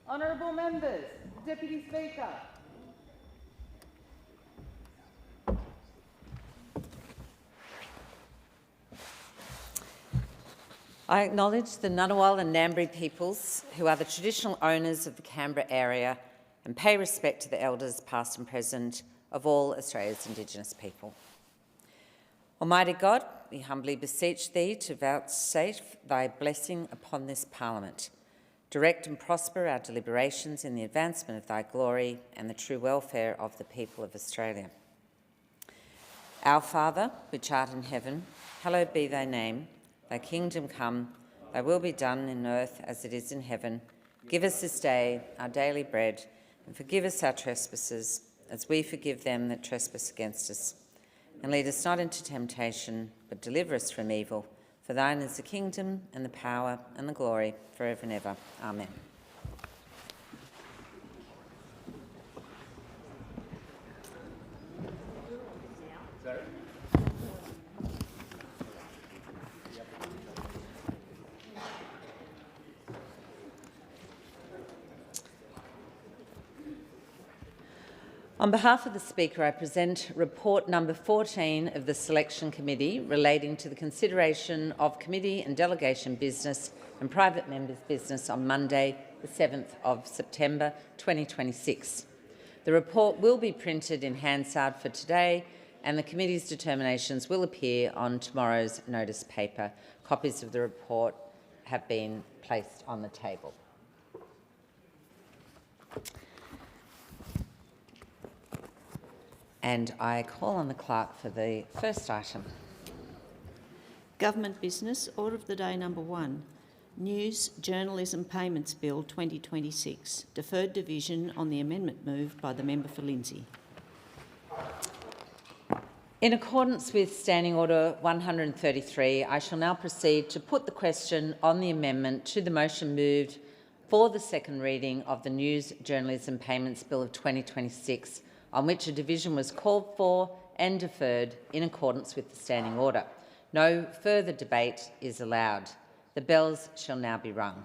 Honourable members, the Deputy Speaker. I acknowledge the Ngunnawal and Ngambri peoples who are the traditional owners of the Canberra area and pay respect to the elders past and present of all Australia's Indigenous people. Almighty God, we humbly beseech Thee to vouchsafe Thy blessing upon this Parliament. Direct and prosper our deliberations in the advancement of Thy glory and the true welfare of the people of Australia. Our Father, which art in heaven, hallowed be Thy name. Thy kingdom come, Thy will be done in earth as it is in heaven. Give us this day our daily bread, and forgive us our trespasses, as we forgive them that trespass against us. And lead us not into temptation, but deliver us from evil. For Thine is the kingdom, and the power, and the glory, forever and ever. Amen. On behalf of the Speaker, I present report number 14 of the Selection Committee relating to the consideration of committee and delegation business and private members' business on Monday, the 7th of September 2026. The report will be printed in Hansard for today, and the committee's determinations will appear on tomorrow's notice paper. Copies of the report have been placed on the table. And I call on the clerk for the first item. Government business, order of the day number 1. News Journalism Payments Bill 2026. Deferred division on the amendment moved by the member for Lindsay. In accordance with Standing Order 133, I shall now proceed to put the question on the amendment to the motion moved for the second reading of the News Journalism Payments Bill of 2026, on which a division was called for and deferred in accordance with the standing order. No further debate is allowed. The bells shall now be rung.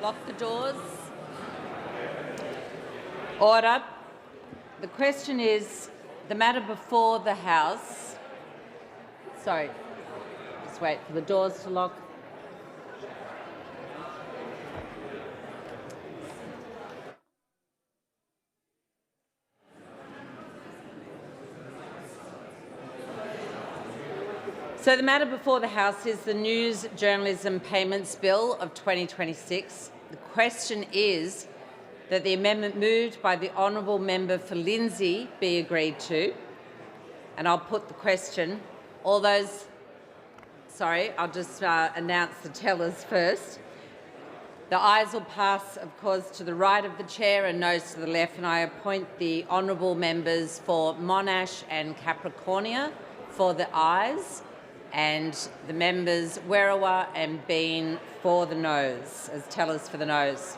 Lock the doors. Order. The question is the matter before the House. Sorry, just wait for the doors to lock. So the matter before the House is the News Journalism Payments Bill of 2026. The question is that the amendment moved by the honourable member for Lindsay be agreed to. And I'll put the question. All those... Sorry, I'll just announce the tellers first. The ayes will pass, of course, to the right of the chair and noes to the left, and I appoint the honourable members for Monash and Capricornia for the ayes, and the members Werriwa and Bean for the noes, as tellers for the noes.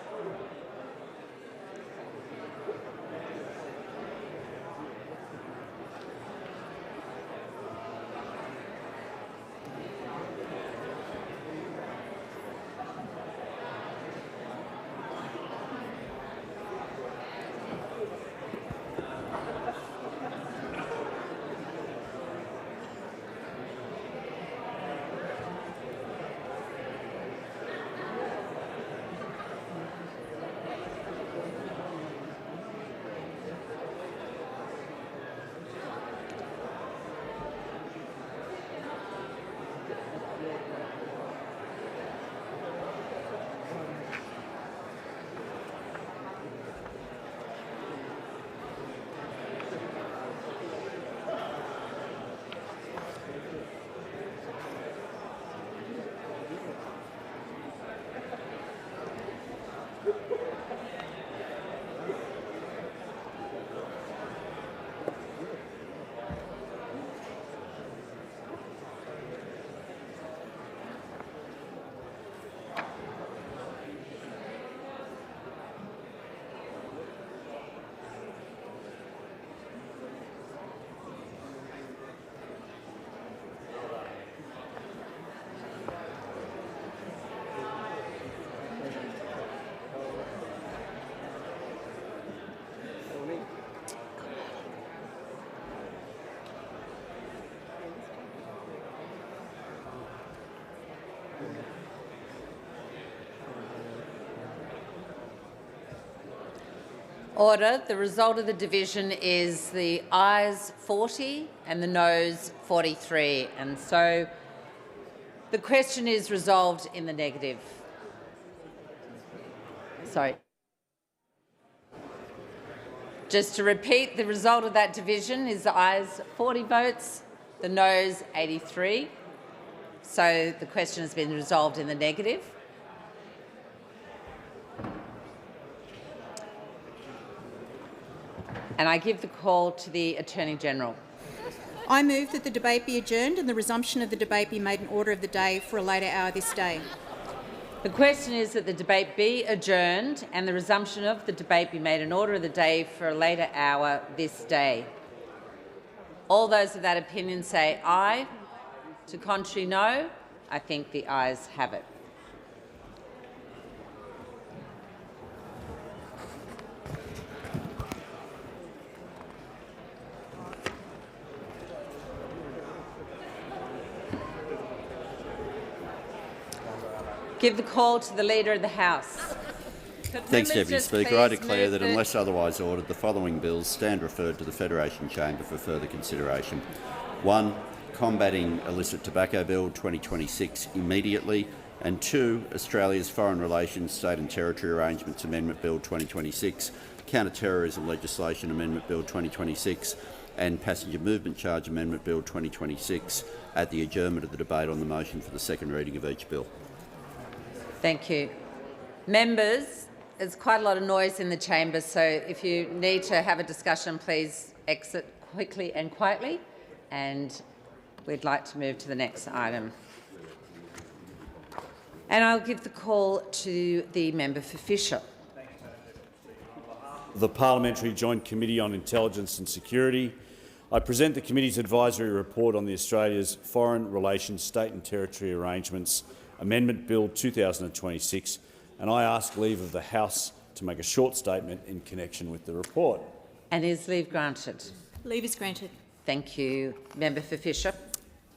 Order. The result of the division is the ayes 40 and the noes 43. And so the question is resolved in the negative. Sorry. Just to repeat, the result of that division is the ayes 40 votes, the noes 83. So the question has been resolved in the negative. And I give the call to the Attorney-General. I move that the debate be adjourned and the resumption of the debate be made an order of the day for a later hour this day. The question is that the debate be adjourned and the resumption of the debate be made an order of the day for a later hour this day. All those of that opinion say aye. To contrary, no. I think the ayes have it. Give the call to the Leader of the House. Thanks, Deputy Speaker. I declare that unless otherwise ordered, the following bills stand referred to the Federation Chamber for further consideration. 1. Combating Illicit Tobacco Bill 2026 immediately, and 2. Australia's Foreign Relations, State and Territory Arrangements Amendment Bill 2026, Counterterrorism Legislation Amendment Bill 2026 and Passenger Movement Charge Amendment Bill 2026 at the adjournment of the debate on the motion for the second reading of each bill. Thank you. Members, there's quite a lot of noise in the chamber, so if you need to have a discussion, please exit quickly and quietly, and we'd like to move to the next item. And I'll give the call to the member for Fisher. The Parliamentary Joint Committee on Intelligence and Security, I present the committee's advisory report on the Australia's Foreign Relations, State and Territory Arrangements Amendment Bill 2026 and I ask leave of the House to make a short statement in connection with the report. And is leave granted? Leave is granted. Thank you. Member for Fisher.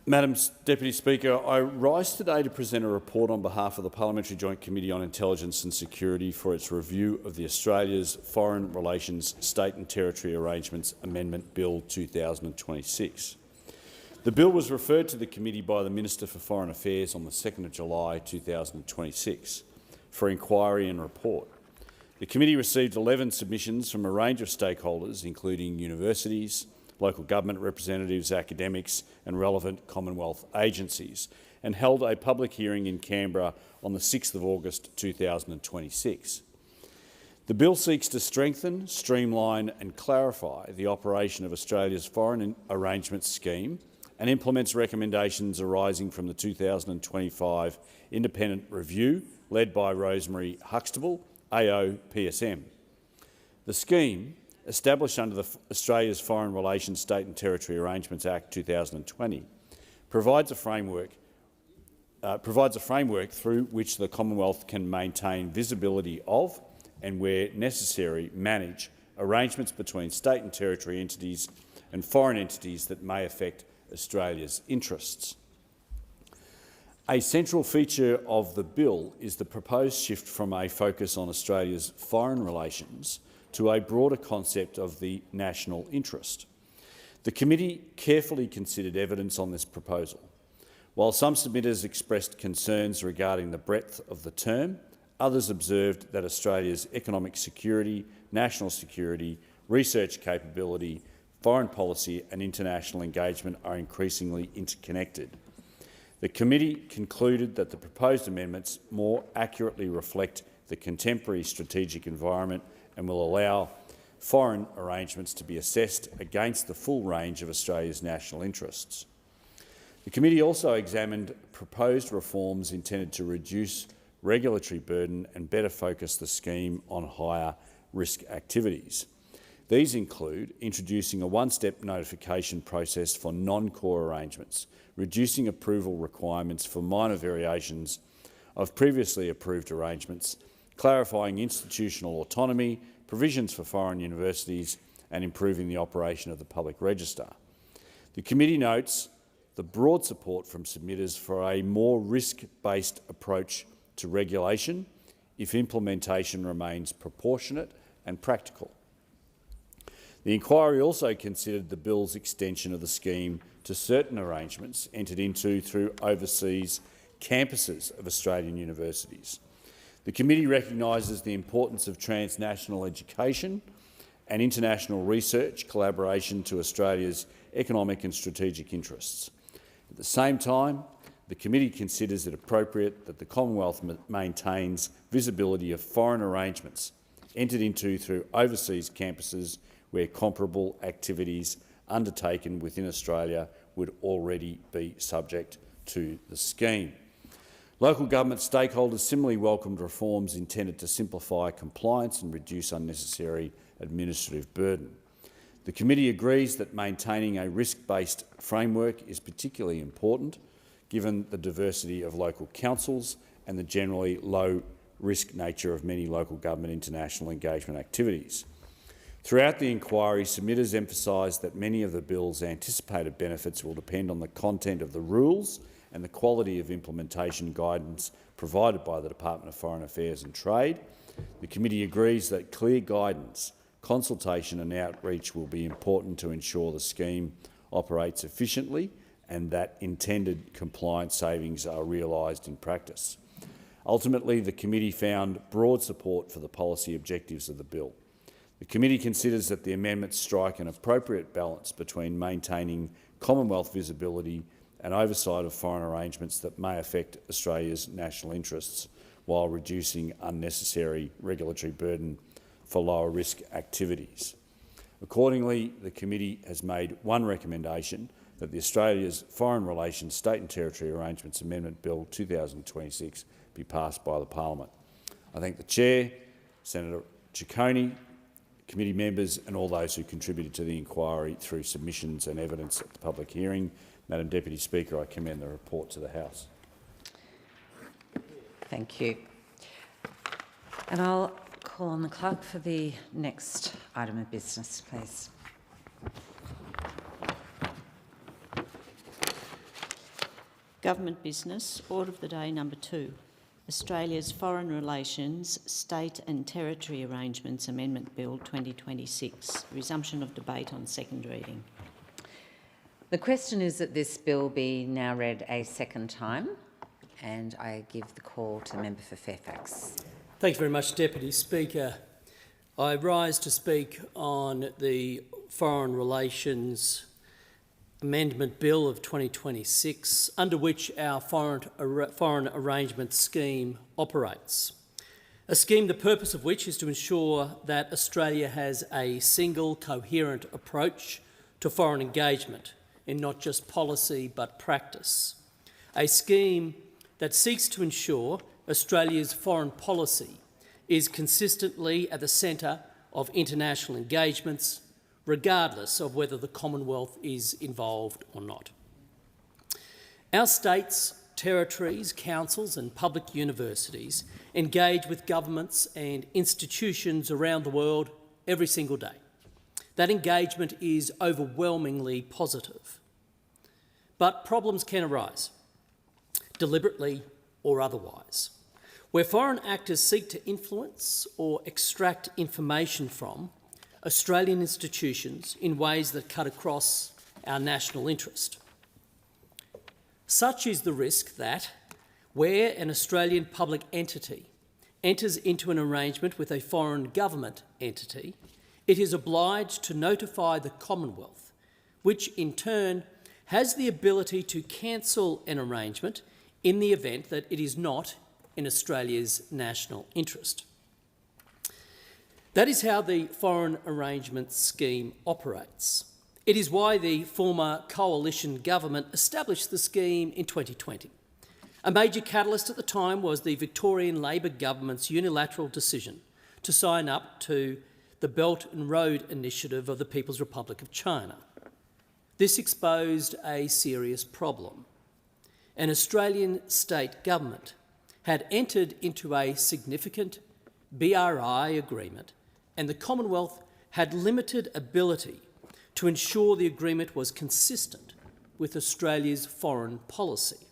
Madam Deputy Speaker, I rise today to present a report on behalf of the Parliamentary Joint Committee on Intelligence and Security for its review of the Australia's Foreign Relations State and Territory Arrangements Amendment Bill 2026. The bill was referred to the committee by the Minister for Foreign Affairs on the 2nd of July 2026 for inquiry and report. The committee received 11 submissions from a range of stakeholders, including universities, local government representatives, academics and relevant Commonwealth agencies, and held a public hearing in Canberra on the 6th of August 2026. The bill seeks to strengthen, streamline and clarify the operation of Australia's Foreign Arrangements Scheme and implements recommendations arising from the 2025 independent review led by Rosemary Huxtable, AO PSM. The scheme, established under the Australia's Foreign Relations State and Territory Arrangements Act 2020, provides a framework through which the Commonwealth can maintain visibility of and, where necessary, manage arrangements between state and territory entities and foreign entities that may affect Australia's interests. A central feature of the bill is the proposed shift from a focus on Australia's foreign relations to a broader concept of the national interest. The committee carefully considered evidence on this proposal. While some submitters expressed concerns regarding the breadth of the term, others observed that Australia's economic security, national security, research capability, foreign policy and international engagement are increasingly interconnected. The committee concluded that the proposed amendments more accurately reflect the contemporary strategic environment and will allow foreign arrangements to be assessed against the full range of Australia's national interests. The committee also examined proposed reforms intended to reduce regulatory burden and better focus the scheme on higher risk activities. These include introducing a one-step notification process for non-core arrangements, reducing approval requirements for minor variations of previously approved arrangements, clarifying institutional autonomy, provisions for foreign universities and improving the operation of the public register. The committee notes the broad support from submitters for a more risk-based approach to regulation if implementation remains proportionate and practical. The inquiry also considered the bill's extension of the scheme to certain arrangements entered into through overseas campuses of Australian universities. The committee recognises the importance of transnational education and international research collaboration to Australia's economic and strategic interests. At the same time, the committee considers it appropriate that the Commonwealth maintains visibility of foreign arrangements entered into through overseas campuses where comparable activities undertaken within Australia would already be subject to the scheme. Local government stakeholders similarly welcomed reforms intended to simplify compliance and reduce unnecessary administrative burden. The committee agrees that maintaining a risk-based framework is particularly important given the diversity of local councils and the generally low-risk nature of many local government international engagement activities. Throughout the inquiry, submitters emphasised that many of the bill's anticipated benefits will depend on the content of the rules and the quality of implementation guidance provided by the Department of Foreign Affairs and Trade. The committee agrees that clear guidance, consultation and outreach will be important to ensure the scheme operates efficiently and that intended compliance savings are realised in practice. Ultimately, the committee found broad support for the policy objectives of the bill. The committee considers that the amendments strike an appropriate balance between maintaining Commonwealth visibility and oversight of foreign arrangements that may affect Australia's national interests, while reducing unnecessary regulatory burden for lower risk activities. Accordingly, the committee has made one recommendation that the Australia's Foreign Relations State and Territory Arrangements Amendment Bill 2026 be passed by the Parliament. I thank the Chair, Senator Ciccone, committee members and all those who contributed to the inquiry through submissions and evidence at the public hearing. Madam Deputy Speaker, I commend the report to the House. Thank you. And I'll call on the clerk for the next item of business, please. Government business, order of the day number 2. Australia's Foreign Relations, State and Territory Arrangements Amendment Bill 2026. Resumption of debate on second reading. The question is that this bill be now read a second time, and I give the call to the member for Fairfax. Thank you very much, Deputy Speaker. I rise to speak on the Foreign Relations Amendment Bill of 2026, under which our foreign arrangement scheme operates. A scheme the purpose of which is to ensure that Australia has a single, coherent approach to foreign engagement in not just policy but practice. A scheme that seeks to ensure Australia's foreign policy is consistently at the centre of international engagements, regardless of whether the Commonwealth is involved or not. Our states, territories, councils and public universities engage with governments and institutions around the world every single day. That engagement is overwhelmingly positive. But problems can arise, deliberately or otherwise, where foreign actors seek to influence or extract information from Australian institutions in ways that cut across our national interest. Such is the risk that, where an Australian public entity enters into an arrangement with a foreign government entity, it is obliged to notify the Commonwealth, which in turn has the ability to cancel an arrangement in the event that it is not in Australia's national interest. That is how the Foreign Arrangement Scheme operates. It is why the former coalition government established the scheme in 2020. A major catalyst at the time was the Victorian Labor government's unilateral decision to sign up to the Belt and Road Initiative of the People's Republic of China. This exposed a serious problem. An Australian state government had entered into a significant BRI agreement, and the Commonwealth had limited ability to ensure the agreement was consistent with Australia's foreign policy.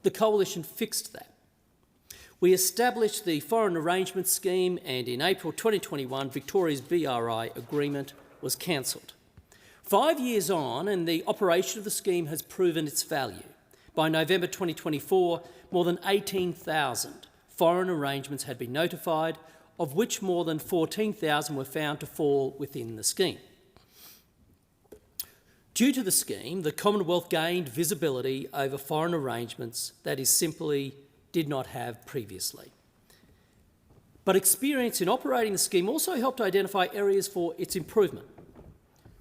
The Coalition fixed that. We established the Foreign Arrangement Scheme, and in April 2021, Victoria's BRI agreement was cancelled. 5 years on, and the operation of the scheme has proven its value. By November 2024, more than 18,000 foreign arrangements had been notified, of which more than 14,000 were found to fall within the scheme. Due to the scheme, the Commonwealth gained visibility over foreign arrangements that it simply did not have previously. But experience in operating the scheme also helped identify areas for its improvement.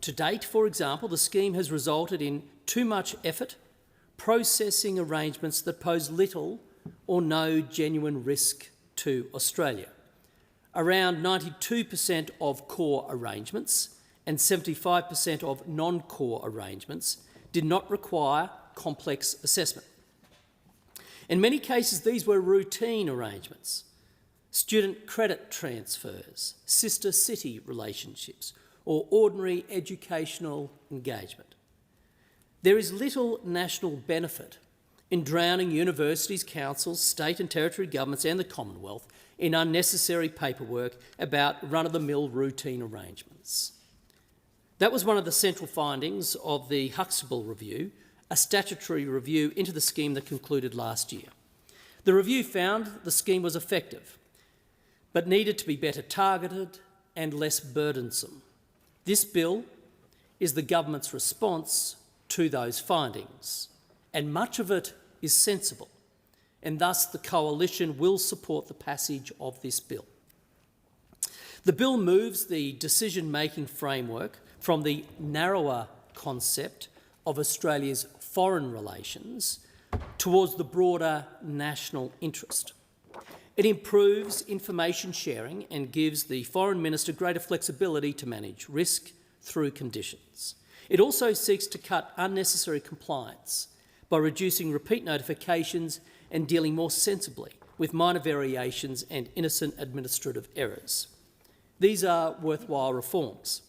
To date, for example, the scheme has resulted in too much effort processing arrangements that pose little or no genuine risk to Australia. Around 92% of core arrangements and 75% of non-core arrangements did not require complex assessment. In many cases, these were routine arrangements, student credit transfers, sister city relationships, or ordinary educational engagement. There is little national benefit in drowning universities, councils, state and territory governments and the Commonwealth in unnecessary paperwork about run-of-the-mill routine arrangements. That was one of the central findings of the Huxtable Review, a statutory review into the scheme that concluded last year. The review found the scheme was effective, but needed to be better targeted and less burdensome. This bill is the government's response to those findings, and much of it is sensible, and thus the Coalition will support the passage of this bill. The bill moves the decision-making framework from the narrower concept of Australia's foreign relations towards the broader national interest. It improves information sharing and gives the Foreign Minister greater flexibility to manage risk through conditions. It also seeks to cut unnecessary compliance by reducing repeat notifications and dealing more sensibly with minor variations and innocent administrative errors. These are worthwhile reforms.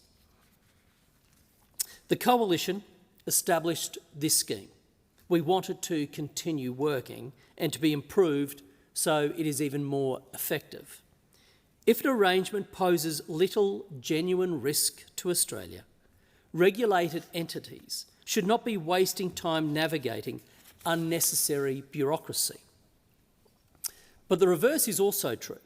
The Coalition established this scheme. We want it to continue working and to be improved so it is even more effective. If an arrangement poses little genuine risk to Australia, regulated entities should not be wasting time navigating unnecessary bureaucracy. But the reverse is also true.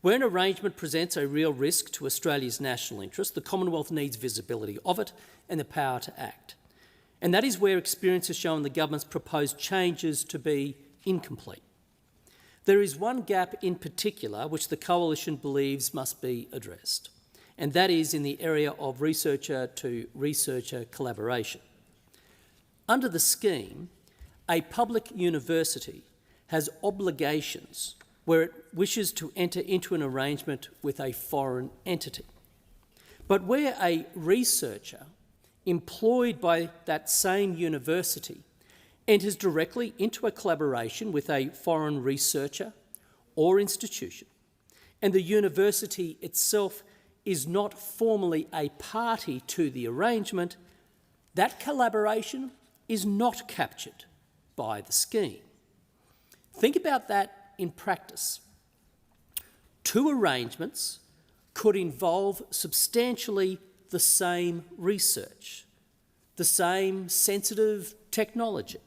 Where an arrangement presents a real risk to Australia's national interest, the Commonwealth needs visibility of it and the power to act. And that is where experience has shown the government's proposed changes to be incomplete. There is one gap in particular which the Coalition believes must be addressed, and that is in the area of researcher-to-researcher collaboration. Under the scheme, a public university has obligations where it wishes to enter into an arrangement with a foreign entity. But where a researcher employed by that same university enters directly into a collaboration with a foreign researcher or institution, and the university itself is not formally a party to the arrangement, that collaboration is not captured by the scheme. Think about that in practice. Two arrangements could involve substantially the same research, the same sensitive technology,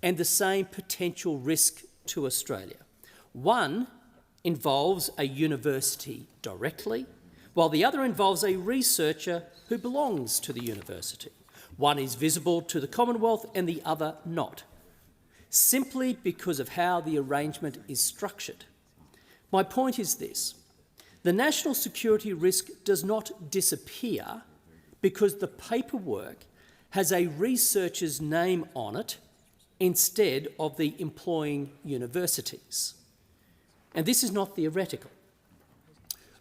and the same potential risk to Australia. One involves a university directly, while the other involves a researcher who belongs to the university. One is visible to the Commonwealth and the other not, simply because of how the arrangement is structured. My point is this: the national security risk does not disappear because the paperwork has a researcher's name on it instead of the employing universities. And this is not theoretical.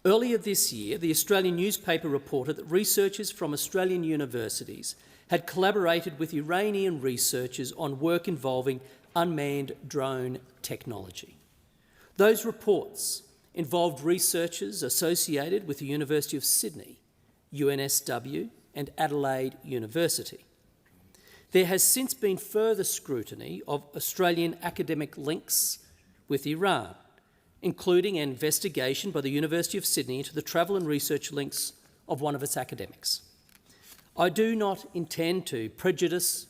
Earlier this year, the Australian newspaper reported that researchers from Australian universities had collaborated with Iranian researchers on work involving unmanned drone technology. Those reports involved researchers associated with the University of Sydney, UNSW and Adelaide University. There has since been further scrutiny of Australian academic links with Iran, including an investigation by the University of Sydney into the travel and research links of one of its academics. I do not intend to prejudice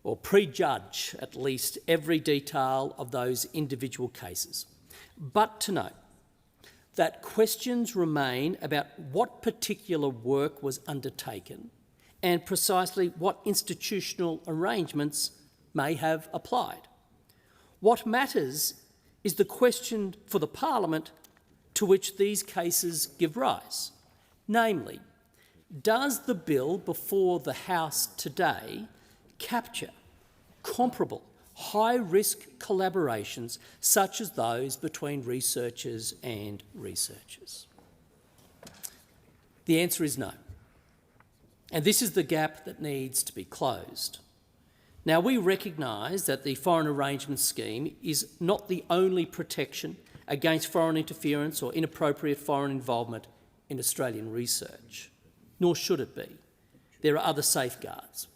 or prejudge at least every detail of those individual cases, but to note that questions remain about what particular work was undertaken and precisely what institutional arrangements may have applied. What matters is the question for the Parliament to which these cases give rise, namely, does the bill before the House today capture comparable high-risk collaborations such as those between researchers and researchers? The answer is no. And this is the gap that needs to be closed. Now, we recognise that the Foreign Arrangements Scheme is not the only protection against foreign interference or inappropriate foreign involvement in Australian research, nor should it be. There are other safeguards.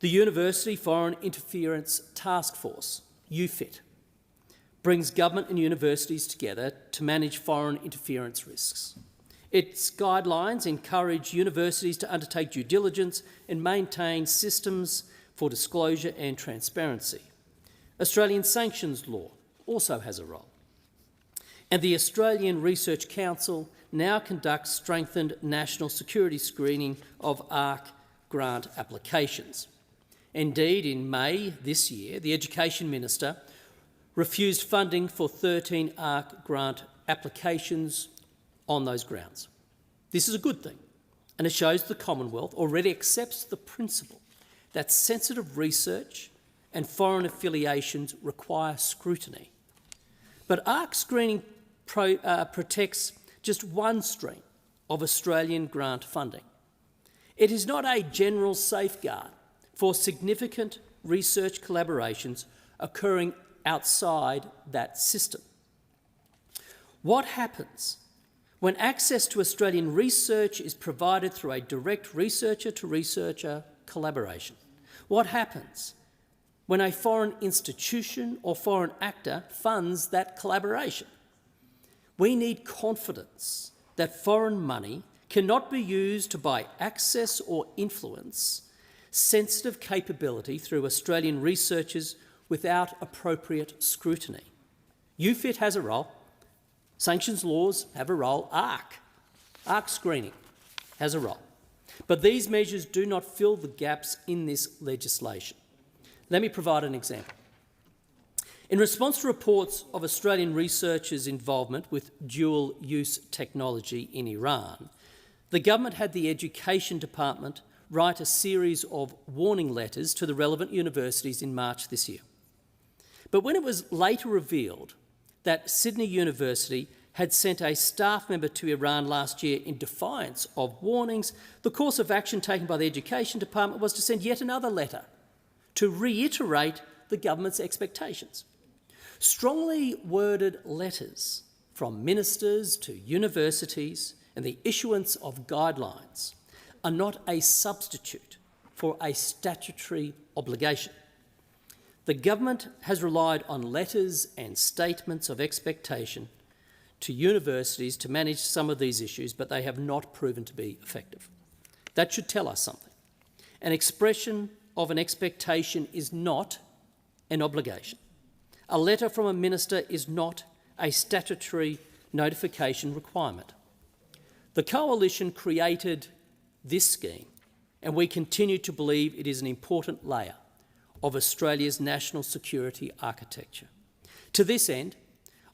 The University Foreign Interference Task Force, UFIT, brings government and universities together to manage foreign interference risks. Its guidelines encourage universities to undertake due diligence and maintain systems for disclosure and transparency. Australian sanctions law also has a role. And the Australian Research Council now conducts strengthened national security screening of ARC grant applications. Indeed, in May this year, the Education Minister refused funding for 13 ARC grant applications on those grounds. This is a good thing, and it shows the Commonwealth already accepts the principle that sensitive research and foreign affiliations require scrutiny. But ARC screening protects just one stream of Australian grant funding. It is not a general safeguard for significant research collaborations occurring outside that system. What happens when access to Australian research is provided through a direct researcher-to-researcher collaboration? What happens when a foreign institution or foreign actor funds that collaboration? We need confidence that foreign money cannot be used to buy access or influence sensitive capability through Australian researchers without appropriate scrutiny. UFIT has a role. Sanctions laws have a role. ARC screening has a role. But these measures do not fill the gaps in this legislation. Let me provide an example. In response to reports of Australian researchers' involvement with dual-use technology in Iran, the government had the Education Department write a series of warning letters to the relevant universities in March this year. But when it was later revealed that Sydney University had sent a staff member to Iran last year in defiance of warnings, the course of action taken by the Education Department was to send yet another letter to reiterate the government's expectations. Strongly worded letters from ministers to universities and the issuance of guidelines are not a substitute for a statutory obligation. The government has relied on letters and statements of expectation to universities to manage some of these issues, but they have not proven to be effective. That should tell us something. An expression of an expectation is not an obligation. A letter from a minister is not a statutory notification requirement. The Coalition created this scheme, and we continue to believe it is an important layer of Australia's national security architecture. To this end,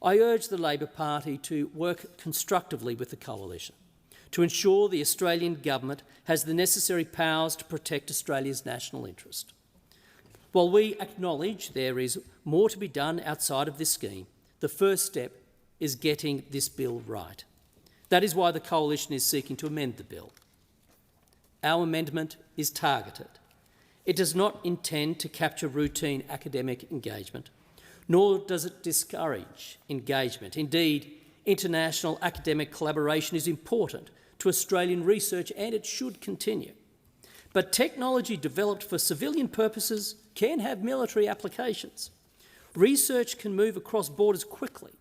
I urge the Labor Party to work constructively with the Coalition to ensure the Australian government has the necessary powers to protect Australia's national interest. While we acknowledge there is more to be done outside of this scheme, the first step is getting this bill right. That is why the Coalition is seeking to amend the bill. Our amendment is targeted. It does not intend to capture routine academic engagement, nor does it discourage engagement. Indeed, international academic collaboration is important to Australian research and it should continue. But technology developed for civilian purposes can have military applications. Research can move across borders quickly,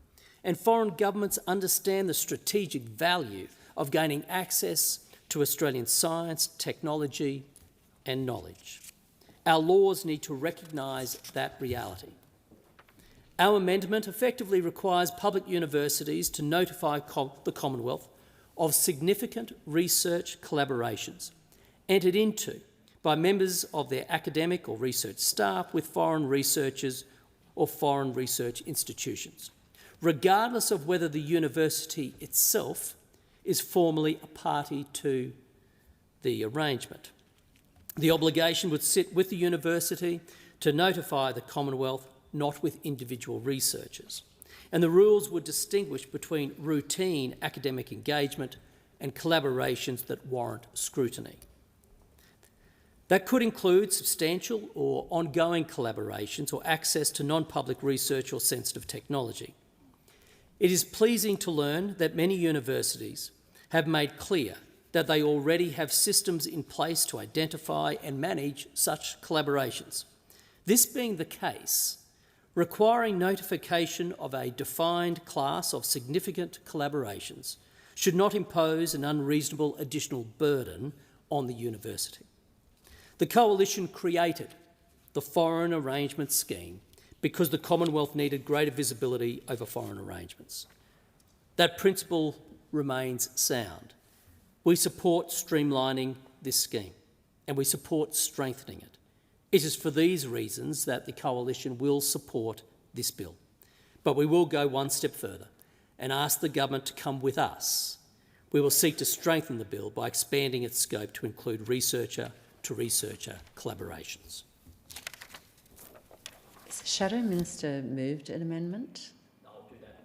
and foreign governments understand the strategic value of gaining access to Australian science, technology and knowledge. Our laws need to recognise that reality. Our amendment effectively requires public universities to notify the Commonwealth of significant research collaborations entered into by members of their academic or research staff with foreign researchers or foreign research institutions, regardless of whether the university itself is formally a party to the arrangement. The obligation would sit with the university to notify the Commonwealth, not with individual researchers. And the rules would distinguish between routine academic engagement and collaborations that warrant scrutiny. That could include substantial or ongoing collaborations or access to non-public research or sensitive technology. It is pleasing to learn that many universities have made clear that they already have systems in place to identify and manage such collaborations. This being the case, requiring notification of a defined class of significant collaborations should not impose an unreasonable additional burden on the university. The Coalition created the Foreign Arrangements Scheme because the Commonwealth needed greater visibility over foreign arrangements. That principle remains sound. We support streamlining this scheme and we support strengthening it. It is for these reasons that the Coalition will support this bill. But we will go one step further and ask the government to come with us. We will seek to strengthen the bill by expanding its scope to include researcher-to-researcher collaborations. Has the Shadow Minister moved an amendment? I'll do that.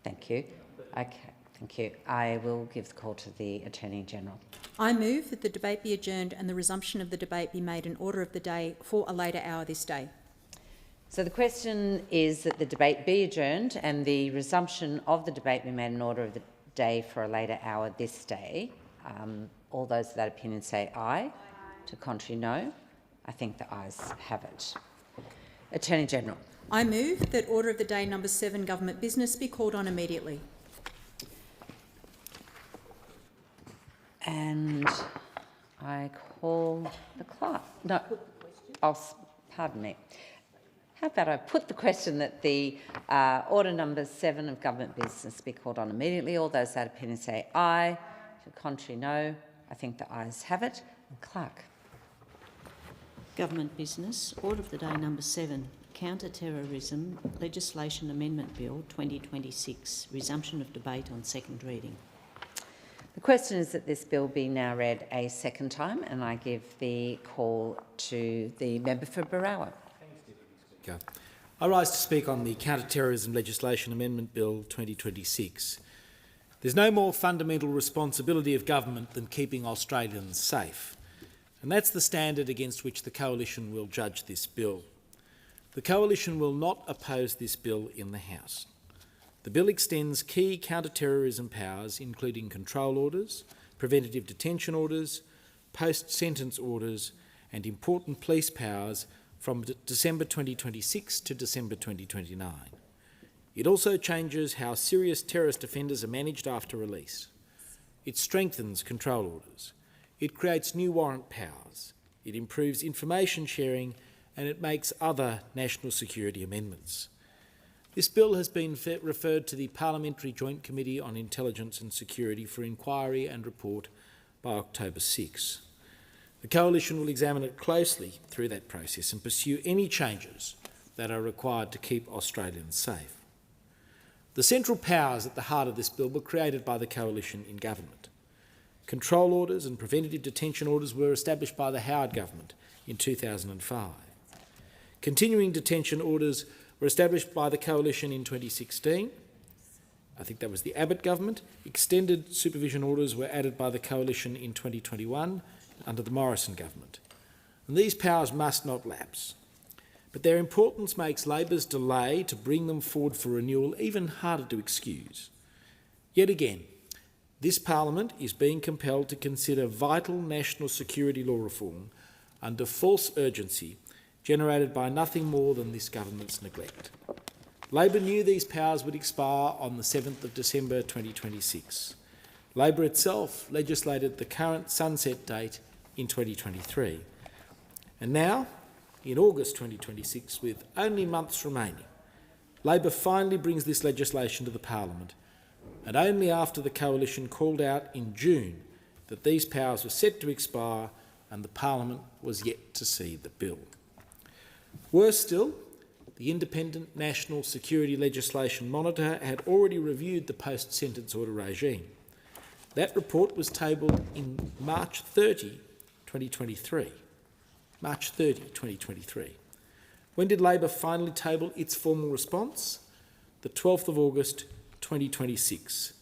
Thank you. Okay, thank you. I will give the call to the Attorney-General. I move that the debate be adjourned and the resumption of the debate be made an order of the day for a later hour this day. So the question is that the debate be adjourned and the resumption of the debate be made an order of the day for a later hour this day. All those of that opinion say aye. To contrary, no. I think the ayes have it. Attorney General. I move that order of the day number 7, government business, be called on immediately. And I call the clerk. No, pardon me. How about I put the question that the order number 7 of government business be called on immediately. All those that opinion say aye. To contrary, no. I think the ayes have it. And clerk. Government business. Order of the day number 7. Counterterrorism Legislation Amendment Bill 2026. Resumption of debate on second reading. The question is that this bill be now read a second time, and I give the call to the member for Barawa. I rise to speak on the Counterterrorism Legislation Amendment Bill 2026. There's no more fundamental responsibility of government than keeping Australians safe, and that's the standard against which the Coalition will judge this bill. The Coalition will not oppose this bill in the House. The bill extends key counter-terrorism powers, including control orders, preventative detention orders, post-sentence orders and important police powers from December 2026 to December 2029. It also changes how serious terrorist offenders are managed after release. It strengthens control orders. It creates new warrant powers. It improves information sharing and it makes other national security amendments. This bill has been referred to the Parliamentary Joint Committee on Intelligence and Security for inquiry and report by October 6. The Coalition will examine it closely through that process and pursue any changes that are required to keep Australians safe. The central powers at the heart of this bill were created by the Coalition in government. Control orders and preventative detention orders were established by the Howard government in 2005. Continuing detention orders were established by the Coalition in 2016. I think that was the Abbott government. Extended supervision orders were added by the Coalition in 2021 under the Morrison government. And these powers must not lapse. But their importance makes Labor's delay to bring them forward for renewal even harder to excuse. Yet again, this Parliament is being compelled to consider vital national security law reform under false urgency generated by nothing more than this government's neglect. Labor knew these powers would expire on the 7th of December 2026. Labor itself legislated the current sunset date in 2023. And now, in August 2026, with only months remaining, Labor finally brings this legislation to the Parliament, and only after the Coalition called out in June that these powers were set to expire and the Parliament was yet to see the bill. Worse still, the Independent National Security Legislation Monitor had already reviewed the post-sentence order regime. That report was tabled in March 30, 2023. March 30, 2023. When did Labor finally table its formal response? The 12th of August, 2026,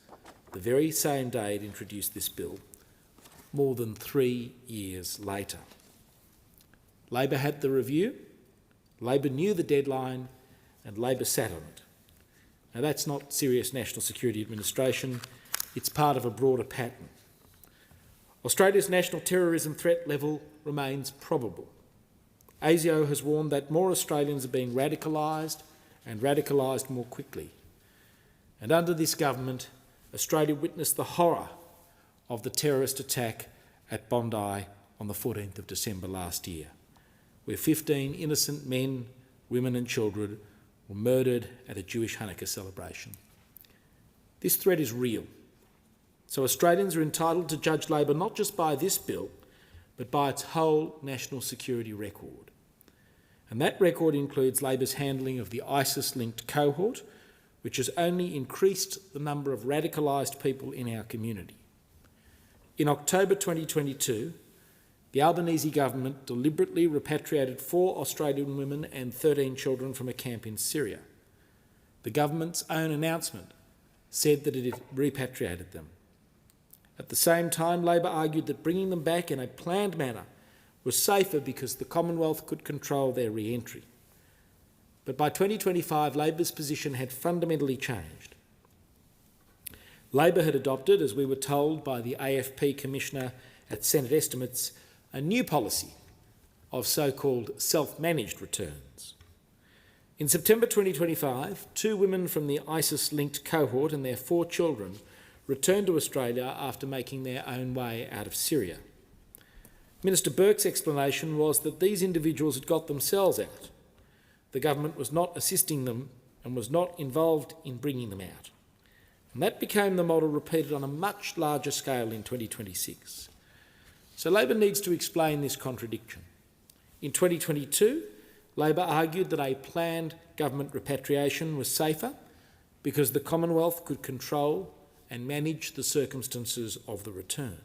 the very same day it introduced this bill, more than 3 years later. Labor had the review, Labor knew the deadline, and Labor sat on it. Now that's not serious national security administration, it's part of a broader pattern. Australia's national terrorism threat level remains probable. ASIO has warned that more Australians are being radicalised and radicalised more quickly. And under this government, Australia witnessed the horror of the terrorist attack at Bondi on the 14th of December last year, where 15 innocent men, women and children were murdered at a Jewish Hanukkah celebration. This threat is real, so Australians are entitled to judge Labor not just by this bill, but by its whole national security record. And that record includes Labor's handling of the ISIS-linked cohort, which has only increased the number of radicalised people in our community. In October 2022, the Albanese government deliberately repatriated 4 Australian women and 13 children from a camp in Syria. The government's own announcement said that it had repatriated them. At the same time, Labor argued that bringing them back in a planned manner was safer because the Commonwealth could control their re-entry. but by 2025 Labor's position had fundamentally changed. Labor had adopted, as we were told by the AFP Commissioner at Senate Estimates, a new policy of so-called self-managed returns. In September 2025, 2 women from the ISIS-linked cohort and their 4 children returned to Australia after making their own way out of Syria. Minister Burke's explanation was that these individuals had got themselves out. The government was not assisting them and was not involved in bringing them out. And that became the model repeated on a much larger scale in 2026. So Labor needs to explain this contradiction. In 2022, Labor argued that a planned government repatriation was safer because the Commonwealth could control and manage the circumstances of the return.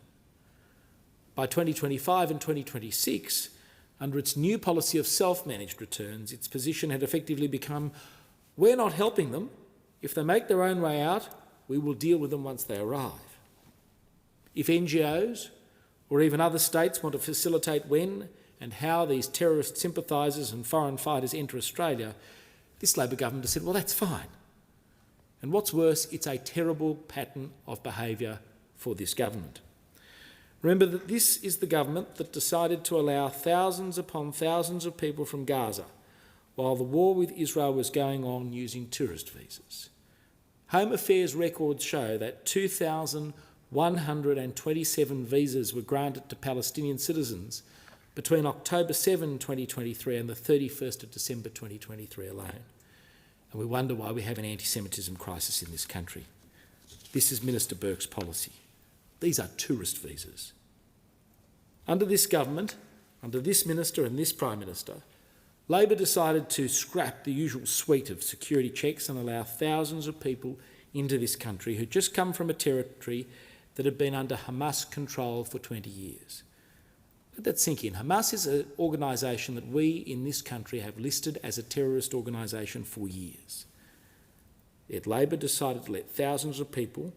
By 2025 and 2026, under its new policy of self-managed returns, its position had effectively become, we're not helping them. If they make their own way out, we will deal with them once they arrive. If NGOs or even other states want to facilitate when and how these terrorist sympathisers and foreign fighters enter Australia, this Labor government has said, well, that's fine. And what's worse, it's a terrible pattern of behaviour for this government. Remember that this is the government that decided to allow thousands upon thousands of people from Gaza while the war with Israel was going on using tourist visas. Home Affairs records show that 2,127 visas were granted to Palestinian citizens between October 7, 2023 and the 31st of December 2023 alone. And we wonder why we have an anti-Semitism crisis in this country. This is Minister Burke's policy. These are tourist visas. Under this government, under this minister and this Prime Minister, Labor decided to scrap the usual suite of security checks and allow thousands of people into this country who just come from a territory that had been under Hamas control for 20 years. Let that sink in. Hamas is an organisation that we in this country have listed as a terrorist organisation for years. Yet Labor decided to let thousands of people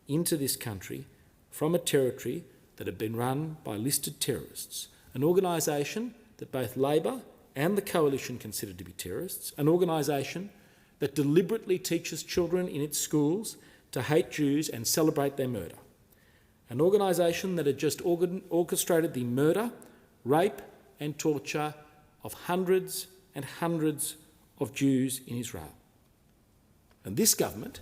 into this country from a territory that had been run by listed terrorists, an organisation that both Labor and the Coalition considered to be terrorists, an organisation that deliberately teaches children in its schools to hate Jews and celebrate their murder, an organisation that had just orchestrated the murder, rape and torture of hundreds and hundreds of Jews in Israel. And this government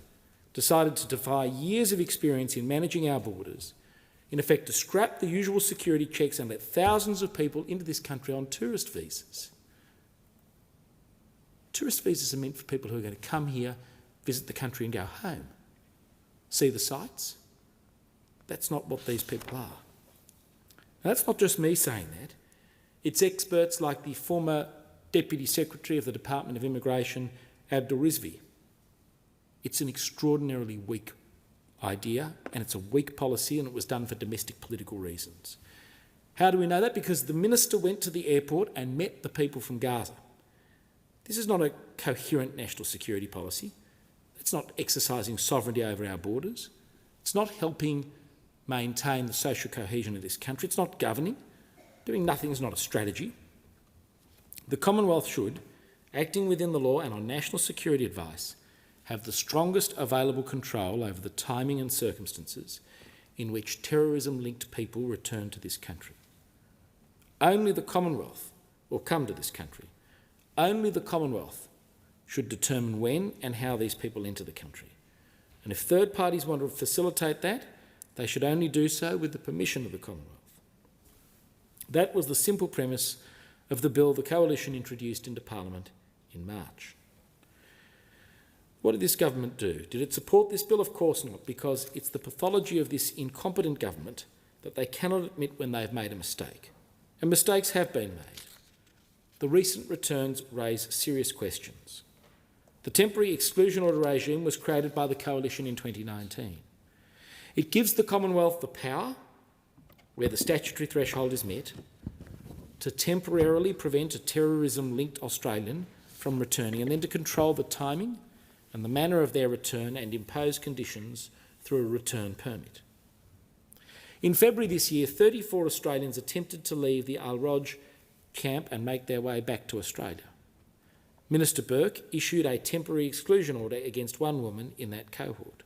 decided to defy years of experience in managing our borders, in effect to scrap the usual security checks and let thousands of people into this country on tourist visas. Tourist visas are meant for people who are going to come here, visit the country and go home, see the sights. That's not what these people are. Now, that's not just me saying that. It's experts like the former Deputy Secretary of the Department of Immigration, Abdul Rizvi. It's an extraordinarily weak idea and it's a weak policy, and it was done for domestic political reasons. How do we know that? Because the minister went to the airport and met the people from Gaza. This is not a coherent national security policy. It's not exercising sovereignty over our borders. It's not helping maintain the social cohesion of this country. It's not governing. Doing nothing is not a strategy. The Commonwealth should, acting within the law and on national security advice, have the strongest available control over the timing and circumstances in which terrorism-linked people return to this country. Only the Commonwealth will come to this country. Only the Commonwealth should determine when and how these people enter the country. And if third parties want to facilitate that, they should only do so with the permission of the Commonwealth. That was the simple premise of the bill the Coalition introduced into Parliament in March. What did this government do? Did it support this bill? Of course not, because it's the pathology of this incompetent government that they cannot admit when they've made a mistake. And mistakes have been made. The recent returns raise serious questions. The temporary exclusion order regime was created by the Coalition in 2019. It gives the Commonwealth the power, where the statutory threshold is met, to temporarily prevent a terrorism-linked Australian from returning and then to control the timing and the manner of their return and impose conditions through a return permit. In February this year, 34 Australians attempted to leave the Al Roj camp and make their way back to Australia. Minister Burke issued a temporary exclusion order against one woman in that cohort.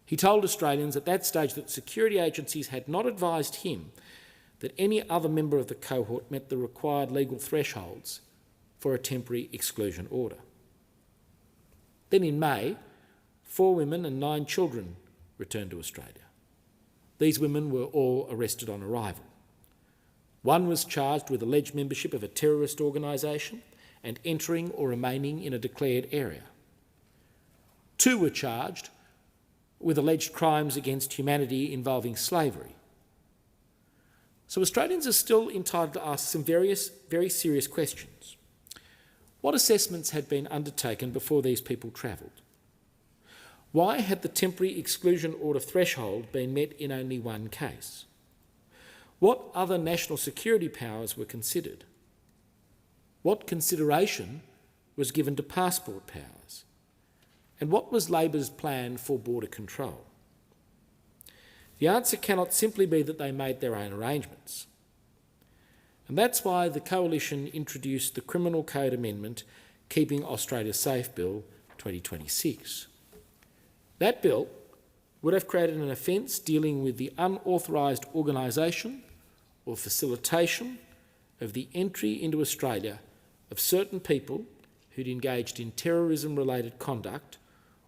He told Australians at that stage that security agencies had not advised him that any other member of the cohort met the required legal thresholds for a temporary exclusion order. Then in May, 4 women and 9 children returned to Australia. These women were all arrested on arrival. One was charged with alleged membership of a terrorist organisation and entering or remaining in a declared area. 2 were charged with alleged crimes against humanity involving slavery. So Australians are still entitled to ask some very serious questions. What assessments had been undertaken before these people travelled? Why had the temporary exclusion order threshold been met in only one case? What other national security powers were considered? What consideration was given to passport powers? And what was Labor's plan for border control? The answer cannot simply be that they made their own arrangements. And that's why the Coalition introduced the Criminal Code Amendment Keeping Australia Safe Bill 2026. That bill would have created an offence dealing with the unauthorised organisation or facilitation of the entry into Australia of certain people who'd engaged in terrorism-related conduct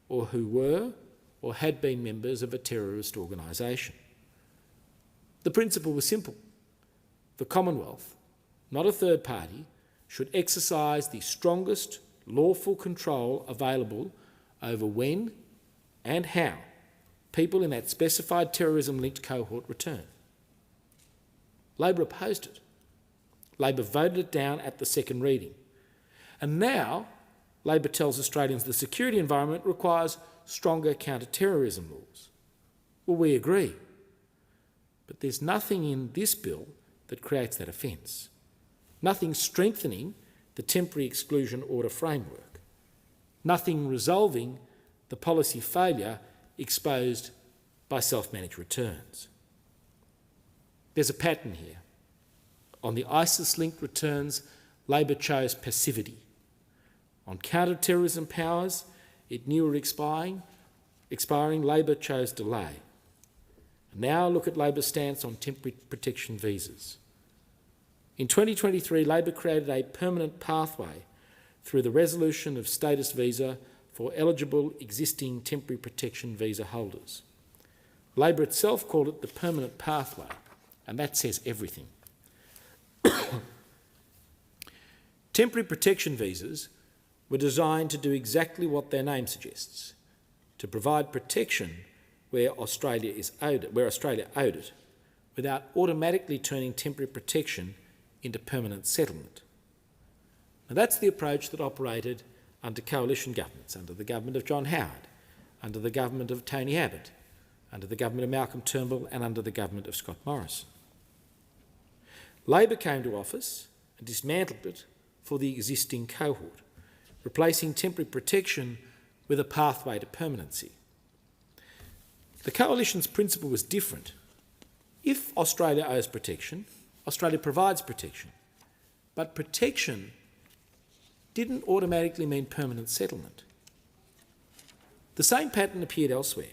or who were or had been members of a terrorist organisation. The principle was simple. The Commonwealth, not a third party, should exercise the strongest lawful control available over when and how people in that specified terrorism-linked cohort return. Labor opposed it. Labor voted it down at the second reading. And now Labor tells Australians the security environment requires stronger counter-terrorism laws. Well, we agree. But there's nothing in this bill that creates that offence. Nothing strengthening the temporary exclusion order framework. Nothing resolving the policy failure exposed by self-managed returns. There's a pattern here. On the ISIS-linked returns, Labor chose passivity. On counter-terrorism powers, it knew were expiring, Labor chose delay. Now look at Labor's stance on temporary protection visas. In 2023, Labor created a permanent pathway through the resolution of status visa for eligible existing temporary protection visa holders. Labor itself called it the permanent pathway, and that says everything. Temporary protection visas were designed to do exactly what their name suggests, to provide protection where Australia owed it, without automatically turning temporary protection into permanent settlement. Now that's the approach that operated under coalition governments, under the government of John Howard, under the government of Tony Abbott, under the government of Malcolm Turnbull and under the government of Scott Morrison. Labor came to office and dismantled it for the existing cohort, replacing temporary protection with a pathway to permanency. The coalition's principle was different. If Australia owes protection, Australia provides protection. But protection didn't automatically mean permanent settlement. The same pattern appeared elsewhere.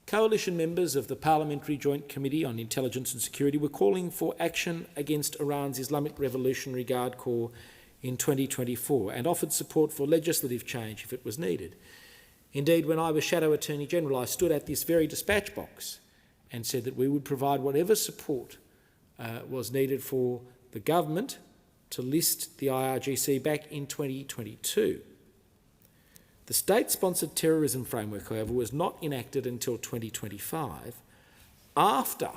Coalition members of the Parliamentary Joint Committee on Intelligence and Security were calling for action against Iran's Islamic Revolutionary Guard Corps in 2024 and offered support for legislative change if it was needed. Indeed, when I was Shadow Attorney General, I stood at this very dispatch box and said that we would provide whatever support was needed for the government to list the IRGC back in 2022. The state-sponsored terrorism framework, however, was not enacted until 2025, after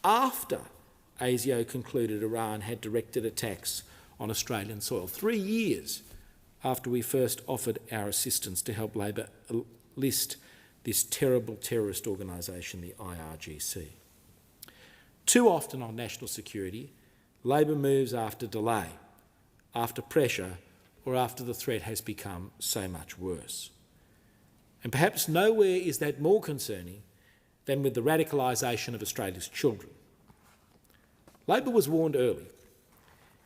ASIO concluded Iran had directed attacks on Australian soil, 3 years after we first offered our assistance to help Labor list this terrible terrorist organisation, the IRGC. Too often on national security, Labor moves after delay, after pressure, or after the threat has become so much worse. And perhaps nowhere is that more concerning than with the radicalisation of Australia's children. Labor was warned early.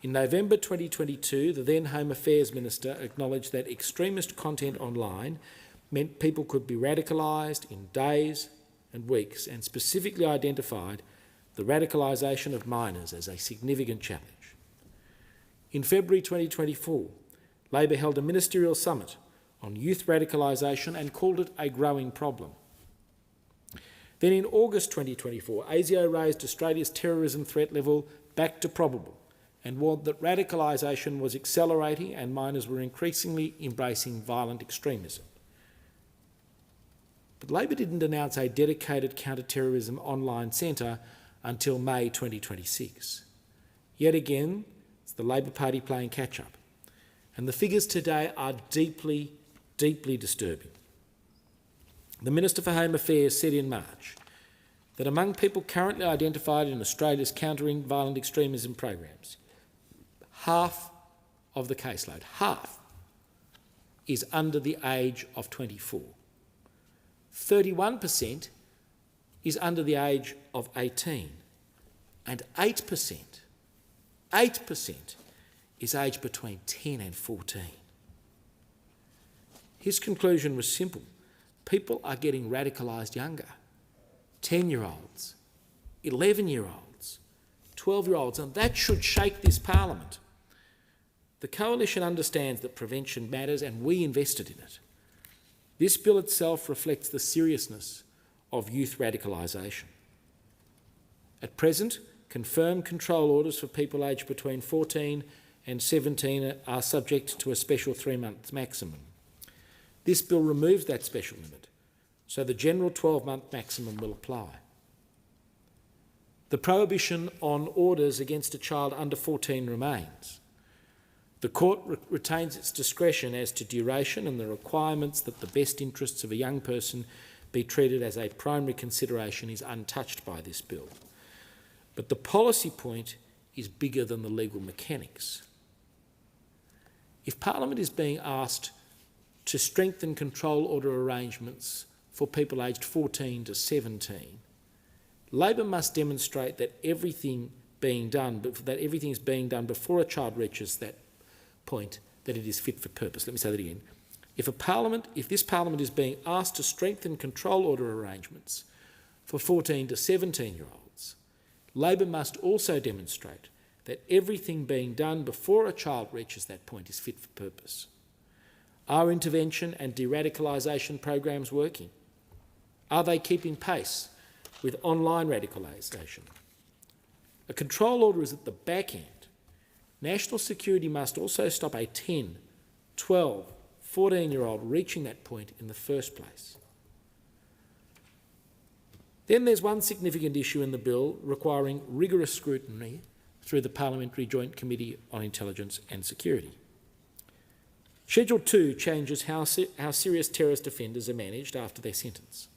In November 2022, the then Home Affairs Minister acknowledged that extremist content online meant people could be radicalised in days and weeks, and specifically identified the radicalisation of minors as a significant challenge. In February 2024, Labor held a ministerial summit on youth radicalisation and called it a growing problem. Then in August 2024, ASIO raised Australia's terrorism threat level back to probable and warned that radicalisation was accelerating and minors were increasingly embracing violent extremism. But Labor didn't announce a dedicated counterterrorism online centre until May 2026. Yet again, it's the Labor Party playing catch-up. And the figures today are deeply, deeply disturbing. The Minister for Home Affairs said in March that among people currently identified in Australia's countering violent extremism programs, half of the caseload, half, is under the age of 24. 31% is under the age of 18, and 8% is aged between 10 and 14. His conclusion was simple. People are getting radicalised younger. 10-year-olds, 11-year-olds, 12-year-olds, and that should shake this parliament. The Coalition understands that prevention matters, and we invested in it. This bill itself reflects the seriousness of youth radicalisation. At present, confirmed control orders for people aged between 14 and 17 are subject to a special 3-month maximum. This bill removes that special limit, so the general 12-month maximum will apply. The prohibition on orders against a child under 14 remains. The Court retains its discretion as to duration and the requirements that the best interests of a young person be treated as a primary consideration is untouched by this bill. But the policy point is bigger than the legal mechanics. If Parliament is being asked to strengthen control order arrangements for people aged 14 to 17, Labor must demonstrate that everything is being done before a child reaches that point that it is fit for purpose. Let me say that again. If this Parliament is being asked to strengthen control order arrangements for 14 to 17-year-olds, Labor must also demonstrate that everything being done before a child reaches that point is fit for purpose. Are intervention and de-radicalisation programs working? Are they keeping pace with online radicalisation? A control order is at the back end. National security must also stop a 10, 12, 14-year-old reaching that point in the first place. Then there's one significant issue in the bill requiring rigorous scrutiny through the Parliamentary Joint Committee on Intelligence and Security. Schedule 2 changes how serious terrorist offenders are managed after their sentence.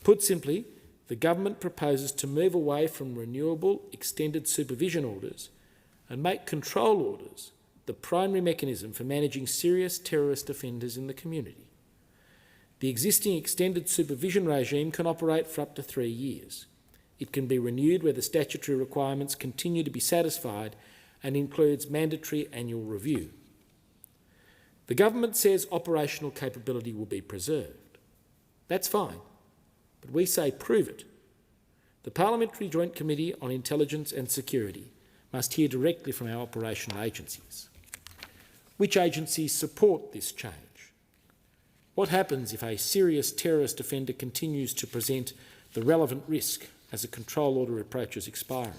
Put simply, the government proposes to move away from renewable extended supervision orders and make control orders the primary mechanism for managing serious terrorist offenders in the community. The existing extended supervision regime can operate for up to 3 years. It can be renewed where the statutory requirements continue to be satisfied and includes mandatory annual review. The government says operational capability will be preserved. That's fine, but we say prove it. The Parliamentary Joint Committee on Intelligence and Security must hear directly from our operational agencies. Which agencies support this change? What happens if a serious terrorist offender continues to present the relevant risk as a control order approaches expiry?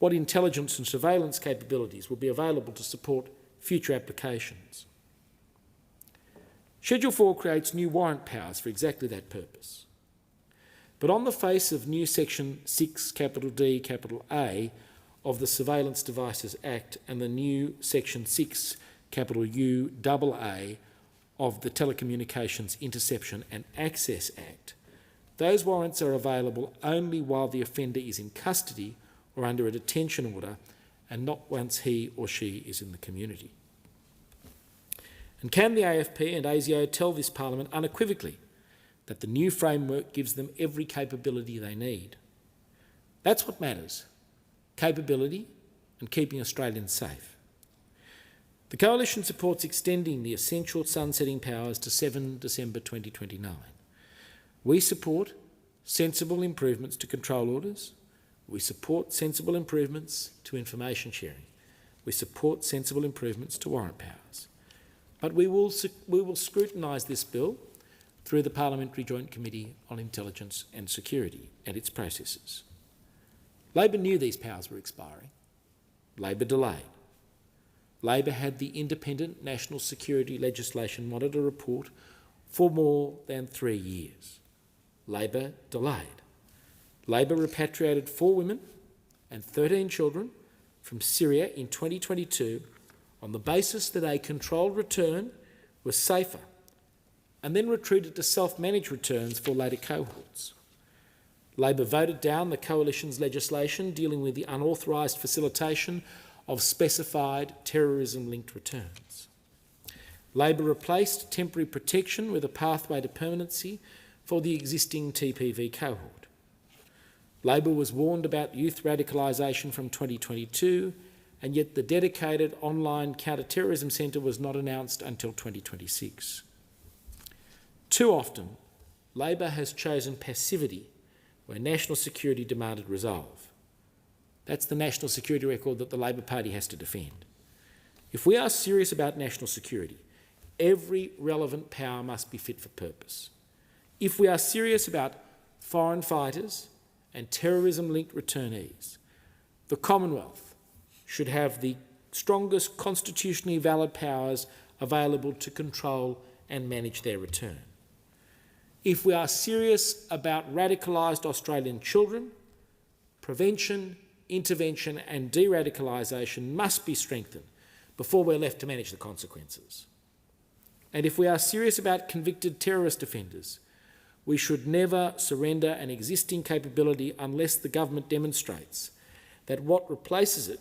What intelligence and surveillance capabilities will be available to support future applications? Schedule 4 creates new warrant powers for exactly that purpose. But on the face of new Section 6 D A of the Surveillance Devices Act and the new Section 6 UAA of the Telecommunications Interception and Access Act, those warrants are available only while the offender is in custody or under a detention order and not once he or she is in the community. And can the AFP and ASIO tell this Parliament unequivocally that the new framework gives them every capability they need? That's what matters. Capability and keeping Australians safe. The Coalition supports extending the essential sunsetting powers to 7 December 2029. We support sensible improvements to control orders. We support sensible improvements to information sharing. We support sensible improvements to warrant powers. But we will scrutinise this bill through the Parliamentary Joint Committee on Intelligence and Security and its processes. Labor knew these powers were expiring. Labor delayed. Labor had the Independent National Security Legislation Monitor report for more than 3 years. Labor delayed. Labor repatriated 4 women and 13 children from Syria in 2022 on the basis that a controlled return was safer, and then retreated to self-managed returns for later cohorts. Labor voted down the Coalition's legislation dealing with the unauthorised facilitation of specified terrorism-linked returns. Labor replaced temporary protection with a pathway to permanency for the existing TPV cohort. Labor was warned about youth radicalisation from 2022, and yet the dedicated online Counterterrorism Centre was not announced until 2026. Too often, Labor has chosen passivity where national security demanded resolve. That's the national security record that the Labor Party has to defend. If we are serious about national security, every relevant power must be fit for purpose. If we are serious about foreign fighters and terrorism-linked returnees, the Commonwealth should have the strongest constitutionally valid powers available to control and manage their return. If we are serious about radicalised Australian children, prevention, intervention and de-radicalisation must be strengthened before we're left to manage the consequences. And if we are serious about convicted terrorist offenders, we should never surrender an existing capability unless the government demonstrates that what replaces it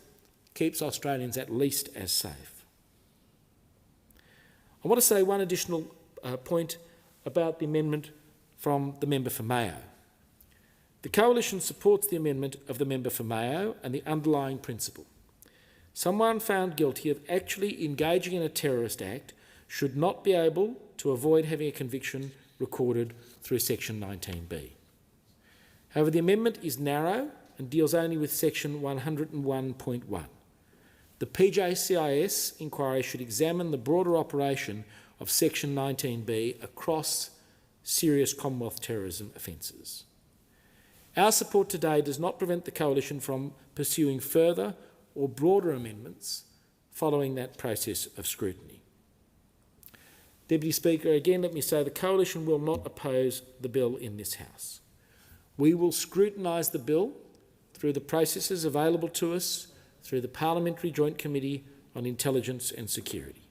keeps Australians at least as safe. I want to say one additional point about the amendment from the member for Mayo. The Coalition supports the amendment of the member for Mayo and the underlying principle. Someone found guilty of actually engaging in a terrorist act should not be able to avoid having a conviction recorded through section 19B. However, the amendment is narrow and deals only with section 101.1. The PJCIS inquiry should examine the broader operation of section 19B across serious Commonwealth terrorism offences. Our support today does not prevent the Coalition from pursuing further or broader amendments following that process of scrutiny. Deputy Speaker, again let me say the Coalition will not oppose the bill in this House. We will scrutinise the bill through the processes available to us through the Parliamentary Joint Committee on Intelligence and Security.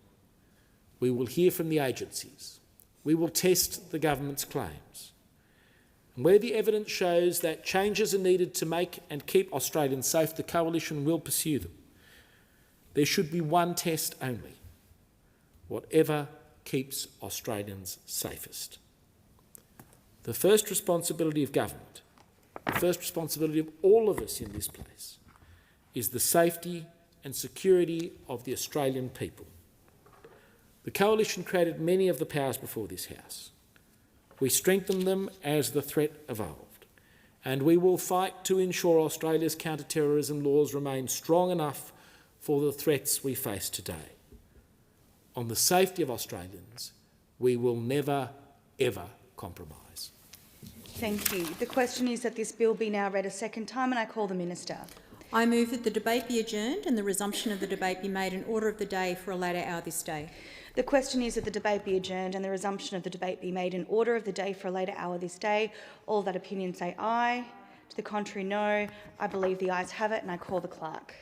We will hear from the agencies. We will test the government's claims. And where the evidence shows that changes are needed to make and keep Australians safe, the Coalition will pursue them. There should be one test only: whatever keeps Australians safest. The first responsibility of government, the first responsibility of all of us in this place, is the safety and security of the Australian people. The Coalition created many of the powers before this House. We strengthened them as the threat evolved, and we will fight to ensure Australia's counter-terrorism laws remain strong enough for the threats we face today. On the safety of Australians, we will never, ever compromise. Thank you. The question is that this bill be now read a second time, and I call the Minister. I move that the debate be adjourned and the resumption of the debate be made an order of the day for a later hour this day. The question is that the debate be adjourned and the resumption of the debate be made in order of the day for a later hour this day. All of that opinion say aye. To the contrary, no. I believe the ayes have it, and I call the clerk.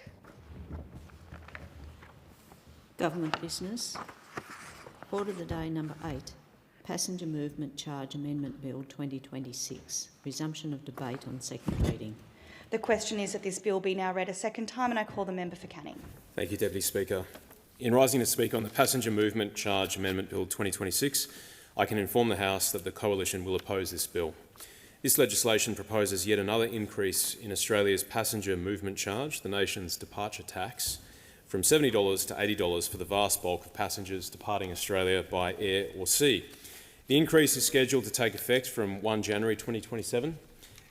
Government business. Order of the day number 8. Passenger Movement Charge Amendment Bill 2026. Resumption of debate on second reading. The question is that this bill be now read a second time, and I call the member for Canning. Thank you, Deputy Speaker. In rising to speak on the Passenger Movement Charge Amendment Bill 2026, I can inform the House that the Coalition will oppose this bill. This legislation proposes yet another increase in Australia's passenger movement charge, the nation's departure tax, from $70 to $80 for the vast bulk of passengers departing Australia by air or sea. The increase is scheduled to take effect from 1 January 2027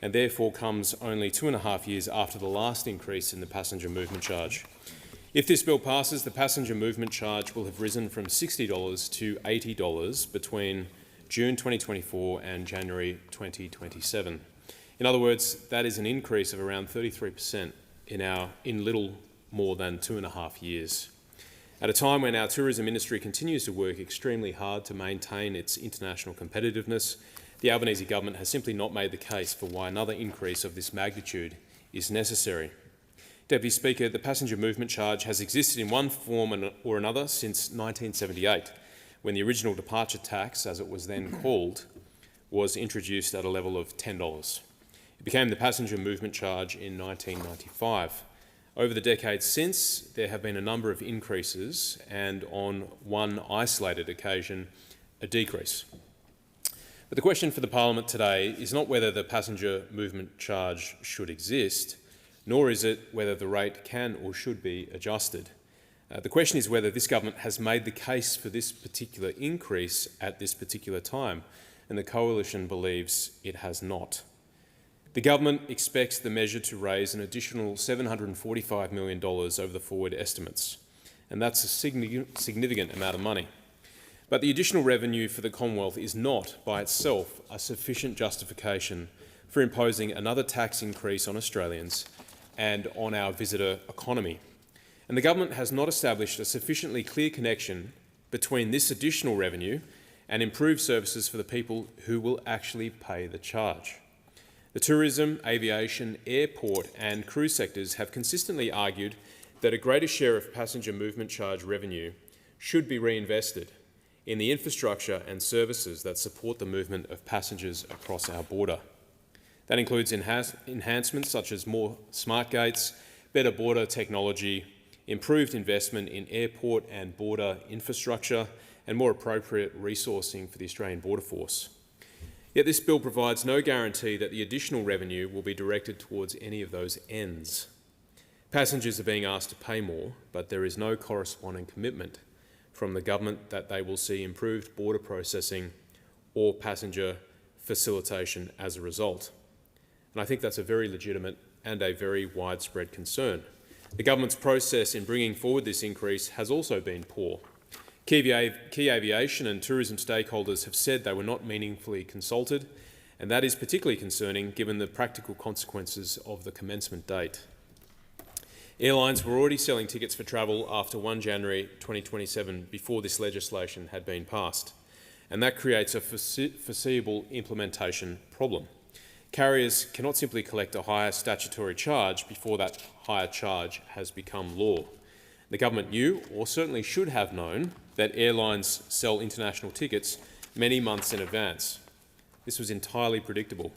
and therefore comes only 2.5 years after the last increase in the passenger movement charge. If this bill passes, the passenger movement charge will have risen from $60 to $80 between June 2024 and January 2027. In other words, that is an increase of around 33% in little more than 2.5 years. At a time when our tourism industry continues to work extremely hard to maintain its international competitiveness, the Albanese government has simply not made the case for why another increase of this magnitude is necessary. Deputy Speaker, the passenger movement charge has existed in one form or another since 1978, when the original departure tax, as it was then called, was introduced at a level of $10. It became the passenger movement charge in 1995. Over the decades since, there have been a number of increases and, on one isolated occasion, a decrease. But the question for the Parliament today is not whether the passenger movement charge should exist, nor is it whether the rate can or should be adjusted. The question is whether this government has made the case for this particular increase at this particular time, and the Coalition believes it has not. The government expects the measure to raise an additional $745 million over the forward estimates, and that's a significant amount of money. But the additional revenue for the Commonwealth is not, by itself, a sufficient justification for imposing another tax increase on Australians and on our visitor economy. And the government has not established a sufficiently clear connection between this additional revenue and improved services for the people who will actually pay the charge. The tourism, aviation, airport and cruise sectors have consistently argued that a greater share of passenger movement charge revenue should be reinvested in the infrastructure and services that support the movement of passengers across our border. That includes enhancements such as more smart gates, better border technology, improved investment in airport and border infrastructure, and more appropriate resourcing for the Australian Border Force. Yet this bill provides no guarantee that the additional revenue will be directed towards any of those ends. Passengers are being asked to pay more, but there is no corresponding commitment from the government that they will see improved border processing or passenger facilitation as a result. And I think that's a very legitimate and a very widespread concern. The government's process in bringing forward this increase has also been poor. Key aviation and tourism stakeholders have said they were not meaningfully consulted, and that is particularly concerning given the practical consequences of the commencement date. Airlines were already selling tickets for travel after 1 January 2027 before this legislation had been passed, and that creates a foreseeable implementation problem. Carriers cannot simply collect a higher statutory charge before that higher charge has become law. The government knew, or certainly should have known, that airlines sell international tickets many months in advance. This was entirely predictable.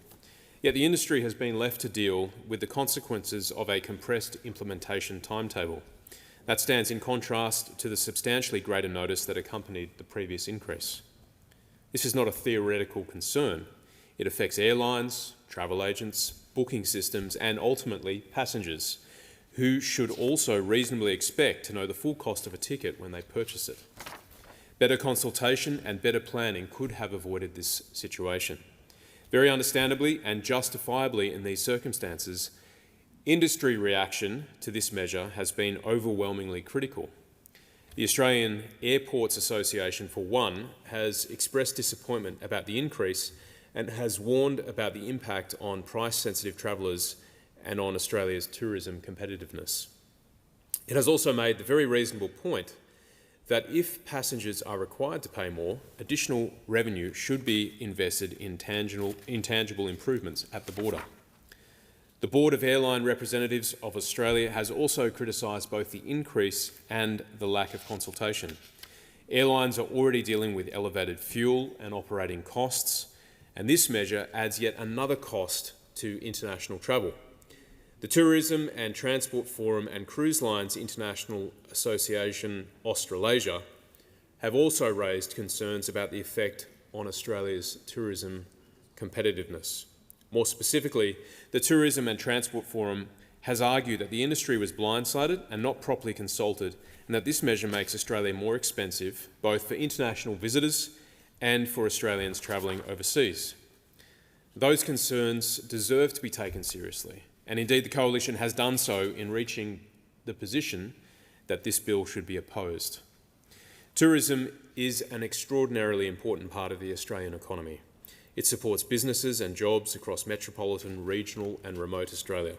Yet the industry has been left to deal with the consequences of a compressed implementation timetable. That stands in contrast to the substantially greater notice that accompanied the previous increase. This is not a theoretical concern. It affects airlines, travel agents, booking systems, and ultimately passengers, who should also reasonably expect to know the full cost of a ticket when they purchase it. Better consultation and better planning could have avoided this situation. Very understandably and justifiably in these circumstances, industry reaction to this measure has been overwhelmingly critical. The Australian Airports Association, for one, has expressed disappointment about the increase and has warned about the impact on price-sensitive travellers and on Australia's tourism competitiveness. It has also made the very reasonable point that if passengers are required to pay more, additional revenue should be invested in tangible improvements at the border. The Board of Airline Representatives of Australia has also criticised both the increase and the lack of consultation. Airlines are already dealing with elevated fuel and operating costs, and this measure adds yet another cost to international travel. The Tourism and Transport Forum and Cruise Lines International Association Australasia have also raised concerns about the effect on Australia's tourism competitiveness. More specifically, the Tourism and Transport Forum has argued that the industry was blindsided and not properly consulted, and that this measure makes Australia more expensive, both for international visitors and for Australians travelling overseas. Those concerns deserve to be taken seriously, and indeed the Coalition has done so in reaching the position that this bill should be opposed. Tourism is an extraordinarily important part of the Australian economy. It supports businesses and jobs across metropolitan, regional and remote Australia.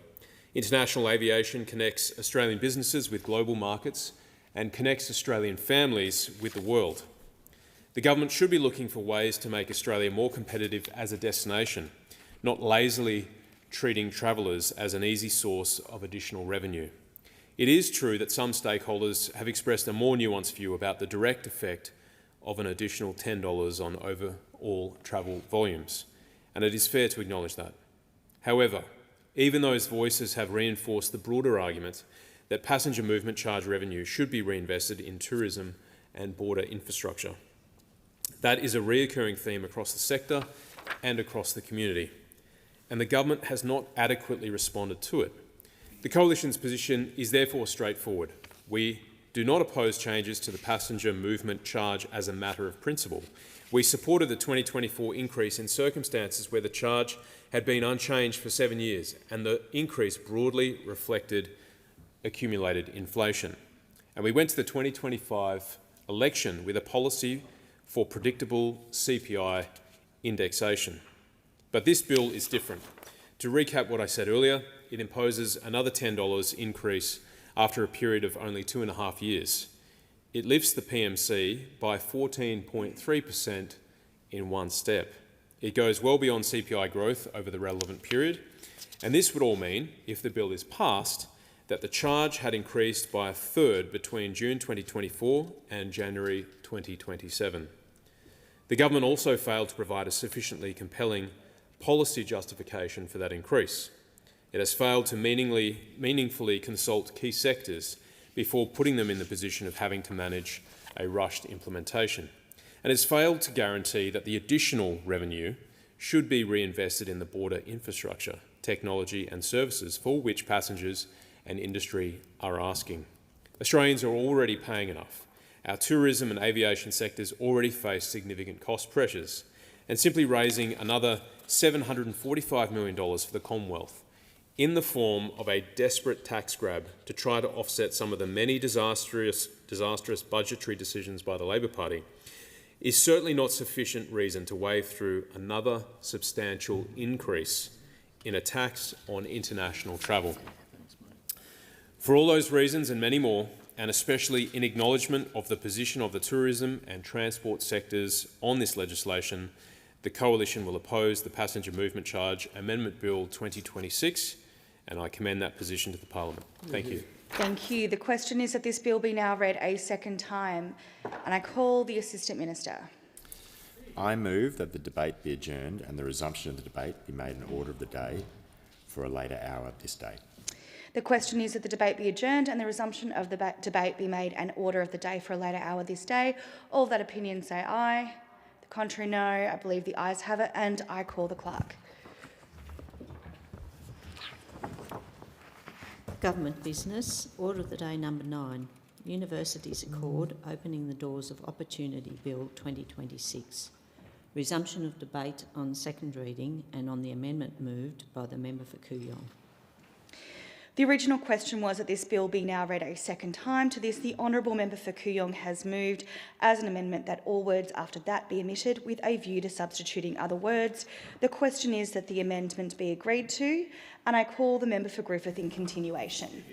International aviation connects Australian businesses with global markets and connects Australian families with the world. The government should be looking for ways to make Australia more competitive as a destination, not lazily treating travellers as an easy source of additional revenue. It is true that some stakeholders have expressed a more nuanced view about the direct effect of an additional $10 on overall travel volumes, and it is fair to acknowledge that. However, even those voices have reinforced the broader argument that passenger movement charge revenue should be reinvested in tourism and border infrastructure. That is a recurring theme across the sector and across the community, and the government has not adequately responded to it. The Coalition's position is therefore straightforward. We do not oppose changes to the passenger movement charge as a matter of principle. We supported the 2024 increase in circumstances where the charge had been unchanged for 7 years, and the increase broadly reflected accumulated inflation. And we went to the 2025 election with a policy for predictable CPI indexation. But this bill is different. To recap what I said earlier, it imposes another $10 increase after a period of only 2.5 years. It lifts the PMC by 14.3% in one step. It goes well beyond CPI growth over the relevant period, and this would all mean, if the bill is passed, that the charge had increased by a third between June 2024 and January 2027. The government also failed to provide a sufficiently compelling policy justification for that increase. It has failed to meaningfully consult key sectors before putting them in the position of having to manage a rushed implementation, and has failed to guarantee that the additional revenue should be reinvested in the border infrastructure, technology and services for which passengers and industry are asking. Australians are already paying enough. Our tourism and aviation sectors already face significant cost pressures, and simply raising another $745 million for the Commonwealth in the form of a desperate tax grab to try to offset some of the many disastrous budgetary decisions by the Labor Party is certainly not sufficient reason to wave through another substantial increase in a tax on international travel. For all those reasons and many more, and especially in acknowledgement of the position of the tourism and transport sectors on this legislation, the Coalition will oppose the Passenger Movement Charge Amendment Bill 2026, and I commend that position to the Parliament. Thank you. Thank you. The question is that this bill be now read a second time, and I call the Assistant Minister. I move that the debate be adjourned and the resumption of the debate be made an order of the day for a later hour this day. The question is that the debate be adjourned and the resumption of the debate be made an order of the day for a later hour this day. All that opinion say aye. The contrary no. I believe the ayes have it, and I call the clerk. Government business. Order of the day number 9. Universities Accord opening the doors of Opportunity Bill 2026. Resumption of debate on second reading and on the amendment moved by the member for Kooyong. The original question was that this bill be now read a second time. To this, the honourable member for Kooyong has moved as an amendment that all words after that be omitted with a view to substituting other words. The question is that the amendment be agreed to, and I call the member for Griffith in continuation.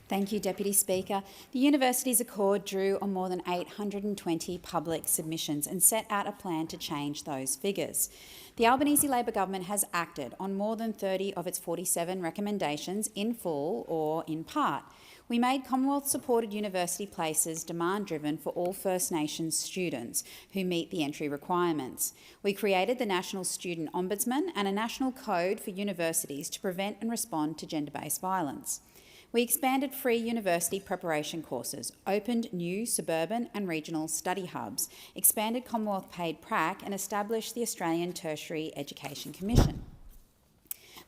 Thank you, Deputy Speaker. The Universities Accord drew on more than 820 public submissions and set out a plan to change those figures. The Albanese Labor government has acted on more than 30 of its 47 recommendations in full or in part. We made Commonwealth-supported university places demand-driven for all First Nations students who meet the entry requirements. We created the National Student Ombudsman and a national code for universities to prevent and respond to gender-based violence. We expanded free university preparation courses, opened new suburban and regional study hubs, expanded Commonwealth paid prac and established the Australian Tertiary Education Commission.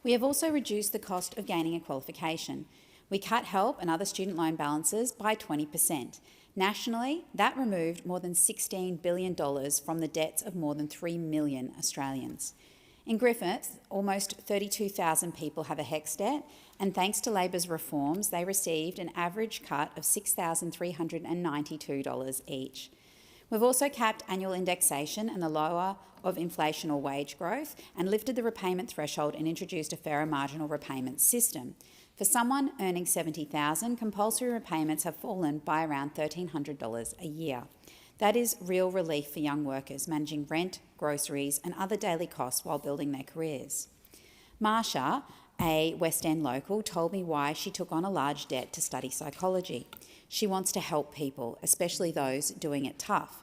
We have also reduced the cost of gaining a qualification. We cut help and other student loan balances by 20%. Nationally, that removed more than $16 billion from the debts of more than 3 million Australians. In Griffith, almost 32,000 people have a HECS debt, and thanks to Labor's reforms, they received an average cut of $6,392 each. We've also capped annual indexation and the lower of inflation or wage growth, and lifted the repayment threshold and introduced a fairer marginal repayment system. For someone earning $70,000, compulsory repayments have fallen by around $1,300 a year. That is real relief for young workers managing rent, groceries and other daily costs while building their careers. Marsha, a West End local, told me why she took on a large debt to study psychology. She wants to help people, especially those doing it tough.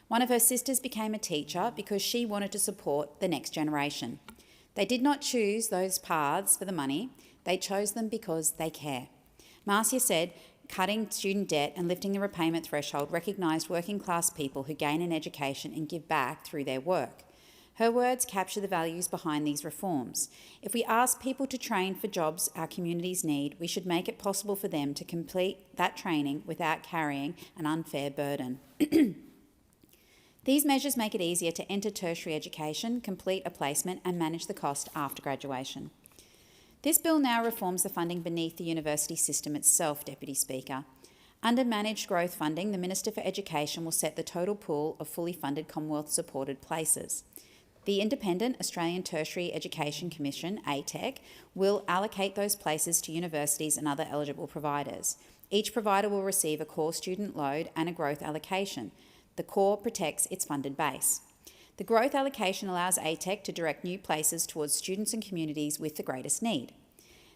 One of her sisters became a teacher because she wanted to support the next generation. They did not choose those paths for the money, they chose them because they care. Marcia said, cutting student debt and lifting the repayment threshold recognised working class people who gain an education and give back through their work. Her words capture the values behind these reforms. If we ask people to train for jobs our communities need, we should make it possible for them to complete that training without carrying an unfair burden. These measures make it easier to enter tertiary education, complete a placement and manage the cost after graduation. This bill now reforms the funding beneath the university system itself, Deputy Speaker. Under managed growth funding, the Minister for Education will set the total pool of fully funded Commonwealth-supported places. The Independent Australian Tertiary Education Commission, ATEC, will allocate those places to universities and other eligible providers. Each provider will receive a core student load and a growth allocation. The core protects its funded base. The growth allocation allows ATEC to direct new places towards students and communities with the greatest need.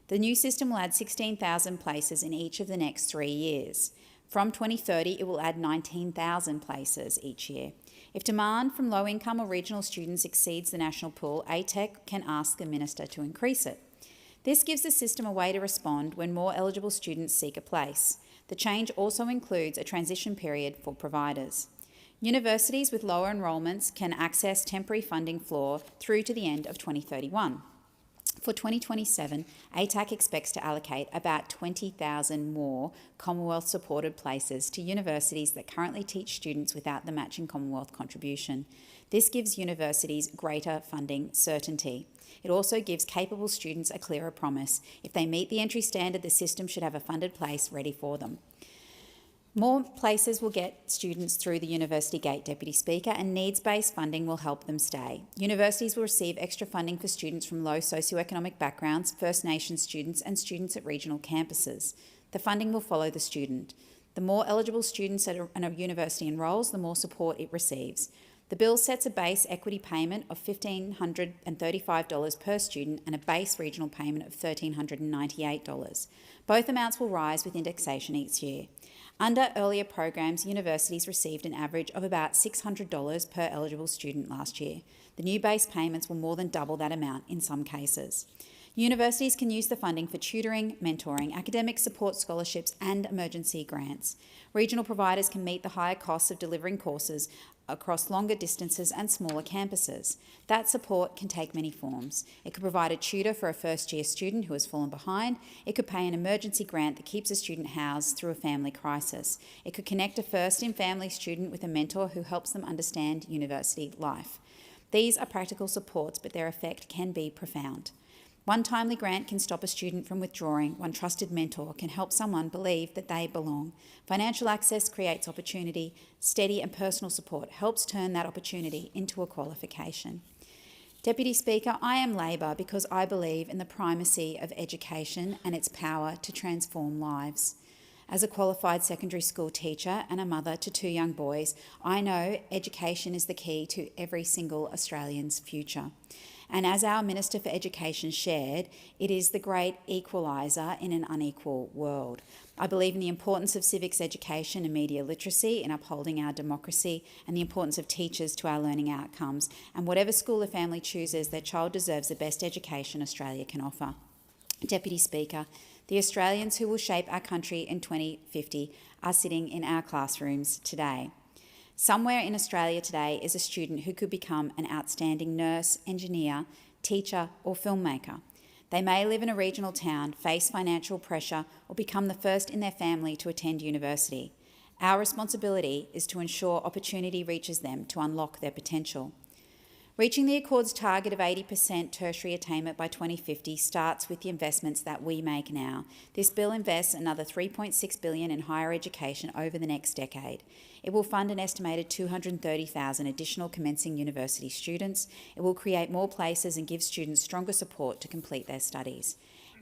The new system will add 16,000 places in each of the next 3 years. From 2030, it will add 19,000 places each year. If demand from low-income or regional students exceeds the national pool, ATEC can ask the Minister to increase it. This gives the system a way to respond when more eligible students seek a place. The change also includes a transition period for providers. Universities with lower enrolments can access temporary funding floor through to the end of 2031. For 2027, ATAC expects to allocate about 20,000 more Commonwealth-supported places to universities that currently teach students without the matching Commonwealth contribution. This gives universities greater funding certainty. It also gives capable students a clearer promise. If they meet the entry standard, the system should have a funded place ready for them. More places will get students through the University Gate, Deputy Speaker, and needs-based funding will help them stay. Universities will receive extra funding for students from low socioeconomic backgrounds, First Nations students and students at regional campuses. The funding will follow the student. The more eligible students a university enrolls, the more support it receives. The bill sets a base equity payment of $1,535 per student and a base regional payment of $1,398. Both amounts will rise with indexation each year. Under earlier programs, universities received an average of about $600 per eligible student last year. The new base payments will more than double that amount in some cases. Universities can use the funding for tutoring, mentoring, academic support scholarships and emergency grants. Regional providers can meet the higher costs of delivering courses across longer distances and smaller campuses. That support can take many forms. It could provide a tutor for a first-year student who has fallen behind. It could pay an emergency grant that keeps a student housed through a family crisis. It could connect a first-in-family student with a mentor who helps them understand university life. These are practical supports, but their effect can be profound. One timely grant can stop a student from withdrawing. One trusted mentor can help someone believe that they belong. Financial access creates opportunity. Steady and personal support helps turn that opportunity into a qualification. Deputy Speaker, I am Labor because I believe in the primacy of education and its power to transform lives. As a qualified secondary school teacher and a mother to 2 young boys, I know education is the key to every single Australian's future. And as our Minister for Education shared, it is the great equaliser in an unequal world. I believe in the importance of civics education and media literacy in upholding our democracy and the importance of teachers to our learning outcomes. And whatever school a family chooses, their child deserves the best education Australia can offer. Deputy Speaker, the Australians who will shape our country in 2050 are sitting in our classrooms today. Somewhere in Australia today is a student who could become an outstanding nurse, engineer, teacher or filmmaker. They may live in a regional town, face financial pressure, or become the first in their family to attend university. Our responsibility is to ensure opportunity reaches them to unlock their potential. Reaching the Accord's target of 80% tertiary attainment by 2050 starts with the investments that we make now. This bill invests another $3.6 billion in higher education over the next decade. It will fund an estimated 230,000 additional commencing university students. It will create more places and give students stronger support to complete their studies.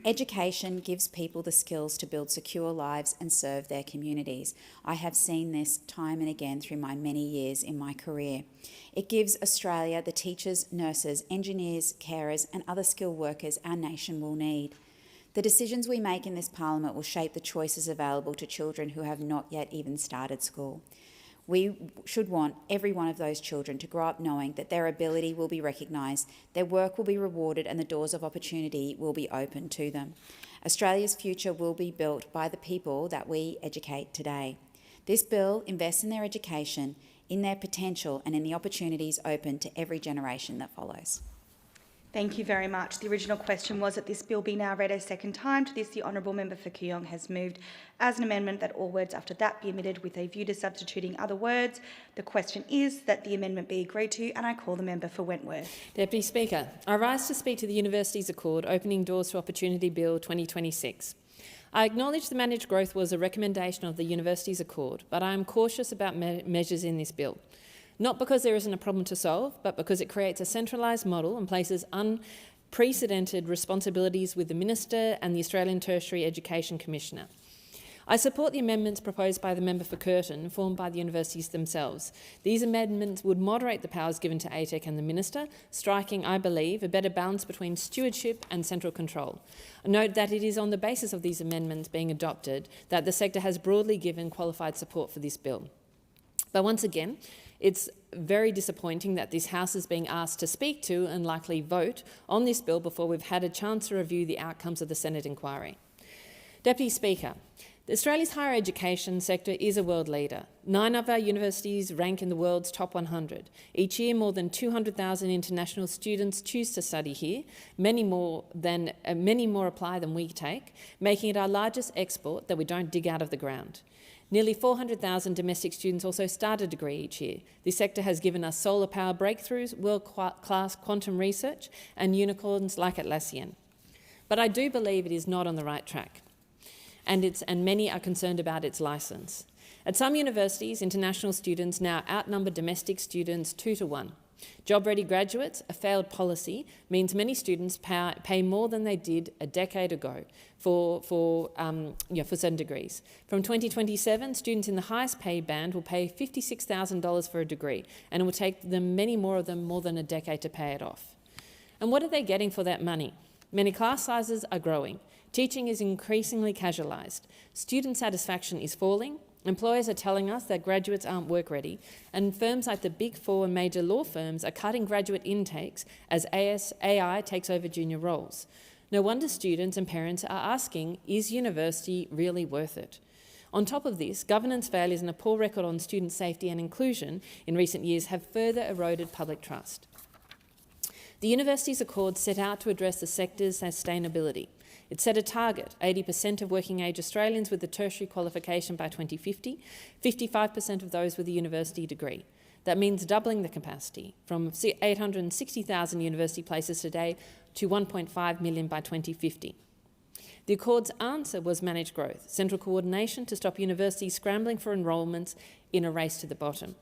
Education gives people the skills to build secure lives and serve their communities. I have seen this time and again through my many years in my career. It gives Australia the teachers, nurses, engineers, carers and other skilled workers our nation will need. The decisions we make in this parliament will shape the choices available to children who have not yet even started school. We should want every one of those children to grow up knowing that their ability will be recognised, their work will be rewarded and the doors of opportunity will be opened to them. Australia's future will be built by the people that we educate today. This bill invests in their education, in their potential and in the opportunities open to every generation that follows. Thank you very much. The original question was that this bill be now read a second time. To this, the honourable member for Kooyong has moved as an amendment that all words after that be omitted with a view to substituting other words. The question is that the amendment be agreed to, and I call the member for Wentworth. Deputy Speaker, I rise to speak to the Universities Accord Opening Doors to Opportunity Bill 2026. I acknowledge the managed growth was a recommendation of the Universities Accord, but I am cautious about measures in this bill. Not because there isn't a problem to solve, but because it creates a centralised model and places unprecedented responsibilities with the Minister and the Australian Tertiary Education Commissioner. I support the amendments proposed by the member for Curtin, formed by the universities themselves. These amendments would moderate the powers given to ATEC and the Minister, striking, I believe, a better balance between stewardship and central control. I note that it is on the basis of these amendments being adopted that the sector has broadly given qualified support for this bill. But once again, it's very disappointing that this House is being asked to speak to and likely vote on this bill before we've had a chance to review the outcomes of the Senate inquiry. Deputy Speaker, Australia's higher education sector is a world leader. 9 of our universities rank in the world's top 100. Each year, more than 200,000 international students choose to study here. Many more apply than we take, making it our largest export that we don't dig out of the ground. Nearly 400,000 domestic students also start a degree each year. This sector has given us solar power breakthroughs, world-class quantum research and unicorns like Atlassian. But I do believe it is not on the right track, and many are concerned about its licence. At some universities, international students now outnumber domestic students 2 to 1. Job-ready graduates, a failed policy, means many students pay more than they did a decade ago for certain degrees. From 2027, students in the highest paid band will pay $56,000 for a degree, and it will take many more of them more than a decade to pay it off. And what are they getting for that money? Many class sizes are growing. Teaching is increasingly casualised. Student satisfaction is falling. Employers are telling us that graduates aren't work ready, and firms like the Big Four and major law firms are cutting graduate intakes as AI takes over junior roles. No wonder students and parents are asking, is university really worth it? On top of this, governance failures and a poor record on student safety and inclusion in recent years have further eroded public trust. The Universities Accord set out to address the sector's sustainability. It set a target, 80% of working-age Australians with a tertiary qualification by 2050, 55% of those with a university degree. That means doubling the capacity from 860,000 university places today to 1.5 million by 2050. The Accord's answer was managed growth, central coordination to stop universities scrambling for enrolments in a race to the bottom.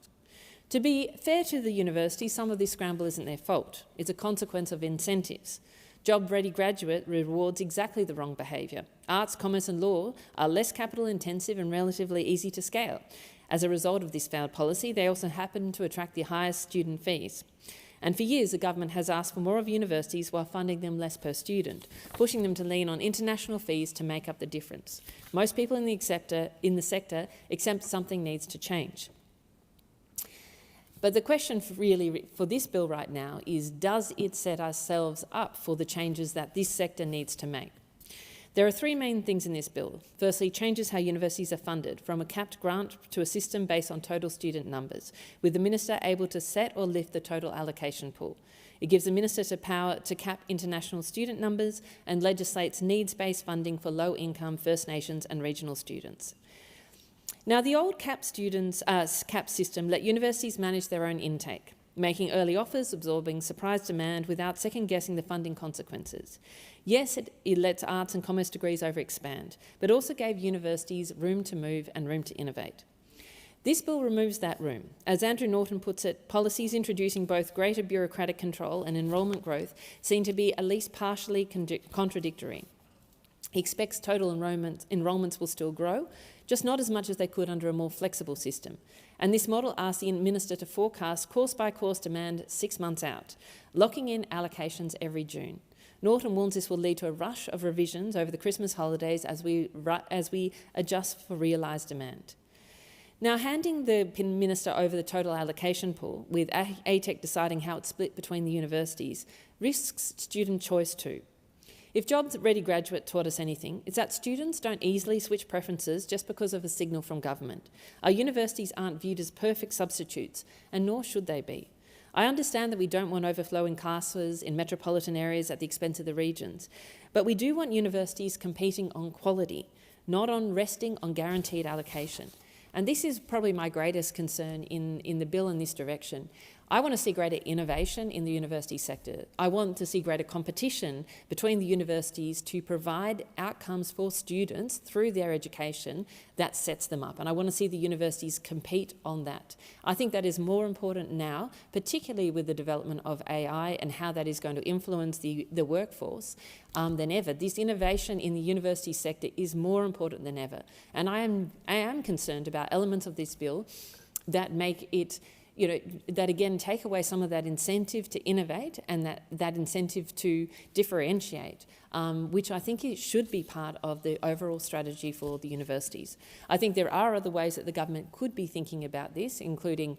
To be fair to the universities, some of this scramble isn't their fault. It's a consequence of incentives. Job-ready graduate rewards exactly the wrong behaviour. Arts, commerce and law are less capital-intensive and relatively easy to scale. As a result of this failed policy, they also happen to attract the highest student fees. And for years, the government has asked for more of universities while funding them less per student, pushing them to lean on international fees to make up the difference. Most people in the sector accept something needs to change. But the question for this bill right now is, does it set ourselves up for the changes that this sector needs to make? There are 3 main things in this bill. Firstly, changes how universities are funded, from a capped grant to a system based on total student numbers, with the Minister able to set or lift the total allocation pool. It gives the Minister the power to cap international student numbers and legislates needs-based funding for low-income First Nations and regional students. Now, the old cap system let universities manage their own intake, making early offers, absorbing surprise demand without second-guessing the funding consequences. Yes, it lets arts and commerce degrees overexpand, but also gave universities room to move and room to innovate. This bill removes that room. As Andrew Norton puts it, policies introducing both greater bureaucratic control and enrolment growth seem to be at least partially contradictory. He expects total enrolments will still grow, just not as much as they could under a more flexible system. And this model asks the Minister to forecast course-by-course demand 6 months out, locking in allocations every June. Norton warns this will lead to a rush of revisions over the Christmas holidays as we adjust for realised demand. Now, handing the Minister over the total allocation pool, with ATEC deciding how it's split between the universities, risks student choice too. If Jobs Ready Graduate taught us anything, it's that students don't easily switch preferences just because of a signal from government. Our universities aren't viewed as perfect substitutes, and nor should they be. I understand that we don't want overflowing classes in metropolitan areas at the expense of the regions, but we do want universities competing on quality, not on resting on guaranteed allocation. And this is probably my greatest concern in the bill in this direction. I want to see greater innovation in the university sector. I want to see greater competition between the universities to provide outcomes for students through their education that sets them up. And I want to see the universities compete on that. I think that is more important now, particularly with the development of AI and how that is going to influence the workforce than ever. This innovation in the university sector is more important than ever. And I am concerned about elements of this bill that make it, that again take away some of that incentive to innovate and that incentive to differentiate, which I think it should be part of the overall strategy for the universities. I think there are other ways that the government could be thinking about this, including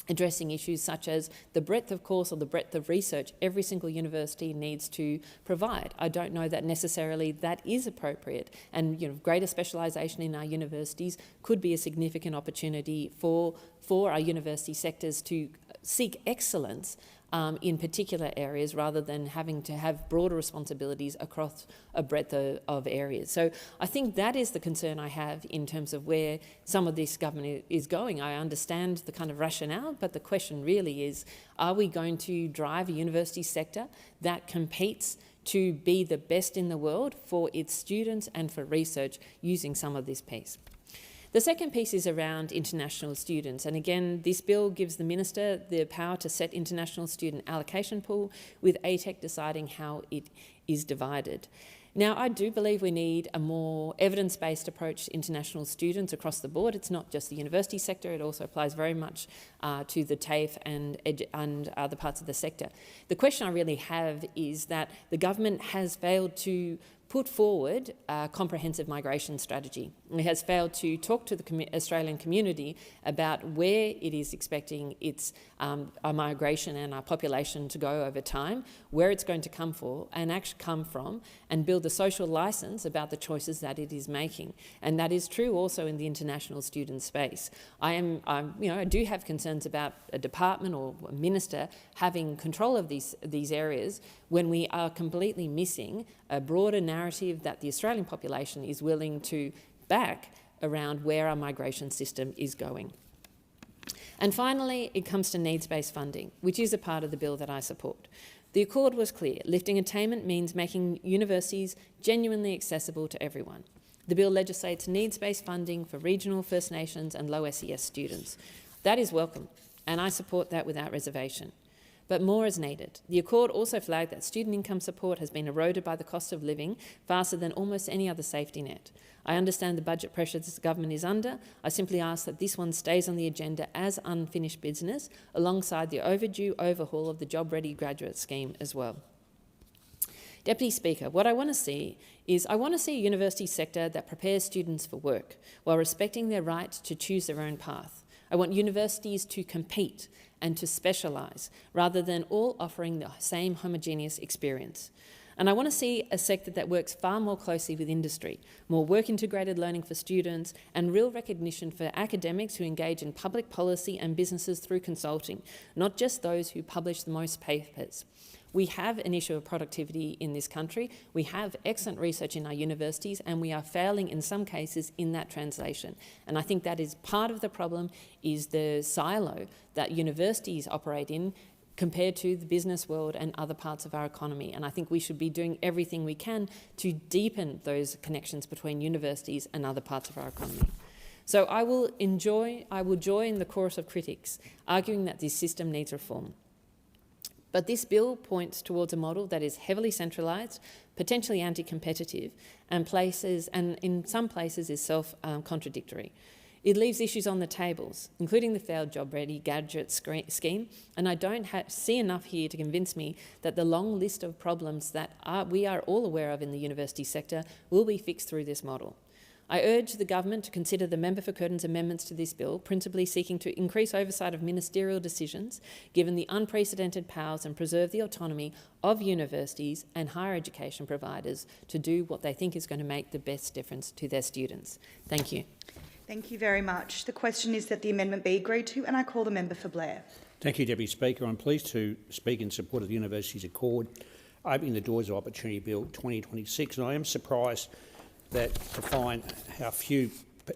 addressing issues such as the breadth of course or the breadth of research every single university needs to provide. I don't know that necessarily that is appropriate, and greater specialisation in our universities could be a significant opportunity for our university sectors to seek excellence in particular areas rather than having to have broader responsibilities across a breadth of areas. So I think that is the concern I have in terms of where some of this government is going. I understand the kind of rationale, but the question really is, are we going to drive a university sector that competes to be the best in the world for its students and for research using some of this piece? The second piece is around international students, and again this bill gives the Minister the power to set international student allocation pool, with ATEC deciding how it is divided. Now, I do believe we need a more evidence-based approach to international students across the board. It's not just the university sector, it also applies very much to the TAFE and other parts of the sector. The question I really have is that the government has failed to put forward a comprehensive migration strategy. It has failed to talk to the Australian community about where it is expecting its our migration and our population to go over time, where it's going to come from, and build a social licence about the choices that it is making. And that is true also in the international student space. I do have concerns about a department or a minister having control of these areas when we are completely missing a broader narrative that the Australian population is willing to back around where our migration system is going. And finally, it comes to needs-based funding, which is a part of the bill that I support. The accord was clear. Lifting attainment means making universities genuinely accessible to everyone. The bill legislates needs-based funding for regional, First Nations and low SES students. That is welcome, and I support that without reservation. But more is needed. The accord also flagged that student income support has been eroded by the cost of living faster than almost any other safety net. I understand the budget pressures this government is under. I simply ask that this one stays on the agenda as unfinished business, alongside the overdue overhaul of the Job Ready Graduate Scheme as well. Deputy Speaker, what I want to see is a university sector that prepares students for work while respecting their right to choose their own path. I want universities to compete and to specialise rather than all offering the same homogeneous experience. And I want to see a sector that works far more closely with industry, more work-integrated learning for students, and real recognition for academics who engage in public policy and businesses through consulting, not just those who publish the most papers. We have an issue of productivity in this country. We have excellent research in our universities, and we are failing in some cases in that translation. And I think that is part of the problem, is the silo that universities operate in compared to the business world and other parts of our economy. And I think we should be doing everything we can to deepen those connections between universities and other parts of our economy. So I will join the chorus of critics arguing that this system needs reform. But this bill points towards a model that is heavily centralised, potentially anti-competitive, and in some places is self-contradictory. It leaves issues on the tables, including the failed job-ready gadget scheme, and I don't see enough here to convince me that the long list of problems that we are all aware of in the university sector will be fixed through this model. I urge the government to consider the member for Curtin's amendments to this bill, principally seeking to increase oversight of ministerial decisions, given the unprecedented powers, and preserve the autonomy of universities and higher education providers to do what they think is going to make the best difference to their students. Thank you. Thank you very much. The question is that the amendment be agreed to, and I call the member for Blair. Thank you, Deputy Speaker. I'm pleased to speak in support of the Universities Accord, Opening the Doors of Opportunity Bill 2026, and I am surprised to find how few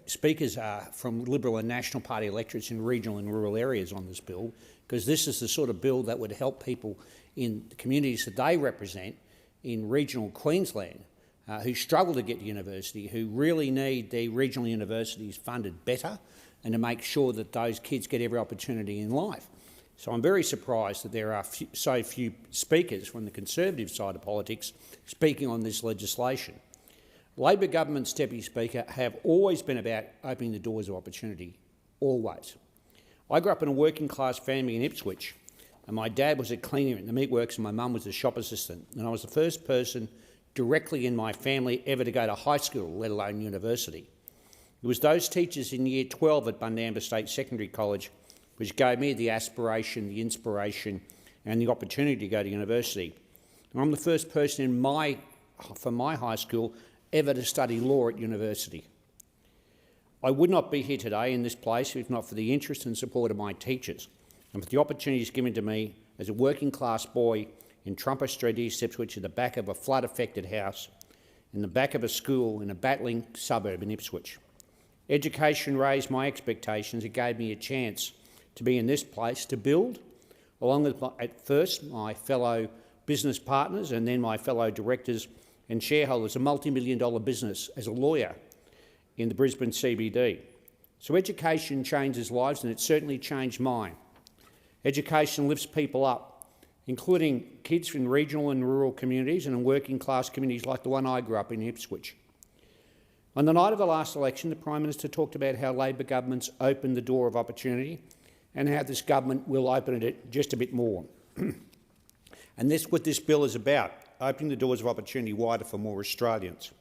speakers are from Liberal and National Party electorates in regional and rural areas on this bill, because this is the sort of bill that would help people in the communities that they represent in regional Queensland who struggle to get to university, who really need their regional universities funded better, and to make sure that those kids get every opportunity in life. So I'm very surprised that there are so few speakers from the Conservative side of politics speaking on this legislation. Labor governments, Deputy Speaker, have always been about opening the doors of opportunity, always. I grew up in a working class family in Ipswich, and my dad was a cleaner in the meatworks and my mum was a shop assistant, and I was the first person directly in my family ever to go to high school, let alone university. It was those teachers in Year 12 at Bundamba State Secondary College which gave me the aspiration, the inspiration and the opportunity to go to university. And I'm the first person from my high school ever to study law at university. I would not be here today in this place if not for the interest and support of my teachers and for the opportunities given to me as a working class boy in Trumper Street, East Ipswich, at the back of a flood-affected house, in the back of a school in a battling suburb in Ipswich. Education raised my expectations. It gave me a chance to be in this place to build, along with, at first, my fellow business partners and then my fellow directors and shareholders, a multi-million-dollar business as a lawyer in the Brisbane CBD. So education changes lives, and it certainly changed mine. Education lifts people up, including kids in regional and rural communities and in working class communities like the one I grew up in Ipswich. On the night of the last election, the Prime Minister talked about how Labor governments opened the door of opportunity and how this government will open it just a bit more. And that's what this bill is about, opening the doors of opportunity wider for more Australians.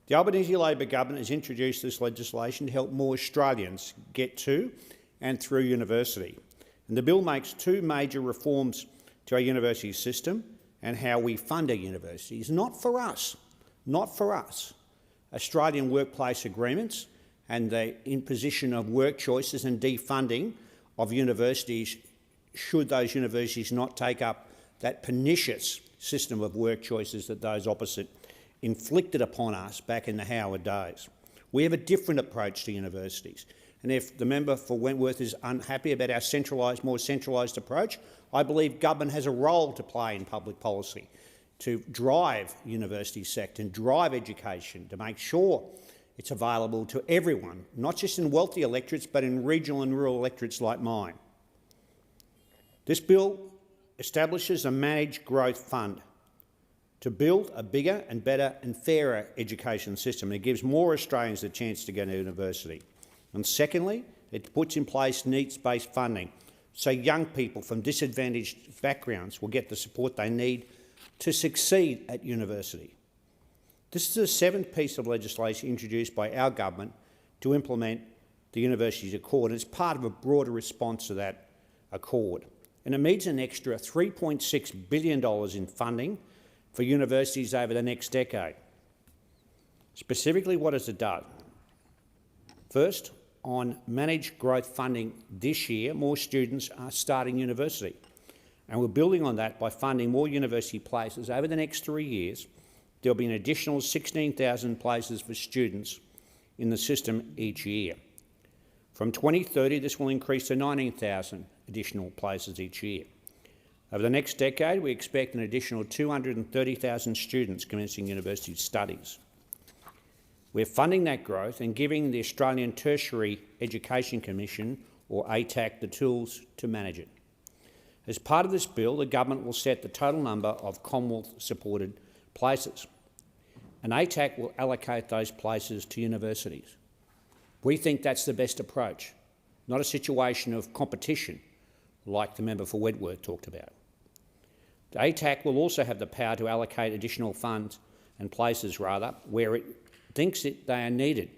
The Albanese Labor government has introduced this legislation to help more Australians get to and through university. And the bill makes two major reforms to our university system and how we fund our universities. Not for us, Australian workplace agreements and the imposition of work choices and defunding of universities should those universities not take up that pernicious system of work choices that those opposite inflicted upon us back in the Howard days. We have a different approach to universities. And if the member for Wentworth is unhappy about our more centralised approach, I believe government has a role to play in public policy to drive university sector and drive education to make sure it's available to everyone, not just in wealthy electorates but in regional and rural electorates like mine. This bill establishes a managed growth fund to build a bigger and better and fairer education system. It gives more Australians the chance to go to university. And secondly, it puts in place needs-based funding so young people from disadvantaged backgrounds will get the support they need to succeed at university. This is the seventh piece of legislation introduced by our government to implement the Universities Accord, and it's part of a broader response to that accord. And it means an extra $3.6 billion in funding for universities over the next decade. Specifically, what has it done? First, on managed growth funding this year, more students are starting university, and we're building on that by funding more university places. Over the next 3 years, there'll be an additional 16,000 places for students in the system each year. From 2030, this will increase to 19,000 additional places each year. Over the next decade, we expect an additional 230,000 students commencing university studies. We're funding that growth and giving the Australian Tertiary Education Commission, or ATAC, the tools to manage it. As part of this bill, the government will set the total number of Commonwealth-supported places, and ATAC will allocate those places to universities. We think that's the best approach, not a situation of competition like the member for Wentworth talked about. The ATAC will also have the power to allocate additional funds and places, where it thinks that they are needed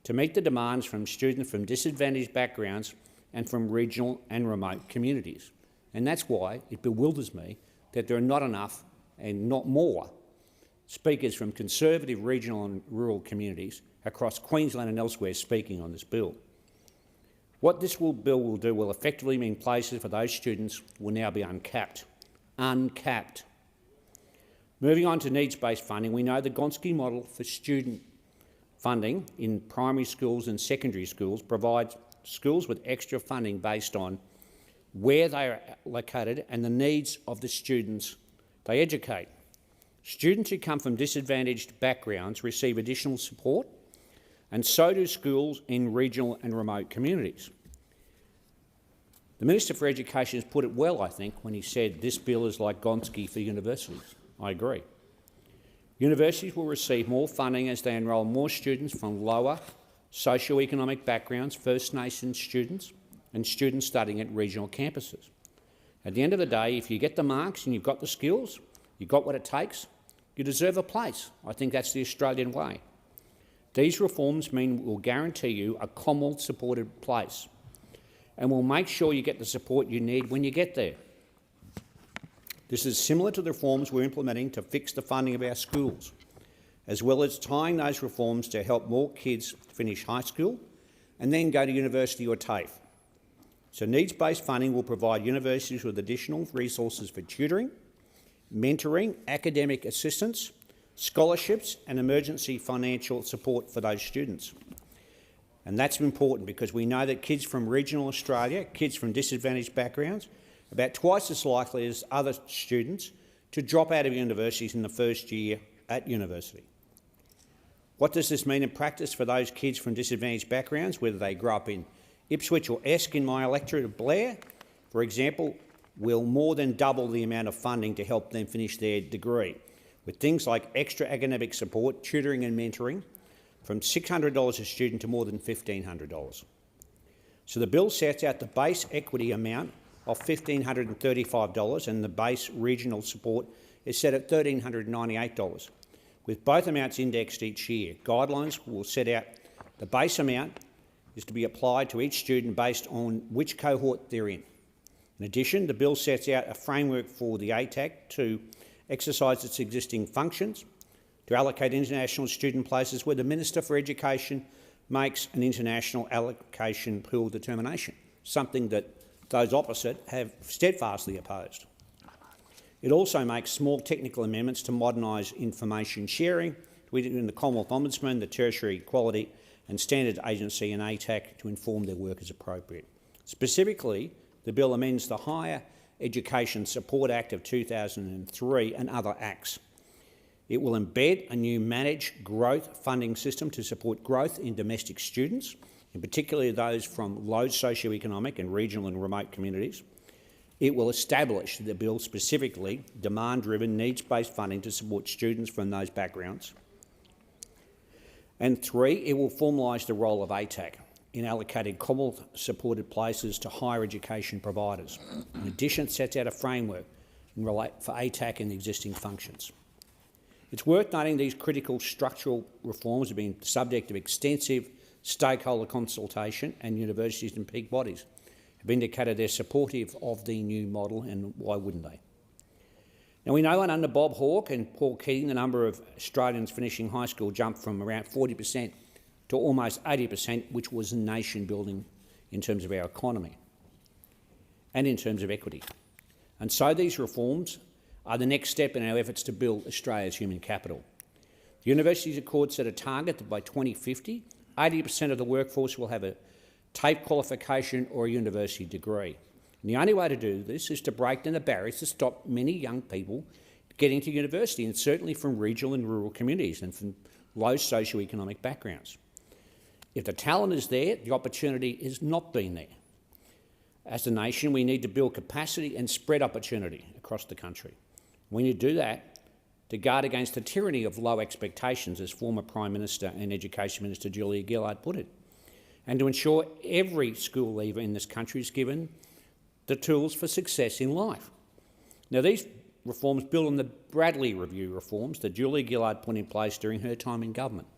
to meet the demands from students from disadvantaged backgrounds and from regional and remote communities. And that's why it bewilders me that there are not enough and not more speakers from conservative regional and rural communities across Queensland and elsewhere speaking on this bill. What this bill will do will effectively mean places for those students will now be uncapped. Uncapped. Moving on to needs-based funding, we know the Gonski model for student funding in primary schools and secondary schools provides schools with extra funding based on where they are located and the needs of the students they educate. Students who come from disadvantaged backgrounds receive additional support, and so do schools in regional and remote communities. The Minister for Education has put it well, I think, when he said this bill is like Gonski for universities. I agree. Universities will receive more funding as they enrol more students from lower socioeconomic backgrounds, First Nations students, and students studying at regional campuses. At the end of the day, if you get the marks and you've got the skills, you've got what it takes, you deserve a place. I think that's the Australian way. These reforms mean we'll guarantee you a Commonwealth-supported place, and we'll make sure you get the support you need when you get there. This is similar to the reforms we're implementing to fix the funding of our schools, as well as tying those reforms to help more kids finish high school and then go to university or TAFE. So needs-based funding will provide universities with additional resources for tutoring, mentoring, academic assistance, scholarships and emergency financial support for those students. And that's important because we know that kids from regional Australia, kids from disadvantaged backgrounds, are about twice as likely as other students to drop out of universities in the first year at university. What does this mean in practice for those kids from disadvantaged backgrounds, whether they grow up in Ipswich or Esk in my electorate of Blair, for example, will more than double the amount of funding to help them finish their degree, with things like extra academic support, tutoring and mentoring, from $600 a student to more than $1,500. So the bill sets out the base equity amount of $1,535 and the base regional support is set at $1,398, with both amounts indexed each year. Guidelines will set out the base amount is to be applied to each student based on which cohort they're in. In addition, the bill sets out a framework for the ATAC to exercise its existing functions, to allocate international student places where the Minister for Education makes an international allocation pool determination, something that those opposite have steadfastly opposed. It also makes small technical amendments to modernise information sharing within the Commonwealth Ombudsman, the Tertiary Quality and Standards Agency and ATAC to inform their work as appropriate. Specifically, the bill amends the Higher Education Support Act of 2003 and other acts. It will embed a new managed growth funding system to support growth in domestic students, in particular those from low socioeconomic and regional and remote communities. It will establish, the bill specifically, demand-driven, needs-based funding to support students from those backgrounds. And 3, it will formalise the role of ATAC in allocating Commonwealth-supported places to higher education providers. In addition, it sets out a framework for ATAC and the existing functions. It's worth noting these critical structural reforms have been the subject of extensive stakeholder consultation, and universities and peak bodies have indicated they're supportive of the new model, and why wouldn't they? Now, we know that under Bob Hawke and Paul Keating, the number of Australians finishing high school jumped from around 40% to almost 80%, which was nation-building in terms of our economy and in terms of equity. And so these reforms are the next step in our efforts to build Australia's human capital. The Universities Accord set a target that by 2050, 80% of the workforce will have a TAFE qualification or a university degree. And the only way to do this is to break down the barriers to stop many young people getting to university, and certainly from regional and rural communities and from low socioeconomic backgrounds. If the talent is there, the opportunity has not been there. As a nation, we need to build capacity and spread opportunity across the country. We need to do that to guard against the tyranny of low expectations, as former Prime Minister and Education Minister Julia Gillard put it, and to ensure every school leaver in this country is given the tools for success in life. Now, these reforms build on the Bradley Review reforms that Julia Gillard put in place during her time in government.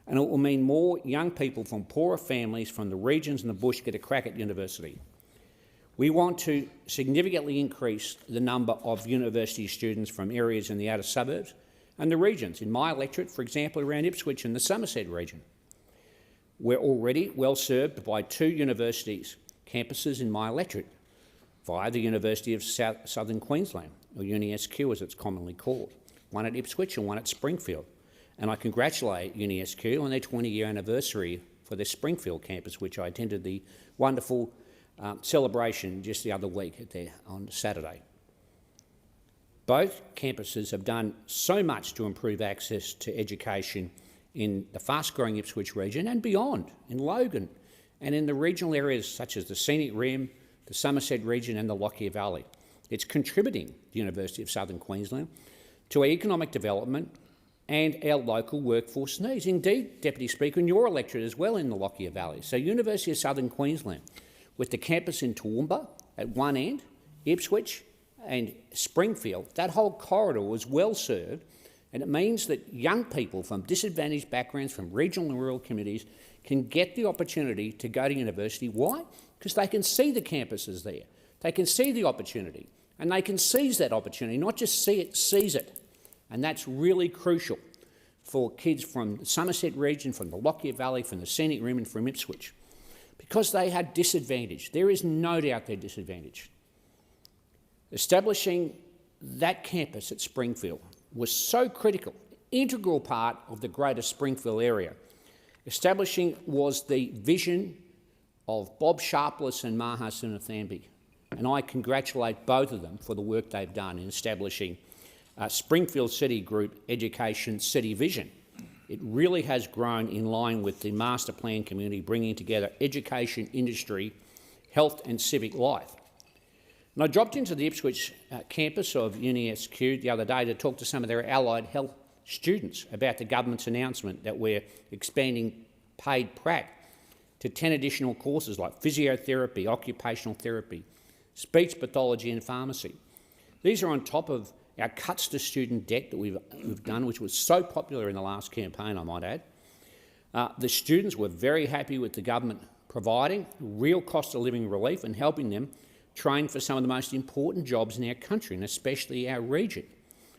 And it will mean more young people from poorer families from the regions and the bush get a crack at university. We want to significantly increase the number of university students from areas in the outer suburbs and the regions. In my electorate, for example, around Ipswich and the Somerset region, we're already well served by 2 universities campuses in my electorate via the University of Southern Queensland, or UniSQ as it's commonly called, one at Ipswich and one at Springfield. And I congratulate UniSQ on their 20-year anniversary for their Springfield campus, which I attended the wonderful celebration just the other week there on Saturday. Both campuses have done so much to improve access to education in the fast-growing Ipswich region and beyond, in Logan and in the regional areas such as the Scenic Rim, the Somerset region and the Lockyer Valley. It's contributing, the University of Southern Queensland, to our economic development and our local workforce needs. Indeed, Deputy Speaker, in your electorate as well in the Lockyer Valley. So University of Southern Queensland, with the campus in Toowoomba at one end, Ipswich and Springfield, that whole corridor was well served, and it means that young people from disadvantaged backgrounds, from regional and rural communities, can get the opportunity to go to university. Why? Because they can see the campuses there. They can see the opportunity, and they can seize that opportunity, not just see it, seize it. And that's really crucial for kids from the Somerset region, from the Lockyer Valley, from the Scenic Rim and from Ipswich, because they are disadvantaged. There is no doubt they're disadvantaged. Establishing that campus at Springfield was so critical, integral part of the greater Springfield area. Establishing was the vision of Bob Sharpless and Maha Sunathambi, and I congratulate both of them for the work they've done in establishing Springfield City Group Education City Vision. It really has grown in line with the master plan community, bringing together education, industry, health and civic life. And I dropped into the Ipswich campus of UniSQ the other day to talk to some of their allied health students about the government's announcement that we're expanding paid prac to 10 additional courses like physiotherapy, occupational therapy, speech pathology and pharmacy. These are on top of our cuts to student debt that we've done, which was so popular in the last campaign, I might add. The students were very happy with the government providing real cost of living relief and helping them train for some of the most important jobs in our country, and especially our region.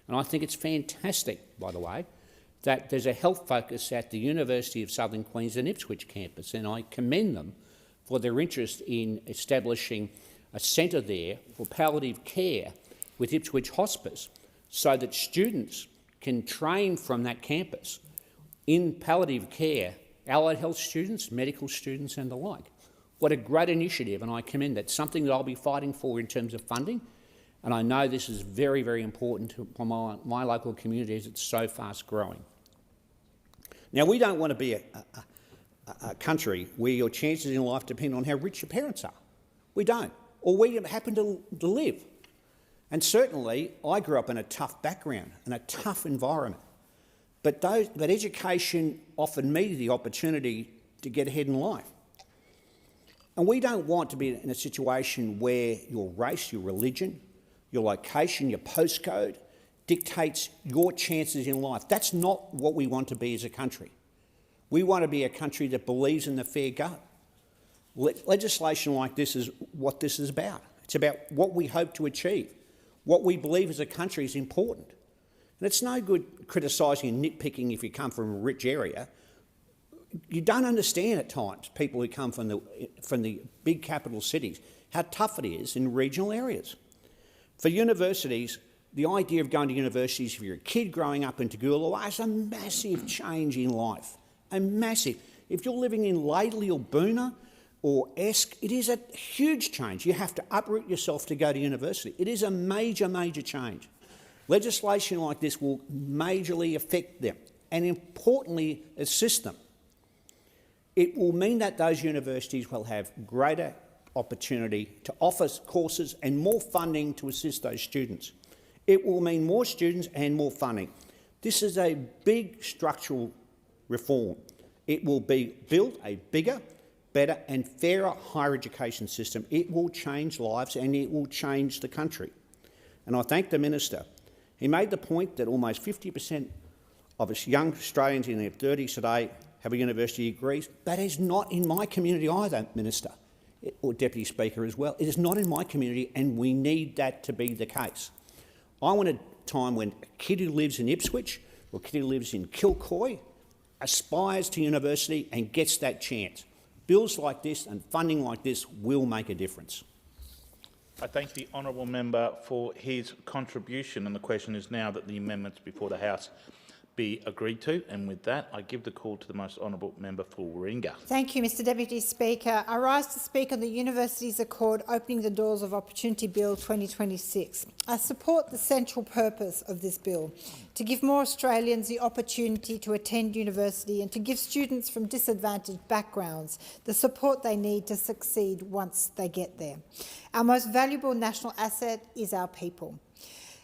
And I think it's fantastic, by the way, that there's a health focus at the University of Southern Queensland Ipswich campus, and I commend them for their interest in establishing a centre there for palliative care with Ipswich Hospice, so that students can train from that campus in palliative care, allied health students, medical students and the like. What a great initiative, and I commend that. Something that I'll be fighting for in terms of funding, and I know this is very, very important for my local community as it's so fast growing. Now, we don't want to be a country where your chances in life depend on how rich your parents are. We don't, or where you happen to live. And certainly, I grew up in a tough background and a tough environment. But education offered me the opportunity to get ahead in life. And we don't want to be in a situation where your race, your religion, your location, your postcode dictates your chances in life. That's not what we want to be as a country. We want to be a country that believes in the fair go. Legislation like this is what this is about. It's about what we hope to achieve. what we believe as a country is important. And it's no good criticising and nitpicking if you come from a rich area. You don't understand at times, people who come from the big capital cities, how tough it is in regional areas. For universities, the idea of going to universities if you're a kid growing up in Toogoolawah is a massive change in life, a massive. If you're living in Laidley or Boona or Esk, it is a huge change. You have to uproot yourself to go to university. It is a major, major change. Legislation like this will majorly affect them and, importantly, assist them. It will mean that those universities will have greater opportunity to offer courses and more funding to assist those students. It will mean more students and more funding. This is a big structural reform. It will build a bigger, better and fairer higher education system. It will change lives and it will change the country. And I thank the Minister. He made the point that almost 50% of us young Australians in their 30s today have a university degree. That is not in my community either, Minister, or Deputy Speaker as well. It is not in my community and we need that to be the case. I want a time when a kid who lives in Ipswich or a kid who lives in Kilcoy aspires to university and gets that chance. Bills like this and funding like this will make a difference. I thank the honourable member for his contribution, and the question is now that the amendments before the House be agreed to. And with that, I give the call to the most honourable member for Warringah. Thank you, Mr Deputy Speaker. I rise to speak on the Universities Accord Opening the Doors of Opportunity Bill 2026. I support the central purpose of this bill, to give more Australians the opportunity to attend university and to give students from disadvantaged backgrounds the support they need to succeed once they get there. Our most valuable national asset is our people.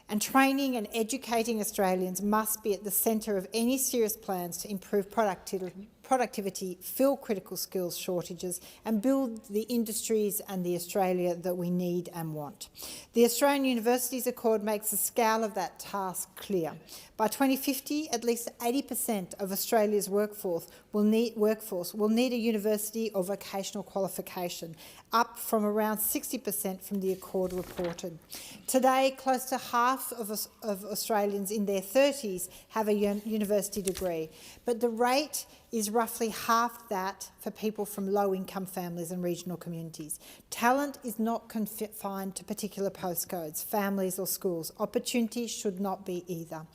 And training and educating Australians must be at the centre of any serious plans to improve productivity, fill critical skills shortages and build the industries and the Australia that we need and want. The Australian Universities Accord makes the scale of that task clear. By 2050, at least 80% of Australia's workforce will need a university or vocational qualification, up from around 60% from the Accord reported. Today, close to half of Australians in their 30s have a university degree, but the rate is roughly half that for people from low-income families and regional communities. Talent is not confined to particular postcodes, families or schools. Opportunity should not be either.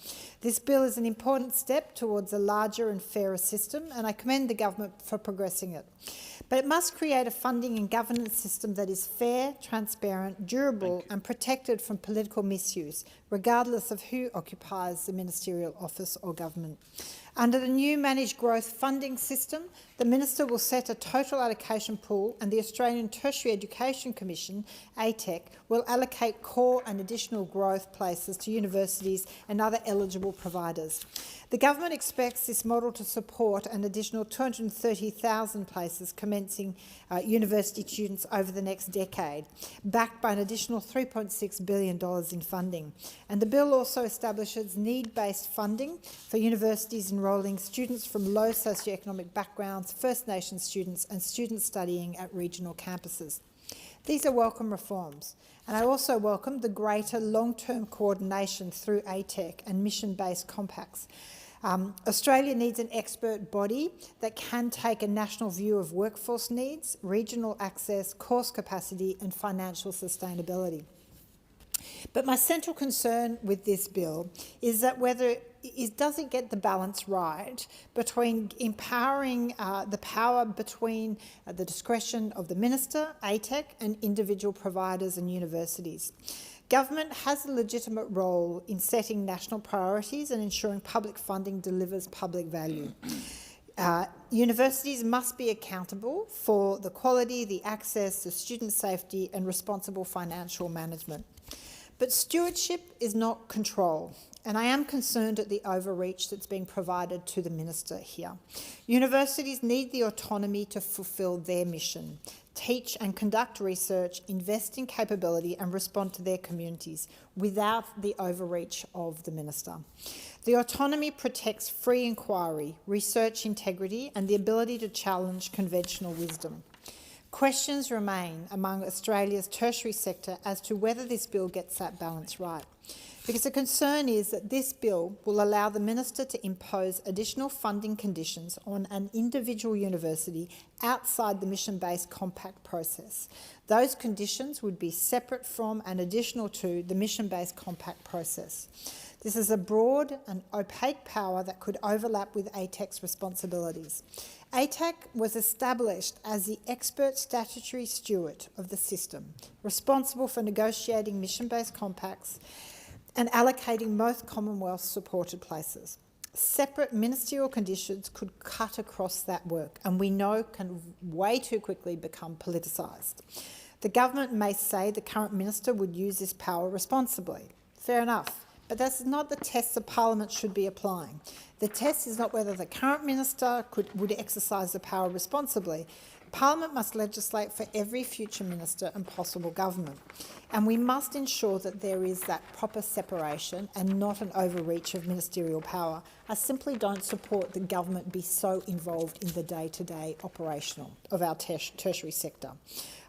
This bill is an important step towards a larger and fairer system, and I commend the government for progressing it. But it must create a funding and governance system that is fair, transparent, durable and protected from political misuse, regardless of who occupies the ministerial office or government. Under the new managed growth funding system, the Minister will set a total allocation pool and the Australian Tertiary Education Commission, ATEC, will allocate core and additional growth places to universities and other eligible providers. The government expects this model to support an additional 230,000 places commencing university students over the next decade, backed by an additional $3.6 billion in funding. And the bill also establishes need-based funding for universities enrolling students from low socioeconomic backgrounds, First Nations students and students studying at regional campuses. These are welcome reforms, and I also welcome the greater long-term coordination through ATEC and mission-based compacts. Australia needs an expert body that can take a national view of workforce needs, regional access, course capacity and financial sustainability. But my central concern with this bill is that does it get the balance right between empowering the power between the discretion of the Minister, ATEC and individual providers and universities. Government has a legitimate role in setting national priorities and ensuring public funding delivers public value. Universities must be accountable for the quality, the access, the student safety and responsible financial management. But stewardship is not control, and I am concerned at the overreach that's being provided to the Minister here. Universities need the autonomy to fulfil their mission, teach and conduct research, invest in capability and respond to their communities without the overreach of the Minister. The autonomy protects free inquiry, research integrity and the ability to challenge conventional wisdom. Questions remain among Australia's tertiary sector as to whether this bill gets that balance right, because the concern is that this bill will allow the minister to impose additional funding conditions on an individual university outside the mission-based compact process. Those conditions would be separate from and additional to the mission-based compact process. This is a broad and opaque power that could overlap with ATEC's responsibilities. ATEC was established as the expert statutory steward of the system, responsible for negotiating mission-based compacts and allocating most Commonwealth-supported places. Separate ministerial conditions could cut across that work, and we know can way too quickly become politicised. The government may say the current minister would use this power responsibly. Fair enough. But that's not the test the Parliament should be applying. The test is not whether the current minister would exercise the power responsibly. Parliament must legislate for every future minister and possible government. And we must ensure that there is that proper separation and not an overreach of ministerial power. I simply don't support the government be so involved in the day-to-day operational of our tertiary sector.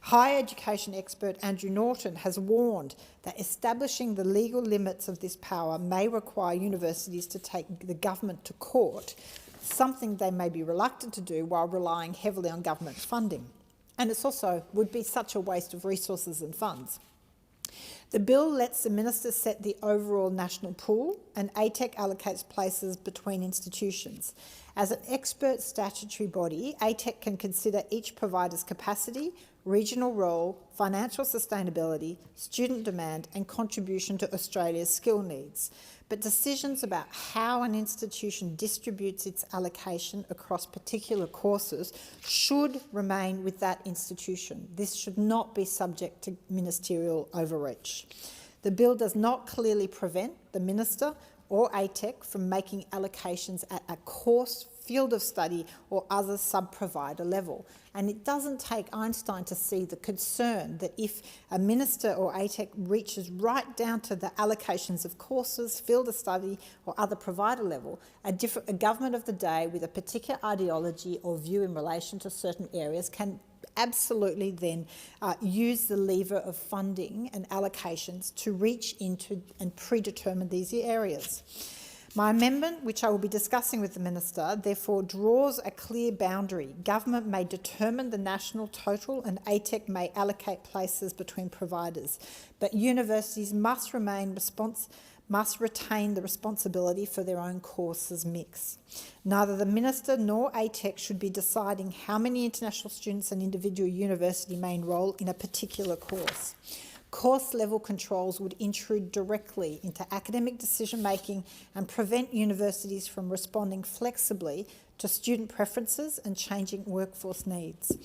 Higher education expert Andrew Norton has warned that establishing the legal limits of this power may require universities to take the government to court, something they may be reluctant to do while relying heavily on government funding. And it also would be such a waste of resources and funds. The bill lets the minister set the overall national pool, and ATEC allocates places between institutions. As an expert statutory body, ATEC can consider each provider's capacity, regional role, financial sustainability, student demand and contribution to Australia's skill needs. But decisions about how an institution distributes its allocation across particular courses should remain with that institution. This should not be subject to ministerial overreach. The bill does not clearly prevent the minister or ATEC from making allocations at a course, field of study or other sub-provider level. And it doesn't take Einstein to see the concern that if a minister or ATEC reaches right down to the allocations of courses, field of study or other provider level, a government of the day with a particular ideology or view in relation to certain areas can absolutely then use the lever of funding and allocations to reach into and predetermine these areas. My amendment, which I will be discussing with the Minister, therefore draws a clear boundary. Government may determine the national total and ATEC may allocate places between providers, but universities must retain the responsibility for their own courses mix. Neither the Minister nor ATEC should be deciding how many international students an individual university may enrol in a particular course. Course-level controls would intrude directly into academic decision-making and prevent universities from responding flexibly to student preferences and changing workforce needs.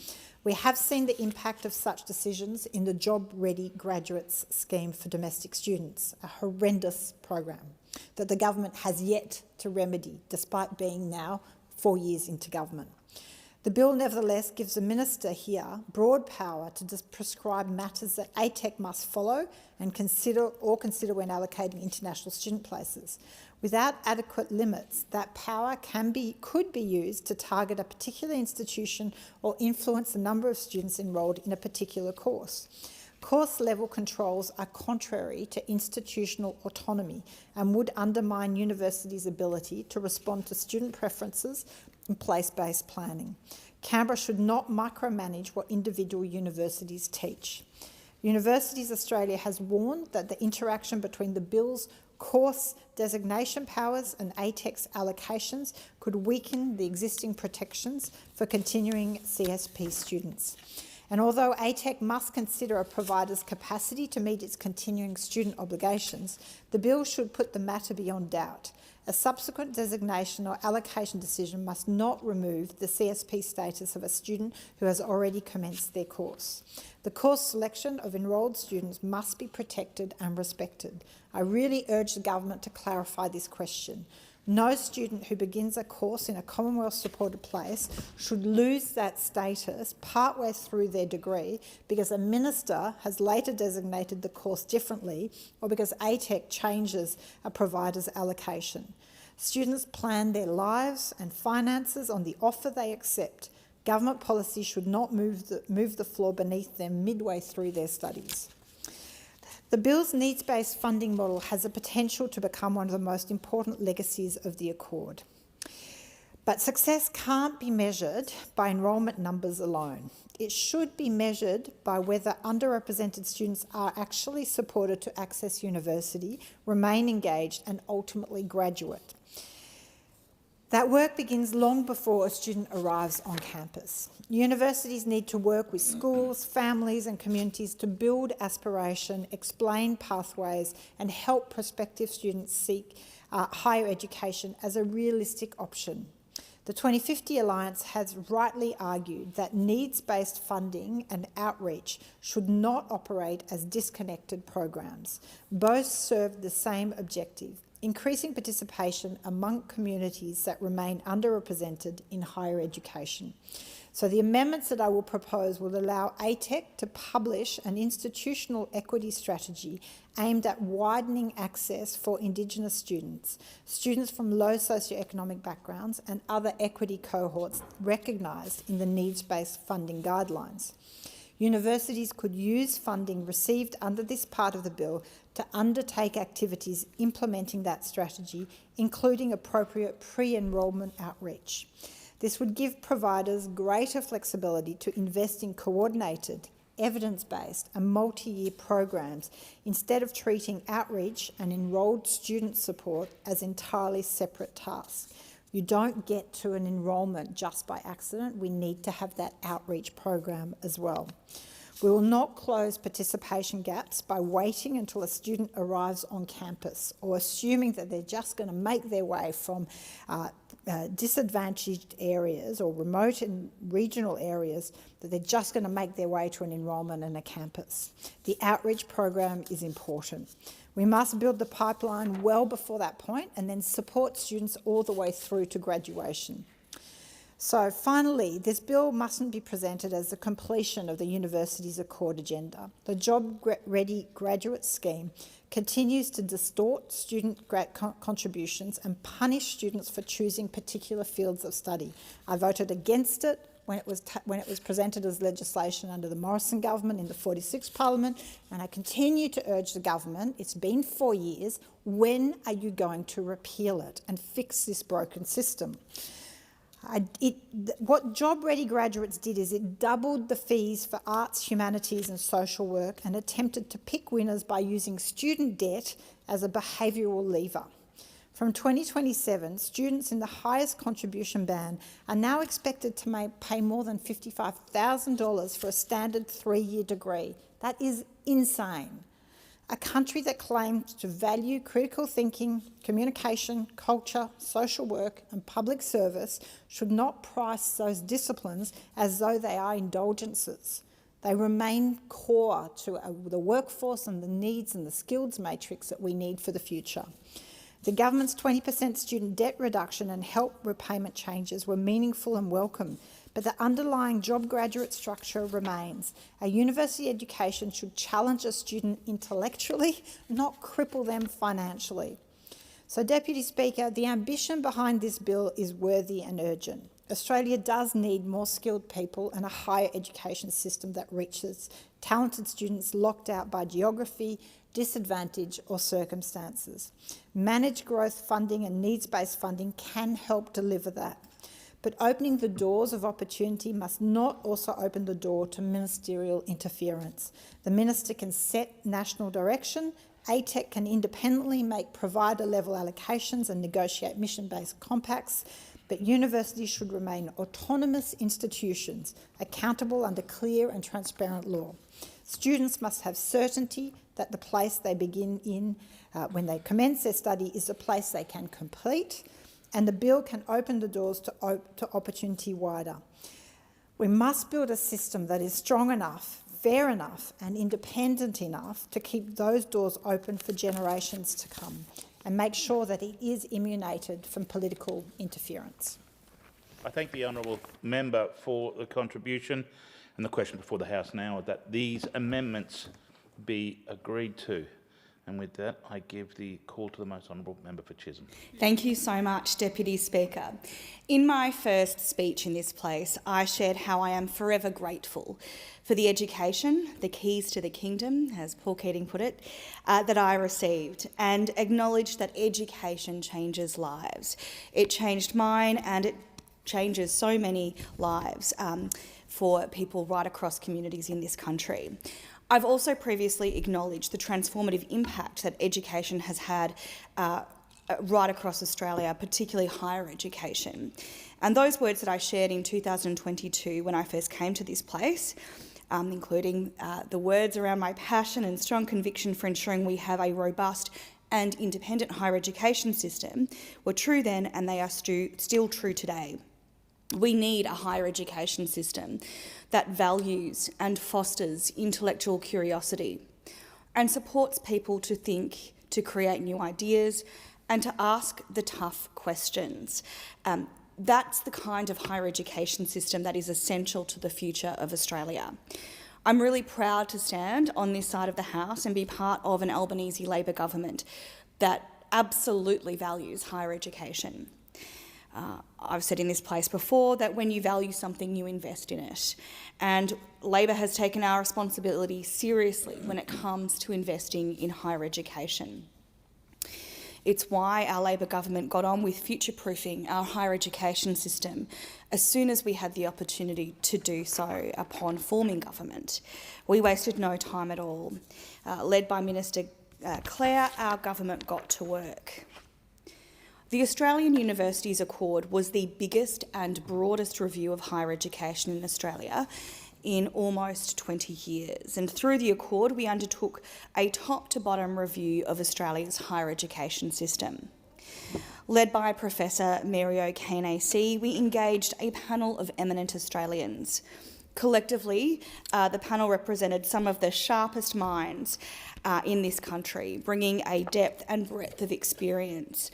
We have seen the impact of such decisions in the Job Ready Graduates Scheme for domestic students, a horrendous program that the government has yet to remedy, despite being now 4 years into government. The bill nevertheless gives the minister here broad power to prescribe matters that ATEC must follow and consider when allocating international student places. Without adequate limits, that power could be used to target a particular institution or influence the number of students enrolled in a particular course. Course-level controls are contrary to institutional autonomy and would undermine universities' ability to respond to student preferences and place-based planning. Canberra should not micromanage what individual universities teach. Universities Australia has warned that the interaction between the bill's course designation powers and ATEC's allocations could weaken the existing protections for continuing CSP students. And although ATEC must consider a provider's capacity to meet its continuing student obligations, the bill should put the matter beyond doubt. A subsequent designation or allocation decision must not remove the CSP status of a student who has already commenced their course. The course selection of enrolled students must be protected and respected. I really urge the government to clarify this question. No student who begins a course in a Commonwealth-supported place should lose that status partway through their degree because a minister has later designated the course differently or because ATEC changes a provider's allocation. Students plan their lives and finances on the offer they accept. Government policy should not move the floor beneath them midway through their studies. The bill's needs-based funding model has the potential to become one of the most important legacies of the Accord. But success can't be measured by enrolment numbers alone. It should be measured by whether underrepresented students are actually supported to access university, remain engaged and ultimately graduate. That work begins long before a student arrives on campus. Universities need to work with schools, families and communities to build aspiration, explain pathways and help prospective students seek higher education as a realistic option. The 2050 Alliance has rightly argued that needs-based funding and outreach should not operate as disconnected programs. Both serve the same objective: increasing participation among communities that remain underrepresented in higher education. So the amendments that I will propose will allow ATEC to publish an institutional equity strategy aimed at widening access for Indigenous students, students from low socioeconomic backgrounds and other equity cohorts recognised in the needs-based funding guidelines. Universities could use funding received under this part of the bill to undertake activities implementing that strategy, including appropriate pre-enrolment outreach. This would give providers greater flexibility to invest in coordinated, evidence-based and multi-year programs instead of treating outreach and enrolled student support as entirely separate tasks. You don't get to an enrolment just by accident. We need to have that outreach program as well. We will not close participation gaps by waiting until a student arrives on campus or assuming that they're just going to make their way from disadvantaged areas or remote and regional areas, that they're just going to make their way to an enrolment and a campus. The outreach program is important. We must build the pipeline well before that point and then support students all the way through to graduation. So finally, this bill mustn't be presented as the completion of the University's Accord agenda. The Job-Ready Graduate Scheme continues to distort student contributions and punish students for choosing particular fields of study. I voted against it when it was presented as legislation under the Morrison government in the 46th Parliament, and I continue to urge the government, it's been 4 years, when are you going to repeal it and fix this broken system? What Job-Ready Graduates did is it doubled the fees for arts, humanities and social work and attempted to pick winners by using student debt as a behavioural lever. From 2027, students in the highest contribution band are now expected to pay more than $55,000 for a standard 3-year degree. That is insane. A country that claims to value critical thinking, communication, culture, social work and public service should not price those disciplines as though they are indulgences. They remain core to the workforce and the needs and the skills matrix that we need for the future. The government's 20% student debt reduction and help repayment changes were meaningful and welcome, but the underlying job graduate structure remains. A university education should challenge a student intellectually, not cripple them financially. So, Deputy Speaker, the ambition behind this bill is worthy and urgent. Australia does need more skilled people and a higher education system that reaches talented students locked out by geography, disadvantage or circumstances. Managed growth funding and needs-based funding can help deliver that. But opening the doors of opportunity must not also open the door to ministerial interference. The Minister can set national direction, ATEC can independently make provider-level allocations and negotiate mission-based compacts, but universities should remain autonomous institutions, accountable under clear and transparent law. Students must have certainty that the place they begin in when they commence their study is the place they can complete, and the bill can open the doors to opportunity wider. We must build a system that is strong enough, fair enough and independent enough to keep those doors open for generations to come and make sure that it is immunicated from political interference. I thank the honourable member for the contribution, and the question before the House now is that these amendments be agreed to. And with that, I give the call to the most honourable member for Chisholm. Thank you so much, Deputy Speaker. In my first speech in this place, I shared how I am forever grateful for the education, the keys to the kingdom, as Paul Keating put it, that I received, and acknowledged that education changes lives. It changed mine, and it changes so many lives for people right across communities in this country. I've also previously acknowledged the transformative impact that education has had right across Australia, particularly higher education. And those words that I shared in 2022 when I first came to this place, including the words around my passion and strong conviction for ensuring we have a robust and independent higher education system, were true then, and they are still true today. We need a higher education system that values and fosters intellectual curiosity and supports people to think, to create new ideas and to ask the tough questions. That's the kind of higher education system that is essential to the future of Australia. I'm really proud to stand on this side of the House and be part of an Albanese Labor government that absolutely values higher education. I've said in this place before that when you value something, you invest in it. And Labor has taken our responsibility seriously when it comes to investing in higher education. It's why our Labor government got on with future-proofing our higher education system as soon as we had the opportunity to do so upon forming government. We wasted no time at all. Led by Minister Clare, our government got to work. The Australian Universities Accord was the biggest and broadest review of higher education in Australia in almost 20 years. And through the Accord, we undertook a top-to-bottom review of Australia's higher education system. Led by Professor Mary O'Kane AC, we engaged a panel of eminent Australians. Collectively, the panel represented some of the sharpest minds in this country, bringing a depth and breadth of experience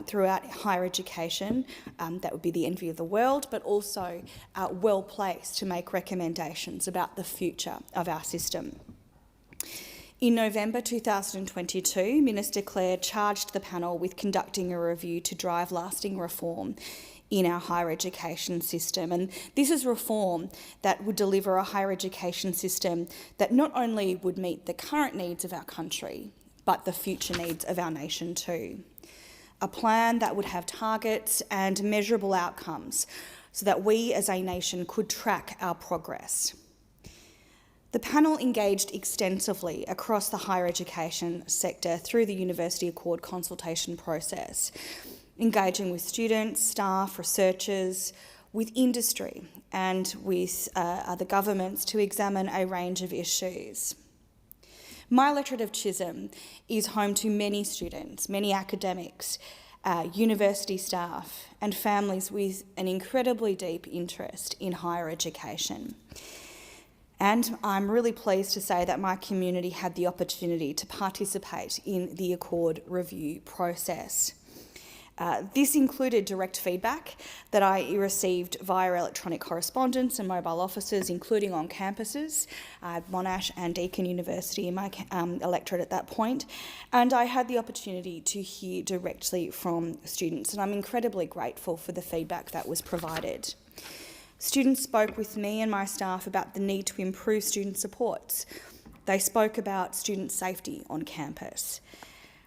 throughout higher education that would be the envy of the world, but also well placed to make recommendations about the future of our system. In November 2022, Minister Clare charged the panel with conducting a review to drive lasting reform in our higher education system. And this is reform that would deliver a higher education system that not only would meet the current needs of our country, but the future needs of our nation too. A plan that would have targets and measurable outcomes so that we as a nation could track our progress. The panel engaged extensively across the higher education sector through the University Accord consultation process, engaging with students, staff, researchers, with industry and with other governments to examine a range of issues. My electorate of Chisholm is home to many students, many academics, university staff and families with an incredibly deep interest in higher education. And I'm really pleased to say that my community had the opportunity to participate in the Accord review process. This included direct feedback that I received via electronic correspondence and mobile offices, including on campuses, Monash and Deakin University in my electorate at that point, and I had the opportunity to hear directly from students, and I'm incredibly grateful for the feedback that was provided. Students spoke with me and my staff about the need to improve student supports. They spoke about student safety on campus.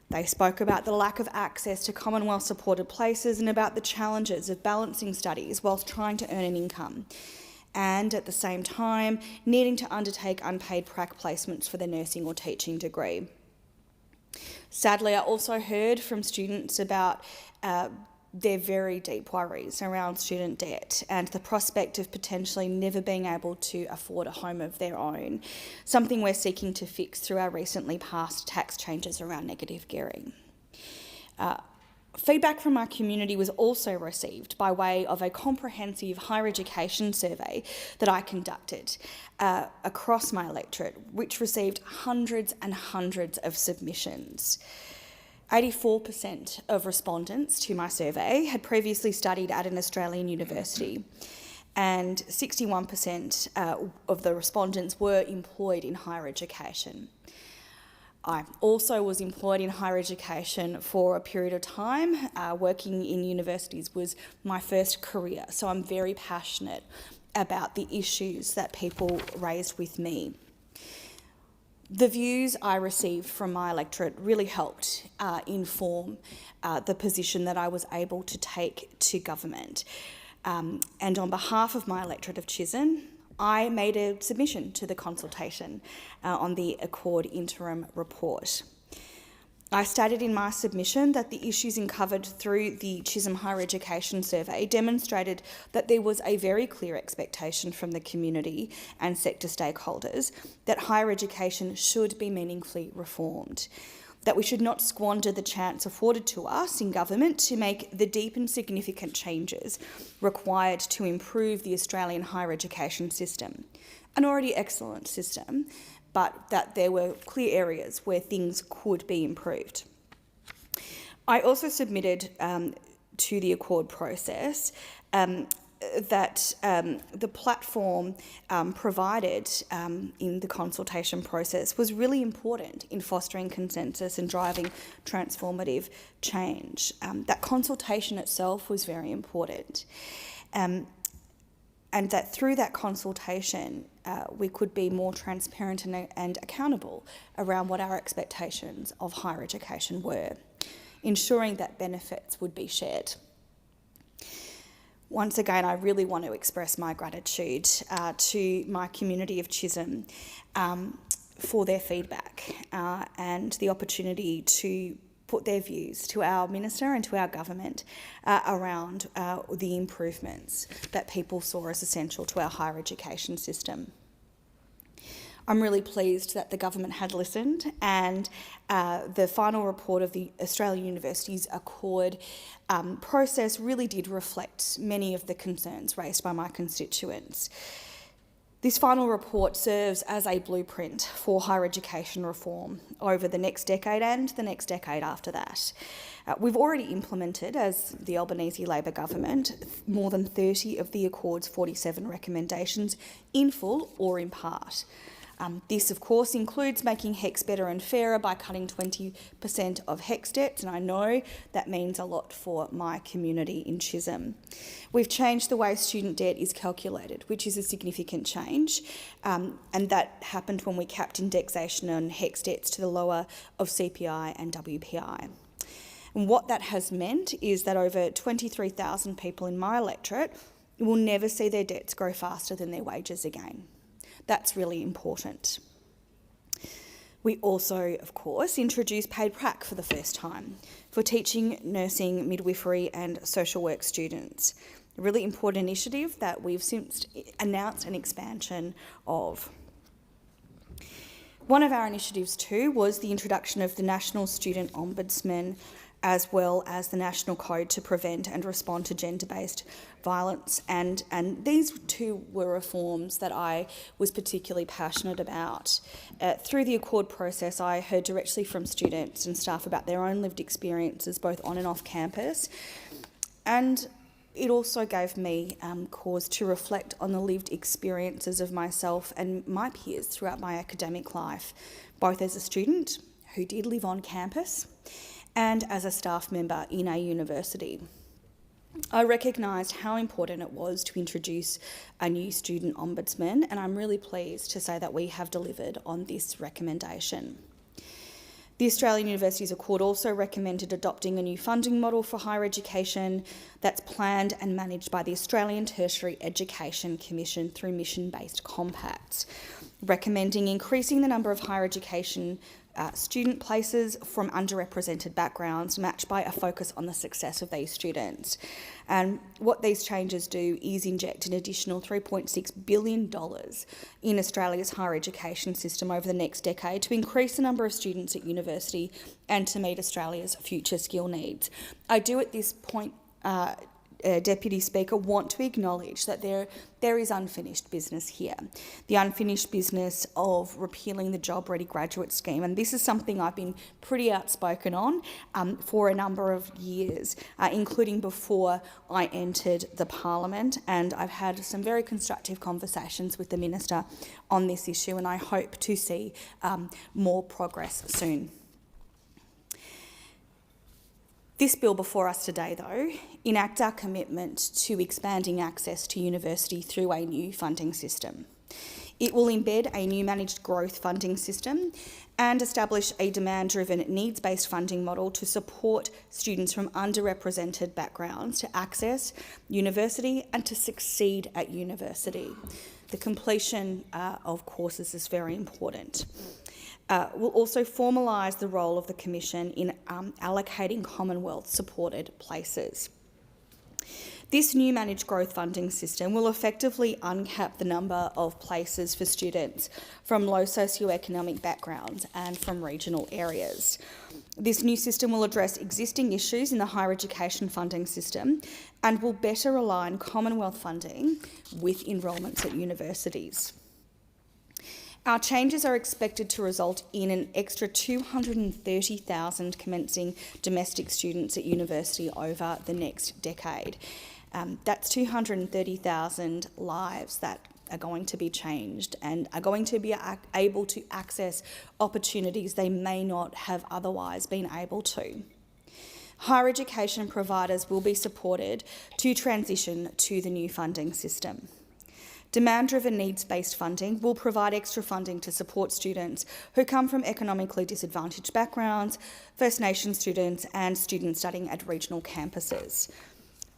They spoke about the lack of access to Commonwealth-supported places and about the challenges of balancing studies whilst trying to earn an income, and at the same time needing to undertake unpaid prac placements for their nursing or teaching degree. Sadly, I also heard from students about their very deep worries around student debt and the prospect of potentially never being able to afford a home of their own, something we're seeking to fix through our recently passed tax changes around negative gearing. Feedback from our community was also received by way of a comprehensive higher education survey that I conducted across my electorate, which received hundreds and hundreds of submissions. 84% of respondents to my survey had previously studied at an Australian university, and 61% of the respondents were employed in higher education. I also was employed in higher education for a period of time. Working in universities was my first career, so I'm very passionate about the issues that people raised with me. The views I received from my electorate really helped inform the position that I was able to take to government. And on behalf of my electorate of Chisholm, I made a submission to the consultation on the Accord interim report. I stated in my submission that the issues uncovered through the Chisholm Higher Education Survey demonstrated that there was a very clear expectation from the community and sector stakeholders that higher education should be meaningfully reformed, that we should not squander the chance afforded to us in government to make the deep and significant changes required to improve the Australian higher education system, an already excellent system, but that there were clear areas where things could be improved. I also submitted to the Accord process that the platform provided in the consultation process was really important in fostering consensus and driving transformative change. That consultation itself was very important. And that through that consultation, we could be more transparent and accountable around what our expectations of higher education were, ensuring that benefits would be shared. Once again, I really want to express my gratitude to my community of Chisholm for their feedback and the opportunity to put their views to our minister and to our government around the improvements that people saw as essential to our higher education system. I'm really pleased that the government had listened, and the final report of the Australian Universities Accord process really did reflect many of the concerns raised by my constituents. This final report serves as a blueprint for higher education reform over the next decade and the next decade after that. We've already implemented, as the Albanese Labor government, more than 30 of the Accord's 47 recommendations in full or in part. This, of course, includes making HECS better and fairer by cutting 20% of HECS debts, and I know that means a lot for my community in Chisholm. We've changed the way student debt is calculated, which is a significant change, and that happened when we capped indexation on HECS debts to the lower of CPI and WPI. And what that has meant is that over 23,000 people in my electorate will never see their debts grow faster than their wages again. That's really important. We also, of course, introduced paid prac for the first time for teaching, nursing, midwifery and social work students. A really important initiative that we've since announced an expansion of. One of our initiatives too was the introduction of the National Student Ombudsman, as well as the National Code to prevent and respond to gender-based violence. And these two were reforms that I was particularly passionate about. Through the Accord process, I heard directly from students and staff about their own lived experiences, both on and off campus. And it also gave me cause to reflect on the lived experiences of myself and my peers throughout my academic life, both as a student who did live on campus and as a staff member in a university. I recognised how important it was to introduce a new student ombudsman, and I'm really pleased to say that we have delivered on this recommendation. The Australian Universities Accord also recommended adopting a new funding model for higher education that's planned and managed by the Australian Tertiary Education Commission through mission-based compacts, recommending increasing the number of higher education student places from underrepresented backgrounds, matched by a focus on the success of these students. And what these changes do is inject an additional $3.6 billion in Australia's higher education system over the next decade to increase the number of students at university and to meet Australia's future skill needs. I do at this point Deputy Speaker, want to acknowledge that there is unfinished business here. The unfinished business of repealing the Job Ready Graduate Scheme. And this is something I've been pretty outspoken on for a number of years, including before I entered the Parliament. And I've had some very constructive conversations with the Minister on this issue, and I hope to see more progress soon. This bill before us today, though, enacts our commitment to expanding access to university through a new funding system. It will embed a new managed growth funding system and establish a demand-driven, needs-based funding model to support students from underrepresented backgrounds to access university and to succeed at university. The completion of courses is very important. Will also formalise the role of the Commission in allocating Commonwealth-supported places. This new managed growth funding system will effectively uncap the number of places for students from low socioeconomic backgrounds and from regional areas. This new system will address existing issues in the higher education funding system and will better align Commonwealth funding with enrolments at universities. Our changes are expected to result in an extra 230,000 commencing domestic students at university over the next decade. That's 230,000 lives that are going to be changed and are going to be able to access opportunities they may not have otherwise been able to. Higher education providers will be supported to transition to the new funding system. Demand-driven needs-based funding will provide extra funding to support students who come from economically disadvantaged backgrounds, First Nations students and students studying at regional campuses.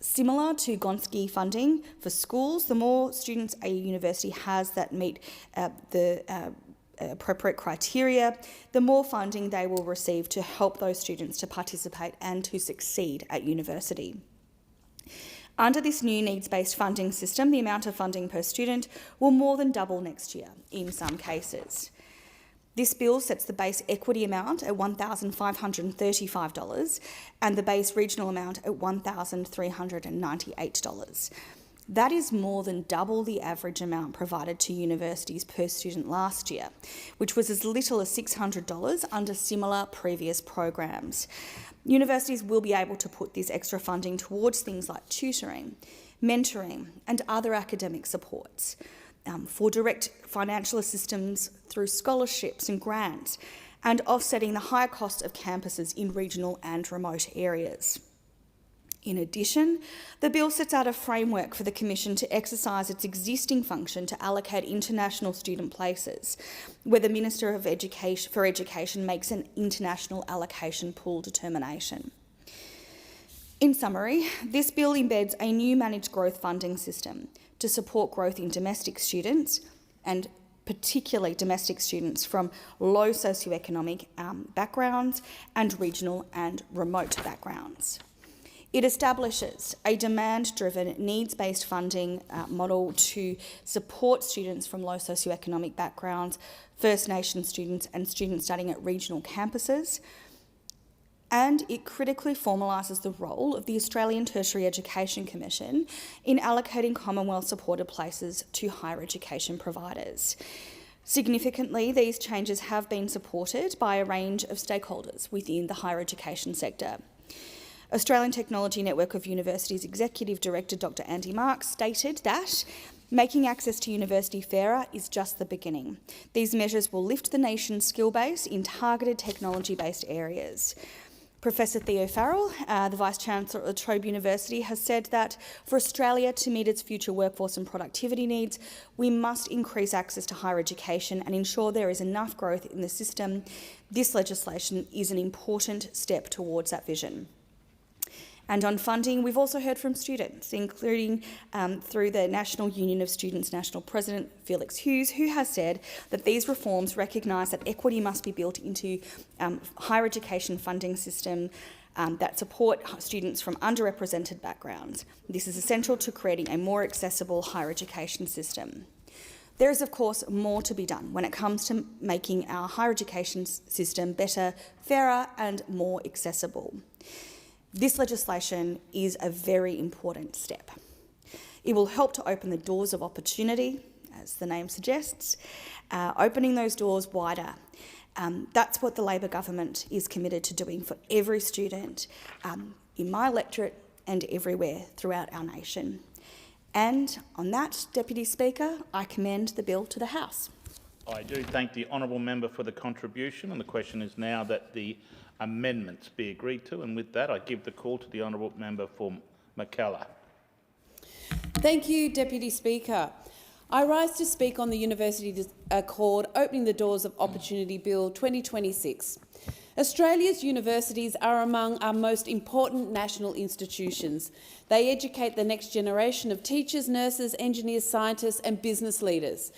Similar to Gonski funding for schools, the more students a university has that meet the appropriate criteria, the more funding they will receive to help those students to participate and to succeed at university. Under this new needs-based funding system, the amount of funding per student will more than double next year in some cases. This bill sets the base equity amount at $1,535 and the base regional amount at $1,398. That is more than double the average amount provided to universities per student last year, which was as little as $600 under similar previous programs. Universities will be able to put this extra funding towards things like tutoring, mentoring and other academic supports, for direct financial assistance through scholarships and grants, and offsetting the higher cost of campuses in regional and remote areas. In addition, the bill sets out a framework for the Commission to exercise its existing function to allocate international student places, where the Minister for Education makes an international allocation pool determination. In summary, this bill embeds a new managed growth funding system to support growth in domestic students, and particularly domestic students from low socioeconomic backgrounds and regional and remote backgrounds. It establishes a demand-driven, needs-based funding model to support students from low socioeconomic backgrounds, First Nations students and students studying at regional campuses. And it critically formalises the role of the Australian Tertiary Education Commission in allocating Commonwealth-supported places to higher education providers. Significantly, these changes have been supported by a range of stakeholders within the higher education sector. Australian Technology Network of Universities Executive Director Dr Andy Marks stated that making access to university fairer is just the beginning. These measures will lift the nation's skill base in targeted technology-based areas. Professor Theo Farrell, the Vice-Chancellor of La Trobe University, has said that for Australia to meet its future workforce and productivity needs, we must increase access to higher education and ensure there is enough growth in the system. This legislation is an important step towards that vision. And on funding, we've also heard from students, including through the National Union of Students National President Felix Hughes, who has said that these reforms recognise that equity must be built into higher education funding system that support students from underrepresented backgrounds. This is essential to creating a more accessible higher education system. There is, of course, more to be done when it comes to making our higher education system better, fairer and more accessible. This legislation is a very important step. It will help to open the doors of opportunity, as the name suggests, opening those doors wider. That's what the Labor government is committed to doing for every student in my electorate and everywhere throughout our nation. And on that, Deputy Speaker, I commend the bill to the House. I do thank the honourable member for the contribution, and the question is now that the amendments be agreed to, and with that I give the call to the honourable member for Mackellar. Thank you, Deputy Speaker. I rise to speak on the University Accord Opening the Doors of Opportunity Bill 2026. Australia's universities are among our most important national institutions. They educate the next generation of teachers, nurses, engineers, scientists and business leaders.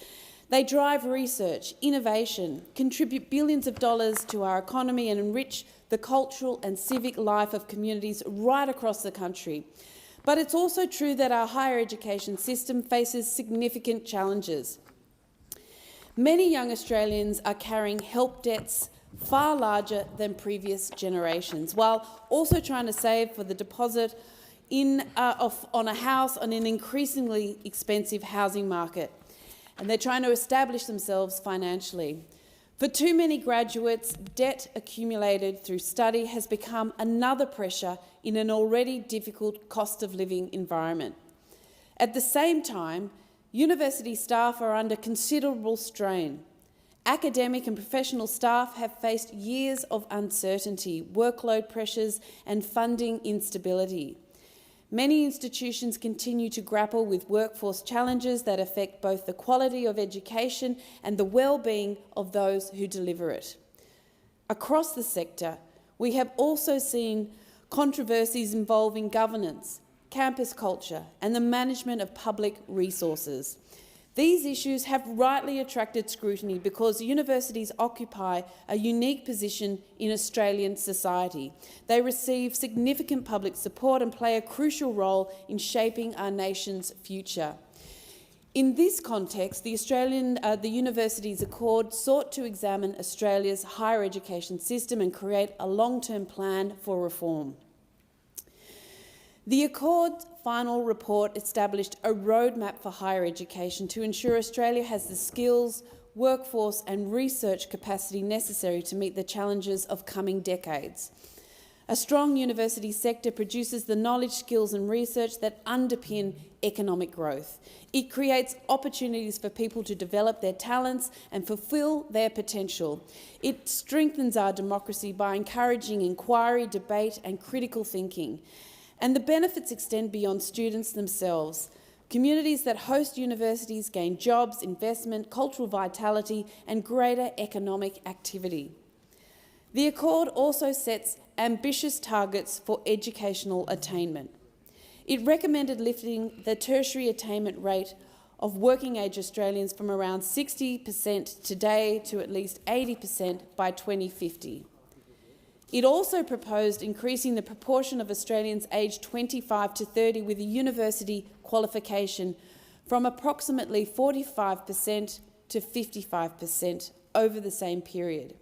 They drive research, innovation, contribute billions of dollars to our economy and enrich the cultural and civic life of communities right across the country. But it's also true that our higher education system faces significant challenges. Many young Australians are carrying help debts far larger than previous generations, while also trying to save for the deposit on a house on an increasingly expensive housing market. And they're trying to establish themselves financially. For too many graduates, debt accumulated through study has become another pressure in an already difficult cost of living environment. At the same time, university staff are under considerable strain. Academic and professional staff have faced years of uncertainty, workload pressures and funding instability. Many institutions continue to grapple with workforce challenges that affect both the quality of education and the well-being of those who deliver it. Across the sector, we have also seen controversies involving governance, campus culture and the management of public resources. These issues have rightly attracted scrutiny because universities occupy a unique position in Australian society. They receive significant public support and play a crucial role in shaping our nation's future. In this context, the Universities Accord sought to examine Australia's higher education system and create a long-term plan for reform. The Accord's final report established a roadmap for higher education to ensure Australia has the skills, workforce and research capacity necessary to meet the challenges of coming decades. A strong university sector produces the knowledge, skills and research that underpin economic growth. It creates opportunities for people to develop their talents and fulfil their potential. It strengthens our democracy by encouraging inquiry, debate and critical thinking. And the benefits extend beyond students themselves. Communities that host universities gain jobs, investment, cultural vitality and greater economic activity. The Accord also sets ambitious targets for educational attainment. It recommended lifting the tertiary attainment rate of working-age Australians from around 60% today to at least 80% by 2050. It also proposed increasing the proportion of Australians aged 25 to 30 with a university qualification from approximately 45% to 55% over the same period.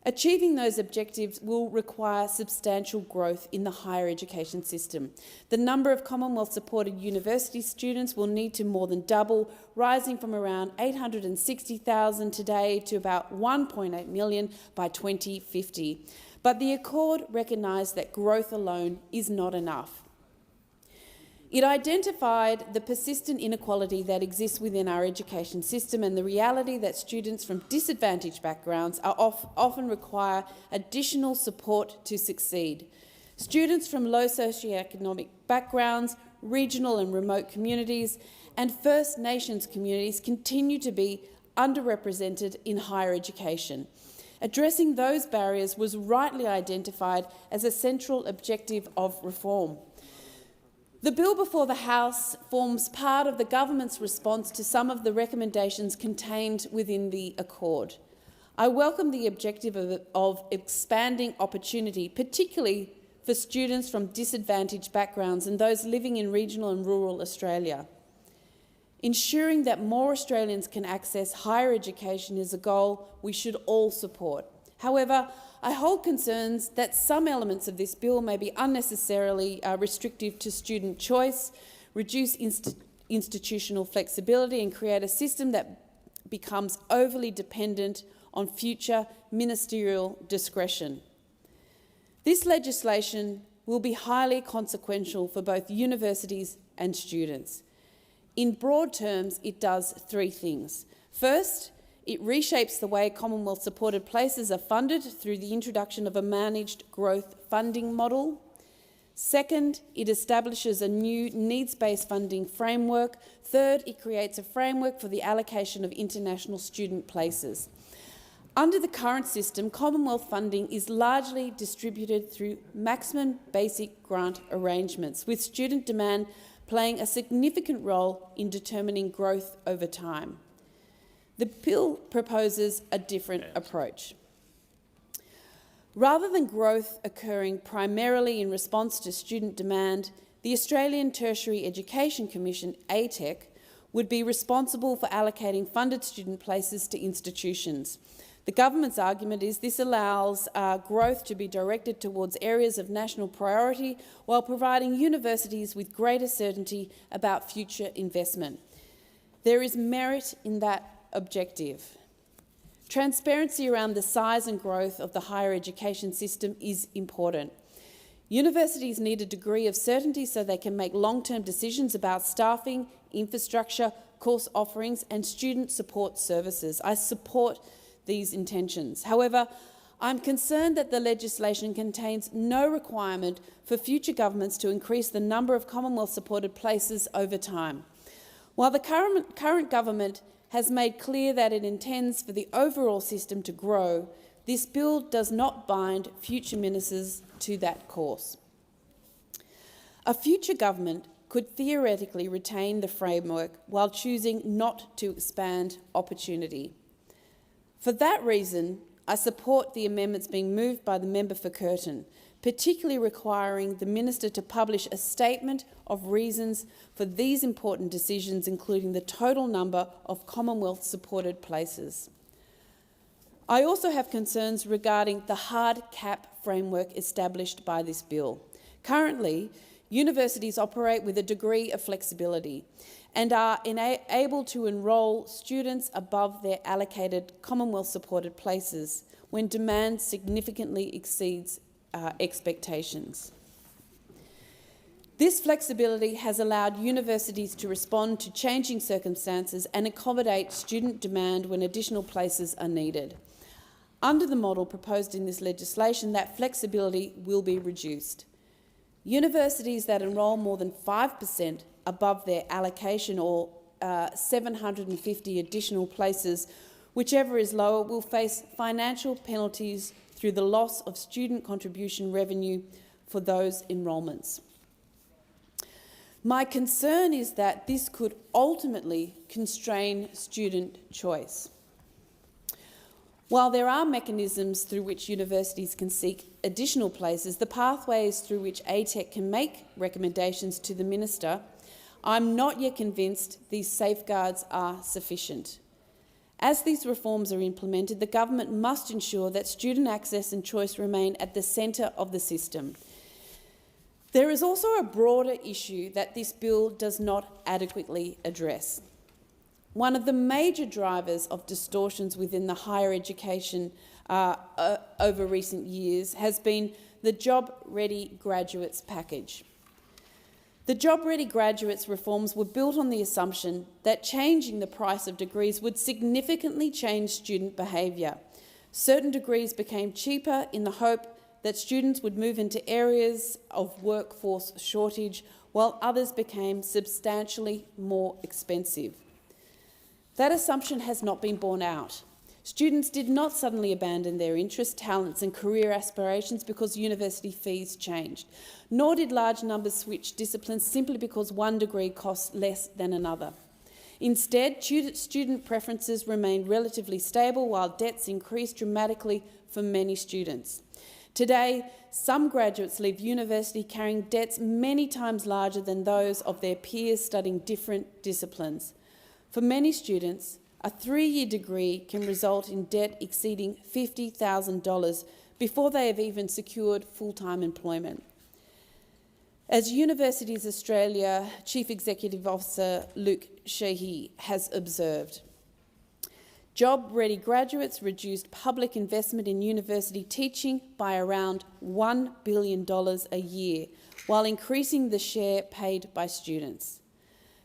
Achieving those objectives will require substantial growth in the higher education system. The number of Commonwealth-supported university students will need to more than double, rising from around 860,000 today to about 1.8 million by 2050. But the Accord recognised that growth alone is not enough. It identified the persistent inequality that exists within our education system and the reality that students from disadvantaged backgrounds often require additional support to succeed. Students from low socioeconomic backgrounds, regional and remote communities and First Nations communities continue to be underrepresented in higher education. Addressing those barriers was rightly identified as a central objective of reform. The bill before the House forms part of the government's response to some of the recommendations contained within the Accord. I welcome the objective of expanding opportunity, particularly for students from disadvantaged backgrounds and those living in regional and rural Australia. Ensuring that more Australians can access higher education is a goal we should all support. However, I hold concerns that some elements of this bill may be unnecessarily restrictive to student choice, reduce institutional flexibility and create a system that becomes overly dependent on future ministerial discretion. This legislation will be highly consequential for both universities and students. In broad terms, it does three things. First, it reshapes the way Commonwealth-supported places are funded through the introduction of a managed growth funding model. Second, it establishes a new needs-based funding framework. Third, it creates a framework for the allocation of international student places. Under the current system, Commonwealth funding is largely distributed through maximum basic grant arrangements, with student demand playing a significant role in determining growth over time. The bill proposes a different approach. Rather than growth occurring primarily in response to student demand, the Australian Tertiary Education Commission, ATEC, would be responsible for allocating funded student places to institutions. The government's argument is this allows growth to be directed towards areas of national priority while providing universities with greater certainty about future investment. There is merit in that objective. Transparency around the size and growth of the higher education system is important. Universities need a degree of certainty so they can make long-term decisions about staffing, infrastructure, course offerings and student support services. I support these intentions. However, I'm concerned that the legislation contains no requirement for future governments to increase the number of Commonwealth-supported places over time. While the current government has made clear that it intends for the overall system to grow, this bill does not bind future ministers to that course. A future government could theoretically retain the framework while choosing not to expand opportunity. For that reason, I support the amendments being moved by the member for Curtin, particularly requiring the minister to publish a statement of reasons for these important decisions, including the total number of Commonwealth-supported places. I also have concerns regarding the hard cap framework established by this bill. Currently, universities operate with a degree of flexibility and are able to enrol students above their allocated Commonwealth-supported places when demand significantly exceeds expectations. This flexibility has allowed universities to respond to changing circumstances and accommodate student demand when additional places are needed. Under the model proposed in this legislation, that flexibility will be reduced. Universities that enrol more than 5% above their allocation or 750 additional places, whichever is lower, will face financial penalties through the loss of student contribution revenue for those enrolments. My concern is that this could ultimately constrain student choice. While there are mechanisms through which universities can seek additional places, the pathways through which ATEC can make recommendations to the minister, I'm not yet convinced these safeguards are sufficient. As these reforms are implemented, the government must ensure that student access and choice remain at the centre of the system. There is also a broader issue that this bill does not adequately address. One of the major drivers of distortions within the higher education over recent years has been the Job Ready Graduates package. The Job Ready Graduates reforms were built on the assumption that changing the price of degrees would significantly change student behaviour. Certain degrees became cheaper in the hope that students would move into areas of workforce shortage, while others became substantially more expensive. That assumption has not been borne out. Students did not suddenly abandon their interests, talents and career aspirations because university fees changed, nor did large numbers switch disciplines simply because one degree costs less than another. Instead, student preferences remained relatively stable while debts increased dramatically for many students. Today, some graduates leave university carrying debts many times larger than those of their peers studying different disciplines. For many students, A 3-year degree can result in debt exceeding $50,000 before they have even secured full-time employment. As Universities Australia Chief Executive Officer Luke Sheehy has observed, job-ready graduates reduced public investment in university teaching by around $1 billion a year, while increasing the share paid by students.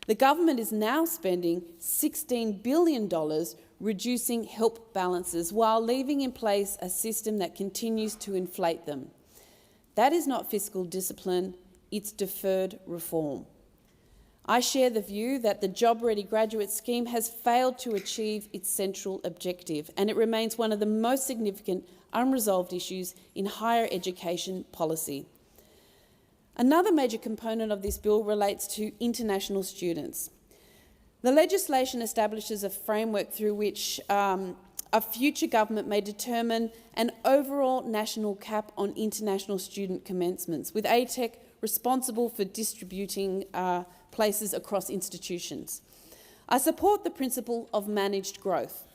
The government is now spending $16 billion reducing help balances while leaving in place a system that continues to inflate them. That is not fiscal discipline, it's deferred reform. I share the view that the job-ready graduate scheme has failed to achieve its central objective, and it remains one of the most significant unresolved issues in higher education policy. Another major component of this bill relates to international students. The legislation establishes a framework through which a future government may determine an overall national cap on international student commencements, with ATEC responsible for distributing places across institutions. I support the principle of managed growth.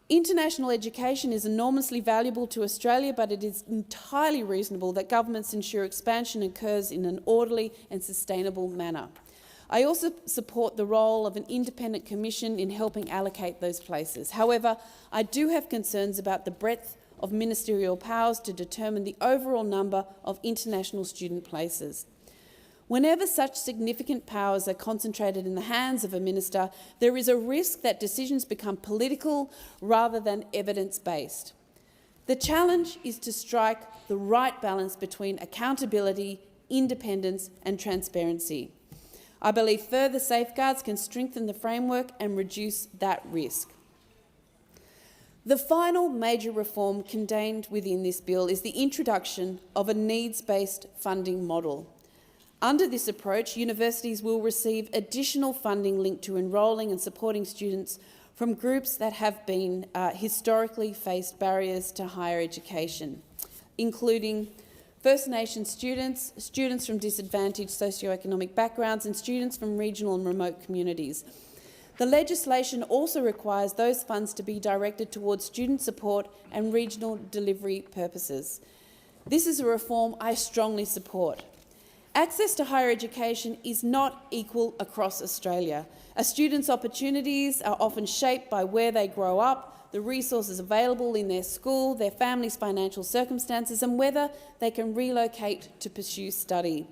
International education is enormously valuable to Australia, but it is entirely reasonable that governments ensure expansion occurs in an orderly and sustainable manner. I also support the role of an independent commission in helping allocate those places. However, I do have concerns about the breadth of ministerial powers to determine the overall number of international student places. Whenever such significant powers are concentrated in the hands of a minister, there is a risk that decisions become political rather than evidence-based. The challenge is to strike the right balance between accountability, independence and transparency. I believe further safeguards can strengthen the framework and reduce that risk. The final major reform contained within this bill is the introduction of a needs-based funding model. Under this approach, universities will receive additional funding linked to enrolling and supporting students from groups that have been historically faced barriers to higher education, including First Nations students, students from disadvantaged socioeconomic backgrounds and students from regional and remote communities. The legislation also requires those funds to be directed towards student support and regional delivery purposes. This is a reform I strongly support. Access to higher education is not equal across Australia. A student's opportunities are often shaped by where they grow up, the resources available in their school, their family's financial circumstances, and whether they can relocate to pursue study.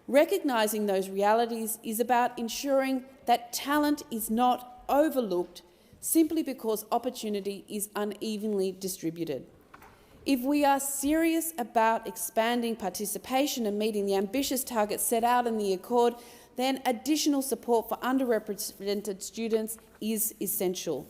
Recognising those realities is about ensuring that talent is not overlooked simply because opportunity is unevenly distributed. If we are serious about expanding participation and meeting the ambitious targets set out in the Accord, then additional support for underrepresented students is essential.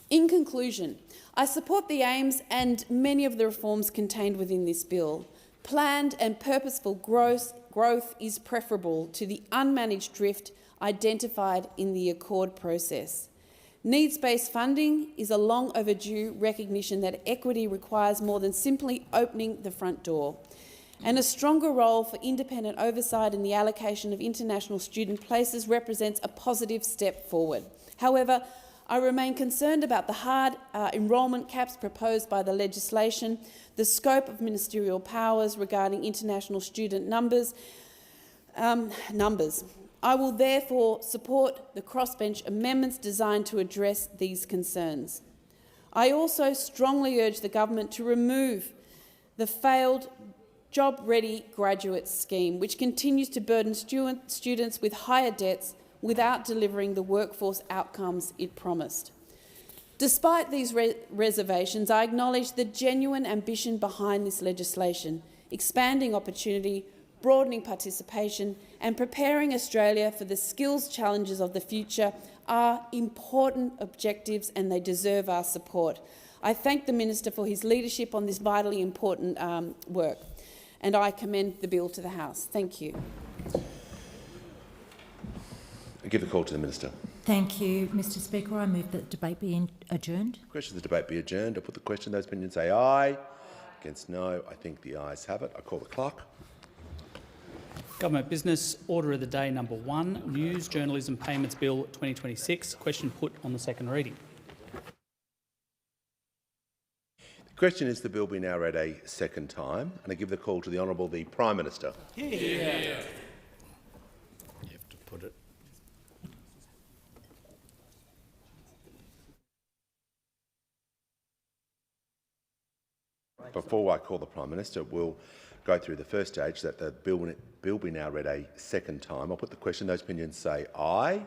In conclusion, I support the aims and many of the reforms contained within this bill. Planned and purposeful growth is preferable to the unmanaged drift identified in the Accord process. Needs-based funding is a long overdue recognition that equity requires more than simply opening the front door, and a stronger role for independent oversight in the allocation of international student places represents a positive step forward. However, I remain concerned about the hard enrolment caps proposed by the legislation, the scope of ministerial powers regarding international student numbers. I will therefore support the crossbench amendments designed to address these concerns. I also strongly urge the government to remove the failed job-ready graduate scheme, which continues to burden students with higher debts without delivering the workforce outcomes it promised. Despite these reservations, I acknowledge the genuine ambition behind this legislation, expanding opportunity, broadening participation and preparing Australia for the skills challenges of the future are important objectives and they deserve our support. I thank the Minister for his leadership on this vitally important work, and I commend the bill to the House. Thank you. I give the call to the Minister. Thank you, Mr Speaker. I move that the debate be adjourned. Question the debate be adjourned. I put the question. Those opinions say aye. Against no. I think the ayes have it. I call the clock. Government Business, Order of the Day number 1, News Journalism Payments Bill 2026. Question put on the second reading. The question is the bill be now read a second time, and I give the call to the Honourable the Prime Minister. You have to put it. Before I call the Prime Minister, we'll go through the first stage, that the bill be now read a second time. I'll put the question. Those opinions say aye. Aye.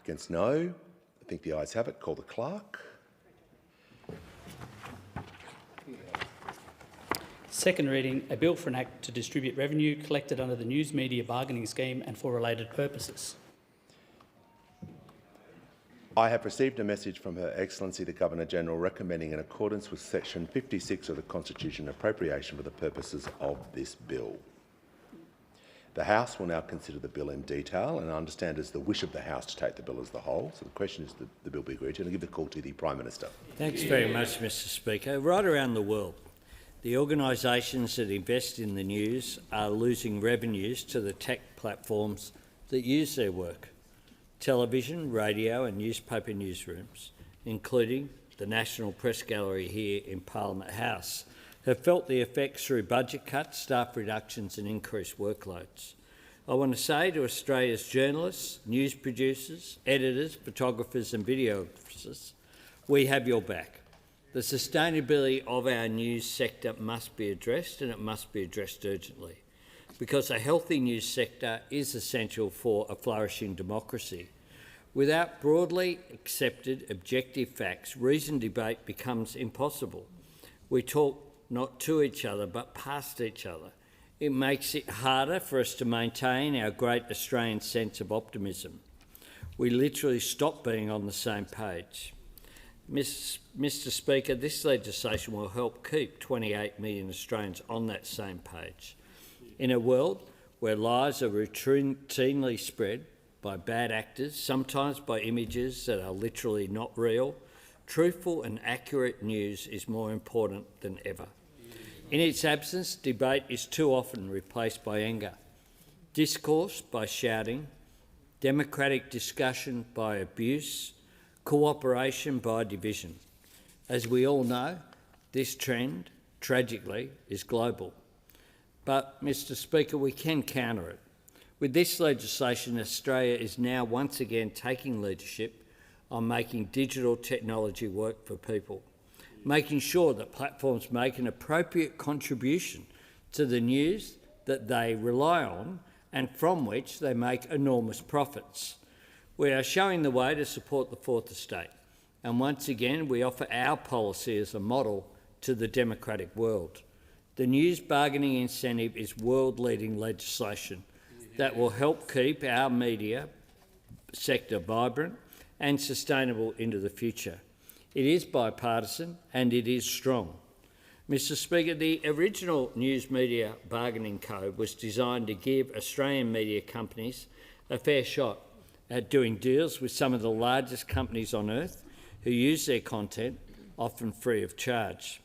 Against no. I think the ayes have it. Call the clerk. Second reading, a bill for an act to distribute revenue collected under the News Media Bargaining Scheme and for related purposes. I have received a message from Her Excellency the Governor-General recommending, in accordance with Section 56 of the Constitution, appropriation for the purposes of this bill. The House will now consider the bill in detail, and I understand it's the wish of the House to take the bill as the whole. So the question is the bill be agreed to, and I give the call to the Prime Minister. Thanks very much, Mr Speaker. Right around the world, the organisations that invest in the news are losing revenues to the tech platforms that use their work. Television, radio and newspaper newsrooms, including the National Press Gallery here in Parliament House, have felt the effects through budget cuts, staff reductions and increased workloads. I want to say to Australia's journalists, news producers, editors, photographers and videographers, we have your back. The sustainability of our news sector must be addressed, and it must be addressed urgently, because a healthy news sector is essential for a flourishing democracy. Without broadly accepted objective facts, reasoned debate becomes impossible. We talk not to each other but past each other. It makes it harder for us to maintain our great Australian sense of optimism. We literally stop being on the same page. Mr Speaker, this legislation will help keep 28 million Australians on that same page. In a world where lies are routinely spread by bad actors, sometimes by images that are literally not real, truthful and accurate news is more important than ever. In its absence, debate is too often replaced by anger, discourse by shouting, democratic discussion by abuse, cooperation by division. As we all know, this trend, tragically, is global. But, Mr Speaker, we can counter it. With this legislation, Australia is now once again taking leadership on making digital technology work for people, making sure that platforms make an appropriate contribution to the news that they rely on and from which they make enormous profits. We are showing the way to support the fourth estate, and once again we offer our policy as a model to the democratic world. The news bargaining incentive is world-leading legislation that will help keep our media sector vibrant and sustainable into the future. It is bipartisan and it is strong. Mr Speaker, the original News Media Bargaining Code was designed to give Australian media companies a fair shot at doing deals with some of the largest companies on earth who use their content, often free of charge.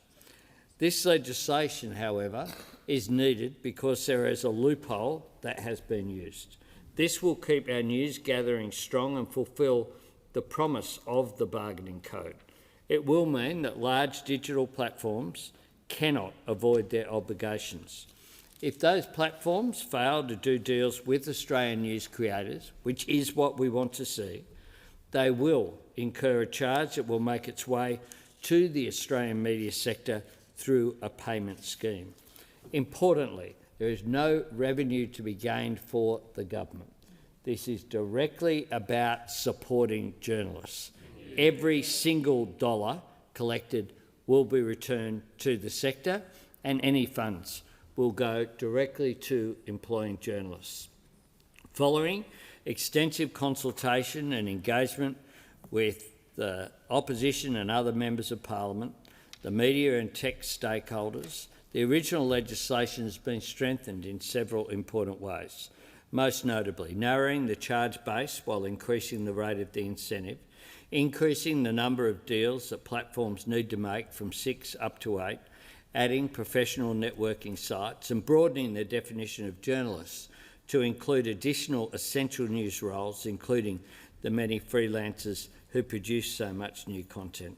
This legislation, however, is needed because there is a loophole that has been used. This will keep our news gathering strong and fulfil the promise of the bargaining code. It will mean that large digital platforms cannot avoid their obligations. If those platforms fail to do deals with Australian news creators, which is what we want to see, they will incur a charge that will make its way to the Australian media sector through a payment scheme. Importantly, there is no revenue to be gained for the government. This is directly about supporting journalists. Every single dollar collected will be returned to the sector, and any funds will go directly to employing journalists. Following extensive consultation and engagement with the opposition and other members of Parliament, the media and tech stakeholders, the original legislation has been strengthened in several important ways, most notably narrowing the charge base while increasing the rate of the incentive, increasing the number of deals that platforms need to make from 6 up to 8, adding professional networking sites and broadening the definition of journalists to include additional essential news roles, including the many freelancers who produce so much new content.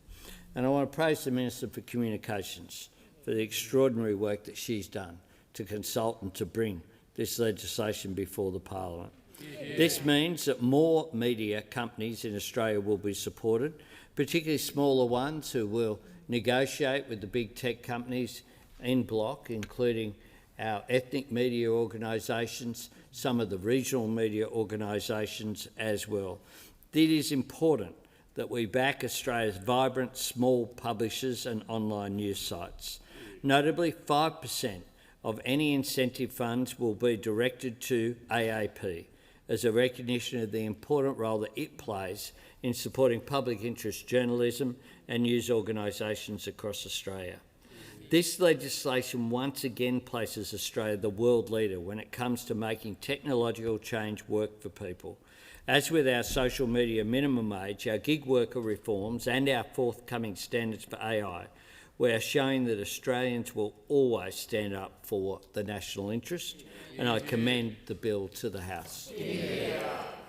And I want to praise the Minister for Communications for the extraordinary work that she's done to consult and to bring this legislation before the Parliament. Yeah. This means that more media companies in Australia will be supported, particularly smaller ones who will negotiate with the big tech companies in block, including our ethnic media organisations, some of the regional media organisations as well. It is important that we back Australia's vibrant small publishers and online news sites. Notably, 5% of any incentive funds will be directed to AAP as a recognition of the important role that it plays in supporting public interest journalism and news organisations across Australia. This legislation once again places Australia the world leader when it comes to making technological change work for people. As with our social media minimum age, our gig worker reforms and our forthcoming standards for AI, we are showing that Australians will always stand up for the national interest, and I commend the bill to the House. The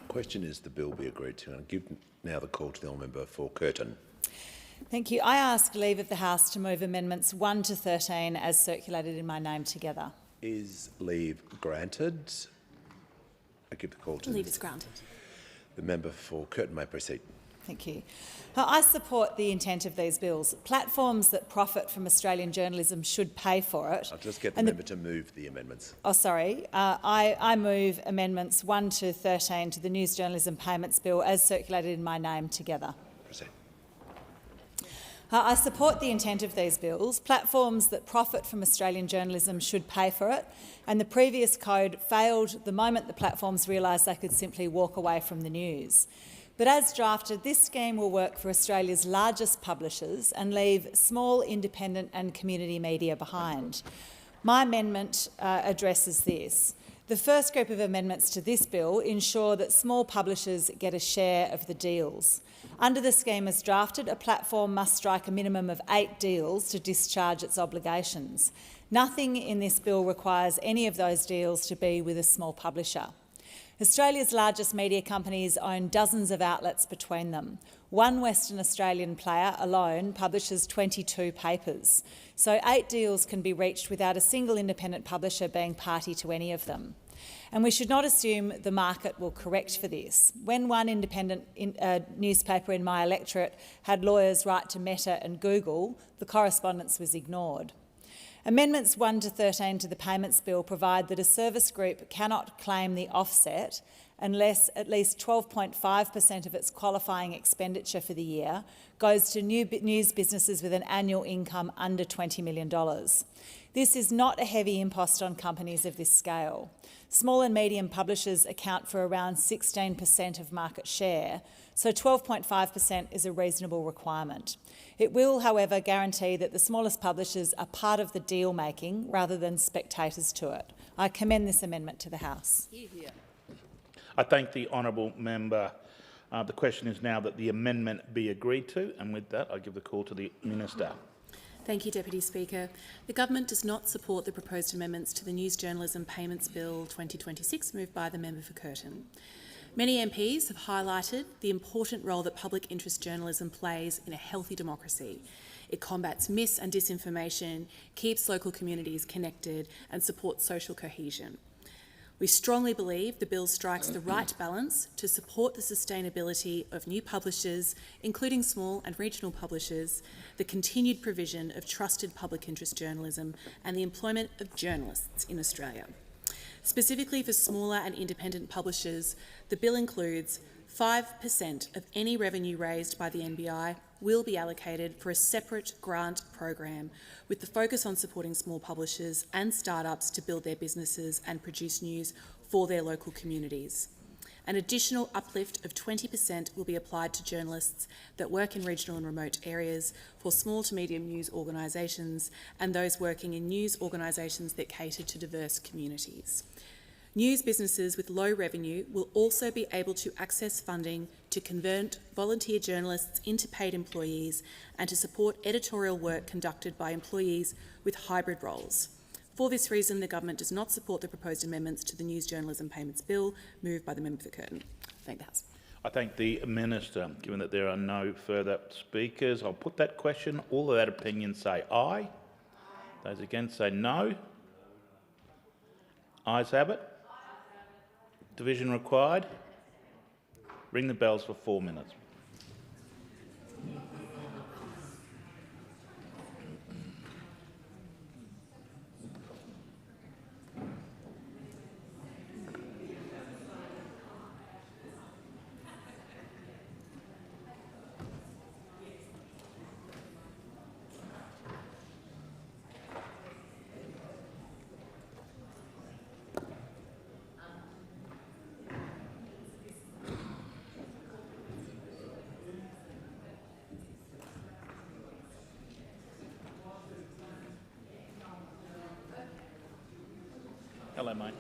question is the bill be agreed to, and I give now the call to the honourable member for Curtin. Thank you. I ask leave of the House to move amendments 1 to 13 as circulated in my name together. Is leave granted? I give the call to leave is granted. The member for Curtin may proceed. Thank you. I support the intent of these bills. Platforms that profit from Australian journalism should pay for it. I'll just get the member to move the amendments. Oh, sorry. I move amendments 1 to 13 to the News Journalism Payments Bill as circulated in my name together. Proceed. I support the intent of these bills. Platforms that profit from Australian journalism should pay for it, and the previous code failed the moment the platforms realised they could simply walk away from the news. But as drafted, this scheme will work for Australia's largest publishers and leave small, independent and community media behind. My amendment addresses this. The first group of amendments to this bill ensure that small publishers get a share of the deals. Under the scheme as drafted, a platform must strike a minimum of 8 deals to discharge its obligations. Nothing in this bill requires any of those deals to be with a small publisher. Australia's largest media companies own dozens of outlets between them. One Western Australian player alone publishes 22 papers, so 8 deals can be reached without a single independent publisher being party to any of them. And we should not assume the market will correct for this. When one independent newspaper in my electorate had lawyers write to Meta and Google, the correspondence was ignored. Amendments 1 to 13 to the Payments Bill provide that a service group cannot claim the offset unless at least 12.5% of its qualifying expenditure for the year goes to news businesses with an annual income under $20 million. This is not a heavy impost on companies of this scale. Small and medium publishers account for around 16% of market share, so 12.5% is a reasonable requirement. It will, however, guarantee that the smallest publishers are part of the deal-making rather than spectators to it. I commend this amendment to the House. I thank the honourable member. The question is now that the amendment be agreed to, and with that I give the call to the Minister. Thank you, Deputy Speaker. The Government does not support the proposed amendments to the News Journalism Payments Bill 2026 moved by the member for Curtin. Many MPs have highlighted the important role that public interest journalism plays in a healthy democracy. It combats mis- and disinformation, keeps local communities connected and supports social cohesion. We strongly believe the bill strikes the right balance to support the sustainability of new publishers, including small and regional publishers, the continued provision of trusted public interest journalism and the employment of journalists in Australia. Specifically for smaller and independent publishers, the bill includes 5% of any revenue raised by the NBI will be allocated for a separate grant program with the focus on supporting small publishers and startups to build their businesses and produce news for their local communities. An additional uplift of 20% will be applied to journalists that work in regional and remote areas, for small to medium news organisations and those working in news organisations that cater to diverse communities. News businesses with low revenue will also be able to access funding to convert volunteer journalists into paid employees and to support editorial work conducted by employees with hybrid roles. For this reason, the government does not support the proposed amendments to the News Journalism Payments Bill, moved by the member for Curtin. Thank the House. I thank the Minister. Given that there are no further speakers, I'll put that question. All of that opinion say aye. Those against say no. Ayes have it. Division required. Ring the bells for 4 minutes. Hello, mate.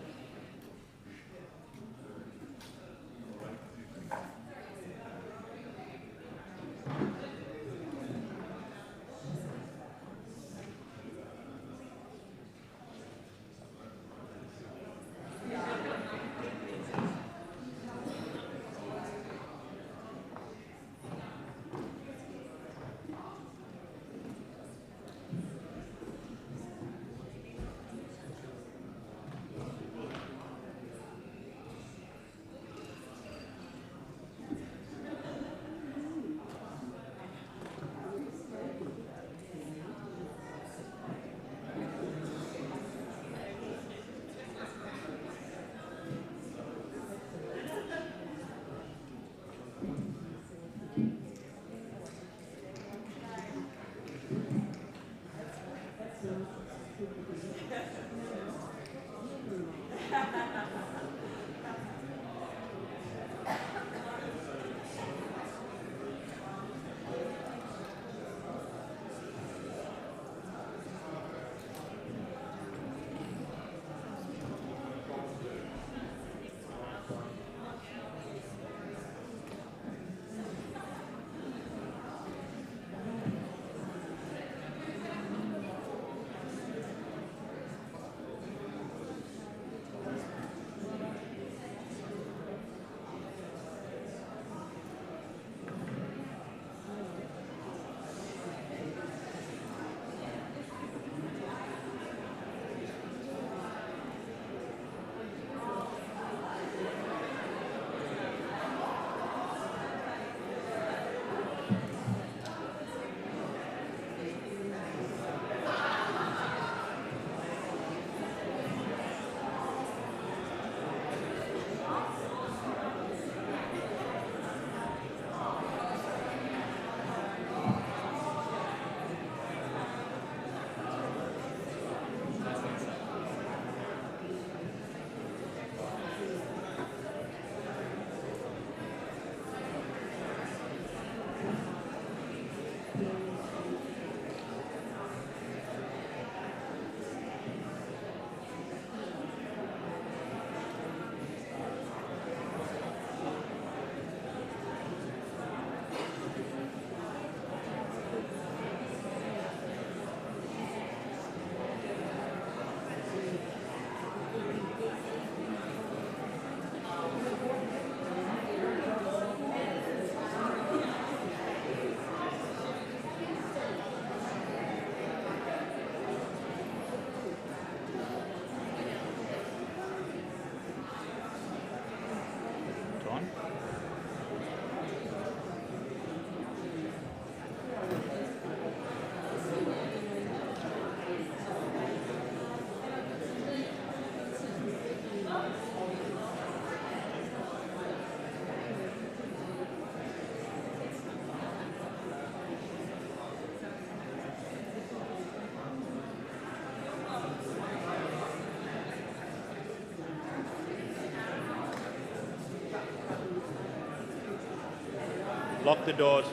Lock the doors.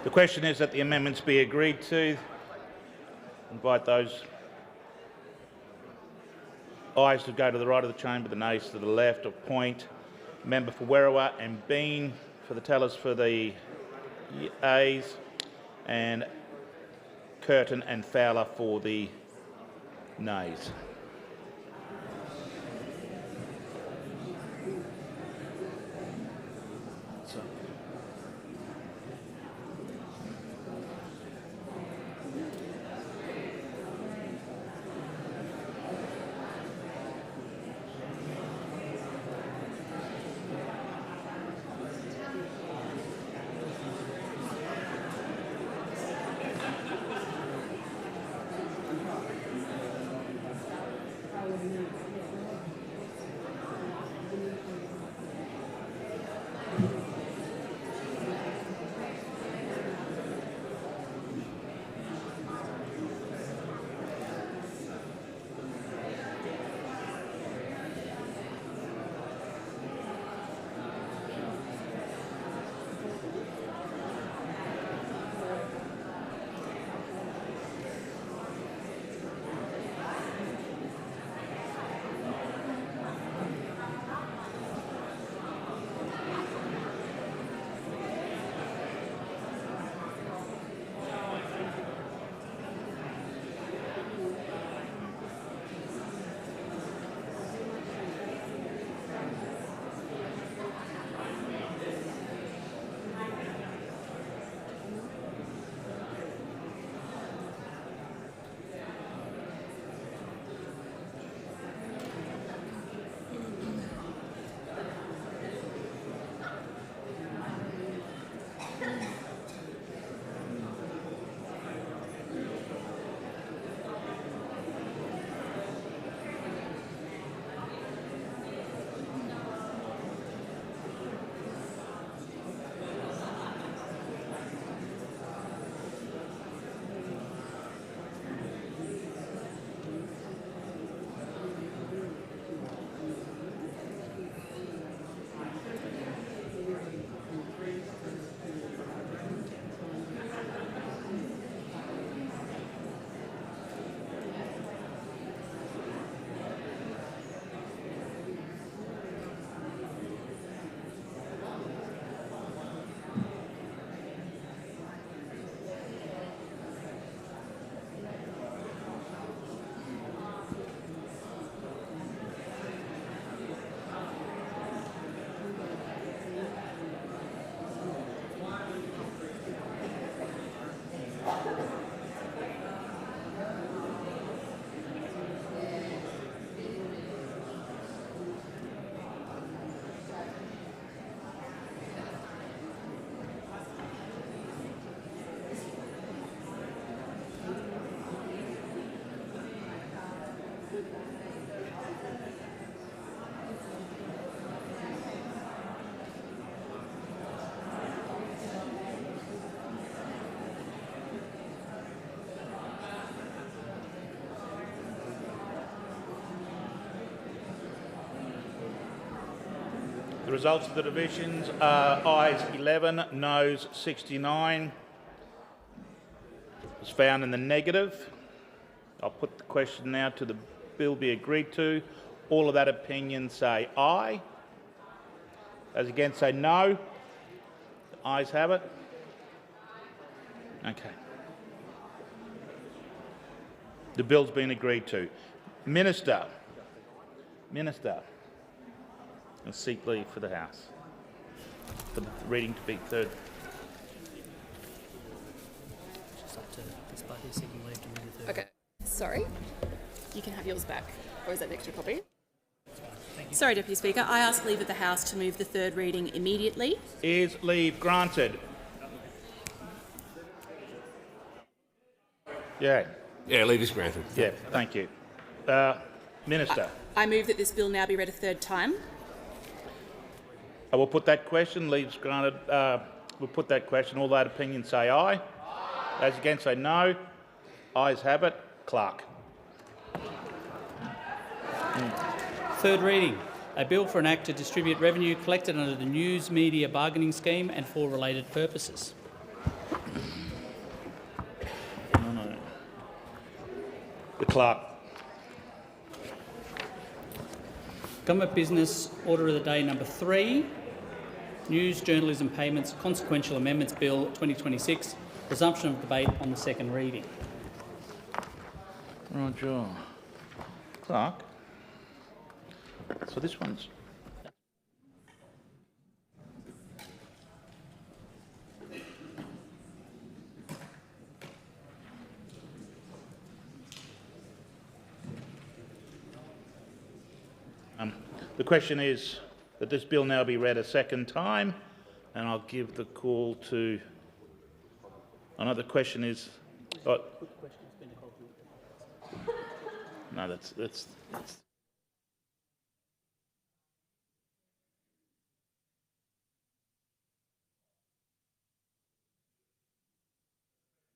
The question is that the amendments be agreed to. Invite those ayes to go to the right of the chamber, the nays to the left. Appoint member for Werriwa and Bean for the tellers for the ayes, and Curtin and Fowler for the nays. The results of the divisions are ayes 11, noes 69. Was found in the negative. I'll put the question now to the bill be agreed to. All of that opinion say aye. Those against say no. The ayes have it. Okay. The bill's been agreed to. Minister. And seek leave for the House. For the reading to be third. Okay, sorry. You can have yours back. Or is that an extra copy? Sorry, Deputy Speaker. I ask leave of the House to move the third reading immediately. Is leave granted? Yeah. Yeah, leave is granted. Yeah, thank you. Minister. I move that this bill now be read a third time. I will put that question. Leave's granted. We'll put that question. All that opinion say aye. Those against say no. Ayes have it. Clerk. Third reading. A bill for an act to distribute revenue collected under the News Media Bargaining Scheme and for related purposes. No. The clerk. Government Business Order of the Day number 3. News, Journalism Payments, Consequential Amendments Bill 2026. Resumption of debate on the second reading. Roger. Clark. So this one's... The question is that this bill now be read a second time, and I'll give the call to... Another question is... Oh, no, that's...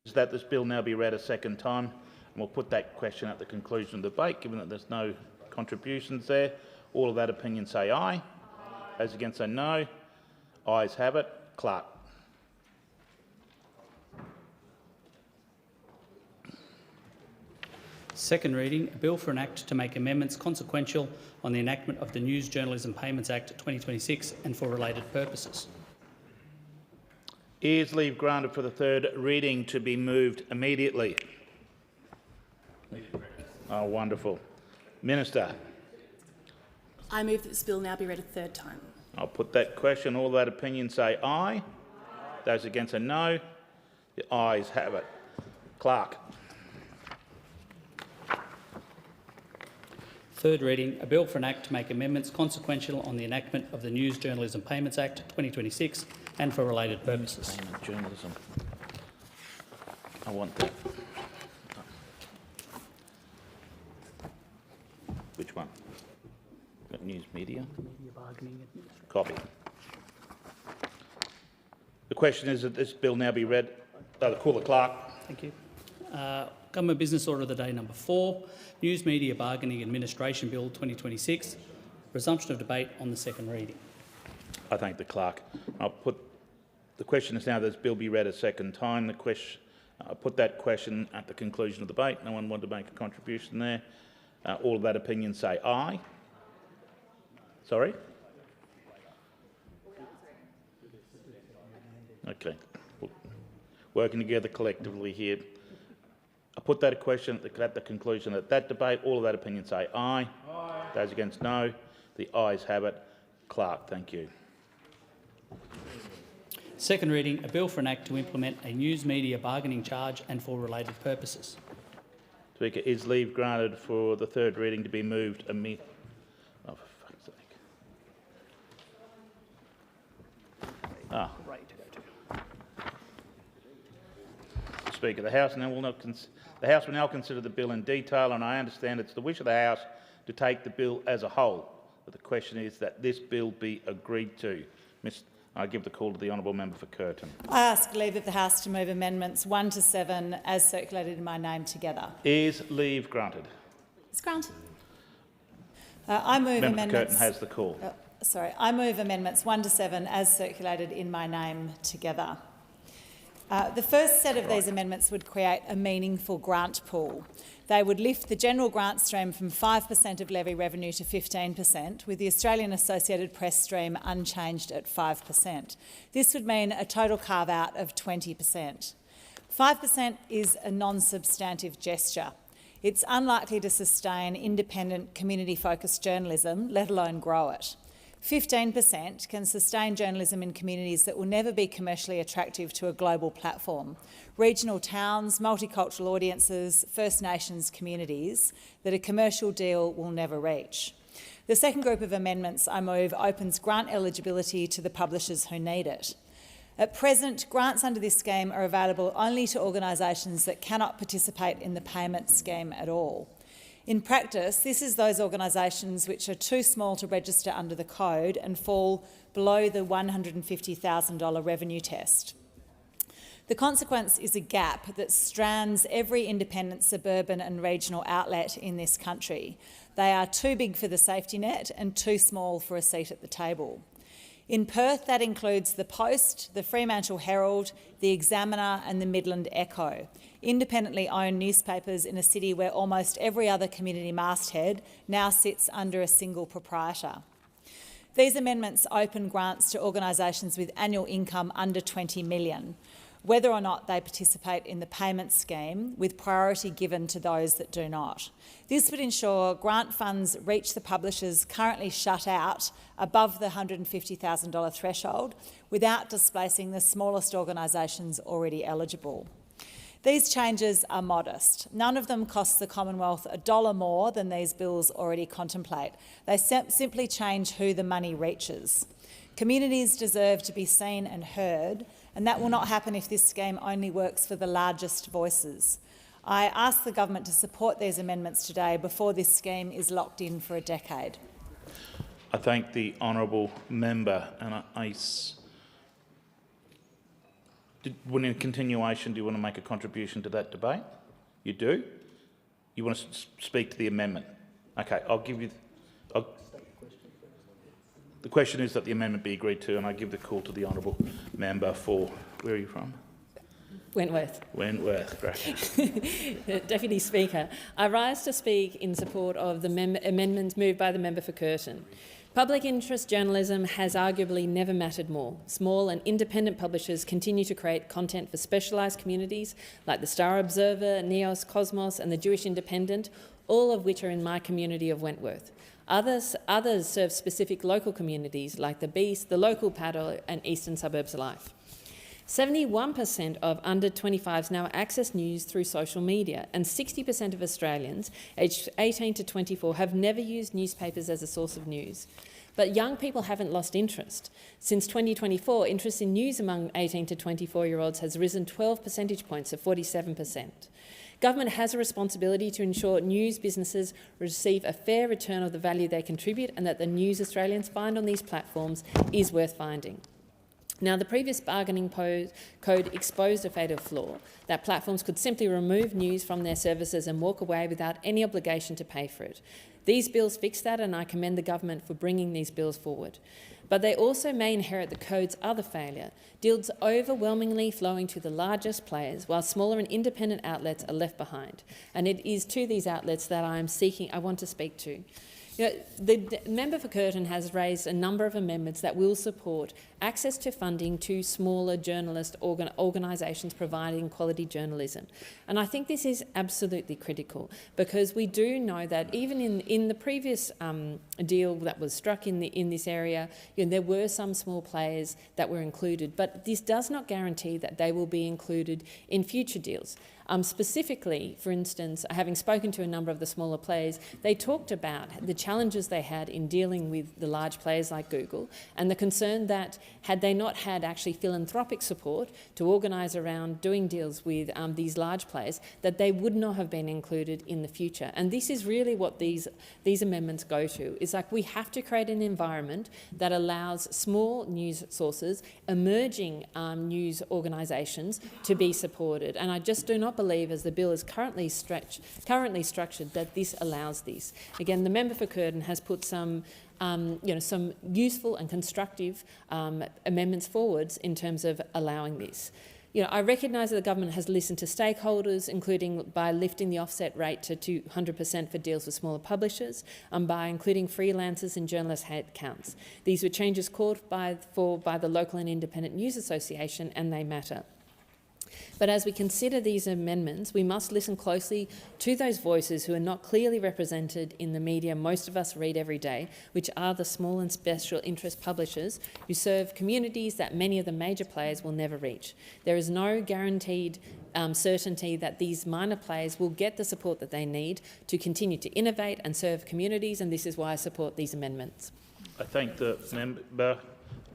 Is that this bill now be read a second time, and we'll put that question at the conclusion of the debate, given that there's no contributions there. All of that opinion say aye. Those against say no. Ayes have it. Clark. Second reading, a bill for an act to make amendments consequential on the enactment of the News Journalism Payments Act 2026 and for related purposes. Is leave granted for the third reading to be moved immediately? Oh, wonderful. Minister. I move that this bill now be read a third time. I'll put that question. All that opinion say aye. Those against say no. The ayes have it. Clark. Third reading, a bill for an act to make amendments consequential on the enactment of the News Journalism Payments Act 2026 and for related purposes. Payment journalism. I want that. Which one? Got news media? Copy. The question is that this bill now be read. Call the clerk. Thank you. Government Business Order of the Day number 4, News Media Bargaining Administration Bill 2026, resumption of debate on the second reading. I thank the clerk. I'll put the question is now that this bill be read a second time. I'll put that question at the conclusion of the debate. No one wanted to make a contribution there. All of that opinion say aye. Sorry? Okay. Working together collectively here. I put that question at the conclusion of that debate. All of that opinion say aye. Aye. Those against no. The ayes have it. Clerk, thank you. Second reading, a bill for an act to implement a news media bargaining charge and for related purposes. Speaker, is leave granted for the third reading to be moved immediately? Oh, for fuck's sake. Ah. Speaker, the House will now consider the bill in detail, and I understand it's the wish of the House to take the bill as a whole. But the question is that this bill be agreed to. I give the call to the honourable member for Curtin. I ask leave of the House to move amendments 1 to 7 as circulated in my name together. Is leave granted? It's granted. I move member amendments. Curtin has the call. I move amendments 1 to 7 as circulated in my name together. The first set of these amendments would create a meaningful grant pool. They would lift the general grant stream from 5% of levy revenue to 15%, with the Australian Associated Press stream unchanged at 5%. This would mean a total carve-out of 20%. 5% is a non-substantive gesture. It's unlikely to sustain independent, community-focused journalism, let alone grow it. 15% can sustain journalism in communities that will never be commercially attractive to a global platform. Regional towns, multicultural audiences, First Nations communities that a commercial deal will never reach. The second group of amendments I move opens grant eligibility to the publishers who need it. At present, grants under this scheme are available only to organisations that cannot participate in the payment scheme at all. In practice, this is those organisations which are too small to register under the code and fall below the $150,000 revenue test. The consequence is a gap that strands every independent suburban and regional outlet in this country. They are too big for the safety net and too small for a seat at the table. In Perth, that includes the Post, the Fremantle Herald, the Examiner and the Midland Echo, independently owned newspapers in a city where almost every other community masthead now sits under a single proprietor. These amendments open grants to organisations with annual income under $20 million. whether or not they participate in the payment scheme, with priority given to those that do not. This would ensure grant funds reach the publishers currently shut out above the $150,000 threshold without displacing the smallest organisations already eligible. These changes are modest. None of them cost the Commonwealth $1 more than these bills already contemplate. They simply change who the money reaches. Communities deserve to be seen and heard, and that will not happen if this scheme only works for the largest voices. I ask the government to support these amendments today before this scheme is locked in for a decade. I thank the honourable member, and when in continuation, do you want to make a contribution to that debate? You do? You want to speak to the amendment? Okay, I'll give you... the question is that the amendment be agreed to, and I give the call to the honourable member for... Where are you from? Wentworth. Wentworth, great. Deputy Speaker, I rise to speak in support of the amendments moved by the member for Curtin. Public interest journalism has arguably never mattered more. Small and independent publishers continue to create content for specialised communities like the Star Observer, Neos, Cosmos and the Jewish Independent, all of which are in my community of Wentworth. Others serve specific local communities like the Beast, the Local Paddle and Eastern Suburbs Life. 71% of under 25s now access news through social media, and 60% of Australians aged 18 to 24 have never used newspapers as a source of news. But young people haven't lost interest. Since 2024, interest in news among 18 to 24-year-olds has risen 12 percentage points to 47%. Government has a responsibility to ensure news businesses receive a fair return of the value they contribute and that the news Australians find on these platforms is worth finding. Now, the previous bargaining code exposed a fatal flaw, that platforms could simply remove news from their services and walk away without any obligation to pay for it. These bills fix that, and I commend the government for bringing these bills forward. But they also may inherit the code's other failure, deals overwhelmingly flowing to the largest players, while smaller and independent outlets are left behind. And it is to these outlets that I want to speak to. You know, the member for Curtin has raised a number of amendments that will support access to funding to smaller journalist organisations providing quality journalism. And I think this is absolutely critical, because we do know that even in the previous deal that was struck in this area, you know, there were some small players that were included, but this does not guarantee that they will be included in future deals. Specifically, for instance, having spoken to a number of the smaller players, they talked about the challenges they had in dealing with the large players like Google, and the concern that had they not had actually philanthropic support to organise around doing deals with these large players, that they would not have been included in the future. And this is really what these amendments go to. It's like we have to create an environment that allows small news sources, emerging news organisations to be supported. And I just do not believe, as the bill is currently structured, that this allows this. Again, the member for Curtin has put some useful and constructive amendments forwards in terms of allowing this. You know, I recognise that the government has listened to stakeholders, including by lifting the offset rate to 200% for deals with smaller publishers, and by including freelancers in journalist headcounts. These were changes called for by the Local and Independent News Association, and they matter. But as we consider these amendments, we must listen closely to those voices who are not clearly represented in the media most of us read every day, which are the small and special interest publishers who serve communities that many of the major players will never reach. There is no guaranteed certainty that these minor players will get the support that they need to continue to innovate and serve communities, and this is why I support these amendments. I thank the member.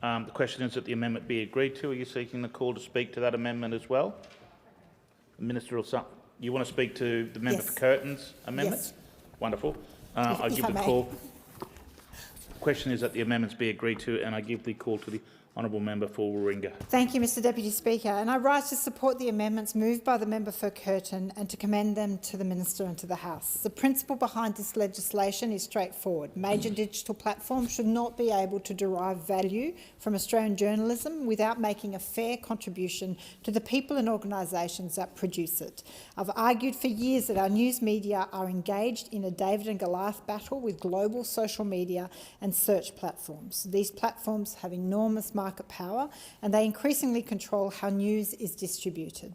The question is that the amendment be agreed to. Are you seeking the call to speak to that amendment as well? Minister or something? You want to speak to the member for Curtin's amendment? Yes. Wonderful. I give the call. The question is that the amendments be agreed to, and I give the call to the honourable member for Warringah. Thank you, Mr Deputy Speaker. And I rise to support the amendments moved by the member for Curtin and to commend them to the Minister and to the House. The principle behind this legislation is straightforward. Major digital platforms should not be able to derive value from Australian journalism without making a fair contribution to the people and organisations that produce it. I've argued for years that our news media are engaged in a David and Goliath battle with global social media and search platforms. These platforms have enormous market power, and they increasingly control how news is distributed,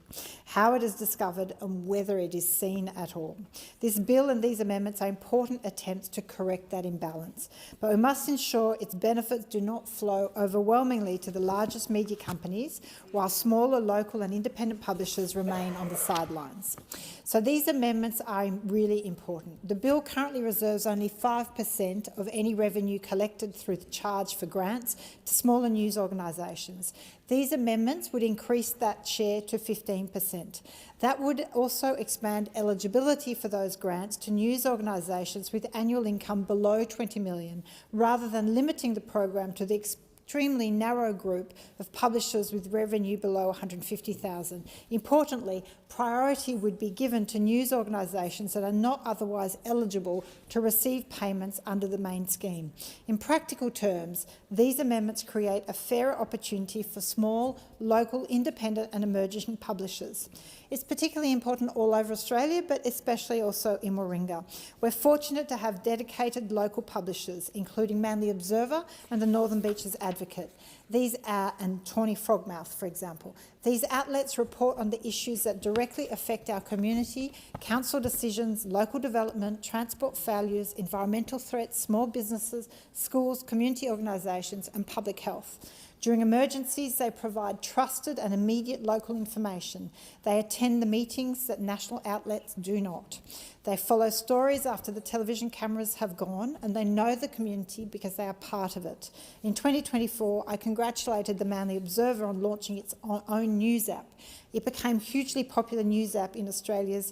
how it is discovered and whether it is seen at all. This bill and these amendments are important attempts to correct that imbalance, but we must ensure its benefits do not flow overwhelmingly to the largest media companies, while smaller local and independent publishers remain on the sidelines. So these amendments are really important. The bill currently reserves only 5% of any revenue collected through the charge for grants to smaller news organisations. These amendments would increase that share to 15%. That would also expand eligibility for those grants to news organisations with annual income below $20 million, rather than limiting the program to the extremely narrow group of publishers with revenue below $150,000. Importantly, priority would be given to news organisations that are not otherwise eligible to receive payments under the main scheme. In practical terms, these amendments create a fairer opportunity for small, local, independent and emerging publishers. It's particularly important all over Australia, but especially also in Warringah. We're fortunate to have dedicated local publishers, including Manly Observer and the Northern Beaches Advocate. And Tawny Frogmouth, for example. These outlets report on the issues that directly affect our community: council decisions, local development, transport failures, environmental threats, small businesses, schools, community organisations and public health. During emergencies, they provide trusted and immediate local information. They attend the meetings that national outlets do not. They follow stories after the television cameras have gone, and they know the community because they are part of it. In 2024, I congratulated the Manly Observer on launching its own news app. It became a hugely popular news app in Australia's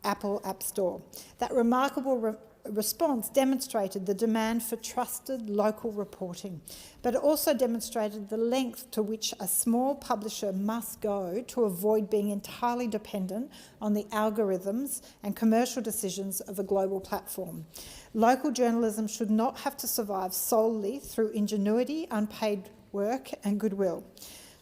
Apple App Store. That remarkable response demonstrated the demand for trusted local reporting, but it also demonstrated the length to which a small publisher must go to avoid being entirely dependent on the algorithms and commercial decisions of a global platform. Local journalism should not have to survive solely through ingenuity, unpaid work and goodwill.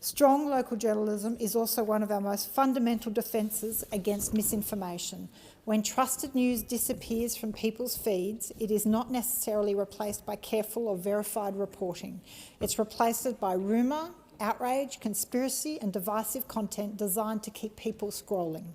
Strong local journalism is also one of our most fundamental defences against misinformation. When trusted news disappears from people's feeds, it is not necessarily replaced by careful or verified reporting. It's replaced by rumour, outrage, conspiracy and divisive content designed to keep people scrolling.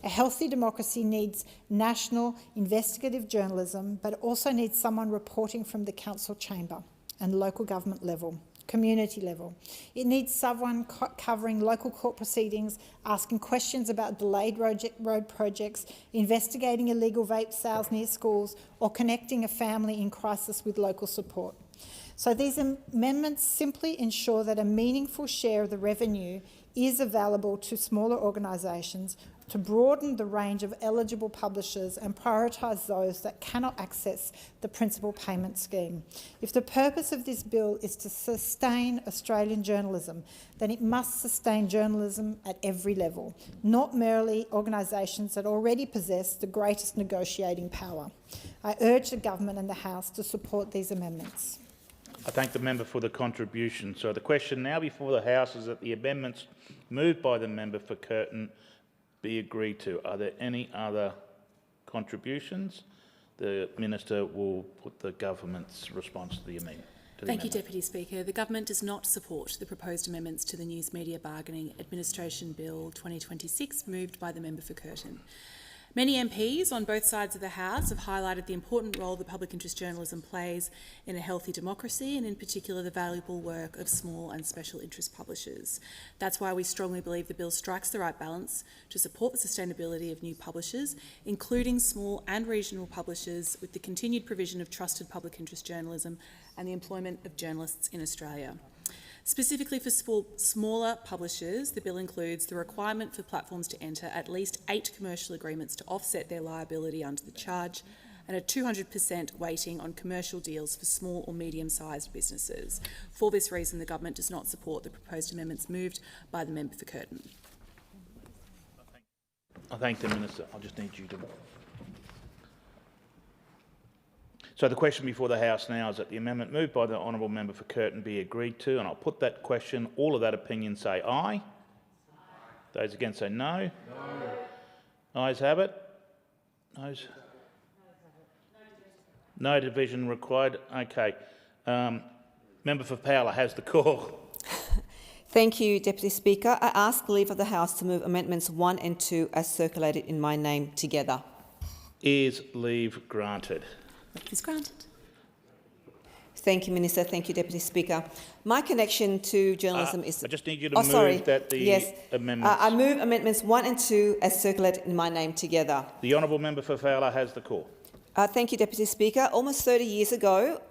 A healthy democracy needs national investigative journalism, but it also needs someone reporting from the council chamber and local government level. Community level. It needs someone covering local court proceedings, asking questions about delayed road projects, investigating illegal vape sales near schools, or connecting a family in crisis with local support. So these amendments simply ensure that a meaningful share of the revenue is available to smaller organisations, to broaden the range of eligible publishers and prioritise those that cannot access the principal payment scheme. If the purpose of this bill is to sustain Australian journalism, then it must sustain journalism at every level, not merely organisations that already possess the greatest negotiating power. I urge the Government and the House to support these amendments. I thank the member for the contribution. So the question now before the House is that the amendments moved by the member for Curtin be agreed to. Are there any other contributions? The Minister will put the Government's response to the amendment. Thank you, Deputy Speaker. The Government does not support the proposed amendments to the News Media Bargaining Administration Bill 2026 moved by the member for Curtin. Many MPs on both sides of the House have highlighted the important role that public interest journalism plays in a healthy democracy, and in particular the valuable work of small and special interest publishers. That's why we strongly believe the bill strikes the right balance to support the sustainability of new publishers, including small and regional publishers, with the continued provision of trusted public interest journalism and the employment of journalists in Australia. Specifically for smaller publishers, the bill includes the requirement for platforms to enter at least 8 commercial agreements to offset their liability under the charge, and a 200% weighting on commercial deals for small or medium-sized businesses. For this reason, the Government does not support the proposed amendments moved by the member for Curtin. I thank the Minister. I just need you to... So the question before the House now is that the amendment moved by the honourable member for Curtin be agreed to, and I'll put that question. All of that opinion say aye. Aye. Those against say no. No. Ayes have it. Noes? No division required. Okay. Member for Fowler has the call. Thank you, Deputy Speaker. I ask leave of the House to move amendments 1 and 2 as circulated in my name together. Is leave granted? Leave is granted. Thank you, Minister. Thank you, Deputy Speaker. My connection to journalism is... I just need you to move that the amendments... I move amendments 1 and 2 as circulated in my name together. The honourable member for Fowler has the call. Thank you, Deputy Speaker. Almost 30 years ago,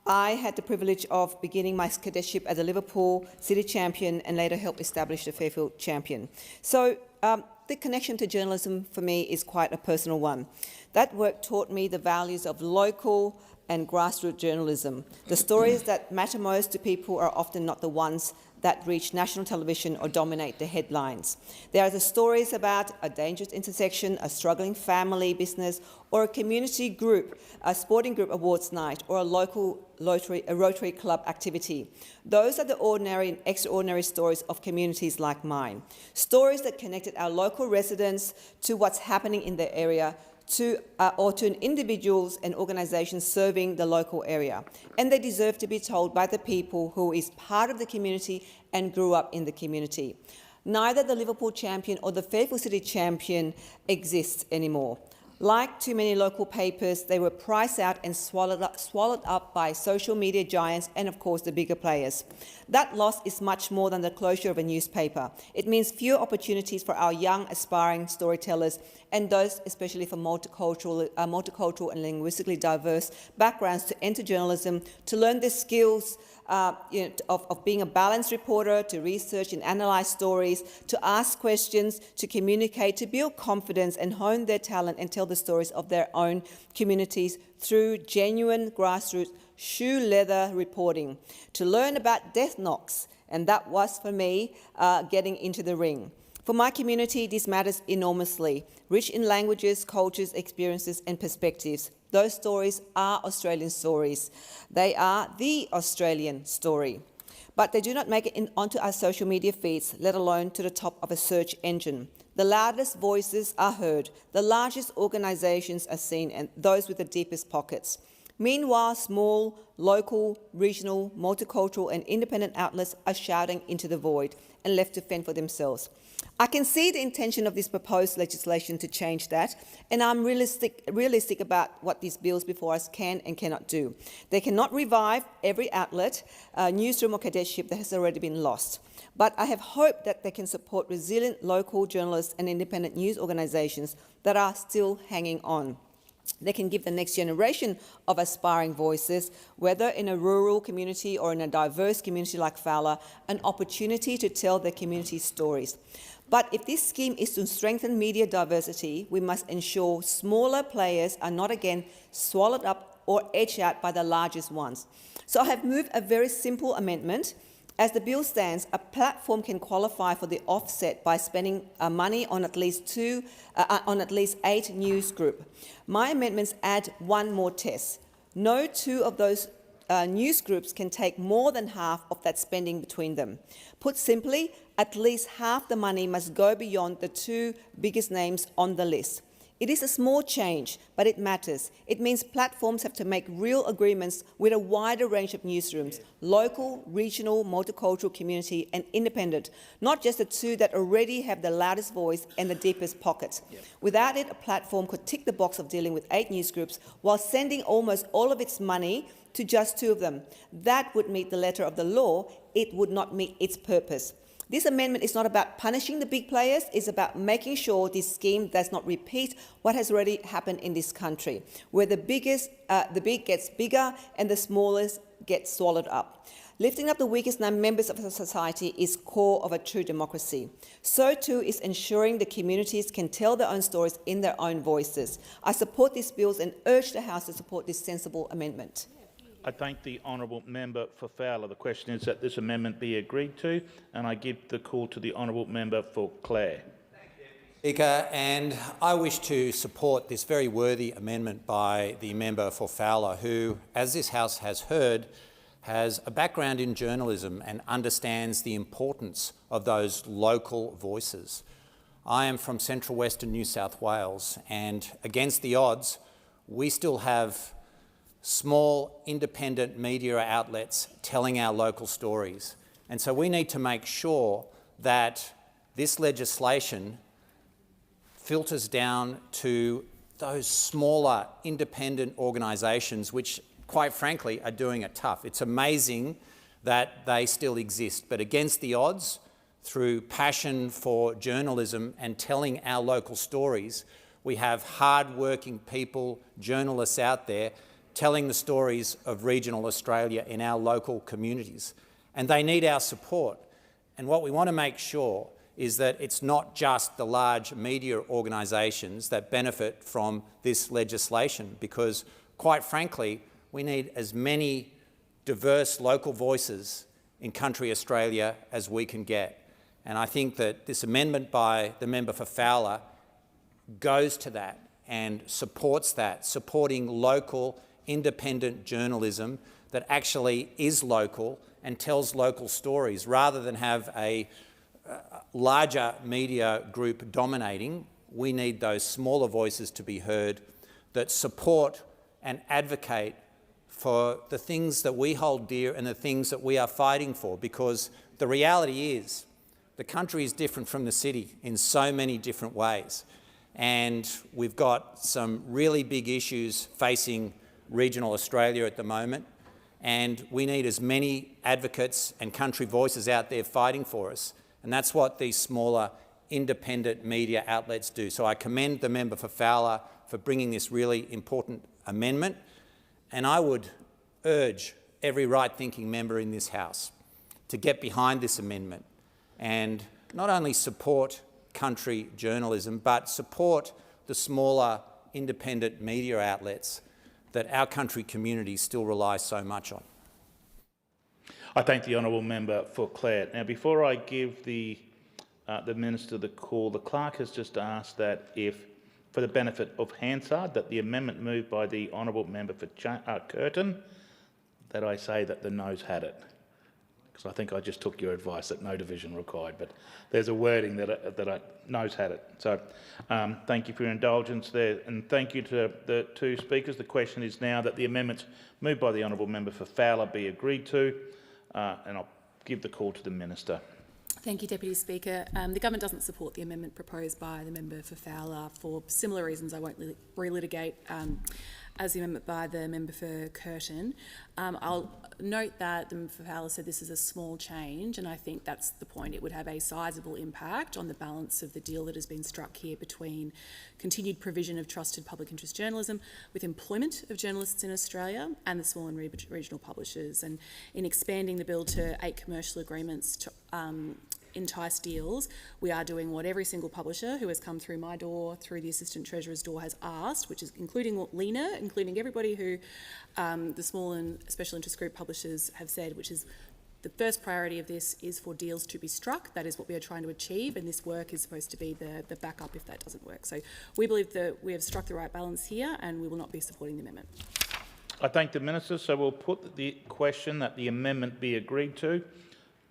I had the privilege of beginning my cadetship as a Liverpool City champion and later helped establish the Fairfield champion. So the connection to journalism for me is quite a personal one. That work taught me the values of local and grassroots journalism. The stories that matter most to people are often not the ones that reach national television or dominate the headlines. They are the stories about a dangerous intersection, a struggling family business, or a community group, a sporting group awards night, or a local Rotary Club activity. Those are the ordinary and extraordinary stories of communities like mine. Stories that connected our local residents to what's happening in their area, or to individuals and organisations serving the local area. And they deserve to be told by the people who is part of the community and grew up in the community. Neither the Liverpool champion or the Fairfield City champion exists anymore. Like too many local papers, they were priced out and swallowed up by social media giants and, of course, the bigger players. That loss is much more than the closure of a newspaper. It means fewer opportunities for our young, aspiring storytellers and those especially for multicultural and linguistically diverse backgrounds to enter journalism, to learn the skills of being a balanced reporter, to research and analyse stories, to ask questions, to communicate, to build confidence and hone their talent and tell the stories of their own communities through genuine grassroots shoe leather reporting, to learn about death knocks, and that was for me getting into the ring. For my community, this matters enormously, rich in languages, cultures, experiences and perspectives. Those stories are Australian stories. They are the Australian story. But they do not make it onto our social media feeds, let alone to the top of a search engine. The loudest voices are heard, the largest organisations are seen, and those with the deepest pockets. Meanwhile, small, local, regional, multicultural and independent outlets are shouting into the void and left to fend for themselves. I can see the intention of this proposed legislation to change that, and I'm realistic about what these bills before us can and cannot do. They cannot revive every outlet, newsroom or cadetship that has already been lost. But I have hope that they can support resilient local journalists and independent news organisations that are still hanging on. They can give the next generation of aspiring voices, whether in a rural community or in a diverse community like Fowler, an opportunity to tell their community stories. But if this scheme is to strengthen media diversity, we must ensure smaller players are not again swallowed up or edged out by the largest ones. So I have moved a very simple amendment. As the bill stands, a platform can qualify for the offset by spending money on at least 8 news groups. My amendments add one more test. No two of those news groups can take more than half of that spending between them. Put simply, at least half the money must go beyond the 2 biggest names on the list. It is a small change, but it matters. It means platforms have to make real agreements with a wider range of newsrooms, local, regional, multicultural, community and independent, not just the 2 that already have the loudest voice and the deepest pockets. Without it, a platform could tick the box of dealing with 8 news groups while sending almost all of its money to just 2 of them. That would meet the letter of the law. It would not meet its purpose. This amendment is not about punishing the big players, it's about making sure this scheme does not repeat what has already happened in this country, where the big gets bigger and the smallest get swallowed up. Lifting up the weakest members of society is core of a true democracy. So too is ensuring the communities can tell their own stories in their own voices. I support these bills and urge the House to support this sensible amendment. I thank the honourable member for Fowler. The question is that this amendment be agreed to, and I give the call to the honourable member for Clare. Speaker, and I wish to support this very worthy amendment by the member for Fowler, who, as this House has heard, has a background in journalism and understands the importance of those local voices. I am from central western New South Wales, and against the odds, we still have small independent media outlets telling our local stories. And so we need to make sure that this legislation filters down to those smaller independent organisations which, quite frankly, are doing it tough. It's amazing that they still exist, but against the odds, through passion for journalism and telling our local stories, we have hard-working people, journalists out there, telling the stories of regional Australia in our local communities. And they need our support. And what we want to make sure is that it's not just the large media organisations that benefit from this legislation, because, quite frankly, we need as many diverse local voices in country Australia as we can get. And I think that this amendment by the member for Fowler goes to that and supports that, supporting local independent journalism that actually is local and tells local stories, rather than have a larger media group dominating. We need those smaller voices to be heard that support and advocate for the things that we hold dear and the things that we are fighting for, because the reality is the country is different from the city in so many different ways. And we've got some really big issues facing regional Australia at the moment, and we need as many advocates and country voices out there fighting for us. And that's what these smaller independent media outlets do. So I commend the member for Fowler for bringing this really important amendment, and I would urge every right-thinking member in this House to get behind this amendment and not only support country journalism, but support the smaller independent media outlets that our country community still relies so much on. I thank the honourable member for Clare. Now, before I give the Minister the call, the clerk has just asked that if, for the benefit of Hansard, that the amendment moved by the honourable member for Curtin, that I say that the noes had it. Because I think I just took your advice that no division required, but there's a wording that I noes had it. So thank you for your indulgence there, and thank you to the two speakers. The question is now that the amendments moved by the honourable member for Fowler be agreed to, and I'll give the call to the Minister. Thank you, Deputy Speaker. The Government doesn't support the amendment proposed by the member for Fowler for similar reasons I won't relitigate as the amendment by the member for Curtin. I'll note that the member for Fowler said this is a small change, and I think that's the point. It would have a sizable impact on the balance of the deal that has been struck here between continued provision of trusted public interest journalism with employment of journalists in Australia and the small and regional publishers. And in expanding the bill to 8 commercial agreements to entice deals, we are doing what every single publisher who has come through my door, through the Assistant Treasurer's door, has asked, which is including Lena, including everybody who the small and special interest group publishers have said, which is the first priority of this is for deals to be struck. That is what we are trying to achieve, and this work is supposed to be the backup if that doesn't work. So we believe that we have struck the right balance here, and we will not be supporting the amendment. I thank the Minister. So we'll put the question that the amendment be agreed to.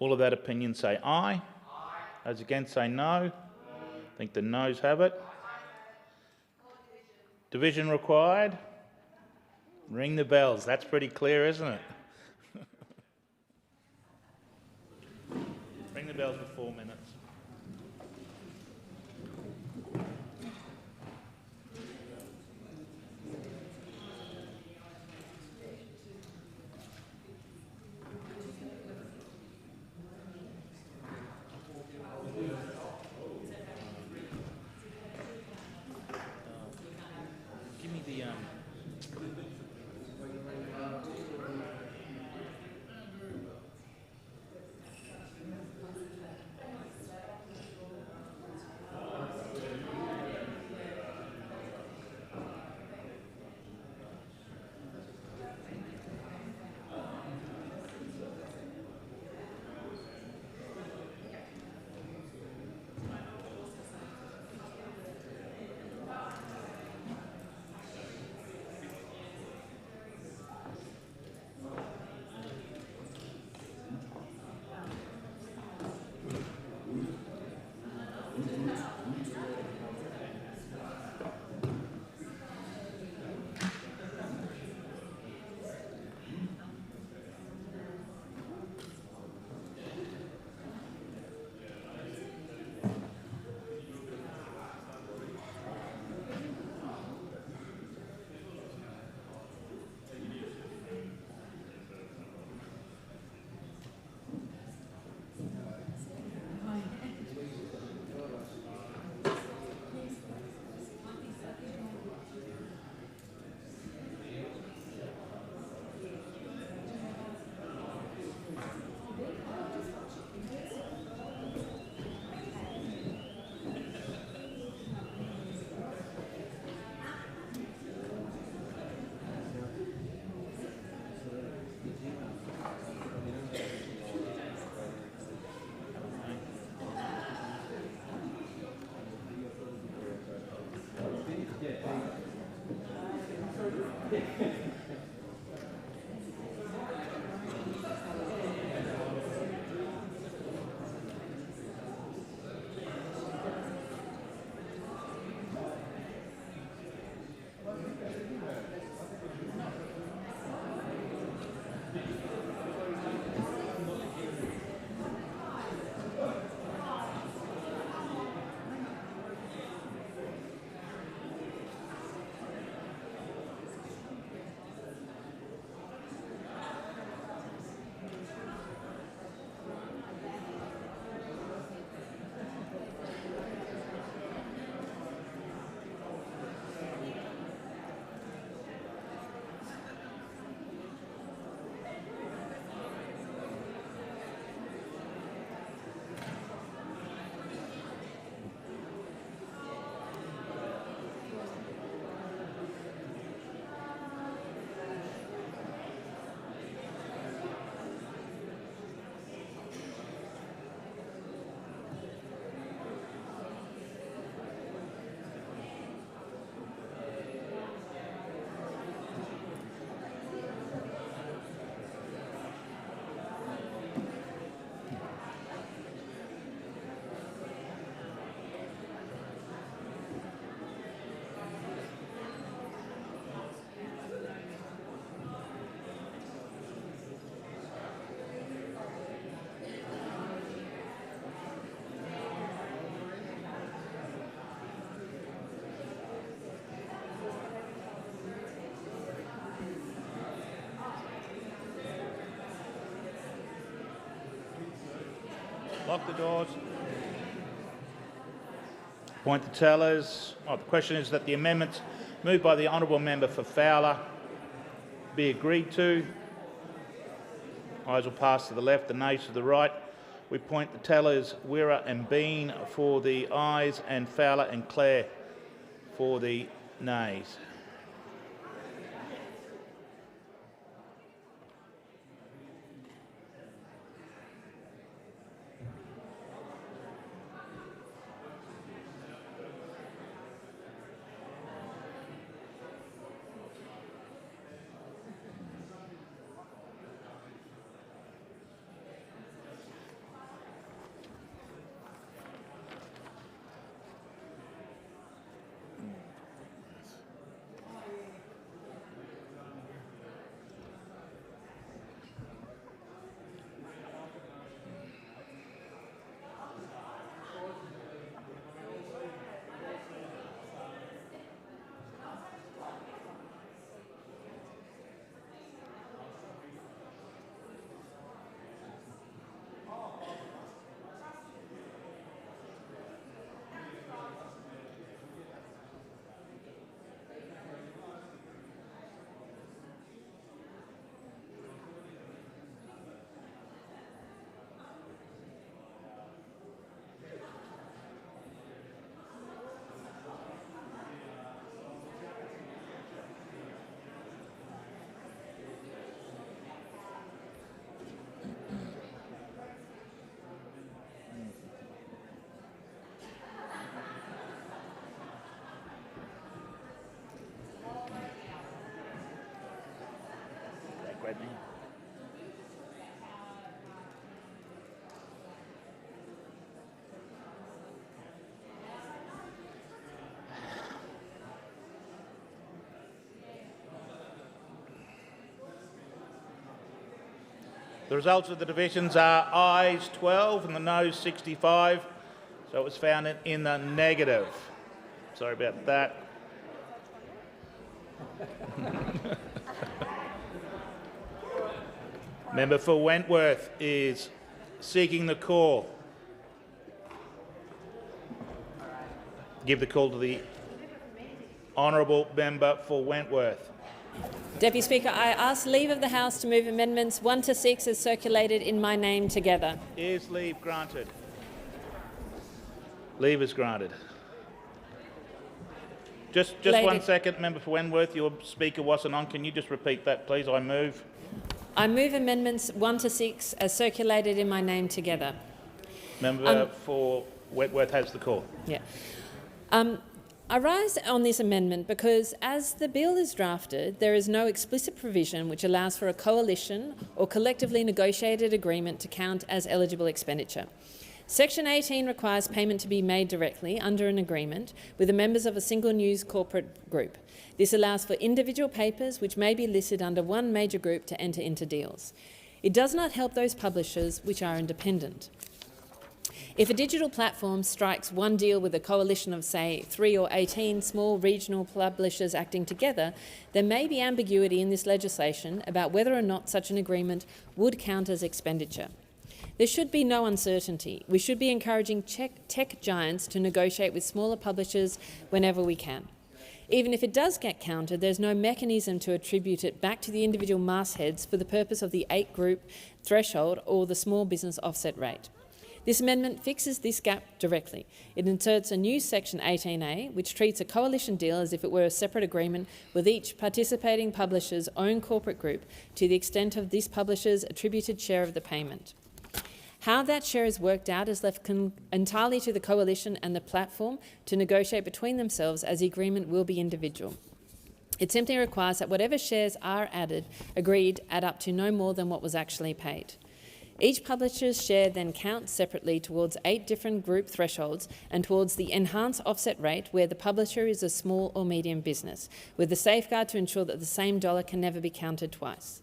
All of that opinion say aye. Those against say no. I think the noes have it. Division required. Ring the bells. That's pretty clear, isn't it? Ring the bells for 4 minutes. Lock the doors. Appoint the tellers. The question is that the amendments moved by the honourable member for Fowler be agreed to. Ayes will pass to the left, the nays to the right. We point the tellers Wira and Bean for the ayes and Fowler and Clare for the nays. The results of the divisions are ayes 12 and the noes 65, so it was found in the negative. Sorry about that. Member for Wentworth is seeking the call. Give the call to the honourable member for Wentworth. Deputy Speaker, I ask leave of the House to move amendments 1 to 6 as circulated in my name together. Is leave granted? Leave is granted. Just 1 second, member for Wentworth, your speaker wasn't on. Can you just repeat that, please? I move amendments 1 to 6 as circulated in my name together. Member for Wentworth has the call. Yeah. I rise on this amendment because, as the bill is drafted, there is no explicit provision which allows for a coalition or collectively negotiated agreement to count as eligible expenditure. Section 18 requires payment to be made directly under an agreement with the members of a single news corporate group. This allows for individual papers which may be listed under one major group to enter into deals. It does not help those publishers which are independent. If a digital platform strikes one deal with a coalition of, say, 3 or 18 small regional publishers acting together, there may be ambiguity in this legislation about whether or not such an agreement would count as expenditure. There should be no uncertainty. We should be encouraging tech giants to negotiate with smaller publishers whenever we can. Even if it does get counted, there's no mechanism to attribute it back to the individual mastheads for the purpose of the 8-group threshold or the small business offset rate. This amendment fixes this gap directly. It inserts a new Section 18A, which treats a coalition deal as if it were a separate agreement with each participating publisher's own corporate group to the extent of this publisher's attributed share of the payment. How that share is worked out is left entirely to the coalition and the platform to negotiate between themselves, as the agreement will be individual. It simply requires that whatever shares are agreed add up to no more than what was actually paid. Each publisher's share then counts separately towards 8 different group thresholds and towards the enhanced offset rate where the publisher is a small or medium business, with the safeguard to ensure that the same dollar can never be counted twice.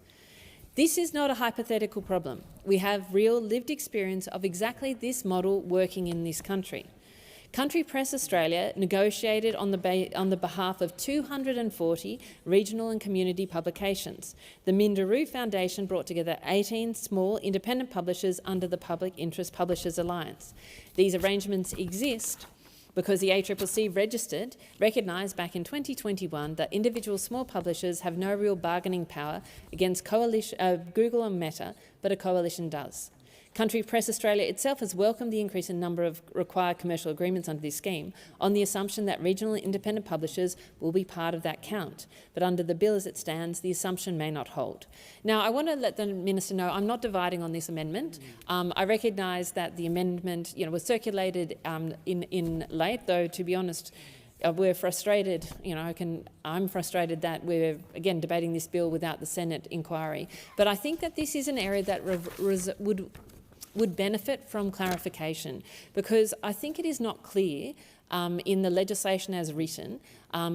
This is not a hypothetical problem. We have real lived experience of exactly this model working in this country. Country Press Australia negotiated on the behalf of 240 regional and community publications. The Minderoo Foundation brought together 18 small independent publishers under the Public Interest Publishers Alliance. These arrangements exist because the ACCC recognised back in 2021 that individual small publishers have no real bargaining power against Google and Meta, but a coalition does. Country Press Australia itself has welcomed the increase in number of required commercial agreements under this scheme on the assumption that regional and independent publishers will be part of that count. But under the bill as it stands, the assumption may not hold. Now, I want to let the Minister know I'm not dividing on this amendment. I recognise that the amendment was circulated in late, though, to be honest, we're frustrated, I'm frustrated that we're, again, debating this bill without the Senate inquiry. But I think that this is an area that would benefit from clarification, because I think it is not clear in the legislation as written,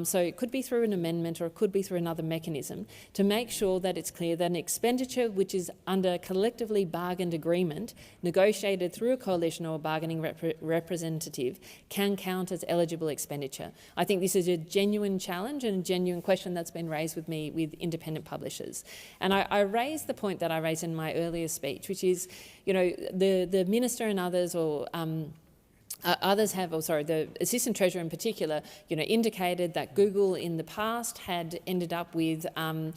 so it could be through an amendment or it could be through another mechanism, to make sure that it's clear that an expenditure which is under collectively bargained agreement, negotiated through a coalition or a bargaining representative, can count as eligible expenditure. I think this is a genuine challenge and a genuine question that's been raised with me with independent publishers. And I raised the point that I raised in my earlier speech, which is, the Minister and others, or the Assistant Treasurer in particular, indicated that Google in the past had ended up with, an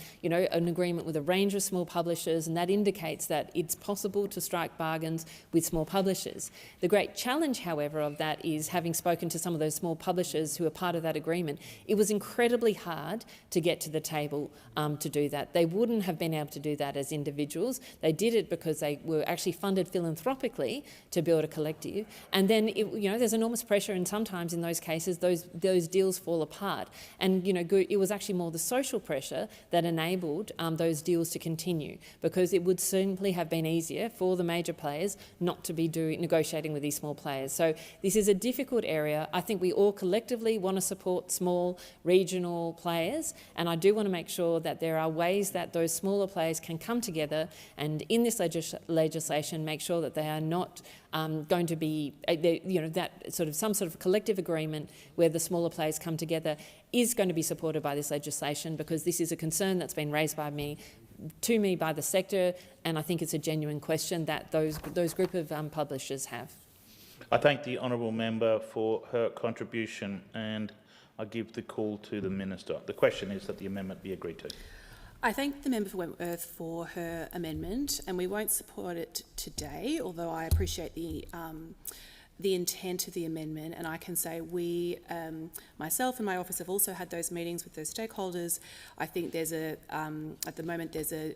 agreement with a range of small publishers, and that indicates that it's possible to strike bargains with small publishers. The great challenge, however, of that is, having spoken to some of those small publishers who are part of that agreement, it was incredibly hard to get to the table to do that. They wouldn't have been able to do that as individuals. They did it because they were actually funded philanthropically to build a collective, and then there's enormous pressure, and sometimes in those cases those deals fall apart. And it was actually more the social pressure that enabled those deals to continue, because it would simply have been easier for the major players not to be negotiating with these small players. So this is a difficult area. I think we all collectively want to support small regional players, and I do want to make sure that there are ways that those smaller players can come together, and in this legislation make sure that they are not going to be, some sort of collective agreement where the smaller players come together is going to be supported by this legislation, because this is a concern that's been raised by me by the sector, and I think it's a genuine question that those group of publishers have. I thank the honourable member for her contribution, and I give the call to the Minister. The question is that the amendment be agreed to. I thank the member for Wentworth for her amendment, and we won't support it today, although I appreciate the intent of the amendment. And I can say we, myself and my office, have also had those meetings with those stakeholders. I think there's at the moment there's a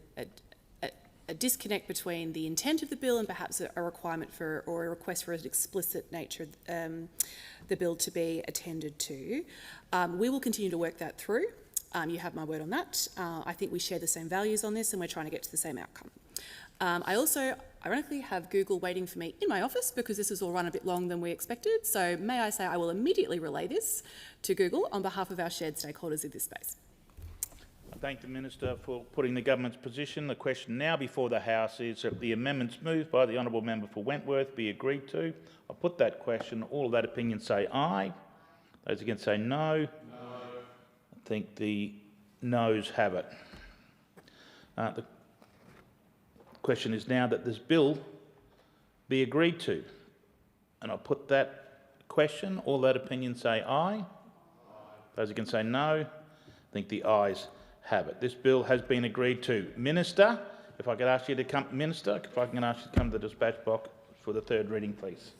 disconnect between the intent of the bill and perhaps a requirement for, or a request for an explicit nature of the bill to be attended to. We will continue to work that through. You have my word on that. I think we share the same values on this, and we're trying to get to the same outcome. I also, ironically, have Google waiting for me in my office, because this has all run a bit longer than we expected. So may I say I will immediately relay this to Google on behalf of our shared stakeholders in this space. I thank the Minister for putting the government's position. The question now before the House is that the amendments moved by the honourable member for Wentworth be agreed to. I'll put that question. All of that opinion say aye. Those against say no. I think the noes have it. The question is now that this bill be agreed to. And I'll put that question. All that opinion say aye. Those against say no. I think the ayes have it. This bill has been agreed to. Minister, if I could ask you to come, Minister, if I can ask you to come to the dispatch box for the third reading, please.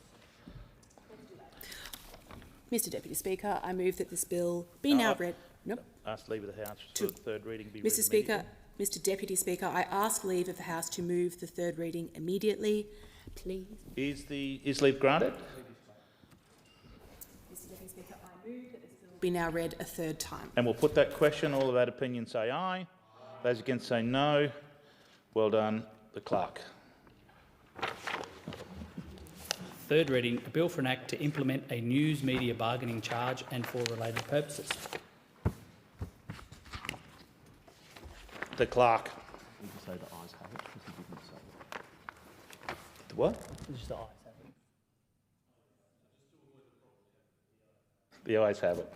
Mr Deputy Speaker, I move that this bill be now read. Nope. Ask leave of the House for the third reading be Mr Speaker, Mr Deputy Speaker, I ask leave of the House to move the third reading immediately, please. Is leave granted? Mr Deputy Speaker, I move that this bill be now read a third time. And we'll put that question. All of that opinion say aye. Those against say no. Well done, the clerk. Third reading, a bill for an act to implement a news media bargaining charge and for related purposes. The clerk. You can say the ayes have it, because he didn't say it. The what? Just the ayes have it. The ayes have it.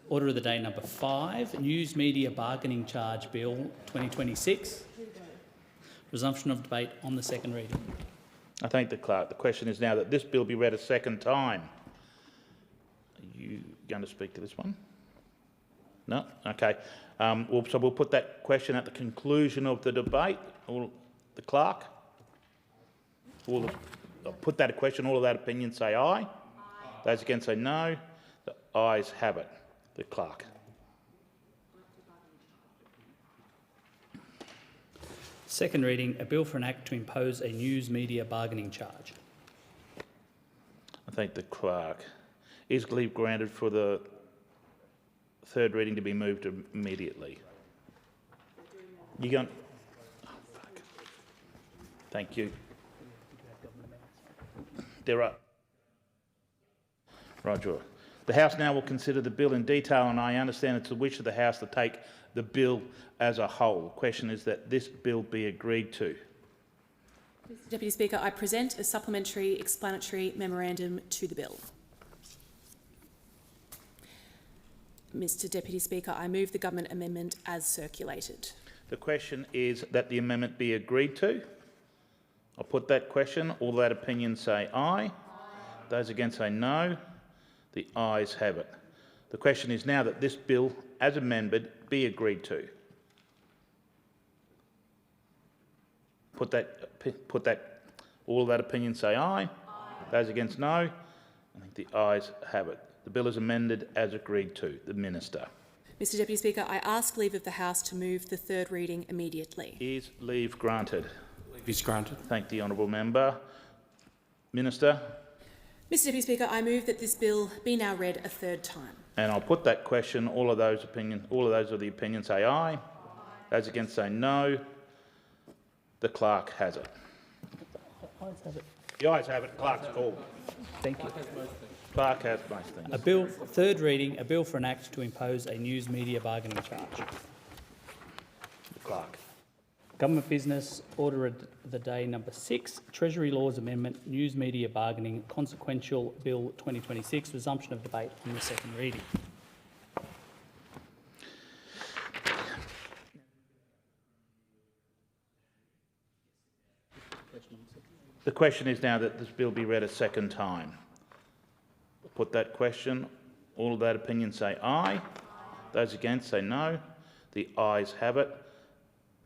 Order of the day number 5, News Media Bargaining Charge Bill 2026. Resumption of debate on the second reading. I thank the clerk. The question is now that this bill be read a second time. Are you going to speak to this one? No? Okay. So we'll put that question at the conclusion of the debate. The clerk? I'll put that question. All of that opinion say aye. Those against say no. The ayes have it. The clerk. Second reading, a bill for an act to impose a news media bargaining charge. I thank the clerk. Is leave granted for the third reading to be moved immediately? You going? Oh, fuck. Thank you. There are. Roger. The House now will consider the bill in detail, and I understand it's the wish of the House to take the bill as a whole. The question is that this bill be agreed to. Mr Deputy Speaker, I present a supplementary explanatory memorandum to the bill. Mr Deputy Speaker, I move the government amendment as circulated. The question is that the amendment be agreed to. I'll put that question. All that opinion say aye. Those against say no. The ayes have it. The question is now that this bill, as amended, be agreed to. All that opinion say aye. Those against no. I think the ayes have it. The bill is amended as agreed to. The Minister. Mr Deputy Speaker, I ask leave of the House to move the third reading immediately. Is leave granted? Leave is granted. Thank the honourable member. Minister. Mr Deputy Speaker, I move that this bill be now read a third time. And I'll put that question. All of those of the opinion say aye. Those against say no. The clerk has it. The ayes have it. Clerk's call. Thank you. Clerk has most things. A bill, third reading, a bill for an act to impose a news media bargaining charge. The clerk. Government business, order of the day number 6, Treasury Laws Amendment, News Media Bargaining, Consequential Bill 2026, resumption of debate on the second reading. The question is now that this bill be read a second time. Put that question. All of that opinion say aye. Those against say no. The ayes have it.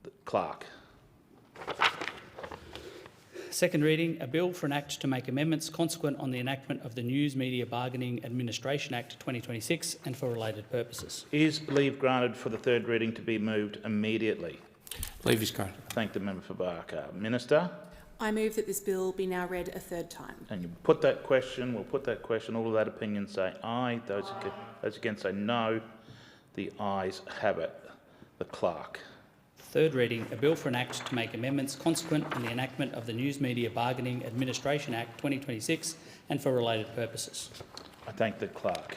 The clerk. Second reading, a bill for an act to make amendments consequent on the enactment of the News Media Bargaining Administration Act 2026 and for related purposes. Is leave granted for the third reading to be moved immediately? Leave is granted. Thank the member for Barker. Minister? I move that this bill be now read a third time. And you put that question. We'll put that question. All of that opinion say aye. Those against say no. The ayes have it. The clerk. Third reading, a bill for an act to make amendments consequent on the enactment of the News Media Bargaining Administration Act 2026 and for related purposes. I thank the clerk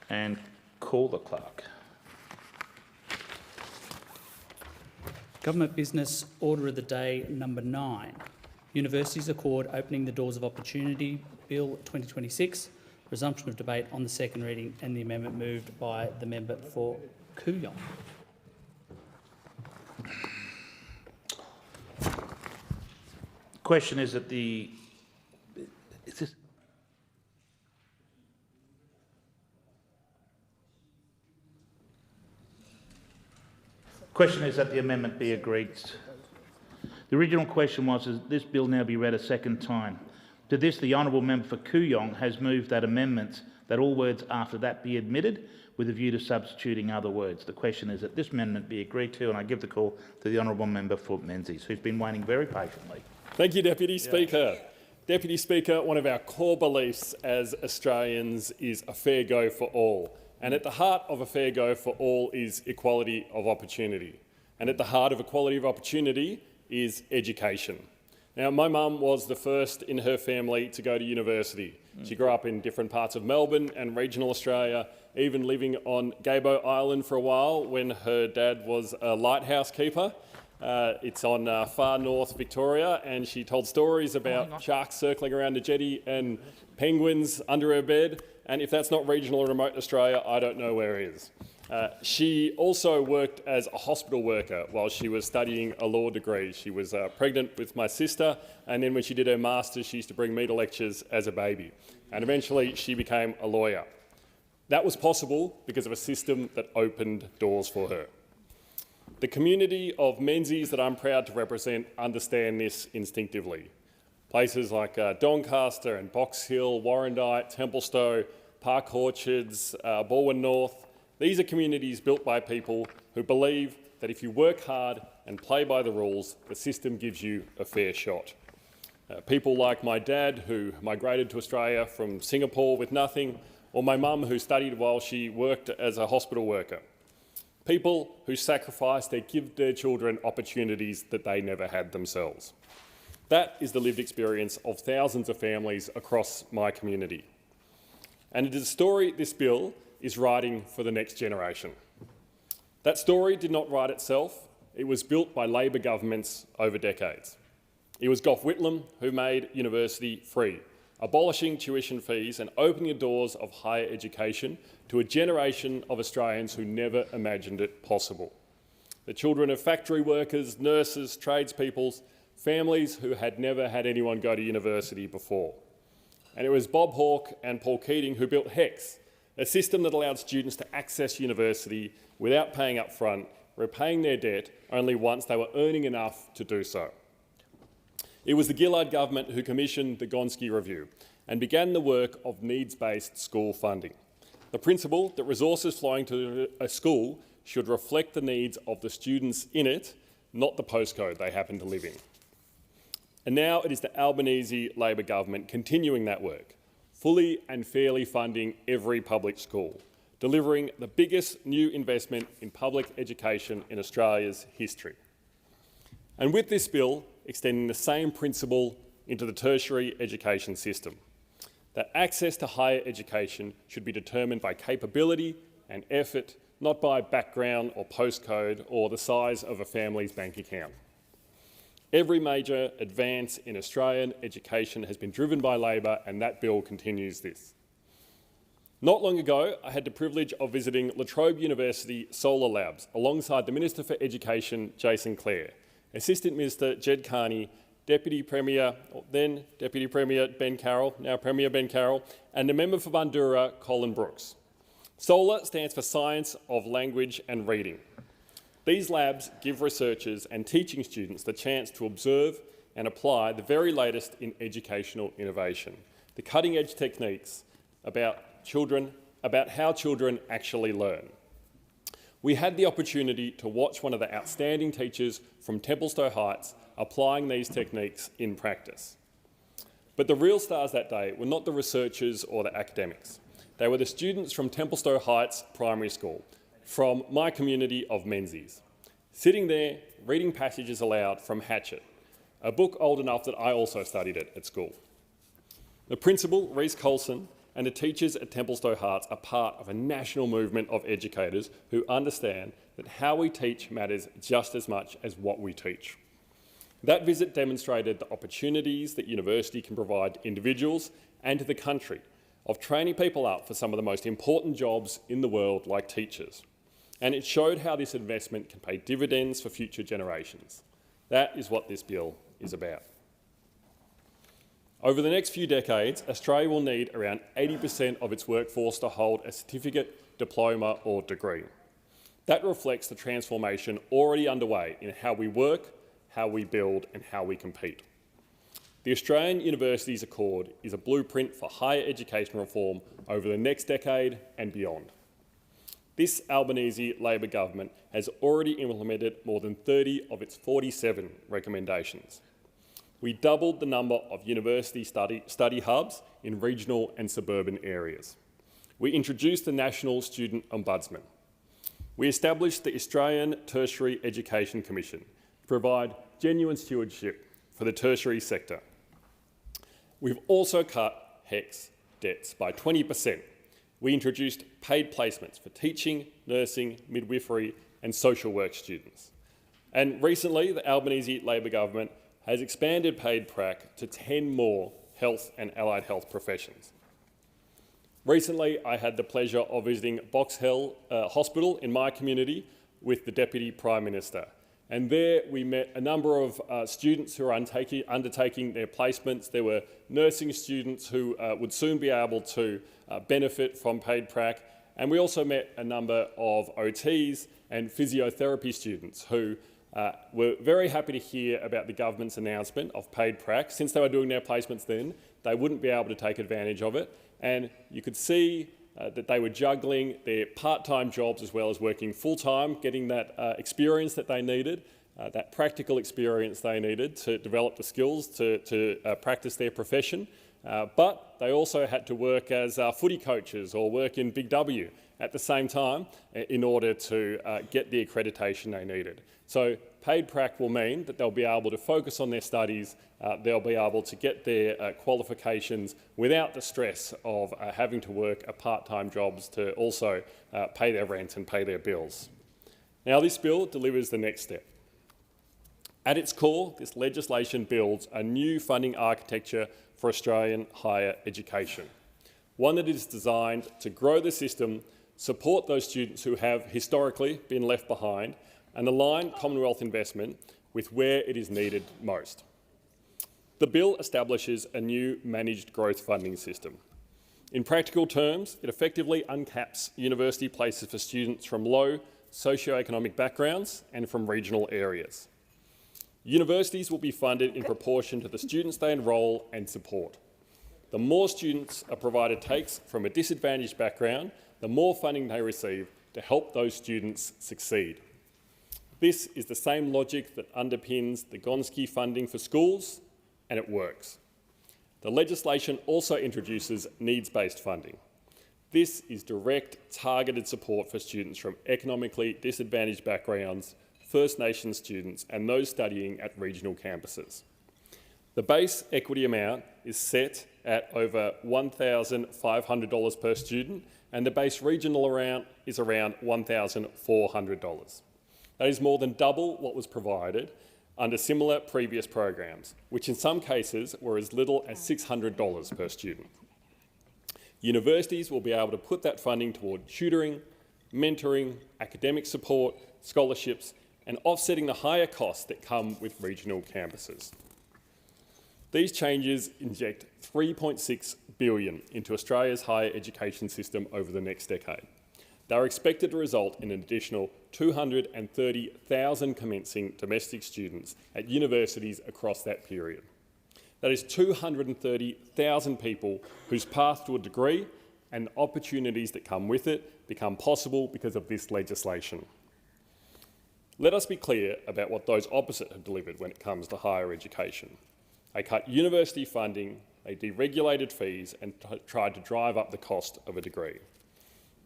and call the clerk. Government business, order of the day number 9, Universities Accord Opening the Doors of Opportunity Bill 2026, resumption of debate on the second reading and the amendment moved by the member for Kooyong. Question is that the question is that the amendment be agreed. The original question was, is this bill now be read a second time? To this, the honourable member for Kooyong has moved that amendments, that all words after that be admitted with a view to substituting other words. The question is that this amendment be agreed to, and I give the call to the honourable member for Menzies, who's been waiting very patiently. Thank you, Deputy Speaker. Deputy Speaker, one of our core beliefs as Australians is a fair go for all. And at the heart of a fair go for all is equality of opportunity. And at the heart of equality of opportunity is education. Now, my mum was the first in her family to go to university. She grew up in different parts of Melbourne and regional Australia, even living on Gabo Island for a while when her dad was a lighthouse keeper. It's on far north Victoria, and she told stories about sharks circling around the jetty and penguins under her bed. And if that's not regional or remote Australia, I don't know where it is. She also worked as a hospital worker while she was studying a law degree. She was pregnant with my sister, and then when she did her master's, she used to bring me to lectures as a baby. And eventually she became a lawyer. That was possible because of a system that opened doors for her. The community of Menzies that I'm proud to represent understand this instinctively. Places like Doncaster and Box Hill, Warrandyte, Templestowe, Park Orchards, Balwyn North. These are communities built by people who believe that if you work hard and play by the rules, the system gives you a fair shot. People like my dad, who migrated to Australia from Singapore with nothing, or my mum, who studied while she worked as a hospital worker. People who sacrifice to give their children opportunities that they never had themselves. That is the lived experience of thousands of families across my community. And it is a story this bill is writing for the next generation. That story did not write itself. It was built by Labor governments over decades. It was Gough Whitlam who made university free, abolishing tuition fees and opening the doors of higher education to a generation of Australians who never imagined it possible. The children of factory workers, nurses, tradespeople, families who had never had anyone go to university before. And it was Bob Hawke and Paul Keating who built HECS, a system that allowed students to access university without paying up front, repaying their debt only once they were earning enough to do so. It was the Gillard government who commissioned the Gonski Review and began the work of needs-based school funding. The principle that resources flowing to a school should reflect the needs of the students in it, not the postcode they happen to live in. And now it is the Albanese Labor government continuing that work, fully and fairly funding every public school, delivering the biggest new investment in public education in Australia's history. And with this bill, extending the same principle into the tertiary education system, that access to higher education should be determined by capability and effort, not by background or postcode or the size of a family's bank account. Every major advance in Australian education has been driven by Labor, and that bill continues this. Not long ago, I had the privilege of visiting La Trobe University Solar Labs alongside the Minister for Education, Jason Clare, Assistant Minister Jed Carney, then Deputy Premier Ben Carroll, now Premier Ben Carroll, and the Member for Bundoora, Colin Brooks. SOLAR stands for Science of Language and Reading. These labs give researchers and teaching students the chance to observe and apply the very latest in educational innovation, the cutting-edge techniques about how children actually learn. We had the opportunity to watch one of the outstanding teachers from Templestowe Heights applying these techniques in practice. But the real stars that day were not the researchers or the academics. They were the students from Templestowe Heights Primary School, from my community of Menzies, sitting there reading passages aloud from Hatchet, a book old enough that I also studied it at school. The principal, Rhys Colson, and the teachers at Templestowe Heights are part of a national movement of educators who understand that how we teach matters just as much as what we teach. That visit demonstrated the opportunities that university can provide to individuals and to the country of training people up for some of the most important jobs in the world, like teachers. And it showed how this investment can pay dividends for future generations. That is what this bill is about. Over the next few decades, Australia will need around 80% of its workforce to hold a certificate, diploma or degree. That reflects the transformation already underway in how we work, how we build and how we compete. The Australian Universities Accord is a blueprint for higher education reform over the next decade and beyond. This Albanese Labor government has already implemented more than 30 of its 47 recommendations. We doubled the number of university study hubs in regional and suburban areas. We introduced the National Student Ombudsman. We established the Australian Tertiary Education Commission to provide genuine stewardship for the tertiary sector. We've also cut HECS debts by 20%. We introduced paid placements for teaching, nursing, midwifery and social work students. And recently, the Albanese Labor government has expanded paid prac to 10 more health and allied health professions. Recently, I had the pleasure of visiting Box Hill Hospital in my community with the Deputy Prime Minister. And there we met a number of students who are undertaking their placements. There were nursing students who would soon be able to benefit from paid prac. And we also met a number of OTs and physiotherapy students who were very happy to hear about the government's announcement of paid prac. Since they were doing their placements then, they wouldn't be able to take advantage of it. And you could see that they were juggling their part-time jobs as well as working full-time, getting that experience that they needed, that practical experience they needed to develop the skills to practice their profession. But they also had to work as footy coaches or work in Big W at the same time in order to get the accreditation they needed. So paid prac will mean that they'll be able to focus on their studies, they'll be able to get their qualifications without the stress of having to work part-time jobs to also pay their rent and pay their bills. Now, this bill delivers the next step. At its core, this legislation builds a new funding architecture for Australian higher education, one that is designed to grow the system, support those students who have historically been left behind, and align Commonwealth investment with where it is needed most. The bill establishes a new managed growth funding system. In practical terms, it effectively uncaps university places for students from low socioeconomic backgrounds and from regional areas. Universities will be funded in proportion to the students they enrol and support. The more students a provider takes from a disadvantaged background, the more funding they receive to help those students succeed. This is the same logic that underpins the Gonski funding for schools, and it works. The legislation also introduces needs-based funding. This is direct, targeted support for students from economically disadvantaged backgrounds, First Nations students, and those studying at regional campuses. The base equity amount is set at over $1,500 per student, and the base regional amount is around $1,400. That is more than double what was provided under similar previous programs, which in some cases were as little as $600 per student. Universities will be able to put that funding toward tutoring, mentoring, academic support, scholarships, and offsetting the higher costs that come with regional campuses. These changes inject $3.6 billion into Australia's higher education system over the next decade. They are expected to result in an additional 230,000 commencing domestic students at universities across that period. That is 230,000 people whose path to a degree and opportunities that come with it become possible because of this legislation. Let us be clear about what those opposite have delivered when it comes to higher education. They cut university funding, they deregulated fees and tried to drive up the cost of a degree.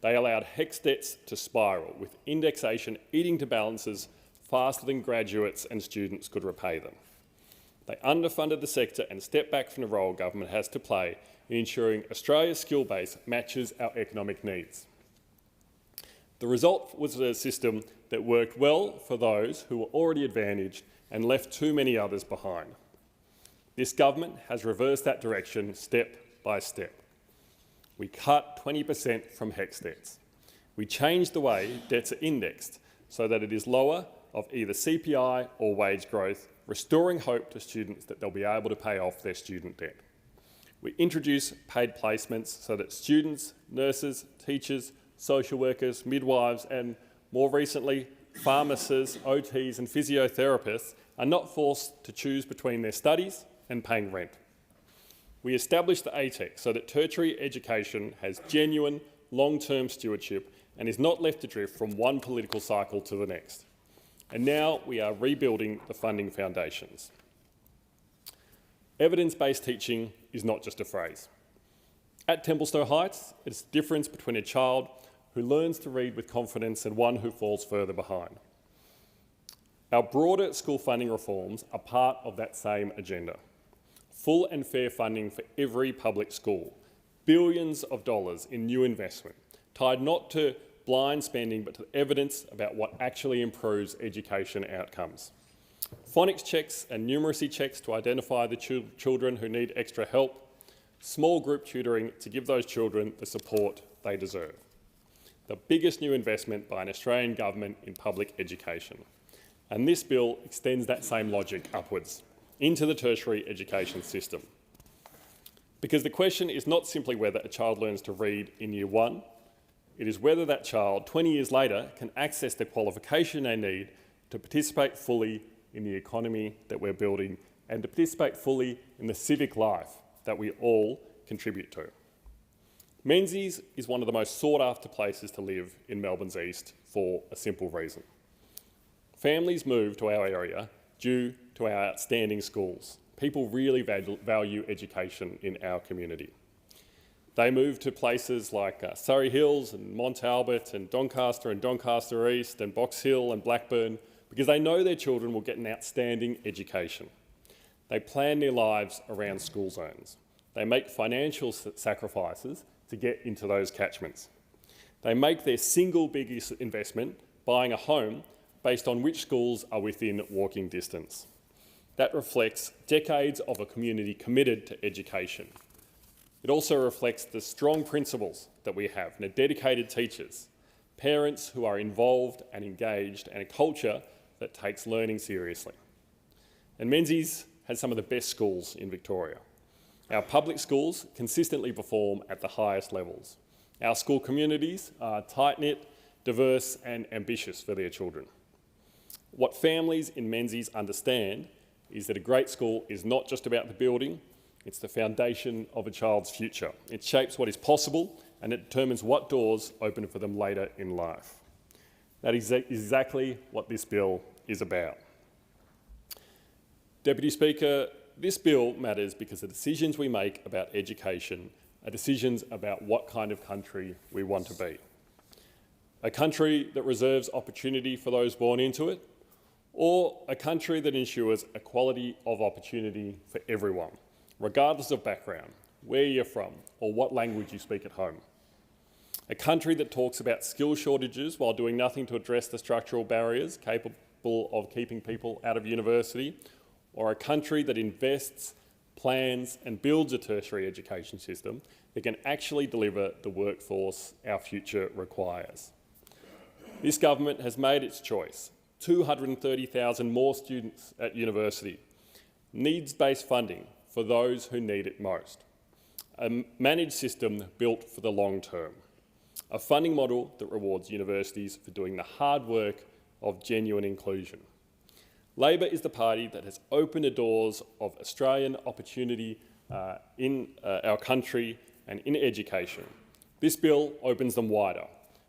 They allowed HECS debts to spiral, with indexation eating to balances faster than graduates and students could repay them. They underfunded the sector and stepped back from the role government has to play in ensuring Australia's skill base matches our economic needs. The result was a system that worked well for those who were already advantaged and left too many others behind. This government has reversed that direction step by step. We cut 20% from HECS debts. We changed the way debts are indexed so that it is lower of either CPI or wage growth, restoring hope to students that they'll be able to pay off their student debt. We introduced paid placements so that students, nurses, teachers, social workers, midwives and, more recently, pharmacists, OTs and physiotherapists are not forced to choose between their studies and paying rent. We established the ATEC so that tertiary education has genuine, long-term stewardship and is not left adrift from one political cycle to the next. And now we are rebuilding the funding foundations. Evidence-based teaching is not just a phrase. At Templestowe Heights, it's the difference between a child who learns to read with confidence and one who falls further behind. Our broader school funding reforms are part of that same agenda. Full and fair funding for every public school, billions of dollars in new investment, tied not to blind spending, but to evidence about what actually improves education outcomes. Phonics checks and numeracy checks to identify the children who need extra help. Small group tutoring to give those children the support they deserve. The biggest new investment by an Australian government in public education. And this bill extends that same logic upwards into the tertiary education system. Because the question is not simply whether a child learns to read in Year 1, it is whether that child, 20 years later, can access the qualification they need to participate fully in the economy that we're building and to participate fully in the civic life that we all contribute to. Menzies is one of the most sought-after places to live in Melbourne's east for a simple reason. Families move to our area due to our outstanding schools. People really value education in our community. They move to places like Surrey Hills and Mont Albert and Doncaster East and Box Hill and Blackburn because they know their children will get an outstanding education. They plan their lives around school zones. They make financial sacrifices to get into those catchments. They make their single biggest investment, buying a home, based on which schools are within walking distance. That reflects decades of a community committed to education. It also reflects the strong principles that we have and the dedicated teachers, parents who are involved and engaged, and a culture that takes learning seriously. And Menzies has some of the best schools in Victoria. Our public schools consistently perform at the highest levels. Our school communities are tight-knit, diverse and ambitious for their children. What families in Menzies understand is that a great school is not just about the building, it's the foundation of a child's future. It shapes what is possible and it determines what doors open for them later in life. That is exactly what this bill is about. Deputy Speaker, this bill matters because the decisions we make about education are decisions about what kind of country we want to be. A country that reserves opportunity for those born into it, or a country that ensures equality of opportunity for everyone, regardless of background, where you're from, or what language you speak at home. A country that talks about skill shortages while doing nothing to address the structural barriers capable of keeping people out of university, or a country that invests, plans and builds a tertiary education system that can actually deliver the workforce our future requires. This government has made its choice. 230,000 more students at university, needs-based funding for those who need it most, a managed system built for the long term, a funding model that rewards universities for doing the hard work of genuine inclusion. Labor is the party that has opened the doors of Australian opportunity in our country and in education. This bill opens them wider.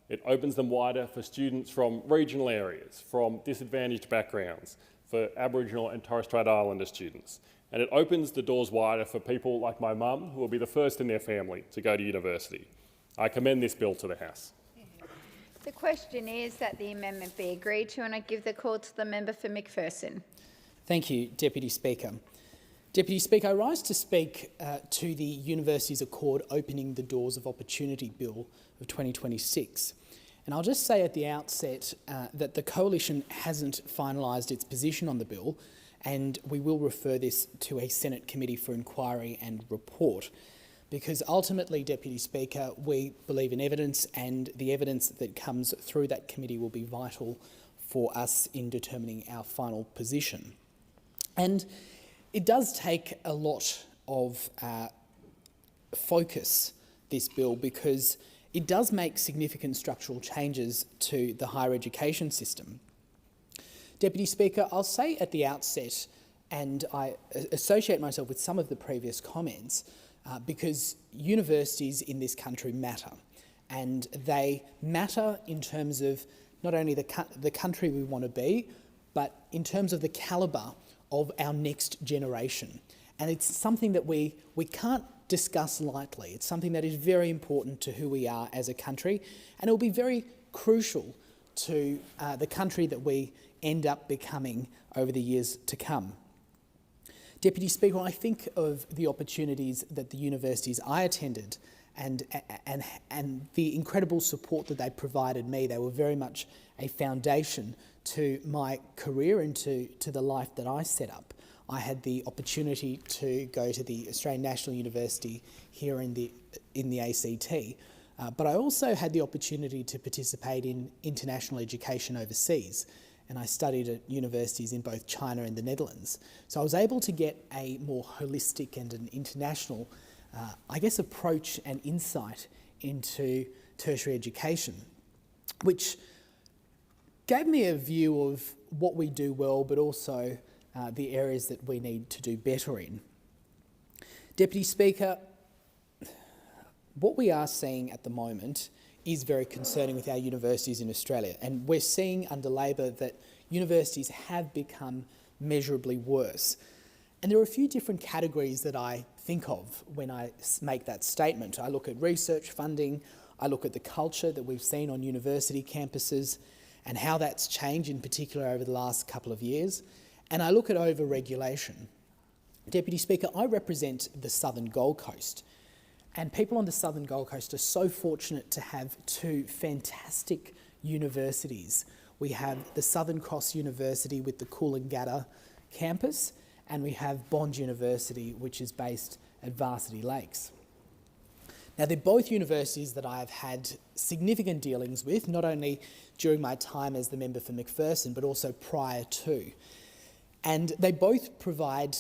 It opens them wider for students from regional areas, from disadvantaged backgrounds, for Aboriginal and Torres Strait Islander students. And it opens the doors wider for people like my mum, who will be the first in their family to go to university. I commend this bill to the House. The question is that the amendment be agreed to, and I give the call to the member for McPherson. Thank you, Deputy Speaker. Deputy Speaker, I rise to speak to the Universities Accord Opening the Doors of Opportunity Bill of 2026. And I'll just say at the outset that the Coalition hasn't finalised its position on the bill, and we will refer this to a Senate Committee for Inquiry and report. Because ultimately, Deputy Speaker, we believe in evidence, and the evidence that comes through that committee will be vital for us in determining our final position. And it does take a lot of focus, this bill, because it does make significant structural changes to the higher education system. Deputy Speaker, I'll say at the outset, and I associate myself with some of the previous comments, because universities in this country matter, and they matter in terms of not only the country we want to be, but in terms of the calibre of our next generation. And it's something that we can't discuss lightly. It's something that is very important to who we are as a country, and it will be very crucial to the country that we end up becoming over the years to come. Deputy Speaker, I think of the opportunities that the universities I attended and the incredible support that they provided me. They were very much a foundation to my career and to the life that I set up. I had the opportunity to go to the Australian National University here in the ACT, but I also had the opportunity to participate in international education overseas, and I studied at universities in both China and the Netherlands. So I was able to get a more holistic and an international, approach and insight into tertiary education, which gave me a view of what we do well, but also the areas that we need to do better in. Deputy Speaker, what we are seeing at the moment is very concerning with our universities in Australia, and we're seeing under Labor that universities have become measurably worse. And there are a few different categories that I think of when I make that statement. I look at research funding, I look at the culture that we've seen on university campuses and how that's changed in particular over the last couple of years, and I look at over-regulation. Deputy Speaker, I represent the Southern Gold Coast, and people on the Southern Gold Coast are so fortunate to have two fantastic universities. We have the Southern Cross University with the Coolangatta campus, and we have Bond University, which is based at Varsity Lakes. Now, they're both universities that I have had significant dealings with, not only during my time as the member for McPherson, but also prior to. And they both provide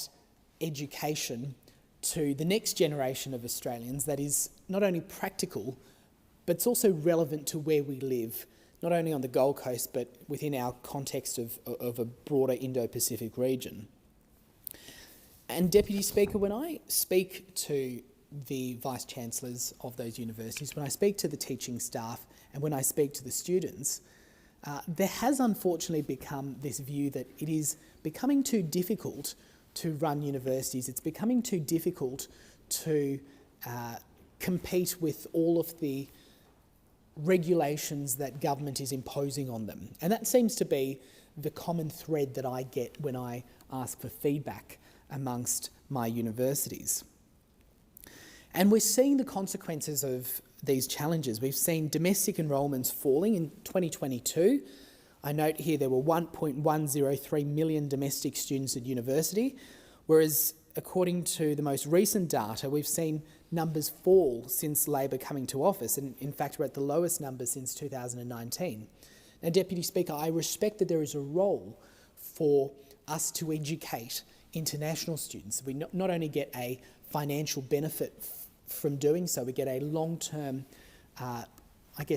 education to the next generation of Australians that is not only practical, but it's also relevant to where we live, not only on the Gold Coast, but within our context of a broader Indo-Pacific region. And Deputy Speaker, when I speak to the Vice-Chancellors of those universities, when I speak to the teaching staff and when I speak to the students, there has unfortunately become this view that it is becoming too difficult to run universities. It's becoming too difficult to compete with all of the regulations that government is imposing on them. And that seems to be the common thread that I get when I ask for feedback amongst my universities. And we're seeing the consequences of these challenges. We've seen domestic enrolments falling in 2022. I note here there were 1.103 million domestic students at university, whereas according to the most recent data, we've seen numbers fall since Labor coming to office, and in fact we're at the lowest number since 2019. Now, Deputy Speaker, I respect that there is a role for us to educate international students. We not only get a financial benefit from doing so, we get a long-term,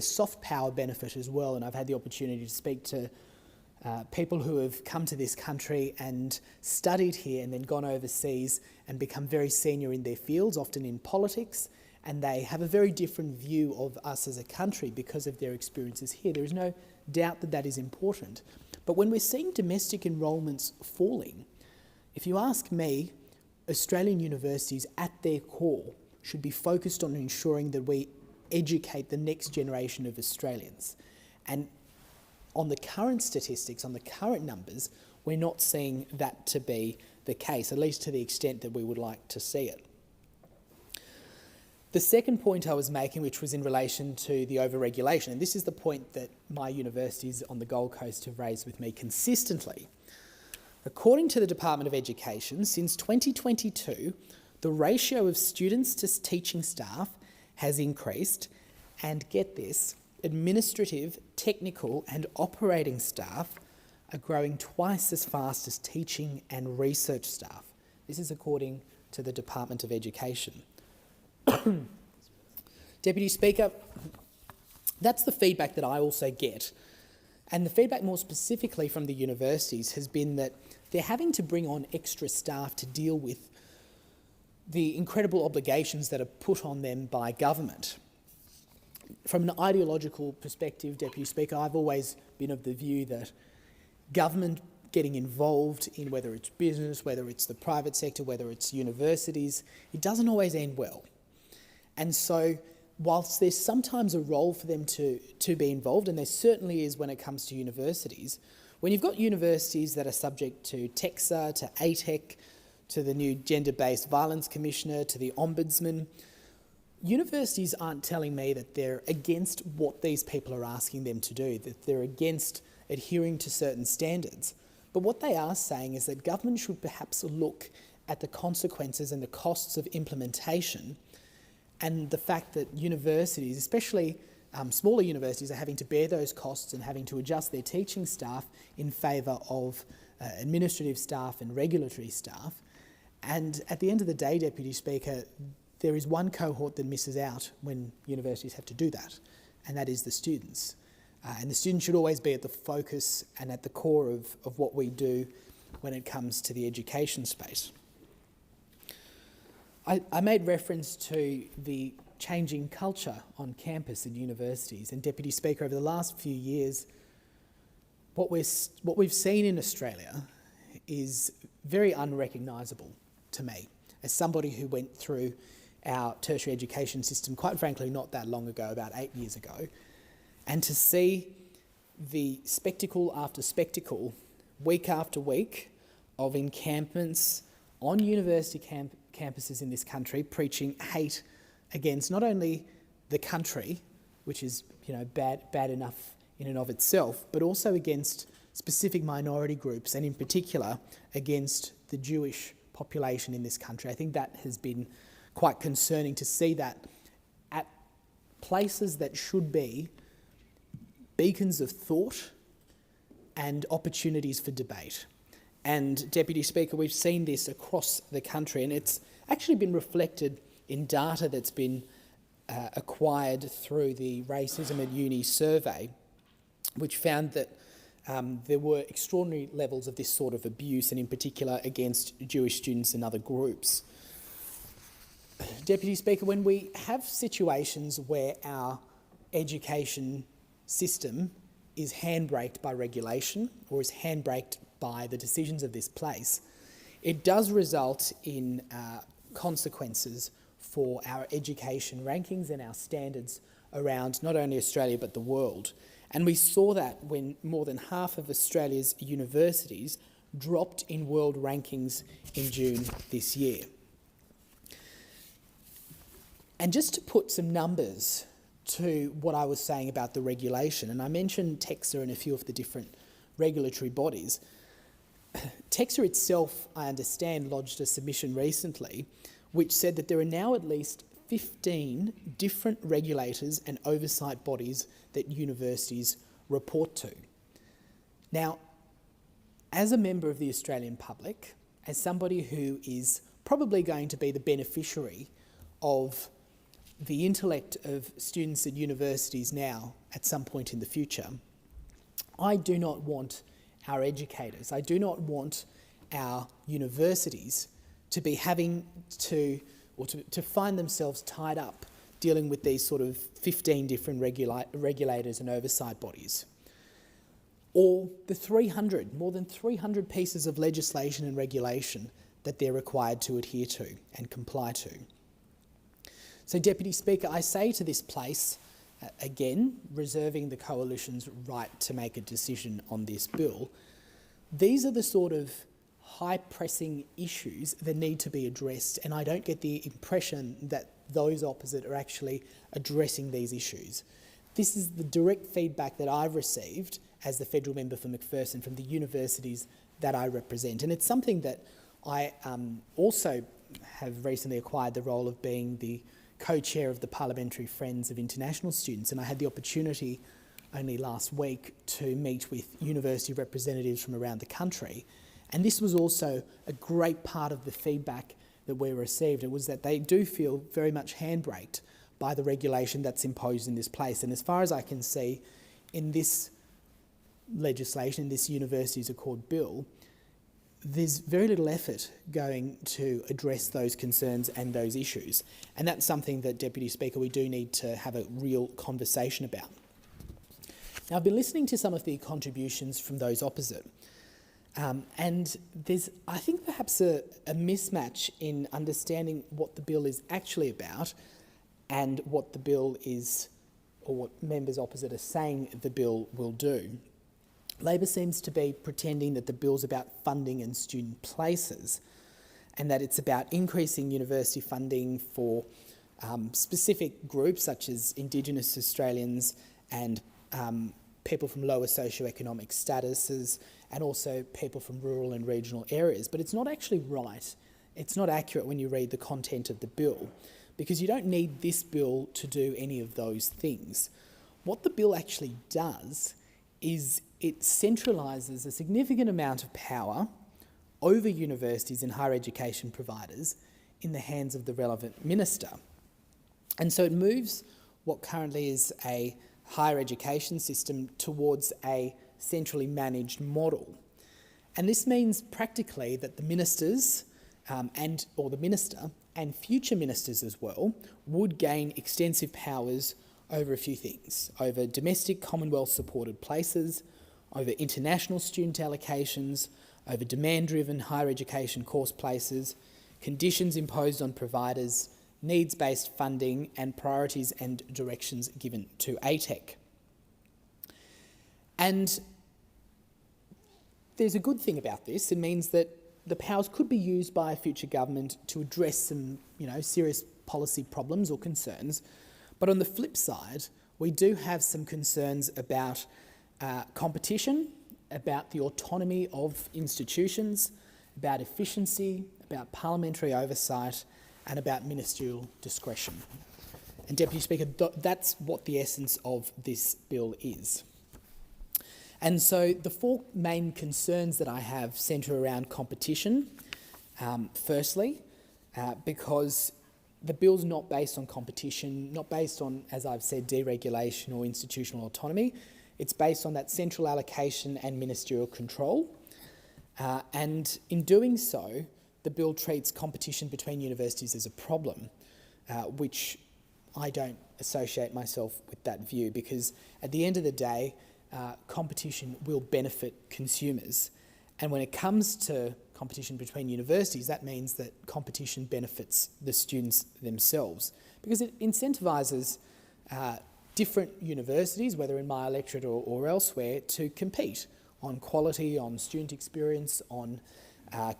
soft power benefit as well. And I've had the opportunity to speak to people who have come to this country and studied here and then gone overseas and become very senior in their fields, often in politics, and they have a very different view of us as a country because of their experiences here. There is no doubt that that is important. But when we're seeing domestic enrolments falling, if you ask me, Australian universities at their core should be focused on ensuring that we educate the next generation of Australians. And on the current statistics, on the current numbers, we're not seeing that to be the case, at least to the extent that we would like to see it. The second point I was making, which was in relation to the over-regulation, and this is the point that my universities on the Gold Coast have raised with me consistently. According to the Department of Education, since 2022, the ratio of students to teaching staff has increased, and get this, administrative, technical and operating staff are growing twice as fast as teaching and research staff. This is according to the Department of Education. Deputy Speaker, that's the feedback that I also get. And the feedback more specifically from the universities has been that they're having to bring on extra staff to deal with the incredible obligations that are put on them by government. From an ideological perspective, Deputy Speaker, I've always been of the view that government getting involved in whether it's business, whether it's the private sector, whether it's universities, it doesn't always end well. And so whilst there's sometimes a role for them to be involved, and there certainly is when it comes to universities, when you've got universities that are subject to TEXA, to ATEC, to the new gender-based violence commissioner, to the ombudsman. Universities aren't telling me that they're against what these people are asking them to do, that they're against adhering to certain standards. But what they are saying is that government should perhaps look at the consequences and the costs of implementation, and the fact that universities, especially smaller universities, are having to bear those costs and having to adjust their teaching staff in favour of administrative staff and regulatory staff. And at the end of the day, Deputy Speaker, there is one cohort that misses out when universities have to do that, and that is the students. And the students should always be at the focus and at the core of what we do when it comes to the education space. I made reference to the changing culture on campus at universities, and Deputy Speaker, over the last few years, what we've seen in Australia is very unrecognisable to me, as somebody who went through our tertiary education system, quite frankly, not that long ago, about 8 years ago, and to see the spectacle after spectacle, week after week, of encampments on university campuses in this country preaching hate against not only the country, which is bad enough in and of itself, but also against specific minority groups, and in particular against the Jewish population in this country. I think that has been quite concerning to see that at places that should be beacons of thought and opportunities for debate. And Deputy Speaker, we've seen this across the country, and it's actually been reflected in data that's been acquired through the Racism at Uni survey, which found that there were extraordinary levels of this sort of abuse, and in particular against Jewish students and other groups. Deputy Speaker, when we have situations where our education system is handbraked by regulation or is handbraked by the decisions of this place, it does result in consequences for our education rankings and our standards around not only Australia but the world. And we saw that when more than half of Australia's universities dropped in world rankings in June this year. And just to put some numbers to what I was saying about the regulation, and I mentioned Censure and a few of the different regulatory bodies. Censure itself, I understand, lodged a submission recently which said that there are now at least 15 different regulators and oversight bodies that universities report to. Now, as a member of the Australian public, as somebody who is probably going to be the beneficiary of the intellect of students at universities now at some point in the future, I do not want our educators, I do not want our universities to be having to find themselves tied up dealing with these sort of 15 different regulators and oversight bodies. Or the more than 300 pieces of legislation and regulation that they're required to adhere to and comply to. So, Deputy Speaker, I say to this place, again, reserving the Coalition's right to make a decision on this bill, these are the sort of high-pressing issues that need to be addressed, and I don't get the impression that those opposite are actually addressing these issues. This is the direct feedback that I've received as the Federal Member for McPherson from the universities that I represent, and it's something that I also have recently acquired the role of being the co-chair of the Parliamentary Friends of International Students, and I had the opportunity only last week to meet with university representatives from around the country. And this was also a great part of the feedback that we received. It was that they do feel very much handbraked by the regulation that's imposed in this place. And as far as I can see, in this legislation, in this Universities Accord bill, there's very little effort going to address those concerns and those issues. And that's something that, Deputy Speaker, we do need to have a real conversation about. Now, I've been listening to some of the contributions from those opposite. And there's, I think, perhaps a mismatch in understanding what the bill is actually about and what the bill is, or what members opposite are saying the bill will do. Labor seems to be pretending that the bill's about funding and student places. and that it's about increasing university funding for specific groups such as Indigenous Australians and people from lower socioeconomic statuses, and also people from rural and regional areas. But it's not actually right. It's not accurate when you read the content of the bill, because you don't need this bill to do any of those things. What the bill actually does is it centralises a significant amount of power over universities and higher education providers in the hands of the relevant minister. And so it moves what currently is a higher education system towards a centrally managed model. And this means practically that the ministers or the minister and future ministers as well would gain extensive powers over a few things: over domestic Commonwealth supported places, over international student allocations, over demand-driven higher education course places, conditions imposed on providers, needs-based funding, and priorities and directions given to ATEC. And there's a good thing about this. It means that the powers could be used by a future government to address some, serious policy problems or concerns. But on the flip side, we do have some concerns about competition, about the autonomy of institutions, about efficiency, about parliamentary oversight, and about ministerial discretion. And Deputy Speaker, that's what the essence of this bill is. And so the four main concerns that I have centre around competition. Firstly, because the bill's not based on competition, not based on, as I've said, deregulation or institutional autonomy. It's based on that central allocation and ministerial control. And in doing so, the bill treats competition between universities as a problem, which I don't associate myself with that view, because at the end of the day, competition will benefit consumers. And when it comes to competition between universities, that means that competition benefits the students themselves, because it incentivises different universities, whether in my electorate or elsewhere, to compete on quality, on student experience, on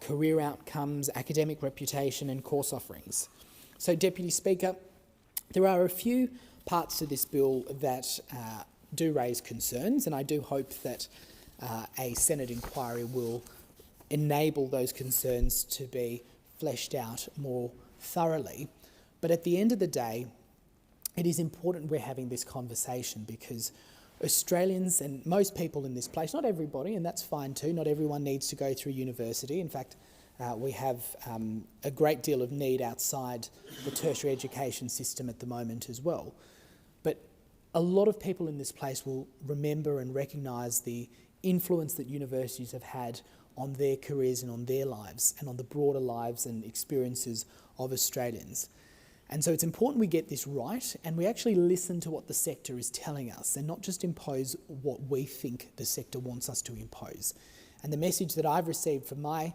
career outcomes, academic reputation and course offerings. So, Deputy Speaker, there are a few parts to this bill that do raise concerns, and I do hope that a Senate inquiry will enable those concerns to be fleshed out more thoroughly. But at the end of the day, it is important we're having this conversation, because Australians and most people in this place, not everybody, and that's fine too, not everyone needs to go through university. In fact, we have a great deal of need outside the tertiary education system at the moment as well. But a lot of people in this place will remember and recognise the influence that universities have had on their careers and on their lives and on the broader lives and experiences of Australians. And so it's important we get this right and we actually listen to what the sector is telling us and not just impose what we think the sector wants us to impose. And the message that I've received from my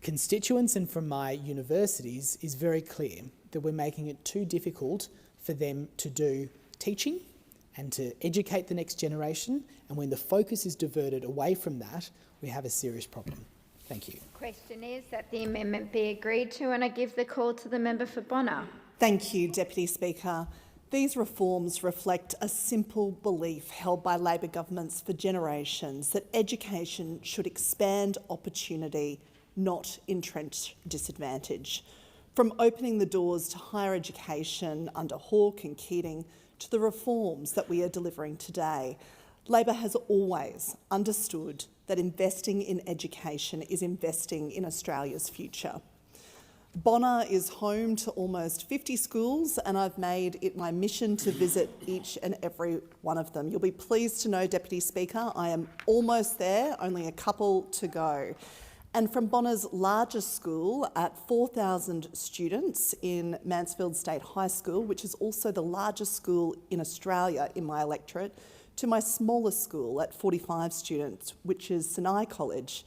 constituents and from my universities is very clear, that we're making it too difficult for them to do teaching and to educate the next generation, and when the focus is diverted away from that, we have a serious problem. Thank you. Question is that the amendment be agreed to, and I give the call to the member for Bonner. Thank you, Deputy Speaker. These reforms reflect a simple belief held by Labor governments for generations, that education should expand opportunity, not entrench disadvantage. From opening the doors to higher education under Hawke and Keating to the reforms that we are delivering today, Labor has always understood that investing in education is investing in Australia's future. Bonner is home to almost 50 schools, and I've made it my mission to visit each and every one of them. You'll be pleased to know, Deputy Speaker, I am almost there, only a couple to go. And from Bonner's largest school at 4,000 students in Mansfield State High School, which is also the largest school in Australia in my electorate, to my smallest school at 45 students, which is Sinai College,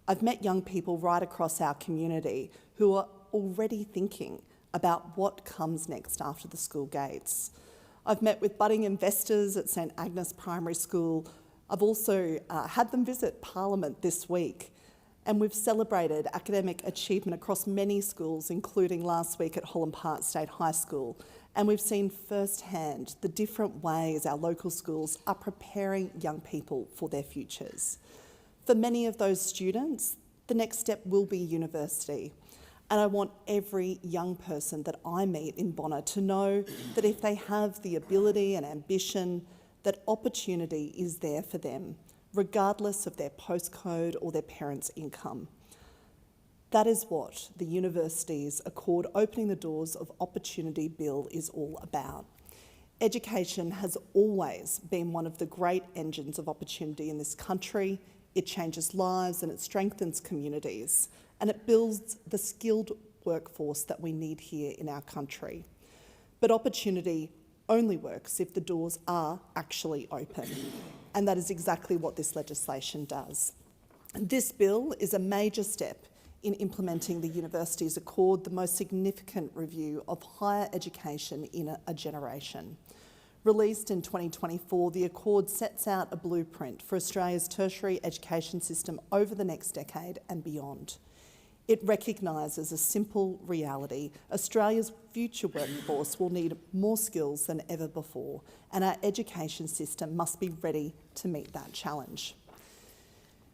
I've met young people right across our community who are already thinking about what comes next after the school gates. I've met with budding investors at St Agnes Primary School. I've also had them visit Parliament this week. And we've celebrated academic achievement across many schools, including last week at Holland Park State High School. And we've seen firsthand the different ways our local schools are preparing young people for their futures. For many of those students, the next step will be university. And I want every young person that I meet in Bonner to know that if they have the ability and ambition, that opportunity is there for them, regardless of their postcode or their parents' income. That is what the Universities Accord Opening the Doors of Opportunity Bill is all about. Education has always been one of the great engines of opportunity in this country. It changes lives and it strengthens communities, and it builds the skilled workforce that we need here in our country. But opportunity only works if the doors are actually open, and that is exactly what this legislation does. This bill is a major step in implementing the Universities Accord, the most significant review of higher education in a generation. Released in 2024, the Accord sets out a blueprint for Australia's tertiary education system over the next decade and beyond. It recognises a simple reality: Australia's future workforce will need more skills than ever before, and our education system must be ready to meet that challenge.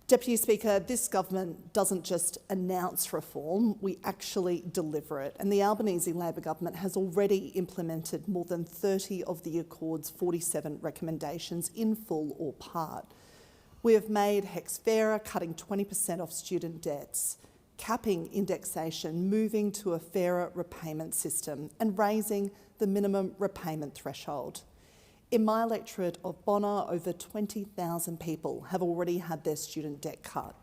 Deputy Speaker, this government doesn't just announce reform, we actually deliver it. And the Albanese Labor government has already implemented more than 30 of the Accord's 47 recommendations in full or part. We have made HECS fairer, cutting 20% off student debts, capping indexation, moving to a fairer repayment system, and raising the minimum repayment threshold. In my electorate of Bonner, over 20,000 people have already had their student debt cut.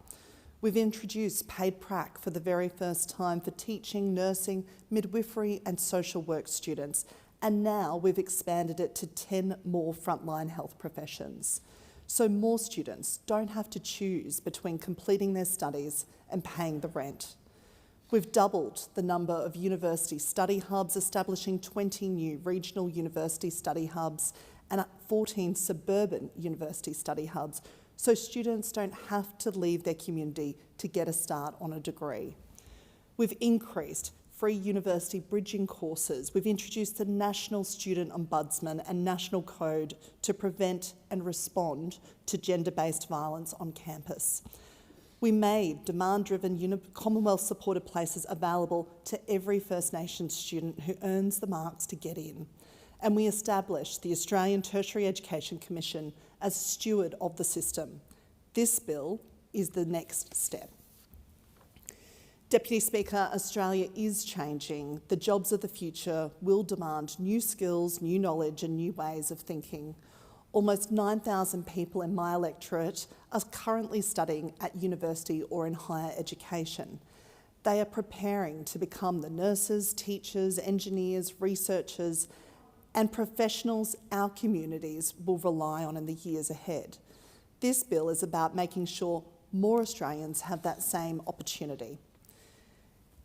We've introduced paid prac for the very first time for teaching, nursing, midwifery and social work students, and now we've expanded it to 10 more frontline health professions. So more students don't have to choose between completing their studies and paying the rent. We've doubled the number of university study hubs, establishing 20 new regional university study hubs and 14 suburban university study hubs, so students don't have to leave their community to get a start on a degree. We've increased free university bridging courses. We've introduced the National Student Ombudsman and National Code to prevent and respond to gender-based violence on campus. We made demand-driven Commonwealth-supported places available to every First Nations student who earns the marks to get in. And we established the Australian Tertiary Education Commission as steward of the system. This bill is the next step. Deputy Speaker, Australia is changing. The jobs of the future will demand new skills, new knowledge and new ways of thinking. Almost 9,000 people in my electorate are currently studying at university or in higher education. They are preparing to become the nurses, teachers, engineers, researchers and professionals our communities will rely on in the years ahead. This bill is about making sure more Australians have that same opportunity.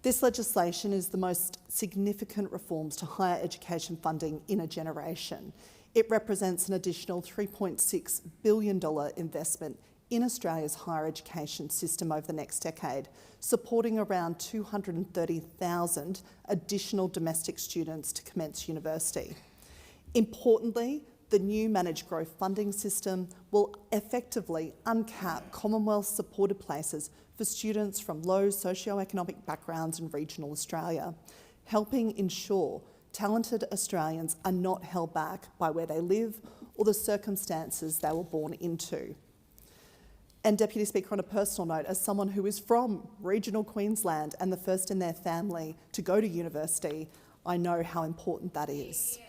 This legislation is the most significant reforms to higher education funding in a generation. It represents an additional $3.6 billion investment in Australia's higher education system over the next decade, supporting around 230,000 additional domestic students to commence university. Importantly, the new managed growth funding system will effectively uncap Commonwealth-supported places for students from low socioeconomic backgrounds in regional Australia, helping ensure talented Australians are not held back by where they live or the circumstances they were born into. And Deputy Speaker, on a personal note, as someone who is from regional Queensland and the first in their family to go to university, I know how important that is.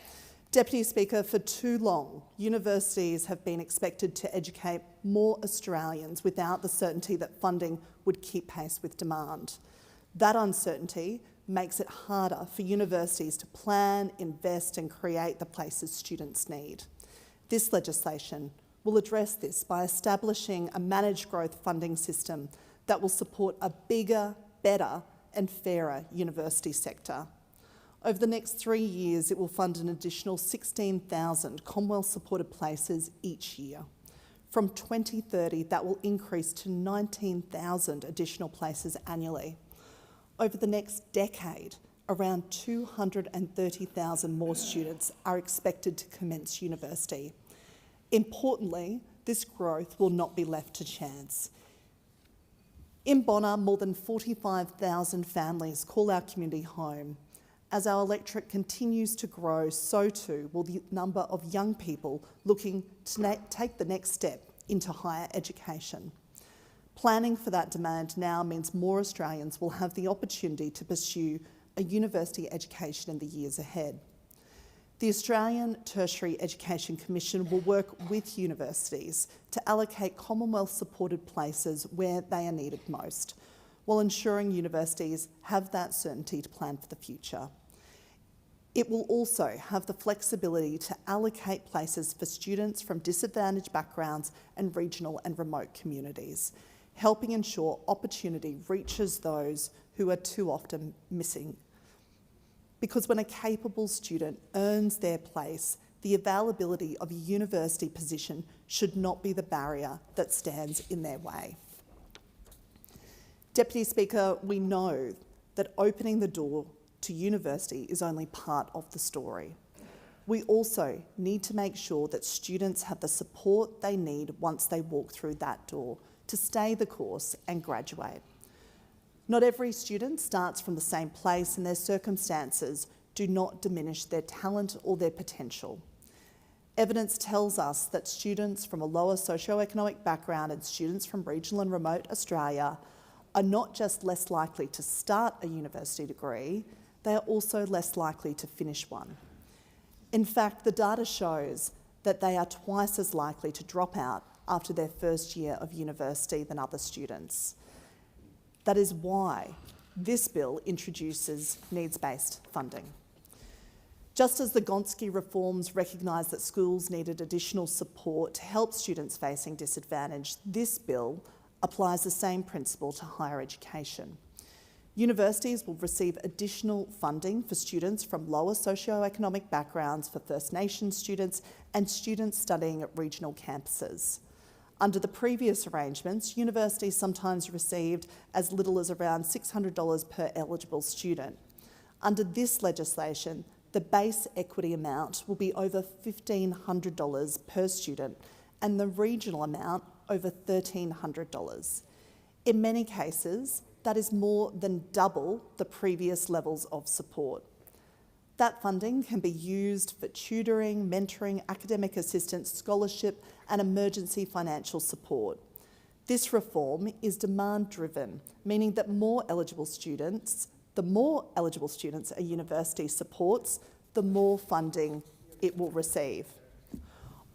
Deputy Speaker, for too long, universities have been expected to educate more Australians without the certainty that funding would keep pace with demand. That uncertainty makes it harder for universities to plan, invest and create the places students need. This legislation will address this by establishing a managed growth funding system that will support a bigger, better and fairer university sector. Over the next 3 years, it will fund an additional 16,000 Commonwealth-supported places each year. From 2030, that will increase to 19,000 additional places annually. Over the next decade, around 230,000 more students are expected to commence university. Importantly, this growth will not be left to chance. In Bonna, more than 45,000 families call our community home. As our electorate continues to grow, so too will the number of young people looking to take the next step into higher education. Planning for that demand now means more Australians will have the opportunity to pursue a university education in the years ahead. The Australian Tertiary Education Commission will work with universities to allocate Commonwealth-supported places where they are needed most, while ensuring universities have that certainty to plan for the future. It will also have the flexibility to allocate places for students from disadvantaged backgrounds and regional and remote communities, helping ensure opportunity reaches those who are too often missing. Because when a capable student earns their place, the availability of a university position should not be the barrier that stands in their way. Deputy Speaker, we know that opening the door to university is only part of the story. We also need to make sure that students have the support they need once they walk through that door to stay the course and graduate. Not every student starts from the same place, and their circumstances do not diminish their talent or their potential. Evidence tells us that students from a lower socioeconomic background and students from regional and remote Australia are not just less likely to start a university degree, they are also less likely to finish one. In fact, the data shows that they are twice as likely to drop out after their first year of university than other students. That is why this bill introduces needs-based funding. Just as the Gonski reforms recognised that schools needed additional support to help students facing disadvantage, this bill applies the same principle to higher education. Universities will receive additional funding for students from lower socioeconomic backgrounds, for First Nations students and students studying at regional campuses. Under the previous arrangements, universities sometimes received as little as around $600 per eligible student. Under this legislation, the base equity amount will be over $1,500 per student and the regional amount over $1,300. In many cases, that is more than double the previous levels of support. That funding can be used for tutoring, mentoring, academic assistance, scholarship and emergency financial support. This reform is demand-driven, meaning that the more eligible students a university supports, the more funding it will receive.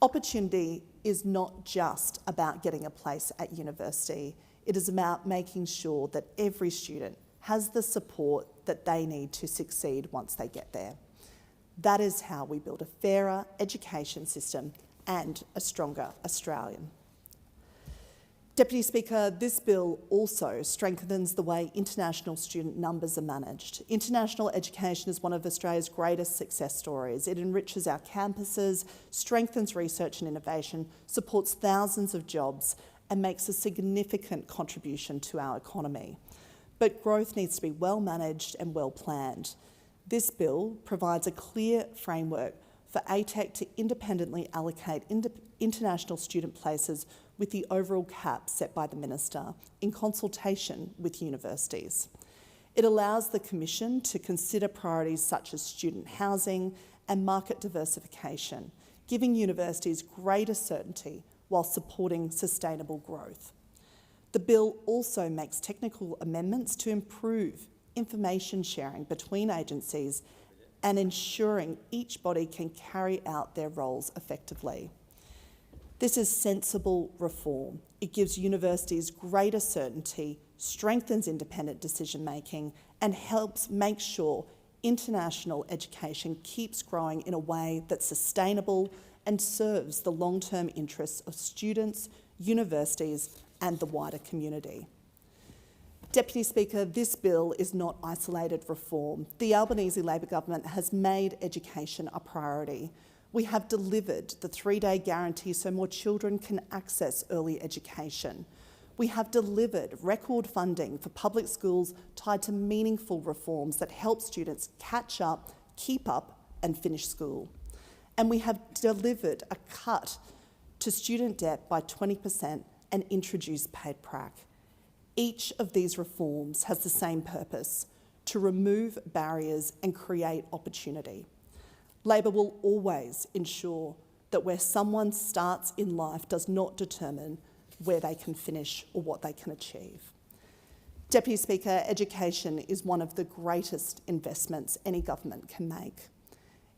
Opportunity is not just about getting a place at university. It is about making sure that every student has the support that they need to succeed once they get there. That is how we build a fairer education system and a stronger Australian. Deputy Speaker, this bill also strengthens the way international student numbers are managed. International education is one of Australia's greatest success stories. It enriches our campuses, strengthens research and innovation, supports thousands of jobs and makes a significant contribution to our economy. But growth needs to be well managed and well planned. This bill provides a clear framework for ATEC to independently allocate international student places with the overall cap set by the Minister in consultation with universities. It allows the Commission to consider priorities such as student housing and market diversification, giving universities greater certainty while supporting sustainable growth. The bill also makes technical amendments to improve information sharing between agencies and ensuring each body can carry out their roles effectively. This is sensible reform. It gives universities greater certainty, strengthens independent decision-making and helps make sure international education keeps growing in a way that's sustainable and serves the long-term interests of students, universities and the wider community. Deputy Speaker, this bill is not isolated reform. The Albanese Labor government has made education a priority. We have delivered the 3-day guarantee so more children can access early education. We have delivered record funding for public schools tied to meaningful reforms that help students catch up, keep up and finish school. And we have delivered a cut to student debt by 20% and introduced paid prac. Each of these reforms has the same purpose: to remove barriers and create opportunity. Labor will always ensure that where someone starts in life does not determine where they can finish or what they can achieve. Deputy Speaker, education is one of the greatest investments any government can make.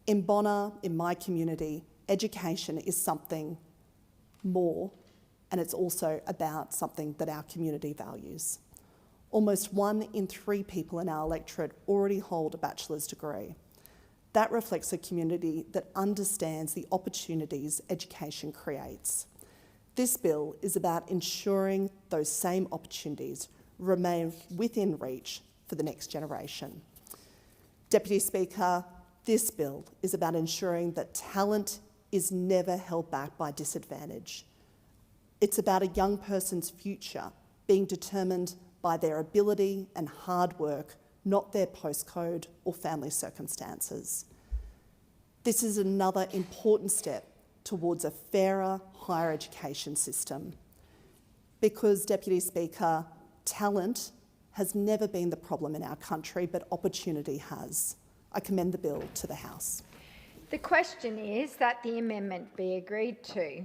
In Bonna, in my community, education is something more, and it's also about something that our community values. Almost 1 in 3 people in our electorate already hold a bachelor's degree. That reflects a community that understands the opportunities education creates. This bill is about ensuring those same opportunities remain within reach for the next generation. Deputy Speaker, this bill is about ensuring that talent is never held back by disadvantage. It's about a young person's future being determined by their ability and hard work, not their postcode or family circumstances. This is another important step towards a fairer higher education system. Because, Deputy Speaker, talent has never been the problem in our country, but opportunity has. I commend the bill to the House. The question is that the amendment be agreed to.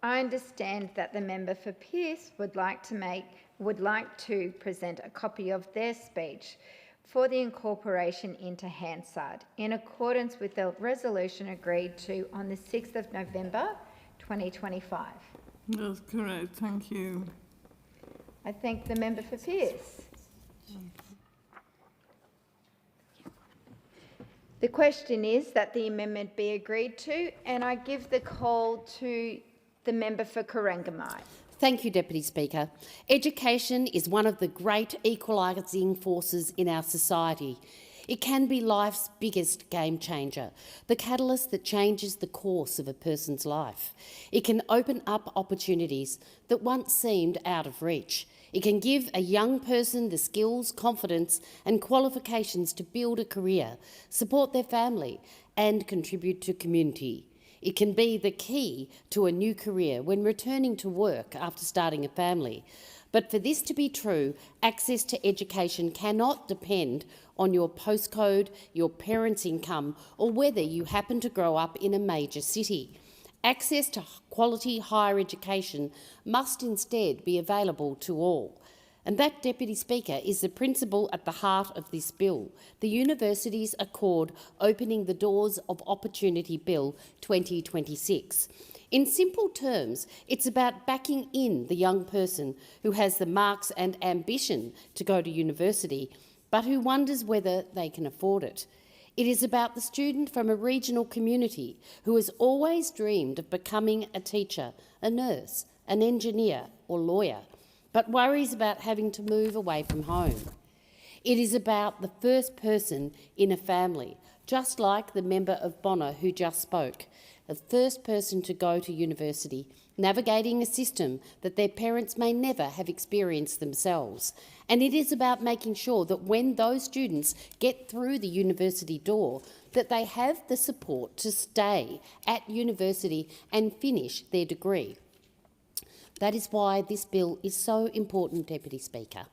I understand that the member for Pearce would like to present a copy of their speech for the incorporation into Hansard in accordance with the resolution agreed to on the 6th of November 2025. That's correct, thank you. I thank the member for Pearce. The question is that the amendment be agreed to, and I give the call to the member for Corangamite. Thank you, Deputy Speaker. Education is one of the great equalising forces in our society. It can be life's biggest game changer, the catalyst that changes the course of a person's life. It can open up opportunities that once seemed out of reach. It can give a young person the skills, confidence and qualifications to build a career, support their family and contribute to community. It can be the key to a new career when returning to work after starting a family. But for this to be true, access to education cannot depend on your postcode, your parents' income, or whether you happen to grow up in a major city. Access to quality higher education must instead be available to all. And that, Deputy Speaker, is the principle at the heart of this bill, the Universities Accord Opening the Doors of Opportunity Bill 2026. In simple terms, it's about backing in the young person who has the marks and ambition to go to university, but who wonders whether they can afford it. It is about the student from a regional community who has always dreamed of becoming a teacher, a nurse, an engineer or lawyer, but worries about having to move away from home. It is about the first person in a family, just like the member of Bonna who just spoke, the first person to go to university, navigating a system that their parents may never have experienced themselves. And it is about making sure that when those students get through the university door, that they have the support to stay at university and finish their degree. That is why this bill is so important, Deputy Speaker.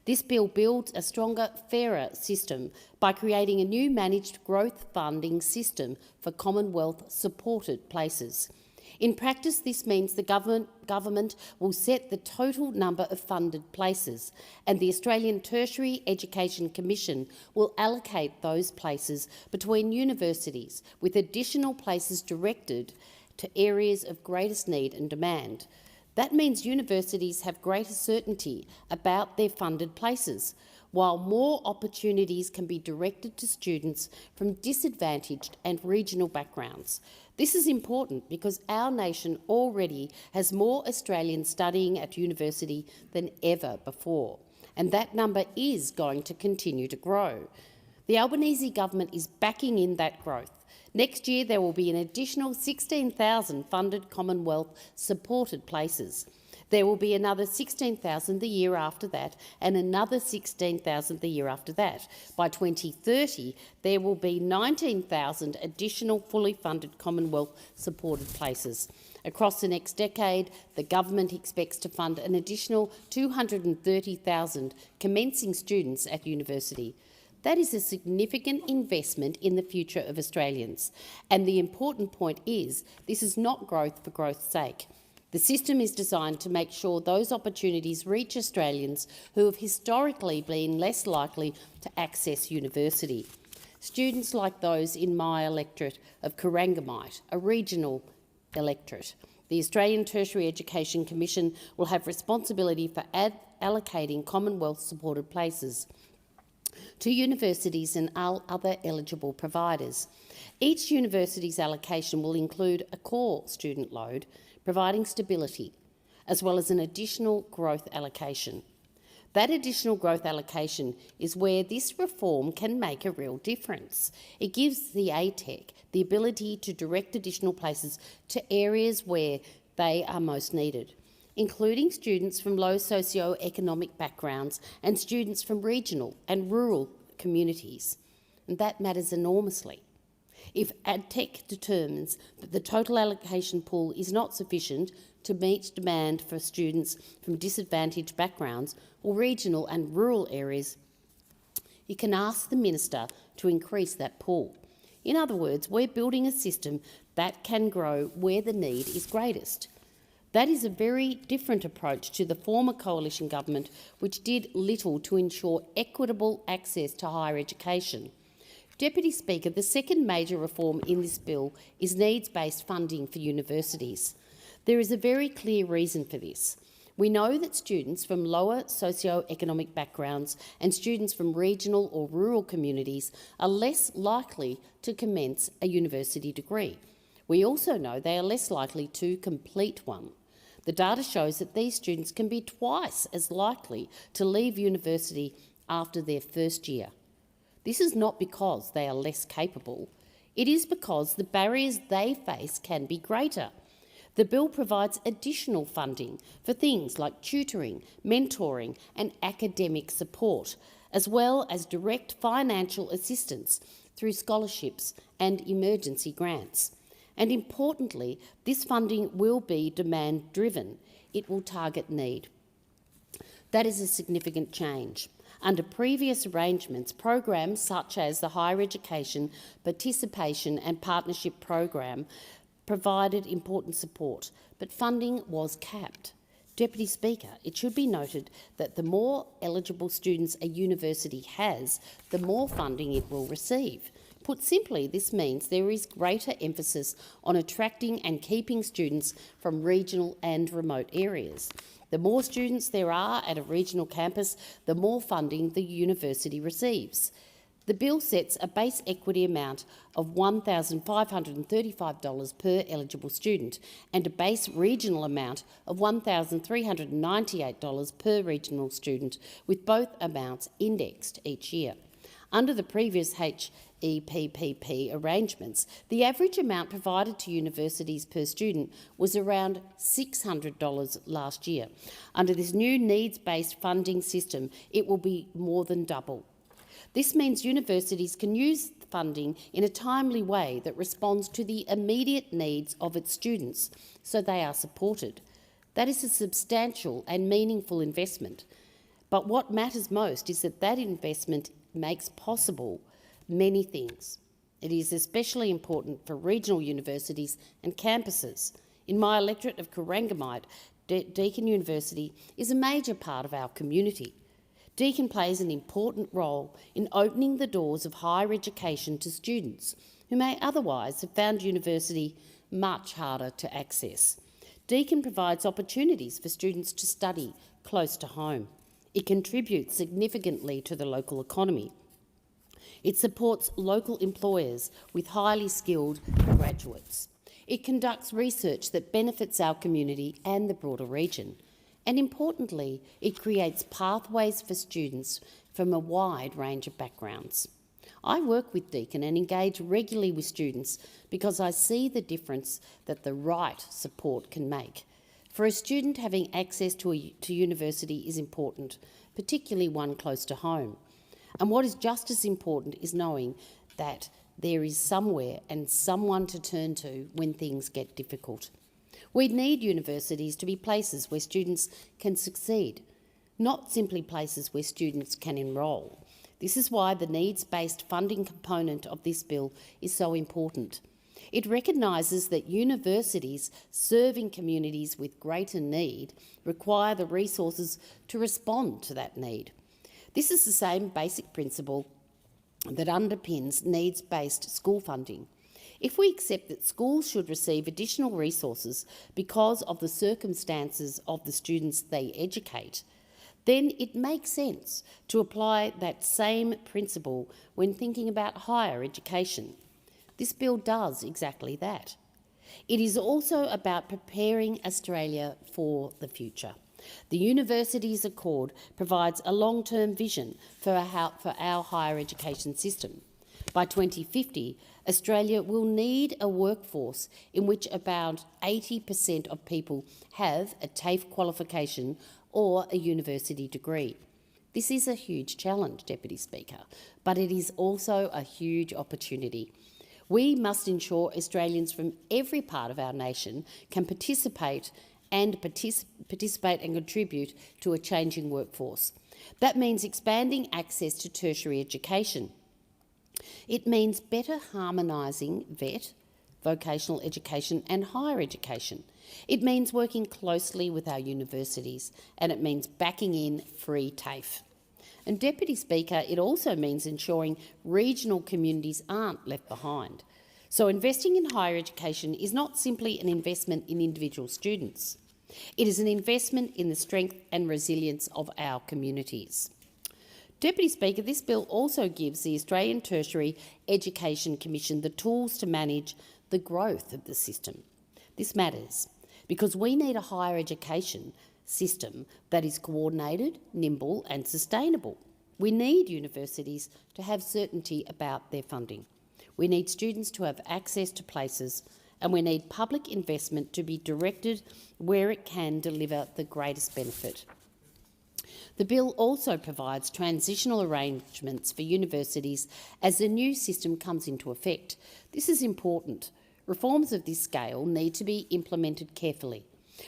This bill builds a stronger, fairer system by creating a new managed growth funding system for Commonwealth-supported places. In practice, this means the government will set the total number of funded places, and the Australian Tertiary Education Commission will allocate those places between universities, with additional places directed to areas of greatest need and demand. That means universities have greater certainty about their funded places, while more opportunities can be directed to students from disadvantaged and regional backgrounds. This is important because our nation already has more Australians studying at university than ever before, and that number is going to continue to grow. The Albanese government is backing in that growth, Next year, there will be an additional 16,000 funded Commonwealth supported places. There will be another 16,000 the year after that and another 16,000 the year after that. By 2030, there will be 19,000 additional fully funded Commonwealth supported places. Across the next decade, the government expects to fund an additional 230,000 commencing students at university. That is a significant investment in the future of Australians. And the important point is, this is not growth for growth's sake. The system is designed to make sure those opportunities reach Australians who have historically been less likely to access university. Students like those in my electorate of Corangamite, a regional electorate. The Australian Tertiary Education Commission will have responsibility for allocating Commonwealth-supported places to universities and other eligible providers. Each university's allocation will include a core student load, providing stability, as well as an additional growth allocation. That additional growth allocation is where this reform can make a real difference. It gives the ATEC the ability to direct additional places to areas where they are most needed, including students from low socio-economic backgrounds and students from regional and rural communities. And that matters enormously. If AdTech determines that the total allocation pool is not sufficient to meet demand for students from disadvantaged backgrounds or regional and rural areas, you can ask the Minister to increase that pool. In other words, we're building a system that can grow where the need is greatest. That is a very different approach to the former coalition government, which did little to ensure equitable access to higher education. Deputy Speaker, the second major reform in this bill is needs-based funding for universities. There is a very clear reason for this. We know that students from lower socio-economic backgrounds and students from regional or rural communities are less likely to commence a university degree. We also know they are less likely to complete one. The data shows that these students can be twice as likely to leave university after their first year. This is not because they are less capable. It is because the barriers they face can be greater. The bill provides additional funding for things like tutoring, mentoring and academic support, as well as direct financial assistance through scholarships and emergency grants. And importantly, this funding will be demand-driven. It will target need. That is a significant change. Under previous arrangements, programs such as the Higher Education Participation and Partnership Program provided important support, but funding was capped. Deputy Speaker, it should be noted that the more eligible students a university has, the more funding it will receive. Put simply, this means there is greater emphasis on attracting and keeping students from regional and remote areas. The more students there are at a regional campus, the more funding the university receives. The bill sets a base equity amount of $1,535 per eligible student and a base regional amount of $1,398 per regional student, with both amounts indexed each year. Under the previous HEPPP arrangements, the average amount provided to universities per student was around $600 last year. Under this new needs-based funding system, it will be more than double. This means universities can use funding in a timely way that responds to the immediate needs of its students, so they are supported. That is a substantial and meaningful investment. But what matters most is that that investment makes possible many things. It is especially important for regional universities and campuses. In my electorate of Corangamite, Deakin University is a major part of our community. Deakin plays an important role in opening the doors of higher education to students who may otherwise have found university much harder to access. Deakin provides opportunities for students to study close to home. It contributes significantly to the local economy. It supports local employers with highly skilled graduates. It conducts research that benefits our community and the broader region. And importantly, it creates pathways for students from a wide range of backgrounds. I work with Deakin and engage regularly with students because I see the difference that the right support can make. For a student, having access to university is important, particularly one close to home. And what is just as important is knowing that there is somewhere and someone to turn to when things get difficult. We need universities to be places where students can succeed, not simply places where students can enrol. This is why the needs-based funding component of this bill is so important. It recognises that universities serving communities with greater need require the resources to respond to that need. This is the same basic principle that underpins needs-based school funding. If we accept that schools should receive additional resources because of the circumstances of the students they educate, then it makes sense to apply that same principle when thinking about higher education. This bill does exactly that. It is also about preparing Australia for the future. The Universities Accord provides a long-term vision for our higher education system. By 2050, Australia will need a workforce in which about 80% of people have a TAFE qualification or a university degree. This is a huge challenge, Deputy Speaker, but it is also a huge opportunity. We must ensure Australians from every part of our nation can participate and contribute to a changing workforce. That means expanding access to tertiary education. It means better harmonising VET, vocational education and higher education. It means working closely with our universities, and it means backing in free TAFE. And Deputy Speaker, it also means ensuring regional communities aren't left behind. So investing in higher education is not simply an investment in individual students. It is an investment in the strength and resilience of our communities. Deputy Speaker, this bill also gives the Australian Tertiary Education Commission the tools to manage the growth of the system. This matters because we need a higher education system that is coordinated, nimble and sustainable. We need universities to have certainty about their funding. We need students to have access to places, and we need public investment to be directed where it can deliver the greatest benefit. The bill also provides transitional arrangements for universities as the new system comes into effect. This is important. Reforms of this scale need to be implemented carefully,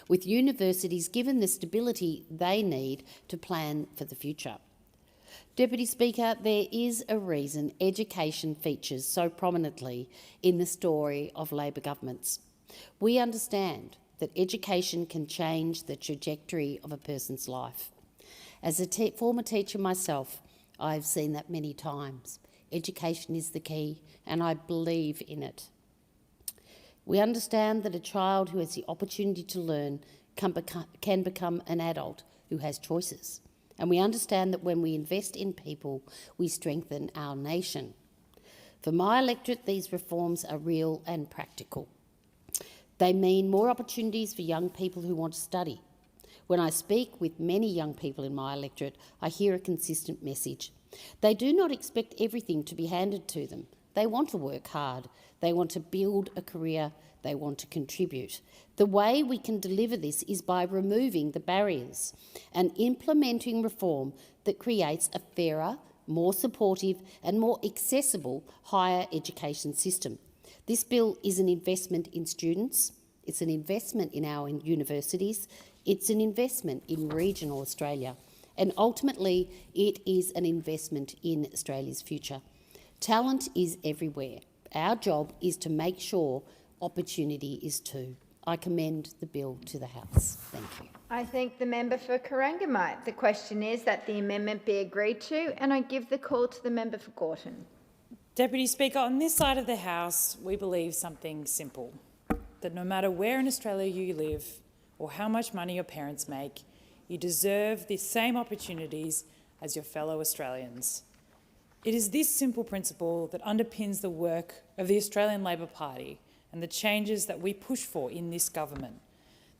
with universities given the stability they need to plan for the future. Deputy Speaker, there is a reason education features so prominently in the story of Labor governments. We understand that education can change the trajectory of a person's life. As a former teacher myself, I've seen that many times. Education is the key, and I believe in it. We understand that a child who has the opportunity to learn can become an adult who has choices. And we understand that when we invest in people, we strengthen our nation. For my electorate, these reforms are real and practical. They mean more opportunities for young people who want to study. When I speak with many young people in my electorate, I hear a consistent message. They do not expect everything to be handed to them. They want to work hard. They want to build a career. They want to contribute. The way we can deliver this is by removing the barriers and implementing reform that creates a fairer, more supportive and more accessible higher education system. This bill is an investment in students, it's an investment in our universities, it's an investment in regional Australia, and ultimately it is an investment in Australia's future. Talent is everywhere. Our job is to make sure opportunity is too. I commend the bill to the House. Thank you. I thank the member for Corangamite. The question is that the amendment be agreed to, and I give the call to the member for Gorton. Deputy Speaker, on this side of the House, we believe something simple, that no matter where in Australia you live or how much money your parents make, you deserve the same opportunities as your fellow Australians. It is this simple principle that underpins the work of the Australian Labor Party and the changes that we push for in this government,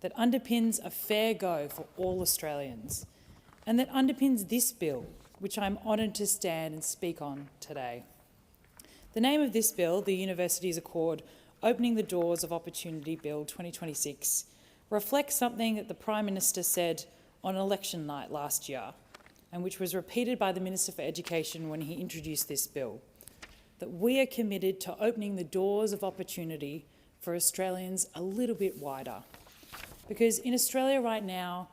that underpins a fair go for all Australians, and that underpins this bill, which I'm honoured to stand and speak on today. The name of this bill, the Universities Accord, Opening the Doors of Opportunity Bill 2026, reflects something that the Prime Minister said on election night last year, and which was repeated by the Minister for Education when he introduced this bill, that we are committed to opening the doors of opportunity for Australians a little bit wider. Because in Australia right now,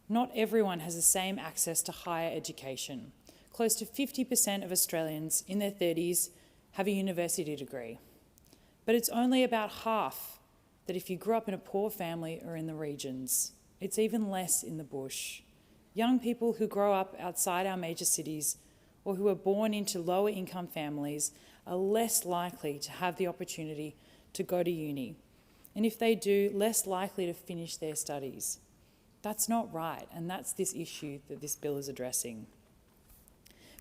not everyone has the same access to higher education. Close to 50% of Australians in their 30s have a university degree. But it's only about half that if you grew up in a poor family or in the regions. It's even less in the bush. Young people who grow up outside our major cities or who are born into lower income families are less likely to have the opportunity to go to uni. And if they do, less likely to finish their studies. That's not right, and that's this issue that this bill is addressing.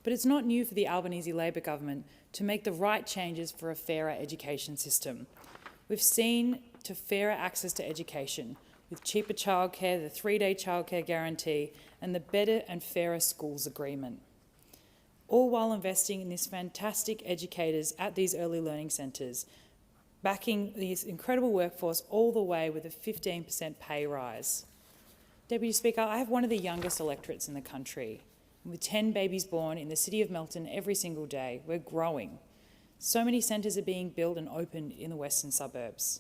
But it's not new for the Albanese Labor government to make the right changes for a fairer education system. We've seen to fairer access to education with cheaper childcare, the 3-day childcare guarantee, and the Better and Fairer Schools Agreement, all while investing in these fantastic educators at these early learning centres, backing this incredible workforce all the way with a 15% pay rise. Deputy Speaker, I have one of the youngest electorates in the country. With 10 babies born in the city of Melton every single day, we're growing. So many centres are being built and opened in the western suburbs.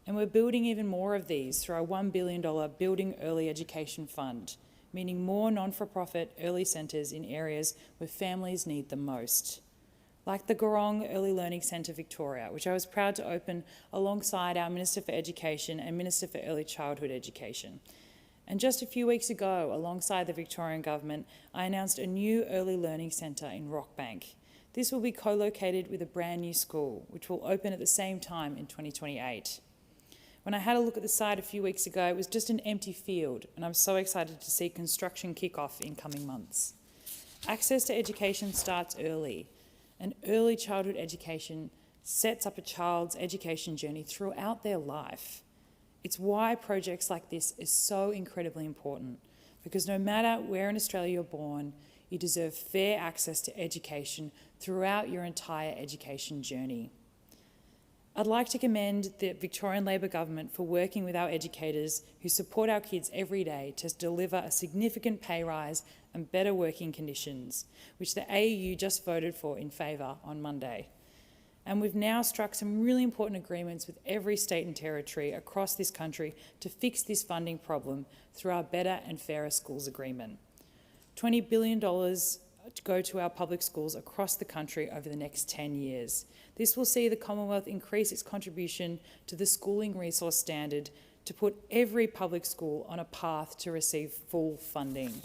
And we're building even more of these through our $1 billion Building Early Education Fund, meaning more non-for-profit early centres in areas where families need them most. Like the Gorong Early Learning Centre Victoria, which I was proud to open alongside our Minister for Education and Minister for Early Childhood Education. And just a few weeks ago, alongside the Victorian Government, I announced a new early learning centre in Rockbank. This will be co-located with a brand new school, which will open at the same time in 2028. When I had a look at the site a few weeks ago, it was just an empty field, and I'm so excited to see construction kick off in coming months. Access to education starts early, and early childhood education sets up a child's education journey throughout their life. It's why projects like this is so incredibly important, because no matter where in Australia you're born, you deserve fair access to education throughout your entire education journey. I'd like to commend the Victorian Labor government for working with our educators who support our kids every day to deliver a significant pay rise and better working conditions, which the AEU just voted for in favour on Monday. And we've now struck some really important agreements with every state and territory across this country to fix this funding problem through our Better and Fairer Schools Agreement. $20 billion to go to our public schools across the country over the next 10 years. This will see the Commonwealth increase its contribution to the schooling resource standard to put every public school on a path to receive full funding.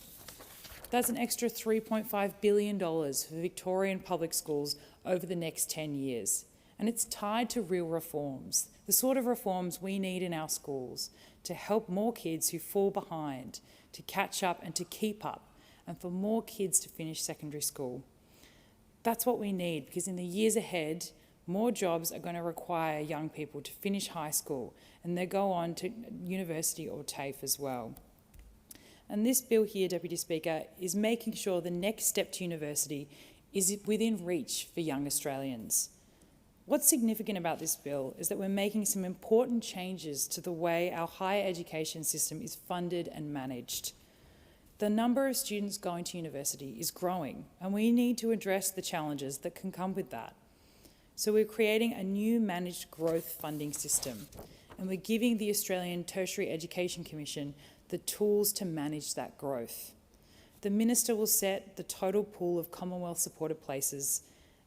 That's an extra $3.5 billion for Victorian public schools over the next 10 years. And it's tied to real reforms, the sort of reforms we need in our schools to help more kids who fall behind, to catch up and to keep up, and for more kids to finish secondary school. That's what we need, because in the years ahead, more jobs are going to require young people to finish high school, and they go on to university or TAFE as well. And this bill here, Deputy Speaker, is making sure the next step to university is within reach for young Australians. What's significant about this bill is that we're making some important changes to the way our higher education system is funded and managed. The number of students going to university is growing, and we need to address the challenges that can come with that. So we're creating a new managed growth funding system, and we're giving the Australian Tertiary Education Commission the tools to manage that growth. The Minister will set the total pool of Commonwealth-supported places,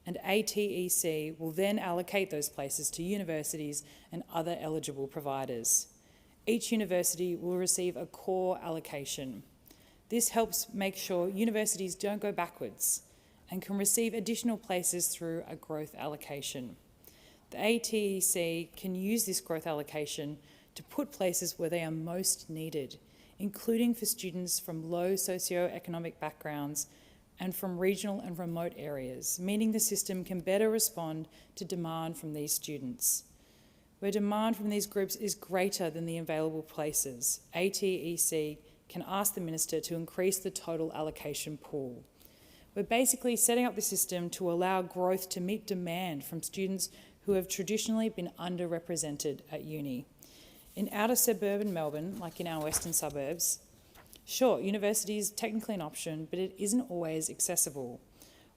and ATEC will then allocate those places to universities and other eligible providers. Each university will receive a core allocation. This helps make sure universities don't go backwards and can receive additional places through a growth allocation. The ATEC can use this growth allocation to put places where they are most needed, including for students from low socio-economic backgrounds and from regional and remote areas, meaning the system can better respond to demand from these students. Where demand from these groups is greater than the available places, ATEC can ask the Minister to increase the total allocation pool. We're basically setting up the system to allow growth to meet demand from students who have traditionally been underrepresented at uni. In outer suburban Melbourne, like in our western suburbs, sure, university is technically an option, but it isn't always accessible.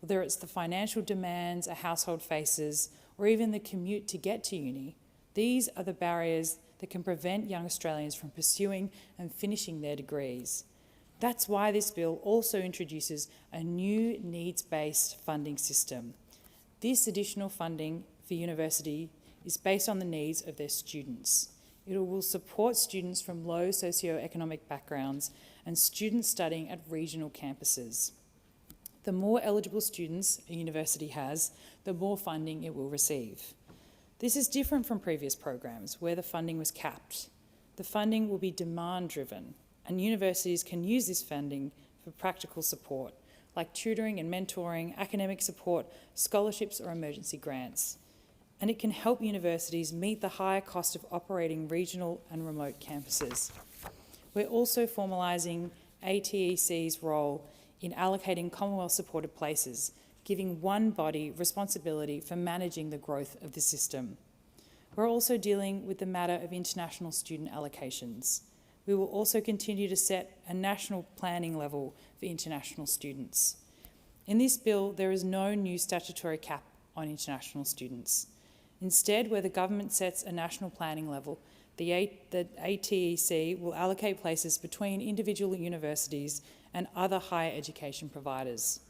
Whether it's the financial demands a household faces or even the commute to get to uni, these are the barriers that can prevent young Australians from pursuing and finishing their degrees. That's why this bill also introduces a new needs-based funding system. This additional funding for university is based on the needs of their students. It will support students from low socioeconomic backgrounds and students studying at regional campuses. The more eligible students a university has, the more funding it will receive. This is different from previous programs where the funding was capped. The funding will be demand-driven, and universities can use this funding for practical support, like tutoring and mentoring, academic support, scholarships or emergency grants. And it can help universities meet the higher cost of operating regional and remote campuses. We're also formalising ATEC's role in allocating Commonwealth-supported places, giving one body responsibility for managing the growth of the system. We're also dealing with the matter of international student allocations. We will also continue to set a national planning level for international students. In this bill, there is no new statutory cap on international students. Instead, where the government sets a national planning level, the ATEC will allocate places between individual universities and other higher education providers.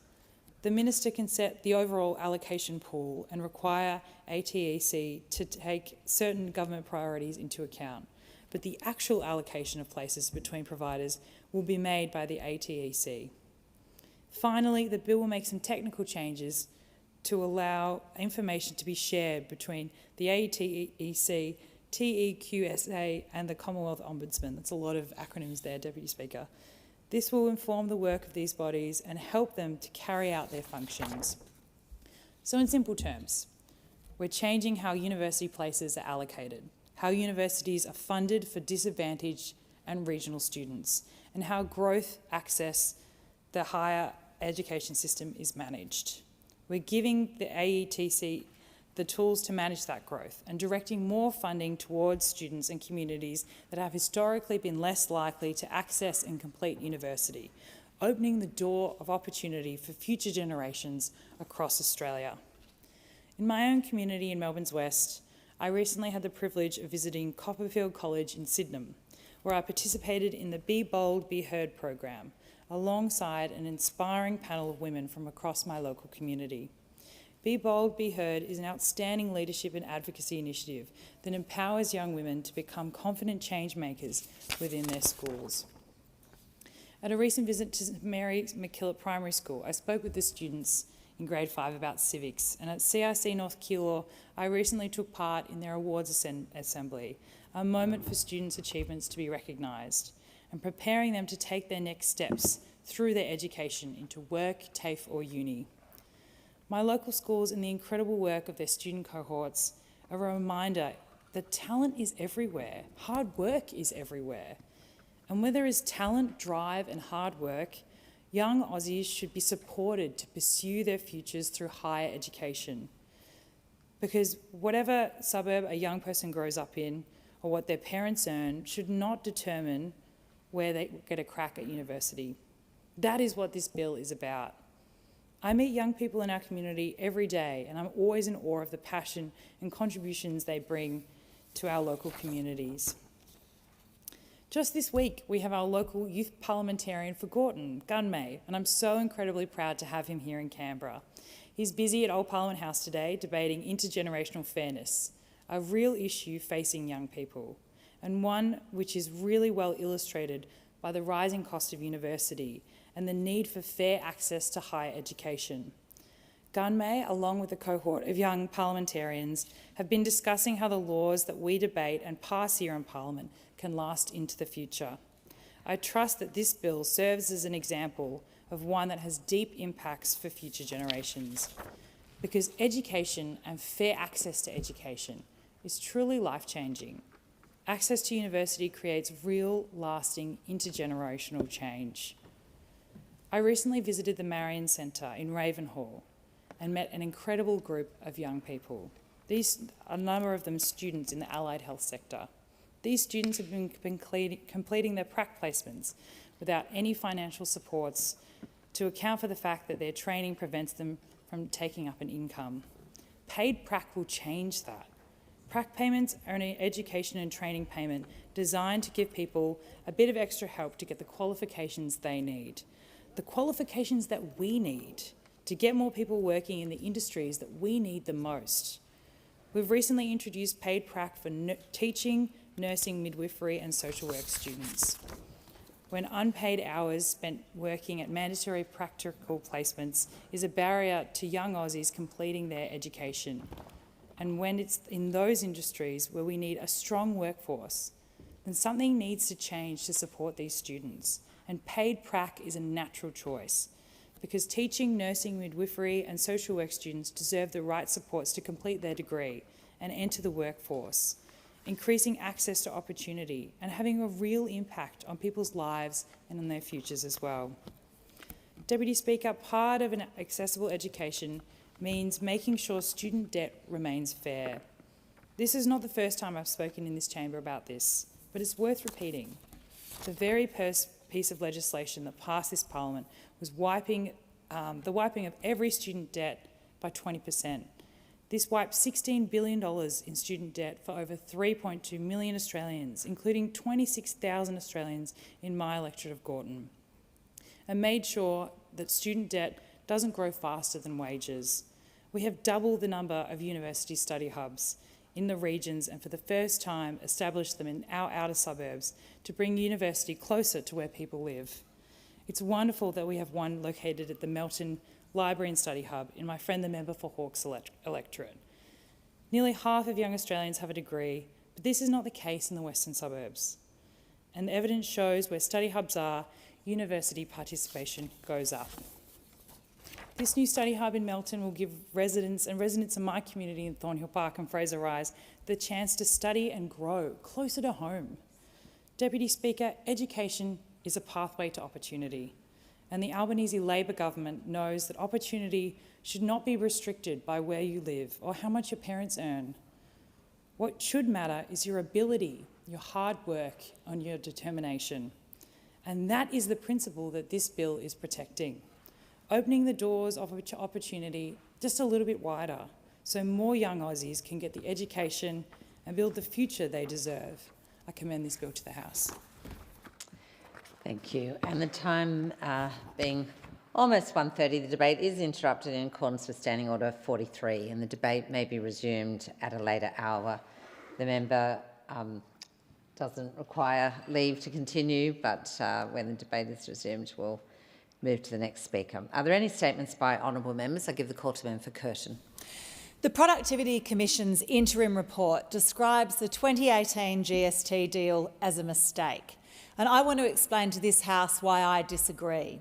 The Minister can set the overall allocation pool and require ATEC to take certain government priorities into account, but the actual allocation of places between providers will be made by the ATEC. Finally, the bill will make some technical changes to allow information to be shared between the ATEC, TEQSA and the Commonwealth Ombudsman. That's a lot of acronyms there, Deputy Speaker. This will inform the work of these bodies and help them to carry out their functions. So in simple terms, we're changing how university places are allocated, how universities are funded for disadvantaged and regional students, and how growth access the higher education system is managed. We're giving the AETC the tools to manage that growth and directing more funding towards students and communities that have historically been less likely to access and complete university, opening the door of opportunity for future generations across Australia. In my own community in Melbourne's West, I recently had the privilege of visiting Copperfield College in Sydenham, where I participated in the Be Bold, Be Heard program, alongside an inspiring panel of women from across my local community. Be Bold, Be Heard is an outstanding leadership and advocacy initiative that empowers young women to become confident change makers within their schools. At a recent visit to Mary MacKillop Primary School, I spoke with the students in grade 5 about civics, and at CIC North Keilor, I recently took part in their awards assembly, a moment for students' achievements to be recognised, and preparing them to take their next steps through their education into work, TAFE or uni. My local schools and the incredible work of their student cohorts are a reminder that talent is everywhere, hard work is everywhere. And where there is talent, drive and hard work, young Aussies should be supported to pursue their futures through higher education. Because whatever suburb a young person grows up in or what their parents earn should not determine where they get a crack at university. That is what this bill is about. I meet young people in our community every day, and I'm always in awe of the passion and contributions they bring to our local communities. Just this week, we have our local youth parliamentarian for Gorton, Gunmay, and I'm so incredibly proud to have him here in Canberra. He's busy at Old Parliament House today debating intergenerational fairness, a real issue facing young people, and one which is really well illustrated by the rising cost of university and the need for fair access to higher education. Gunmay, along with a cohort of young parliamentarians, have been discussing how the laws that we debate and pass here in Parliament can last into the future. I trust that this bill serves as an example of one that has deep impacts for future generations, because education and fair access to education is truly life-changing. Access to university creates real, lasting, intergenerational change. I recently visited the Marion Centre in Ravenhall and met an incredible group of young people. A number of them students in the allied health sector. These students have been completing their prac placements without any financial supports to account for the fact that their training prevents them from taking up an income. Paid prac will change that. Prac payments are an education and training payment designed to give people a bit of extra help to get the qualifications they need. The qualifications that we need to get more people working in the industries that we need the most. We've recently introduced paid prac for teaching, nursing, midwifery and social work students. When unpaid hours spent working at mandatory practical placements is a barrier to young Aussies completing their education. And when it's in those industries where we need a strong workforce, then something needs to change to support these students. And paid prac is a natural choice because teaching, nursing, midwifery and social work students deserve the right supports to complete their degree and enter the workforce, increasing access to opportunity and having a real impact on people's lives and on their futures as well. Deputy Speaker, part of an accessible education means making sure student debt remains fair. This is not the first time I've spoken in this chamber about this, but it's worth repeating. The very first piece of legislation that passed this parliament was the wiping of every student debt by 20%. This wiped $16 billion in student debt for over 3.2 million Australians, including 26,000 Australians in my electorate of Gorton, and made sure that student debt doesn't grow faster than wages. We have doubled the number of university study hubs in the regions and for the first time established them in our outer suburbs to bring university closer to where people live. It's wonderful that we have one located at the Melton Library and Study Hub in my friend the member for Hawke's electorate. Nearly half of young Australians have a degree, but this is not the case in the western suburbs. And the evidence shows where study hubs are, university participation goes up. This new study hub in Melton will give residents in my community in Thornhill Park and Fraser Rise the chance to study and grow closer to home. Deputy Speaker, education is a pathway to opportunity, and the Albanese Labor government knows that opportunity should not be restricted by where you live or how much your parents earn. What should matter is your ability, your hard work, and your determination. And that is the principle that this bill is protecting, opening the doors of opportunity just a little bit wider so more young Aussies can get the education and build the future they deserve. I commend this bill to the House. Thank you. And the time being almost 1:30, the debate is interrupted in accordance with Standing Order 43, and the debate may be resumed at a later hour. The member doesn't require leave to continue, but when the debate is resumed, we'll move to the next speaker. Are there any statements by honourable members? I give the call to the member for Curtin. The Productivity Commission's interim report describes the 2018 GST deal as a mistake, and I want to explain to this House why I disagree.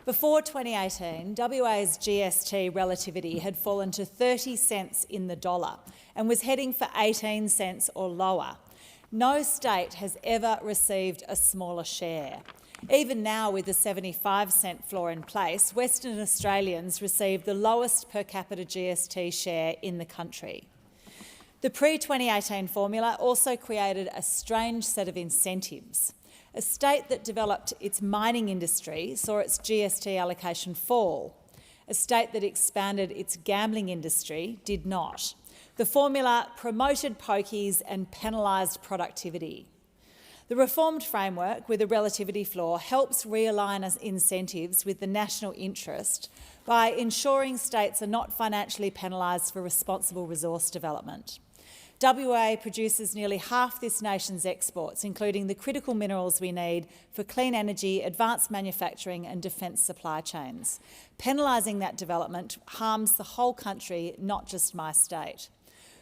Before 2018, WA's GST relativity had fallen to 30 cents in the dollar and was heading for 18 cents or lower. No state has ever received a smaller share. Even now, with the 75-cent floor in place, Western Australians receive the lowest per capita GST share in the country. The pre-2018 formula also created a strange set of incentives. A state that developed its mining industry saw its GST allocation fall. A state that expanded its gambling industry did not. The formula promoted pokies and penalised productivity. The reformed framework with a relativity floor helps realign incentives with the national interest by ensuring states are not financially penalised for responsible resource development. WA produces nearly half this nation's exports, including the critical minerals we need for clean energy, advanced manufacturing and defence supply chains. Penalising that development harms the whole country, not just my state.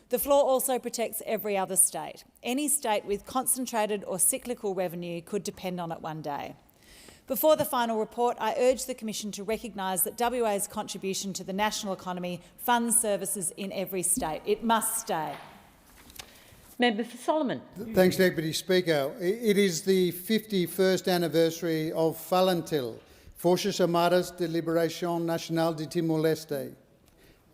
The floor also protects every other state. Any state with concentrated or cyclical revenue could depend on it one day. Before the final report, I urge the Commission to recognise that WA's contribution to the national economy funds services in every state. It must stay. Member for Solomon. Thanks, Deputy Speaker. It is the 51st anniversary of Fallentil, Forces Armadas de Liberación Nacional de Timor-Leste.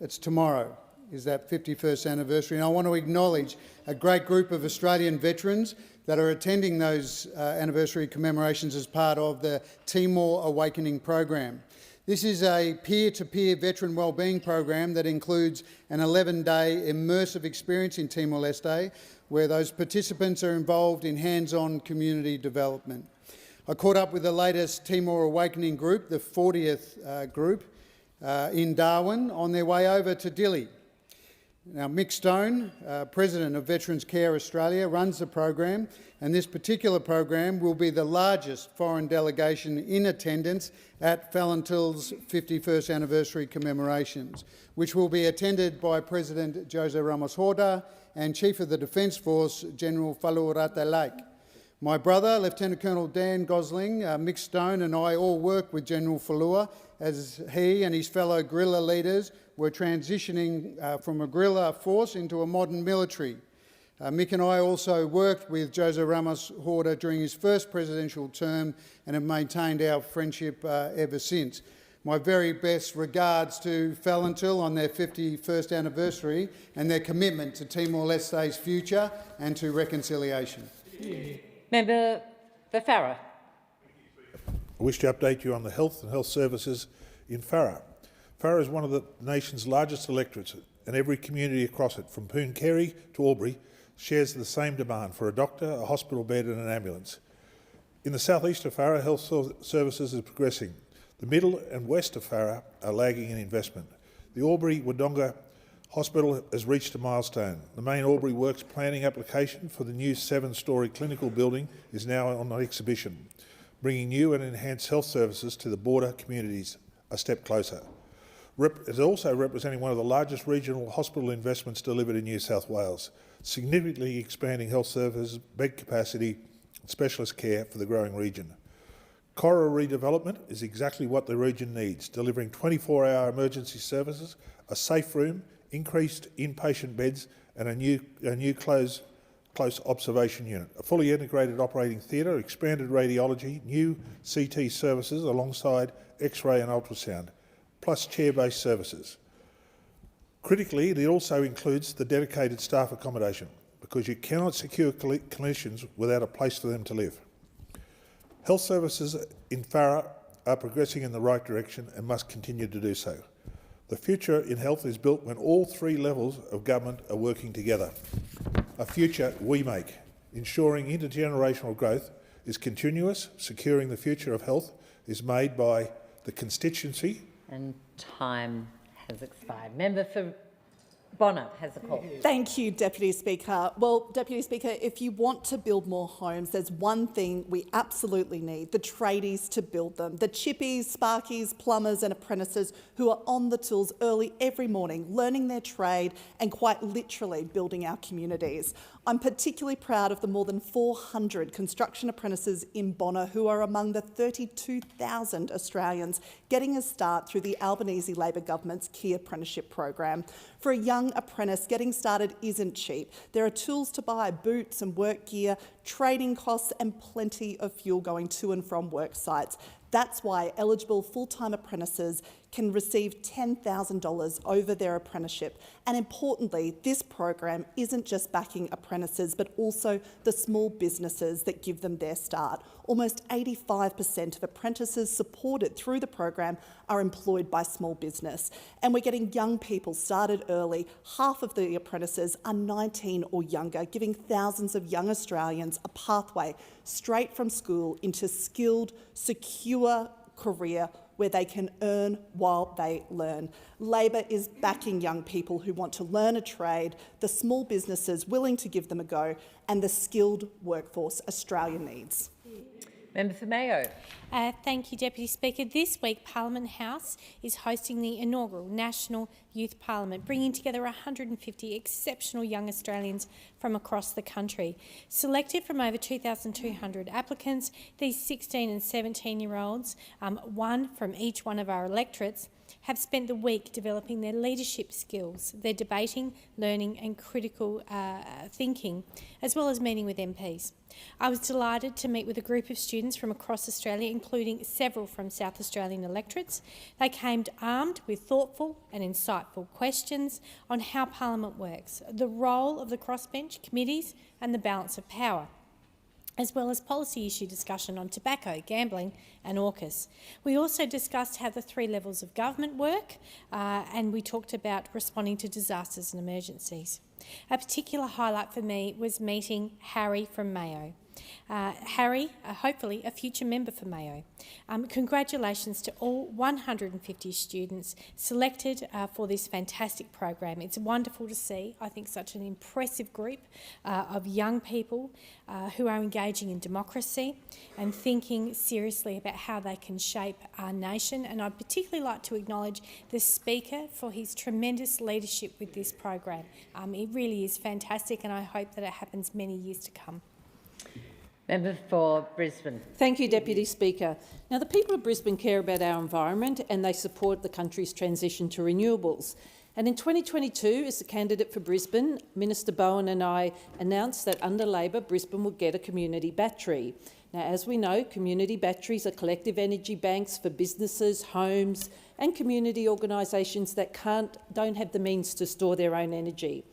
It's tomorrow, is that 51st anniversary, and I want to acknowledge a great group of Australian veterans that are attending those anniversary commemorations as part of the Timor Awakening program. This is a peer-to-peer veteran wellbeing program that includes an 11-day immersive experience in Timor-Leste, where those participants are involved in hands-on community development. I caught up with the latest Timor Awakening group, the 40th group, in Darwin, on their way over to Dili. Now, Mick Stone, President of Veterans Care Australia, runs the program, and this particular program will be the largest foreign delegation in attendance at Falentill's 51st anniversary commemorations, which will be attended by President Jose Ramos Horta and Chief of the Defence Force, General Falu Rata-Lake. My brother, Lieutenant Colonel Dan Gosling, Mick Stone and I all worked with General Falua as he and his fellow guerrilla leaders were transitioning from a guerrilla force into a modern military. Mick and I also worked with Jose Ramos Horta during his first presidential term and have maintained our friendship ever since. My very best regards to Falentil on their 51st anniversary and their commitment to Timor-Leste's future and to reconciliation. Member for Farrer. I wish to update you on the health and health services in Farrer. Farrer is one of the nation's largest electorates, and every community across it, from Pooncarie to Albury, shares the same demand for a doctor, a hospital bed and an ambulance. In the southeast of Farrer, health services is progressing. The middle and west of Farrer are lagging in investment. The Albury-Wodonga Hospital has reached a milestone. The main Albury Works planning application for the new 7-storey clinical building is now on exhibition, bringing new and enhanced health services to the border communities a step closer. It is also representing one of the largest regional hospital investments delivered in New South Wales, significantly expanding health services, bed capacity and specialist care for the growing region. Cora redevelopment is exactly what the region needs, delivering 24-hour emergency services, a safe room, increased inpatient beds and a new close observation unit, a fully integrated operating theatre, expanded radiology, new CT services alongside X-ray and ultrasound, plus chair-based services. Critically, it also includes the dedicated staff accommodation, because you cannot secure clinicians without a place for them to live. Health services in Farrer are progressing in the right direction and must continue to do so. The future in health is built when all three levels of government are working together. A future we make, ensuring intergenerational growth is continuous, securing the future of health is made by the constituency. And time has expired. Member for Bonner has a call. Thank you, Deputy Speaker. Well, Deputy Speaker, if you want to build more homes, there's one thing we absolutely need: the tradies to build them. The chippies, sparkies, plumbers and apprentices who are on the tools early every morning, learning their trade and quite literally building our communities. I'm particularly proud of the more than 400 construction apprentices in Bonner who are among the 32,000 Australians getting a start through the Albanese Labor Government's Key Apprenticeship program. For a young apprentice, getting started isn't cheap. There are tools to buy, boots and work gear, training costs and plenty of fuel going to and from work sites. That's why eligible full-time apprentices can receive $10,000 over their apprenticeship. And importantly, this program isn't just backing apprentices, but also the small businesses that give them their start. Almost 85% of apprentices supported through the program are employed by small business. And we're getting young people started early. Half of the apprentices are 19 or younger, giving thousands of young Australians a pathway straight from school into skilled, secure career where they can earn while they learn. Labor is backing young people who want to learn a trade, the small businesses willing to give them a go, and the skilled workforce Australia needs. Member for Mayo. Thank you, Deputy Speaker. This week, Parliament House is hosting the inaugural National Youth Parliament, bringing together 150 exceptional young Australians from across the country. Selected from over 2,200 applicants, these 16 and 17-year-olds, one from each one of our electorates, have spent the week developing their leadership skills, their debating, learning and critical thinking, as well as meeting with MPs. I was delighted to meet with a group of students from across Australia, including several from South Australian electorates. They came armed with thoughtful and insightful questions on how Parliament works, the role of the crossbench committees and the balance of power, as well as policy issue discussion on tobacco, gambling and AUKUS. We also discussed how the 3 levels of government work and we talked about responding to disasters and emergencies. A particular highlight for me was meeting Harry from Mayo. Harry, hopefully a future member for Mayo. Congratulations to all 150 students selected for this fantastic program. It's wonderful to see, I think, such an impressive group of young people who are engaging in democracy and thinking seriously about how they can shape our nation. And I'd particularly like to acknowledge the Speaker for his tremendous leadership with this program. It really is fantastic, and I hope that it happens many years to come. Member for Brisbane. Thank you, Deputy Speaker. Now, the people of Brisbane care about our environment and they support the country's transition to renewables. And in 2022, as a candidate for Brisbane, Minister Bowen and I announced that under Labor, Brisbane would get a community battery. Now, as we know, community batteries are collective energy banks for businesses, homes and community organisations that don't have the means to store their own energy.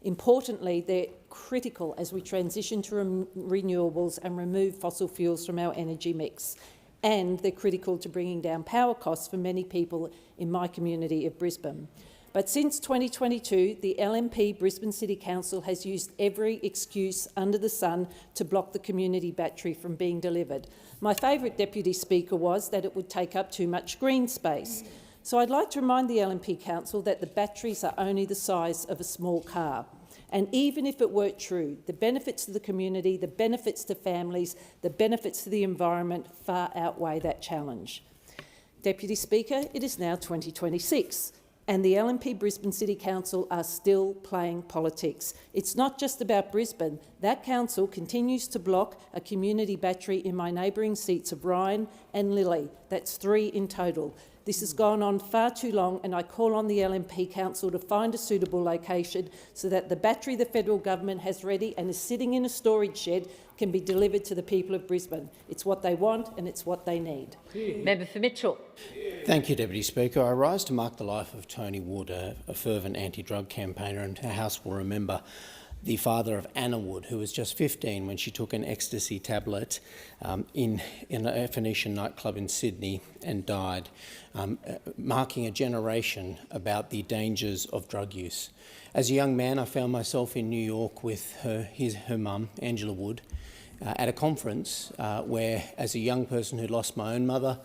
Importantly, they're critical as we transition to renewables and remove fossil fuels from our energy mix. And they're critical to bringing down power costs for many people in my community of Brisbane. But since 2022, the LNP Brisbane City Council has used every excuse under the sun to block the community battery from being delivered. My favourite, Deputy Speaker, was that it would take up too much green space. So I'd like to remind the LNP Council that the batteries are only the size of a small car. And even if it weren't true, the benefits to the community, the benefits to families, the benefits to the environment far outweigh that challenge. Deputy Speaker, it is now 2026 and the LNP Brisbane City Council are still playing politics. It's not just about Brisbane. That council continues to block a community battery in my neighbouring seats of Ryan and Lilly. That's 3 in total. This has gone on far too long, and I call on the LNP Council to find a suitable location so that the battery the federal government has ready and is sitting in a storage shed can be delivered to the people of Brisbane. It's what they want and it's what they need. Member for Mitchell. Thank you, Deputy Speaker. I rise to mark the life of Tony Wood, a fervent anti-drug campaigner, and our House will remember the father of Anna Wood, who was just 15 when she took an ecstasy tablet in a Phoenician nightclub in Sydney and died, marking a generation about the dangers of drug use. As a young man, I found myself in New York with her mum, Angela Wood, at a conference where, as a young person who lost my own mother,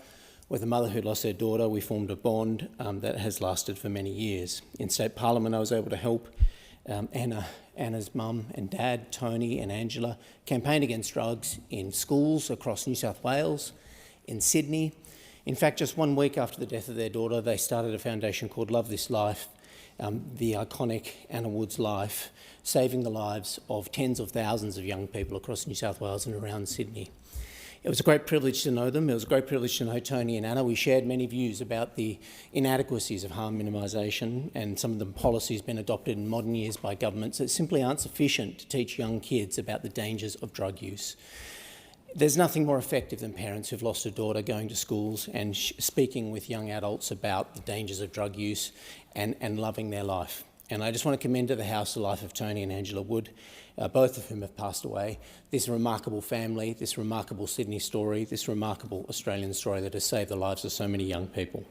with a mother who lost her daughter, we formed a bond that has lasted for many years. In State Parliament, I was able to help Anna's mum and dad, Tony and Angela, campaign against drugs in schools across New South Wales, in Sydney. In fact, just 1 week after the death of their daughter, they started a foundation called Love This Life, the iconic Anna Wood's life, saving the lives of tens of thousands of young people across New South Wales and around Sydney. It was a great privilege to know them. It was a great privilege to know Tony and Anna. We shared many views about the inadequacies of harm minimisation and some of the policies been adopted in modern years by governments that simply aren't sufficient to teach young kids about the dangers of drug use. There's nothing more effective than parents who've lost a daughter going to schools and speaking with young adults about the dangers of drug use and loving their life. And I just want to commend to the House the life of Tony and Angela Wood, both of whom have passed away. This remarkable family, this remarkable Sydney story, this remarkable Australian story that has saved the lives of so many young people.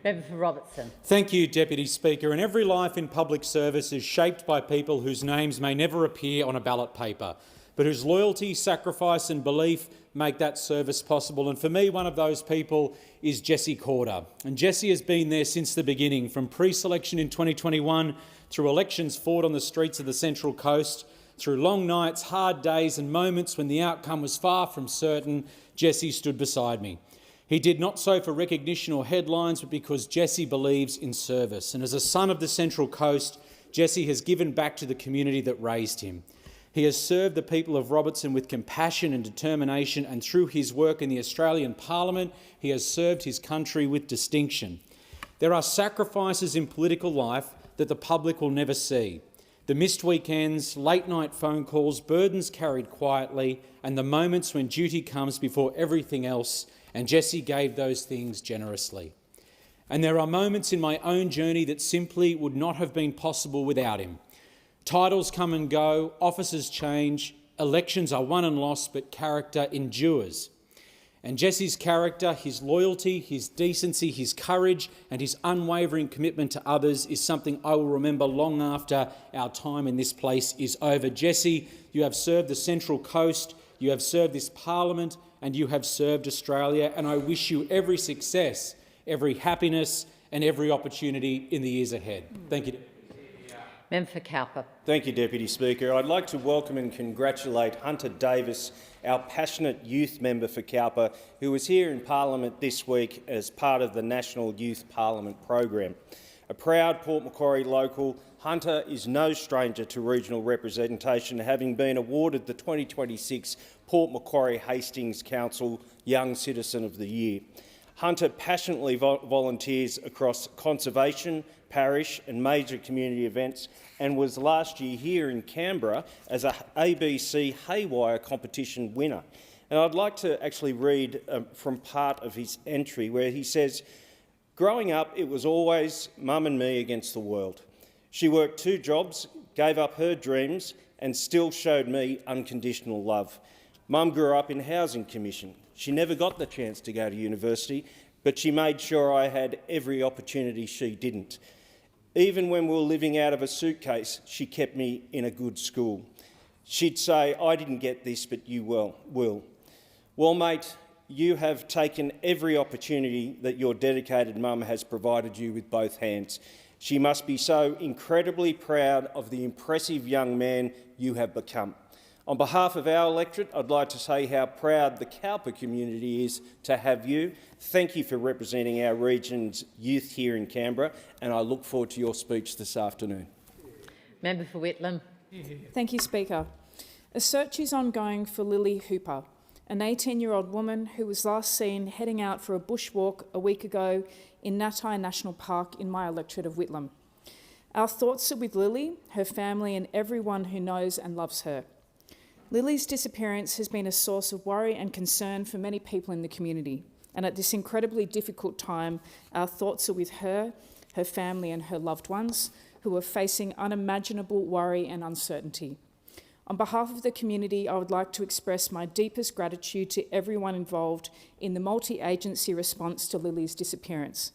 Member for Robertson. Thank you, Deputy Speaker. And every life in public service is shaped by people whose names may never appear on a ballot paper, but whose loyalty, sacrifice and belief make that service possible. And for me, one of those people is Jessie Corder. And Jessie has been there since the beginning, from pre-selection in 2021 through elections fought on the streets of the Central Coast, through long nights, hard days and moments when the outcome was far from certain. Jessie stood beside me. He did not so for recognition or headlines, but because Jessie believes in service. And as a son of the Central Coast, Jessie has given back to the community that raised him. He has served the people of Robertson with compassion and determination, and through his work in the Australian Parliament, he has served his country with distinction. There are sacrifices in political life that the public will never see. The missed weekends, late-night phone calls, burdens carried quietly, and the moments when duty comes before everything else, and Jesse gave those things generously. And there are moments in my own journey that simply would not have been possible without him. Titles come and go, offices change, elections are won and lost, but character endures. And Jesse's character, his loyalty, his decency, his courage and his unwavering commitment to others is something I will remember long after our time in this place is over. Jesse, you have served the Central Coast, you have served this Parliament and you have served Australia, and I wish you every success, every happiness and every opportunity in the years ahead. Thank you. Member for Cowper. Thank you, Deputy Speaker. I'd like to welcome and congratulate Hunter Davis, our passionate youth member for Cowper, who was here in Parliament this week as part of the National Youth Parliament program. A proud Port Macquarie local, Hunter is no stranger to regional representation, having been awarded the 2026 Port Macquarie Hastings Council Young Citizen of the Year. Hunter passionately volunteers across conservation, parish and major community events, and was last year here in Canberra as a ABC Haywire competition winner. And I'd like to actually read from part of his entry where he says, "Growing up, it was always Mum and me against the world. She worked 2 jobs, gave up her dreams and still showed me unconditional love. Mum grew up in Housing Commission. She never got the chance to go to university, but she made sure I had every opportunity she didn't. Even when we were living out of a suitcase, she kept me in a good school. She'd say, 'I didn't get this, but you will.' Well, mate, you have taken every opportunity that your dedicated mum has provided you with both hands. She must be so incredibly proud of the impressive young man you have become. On behalf of our electorate, I'd like to say how proud the Cowper community is to have you. Thank you for representing our region's youth here in Canberra, and I look forward to your speech this afternoon." Member for Whitlam. Thank you, Speaker. A search is ongoing for Lily Hooper, an 18-year-old woman who was last seen heading out for a bushwalk a week ago in Natai National Park in my electorate of Whitlam. Our thoughts are with Lily, her family and everyone who knows and loves her. Lily's disappearance has been a source of worry and concern for many people in the community, and at this incredibly difficult time, our thoughts are with her, her family and her loved ones, who are facing unimaginable worry and uncertainty. On behalf of the community, I would like to express my deepest gratitude to everyone involved in the multi-agency response to Lily's disappearance.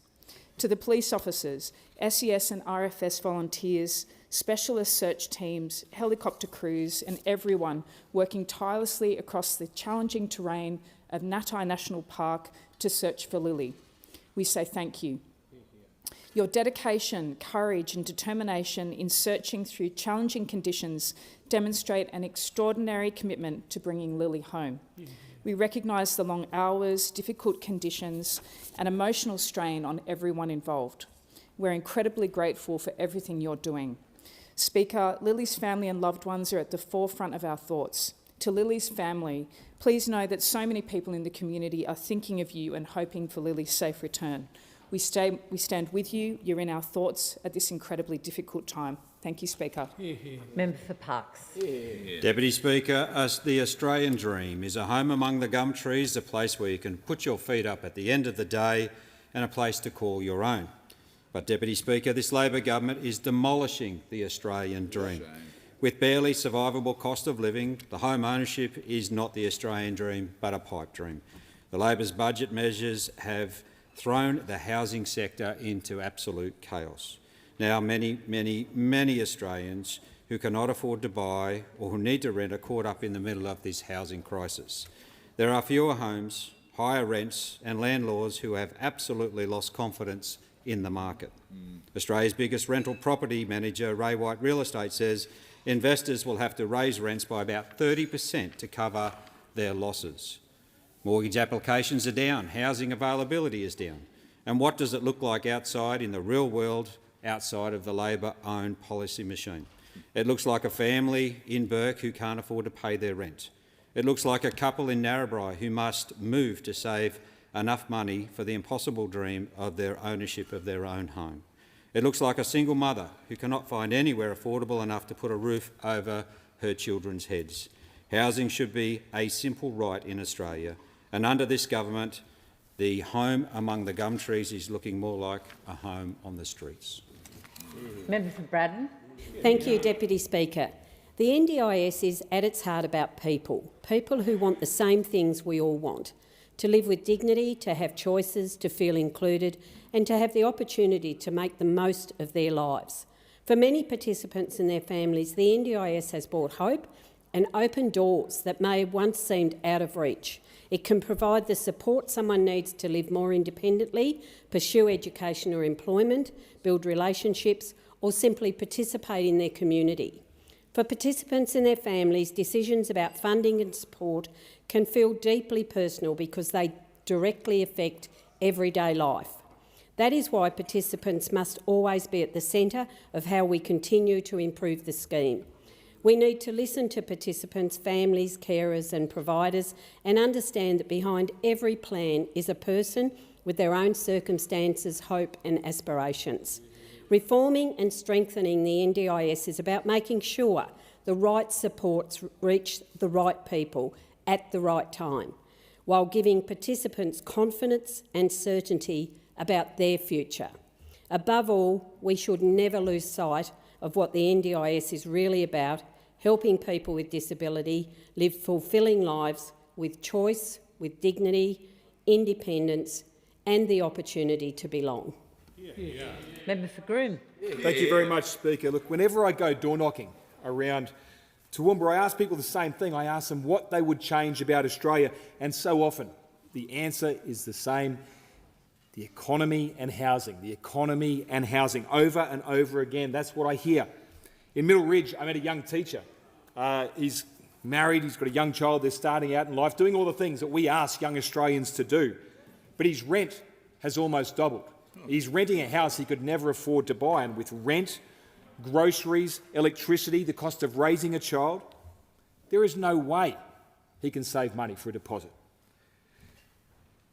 To the police officers, SES and RFS volunteers, specialist search teams, helicopter crews and everyone working tirelessly across the challenging terrain of Natai National Park to search for Lily. We say thank you. Your dedication, courage and determination in searching through challenging conditions demonstrate an extraordinary commitment to bringing Lily home. We recognise the long hours, difficult conditions and emotional strain on everyone involved. We're incredibly grateful for everything you're doing. Speaker, Lily's family and loved ones are at the forefront of our thoughts. To Lily's family, please know that so many people in the community are thinking of you and hoping for Lily's safe return. We stand with you. You're in our thoughts at this incredibly difficult time. Thank you, Speaker. Member for Parkes. Deputy Speaker, the Australian dream is a home among the gum trees, a place where you can put your feet up at the end of the day and a place to call your own. But, Deputy Speaker, this Labor government is demolishing the Australian dream. With barely survivable cost of living, the home ownership is not the Australian dream but a pipe dream. The Labor's budget measures have thrown the housing sector into absolute chaos. Now many Australians who cannot afford to buy or who need to rent are caught up in the middle of this housing crisis. There are fewer homes, higher rents and landlords who have absolutely lost confidence in the market. Australia's biggest rental property manager, Ray White Real Estate, says investors will have to raise rents by about 30% to cover their losses. Mortgage applications are down, housing availability is down. And what does it look like outside in the real world, outside of the Labor-owned policy machine? It looks like a family in Bourke who can't afford to pay their rent. It looks like a couple in Narrabri who must move to save enough money for the impossible dream of their ownership of their own home. It looks like a single mother who cannot find anywhere affordable enough to put a roof over her children's heads. Housing should be a simple right in Australia, and under this government, the home among the gum trees is looking more like a home on the streets. Member for Braddon. Thank you, Deputy Speaker. The NDIS is at its heart about people who want the same things we all want: to live with dignity, to have choices, to feel included, and to have the opportunity to make the most of their lives. For many participants and their families, the NDIS has brought hope and opened doors that may have once seemed out of reach. It can provide the support someone needs to live more independently, pursue education or employment, build relationships, or simply participate in their community. For participants and their families, decisions about funding and support can feel deeply personal because they directly affect everyday life. That is why participants must always be at the centre of how we continue to improve the scheme. We need to listen to participants, families, carers and providers and understand that behind every plan is a person with their own circumstances, hope and aspirations. Reforming and strengthening the NDIS is about making sure the right supports reach the right people at the right time, while giving participants confidence and certainty about their future. Above all, we should never lose sight of what the NDIS is really about: helping people with disability live fulfilling lives with choice, with dignity, independence and the opportunity to belong. Member for Groom. Thank you very much, Speaker. Look, whenever I go door knocking around Toowoomba, I ask people the same thing. I ask them what they would change about Australia, and so often the answer is the same: the economy and housing. The economy and housing, over and over again. That's what I hear. In Middle Ridge, I met a young teacher. He's married, he's got a young child, they're starting out in life, doing all the things that we ask young Australians to do. But his rent has almost doubled. He's renting a house he could never afford to buy, and with rent, groceries, electricity, the cost of raising a child, there is no way he can save money for a deposit.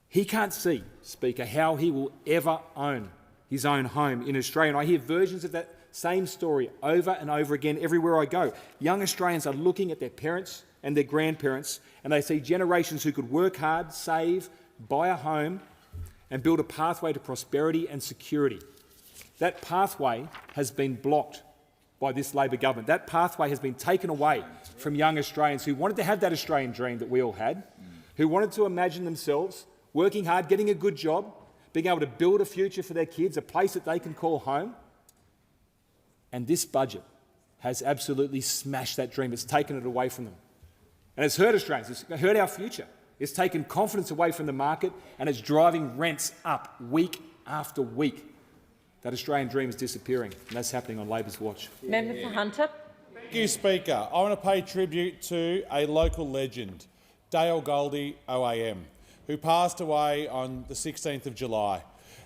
He can't see, Speaker, how he will ever own his own home in Australia. And I hear versions of that same story over and over again everywhere I go. Young Australians are looking at their parents and their grandparents, and they see generations who could work hard, save, buy a home and build a pathway to prosperity and security. That pathway has been blocked by this Labor government. That pathway has been taken away from young Australians who wanted to have that Australian dream that we all had, who wanted to imagine themselves working hard, getting a good job, being able to build a future for their kids, a place that they can call home. And this budget has absolutely smashed that dream. It's taken it away from them. And it's hurt Australians. It's hurt our future. It's taken confidence away from the market, and it's driving rents up week after week. That Australian dream is disappearing, and that's happening on Labor's watch. Member for Hunter. Thank you, Speaker. I want to pay tribute to a local legend, Dale Goldie OAM, who passed away on the 16th of July,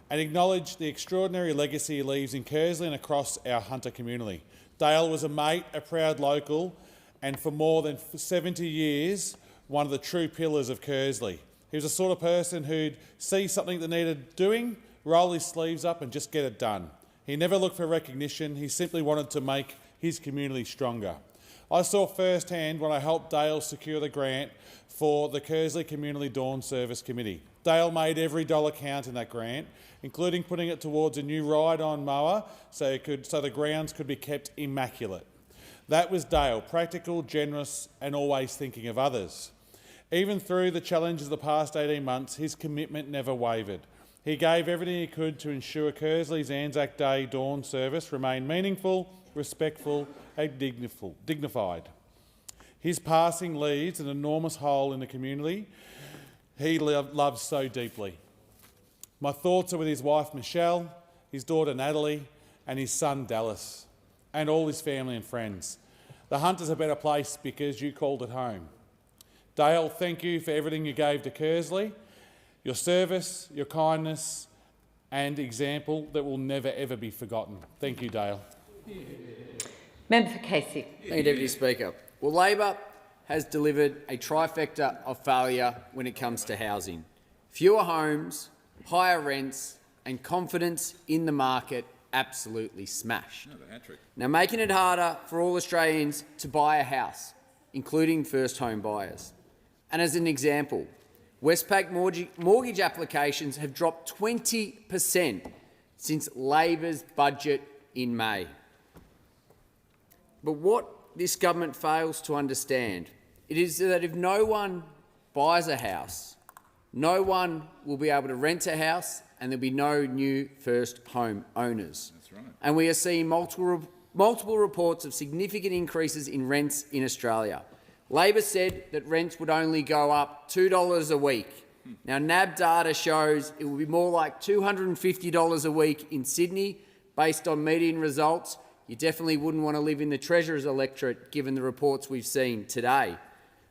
and acknowledge the extraordinary legacy he leaves in Kersley and across our Hunter community. Dale was a mate, a proud local, and for more than 70 years, one of the true pillars of Kersley. He was the sort of person who'd see something that needed doing, roll his sleeves up and just get it done. He never looked for recognition. He simply wanted to make his community stronger. I saw firsthand when I helped Dale secure the grant for the Kersley Community Dawn Service Committee. Dale made every dollar count in that grant, including putting it towards a new ride-on mower so the grounds could be kept immaculate. That was Dale, practical, generous and always thinking of others. Even through the challenges of the past 18 months, his commitment never wavered. He gave everything he could to ensure Kersley's Anzac Day dawn service remained meaningful, respectful and dignified. His passing leaves an enormous hole in the community he loves so deeply. My thoughts are with his wife Michelle, his daughter Natalie and his son Dallas, and all his family and friends. The Hunter's a better place because you called it home. Dale, thank you for everything you gave to Kersley, your service, your kindness and example that will never ever be forgotten. Thank you, Dale. Member for Casey. Thank you, Deputy Speaker. Well, Labor has delivered a trifecta of failure when it comes to housing. Fewer homes, higher rents and confidence in the market absolutely smashed. Now, making it harder for all Australians to buy a house, including first home buyers. And as an example, Westpac mortgage applications have dropped 20% since Labor's budget in May. But what this government fails to understand is that if no one buys a house, no one will be able to rent a house and there'll be no new first home owners. That's right. And we are seeing multiple reports of significant increases in rents in Australia. Labor said that rents would only go up $2 a week. Now, NAB data shows it will be more like $250 a week in Sydney, based on median results. You definitely wouldn't want to live in the Treasurer's electorate, given the reports we've seen today.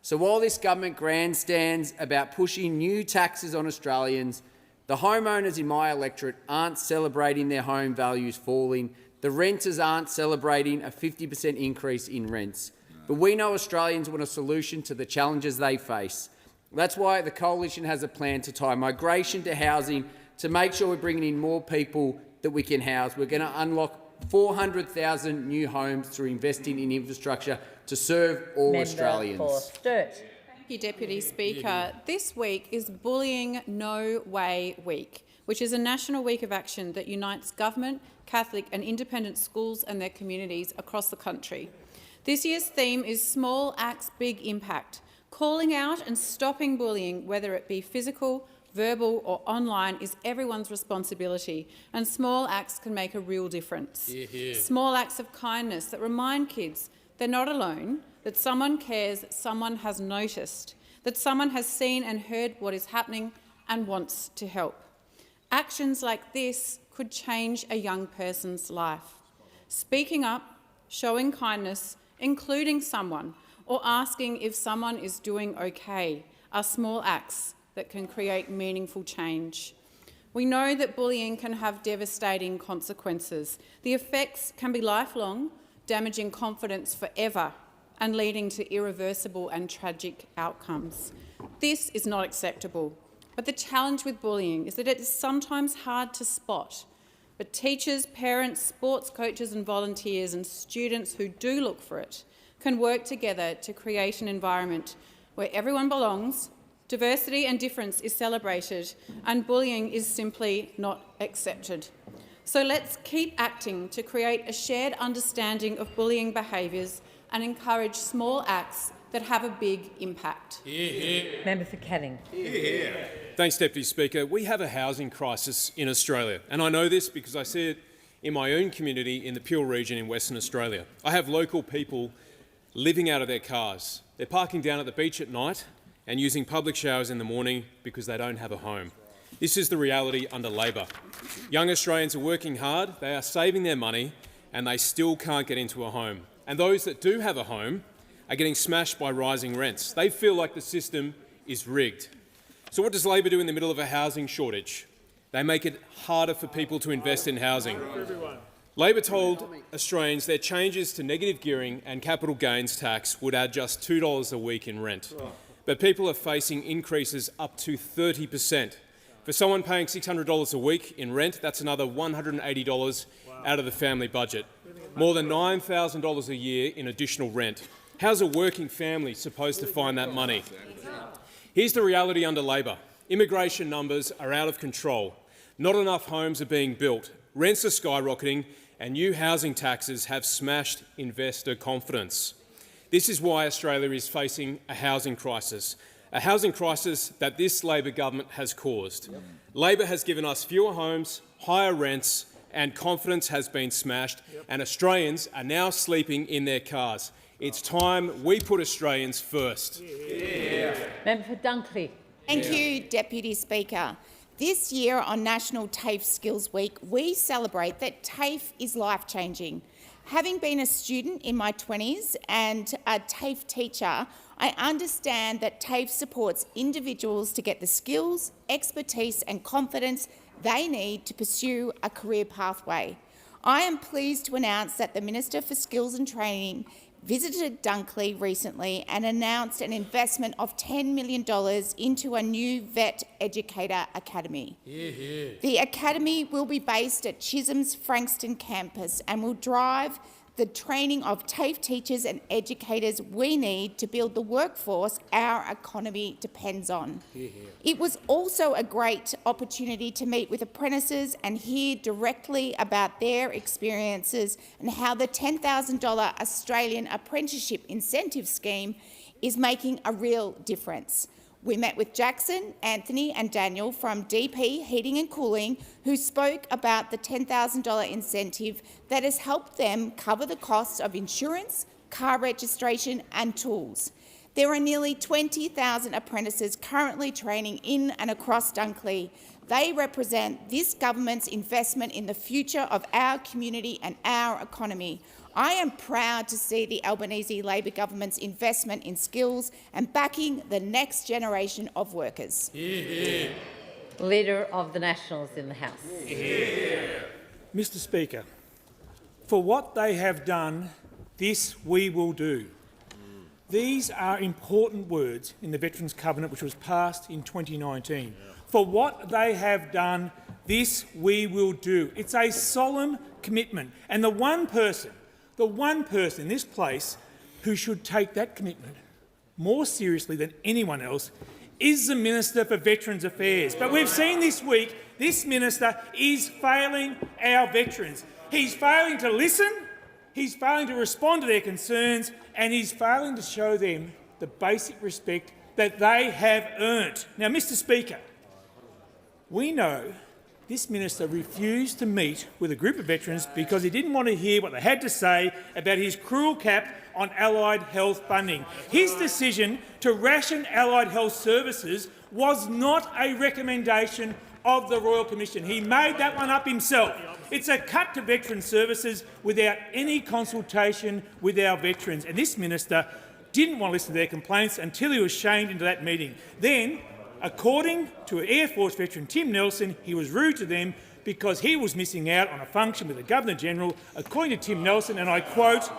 So while this government grandstands about pushing new taxes on Australians, the homeowners in my electorate aren't celebrating their home values falling. The renters aren't celebrating a 50% increase in rents. But we know Australians want a solution to the challenges they face. That's why the Coalition has a plan to tie migration to housing, to make sure we're bringing in more people that we can house. We're going to unlock 400,000 new homes through investing in infrastructure to serve all Australians. Thank you, Deputy Speaker. This week is Bullying No Way Week, which is a national week of action that unites government, Catholic and independent schools and their communities across the country. This year's theme is Small Acts, Big Impact, calling out and stopping bullying, whether it be physical, verbal or online, is everyone's responsibility, and small acts can make a real difference. Small acts of kindness that remind kids they're not alone, that someone cares, that someone has noticed, that someone has seen and heard what is happening and wants to help. Actions like this could change a young person's life. Speaking up, showing kindness, including someone, or asking if someone is doing okay are small acts that can create meaningful change. We know that bullying can have devastating consequences. The effects can be lifelong, damaging confidence forever and leading to irreversible and tragic outcomes. This is not acceptable. But the challenge with bullying is that it is sometimes hard to spot. But teachers, parents, sports coaches and volunteers and students who do look for it can work together to create an environment where everyone belongs, diversity and difference is celebrated, and bullying is simply not accepted. So let's keep acting to create a shared understanding of bullying behaviours and encourage small acts that have a big impact. Member for Canning. Thanks, Deputy Speaker. We have a housing crisis in Australia, and I know this because I see it in my own community in the Peel region in Western Australia. I have local people living out of their cars. They're parking down at the beach at night and using public showers in the morning because they don't have a home. This is the reality under Labor. Young Australians are working hard, they are saving their money, and they still can't get into a home. And those that do have a home are getting smashed by rising rents. They feel like the system is rigged. So what does Labor do in the middle of a housing shortage? They make it harder for people to invest in housing. Labor told Australians their changes to negative gearing and capital gains tax would add just $2 a week in rent. But people are facing increases up to 30%. For someone paying $600 a week in rent, that's another $180 out of the family budget. More than $9,000 a year in additional rent. How's a working family supposed to find that money? Here's the reality under Labor. Immigration numbers are out of control. Not enough homes are being built. Rents are skyrocketing and new housing taxes have smashed investor confidence. This is why Australia is facing a housing crisis that this Labor government has caused. Labor has given us fewer homes, higher rents and confidence has been smashed and Australians are now sleeping in their cars. It's time we put Australians first. Member for Dunkley. Thank you, Deputy Speaker. This year on National TAFE Skills Week, we celebrate that TAFE is life-changing. Having been a student in my 20s and a TAFE teacher, I understand that TAFE supports individuals to get the skills, expertise and confidence they need to pursue a career pathway. I am pleased to announce that the Minister for Skills and Training visited Dunkley recently and announced an investment of $10 million into a new vet educator academy. The academy will be based at Chisholm's Frankston campus and will drive the training of TAFE teachers and educators we need to build the workforce our economy depends on. It was also a great opportunity to meet with apprentices and hear directly about their experiences and how the $10,000 Australian Apprenticeship Incentive Scheme is making a real difference. We met with Jackson, Anthony and Daniel from DP Heating and Cooling, who spoke about the $10,000 incentive that has helped them cover the costs of insurance, car registration and tools. There are nearly 20,000 apprentices currently training in and across Dunkley. They represent this government's investment in the future of our community and our economy. I am proud to see the Albanese Labor government's investment in skills and backing the next generation of workers. Leader of the Nationals in the House. Mr Speaker, for what they have done, this we will do. These are important words in the Veterans Covenant which was passed in 2019. For what they have done, this we will do. It's a solemn commitment, and the one person in this place who should take that commitment more seriously than anyone else is the Minister for Veterans Affairs. But we've seen this week this minister is failing our veterans. He's failing to listen, he's failing to respond to their concerns, and he's failing to show them the basic respect that they have earned. Now, Mr Speaker, we know this minister refused to meet with a group of veterans because he didn't want to hear what they had to say about his cruel cap on allied health funding. His decision to ration allied health services was not a recommendation of the Royal Commission. He made that one up himself. It's a cut to veteran services without any consultation with our veterans, and this minister didn't want to listen to their complaints until he was shamed into that meeting. Then, according to Air Force veteran Tim Nelson, he was rude to them because he was missing out on a function with the Governor-General. According to Tim Nelson, and I quote,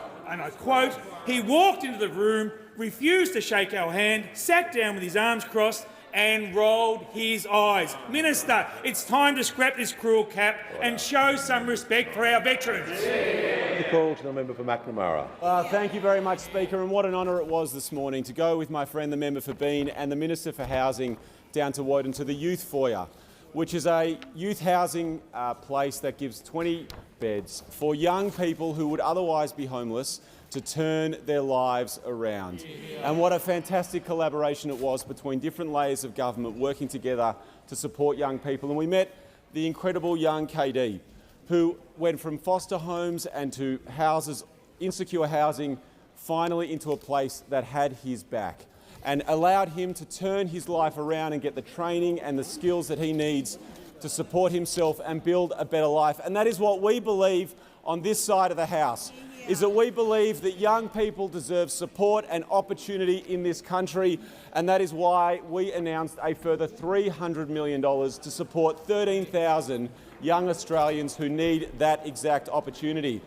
he walked into the room, refused to shake our hand, sat down with his arms crossed and rolled his eyes. Minister, it's time to scrap this cruel cap and show some respect for our veterans. The call to the member for McNamara. Thank you very much, Speaker, and what an honour it was this morning to go with my friend the member for Bean and the Minister for Housing down to Woden to the Youth Foyer, which is a youth housing place that gives 20 beds for young people who would otherwise be homeless to turn their lives around. And what a fantastic collaboration it was between different layers of government working together to support young people. And we met the incredible young KD, who went from foster homes and to houses, insecure housing, finally into a place that had his back and allowed him to turn his life around and get the training and the skills that he needs to support himself and build a better life. And that is what we believe on this side of the House, is that we believe that young people deserve support and opportunity in this country, and that is why we announced a further $300 million to support 13,000 young Australians who need that exact opportunity.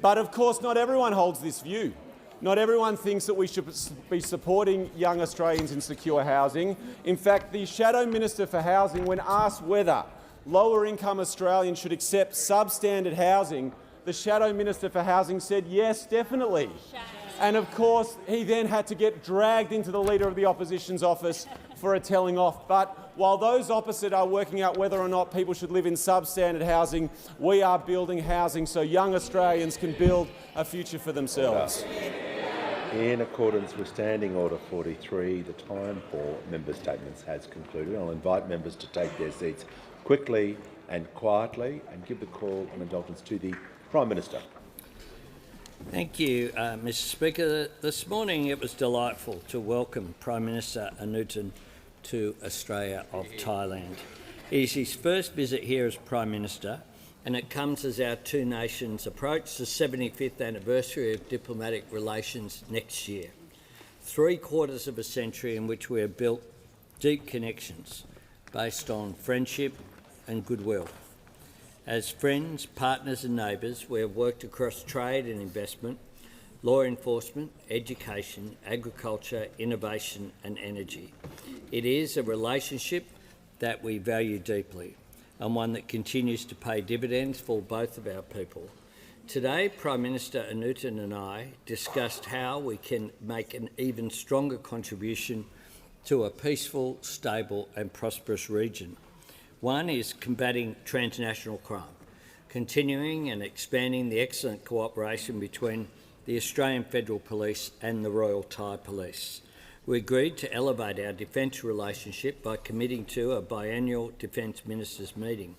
But of course, not everyone holds this view. Not everyone thinks that we should be supporting young Australians in secure housing. In fact, the Shadow Minister for Housing, when asked whether lower-income Australians should accept substandard housing, the Shadow Minister for Housing said yes, definitely. And of course, he then had to get dragged into the Leader of the Opposition's office for a telling off. But while those opposite are working out whether or not people should live in substandard housing, we are building housing so young Australians can build a future for themselves. In accordance with Standing Order 43, the time for member statements has concluded. I'll invite members to take their seats quickly and quietly and give the call on indulgence to the Prime Minister. Thank you, Mr Speaker. This morning it was delightful to welcome Prime Minister Anutin to Australia of Thailand. It is his first visit here as Prime Minister, and it comes as our two nations approach the 75th anniversary of diplomatic relations next year. 3/4 of a century in which we have built deep connections based on friendship and goodwill. As friends, partners and neighbours, we have worked across trade and investment, law enforcement, education, agriculture, innovation and energy. It is a relationship that we value deeply and one that continues to pay dividends for both of our people. Today, Prime Minister Anutin and I discussed how we can make an even stronger contribution to a peaceful, stable and prosperous region. One is combating transnational crime, continuing and expanding the excellent cooperation between the Australian Federal Police and the Royal Thai Police. We agreed to elevate our defence relationship by committing to a biennial Defence Ministers meeting.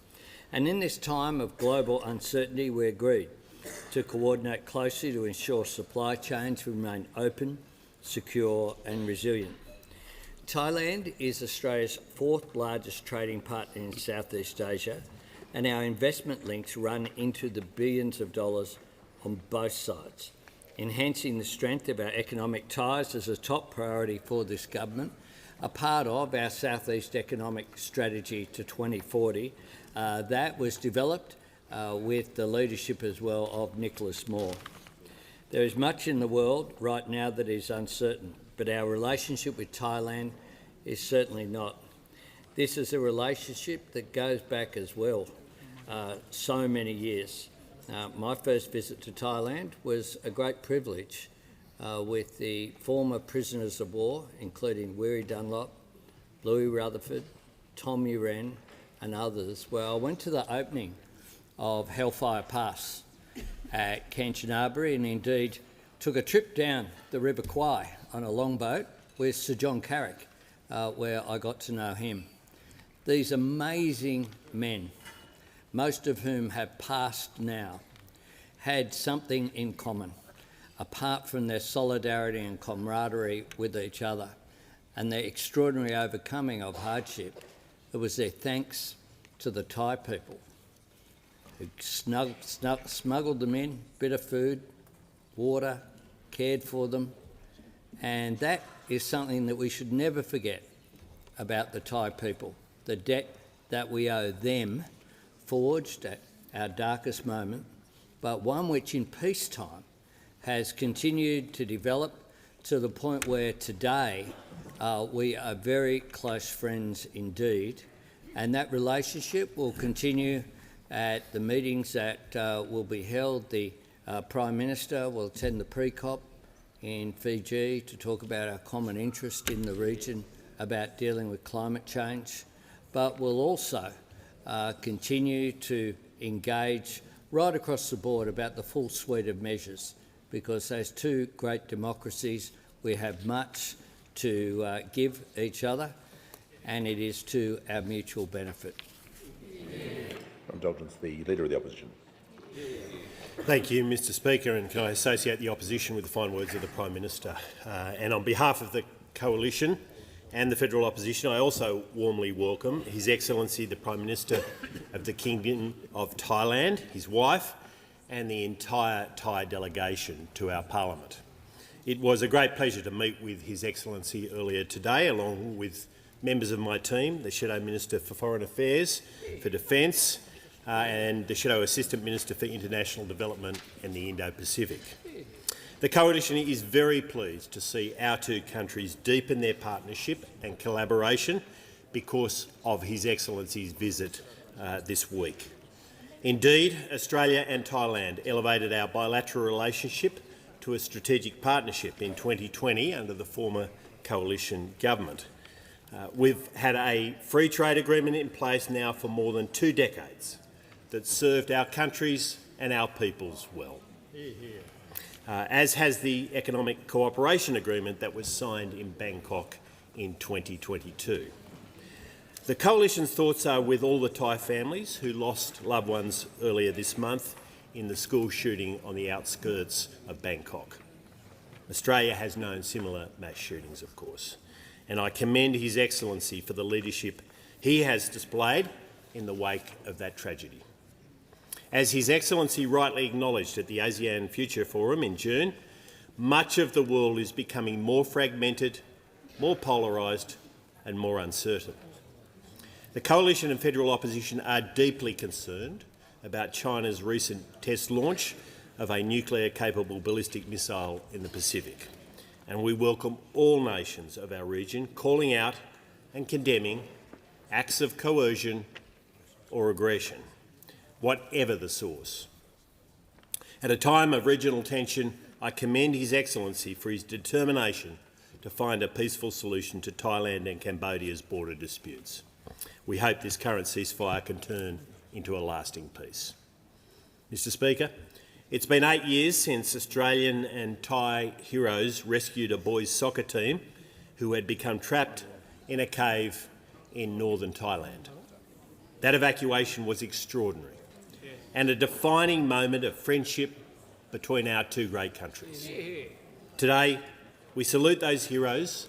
And in this time of global uncertainty, we agreed to coordinate closely to ensure supply chains remain open, secure and resilient. Thailand is Australia's fourth largest trading partner in Southeast Asia, and our investment links run into the billions of dollars on both sides. Enhancing the strength of our economic ties is a top priority for this government, a part of our Southeast Economic Strategy to 2040 that was developed with the leadership as well of Nicholas Moore. There is much in the world right now that is uncertain, but our relationship with Thailand is certainly not. This is a relationship that goes back as well, so many years. My first visit to Thailand was a great privilege with the former prisoners of war, including Weary Dunlop, Louis Rutherford, Tom Uren and others, where I went to the opening of Hellfire Pass at Kanchanaburi and indeed took a trip down the River Kwai on a longboat with Sir John Carrick, where I got to know him. These amazing men, most of whom have passed now, had something in common, apart from their solidarity and camaraderie with each other and their extraordinary overcoming of hardship. It was their thanks to the Thai people who smuggled them in, bit of food, water, cared for them, and that is something that we should never forget about the Thai people. The debt that we owe them, forged at our darkest moment, but one which in peacetime has continued to develop to the point where today we are very close friends indeed, and that relationship will continue at the meetings that will be held. The Prime Minister will attend the pre-COP in Fiji to talk about our common interest in the region about dealing with climate change, but we'll also continue to engage right across the board about the full suite of measures, because those two great democracies, we have much to give each other, and it is to our mutual benefit. Indulgence, the Leader of the Opposition. Thank you, Mr Speaker, and can I associate the opposition with the fine words of the Prime Minister. And on behalf of the Coalition and the Federal Opposition, I also warmly welcome His Excellency the Prime Minister of the Kingdom of Thailand, his wife and the entire Thai delegation to our Parliament. It was a great pleasure to meet with His Excellency earlier today, along with members of my team, the Shadow Minister for Foreign Affairs, for Defence, and the Shadow Assistant Minister for International Development and the Indo-Pacific. The Coalition is very pleased to see our two countries deepen their partnership and collaboration because of His Excellency's visit this week. Indeed, Australia and Thailand elevated our bilateral relationship to a strategic partnership in 2020 under the former Coalition government. We've had a free trade agreement in place now for more than 2 decades that served our countries and our peoples well, as has the Economic Cooperation Agreement that was signed in Bangkok in 2022. The Coalition's thoughts are with all the Thai families who lost loved ones earlier this month in the school shooting on the outskirts of Bangkok. Australia has known similar mass shootings, of course, and I commend His Excellency for the leadership he has displayed in the wake of that tragedy. As His Excellency rightly acknowledged at the ASEAN Future Forum in June, much of the world is becoming more fragmented, more polarised and more uncertain. The Coalition and Federal Opposition are deeply concerned about China's recent test launch of a nuclear-capable ballistic missile in the Pacific. And we welcome all nations of our region calling out and condemning acts of coercion or aggression, whatever the source. At a time of regional tension, I commend His Excellency for his determination to find a peaceful solution to Thailand and Cambodia's border disputes. We hope this current ceasefire can turn into a lasting peace. Mr Speaker, it's been 8 years since Australian and Thai heroes rescued a boys' soccer team who had become trapped in a cave in northern Thailand. That evacuation was extraordinary and a defining moment of friendship between our two great countries. Today, we salute those heroes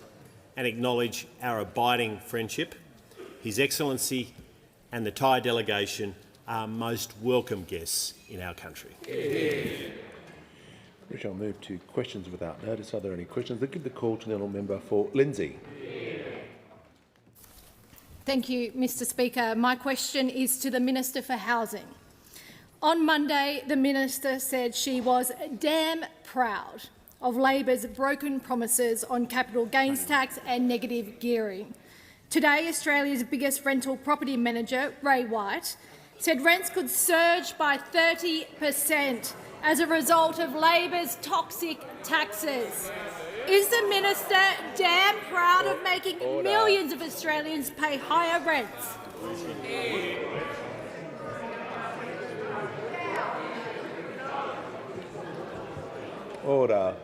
and acknowledge our abiding friendship. His Excellency and the Thai delegation are most welcome guests in our country. We shall move to questions without notice. Are there any questions? I'll give the call to the honourable member for Lindsay. Thank you, Mr Speaker. My question is to the Minister for Housing. On Monday, the Minister said she was damn proud of Labor's broken promises on capital gains tax and negative gearing. Today, Australia's biggest rental property manager, Ray White, said rents could surge by 30% as a result of Labor's toxic taxes. Is the Minister damn proud of making millions of Australians pay higher rents? Order.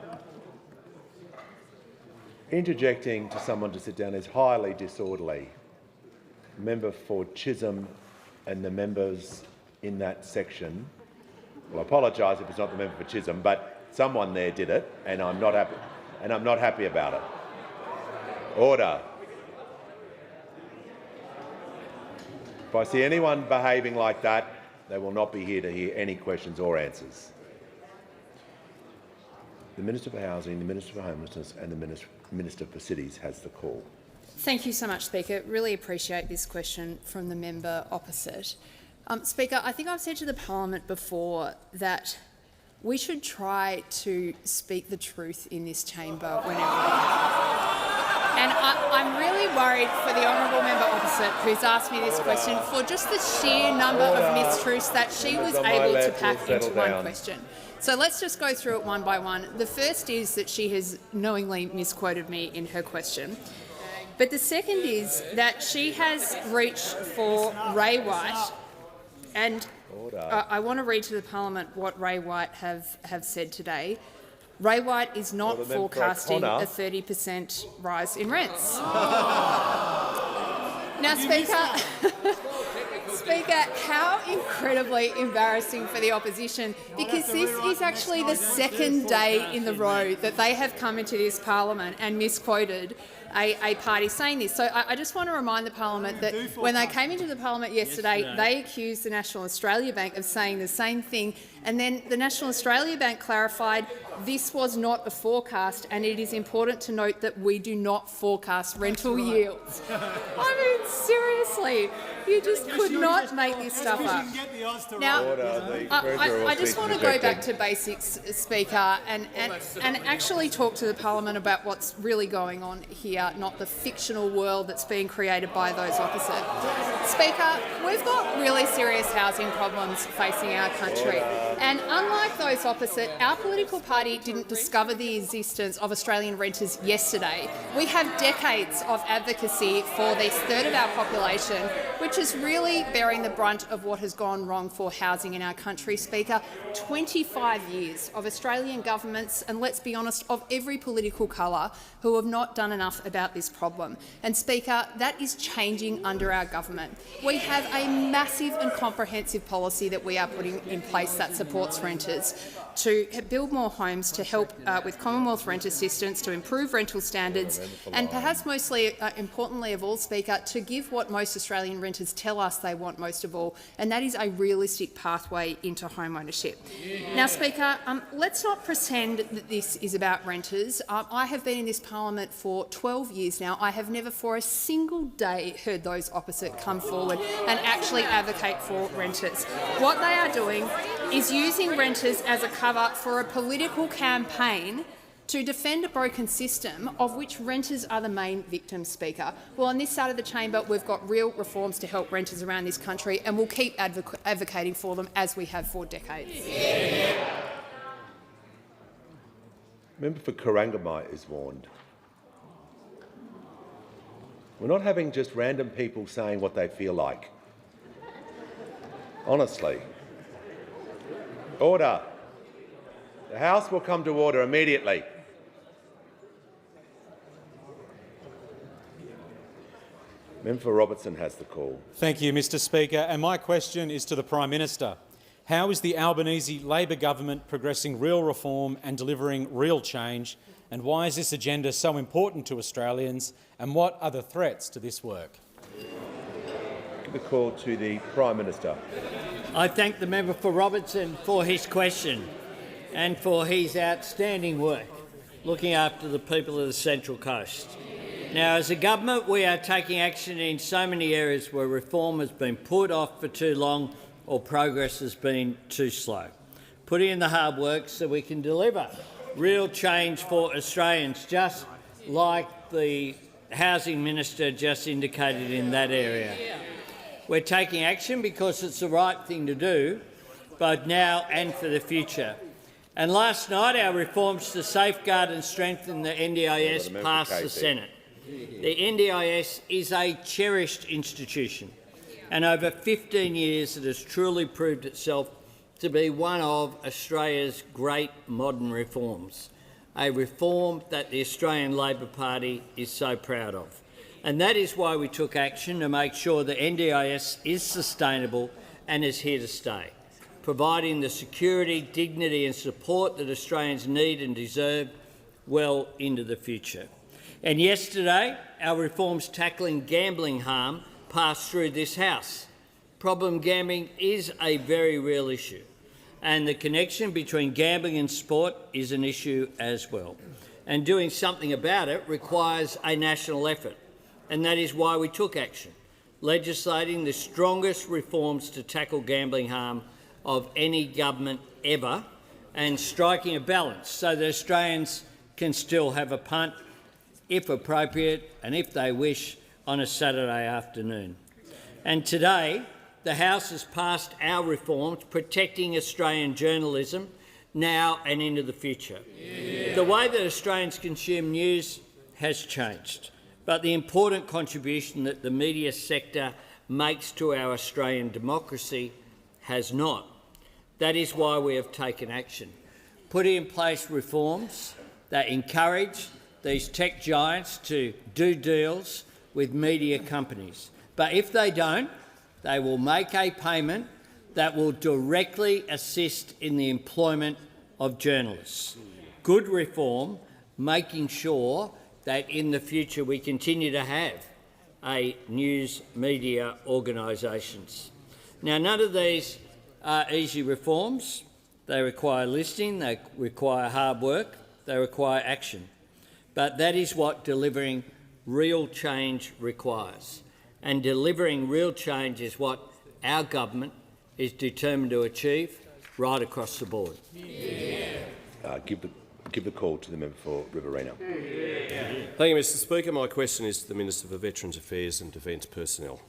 Interjecting to someone to sit down is highly disorderly. Member for Chisholm and the members in that section. Well, I apologise if it's not the member for Chisholm, but someone there did it, and I'm not happy. And I'm not happy about it. Order. If I see anyone behaving like that, they will not be here to hear any questions or answers. The Minister for Housing, the Minister for Homelessness and the Minister for Cities has the call. Thank you so much, Speaker. Really appreciate this question from the member opposite. Speaker, I think I've said to the parliament before that we should try to speak the truth in this chamber whenever we can. And I'm really worried for the honourable member opposite who's asked me this question for just the sheer number of mistruths that she was able to pack into one question. So let's just go through it one by one. The first is that she has knowingly misquoted me in her question. But the second is that she has reached for Ray White, and I want to read to the parliament what Ray White have said today. Ray White is not forecasting a 30% rise in rents. Now, Speaker, how incredibly embarrassing for the opposition, because this is actually the second day in the row that they have come into this parliament and misquoted a party saying this. So I just want to remind the parliament that when they came into the parliament yesterday, they accused the National Australia Bank of saying the same thing, and then the National Australia Bank clarified this was not a forecast, and it is important to note that we do not forecast rental yields. I mean, seriously, you just could not make this stuff up. Now, I just want to go back to basics, Speaker, and actually talk to the parliament about what's really going on here, not the fictional world that's being created by those opposite. Speaker, we've got really serious housing problems facing our country, and unlike those opposite, our political party didn't discover the existence of Australian renters yesterday. We have decades of advocacy for this third of our population, which is really bearing the brunt of what has gone wrong for housing in our country, Speaker. 25 years of Australian governments, and let's be honest, of every political colour, who have not done enough about this problem. And, Speaker, that is changing under our government. We have a massive and comprehensive policy that we are putting in place that supports renters to build more homes, to help with Commonwealth rent assistance, to improve rental standards, and perhaps mostly importantly of all, Speaker, to give what most Australian renters tell us they want most of all, and that is a realistic pathway into home ownership. Now, Speaker, let's not pretend that this is about renters. I have been in this parliament for 12 years now. I have never for a single day heard those opposite come forward and actually advocate for renters. What they are doing is using renters as a cover for a political campaign to defend a broken system of which renters are the main victims, Speaker. Well, on this side of the chamber, we've got real reforms to help renters around this country, and we'll keep advocating for them as we have for decades. Member for Corangamite is warned. We're not having just random people saying what they feel like. Honestly. Order. The House will come to order immediately. Member for Robertson has the call. Thank you, Mr Speaker. And my question is to the Prime Minister. How is the Albanese Labor government progressing real reform and delivering real change? And why is this agenda so important to Australians? And what are the threats to this work? Give the call to the Prime Minister. I thank the member for Robertson for his question and for his outstanding work looking after the people of the Central Coast. Now, as a government, we are taking action in so many areas where reform has been put off for too long or progress has been too slow. Putting in the hard work so we can deliver real change for Australians, just like the Housing Minister just indicated in that area. We're taking action because it's the right thing to do, both now and for the future. And last night, our reforms to safeguard and strengthen the NDIS passed the Senate. The NDIS is a cherished institution, and over 15 years it has truly proved itself to be one of Australia's great modern reforms, a reform that the Australian Labor Party is so proud of. And that is why we took action to make sure the NDIS is sustainable and is here to stay, providing the security, dignity and support that Australians need and deserve well into the future. And yesterday, our reforms tackling gambling harm passed through this House. Problem gambling is a very real issue, and the connection between gambling and sport is an issue as well. And doing something about it requires a national effort, and that is why we took action, legislating the strongest reforms to tackle gambling harm of any government ever, and striking a balance so that Australians can still have a punt, if appropriate and if they wish, on a Saturday afternoon. And today, the House has passed our reforms protecting Australian journalism now and into the future. The way that Australians consume news has changed, but the important contribution that the media sector makes to our Australian democracy has not. That is why we have taken action, putting in place reforms that encourage these tech giants to do deals with media companies. But if they don't, they will make a payment that will directly assist in the employment of journalists. Good reform, making sure that in the future we continue to have news media organisations. Now, none of these are easy reforms. They require listening, they require hard work, they require action. But that is what delivering real change requires. And delivering real change is what our government is determined to achieve right across the board. Give the call to the member for Riverina. Thank you, Mr Speaker. My question is to the Minister for Veterans Affairs and Defence Personnel.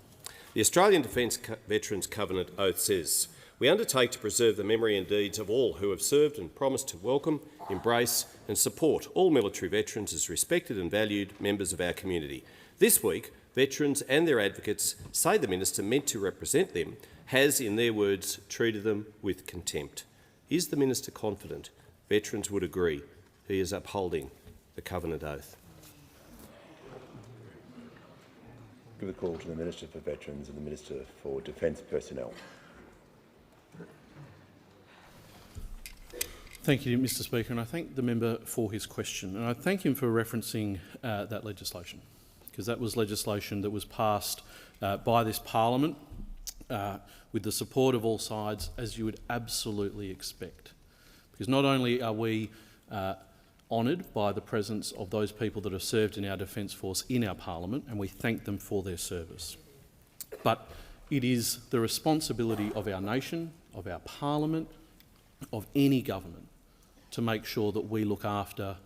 The Australian Defence Veterans Covenant Oath says, "We undertake to preserve the memory and deeds of all who have served and promise to welcome, embrace and support all military veterans as respected and valued members of our community." This week, veterans and their advocates say the minister meant to represent them has, in their words, treated them with contempt. Is the minister confident veterans would agree he is upholding the Covenant Oath? Give the call to the Minister for Veterans and the Minister for Defence Personnel. Thank you, Mr Speaker, and I thank the member for his question. And I thank him for referencing that legislation, because that was legislation that was passed by this parliament with the support of all sides, as you would absolutely expect. Because not only are we honoured by the presence of those people that have served in our Defence Force in our parliament, and we thank them for their service, but it is the responsibility of our nation, of our parliament, of any government to make sure that we look after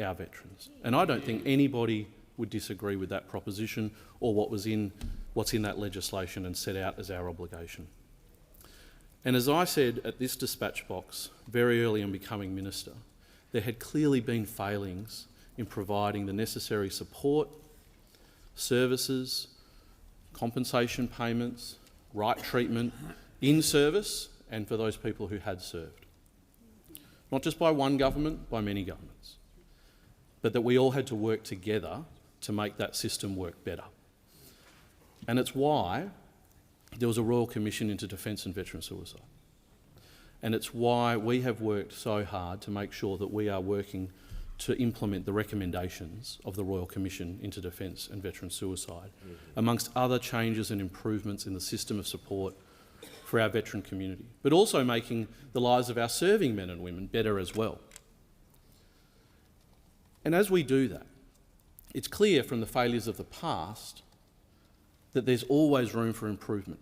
our veterans. And I don't think anybody would disagree with that proposition or what's in that legislation and set out as our obligation. And as I said at this dispatch box very early in becoming minister, there had clearly been failings in providing the necessary support, services, compensation payments, right treatment in service and for those people who had served. Not just by one government, by many governments, but that we all had to work together to make that system work better. And it's why there was a Royal Commission into Defence and Veteran Suicide. And it's why we have worked so hard to make sure that we are working to implement the recommendations of the Royal Commission into Defence and Veteran Suicide, amongst other changes and improvements in the system of support for our veteran community, but also making the lives of our serving men and women better as well. And as we do that, it's clear from the failures of the past that there's always room for improvement.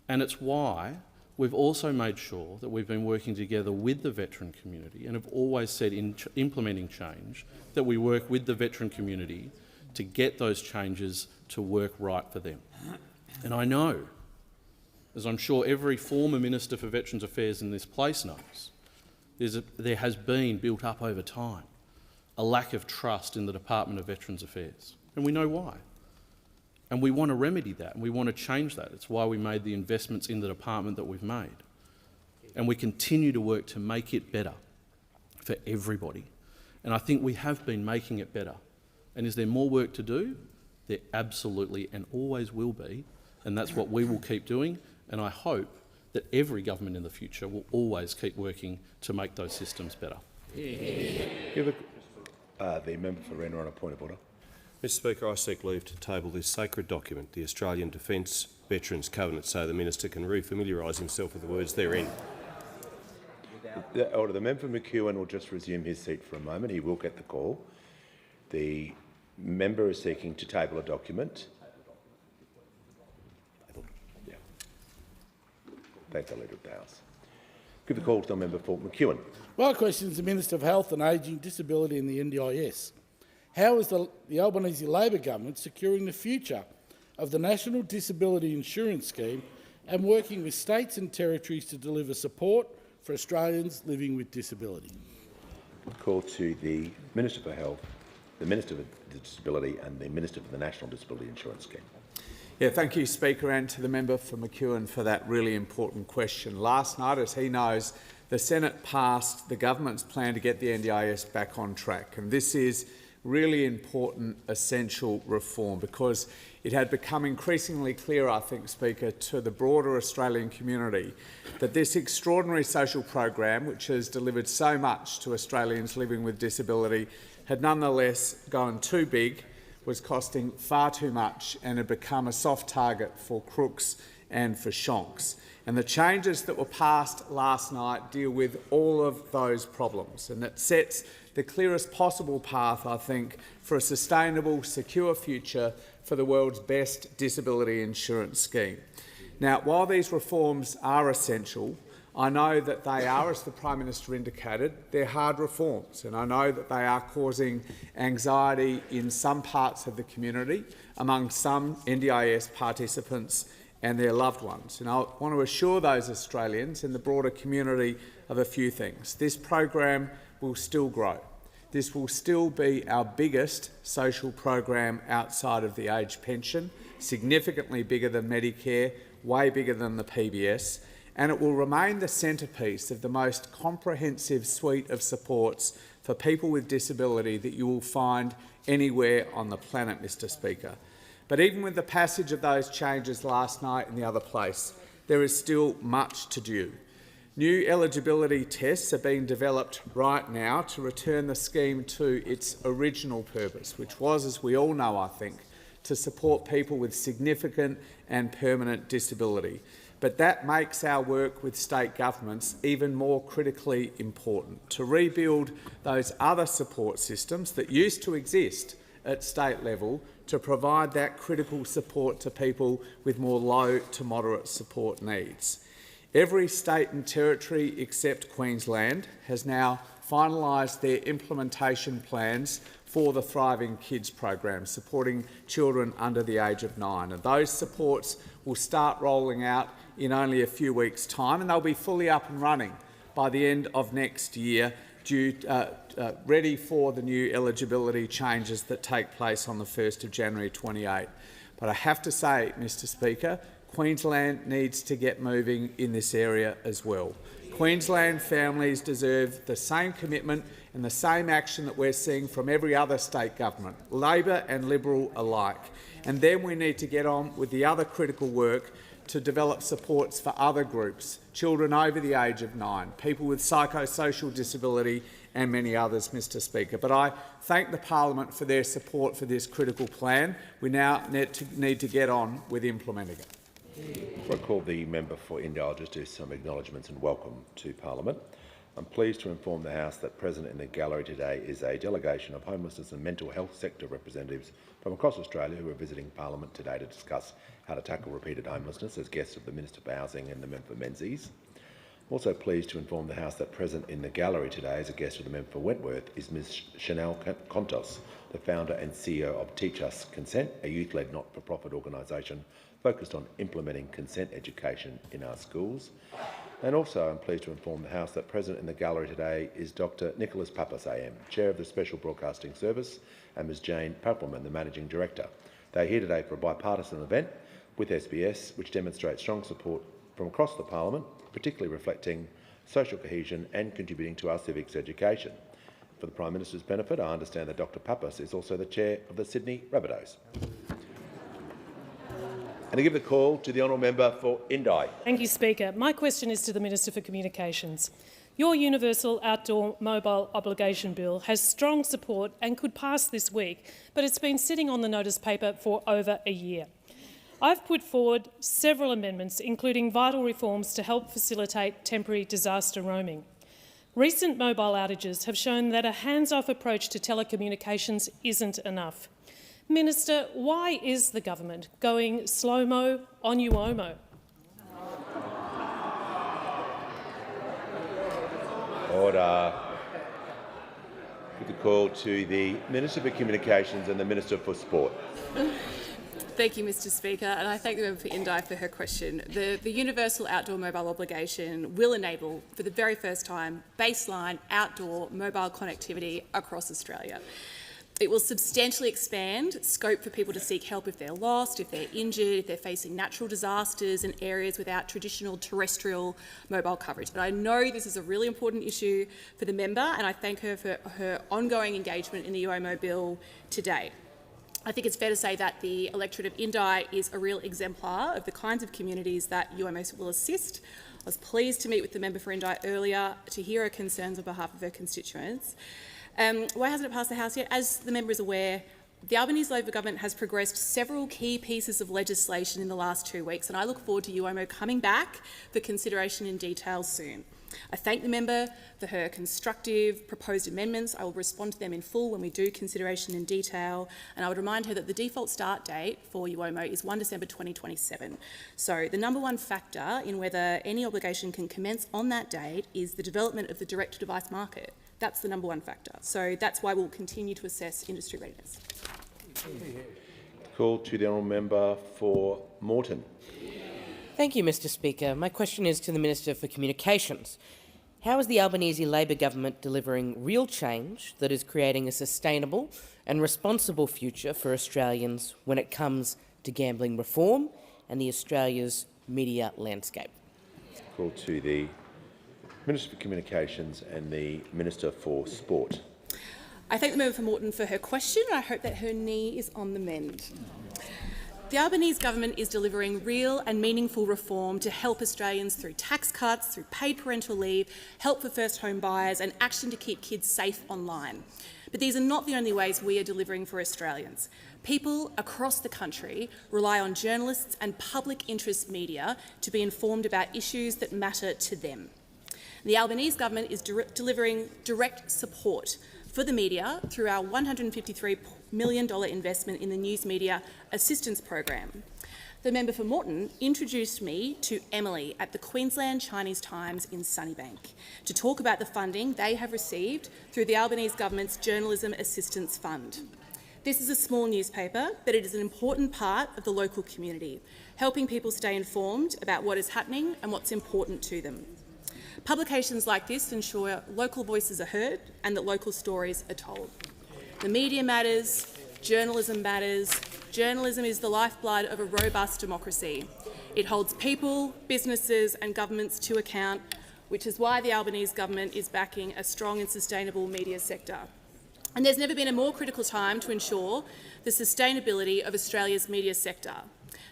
And it's why we've also made sure that we've been working together with the veteran community and have always said in implementing change that we work with the veteran community to get those changes to work right for them. And I know, as I'm sure every former Minister for Veterans Affairs in this place knows, there has been built up over time a lack of trust in the Department of Veterans Affairs. And we know why. And we want to remedy that and we want to change that. It's why we made the investments in the department that we've made. And we continue to work to make it better for everybody. And I think we have been making it better. And is there more work to do? There absolutely and always will be. And that's what we will keep doing. And I hope that every government in the future will always keep working to make those systems better. The member for Rena on a point of order. Mr Speaker, I seek leave to table this sacred document, the Australian Defence Veterans Covenant, so the Minister can re-familiarise himself with the words therein. The member for McEwen will just resume his seat for a moment. He will get the call. The member is seeking to table a document. Yeah. Thank the Leader of the House. Give the call to the member for McEwen. My question is the Minister of Health and Ageing, Disability and the NDIS. How is the Albanese Labor government securing the future of the National Disability Insurance Scheme and working with states and territories to deliver support for Australians living with disability? Call to the Minister for Health, the Minister for Disability and the Minister for the National Disability Insurance Scheme. Yeah, thank you, Speaker, and to the member for McEwen for that really important question. Last night, as he knows, the Senate passed the government's plan to get the NDIS back on track, and this is really important, essential reform because it had become increasingly clear, I think, Speaker, to the broader Australian community that this extraordinary social program, which has delivered so much to Australians living with disability, had nonetheless gone too big, was costing far too much and had become a soft target for crooks and for shonks. And the changes that were passed last night deal with all of those problems, and it sets the clearest possible path, I think, for a sustainable, secure future for the world's best disability insurance scheme. Now, while these reforms are essential, I know that they are, as the Prime Minister indicated, they're hard reforms, and I know that they are causing anxiety in some parts of the community, among some NDIS participants and their loved ones. And I want to assure those Australians and the broader community of a few things. This program will still grow. This will still be our biggest social program outside of the age pension, significantly bigger than Medicare, way bigger than the PBS, and it will remain the centrepiece of the most comprehensive suite of supports for people with disability that you will find anywhere on the planet, Mr Speaker. But even with the passage of those changes last night in the other place, there is still much to do. New eligibility tests are being developed right now to return the scheme to its original purpose, which was, as we all know, I think, to support people with significant and permanent disability. But that makes our work with state governments even more critically important, to rebuild those other support systems that used to exist at state level to provide that critical support to people with more low to moderate support needs. Every state and territory except Queensland has now finalised their implementation plans for the Thriving Kids program, supporting children under the age of 9. And those supports will start rolling out in only a few weeks' time, and they'll be fully up and running by the end of next year, ready for the new eligibility changes that take place on the 1st of January 28. But I have to say, Mr Speaker, Queensland needs to get moving in this area as well. Queensland families deserve the same commitment and the same action that we're seeing from every other state government, Labor and Liberal alike. And then we need to get on with the other critical work to develop supports for other groups, children over the age of 9, people with psychosocial disability and many others, Mr Speaker. But I thank the Parliament for their support for this critical plan. We now need to get on with implementing it. Before I call the member for Indy, I'll just do some acknowledgements and welcome to Parliament. I'm pleased to inform the House that present in the gallery today is a delegation of homelessness and mental health sector representatives from across Australia who are visiting Parliament today to discuss how to tackle repeated homelessness as guests of the Minister for Housing and the member for Menzies. I'm also pleased to inform the House that present in the gallery today as a guest of the member for Wentworth is Ms Chanel Contos, the founder and CEO of Teach Us Consent, a youth-led not-for-profit organisation focused on implementing consent education in our schools. And also I'm pleased to inform the House that present in the gallery today is Dr Nicholas Pappas AM, Chair of the Special Broadcasting Service, and Ms Jane Papelman, the Managing Director. They are here today for a bipartisan event with SBS, which demonstrates strong support from across the Parliament, particularly reflecting social cohesion and contributing to our civics education. For the Prime Minister's benefit, I understand that Dr Pappas is also the Chair of the Sydney Rabbitohs. And I give the call to the honourable member for Indi. Thank you, Speaker. My question is to the Minister for Communications. Your Universal Outdoor Mobile Obligation Bill has strong support and could pass this week, but it's been sitting on the notice paper for over a year. I've put forward several amendments, including vital reforms to help facilitate temporary disaster roaming. Recent mobile outages have shown that a hands-off approach to telecommunications isn't enough. Minister, why is the government going slow-mo on UOMO? Order. Give the call to the Minister for Communications and the Minister for Sport. Thank you, Mr Speaker, and I thank the member for Indi for her question. The Universal Outdoor Mobile Obligation will enable, for the very first time, baseline outdoor mobile connectivity across Australia. It will substantially expand scope for people to seek help if they're lost, if they're injured, if they're facing natural disasters in areas without traditional terrestrial mobile coverage. But I know this is a really important issue for the member, and I thank her for her ongoing engagement in the UOMO bill today. I think it's fair to say that the electorate of Indi is a real exemplar of the kinds of communities that UOMO will assist. I was pleased to meet with the member for Indi earlier to hear her concerns on behalf of her constituents. Why hasn't it passed the House yet? As the member is aware, the Albanese Labor government has progressed several key pieces of legislation in the last 2 weeks, and I look forward to UOMO coming back for consideration in detail soon. I thank the member for her constructive proposed amendments. I will respond to them in full when we do consideration in detail, and I would remind her that the default start date for UOMO is 1 December 2027. So the number one factor in whether any obligation can commence on that date is the development of the direct-to-device market. That's the number one factor. So that's why we'll continue to assess industry readiness. Call to the honourable member for Moreton. Thank you, Mr Speaker. My question is to the Minister for Communications. How is the Albanese Labor government delivering real change that is creating a sustainable and responsible future for Australians when it comes to gambling reform and the Australia's media landscape? Call to the Minister for Communications and the Minister for Sport. I thank the member for Moreton for her question, and I hope that her knee is on the mend. The Albanese government is delivering real and meaningful reform to help Australians through tax cuts, through paid parental leave, help for first home buyers and action to keep kids safe online. But these are not the only ways we are delivering for Australians. People across the country rely on journalists and public interest media to be informed about issues that matter to them. The Albanese government is delivering direct support for the media through our $153 million investment in the News Media Assistance Program. the member for Moreton introduced me to Emily at the Queensland Chinese Times in Sunnybank to talk about the funding they have received through the Albanese Government's Journalism Assistance Fund. This is a small newspaper, but it is an important part of the local community, helping people stay informed about what is happening and what's important to them. Publications like this ensure local voices are heard and that local stories are told. The media matters, journalism matters. Journalism is the lifeblood of a robust democracy. It holds people, businesses and governments to account, which is why the Albanese Government is backing a strong and sustainable media sector. And there's never been a more critical time to ensure the sustainability of Australia's media sector.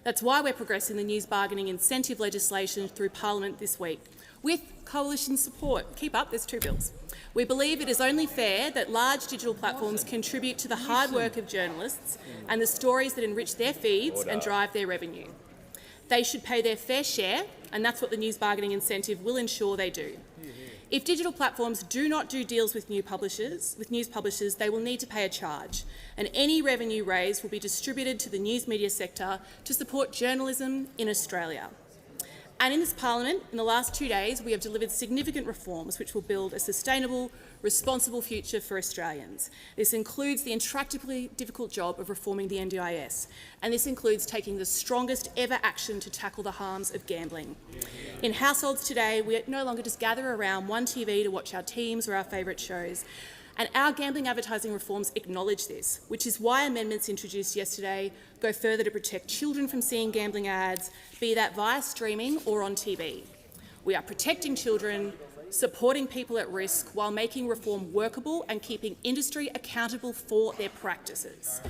That's why we're progressing the news bargaining incentive legislation through Parliament this week, with coalition support. Keep up, there's 2 bills. We believe it is only fair that large digital platforms contribute to the hard work of journalists and the stories that enrich their feeds and drive their revenue. They should pay their fair share, and that's what the news bargaining incentive will ensure they do. If digital platforms do not do deals with news publishers, they will need to pay a charge, and any revenue raised will be distributed to the news media sector to support journalism in Australia. And in this Parliament, in the last 2 days, we have delivered significant reforms which will build a sustainable, responsible future for Australians. This includes the intractably difficult job of reforming the NDIS, and this includes taking the strongest ever action to tackle the harms of gambling. In households today, we no longer just gather around one TV to watch our teams or our favourite shows. And our gambling advertising reforms acknowledge this, which is why amendments introduced yesterday go further to protect children from seeing gambling ads, be that via streaming or on TV. We are protecting children, supporting people at risk while making reform workable and keeping industry accountable for their practices.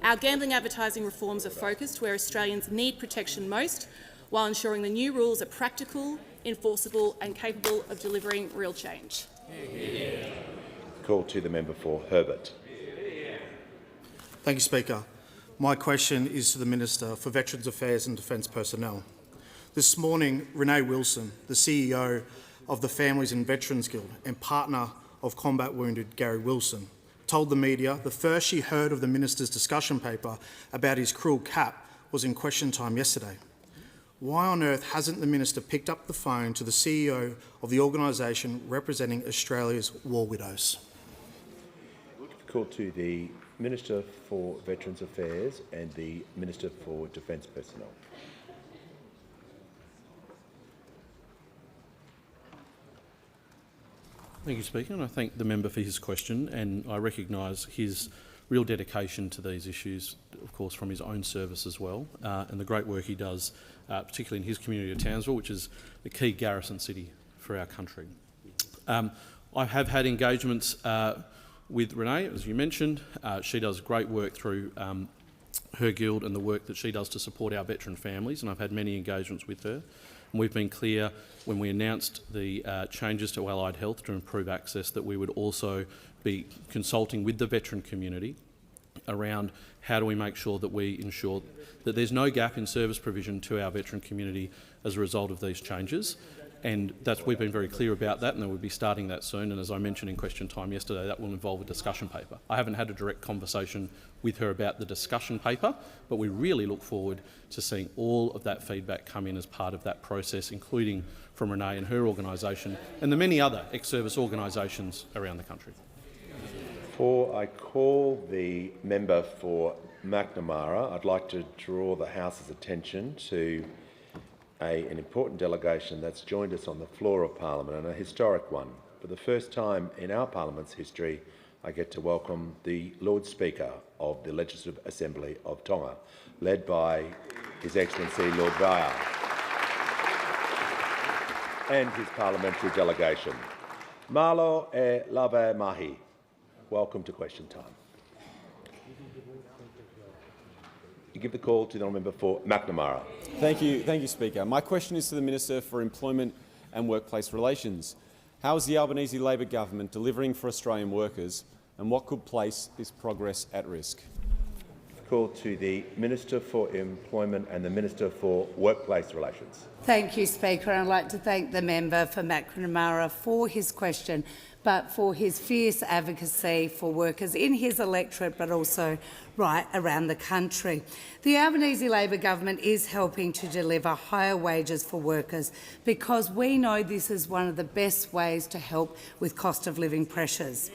Our gambling advertising reforms are focused where Australians need protection most, while ensuring the new rules are practical, enforceable and capable of delivering real change. Call to the member for Herbert. Thank you, Speaker. My question is to the Minister for Veterans Affairs and Defence Personnel. This morning, Renee Wilson, the CEO of the Families and Veterans Guild and partner of combat wounded Gary Wilson, told the media the first she heard of the Minister's discussion paper about his cruel cap was in question time yesterday. Why on earth hasn't the Minister picked up the phone to the CEO of the organisation representing Australia's war widows? Call to the Minister for Veterans Affairs and the Minister for Defence Personnel. Thank you, Speaker, and I thank the member for his question, and I recognise his real dedication to these issues, of course, from his own service as well, and the great work he does, particularly in his community of Townsville, which is the key garrison city for our country. I have had engagements with Renee, as you mentioned. She does great work through her guild and the work that she does to support our veteran families, and I've had many engagements with her. And we've been clear when we announced the changes to allied health to improve access that we would also be consulting with the veteran community around how do we make sure that we ensure that there's no gap in service provision to our veteran community as a result of these changes. And we've been very clear about that, and we'll be starting that soon. And as I mentioned in question time yesterday, that will involve a discussion paper. I haven't had a direct conversation with her about the discussion paper, but we really look forward to seeing all of that feedback come in as part of that process, including from Renee and her organisation and the many other ex-service organisations around the country. Before I call the member for McNamara, I'd like to draw the House's attention to an important delegation that's joined us on the floor of Parliament, and a historic one. For the first time in our Parliament's history, I get to welcome the Lord Speaker of the Legislative Assembly of Tonga, led by His Excellency Lord Vaya, and his parliamentary delegation. Malo e lave mahi. Welcome to question time. You give the call to the honourable member for McNamara. Thank you, Speaker. My question is to the Minister for Employment and Workplace Relations. How is the Albanese Labor Government delivering for Australian workers, and what could place this progress at risk? Call to the Minister for Employment and the Minister for Workplace Relations. Thank you, Speaker. I'd like to thank the member for McNamara for his question. but for his fierce advocacy for workers in his electorate, but also right around the country. The Albanese Labor government is helping to deliver higher wages for workers because we know this is one of the best ways to help with cost of living pressures.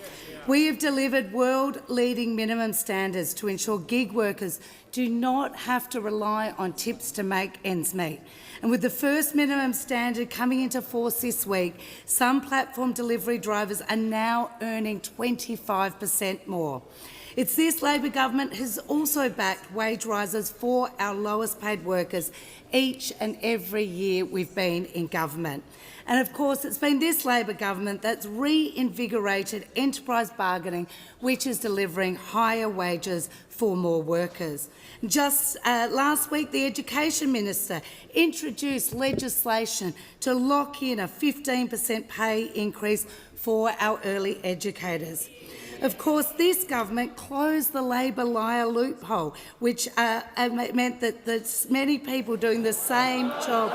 We have delivered world-leading minimum standards to ensure gig workers do not have to rely on tips to make ends meet. And with the first minimum standard coming into force this week, some platform delivery drivers are now earning 25% more. It's this Labor government has also backed wage rises for our lowest paid workers each and every year we've been in government. And of course, it's been this Labor government that's reinvigorated enterprise bargaining, which is delivering higher wages for more workers. Just last week, the Education Minister introduced legislation to lock in a 15% pay increase for our early educators. Of course, this government closed the Labor liar loophole, which meant that there's many people doing the same job.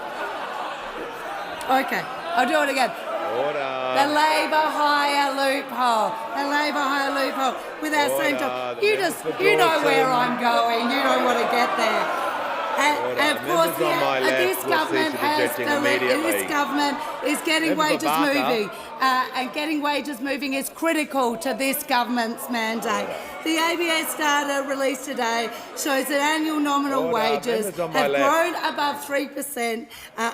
Okay, I'll do it again. Order. The Labor hire loophole. The Labor hire loophole with our same job. You know where I'm going. You don't want to get there. And of course, this government is getting wages moving, and getting wages moving is critical to this government's mandate. The ABS data released today shows that annual nominal wages have grown above 3%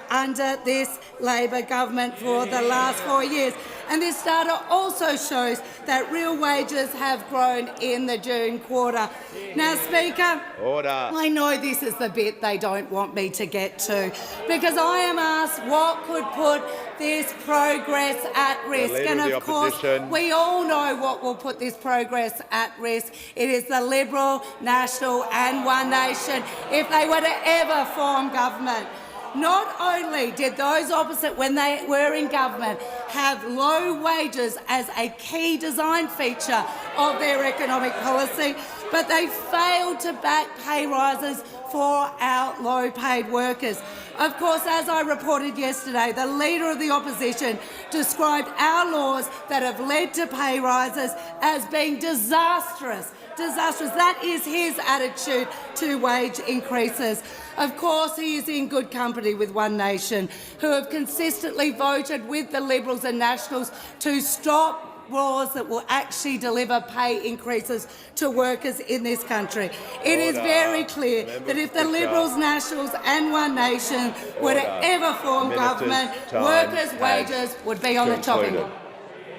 under this Labor government for the last 4 years. And this data also shows that real wages have grown in the June quarter. Now, Speaker, I know this is the bit they don't want me to get to, because I am asked what could put this progress at risk. And of course, we all know what will put this progress at risk. It is the Liberal, National and One Nation if they were to ever form government. Not only did those opposite, when they were in government, have low wages as a key design feature of their economic policy, but they failed to back pay rises for our low-paid workers. Of course, as I reported yesterday, the Leader of the Opposition described our laws that have led to pay rises as being disastrous. Disastrous. That is his attitude to wage increases. Of course, he is in good company with One Nation, who have consistently voted with the Liberals and Nationals to stop laws that will actually deliver pay increases to workers in this country. It is very clear that if the Liberals, Nationals and One Nation were to ever form government, workers' wages would be on the chopping block.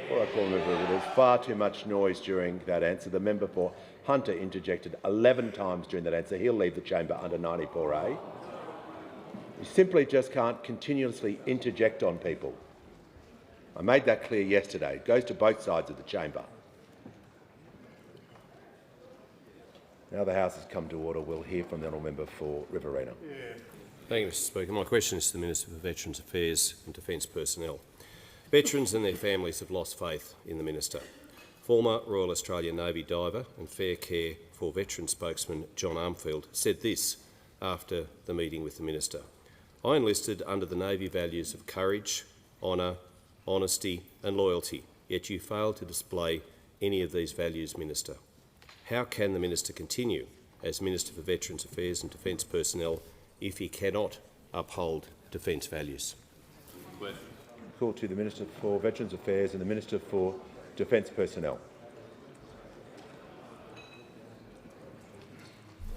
There's far too much noise during that answer. The member for Hunter interjected 11 times during that answer. He'll leave the chamber under 94A. You simply just can't continuously interject on people. I made that clear yesterday. It goes to both sides of the chamber. Now the House has come to order. We'll hear from the honourable member for Riverina. Thank you, Mr Speaker. My question is to the Minister for Veterans Affairs and Defence Personnel. Veterans and their families have lost faith in the Minister. Former Royal Australian Navy diver and Fair Care for Veterans spokesman John Armfield said this after the meeting with the Minister. I enlisted under the Navy values of courage, honour, honesty and loyalty, yet you failed to display any of these values, Minister. How can the Minister continue as Minister for Veterans Affairs and Defence Personnel if he cannot uphold defence values? Call to the Minister for Veterans Affairs and the Minister for Defence Personnel.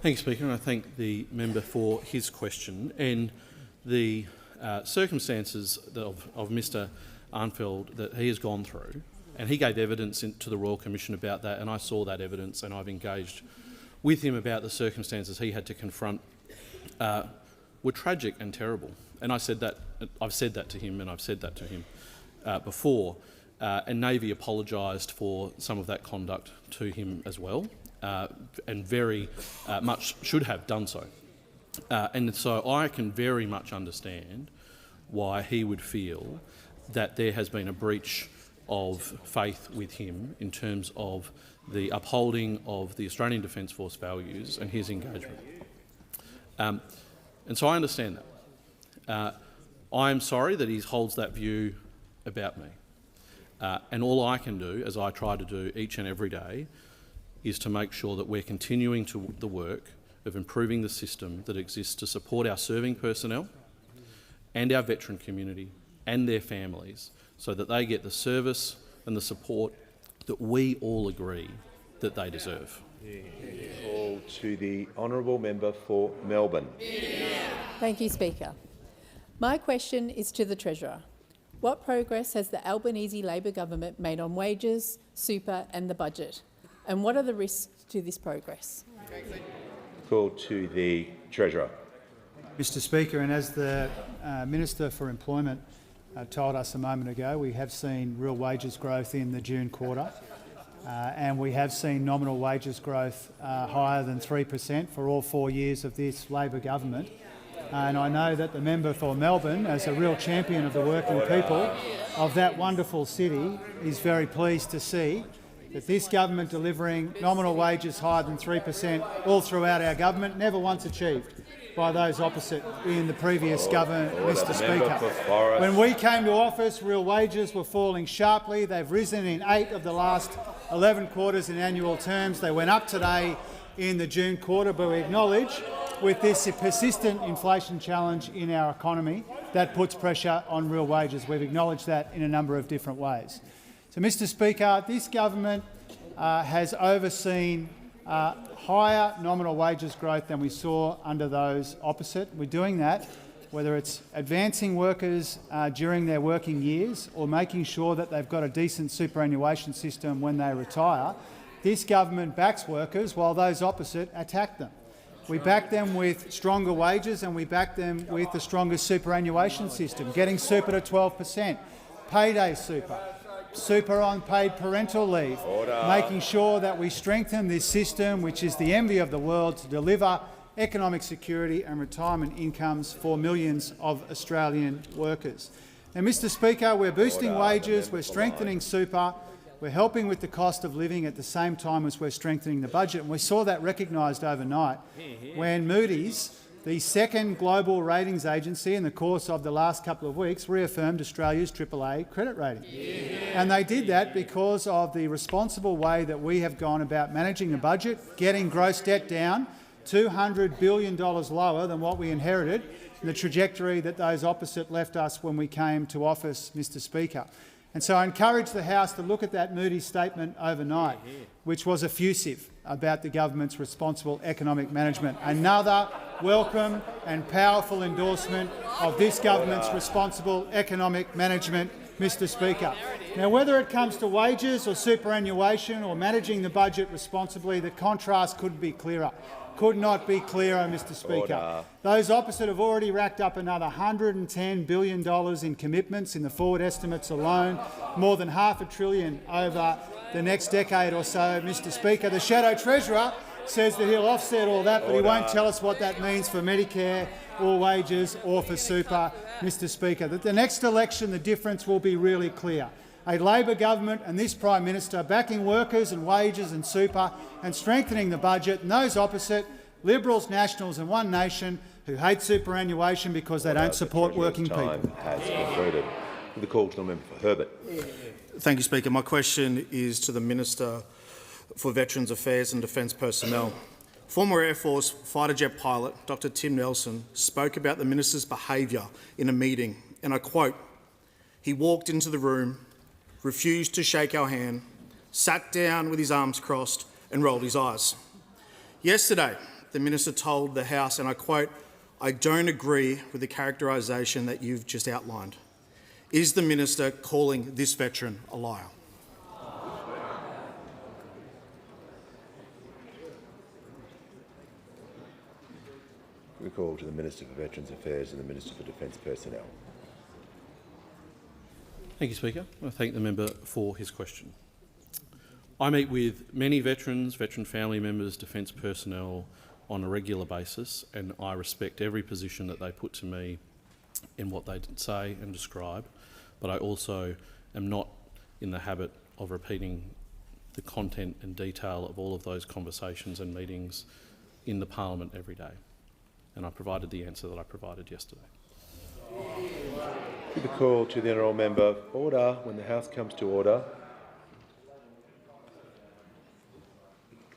Thank you, Speaker, and I thank the member for his question. And the circumstances of Mr Arnfeld that he has gone through, and he gave evidence to the Royal Commission about that, and I saw that evidence and I've engaged with him about the circumstances he had to confront, were tragic and terrible. And I've said that to him, and I've said that to him before, and Navy apologised for some of that conduct to him as well, and very much should have done so. And so I can very much understand why he would feel that there has been a breach of faith with him in terms of the upholding of the Australian Defence Force values and his engagement. And so I understand that. I am sorry that he holds that view about me. And all I can do, as I try to do each and every day, is to make sure that we're continuing to the work of improving the system that exists to support our serving personnel and our veteran community and their families so that they get the service and the support that we all agree that they deserve. Call to the honourable member for Melbourne. Thank you, Speaker. My question is to the Treasurer. What progress has the Albanese Labor government made on wages, super and the budget? And what are the risks to this progress? Call to the Treasurer. Mr Speaker, and as the Minister for Employment told us a moment ago, we have seen real wages growth in the June quarter, and we have seen nominal wages growth higher than 3% for all 4 years of this Labor government. And I know that the member for Melbourne, as a real champion of the working people of that wonderful city, is very pleased to see that this government delivering nominal wages higher than 3% all throughout our government, never once achieved by those opposite in the previous government, Mr Speaker. When we came to office, real wages were falling sharply. They've risen in 8 of the last 11 quarters in annual terms. They went up today in the June quarter, but we acknowledge with this persistent inflation challenge in our economy, that puts pressure on real wages. We've acknowledged that in a number of different ways. So, Mr Speaker, this government has overseen higher nominal wages growth than we saw under those opposite. We're doing that, whether it's advancing workers during their working years or making sure that they've got a decent superannuation system when they retire. This government backs workers while those opposite attack them. We back them with stronger wages and we back them with the strongest superannuation system, getting super to 12%, payday super, super on paid parental leave, making sure that we strengthen this system, which is the envy of the world, to deliver economic security and retirement incomes for millions of Australian workers. Now, Mr Speaker, we're boosting wages, we're strengthening super, we're helping with the cost of living at the same time as we're strengthening the budget. And we saw that recognised overnight when Moody's, the second global ratings agency in the course of the last couple of weeks, reaffirmed Australia's AAA credit rating. And they did that because of the responsible way that we have gone about managing the budget, getting gross debt down $200 billion lower than what we inherited, and the trajectory that those opposite left us when we came to office, Mr Speaker. And so I encourage the House to look at that Moody's statement overnight, which was effusive about the government's responsible economic management. Another welcome and powerful endorsement of this government's responsible economic management, Mr Speaker. Now, whether it comes to wages or superannuation or managing the budget responsibly, the contrast couldn't be clearer. Could not be clearer, Mr Speaker. Those opposite have already racked up another $110 billion in commitments in the forward estimates alone, more than $500 billion over the next decade or so, Mr Speaker. The Shadow Treasurer says that he'll offset all that, but he won't tell us what that means for Medicare or wages or for super, Mr Speaker. That the next election the difference will be really clear. A Labor government and this Prime Minister backing workers and wages and super and strengthening the budget, and those opposite, Liberals, Nationals and One Nation, who hate superannuation because they don't support working people. Has concluded. With the call to the member for Herbert. Thank you, Speaker. My question is to the Minister for Veterans Affairs and Defence Personnel. Former Air Force fighter jet pilot Dr Tim Nelson spoke about the Minister's behaviour in a meeting, and I quote, "He walked into the room, refused to shake our hand, sat down with his arms crossed and rolled his eyes." Yesterday, the Minister told the House, and I quote, "I don't agree with the characterisation that you've just outlined." Is the Minister calling this veteran a liar? We call to the Minister for Veterans Affairs and the Minister for Defence Personnel. Thank you, Speaker. I thank the member for his question. I meet with many veterans, veteran family members, defence personnel on a regular basis, and I respect every position that they put to me in what they say and describe, but I also am not in the habit of repeating the content and detail of all of those conversations and meetings in the Parliament every day. And I provided the answer that I provided yesterday. Give the call to the honourable member. Order. When the House comes to order,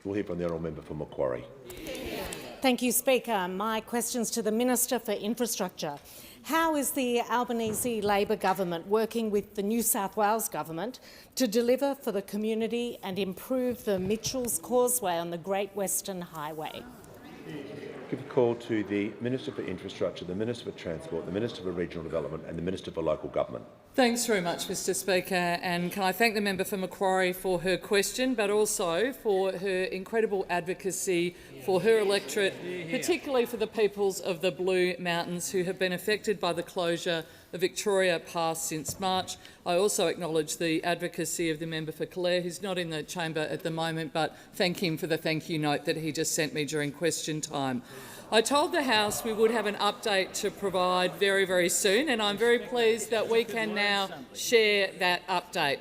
we'll hear from the honourable member for Macquarie. Thank you, Speaker. My question's to the Minister for Infrastructure. How is the Albanese Labor government working with the New South Wales government to deliver for the community and improve the Mitchell's Causeway on the Great Western Highway? Give the call to the Minister for Infrastructure, the Minister for Transport, the Minister for Regional Development and the Minister for Local Government. Thanks very much, Mr Speaker, and can I thank the member for Macquarie for her question, but also for her incredible advocacy for her electorate, particularly for the peoples of the Blue Mountains who have been affected by the closure of Victoria Pass since March. I also acknowledge the advocacy of the member for Clare, who's not in the chamber at the moment, but thank him for the thank you note that he just sent me during question time. I told the House we would have an update to provide very, very soon, and I'm very pleased that we can now share that update.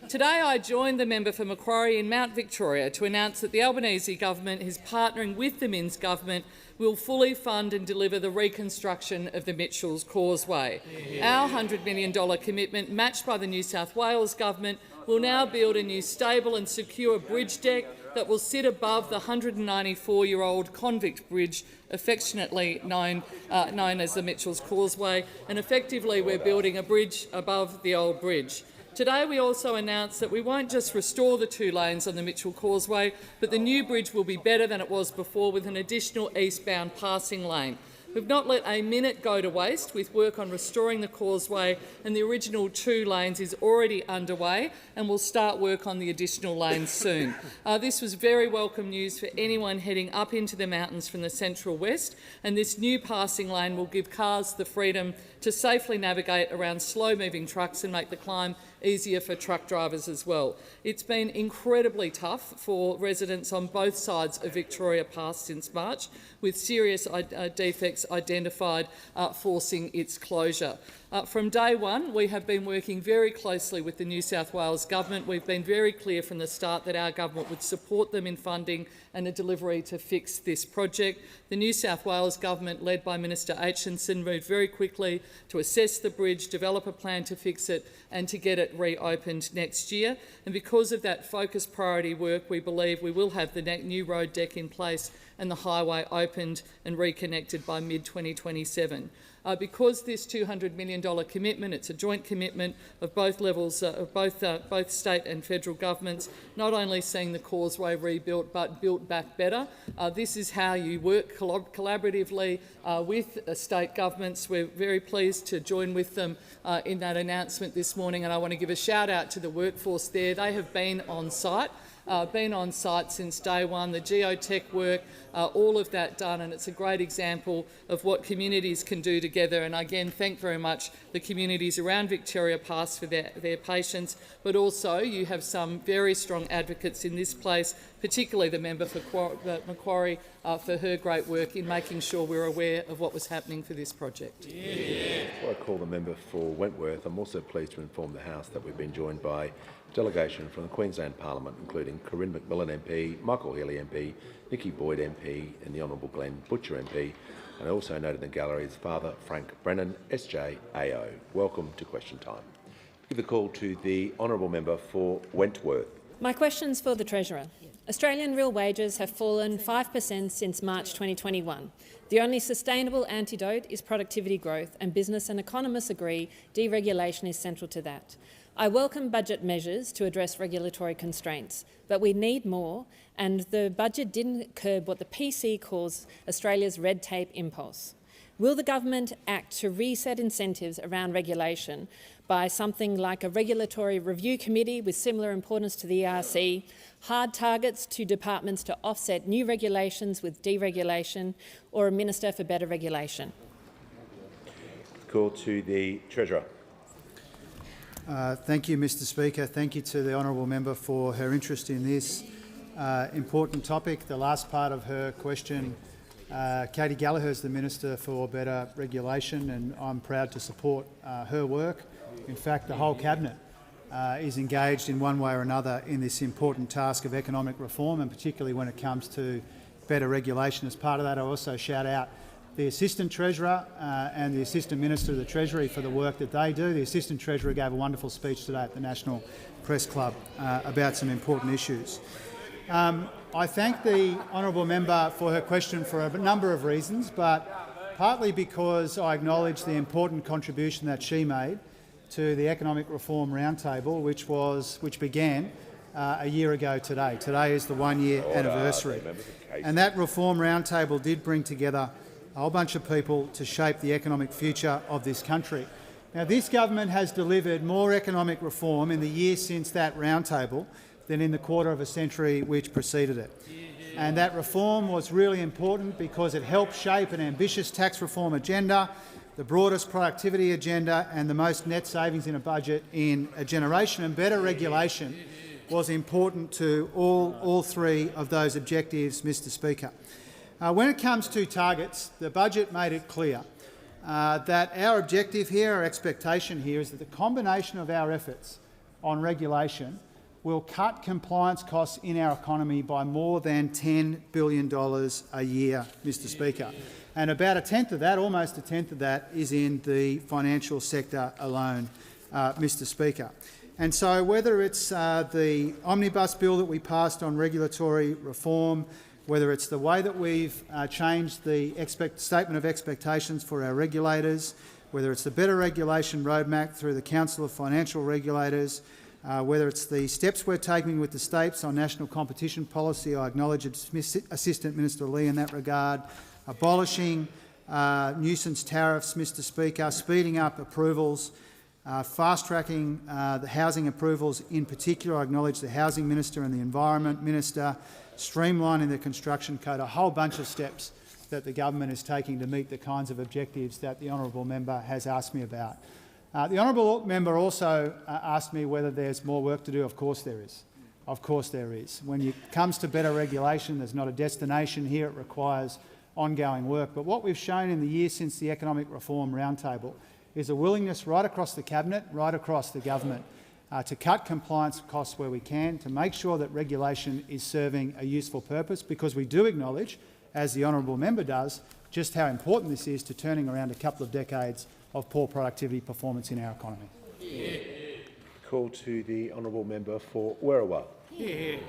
Today I joined the member for Macquarie in Mount Victoria to announce that the Albanese government is partnering with the Minns government will fully fund and deliver the reconstruction of the Mitchell's Causeway. Our $100 million commitment, matched by the New South Wales government, will now build a new stable and secure bridge deck that will sit above the 194-year-old convict bridge, affectionately known as the Mitchell's Causeway, and effectively we're building a bridge above the old bridge. Today we also announced that we won't just restore the 2 lanes on the Mitchell Causeway, but the new bridge will be better than it was before with an additional eastbound passing lane. We've not let a minute go to waste with work on restoring the causeway, and the original 2 lanes is already underway and we'll start work on the additional lanes soon. This was very welcome news for anyone heading up into the mountains from the central west, and this new passing lane will give cars the freedom to safely navigate around slow-moving trucks and make the climb easier for truck drivers as well. It's been incredibly tough for residents on both sides of Victoria Pass since March, with serious defects identified forcing its closure. From day one, we have been working very closely with the New South Wales government. We've been very clear from the start that our government would support them in funding and a delivery to fix this project. The New South Wales government, led by Minister Aitchison, moved very quickly to assess the bridge, develop a plan to fix it and to get it reopened next year. And because of that focused priority work, we believe we will have the new road deck in place and the highway opened and reconnected by mid-2027. Because this $200 million commitment, it's a joint commitment of both levels, of both state and federal governments, not only seeing the causeway rebuilt but built back better. This is how you work collaboratively with state governments. We're very pleased to join with them in that announcement this morning, and I want to give a shout out to the workforce there. They have been on site. Since day one, the geotech work, all of that done, and it's a great example of what communities can do together. And again, thank very much the communities around Victoria Pass for their patience, but also you have some very strong advocates in this place, particularly the member for Macquarie for her great work in making sure we're aware of what was happening for this project. Before I call the member for Wentworth, I'm also pleased to inform the House that we've been joined by a delegation from the Queensland Parliament, including Corinne McMillan MP, Michael Healy MP, Nikki Boyd MP and the Honourable Glenn Butcher MP. And I also note in the gallery is Father Frank Brennan, SJAO. Welcome to question time. Give the call to the Honourable Member for Wentworth. My question's for the Treasurer. Australian real wages have fallen 5% since March 2021. The only sustainable antidote is productivity growth, and business and economists agree deregulation is central to that. I welcome budget measures to address regulatory constraints, but we need more, and the budget didn't curb what the PC calls Australia's red tape impulse. Will the government act to reset incentives around regulation by something like a regulatory review committee with similar importance to the ERC, hard targets to departments to offset new regulations with deregulation, or a Minister for Better Regulation? Call to the Treasurer. Thank you, Mr Speaker. Thank you to the honourable member for her interest in this important topic. The last part of her question, Katie Gallagher is the Minister for Better Regulation, and I'm proud to support her work. In fact, the whole Cabinet is engaged in one way or another in this important task of economic reform, and particularly when it comes to better regulation. As part of that, I also shout out the Assistant Treasurer and the Assistant Minister of the Treasury for the work that they do. The Assistant Treasurer gave a wonderful speech today at the National Press Club about some important issues. I thank the honourable member for her question for a number of reasons, but partly because I acknowledge the important contribution that she made to the Economic Reform Roundtable, which began a year ago today. Today is the one-year anniversary. And that Reform Roundtable did bring together a whole bunch of people to shape the economic future of this country. Now, this government has delivered more economic reform in the year since that roundtable than in the quarter of a century which preceded it. And that reform was really important because it helped shape an ambitious tax reform agenda, the broadest productivity agenda and the most net savings in a budget in a generation, and better regulation was important to all three of those objectives, Mr Speaker. When it comes to targets, the budget made it clear that our objective here, our expectation here, is that the combination of our efforts on regulation will cut compliance costs in our economy by more than $10 billion a year, Mr Speaker. And about a tenth of that, almost a tenth of that, is in the financial sector alone, Mr Speaker. And so whether it's the omnibus bill that we passed on regulatory reform, whether it's the way that we've changed the statement of expectations for our regulators, whether it's the better regulation roadmap through the Council of Financial Regulators, whether it's the steps we're taking with the states on national competition policy, I acknowledge Assistant Minister Lee in that regard, abolishing nuisance tariffs, Mr Speaker, speeding up approvals, fast-tracking the housing approvals in particular. I acknowledge the Housing Minister and the Environment Minister, streamlining the construction code, a whole bunch of steps that the government is taking to meet the kinds of objectives that the honourable member has asked me about. The honourable member also asked me whether there's more work to do. Of course there is. Of course there is. When it comes to better regulation, there's not a destination here. It requires ongoing work. But what we've shown in the year since the Economic Reform Roundtable is a willingness right across the Cabinet, right across the government, to cut compliance costs where we can, to make sure that regulation is serving a useful purpose, because we do acknowledge, as the honourable member does, just how important this is to turning around a couple of decades of poor productivity performance in our economy. Call to the honourable member for Werriwa.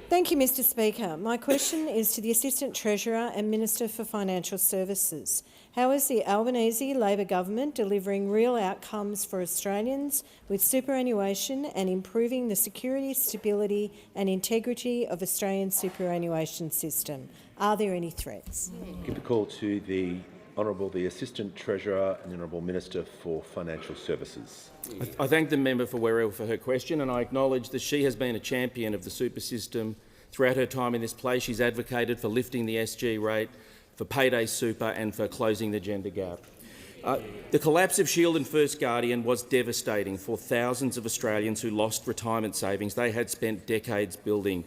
Thank you, Mr Speaker. My question is to the Assistant Treasurer and Minister for Financial Services. How is the Albanese Labor government delivering real outcomes for Australians with superannuation and improving the security, stability and integrity of Australia's superannuation system? Are there any threats? Give the call to the Honourable the Assistant Treasurer and the Honourable Minister for Financial Services. I thank the member for Werriwa for her question, and I acknowledge that she has been a champion of the super system throughout her time in this place. She's advocated for lifting the SG rate, for payday super and for closing the gender gap. The collapse of Shield and First Guardian was devastating for thousands of Australians who lost retirement savings they had spent decades building.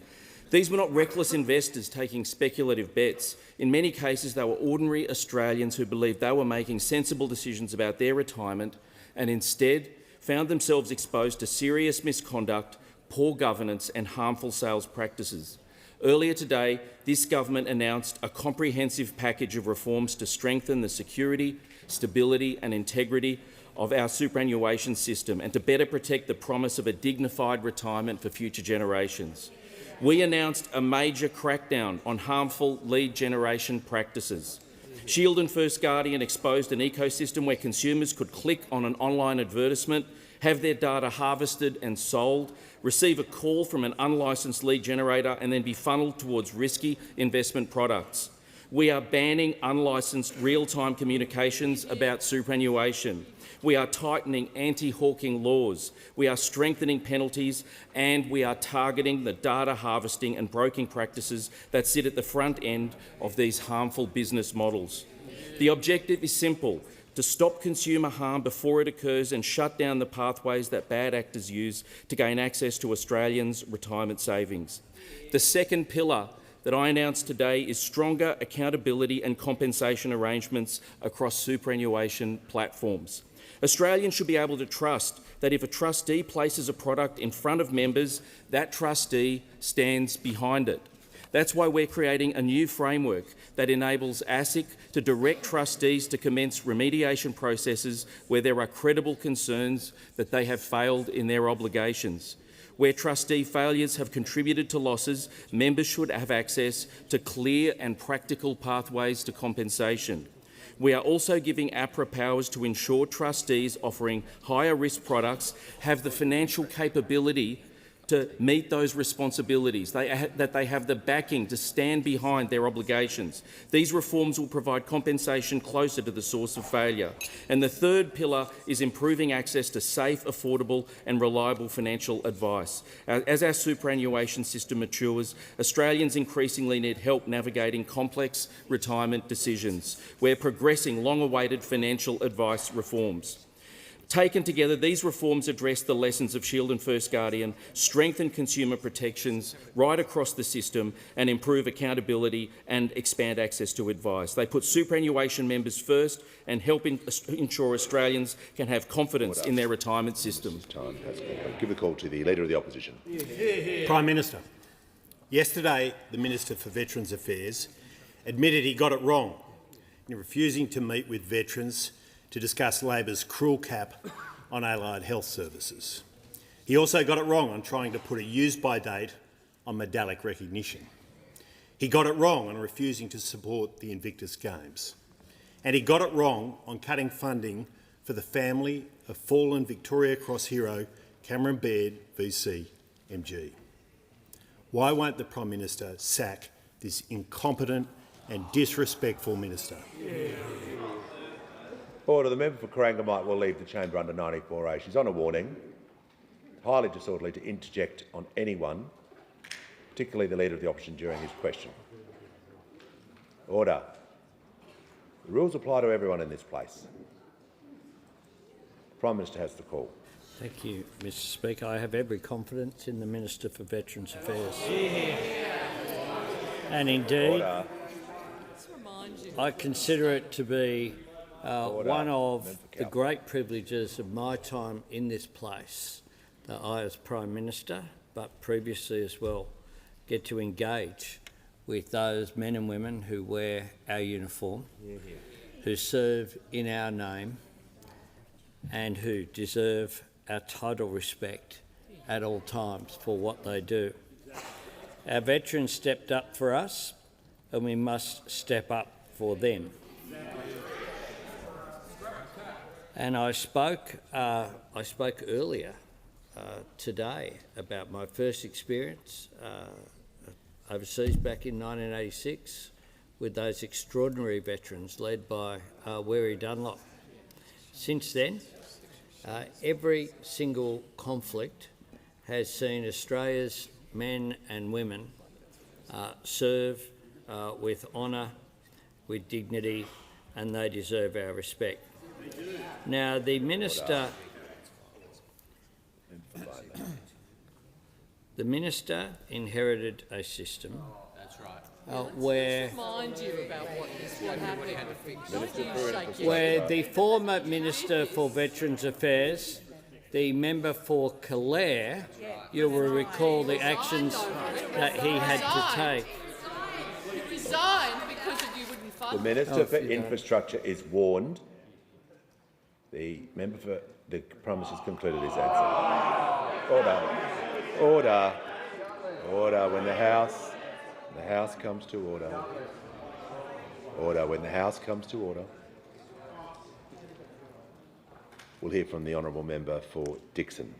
These were not reckless investors taking speculative bets. In many cases, they were ordinary Australians who believed they were making sensible decisions about their retirement and instead found themselves exposed to serious misconduct, poor governance and harmful sales practices. Earlier today, this government announced a comprehensive package of reforms to strengthen the security, stability and integrity of our superannuation system and to better protect the promise of a dignified retirement for future generations. We announced a major crackdown on harmful lead generation practices. Shield and First Guardian exposed an ecosystem where consumers could click on an online advertisement, have their data harvested and sold, receive a call from an unlicensed lead generator and then be funnelled towards risky investment products. We are banning unlicensed real-time communications about superannuation. We are tightening anti-hawking laws. We are strengthening penalties and we are targeting the data harvesting and broking practices that sit at the front end of these harmful business models. The objective is simple: to stop consumer harm before it occurs and shut down the pathways that bad actors use to gain access to Australians' retirement savings. The second pillar that I announced today is stronger accountability and compensation arrangements across superannuation platforms. Australians should be able to trust that if a trustee places a product in front of members, that trustee stands behind it. That's why we're creating a new framework that enables ASIC to direct trustees to commence remediation processes where there are credible concerns that they have failed in their obligations. Where trustee failures have contributed to losses, members should have access to clear and practical pathways to compensation. We are also giving APRA powers to ensure trustees offering higher risk products have the financial capability to meet those responsibilities, that they have the backing to stand behind their obligations. These reforms will provide compensation closer to the source of failure. And the third pillar is improving access to safe, affordable and reliable financial advice. As our superannuation system matures, Australians increasingly need help navigating complex retirement decisions. We're progressing long-awaited financial advice reforms. Taken together, these reforms address the lessons of Shield and First Guardian, strengthen consumer protections right across the system and improve accountability and expand access to advice. They put superannuation members first and help ensure Australians can have confidence in their retirement system. Time has gone. Give the call to the Leader of the Opposition. Prime Minister, yesterday the Minister for Veterans Affairs admitted he got it wrong in refusing to meet with veterans to discuss Labor's cruel cap on allied health services. He also got it wrong on trying to put a use-by date on medallic recognition. He got it wrong on refusing to support the Invictus Games. And he got it wrong on cutting funding for the family of fallen Victoria Cross hero Cameron Baird VC MG. Why won't the Prime Minister sack this incompetent and disrespectful minister? Order. The member for Corangamite will leave the chamber under 94A. She's on a warning. Highly disorderly to interject on anyone, particularly the Leader of the Opposition, during his question. Order. The rules apply to everyone in this place. The Prime Minister has the call. Thank you, Mr Speaker. I have every confidence in the Minister for Veterans Affairs. And indeed, I consider it to be one of the great privileges of my time in this place that I, as Prime Minister, but previously as well, get to engage with those men and women who wear our uniform, who serve in our name and who deserve our total respect at all times for what they do. Our veterans stepped up for us and we must step up for them. And I spoke earlier today about my first experience overseas back in 1986 with those extraordinary veterans led by Weary Dunlop. Since then, every single conflict has seen Australia's men and women serve with honour, with dignity, and they deserve our respect. Now, the Minister inherited a system where the former Minister for Veterans Affairs, the member for Calare, you will recall the actions that he had to take. He resigned because you wouldn't fund. The Minister for Infrastructure is warned. The member for the Prime Minister has concluded his answer. Order. Order. Order. When the House comes to order. Order. When the House comes to order. We'll hear from the honourable member for Dixon.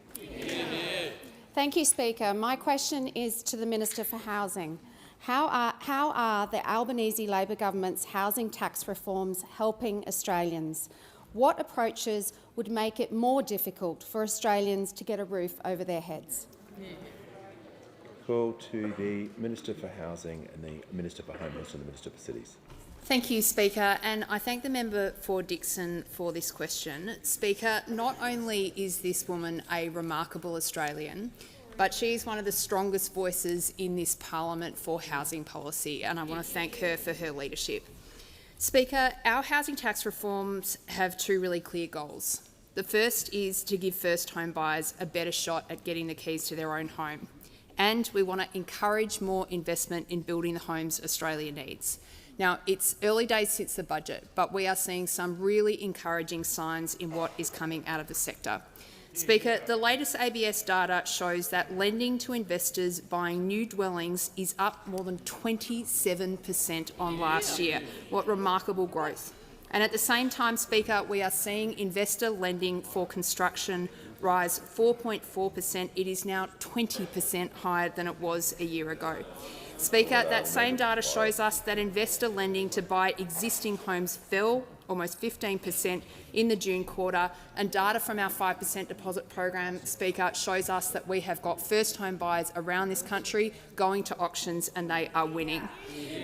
Thank you, Speaker. My question is to the Minister for Housing. How are the Albanese Labor government's housing tax reforms helping Australians? What approaches would make it more difficult for Australians to get a roof over their heads? Call to the Minister for Housing and the Minister for Homelessness and the Minister for Cities. Thank you, Speaker, and I thank the member for Dixon for this question. Speaker, not only is this woman a remarkable Australian, but she is one of the strongest voices in this parliament for housing policy, and I want to thank her for her leadership. Speaker, our housing tax reforms have two really clear goals. The first is to give first home buyers a better shot at getting the keys to their own home. and we want to encourage more investment in building the homes Australia needs. Now, it's early days since the budget, but we are seeing some really encouraging signs in what is coming out of the sector. Speaker, the latest ABS data shows that lending to investors buying new dwellings is up more than 27% on last year. What remarkable growth. And at the same time, Speaker, we are seeing investor lending for construction rise 4.4%. It is now 20% higher than it was a year ago. Speaker, that same data shows us that investor lending to buy existing homes fell almost 15% in the June quarter, and data from our 5% deposit program, Speaker, shows us that we have got first home buyers around this country going to auctions and they are winning.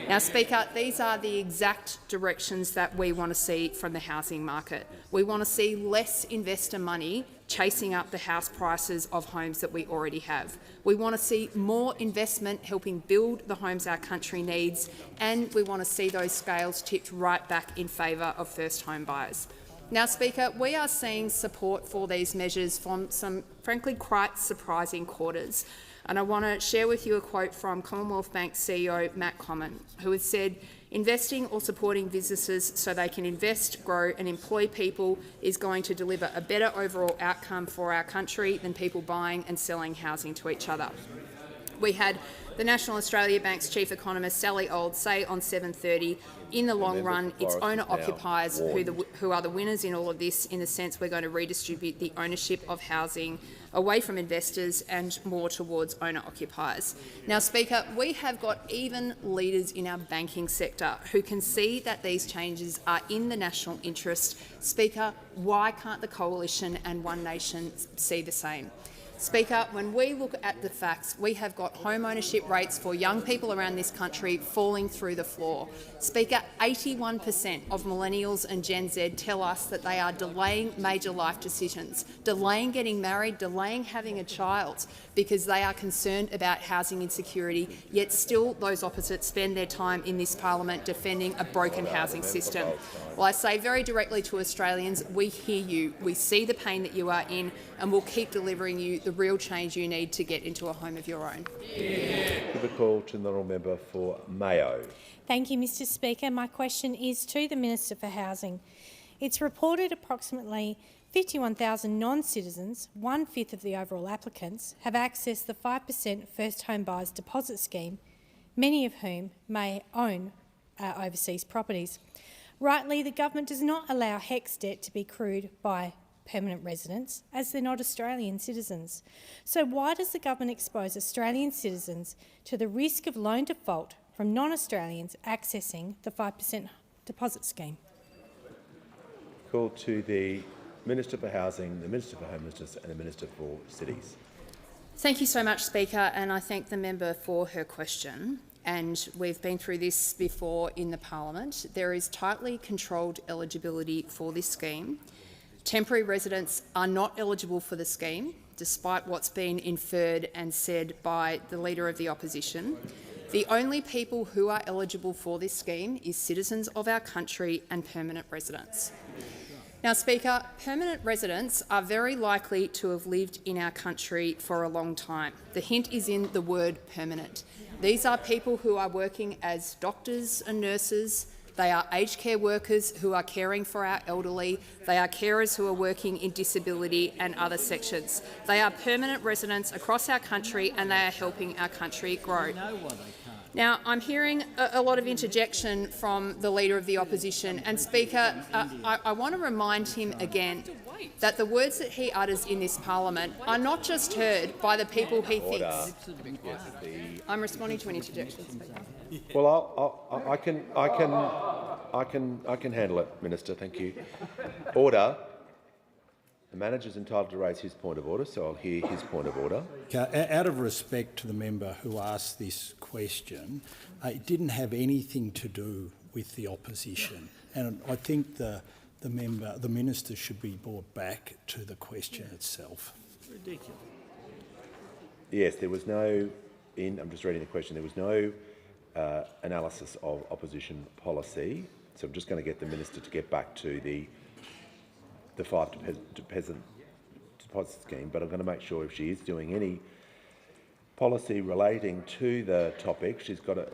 Now, Speaker, these are the exact directions that we want to see from the housing market. We want to see less investor money chasing up the house prices of homes that we already have. We want to see more investment helping build the homes our country needs, and we want to see those scales tipped right back in favour of first home buyers. Now, Speaker, we are seeing support for these measures from some, frankly, quite surprising quarters. And I want to share with you a quote from Commonwealth Bank CEO Matt Comyn, who has said, "Investing or supporting businesses so they can invest, grow and employ people is going to deliver a better overall outcome for our country than people buying and selling housing to each other." We had the National Australia Bank's chief economist Sally Auld say on 7:30, in the long run, it's owner-occupiers who are the winners in all of this, in the sense we're going to redistribute the ownership of housing away from investors and more towards owner-occupiers. Now, Speaker, we have got even leaders in our banking sector who can see that these changes are in the national interest. Speaker, why can't the Coalition and One Nation see the same? Speaker, when we look at the facts, we have got home ownership rates for young people around this country falling through the floor. Speaker, 81% of millennials and Gen Z tell us that they are delaying major life decisions, delaying getting married, delaying having a child, because they are concerned about housing insecurity, yet still those opposites spend their time in this parliament defending a broken housing system. Well, I say very directly to Australians, we hear you, we see the pain that you are in, and we'll keep delivering you the real change you need to get into a home of your own. Give a call to the honourable member for Mayo. Thank you, Mr Speaker. My question is to the Minister for Housing. It's reported approximately 51,000 non-citizens, 1/5 of the overall applicants, have accessed the 5% First Home Buyers Deposit Scheme, many of whom may own overseas properties. Rightly, the government does not allow HECS debt to be accrued by permanent residents, as they're not Australian citizens. So why does the government expose Australian citizens to the risk of loan default from non-Australians accessing the 5% deposit scheme? Call to the Minister for Housing, the Minister for Homelessness and the Minister for Cities. Thank you so much, Speaker, and I thank the member for her question. And we've been through this before in the parliament. There is tightly controlled eligibility for this scheme. Temporary residents are not eligible for the scheme, despite what's been inferred and said by the Leader of the Opposition. The only people who are eligible for this scheme is citizens of our country and permanent residents. Now, Speaker, permanent residents are very likely to have lived in our country for a long time. The hint is in the word permanent. These are people who are working as doctors and nurses. They are aged care workers who are caring for our elderly. They are carers who are working in disability and other sections. They are permanent residents across our country and they are helping our country grow. Now, I'm hearing a lot of interjection from the Leader of the Opposition, and Speaker, I want to remind him again that the words that he utters in this parliament are not just heard by the people he thinks. I'm responding to an interjection, Speaker. Well, I can handle it, Minister. Thank you. Order. The manager's entitled to raise his point of order, so I'll hear his point of order. Out of respect to the member who asked this question, it didn't have anything to do with the opposition, and I think the minister should be brought back to the question itself. Ridiculous. Yes, there was no. I'm just reading the question. There was no analysis of opposition policy, so I'm just going to get the minister to get back to the 5% deposit scheme, but I'm going to make sure if she is doing any policy relating to the topic,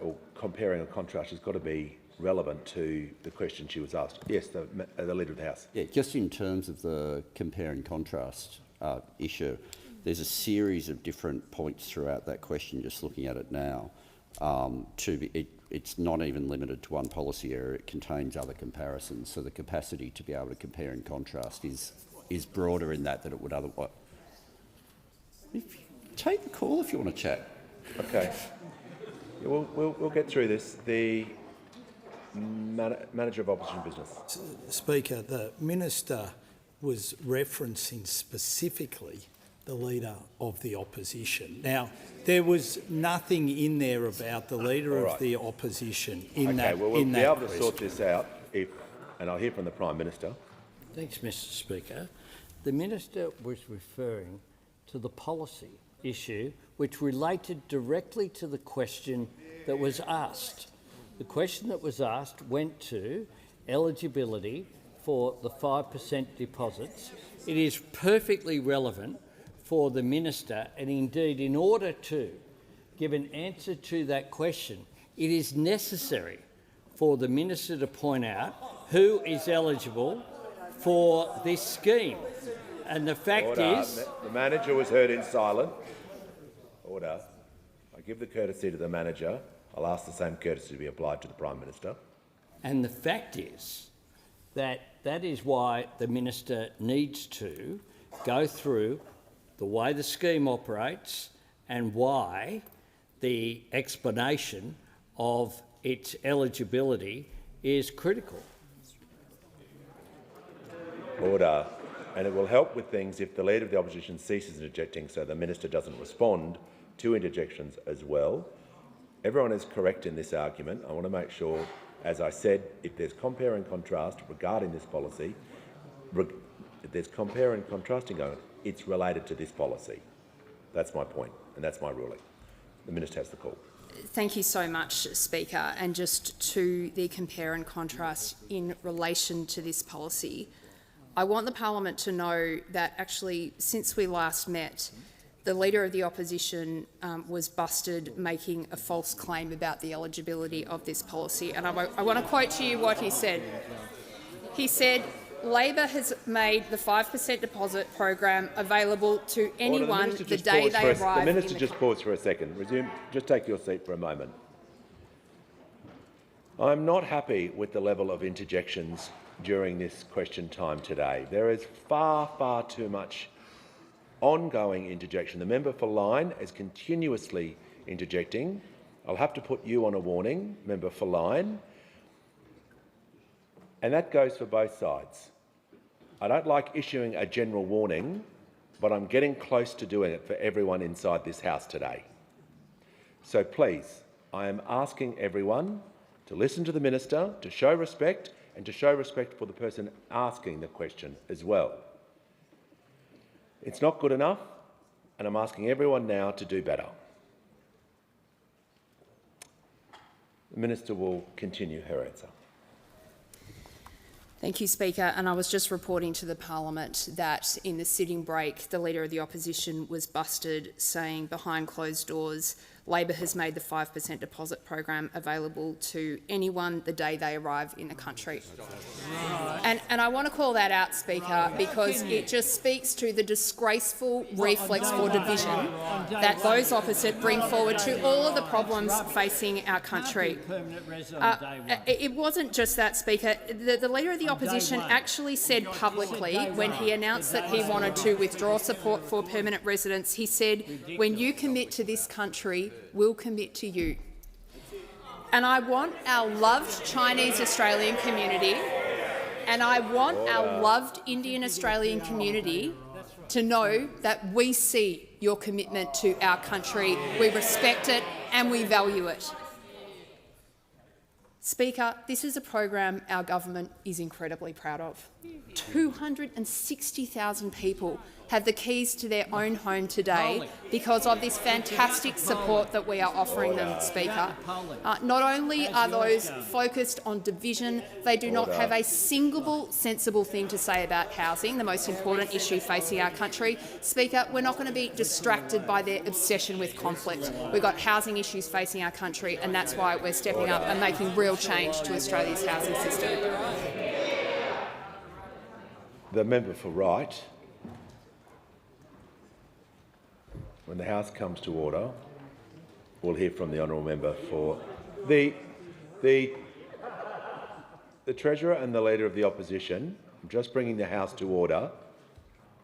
or comparing and contrast, has got to be relevant to the question she was asked. Yes, the Leader of the House. Yeah, just in terms of the compare and contrast issue, there's a series of different points throughout that question, just looking at it now. It's not even limited to one policy area, it contains other comparisons, so the capacity to be able to compare and contrast is broader in that than it would otherwise. Take the call if you want to chat. Okay. Yeah, we'll get through this. The Manager of Opposition Business. Speaker, the Minister was referencing specifically the Leader of the Opposition. Now, there was nothing in there about the Leader of the Opposition in that. Okay, well, we'll be able to sort this out and I'll hear from the Prime Minister. Thanks, Mr. Speaker. The Minister was referring to the policy issue which related directly to the question that was asked. The question that was asked went to eligibility for the 5% deposits. It is perfectly relevant for the Minister, and indeed in order to give an answer to that question, it is necessary for the Minister to point out who is eligible for this scheme. And the fact is... The Manager was heard in silence. Order. I give the courtesy to the Manager. I'll ask the same courtesy to be applied to the Prime Minister. And the fact is that that is why the Minister needs to go through the way the scheme operates and why the explanation of its eligibility is critical. Order. And it will help with things if the Leader of the Opposition ceases interjecting so the Minister doesn't respond to interjections as well. Everyone is correct in this argument. I want to make sure, as I said, if there's compare and contrast regarding this policy, if there's compare and contrasting going on, it's related to this policy. That's my point, and that's my ruling. The Minister has the call. Thank you so much, Speaker. And just to the compare and contrast in relation to this policy, I want the Parliament to know that actually since we last met, the Leader of the Opposition was busted making a false claim about the eligibility of this policy. And I want to quote to you what he said. He said, Labor has made the 5% deposit program available to anyone the day they arrive. The Minister just paused for a second. Resume. Just take your seat for a moment. I'm not happy with the level of interjections during this question time today. There is far, far too much ongoing interjection. The member for Lyne is continuously interjecting. I'll have to put you on a warning, member for Lyne. And that goes for both sides. I don't like issuing a general warning, but I'm getting close to doing it for everyone inside this House today. So please, I am asking everyone to listen to the Minister, to show respect, and to show respect for the person asking the question as well. It's not good enough, and I'm asking everyone now to do better. The Minister will continue her answer. Thank you, Speaker. And I was just reporting to the Parliament that in the sitting break, the Leader of the Opposition was busted saying behind closed doors, Labor has made the 5% deposit program available to anyone the day they arrive in the country. And I want to call that out, Speaker, because it just speaks to the disgraceful reflex for division that those opposite bring forward to all of the problems facing our country. It wasn't just that, Speaker. The Leader of the Opposition actually said publicly when he announced that he wanted to withdraw support for permanent residents, he said, when you commit to this country, we'll commit to you. And I want our loved Chinese Australian community and I want our loved Indian Australian community to know that we see your commitment to our country, we respect it and we value it. Speaker, this is a program our government is incredibly proud of. 260,000 people have the keys to their own home today because of this fantastic support that we are offering them, Speaker. Not only are those focused on division, they do not have a single sensible thing to say about housing, the most important issue facing our country. Speaker, we're not going to be distracted by their obsession with conflict. We've got housing issues facing our country, and that's why we're stepping up and making real change to Australia's housing system. The member for Wright. When the House comes to order, we'll hear from the honourable member for the Treasurer and the Leader of the Opposition. I'm just bringing the House to order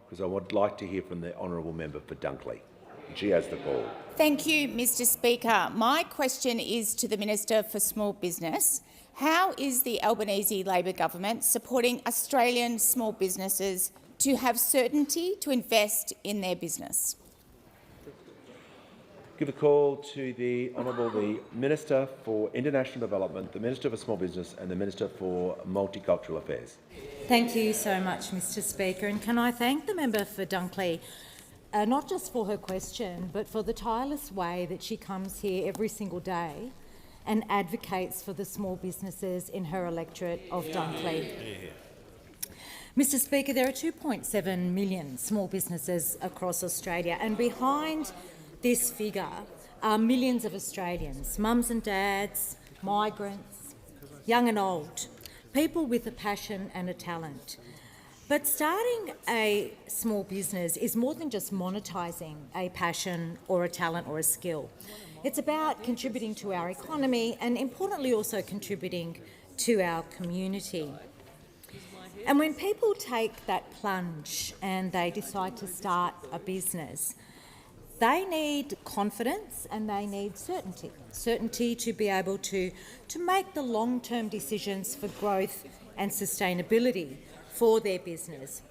because I would like to hear from the honourable member for Dunkley. She has the call. Thank you, Mr Speaker. My question is to the Minister for Small Business. How is the Albanese Labor government supporting Australian small businesses to have certainty to invest in their business? Give a call to the Minister for International Development, the Minister for Small Business and the Minister for Multicultural Affairs. Thank you so much, Mr Speaker. And can I thank the member for Dunkley, not just for her question, but for the tireless way that she comes here every single day and advocates for the small businesses in her electorate of Dunkley. Mr Speaker, there are 2.7 million small businesses across Australia, and behind this figure are millions of Australians, mums and dads, migrants, young and old, people with a passion and a talent. But starting a small business is more than just monetising a passion or a talent or a skill. It's about contributing to our economy and, importantly, also contributing to our community. And when people take that plunge and they decide to start a business, they need confidence and they need certainty. Certainty to be able to make the long-term decisions for growth and sustainability for their business.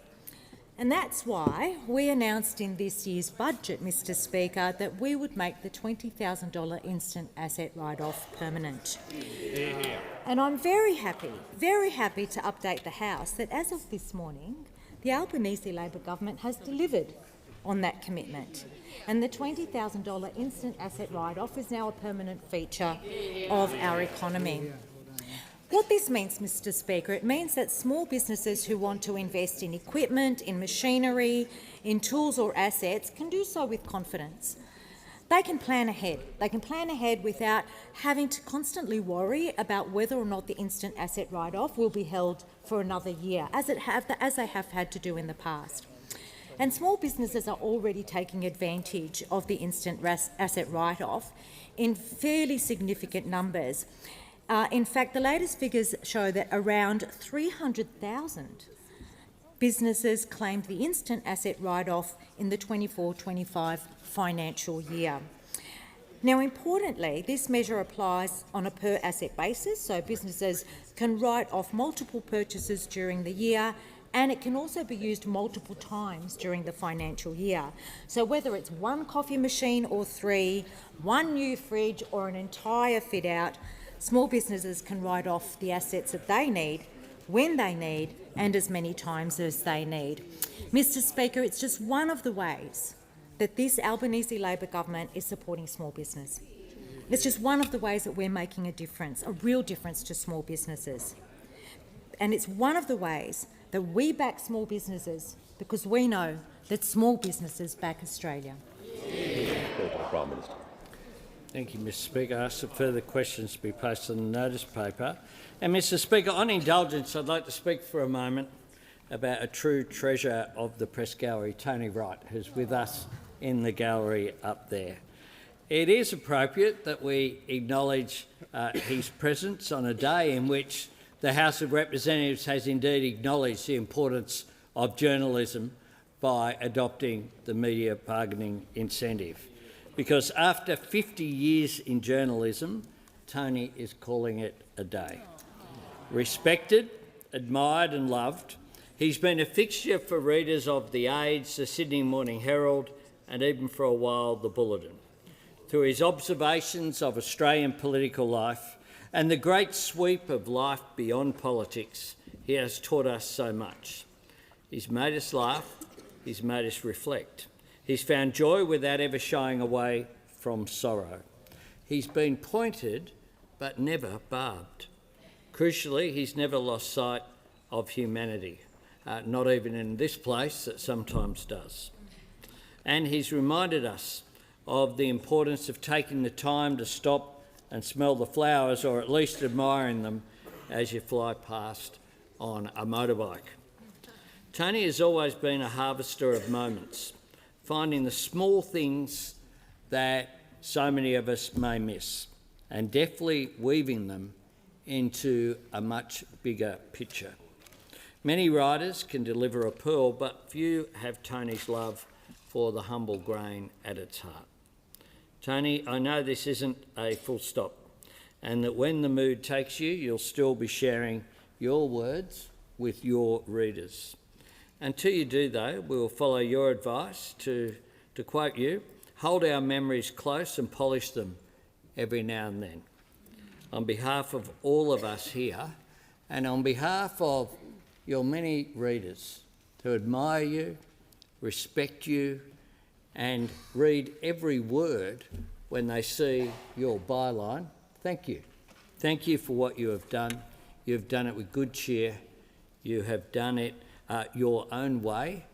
And that's why we announced in this year's budget, Mr Speaker, that we would make the $20,000 instant asset write-off permanent. And I'm very happy to update the House that as of this morning, the Albanese Labor government has delivered on that commitment. And the $20,000 instant asset write-off is now a permanent feature of our economy. What this means, Mr Speaker, it means that small businesses who want to invest in equipment, in machinery, in tools or assets can do so with confidence. They can plan ahead. They can plan ahead without having to constantly worry about whether or not the instant asset write-off will be held for another year, as they have had to do in the past. And small businesses are already taking advantage of the instant asset write-off in fairly significant numbers. In fact, the latest figures show that around 300,000 businesses claimed the instant asset write-off in the 24-25 financial year. Now, importantly, this measure applies on a per-asset basis, so businesses can write off multiple purchases during the year, and it can also be used multiple times during the financial year. So whether it's one coffee machine or three, one new fridge or an entire fit-out, small businesses can write off the assets that they need, when they need, and as many times as they need. Mr Speaker, it's just one of the ways that this Albanese Labor government is supporting small business. It's just one of the ways that we're making a difference, a real difference to small businesses. And it's one of the ways that we back small businesses because we know that small businesses back Australia. Prime Minister. Thank you, Mr Speaker. I ask for further questions to be posted on the notice paper. And Mr Speaker, on indulgence, I'd like to speak for a moment about a true treasure of the press gallery, Tony Wright, who's with us in the gallery up there. It is appropriate that we acknowledge his presence on a day in which the House of Representatives has indeed acknowledged the importance of journalism by adopting the media bargaining incentive. Because after 50 years in journalism, Tony is calling it a day. Respected, admired and loved, he's been a fixture for readers of The Age, the Sydney Morning Herald and even for a while the Bulletin. Through his observations of Australian political life And the great sweep of life beyond politics, he has taught us so much. He's made us laugh, he's made us reflect. He's found joy without ever shying away from sorrow. He's been pointed but never barbed. Crucially, he's never lost sight of humanity, not even in this place, that sometimes does. And he's reminded us of the importance of taking the time to stop and smell the flowers, or at least admiring them as you fly past on a motorbike. Tony has always been a harvester of moments, finding the small things that so many of us may miss and deftly weaving them into a much bigger picture. Many writers can deliver a pearl, but few have Tony's love for the humble grain at its heart. Tony, I know this isn't a full stop, and that when the mood takes you, you'll still be sharing your words with your readers. Until you do, though, we will follow your advice to quote you, hold our memories close and polish them every now and then. On behalf of all of us here, and on behalf of your many readers who admire you, respect you, and read every word when they see your byline, thank you. Thank you for what you have done. You've done it with good cheer. You have done it your own way,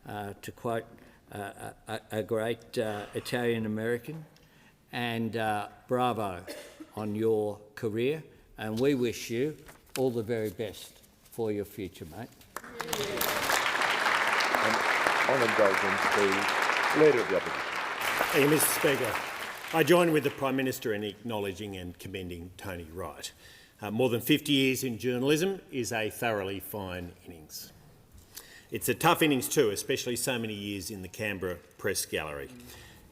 to quote a great Italian-American, and bravo on your career, and we wish you all the very best for your future, mate. On indulgence, the Leader of the Opposition. Thank you, Mr Speaker. I join with the Prime Minister in acknowledging and commending Tony Wright. More than 50 years in journalism is a thoroughly fine innings. It's a tough innings too, especially so many years in the Canberra Press Gallery.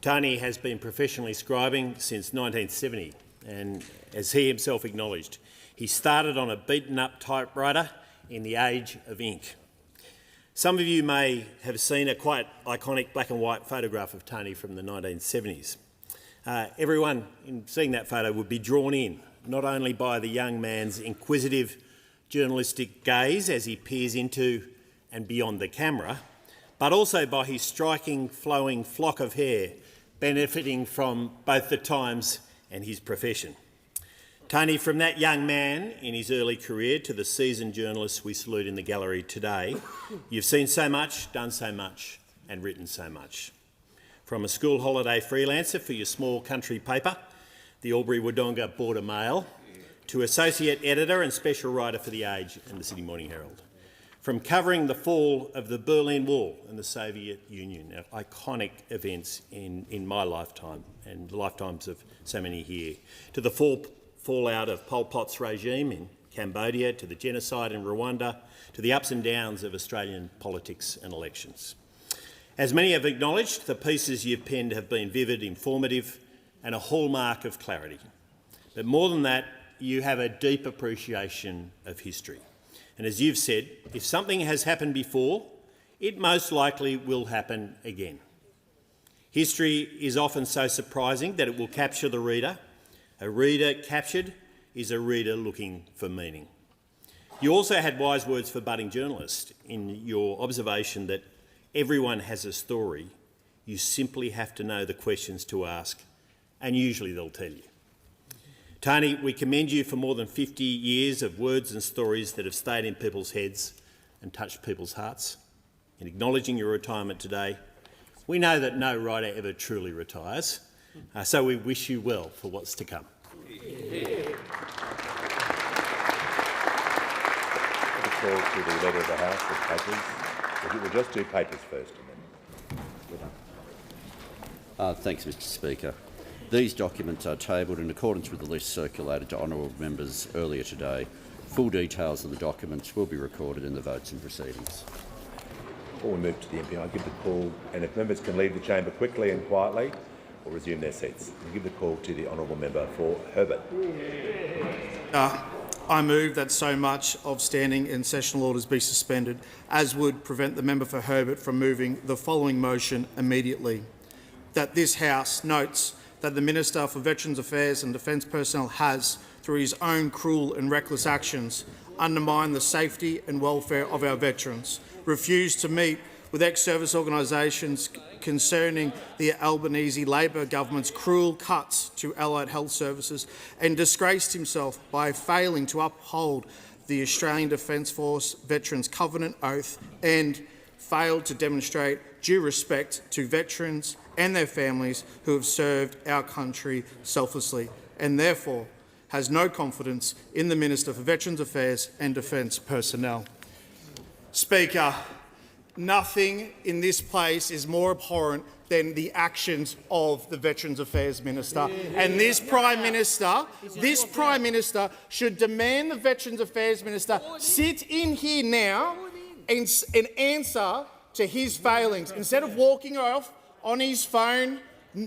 Tony has been professionally scribing since 1970, and as he himself acknowledged, he started on a beaten-up typewriter in the age of ink. Some of you may have seen a quite iconic black and white photograph of Tony from the 1970s. Everyone in seeing that photo would be drawn in, not only by the young man's inquisitive journalistic gaze as he peers into and beyond the camera, but also by his striking, flowing flock of hair, benefiting from both the times and his profession. Tony, from that young man in his early career to the seasoned journalists we salute in the gallery today, you've seen so much, done so much and written so much. From a school holiday freelancer for your small country paper, the Albury-Wodonga Border Mail, to associate editor and special writer for The Age and the Sydney Morning Herald. From covering the fall of the Berlin Wall and the Soviet Union, iconic events in my lifetime and the lifetimes of so many here, to the fallout of Pol Pot's regime in Cambodia, to the genocide in Rwanda, to the ups and downs of Australian politics and elections. As many have acknowledged, the pieces you've penned have been vivid, informative and a hallmark of clarity. But more than that, you have a deep appreciation of history. And as you've said, if something has happened before, it most likely will happen again. History is often so surprising that it will capture the reader. A reader captured is a reader looking for meaning. You also had wise words for budding journalists in your observation that everyone has a story. You simply have to know the questions to ask, and usually they'll tell you. Tony, we commend you for more than 50 years of words and stories that have stayed in people's heads and touched people's hearts. In acknowledging your retirement today, we know that no writer ever truly retires, so we wish you well for what's to come. The call to the Leader of the House for papers. We'll just do papers first. And then. Thanks, Mr Speaker. These documents are tabled in accordance with the list circulated to honourable members earlier today. Full details of the documents will be recorded in the votes and proceedings. Before we move to the MP, I give the call, and if members can leave the chamber quickly and quietly or resume their seats, I give the call to the honourable member for Herbert. I move that so much of standing and sessional orders be suspended as would prevent the member for Herbert from moving the following motion immediately. That this House notes that the Minister for Veterans Affairs and Defence Personnel has, through his own cruel and reckless actions, undermine the safety and welfare of our veterans, refused to meet with ex-service organisations concerning the Albanese Labor government's cruel cuts to allied health services, and disgraced himself by failing to uphold the Australian Defence Force Veterans Covenant Oath, and failed to demonstrate due respect to veterans and their families who have served our country selflessly, and therefore has no confidence in the Minister for Veterans Affairs and Defence personnel. Speaker, nothing in this place is more abhorrent than the actions of the Veterans Affairs Minister. And this Prime Minister should demand the Veterans Affairs Minister sit in here now and answer to his failings, instead of walking off on his phone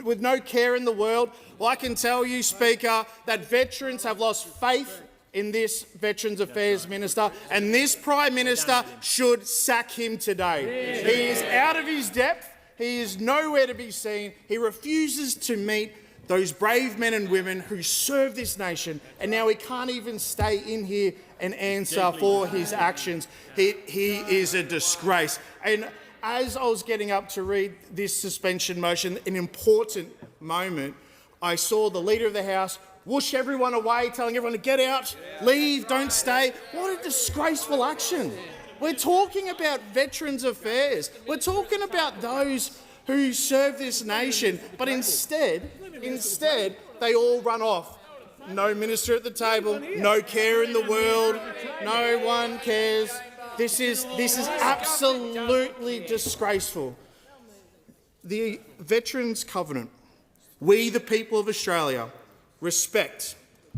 with no care in the world. Well, I can tell you, Speaker, that veterans have lost faith in this Veterans Affairs Minister, and this Prime Minister should sack him today. He is out of his depth. He is nowhere to be seen. He refuses to meet those brave men and women who serve this nation, and now he can't even stay in here and answer for his actions. He is a disgrace. And as I was getting up to read this suspension motion, an important moment, I saw the Leader of the House whoosh everyone away, telling everyone to get out, leave, don't stay. What a disgraceful action. We're talking about Veterans Affairs. We're talking about those who serve this nation, but instead they all run off. No minister at the table, no care in the world, no one cares. This is absolutely disgraceful. The Veterans Covenant, we the people of Australia respect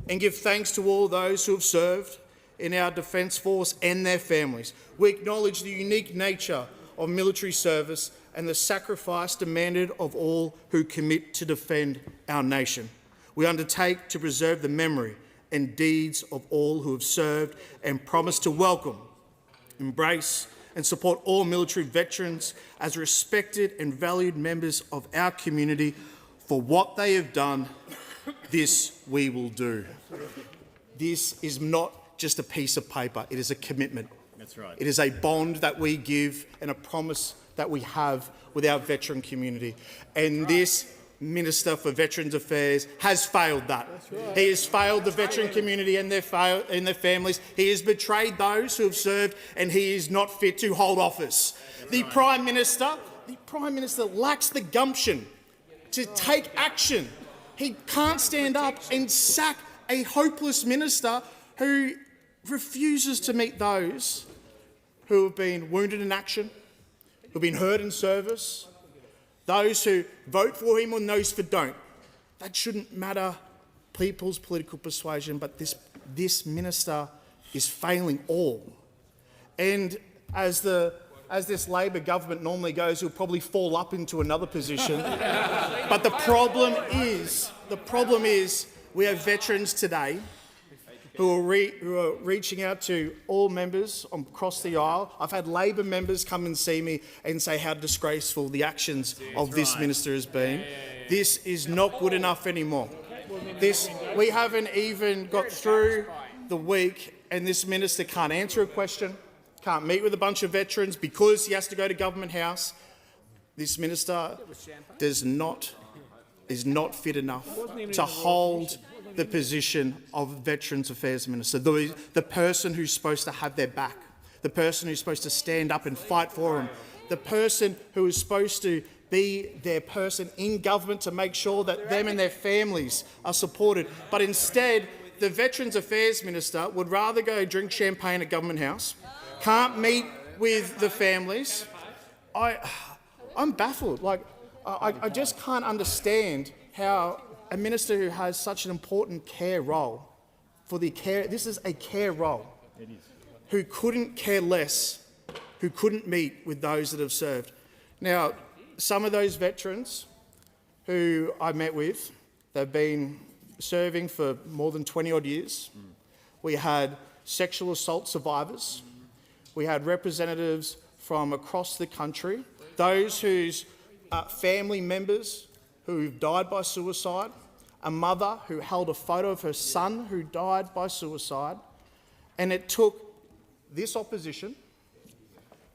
and give thanks to all those who have served in our Defence Force and their families. We acknowledge the unique nature of military service and the sacrifice demanded of all who commit to defend our nation. We undertake to preserve the memory and deeds of all who have served and promise to welcome, embrace and support all military veterans as respected and valued members of our community. For what they have done, this we will do. This is not just a piece of paper, it is a commitment. That's right. It is a bond that we give and a promise that we have with our veteran community. And this Minister for Veterans Affairs has failed that. Right. He has failed the veteran community and their families. He has betrayed those who have served, and he is not fit to hold office. The Prime Minister lacks the gumption to take action. He can't stand up and sack a hopeless minister who refuses to meet those who have been wounded in action, who have been hurt in service, those who vote for him and those who don't. That shouldn't matter people's political persuasion, but this minister is failing all. And as this Labor government normally goes, he'll probably fall up into another position. But the problem is we have veterans today who are reaching out to all members across the aisle. I've had Labor members come and see me and say how disgraceful the actions of this minister has been. This is not good enough anymore. We haven't even got through the week and this minister can't answer a question, can't meet with a bunch of veterans because he has to go to Government House. This minister is not fit enough to hold the position of Veterans Affairs Minister, the person who's supposed to have their back, the person who's supposed to stand up and fight for them, the person who is supposed to be their person in government to make sure that them and their families are supported. But instead, the Veterans Affairs Minister would rather go drink champagne at Government House, can't meet with the families. I'm baffled. I just can't understand how a minister who has such an important care role this is a care role, who couldn't care less, who couldn't meet with those that have served. Now, some of those veterans who I met with, they've been serving for more than 20-odd years. We had sexual assault survivors. We had representatives from across the country, those whose family members who've died by suicide, a mother who held a photo of her son who died by suicide, and it took this opposition,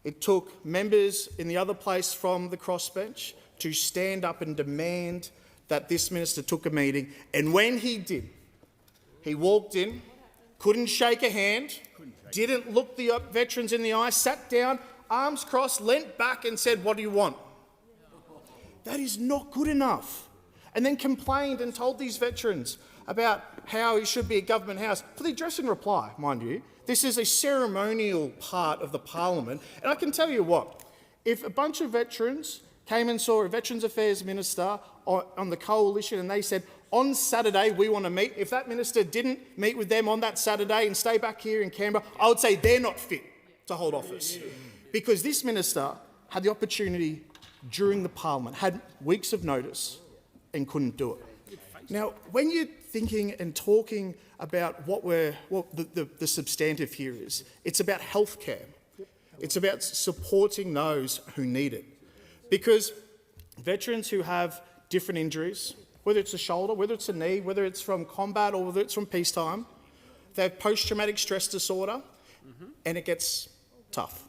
it took members in the other place from the crossbench to stand up and demand that this minister took a meeting. And when he did, he walked in, couldn't shake a hand, didn't look the veterans in the eye, sat down, arms crossed, leant back and said, "What do you want?" That is not good enough. And then complained and told these veterans about how he should be a government house. For the address and reply, mind you, this is a ceremonial part of the parliament. And I can tell you what, if a bunch of veterans came and saw a Veterans Affairs minister on the coalition and they said, "On Saturday we want to meet," if that minister didn't meet with them on that Saturday and stay back here in Canberra, I would say they're not fit to hold office. Because this minister had the opportunity during the parliament, had weeks of notice and couldn't do it. Now, when you're thinking and talking about what the substantive here is, it's about healthcare. It's about supporting those who need it. Because veterans who have different injuries, whether it's a shoulder, whether it's a knee, whether it's from combat or whether it's from peacetime, they have post-traumatic stress disorder, and it gets tough,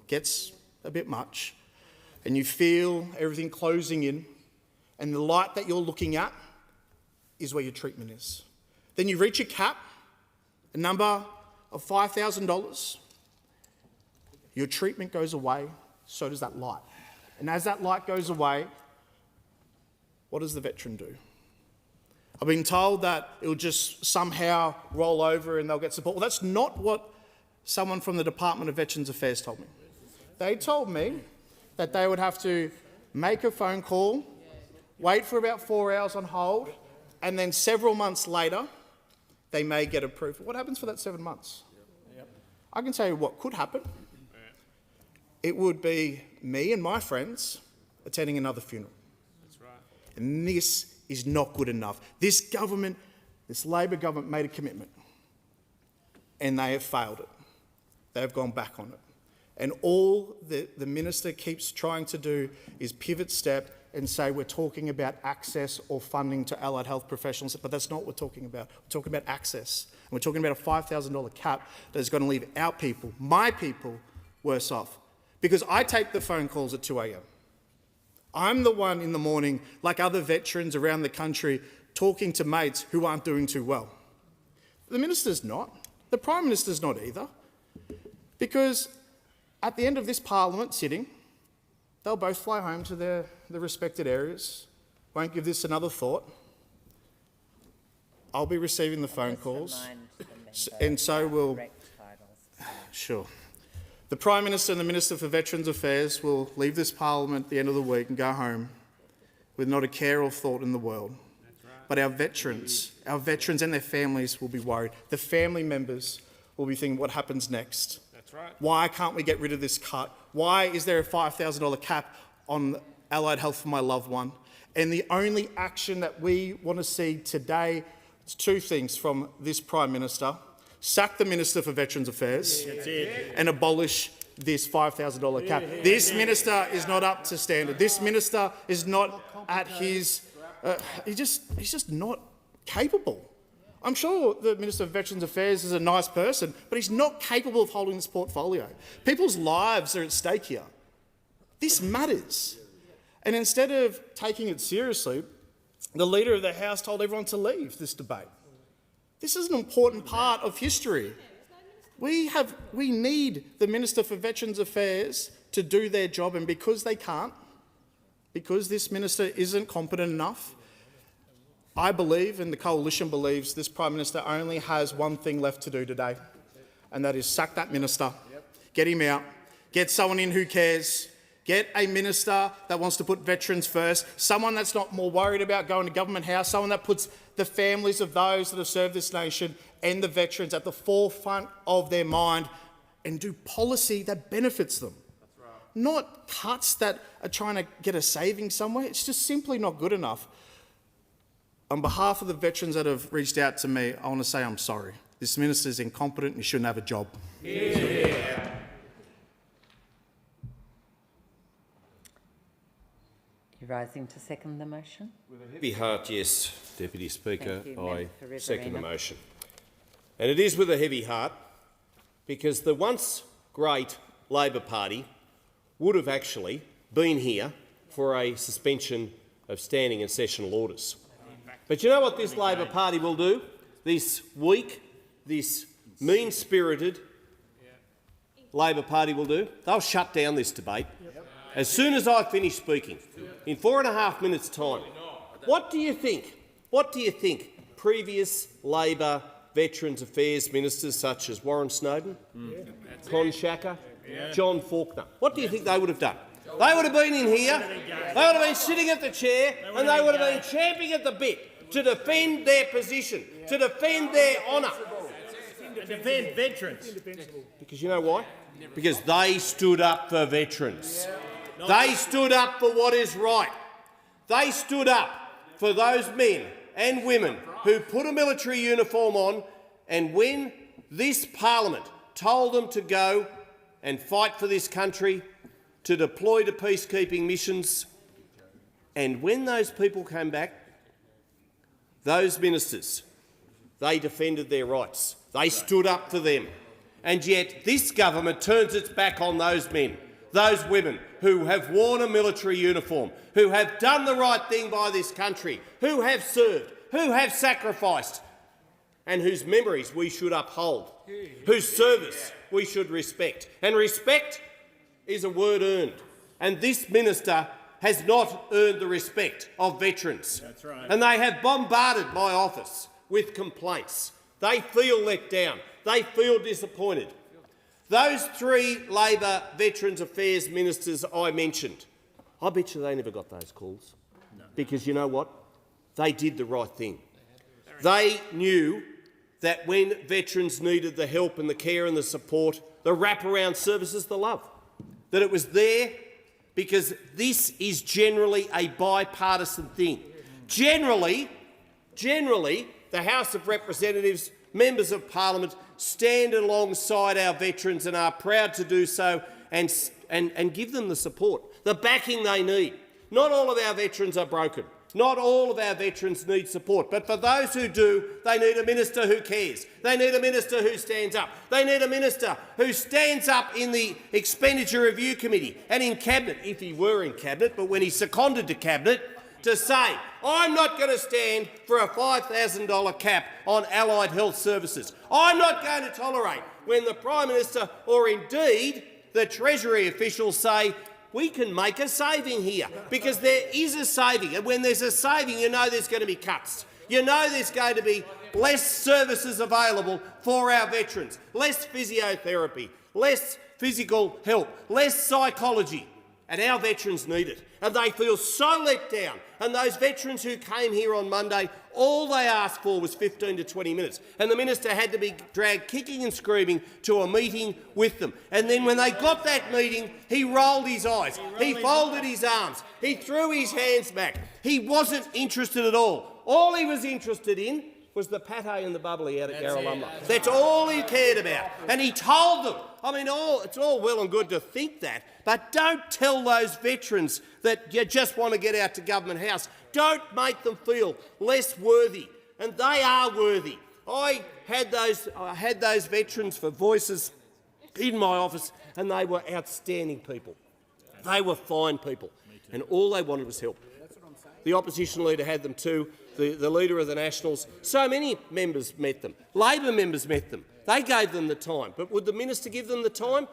gets a bit much, and you feel everything closing in, and the light that you're looking at is where your treatment is. Then you reach a cap, a number of $5,000, your treatment goes away, so does that light. And as that light goes away, what does the veteran do? I've been told that it'll just somehow roll over and they'll get support. Well, that's not what someone from the Department of Veterans Affairs told me. They told me that they would have to make a phone call, wait for about 4 hours on hold, and then several months later, they may get approved. What happens for that 7 months? I can tell you what could happen. It would be me and my friends attending another funeral. That's right. And this is not good enough. This government, this Labor government made a commitment and they have failed it. They have gone back on it. And all the minister keeps trying to do is pivot step and say we're talking about access or funding to allied health professionals, but that's not what we're talking about. We're talking about access. And we're talking about a $5,000 cap that is going to leave our people, my people, worse off. Because I take the phone calls at 2 a.m. I'm the one in the morning, like other veterans around the country, talking to mates who aren't doing too well. The minister's not. The Prime Minister's not either. Because at the end of this parliament sitting, they'll both fly home to their respected areas, won't give this another thought. I'll be receiving the phone calls, and so will... Sure. The Prime Minister and the Minister for Veterans Affairs will leave this parliament at the end of the week and go home with not a care or thought in the world. But our veterans and their families will be worried. The family members will be thinking, what happens next? That's right. Why can't we get rid of this cut? Why is there a $5,000 cap on allied health for my loved one? And the only action that we want to see today is two things from this Prime Minister. Sack the Minister for Veterans Affairs and abolish this $5,000 cap. This minister is not up to standard. This minister is not at his... he's just not capable. I'm sure the Minister of Veterans Affairs is a nice person, but he's not capable of holding this portfolio. People's lives are at stake here. This matters. And instead of taking it seriously, the Leader of the House told everyone to leave this debate. This is an important part of history. We need the Minister for Veterans Affairs to do their job, and because they can't, because this minister isn't competent enough, I believe, and the coalition believes, this Prime Minister only has one thing left to do today, and that is sack that minister, get him out, get someone in who cares, get a minister that wants to put veterans first, someone that's not more worried about going to Government House, someone that puts the families of those that have served this nation and the veterans at the forefront of their mind, and do policy that benefits them. That's right. Not cuts that are trying to get a saving somewhere. It's just simply not good enough. On behalf of the veterans that have reached out to me, I want to say I'm sorry. This minister is incompetent and he shouldn't have a job. Yeah. You rising to second the motion? With a heavy heart, yes. Deputy Speaker. Thank you, I Member for second the Riverina. motion. And it is with a heavy heart, because the once great Labor Party would have actually been here for a suspension of standing and sessional orders. But you know what this Labor Party will do? This weak, this mean-spirited Labor Party will do? They'll shut down this debate. As soon as I finish speaking, in 4.5 minutes' time. What do you think? What do you think previous Labor Veterans Affairs ministers such as Warren Snowden, Con Shaka, John Faulkner, what do you think they would have done? They would have been in here, they would have been sitting at the chair, and they would have been champing at the bit to defend their position, to defend their honour. And defend veterans. Because you know why? Because they stood up for veterans. They stood up for what is right. They stood up for those men and women who put a military uniform on, and when this parliament told them to go and fight for this country, to deploy to peacekeeping missions, and when those people came back, those ministers, they defended their rights. They stood up for them. And yet this government turns its back on those men, those women who have worn a military uniform, who have done the right thing by this country, who have served, who have sacrificed, and whose memories we should uphold, whose service we should respect. And respect is a word earned. And this minister has not earned the respect of veterans. That's right. And they have bombarded my office with complaints. They feel let down. They feel disappointed. Those three Labor Veterans Affairs ministers I mentioned, I bet you they never got those calls. No. Because you know what? They did the right thing. They knew that when veterans needed the help and the care and the support, the wraparound services, the love, that it was there, because this is generally a bipartisan thing. Generally, the House of Representatives, members of Parliament, stand alongside our veterans and are proud to do so, and give them the support, the backing they need. Not all of our veterans are broken. Not all of our veterans need support, but for those who do, they need a minister who cares. They need a minister who stands up. They need a minister who stands up in the Expenditure Review Committee and in Cabinet, if he were in Cabinet, but when he seconded to Cabinet, to say, I'm not going to stand for a $5,000 cap on allied health services. I'm not going to tolerate when the Prime Minister or indeed the Treasury officials say, we can make a saving here, because there is a saving. And when there's a saving, you know there's going to be cuts. You know there's going to be less services available for our veterans, less physiotherapy, less physical help, less psychology. And our veterans need it. And they feel so let down. And those veterans who came here on Monday, all they asked for was 15 to 20 minutes. And the minister had to be dragged kicking and screaming to a meeting with them. And then when they got that meeting, he rolled his eyes. He folded his arms. He threw his hands back. He wasn't interested at all. All he was interested in was the pate and the bubbly out at Yarralumla. That's all he cared about. And he told them, I mean, it's all well and good to think that, but don't tell those veterans that you just want to get out to Government House. Don't make them feel less worthy, and they are worthy. I had those veterans for voices in my office, and they were outstanding people. They were fine people, and all they wanted was help. The opposition leader had them too. The leader of the Nationals, so many members met them. Labor members met them. They gave them the time. But would the minister give them the time?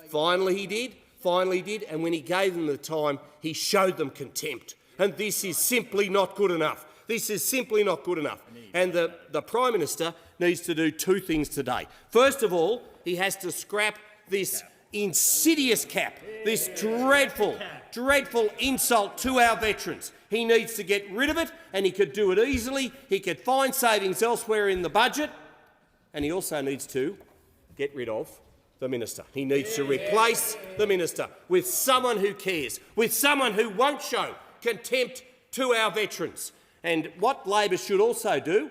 Finally he did. Finally he did. And when he gave them the time, he showed them contempt. And this is simply not good enough. This is simply not good enough. And the Prime Minister needs to do two things today. First of all, he has to scrap this insidious cap, this dreadful insult to our veterans. He needs to get rid of it, and he could do it easily. He could find savings elsewhere in the budget, and he also needs to get rid of the minister. He needs to replace the minister with someone who cares, with someone who won't show contempt to our veterans. And what Labor should also do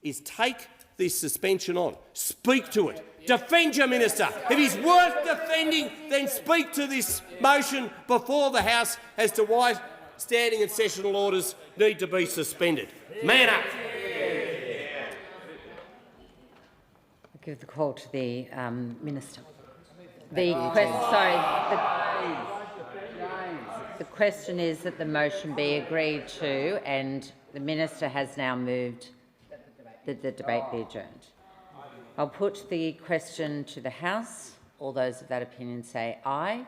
is take this suspension on, speak to it, defend your minister. If he's worth defending, then speak to this motion before the House as to why standing and sessional orders need to be suspended. Man up! I'll give the call to the Minister. The question is that the motion be agreed to, and the Minister has now moved that the debate be adjourned. I'll put the question to the House. All those of that opinion say aye.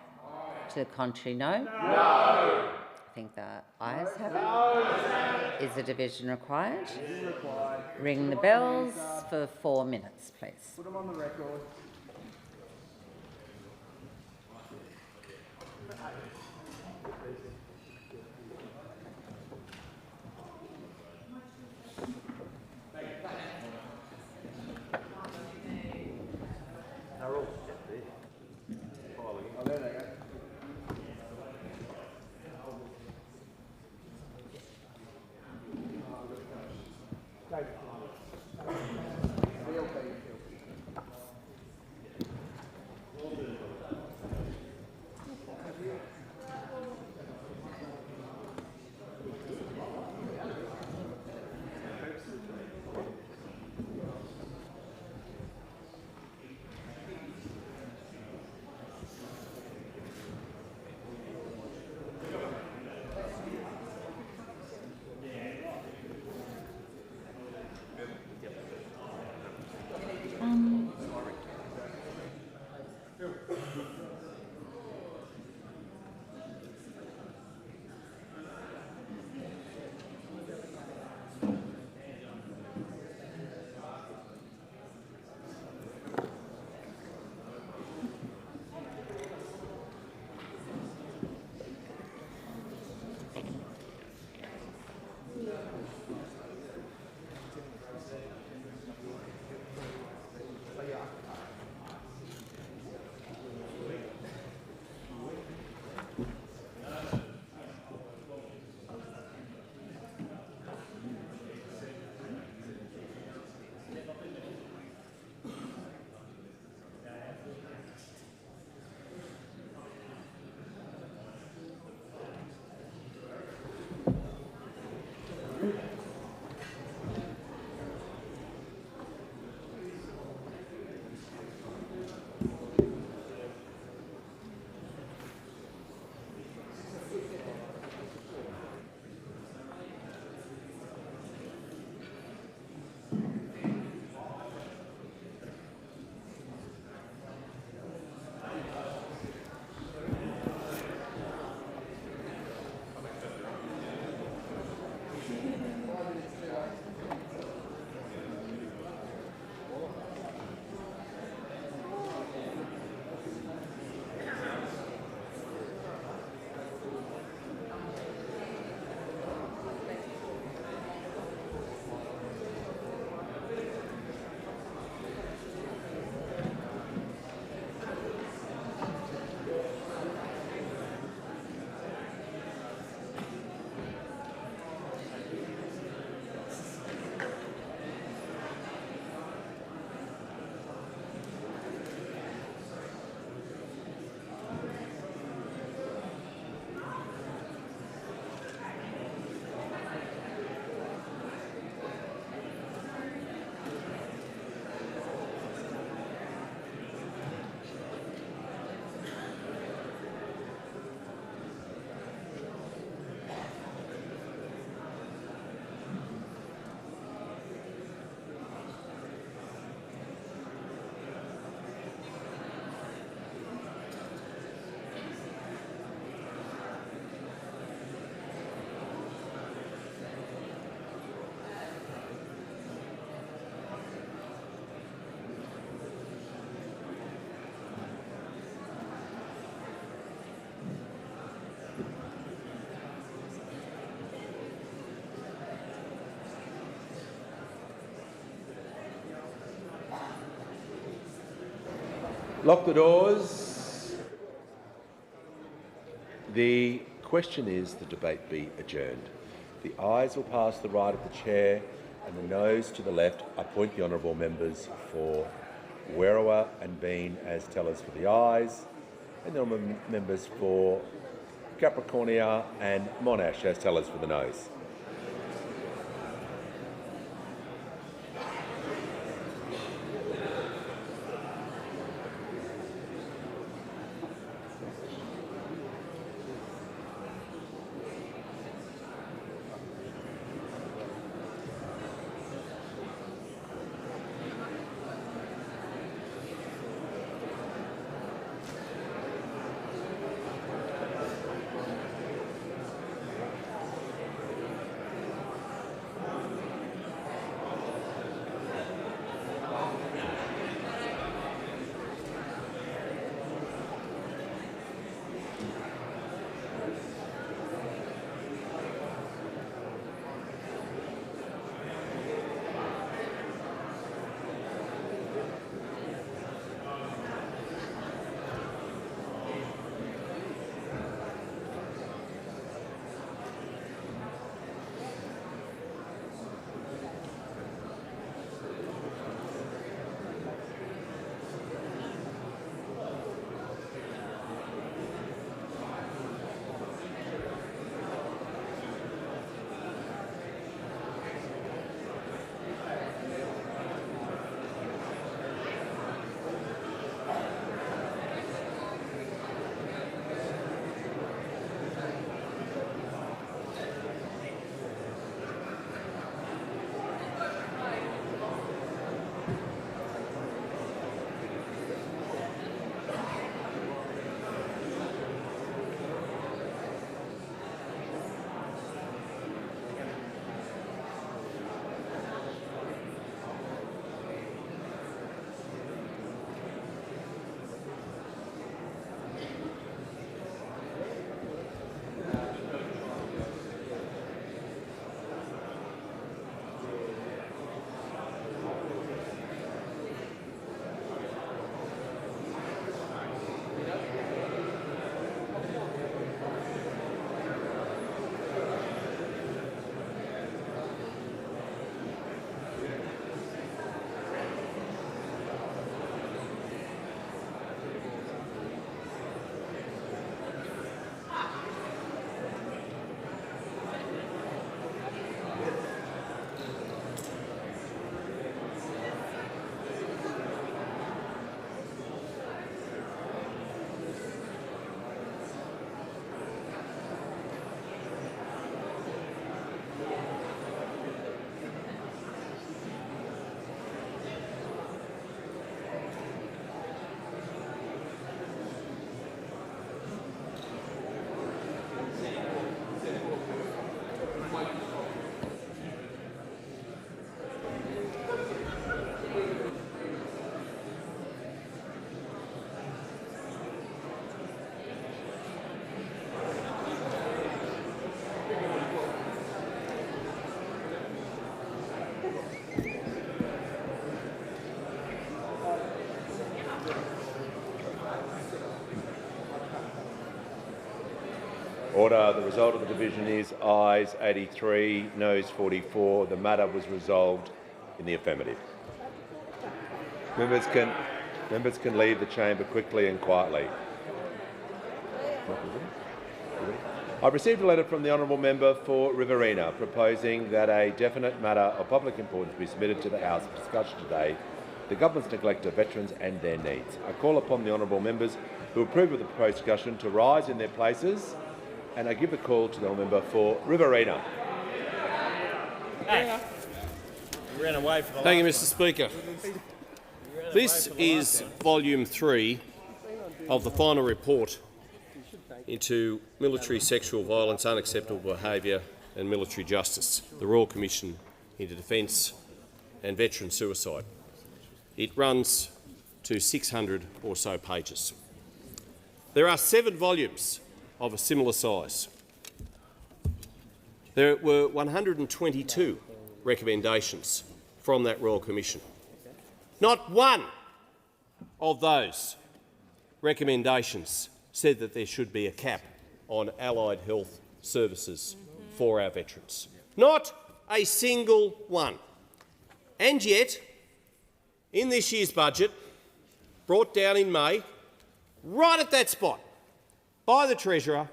To the contrary, no. No. I think the ayes have it. Is a division required? Ring the bells for 4 minutes, please. Put them on the record. Lock the doors. The question is the debate be adjourned. The ayes will pass to the right of the chair and the noes to the left. I appoint the honourable members for Werriwa and Bean as tellers for the ayes, and the honourable members for Capricornia and Monash as tellers for the noes. Order. The result of the division is ayes 83, noes 44. The matter was resolved in the affirmative. Members can leave the chamber quickly and quietly. I've received a letter from the honourable member for Riverina proposing that a definite matter of public importance be submitted to the House for discussion today, the government's neglect of veterans and their needs. I call upon the honourable members who approve of the proposed discussion to rise in their places, and I give the call to the member for Riverina. Thank you, Mr. Speaker. This is volume 3 of the final report into military sexual violence, unacceptable behaviour and military justice, the Royal Commission into Defence and Veteran Suicide. It runs to 600 or so pages. There are 7 volumes of a similar size. There were 122 recommendations from that Royal Commission. Not one of those recommendations said that there should be a cap on allied health services for our veterans. Not a single one. And yet, in this year's budget, brought down in May, right at that spot by the Treasurer,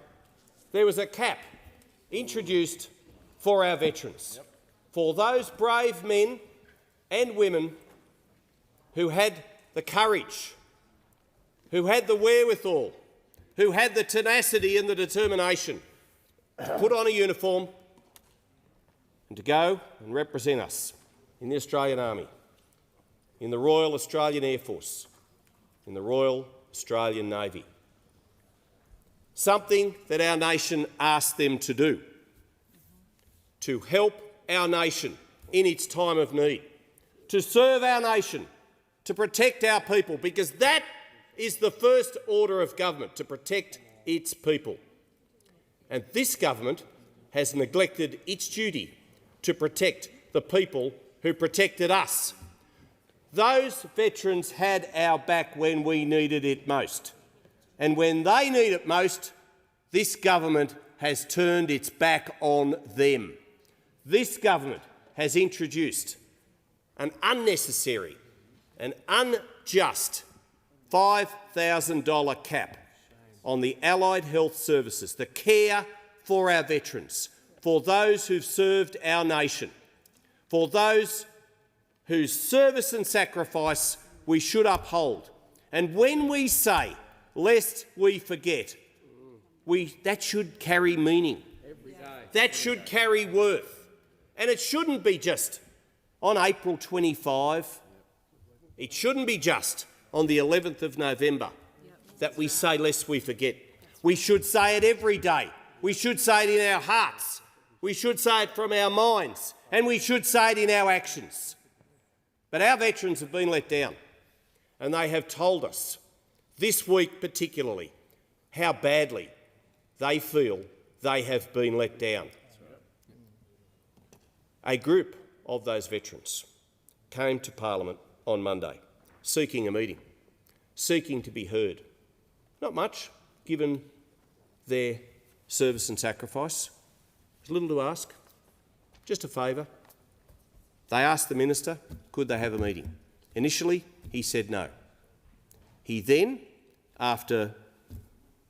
there was a cap introduced for our veterans, for those brave men and women who had the courage, who had the wherewithal, who had the tenacity and the determination to put on a uniform and to go and represent us in the Australian Army, in the Royal Australian Air Force, in the Royal Australian Navy. Something that our nation asked them to do, to help our nation in its time of need, to serve our nation, to protect our people, because that is the first order of government, to protect its people. And this government has neglected its duty to protect the people who protected us. Those veterans had our back when we needed it most. And when they need it most, this government has turned its back on them. This government has introduced an unnecessary and unjust $5,000 cap on the allied health services, the care for our veterans, for those who've served our nation, for those whose service and sacrifice we should uphold. And when we say, lest we forget, that should carry meaning. That should carry worth. And it shouldn't be just on April 25. It shouldn't be just on the 11th of November that we say, lest we forget. We should say it every day. We should say it in our hearts. We should say it from our minds. And we should say it in our actions. But our veterans have been let down, and they have told us, this week particularly, how badly they feel they have been let down. A group of those veterans came to Parliament on Monday seeking a meeting, seeking to be heard. Not much, given their service and sacrifice. There's little to ask, just a favour. They asked the minister, could they have a meeting? Initially, he said no. He then, after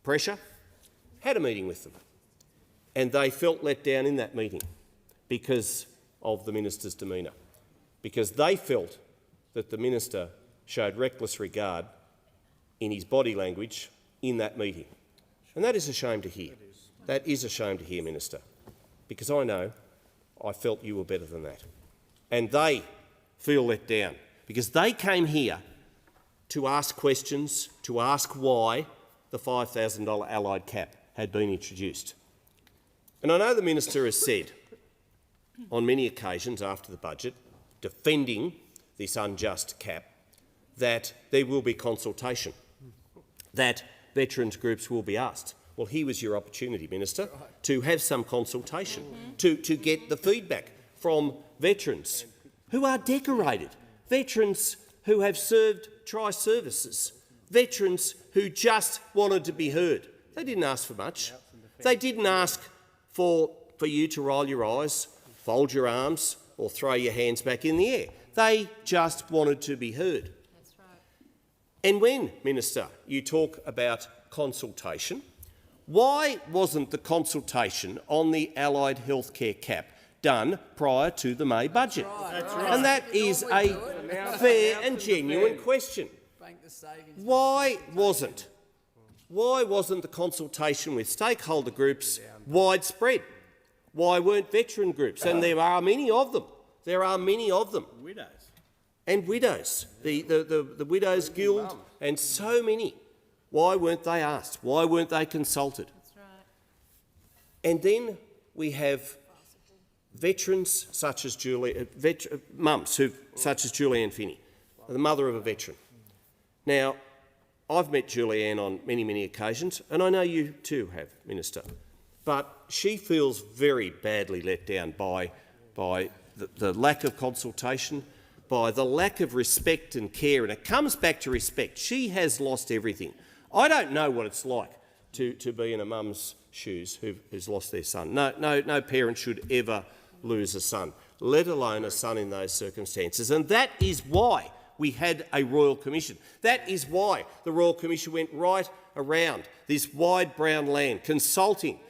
pressure, had a meeting with them, and they felt let down in that meeting because of the minister's demeanour, because they felt that the minister showed reckless regard in his body language in that meeting. And that is a shame to hear. That is a shame to hear, Minister, because I felt you were better than that. And they feel let down because they came here to ask questions, to ask why the $5,000 allied cap had been introduced. And I know the minister has said on many occasions after the budget, defending this unjust cap, that there will be consultation, that veterans groups will be asked. Well, here was your opportunity, Minister, to have some consultation, to get the feedback from veterans who are decorated, veterans who have served tri-services, veterans who just wanted to be heard. They didn't ask for much. They didn't ask for you to roll your eyes, fold your arms or throw your hands back in the air. They just wanted to be heard. That's right. And when, Minister, you talk about consultation, why wasn't the consultation on the allied healthcare cap done prior to the May budget? That's right. And that is a fair and genuine question. Why wasn't the consultation with stakeholder groups widespread? Why weren't veteran groups? And there are many of them. There are many of them. Widows. And widows. The Widows Guild and so many. Why weren't they asked? Why weren't they consulted? That's right. And then we have veterans such as mums such as Julianne Finney, the mother of a veteran. Now, I've met Julianne on many, many occasions, and I know you too have, Minister, but she feels very badly let down by the lack of consultation, by the lack of respect and care, and it comes back to respect. She has lost everything. I don't know what it's like to be in a mum's shoes who's lost their son. No parent should ever lose a son, let alone a son in those circumstances. And that is why we had a Royal Commission. That is why the Royal Commission went right around this wide brown land, consulting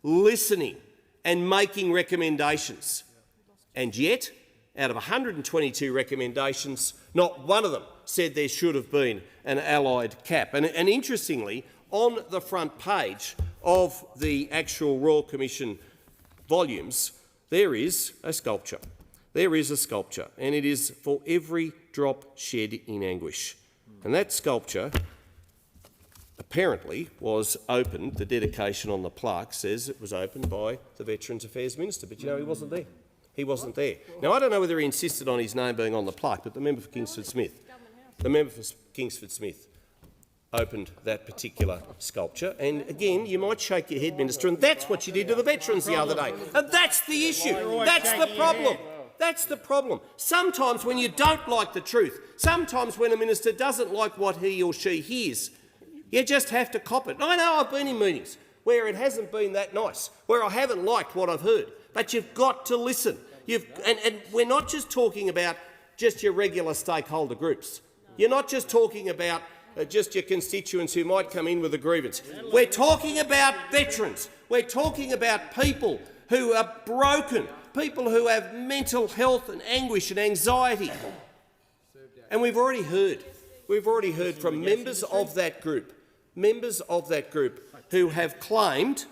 listening and making recommendations. And yet, out of 122 recommendations, not one of them said there should have been an allied cap. And interestingly, on the front page of the actual Royal Commission volumes, there is a sculpture. There is a sculpture, and it is for every drop shed in anguish. And that sculpture apparently was opened, the dedication on the plaque says it was opened by the Veterans Affairs Minister, but you know, he wasn't there. He wasn't there. Now, I don't know whether he insisted on his name being on the plaque, but the member for Kingsford Smith opened that particular sculpture. And again, you might shake your head, Minister, and that's what you did to the veterans the other day. And that's the issue. That's the problem. That's the problem. Sometimes when you don't like the truth, sometimes when a minister doesn't like what he or she hears, you just have to cop it. I know I've been in meetings where it hasn't been that nice, where I haven't liked what I've heard, but you've got to listen. And we're not just talking about just your regular stakeholder groups. You're not just talking about just your constituents who might come in with a grievance. We're talking about veterans. We're talking about people who are broken, people who have mental health and anguish and anxiety. And we've already heard from members of that group who have claimed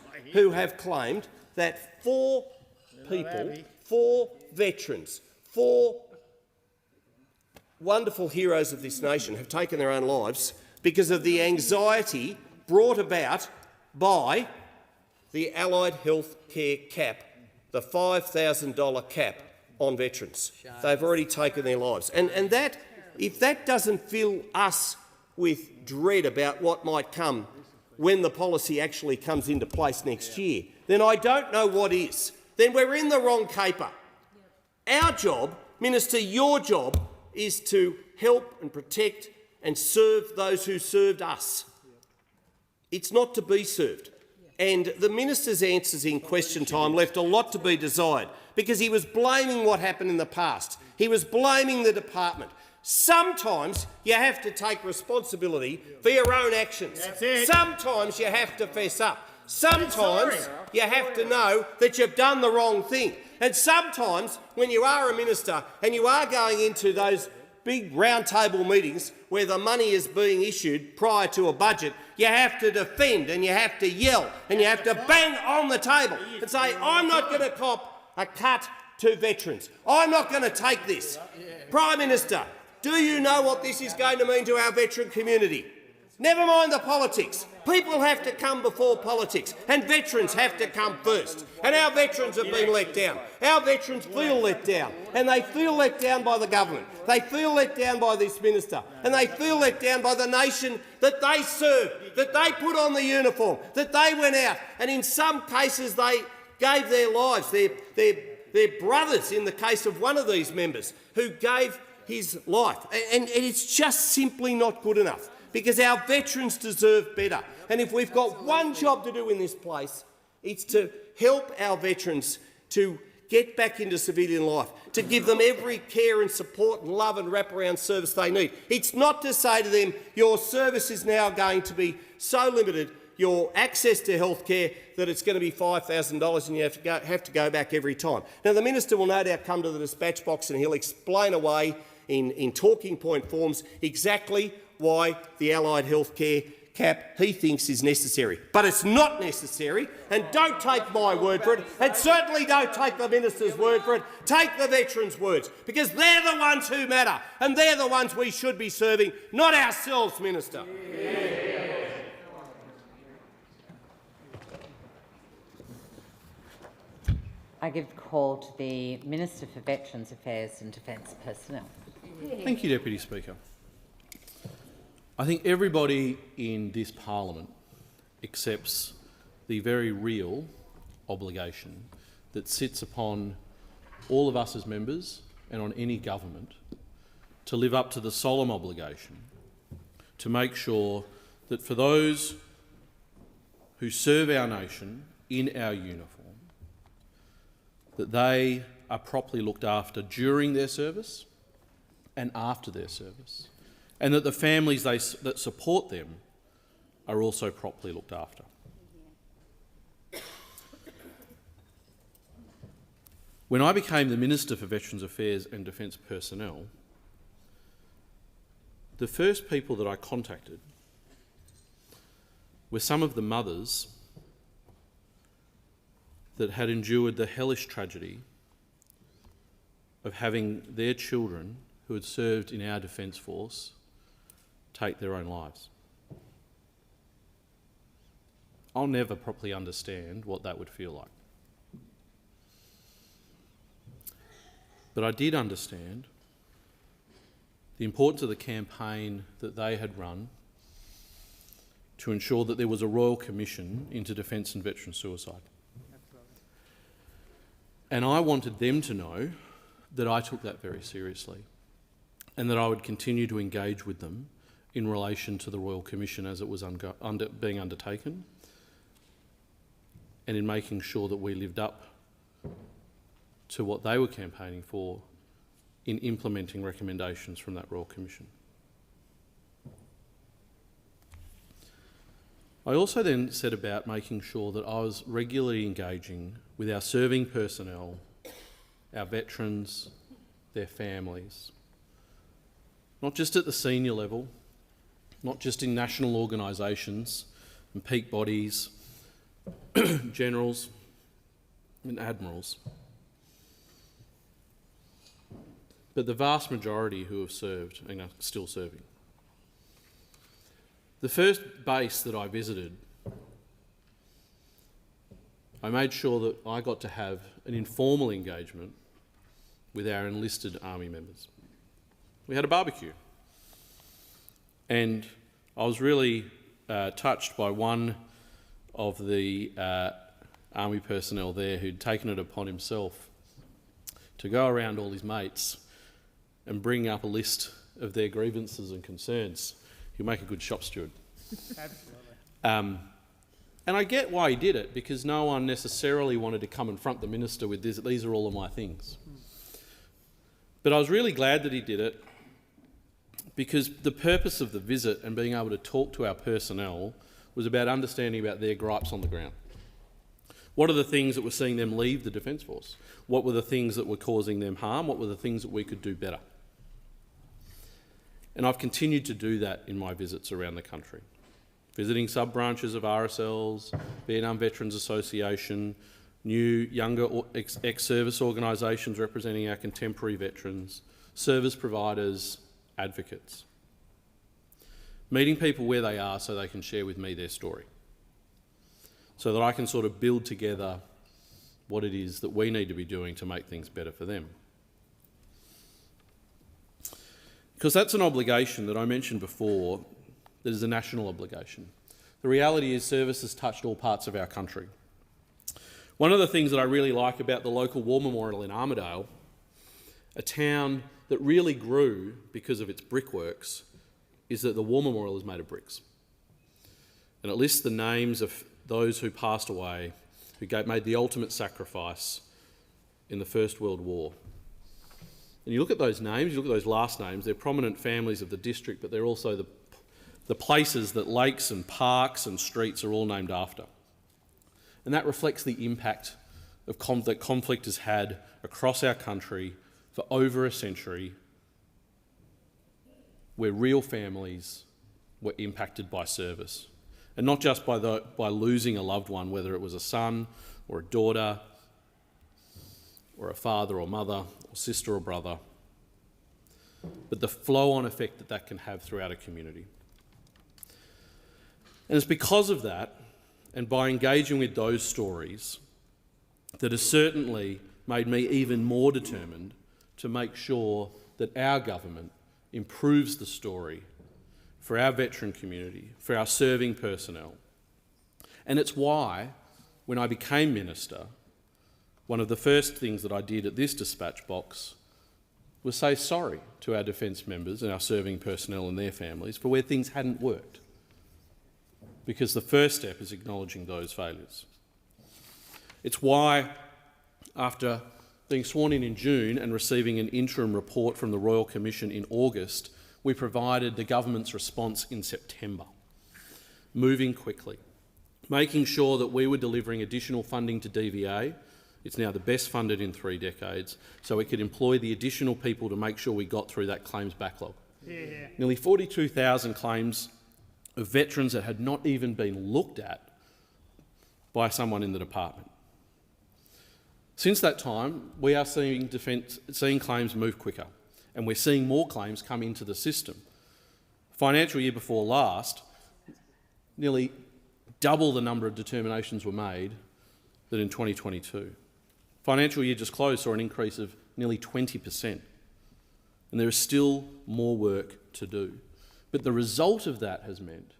that 4 people, 4 veterans, 4 wonderful heroes of this nation have taken their own lives because of the anxiety brought about by the allied health care cap, the $5,000 cap on veterans. They've already taken their lives. And that, if that doesn't fill us with dread about what might come when the policy actually comes into place next year, then I don't know what is. Then we're in the wrong caper. Our job, Minister, your job, is to help and protect and serve those who served us. It's not to be served. And the minister's answers in question time left a lot to be desired because he was blaming what happened in the past. He was blaming the department. Sometimes you have to take responsibility for your own actions. Sometimes you have to fess up. Sometimes you have to know that you've done the wrong thing. And sometimes when you are a minister and you are going into those big roundtable meetings where the money is being issued prior to a budget, you have to defend and you have to yell and you have to bang on the table and say, I'm not going to cop a cut to veterans. I'm not going to take this. Prime Minister, do you know what this is going to mean to our veteran community? Never mind the politics. People have to come before politics, and veterans have to come first. And our veterans have been let down. Our veterans feel let down, and they feel let down by the government. They feel let down by this minister, and they feel let down by the nation that they served, that they put on the uniform, that they went out, and in some cases they gave their lives, their brothers in the case of one of these members, who gave his life. And it's just simply not good enough, because our veterans deserve better. And if we've got one job to do in this place, it's to help our veterans to get back into civilian life, to give them every care and support and love and wraparound service they need. It's not to say to them, your service is now going to be so limited, your access to health care, that it's going to be $5,000 and you have to go back every time. Now, the minister will no doubt come to the dispatch box and he'll explain away in talking point forms exactly why the allied health care cap he thinks is necessary. But it's not necessary, and don't take my word for it, and certainly don't take the minister's word for it. Take the veterans' words, because they're the ones who matter, and they're the ones we should be serving, not ourselves, Minister. I give the call to the Minister for Veterans Affairs and Defence Personnel. Thank you, Deputy Speaker. I think everybody in this parliament accepts the very real obligation that sits upon all of us as members and on any government to live up to the solemn obligation to make sure that for those who serve our nation in our uniform, that they are properly looked after during their service and after their service, and that the families that support them are also properly looked after. When I became the Minister for Veterans Affairs and Defence Personnel, the first people that I contacted were some of the mothers that had endured the hellish tragedy of having their children who had served in our Defence Force take their own lives. I'll never properly understand what that would feel like. But I did understand the importance of the campaign that they had run to ensure that there was a Royal Commission into defence and veteran suicide. And I wanted them to know that I took that very seriously and that I would continue to engage with them in relation to the Royal Commission as it was being undertaken, and in making sure that we lived up to what they were campaigning for in implementing recommendations from that Royal Commission. I also then set about making sure that I was regularly engaging with our serving personnel, our veterans, their families, not just at the senior level, not just in national organisations and peak bodies, generals and admirals, but the vast majority who have served and are still serving. The first base that I visited, I made sure that I got to have an informal engagement with our enlisted Army members. We had a barbecue, and I was really touched by one of the Army personnel there who'd taken it upon himself to go around all his mates and bring up a list of their grievances and concerns. He'll make a good shop steward. Absolutely. And I get why he did it, because no one necessarily wanted to come and front the minister with this, these are all of my things. But I was really glad that he did it, because the purpose of the visit and being able to talk to our personnel was about understanding about their gripes on the ground. What are the things that were seeing them leave the Defence Force? What were the things that were causing them harm? What were the things that we could do better? And I've continued to do that in my visits around the country, visiting sub-branches of RSLs, Vietnam Veterans Association, new, younger ex-service organisations representing our contemporary veterans, service providers, advocates. Meeting people where they are so they can share with me their story, so that I can sort of build together what it is that we need to be doing to make things better for them. Because that's an obligation that I mentioned before that is a national obligation. The reality is service has touched all parts of our country. One of the things that I really like about the local war memorial in Armidale, a town that really grew because of its brickworks, is that the war memorial is made of bricks. And it lists the names of those who passed away, who made the ultimate sacrifice in the First World War. And you look at those names, you look at those last names, they're prominent families of the district, but they're also the places that lakes and parks and streets are all named after. And that reflects the impact of that conflict has had across our country for over a century, where real families were impacted by service. And not just by losing a loved one, whether it was a son or a daughter or a father or mother or sister or brother, but the flow-on effect that that can have throughout a community. And it's because of that, and by engaging with those stories, that has certainly made me even more determined to make sure that our government improves the story for our veteran community, for our serving personnel. And it's why, when I became Minister, one of the first things that I did at this dispatch box was say sorry to our defence members and our serving personnel and their families for where things hadn't worked. Because the first step is acknowledging those failures. It's why, after being sworn in June and receiving an interim report from the Royal Commission in August, we provided the government's response in September, moving quickly, making sure that we were delivering additional funding to DVA, It's now the best funded in 3 decades, so it could employ the additional people to make sure we got through that claims backlog. Yeah. Nearly 42,000 claims of veterans that had not even been looked at by someone in the department. Since that time, we are seeing claims move quicker, and we're seeing more claims come into the system. Financial year before last, nearly double the number of determinations were made than in 2022. Financial year just closed saw an increase of nearly 20%, and there is still more work to do. But the result of that has meant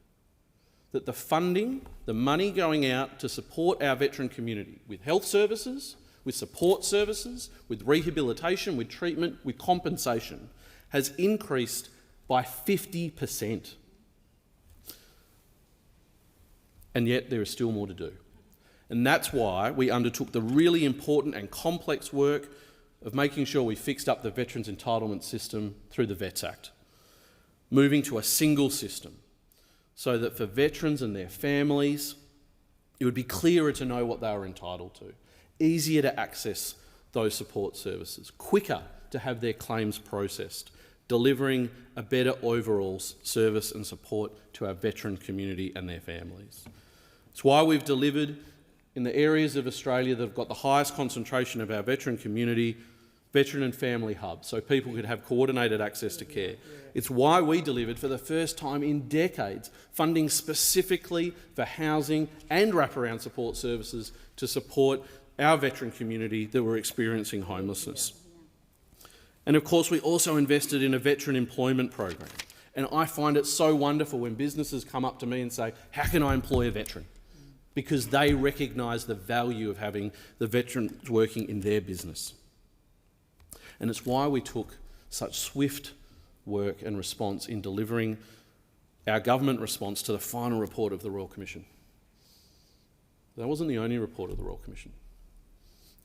that the funding, the money going out to support our veteran community with health services, with support services, with rehabilitation, with treatment, with compensation, has increased by 50%. And yet there is still more to do. And that's why we undertook the really important and complex work of making sure we fixed up the Veterans Entitlement System through the Vets Act, moving to a single system so that for veterans and their families, it would be clearer to know what they were entitled to, easier to access those support services, quicker to have their claims processed, delivering a better overall service and support to our veteran community and their families. It's why we've delivered in the areas of Australia that have got the highest concentration of our veteran community, veteran and family hubs, so people could have coordinated access to care. It's why we delivered for the first time in decades funding specifically for housing and wraparound support services to support our veteran community that were experiencing homelessness. And of course, we also invested in a veteran employment program. And I find it so wonderful when businesses come up to me and say, how can I employ a veteran? Because they recognise the value of having the veterans working in their business. And it's why we took such swift work and response in delivering our government response to the final report of the Royal Commission. That wasn't the only report of the Royal Commission.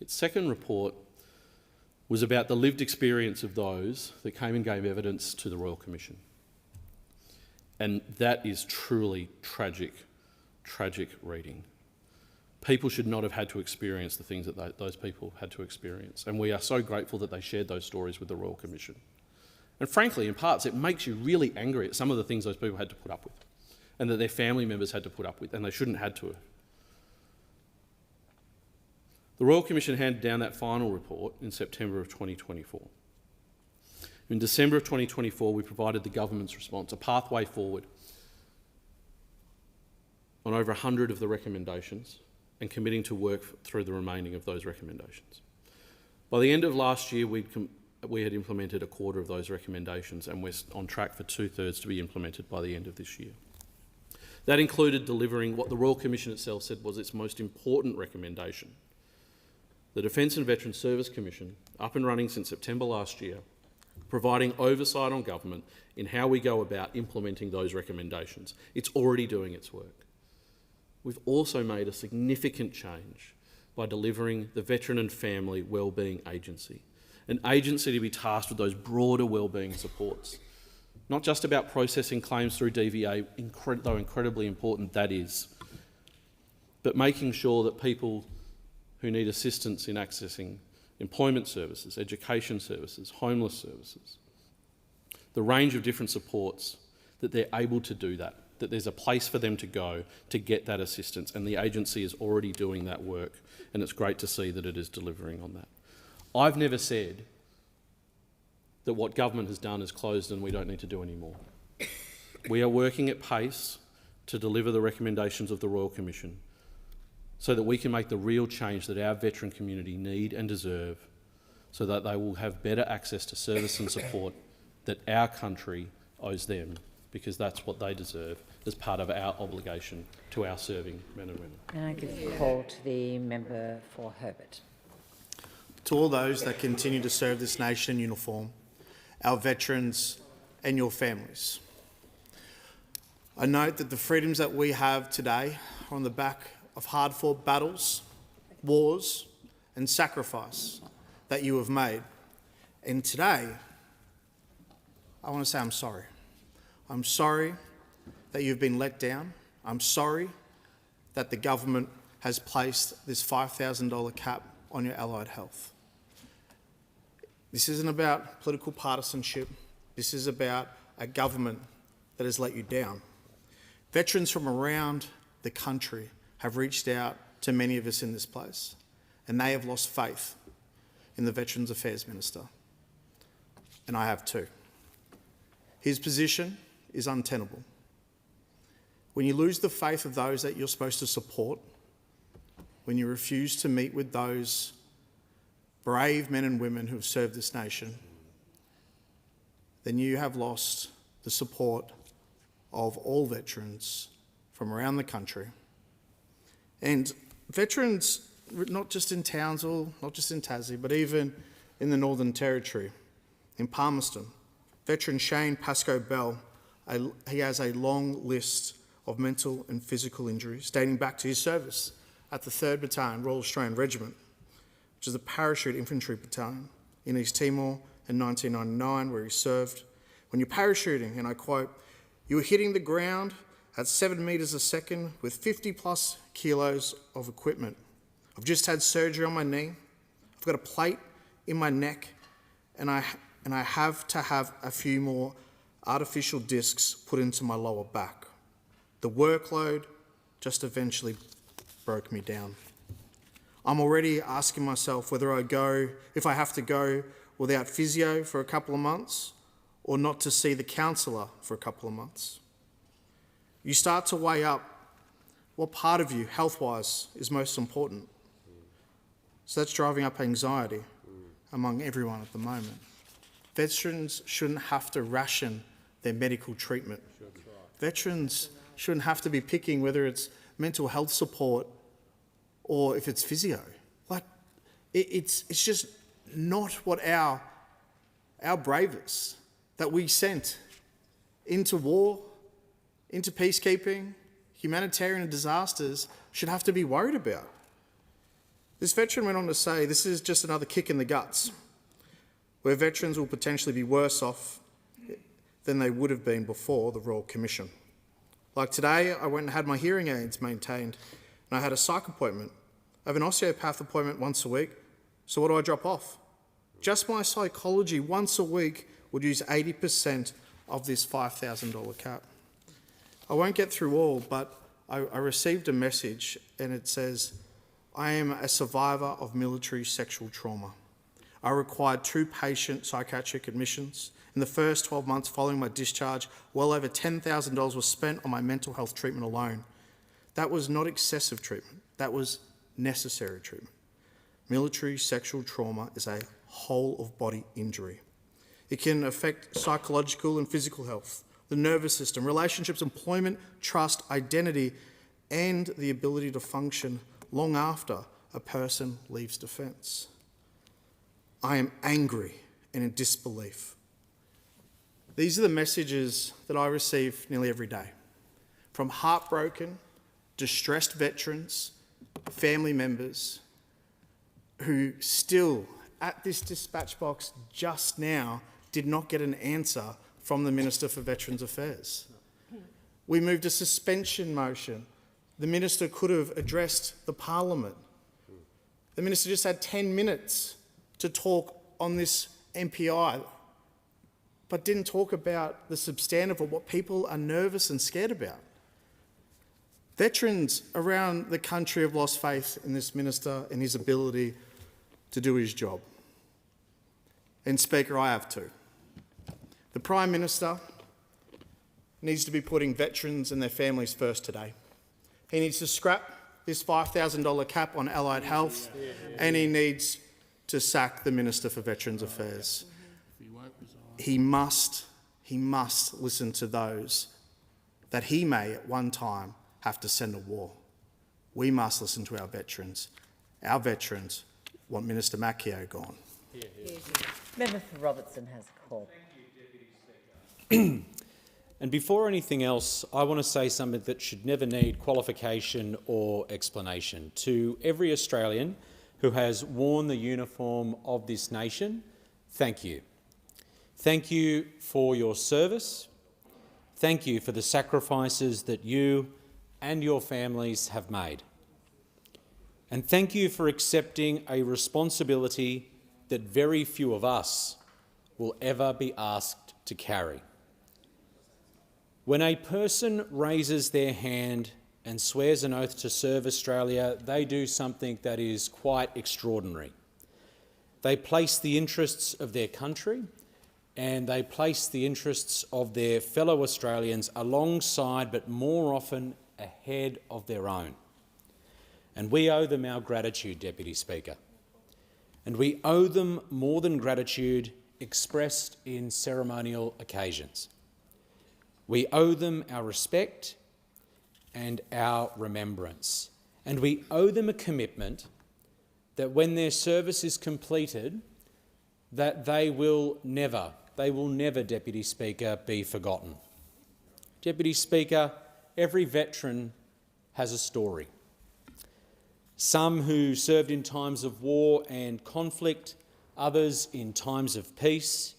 Its second report was about the lived experience of those that came and gave evidence to the Royal Commission. And that is truly tragic, tragic reading. People should not have had to experience the things that those people had to experience. And we are so grateful that they shared those stories with the Royal Commission. And frankly, in parts, it makes you really angry at some of the things those people had to put up with and that their family members had to put up with, and they shouldn't have had to. The Royal Commission handed down that final report in September of 2024. In December of 2024, we provided the government's response, a pathway forward on over 100 of the recommendations and committing to work through the remaining of those recommendations. By the end of last year, we had implemented a quarter of those recommendations, and we're on track for 2/3 to be implemented by the end of this year. That included delivering what the Royal Commission itself said was its most important recommendation. The Defence and Veterans Service Commission, up and running since September last year, providing oversight on government in how we go about implementing those recommendations. It's already doing its work. We've also made a significant change by delivering the Veteran and Family Wellbeing Agency, an agency to be tasked with those broader wellbeing supports. Not just about processing claims through DVA, though incredibly important that is, but making sure that people who need assistance in accessing employment services, education services, homeless services, the range of different supports, that they're able to do that, that there's a place for them to go to get that assistance, and the agency is already doing that work, and it's great to see that it is delivering on that. I've never said that what government has done is closed and we don't need to do any more. We are working at pace to deliver the recommendations of the Royal Commission so that we can make the real change that our veteran community need and deserve, so that they will have better access to service and support that our country owes them, because that's what they deserve as part of our obligation to our serving men and women. And I give the call to the member for Herbert. To all those that continue to serve this nation in uniform, our veterans and your families, I note that the freedoms that we have today are on the back of hard-fought battles, wars and sacrifice that you have made. And today, I want to say I'm sorry. I'm sorry that you've been let down. I'm sorry that the government has placed this $5,000 cap on your allied health. This isn't about political partisanship. This is about a government that has let you down. Veterans from around the country have reached out to many of us in this place, and they have lost faith in the Veterans Affairs Minister. And I have too. His position is untenable. When you lose the faith of those that you're supposed to support, when you refuse to meet with those brave men and women who have served this nation, then you have lost the support of all veterans from around the country. And veterans, not just in Townsville, not just in Tassie, but even in the Northern Territory, in Palmerston, veteran Shane Pascoe Bell, he has a long list of mental and physical injuries dating back to his service at the 3rd Battalion Royal Australian Regiment, which is a parachute infantry battalion in East Timor in 1999, where he served. When you're parachuting, and I quote, "You were hitting the ground at 7 metres a second with 50 plus kilos of equipment. I've just had surgery on my knee. I've got a plate in my neck, and I have to have a few more artificial discs put into my lower back. The workload just eventually broke me down. I'm already asking myself whether if I have to go without physio for a couple of months or not to see the counsellor for a couple of months." You start to weigh up what part of you, health-wise, is most important. So that's driving up anxiety among everyone at the moment. Veterans shouldn't have to ration their medical treatment. Veterans shouldn't have to be picking whether it's mental health support or if it's physio. Like, it's just not what our bravest that we sent into war, into peacekeeping, humanitarian disasters should have to be worried about. This veteran went on to say, "This is just another kick in the guts, where veterans will potentially be worse off than they would have been before the Royal Commission. Like today, I went and had my hearing aids maintained, and I had a psych appointment. I have an osteopath appointment once a week, so what do I drop off? Just my psychology once a week would use 80% of this $5,000 cap." I won't get through all, but I received a message and it says, "I am a survivor of military sexual trauma. I required 2 patient psychiatric admissions. In the first 12 months following my discharge, well over $10,000 was spent on my mental health treatment alone. That was not excessive treatment, that was necessary treatment. Military sexual trauma is a whole-of-body injury. It can affect psychological and physical health, the nervous system, relationships, employment, trust, identity, and the ability to function long after a person leaves defence. I am angry and in disbelief." These are the messages that I receive nearly every day from heartbroken, distressed veterans, family members who still, at this dispatch box just now, did not get an answer from the Minister for Veterans Affairs. We moved a suspension motion. The Minister could have addressed the Parliament. The Minister just had 10 minutes to talk on this MPI, but didn't talk about the substantive of what people are nervous and scared about. Veterans around the country have lost faith in this Minister and his ability to do his job. And Speaker, I have too. The Prime Minister needs to be putting veterans and their families first today. He needs to scrap this $5,000 cap on allied health, and he needs to sack the Minister for Veterans Affairs. He must listen to those that he may at one time have to send to war. We must listen to our veterans. Our veterans want Minister Macchio gone. Member for Robertson has a call. And before anything else, I want to say something that should never need qualification or explanation. To every Australian who has worn the uniform of this nation, thank you. Thank you for your service. Thank you for the sacrifices that you and your families have made. And thank you for accepting a responsibility that very few of us will ever be asked to carry. When a person raises their hand and swears an oath to serve Australia, they do something that is quite extraordinary. They place the interests of their country and they place the interests of their fellow Australians alongside, but more often ahead of their own. And we owe them our gratitude, Deputy Speaker. And we owe them more than gratitude expressed in ceremonial occasions. We owe them our respect and our remembrance. And we owe them a commitment that when their service is completed, that they will never, Deputy Speaker, be forgotten. Deputy Speaker, every veteran has a story. Some who served in times of war and conflict, others in times of peace.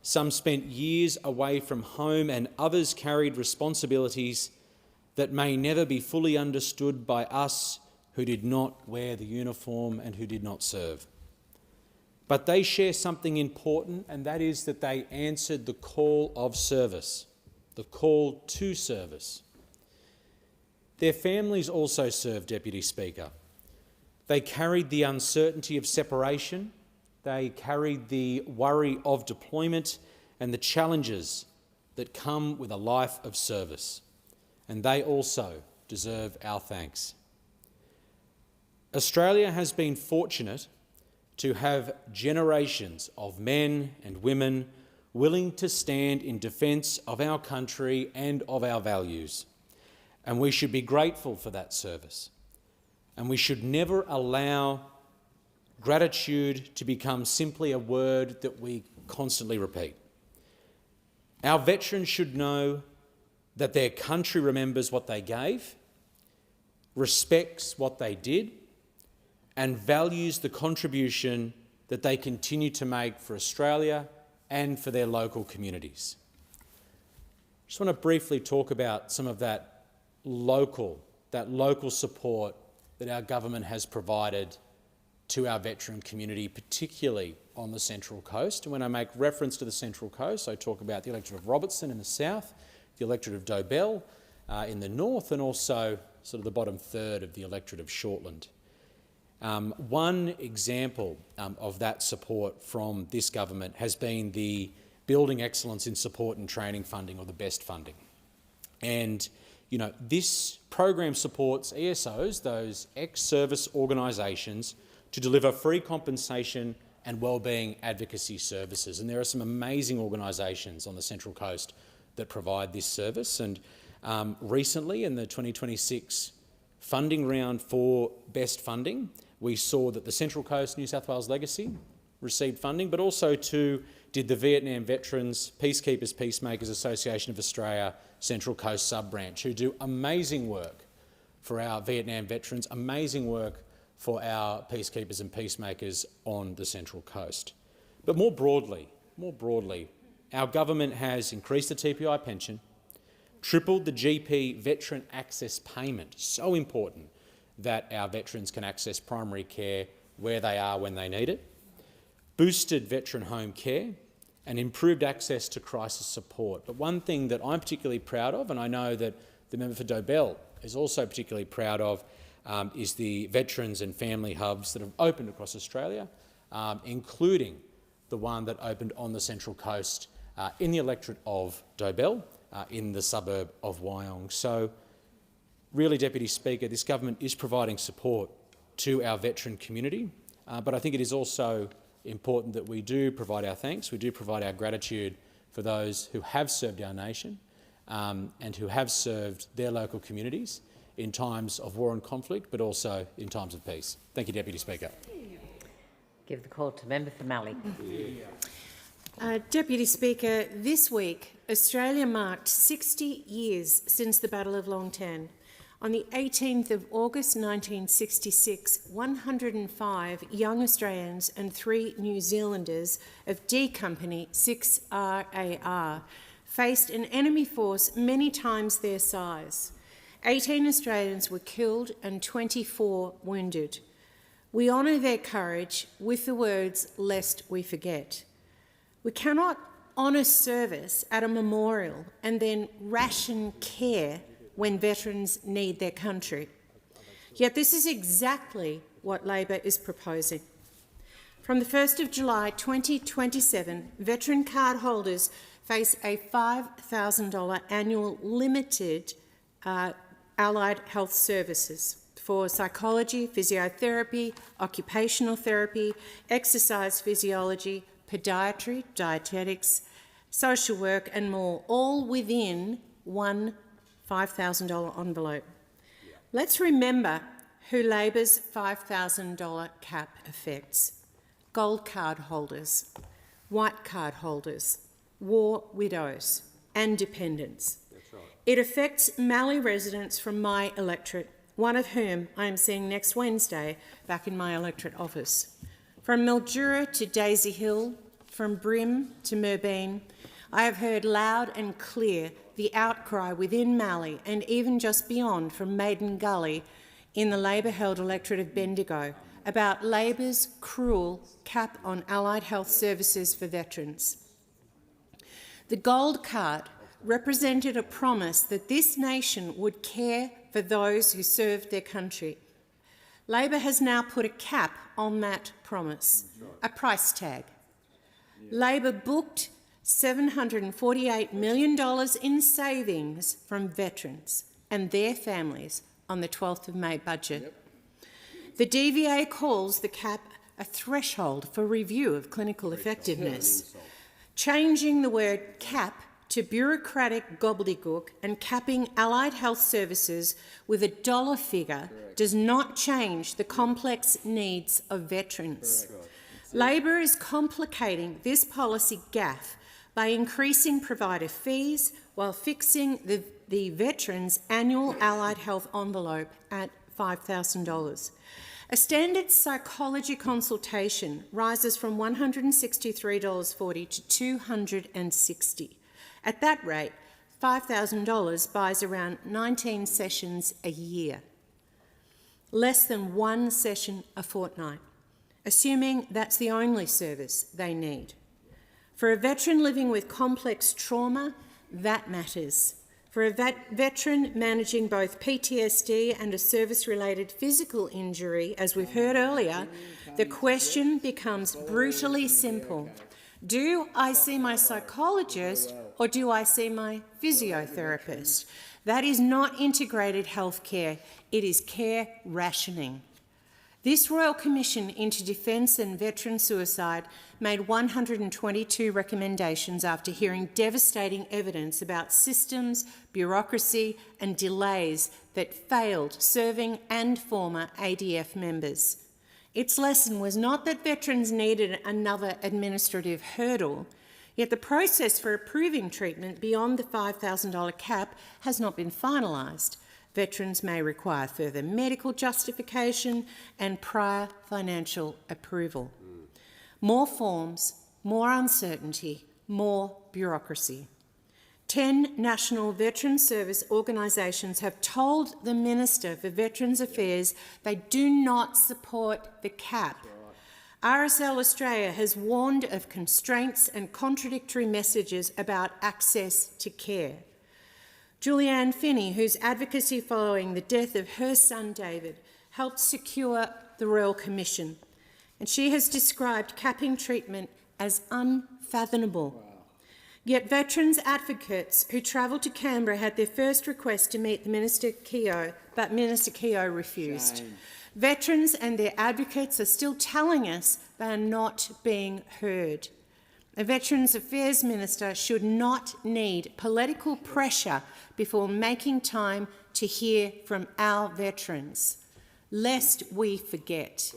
Some spent years away from home and others carried responsibilities that may never be fully understood by us who did not wear the uniform and who did not serve. But they share something important, and that is that they answered the call of service, the call to service. Their families also served, Deputy Speaker. They carried the uncertainty of separation, they carried the worry of deployment and the challenges that come with a life of service, and they also deserve our thanks. Australia has been fortunate to have generations of men and women willing to stand in defence of our country and of our values, and we should be grateful for that service. And we should never allow gratitude to become simply a word that we constantly repeat. Our veterans should know that their country remembers what they gave, respects what they did, and values the contribution that they continue to make for Australia and for their local communities. I just want to briefly talk about some of that local support that our government has provided to our veteran community, particularly on the Central Coast. And when I make reference to the Central Coast, I talk about the electorate of Robertson in the south, the electorate of Dobell in the north, and also sort of the bottom third of the electorate of Shortland. One example of that support from this government has been the Building Excellence in Support and Training funding, or the BEST funding. And this program supports ESOs, those ex-service organisations, to deliver free compensation and wellbeing advocacy services. And there are some amazing organisations on the Central Coast that provide this service. And recently, in the 2026 funding round for BEST funding, we saw that the Central Coast New South Wales Legacy received funding, but also too did the Vietnam Veterans Peacekeepers Peacemakers Association of Australia Central Coast Sub-Branch, who do amazing work for our Vietnam veterans, amazing work for our peacekeepers and peacemakers on the Central Coast. But more broadly, our government has increased the TPI pension, tripled the GP veteran access payment, so important that our veterans can access primary care where they are when they need it, boosted veteran home care, and improved access to crisis support. But one thing that I'm particularly proud of, and I know that the member for Dobell is also particularly proud of, is the veterans and family hubs that have opened across Australia, including the one that opened on the Central Coast in the electorate of Dobell, in the suburb of Wyong. So really, Deputy Speaker, this government is providing support to our veteran community, but I think it is also important that we do provide our thanks, we do provide our gratitude for those who have served our nation and who have served their local communities in times of war and conflict, but also in times of peace. Thank you, Deputy Speaker. Give the call to member for Mallee. Deputy Speaker, this week Australia marked 60 years since the Battle of Long Tan. On the 18th of August 1966, 105 young Australians and 3 New Zealanders of D Company 6 RAR faced an enemy force many times their size. 18 Australians were killed and 24 wounded. We honour their courage with the words, "Lest we forget." We cannot honour service at a memorial and then ration care when veterans need their country. Yet this is exactly what Labor is proposing. From the 1st of July 2027, veteran card holders face a $5,000 annual limited allied health services for psychology, physiotherapy, occupational therapy, exercise physiology, podiatry, dietetics, social work and more, all within one $5,000 envelope. Let's remember who Labor's $5,000 cap affects: gold card holders, white card holders, war widows and dependents. That's right. It affects Mallee residents from my electorate, one of whom I am seeing next Wednesday back in my electorate office. From Mildura to Daisy Hill, from Brim to Merbeen, I have heard loud and clear the outcry within Mallee and even just beyond from Maiden Gully in the Labor-held electorate of Bendigo about Labor's cruel cap on allied health services for veterans. The gold card represented a promise that this nation would care for those who served their country. Labor has now put a cap on that promise, a price tag. Labor booked $748 million in savings from veterans and their families on the 12th of May budget. Yep. The DVA calls the cap a threshold for review of clinical effectiveness. Changing the word cap to bureaucratic gobbledygook and capping allied health services with a dollar figure does not change the complex needs of veterans. Labor is complicating this policy gaffe by increasing provider fees while fixing the veterans' annual allied health envelope at $5,000. A standard psychology consultation rises from $163.40 to $260. At that rate, $5,000 buys around 19 sessions a year, less than one session a fortnight, assuming that's the only service they need. For a veteran living with complex trauma, that matters. For a veteran managing both PTSD and a service-related physical injury, as we've heard earlier, the question becomes brutally simple. Do I see my psychologist or do I see my physiotherapist? That is not integrated health care, it is care rationing. This Royal Commission into Defence and Veteran Suicide made 122 recommendations after hearing devastating evidence about systems, bureaucracy and delays that failed serving and former ADF members. Its lesson was not that veterans needed another administrative hurdle, yet the process for approving treatment beyond the $5,000 cap has not been finalised. Veterans may require further medical justification and prior financial approval. More forms, more uncertainty, more bureaucracy. 10 national veteran service organisations have told the Minister for Veterans Affairs they do not support the cap. RSL Australia has warned of constraints and contradictory messages about access to care. Julianne Finney, whose advocacy following the death of her son David helped secure the Royal Commission, and she has described capping treatment as unfathomable. Wow. Yet veterans advocates who travelled to Canberra had their first request to meet the Minister Keogh, but Minister Keogh refused. Shame. Veterans and their advocates are still telling us they are not being heard. A Veterans Affairs Minister should not need political pressure before making time to hear from our veterans, lest we forget.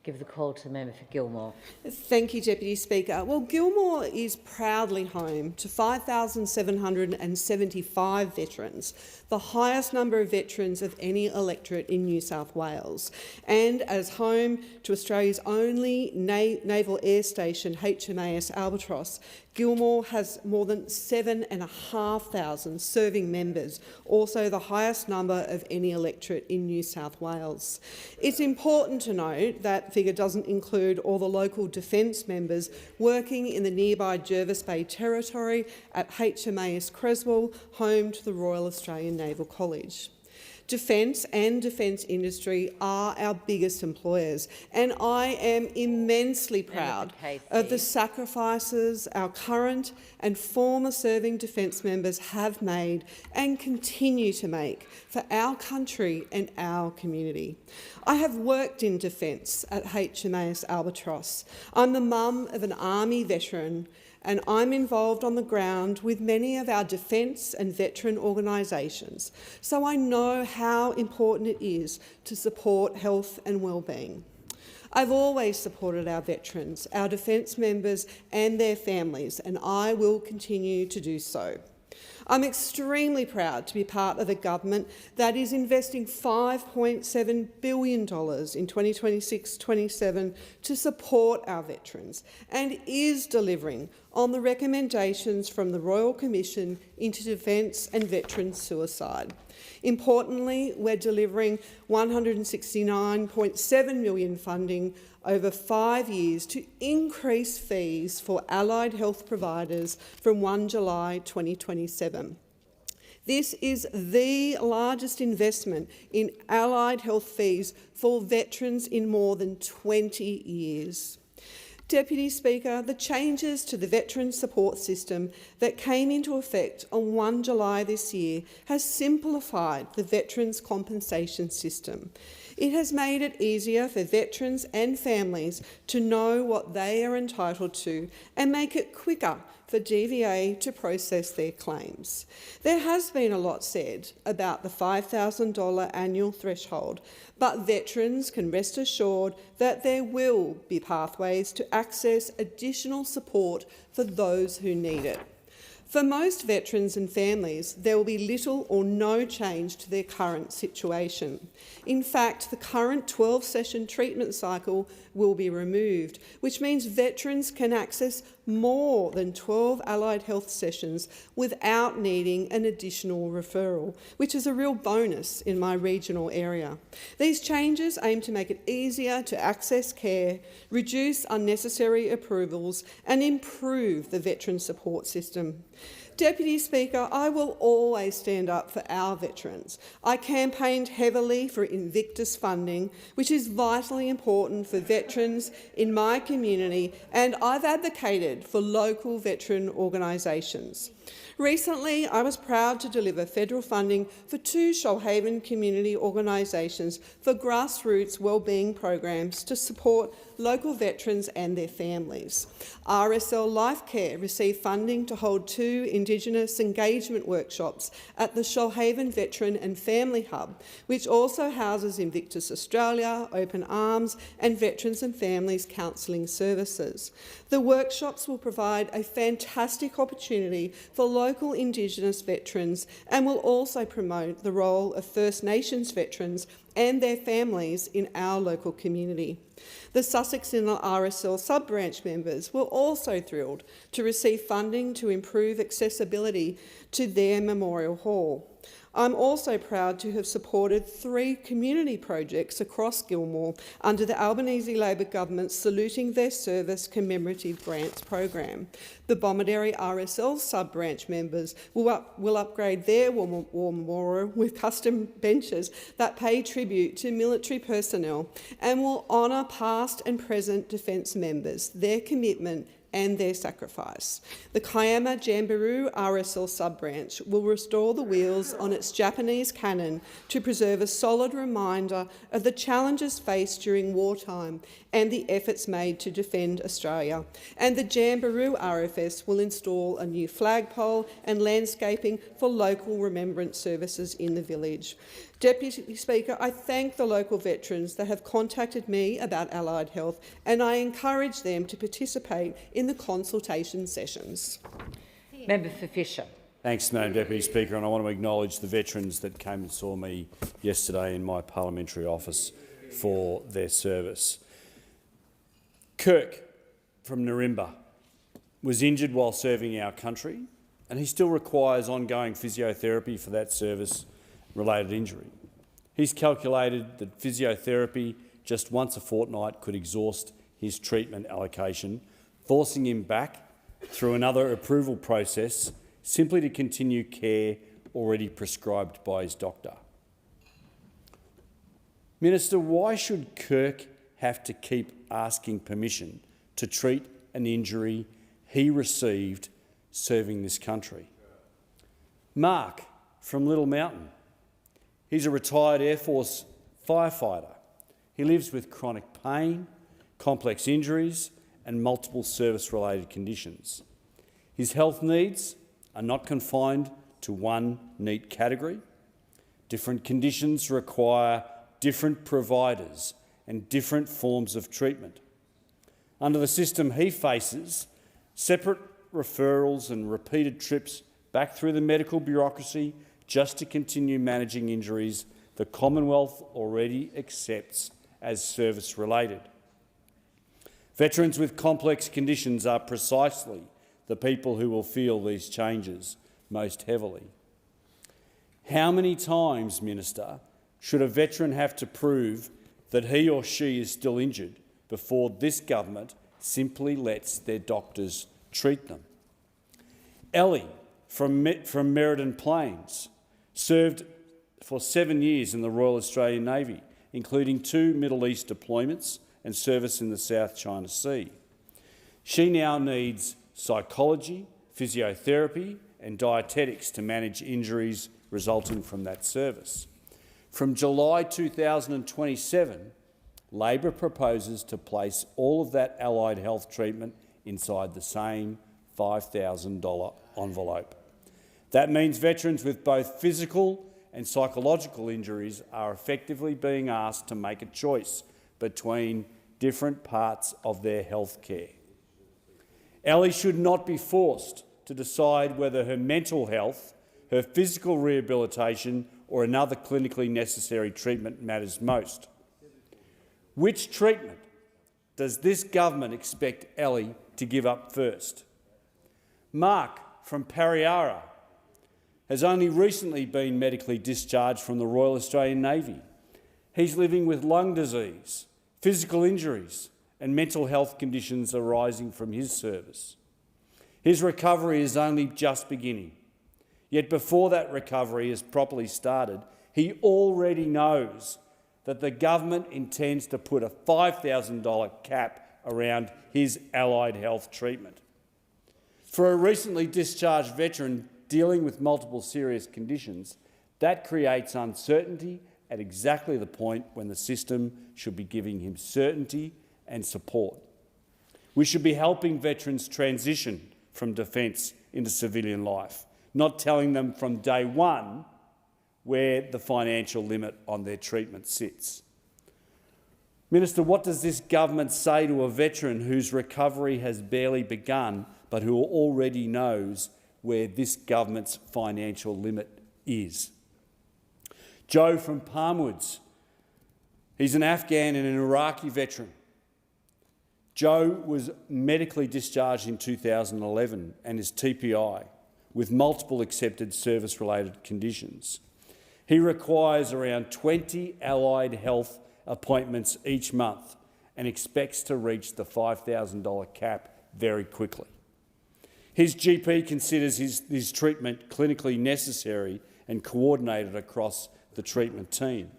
Give the call to the member for Gilmore. Thank you, Deputy Speaker. Well, Gilmore is proudly home to 5,775 veterans, the highest number of veterans of any electorate in New South Wales, and as home to Australia's only naval air station, HMAS Albatross, Gilmore has more than 7,500 serving members, also the highest number of any electorate in New South Wales. It's important to note that figure doesn't include all the local defence members working in the nearby Jervis Bay Territory at HMAS Creswell, home to the Royal Australian Naval College. Defence and defence industry are our biggest employers, and I am immensely proud of the sacrifices our current and former serving defence members have made and continue to make for our country and our community. I have worked in defence at HMAS Albatross. I'm the mum of an Army veteran, and I'm involved on the ground with many of our defence and veteran organisations, so I know how important it is to support health and wellbeing. I've always supported our veterans, our defence members and their families, and I will continue to do so. I'm extremely proud to be part of a government that is investing $5.7 billion in 2026-27 to support our veterans and is delivering on the recommendations from the Royal Commission into Defence and Veterans Suicide. Importantly, we're delivering $169.7 million funding over 5 years to increase fees for allied health providers from 1 July 2027. This is the largest investment in allied health fees for veterans in more than 20 years. Deputy Speaker, the changes to the Veteran Support System that came into effect on 1 July this year has simplified the Veterans Compensation System. It has made it easier for veterans and families to know what they are entitled to and make it quicker for DVA to process their claims. There has been a lot said about the $5,000 annual threshold, but veterans can rest assured that there will be pathways to access additional support for those who need it. For most veterans and families, there will be little or no change to their current situation. In fact, the current 12-session treatment cycle will be removed, which means veterans can access more than 12 allied health sessions without needing an additional referral, which is a real bonus in my regional area. These changes aim to make it easier to access care, reduce unnecessary approvals and improve the veteran support system. Deputy Speaker, I will always stand up for our veterans. I campaigned heavily for Invictus funding, which is vitally important for veterans in my community, and I've advocated for local veteran organisations. Recently, I was proud to deliver federal funding for 2 Shoalhaven community organisations for grassroots wellbeing programs to support local veterans and their families. RSL Lifecare received funding to hold 2 Indigenous engagement workshops at the Shoalhaven Veteran and Family Hub, which also houses Invictus Australia, Open Arms and Veterans and Families Counselling Services. The workshops will provide a fantastic opportunity for local Indigenous veterans and will also promote the role of First Nations veterans and their families in our local community. The Sussex Inland RSL sub-branch members were also thrilled to receive funding to improve accessibility to their memorial hall. I'm also proud to have supported 3 community projects across Gilmore under the Albanese Labor Government's Saluting Their Service Commemorative Grants program. The Bomaderry RSL sub-branch members will upgrade their war memorial with custom benches that pay tribute to military personnel and will honour past and present defence members, their commitment and their sacrifice. The Kiama Jamberoo RSL sub-branch will restore the wheels on its Japanese cannon to preserve a solid reminder of the challenges faced during wartime and the efforts made to defend Australia. And the Jamberoo RFS will install a new flagpole and landscaping for local remembrance services in the village. Deputy Speaker, I thank the local veterans that have contacted me about allied health, and I encourage them to participate in the consultation sessions. Member for Fisher. Thanks, Madam Deputy Speaker, and I want to acknowledge the veterans that came and saw me yesterday in my parliamentary office for their service. Kirk from Narimba was injured while serving our country, and he still requires ongoing physiotherapy for that service-related injury. He's calculated that physiotherapy just once a fortnight could exhaust his treatment allocation, forcing him back through another approval process simply to continue care already prescribed by his doctor. Minister, why should Kirk have to keep asking permission to treat an injury he received serving this country? Mark from Little Mountain. He's a retired Air Force firefighter. He lives with chronic pain, complex injuries and multiple service-related conditions. His health needs are not confined to one neat category. Different conditions require different providers and different forms of treatment. Under the system he faces, separate referrals and repeated trips back through the medical bureaucracy just to continue managing injuries the Commonwealth already accepts as service-related. Veterans with complex conditions are precisely the people who will feel these changes most heavily. How many times, Minister, should a veteran have to prove that he or she is still injured before this government simply lets their doctors treat them? Ellie from Merredin Plains served for 7 years in the Royal Australian Navy, including 2 Middle East deployments and service in the South China Sea. She now needs psychology, physiotherapy and dietetics to manage injuries resulting from that service. From July 2027, Labor proposes to place all of that allied health treatment inside the same $5,000 envelope. That means veterans with both physical and psychological injuries are effectively being asked to make a choice between different parts of their health care. Ellie should not be forced to decide whether her mental health, her physical rehabilitation or another clinically necessary treatment matters most. Which treatment does this government expect Ellie to give up first? Mark from Pariara has only recently been medically discharged from the Royal Australian Navy. He's living with lung disease, physical injuries and mental health conditions arising from his service. His recovery is only just beginning. Yet before that recovery is properly started, he already knows that the government intends to put a $5,000 cap around his allied health treatment. For a recently discharged veteran dealing with multiple serious conditions, that creates uncertainty at exactly the point when the system should be giving him certainty and support. We should be helping veterans transition from defence into civilian life, not telling them from day one where the financial limit on their treatment sits. Minister, what does this government say to a veteran whose recovery has barely begun but who already knows where this government's financial limit is? Joe from Palmwoods. He's an Afghan and an Iraqi veteran. Joe was medically discharged in 2011 and is TPI with multiple accepted service-related conditions. He requires around 20 allied health appointments each month and expects to reach the $5,000 cap very quickly. His GP considers his treatment clinically necessary and coordinated across the treatment team.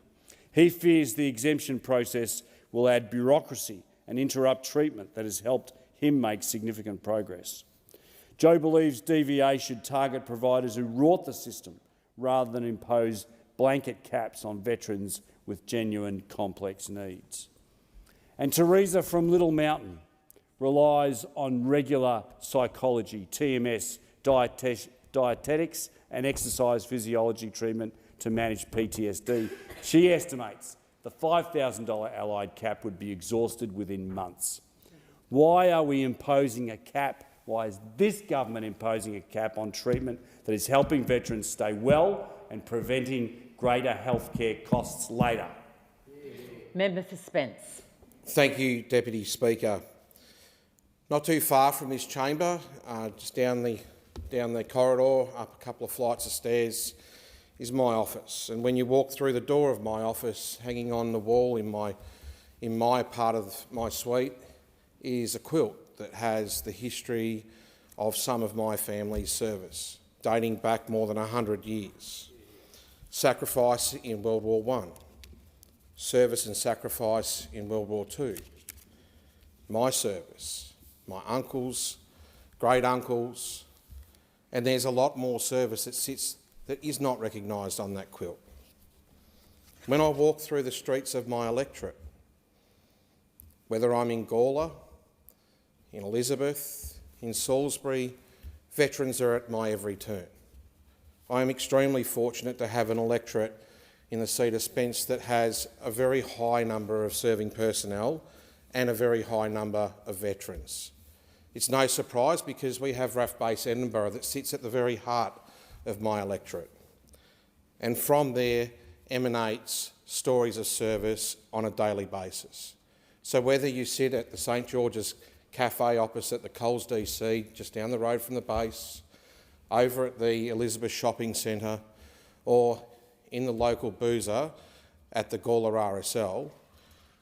He fears the exemption process will add bureaucracy and interrupt treatment that has helped him make significant progress. Joe believes DVA should target providers who wrought the system rather than impose blanket caps on veterans with genuine complex needs. And Teresa from Little Mountain relies on regular psychology, TMS, dietetics and exercise physiology treatment to manage PTSD. She estimates the $5,000 Allied cap would be exhausted within months. Why are we imposing a cap? Why is this government imposing a cap on treatment that is helping veterans stay well and preventing greater healthcare costs later? Member for Spence. Thank you, Deputy Speaker. Not too far from this chamber, just down the corridor, up a couple of flights of stairs, is my office. And when you walk through the door of my office, hanging on the wall in my part of my suite, is a quilt that has the history of some of my family's service, dating back more than 100 years. Sacrifice in World War I, service and sacrifice in World War II, my service, my uncles, great uncles, and there's a lot more service that is not recognised on that quilt. When I walk through the streets of my electorate, whether I'm in Gawler, in Elizabeth, in Salisbury, veterans are at my every turn. I am extremely fortunate to have an electorate in the seat of Spence that has a very high number of serving personnel and a very high number of veterans. It's no surprise because we have RAF Base Edinburgh that sits at the very heart of my electorate. And from there emanates stories of service on a daily basis. So whether you sit at the St George's Cafe opposite the Coles DC, just down the road from the base, over at the Elizabeth Shopping Centre, or in the local boozer at the Gawler RSL,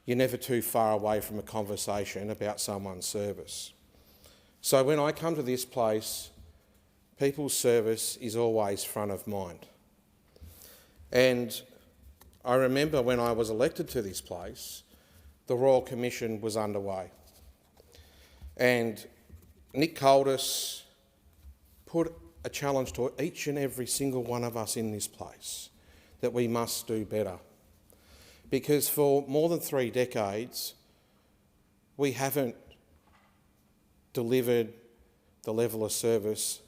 you're never too far away from a conversation about someone's service. So when I come to this place, people's service is always front of mind. And I remember when I was elected to this place, the Royal Commission was underway. And Nick Coldis put a challenge to each and every single one of us in this place that we must do better. Because for more than 3 decades, we haven't delivered the level of service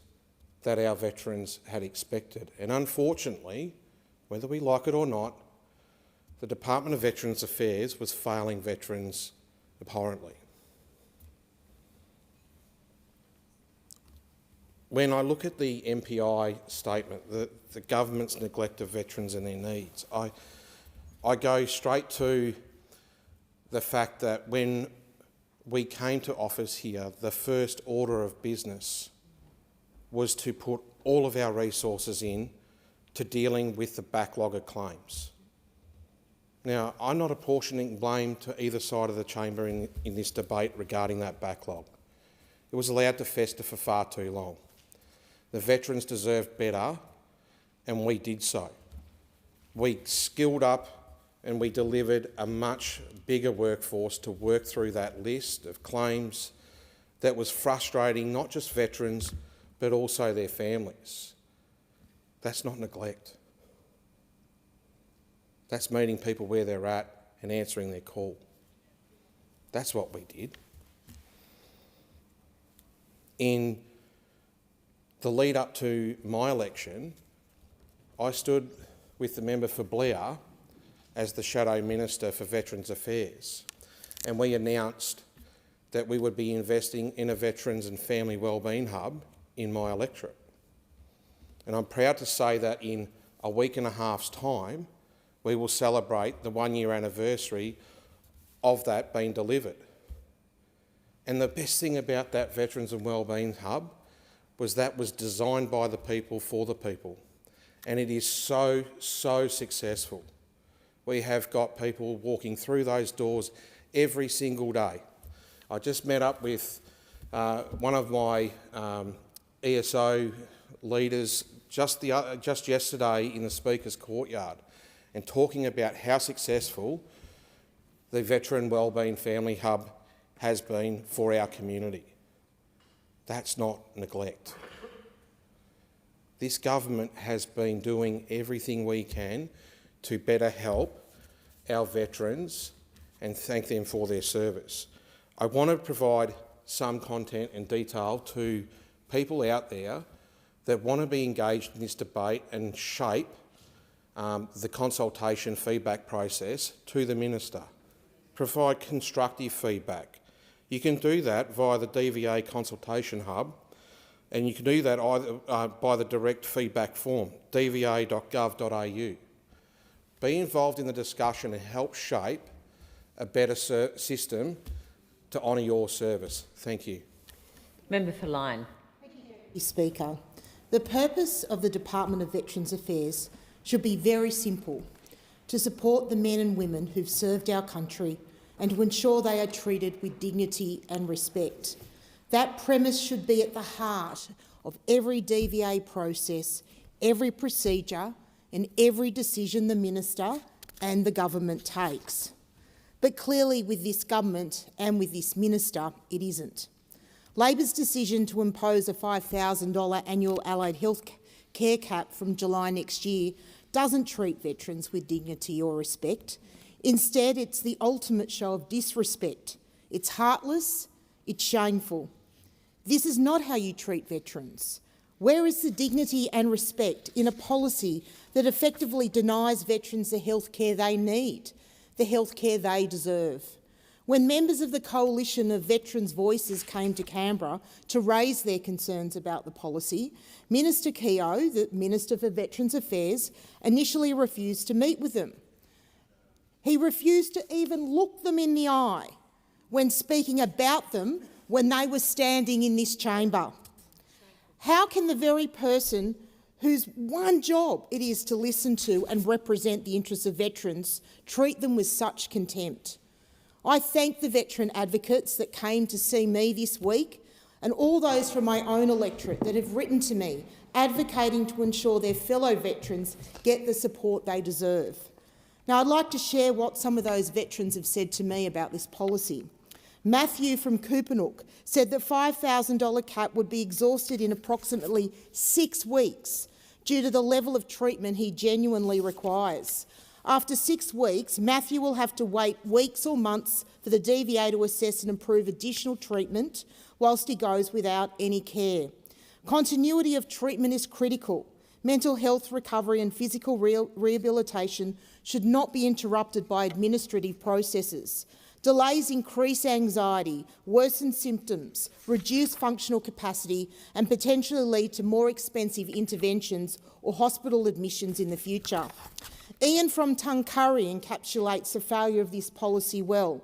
that our veterans had expected. And unfortunately, whether we like it or not, the Department of Veterans Affairs was failing veterans abhorrently. When I look at the MPI statement, the government's neglect of veterans and their needs, I go straight to the fact that when we came to office here, the first order of business was to put all of our resources in to dealing with the backlog of claims. Now, I'm not apportioning blame to either side of the chamber in this debate regarding that backlog. It was allowed to fester for far too long. The veterans deserved better, and we did so. We skilled up and we delivered a much bigger workforce to work through that list of claims that was frustrating not just veterans but also their families. That's not neglect. That's meeting people where they're at and answering their call. That's what we did. In the lead up to my election, I stood with the member for Blair as the Shadow Minister for Veterans Affairs, and we announced that we would be investing in a Veterans and Family Wellbeing Hub in my electorate. And I'm proud to say that in a week and a half's time, we will celebrate the 1-year anniversary of that being delivered. And the best thing about that Veterans and Wellbeing Hub was that was designed by the people for the people. And it is so successful. We have got people walking through those doors every single day. I just met up with one of my ESO leaders just yesterday in the Speaker's courtyard and talking about how successful the Veteran Wellbeing Family Hub has been for our community. That's not neglect. This government has been doing everything we can to better help our veterans and thank them for their service. I want to provide some content and detail to people out there that want to be engaged in this debate and shape the consultation feedback process to the Minister. Provide constructive feedback. You can do that via the DVA Consultation Hub, and you can do that either by the direct feedback form, dva.gov.au. Be involved in the discussion and help shape a better system to honour your service. Thank you. Member for Lyne. Speaker, the purpose of the Department of Veterans Affairs should be very simple: to support the men and women who've served our country and to ensure they are treated with dignity and respect. That premise should be at the heart of every DVA process, every procedure and every decision the Minister and the government takes. But clearly with this government and with this Minister, it isn't. Labor's decision to impose a $5,000 annual allied health care cap from July next year doesn't treat veterans with dignity or respect. Instead, it's the ultimate show of disrespect. It's heartless, it's shameful. This is not how you treat veterans. Where is the dignity and respect in a policy that effectively denies veterans the health care they need, the health care they deserve? When members of the Coalition of Veterans' Voices came to Canberra to raise their concerns about the policy, Minister Keogh, the Minister for Veterans Affairs, initially refused to meet with them. He refused to even look them in the eye when speaking about them when they were standing in this chamber. How can the very person whose one job it is to listen to and represent the interests of veterans treat them with such contempt? I thank the veteran advocates that came to see me this week and all those from my own electorate that have written to me advocating to ensure their fellow veterans get the support they deserve. Now, I'd like to share what some of those veterans have said to me about this policy. Matthew from Coopanook said that $5,000 cap would be exhausted in approximately 6 weeks due to the level of treatment he genuinely requires. After 6 weeks, Matthew will have to wait weeks or months for the DVA to assess and approve additional treatment whilst he goes without any care. Continuity of treatment is critical. Mental health recovery and physical rehabilitation should not be interrupted by administrative processes. Delays increase anxiety, worsen symptoms, reduce functional capacity and potentially lead to more expensive interventions or hospital admissions in the future. Ian from Tuncurry encapsulates the failure of this policy well.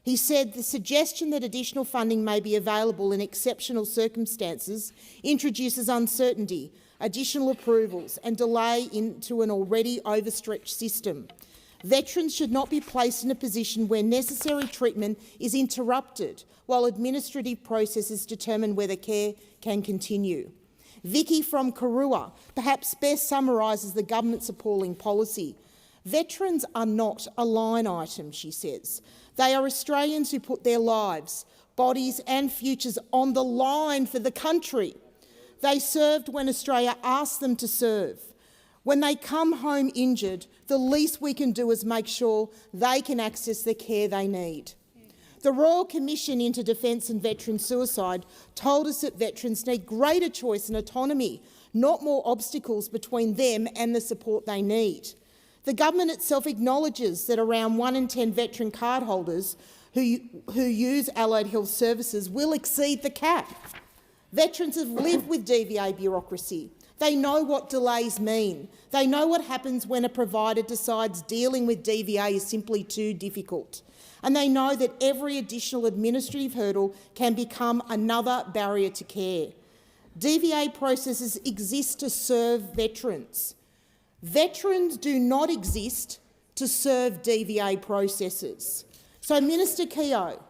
He said the suggestion that additional funding may be available in exceptional circumstances introduces uncertainty, additional approvals and delay into an already overstretched system. Veterans should not be placed in a position where necessary treatment is interrupted while administrative processes determine whether care can continue. Vicky from Karua perhaps best summarises the government's appalling policy. Veterans are not a line item, she says. They are Australians who put their lives, bodies and futures on the line for the country. They served when Australia asked them to serve. When they come home injured, the least we can do is make sure they can access the care they need. The Royal Commission into Defence and Veteran Suicide told us that veterans need greater choice and autonomy, not more obstacles between them and the support they need. The government itself acknowledges that around 1 in 10 veteran cardholders who use allied health services will exceed the cap. Veterans have lived with DVA bureaucracy. They know what delays mean. They know what happens when a provider decides dealing with DVA is simply too difficult. And they know that every additional administrative hurdle can become another barrier to care. DVA processes exist to serve veterans. Veterans do not exist to serve DVA processes. So, Minister Keogh,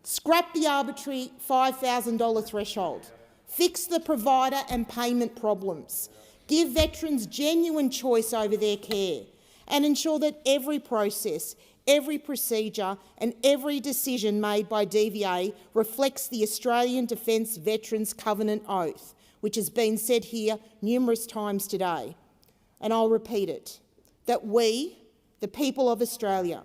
scrap the arbitrary $5,000 threshold. Fix the provider and payment problems. Give veterans genuine choice over their care and ensure that every process, every procedure and every decision made by DVA reflects the Australian Defence Veterans Covenant Oath, which has been said here numerous times today. And I'll repeat it, that we, the people of Australia,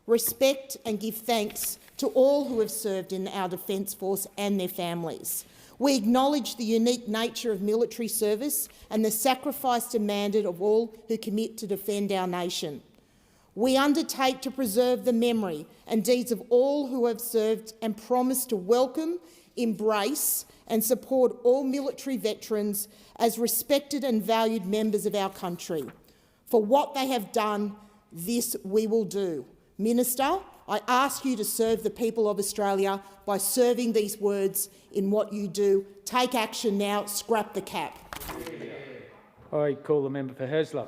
respect and give thanks to all who have served in our Defence Force and their families. We acknowledge the unique nature of military service and the sacrifice demanded of all who commit to defend our nation. We undertake to preserve the memory and deeds of all who have served and promise to welcome, embrace and support all military veterans as respected and valued members of our country. For what they have done, this we will do. Minister, I ask you to serve the people of Australia by serving these words in what you do. Take action now, scrap the cap. I call the member for Heslop.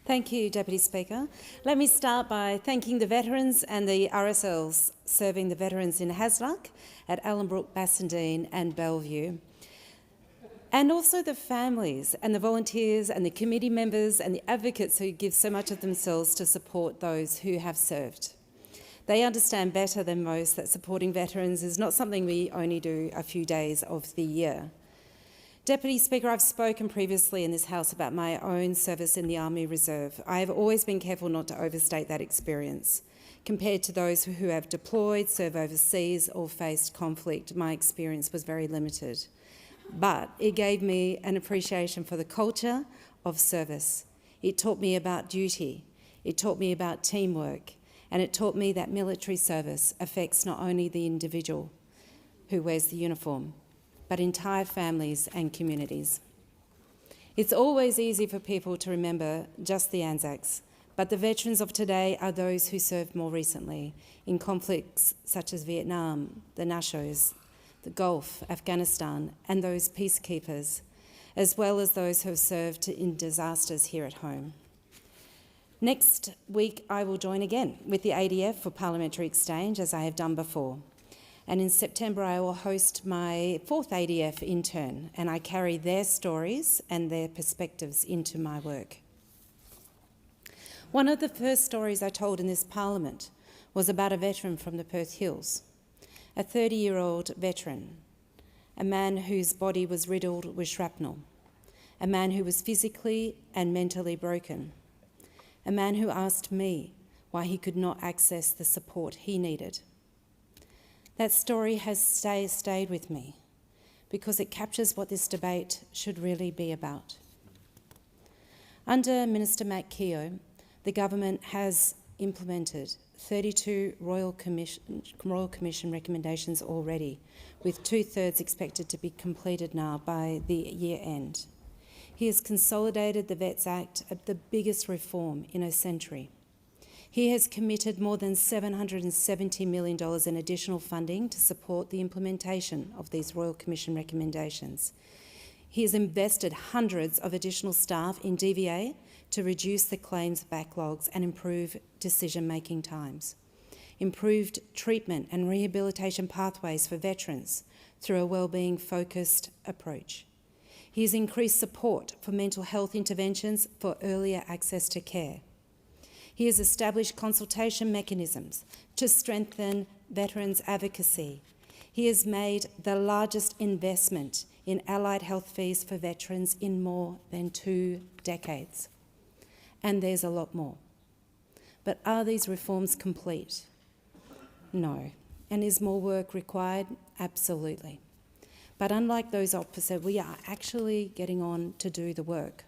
Thank you, Deputy Speaker. Let me start by thanking the veterans and the RSLs serving the veterans in Hasluck, at Allenbrook, Bassendean and Bellevue, and also the families and the volunteers and the committee members and the advocates who give so much of themselves to support those who have served. They understand better than most that supporting veterans is not something we only do a few days of the year. Deputy Speaker, I've spoken previously in this House about my own service in the Army Reserve. I have always been careful not to overstate that experience. Compared to those who have deployed, served overseas or faced conflict, my experience was very limited. But it gave me an appreciation for the culture of service. It taught me about duty, it taught me about teamwork, and it taught me that military service affects not only the individual who wears the uniform, but entire families and communities. It's always easy for people to remember just the Anzacs, but the veterans of today are those who served more recently in conflicts such as Vietnam, the Nachos, the Gulf, Afghanistan, and those peacekeepers, as well as those who have served in disasters here at home. Next week, I will join again with the ADF for Parliamentary Exchange, as I have done before. And in September, I will host my 4th ADF in turn, and I carry their stories and their perspectives into my work. One of the first stories I told in this Parliament was about a veteran from the Perth Hills, a 30-year-old veteran, a man whose body was riddled with shrapnel, a man who was physically and mentally broken, a man who asked me why he could not access the support he needed. That story has stayed with me because it captures what this debate should really be about. Under Minister Matt Keogh, the government has implemented 32 Royal Commission recommendations already, with 2/3 expected to be completed now by the year end. He has consolidated the Vets Act, the biggest reform in a century. He has committed more than $770 million in additional funding to support the implementation of these Royal Commission recommendations. He has invested hundreds of additional staff in DVA to reduce the claims backlogs and improve decision-making times, improved treatment and rehabilitation pathways for veterans through a wellbeing focused approach. He has increased support for mental health interventions for earlier access to care. He has established consultation mechanisms to strengthen veterans' advocacy. He has made the largest investment in allied health fees for veterans in more than 2 decades. And there's a lot more. But are these reforms complete? No. And is more work required? Absolutely. But unlike those opposite, we are actually getting on to do the work.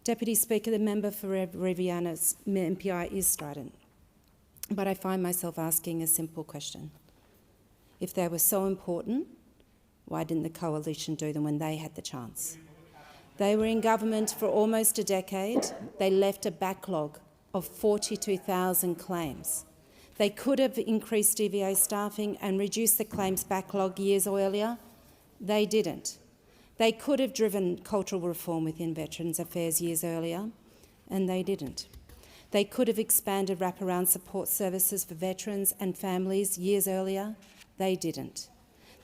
Deputy Speaker, the member for Riviana's MPI is strident, but I find myself asking a simple question. If they were so important, why didn't the coalition do them when they had the chance? They were in government for almost a decade. They left a backlog of 42,000 claims. They could have increased DVA staffing and reduced the claims backlog years earlier. They didn't. They could have driven cultural reform within Veterans Affairs years earlier, and they didn't. They could have expanded wraparound support services for veterans and families years earlier. They didn't.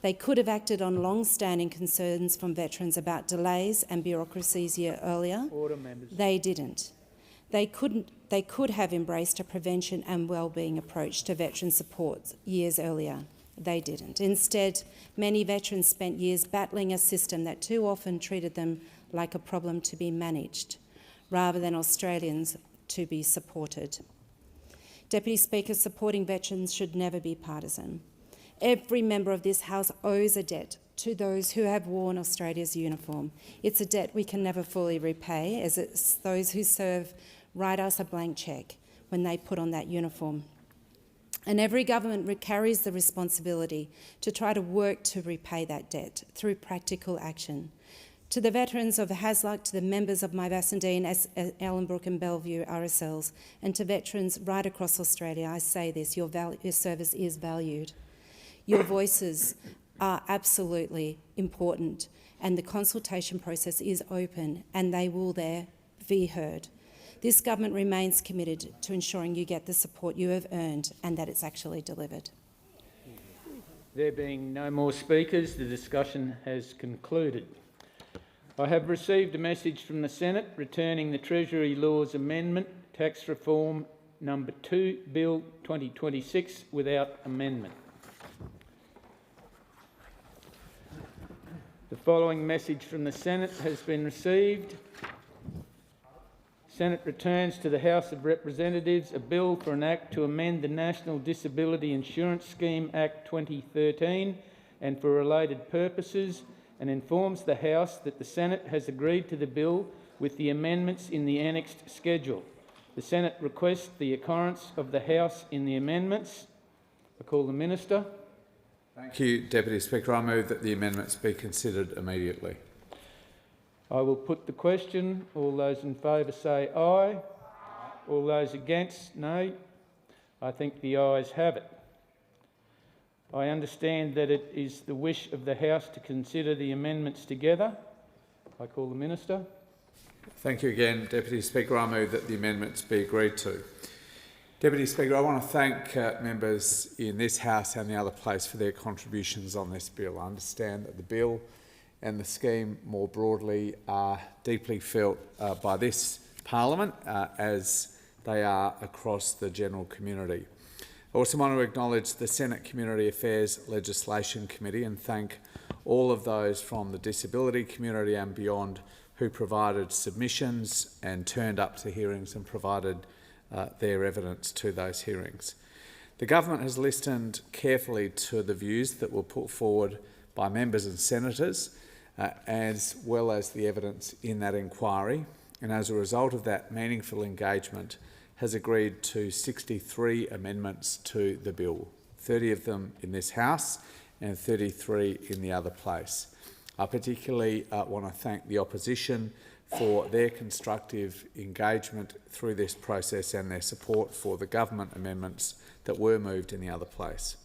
They could have acted on long-standing concerns from veterans about delays and bureaucracies year earlier. Order, members. They didn't. They could have embraced a prevention and wellbeing approach to veteran support years earlier. They didn't. Instead, many veterans spent years battling a system that too often treated them like a problem to be managed, rather than Australians to be supported. Deputy Speaker, supporting veterans should never be partisan. Every member of this House owes a debt to those who have worn Australia's uniform. It's a debt we can never fully repay, as it's those who serve write us a blank cheque when they put on that uniform. And every government carries the responsibility to try to work to repay that debt through practical action. To the veterans of Hasluck, to the members of my Bassendean, Ellenbrook and Bellevue RSLs, and to veterans right across Australia, I say this, your service is valued. Your voices are absolutely important, and the consultation process is open, and they will there be heard. This government remains committed to ensuring you get the support you have earned and that it's actually delivered. There being no more speakers, the discussion has concluded. I have received a message from the Senate returning the Treasury Laws Amendment, Tax Reform No. 2, Bill 2026, without amendment. The following message from the Senate has been received. Senate returns to the House of Representatives a bill for an Act to amend the National Disability Insurance Scheme Act 2013 and for related purposes, and informs the House that the Senate has agreed to the bill with the amendments in the annexed schedule. The Senate requests the occurrence of the House in the amendments. I call the Minister. Thank you, Deputy Speaker. I move that the amendments be considered immediately. I will put the question. All those in favour say aye. All those against, no. I think the ayes have it. I understand that it is the wish of the House to consider the amendments together. I call the Minister. Thank you again, Deputy Speaker. I move that the amendments be agreed to. Deputy Speaker, I want to thank members in this House and the other place for their contributions on this bill. I understand that the bill and the scheme more broadly are deeply felt by this Parliament as they are across the general community. I also want to acknowledge the Senate Community Affairs Legislation Committee and thank all of those from the disability community and beyond who provided submissions and turned up to hearings and provided their evidence to those hearings. The government has listened carefully to the views that were put forward by members and senators, as well as the evidence in that inquiry, and as a result of that meaningful engagement has agreed to 63 amendments to the bill, 30 of them in this House and 33 in the other place. I particularly want to thank the opposition for their constructive engagement through this process and their support for the government amendments that were moved in the other place.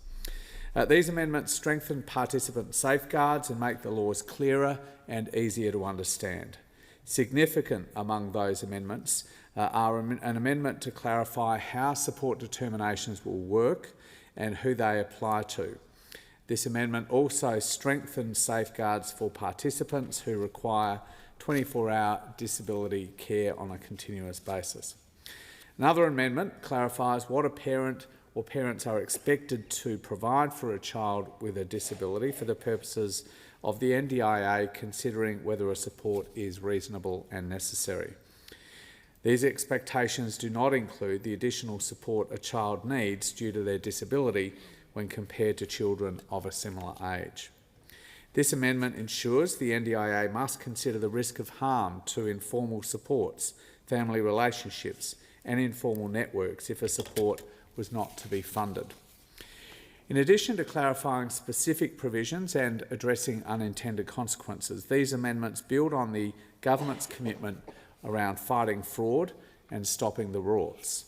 These amendments strengthen participant safeguards and make the laws clearer and easier to understand. Significant among those amendments are an amendment to clarify how support determinations will work and who they apply to. This amendment also strengthens safeguards for participants who require 24-hour disability care on a continuous basis. Another amendment clarifies what a parent or parents are expected to provide for a child with a disability for the purposes of the NDIA considering whether a support is reasonable and necessary. These expectations do not include the additional support a child needs due to their disability when compared to children of a similar age. This amendment ensures the NDIA must consider the risk of harm to informal supports, family relationships and informal networks if a support was not to be funded. In addition to clarifying specific provisions and addressing unintended consequences, these amendments build on the government's commitment around fighting fraud and stopping the rorts.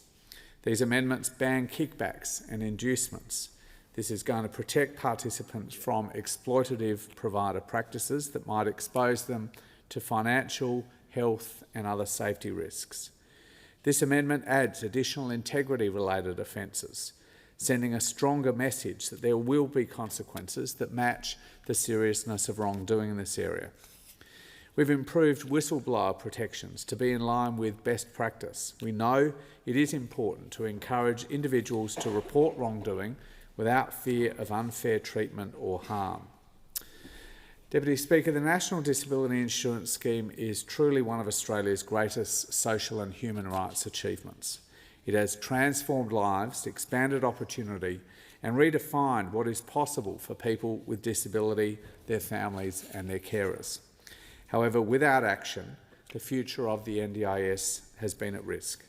These amendments ban kickbacks and inducements. This is going to protect participants from exploitative provider practices that might expose them to financial, health and other safety risks. This amendment adds additional integrity-related offences, sending a stronger message that there will be consequences that match the seriousness of wrongdoing in this area. We've improved whistleblower protections to be in line with best practice. We know it is important to encourage individuals to report wrongdoing without fear of unfair treatment or harm. Deputy Speaker, the National Disability Insurance Scheme is truly one of Australia's greatest social and human rights achievements. It has transformed lives, expanded opportunity, and redefined what is possible for people with disability, their families and their carers. However, without action, the future of the NDIS has been at risk.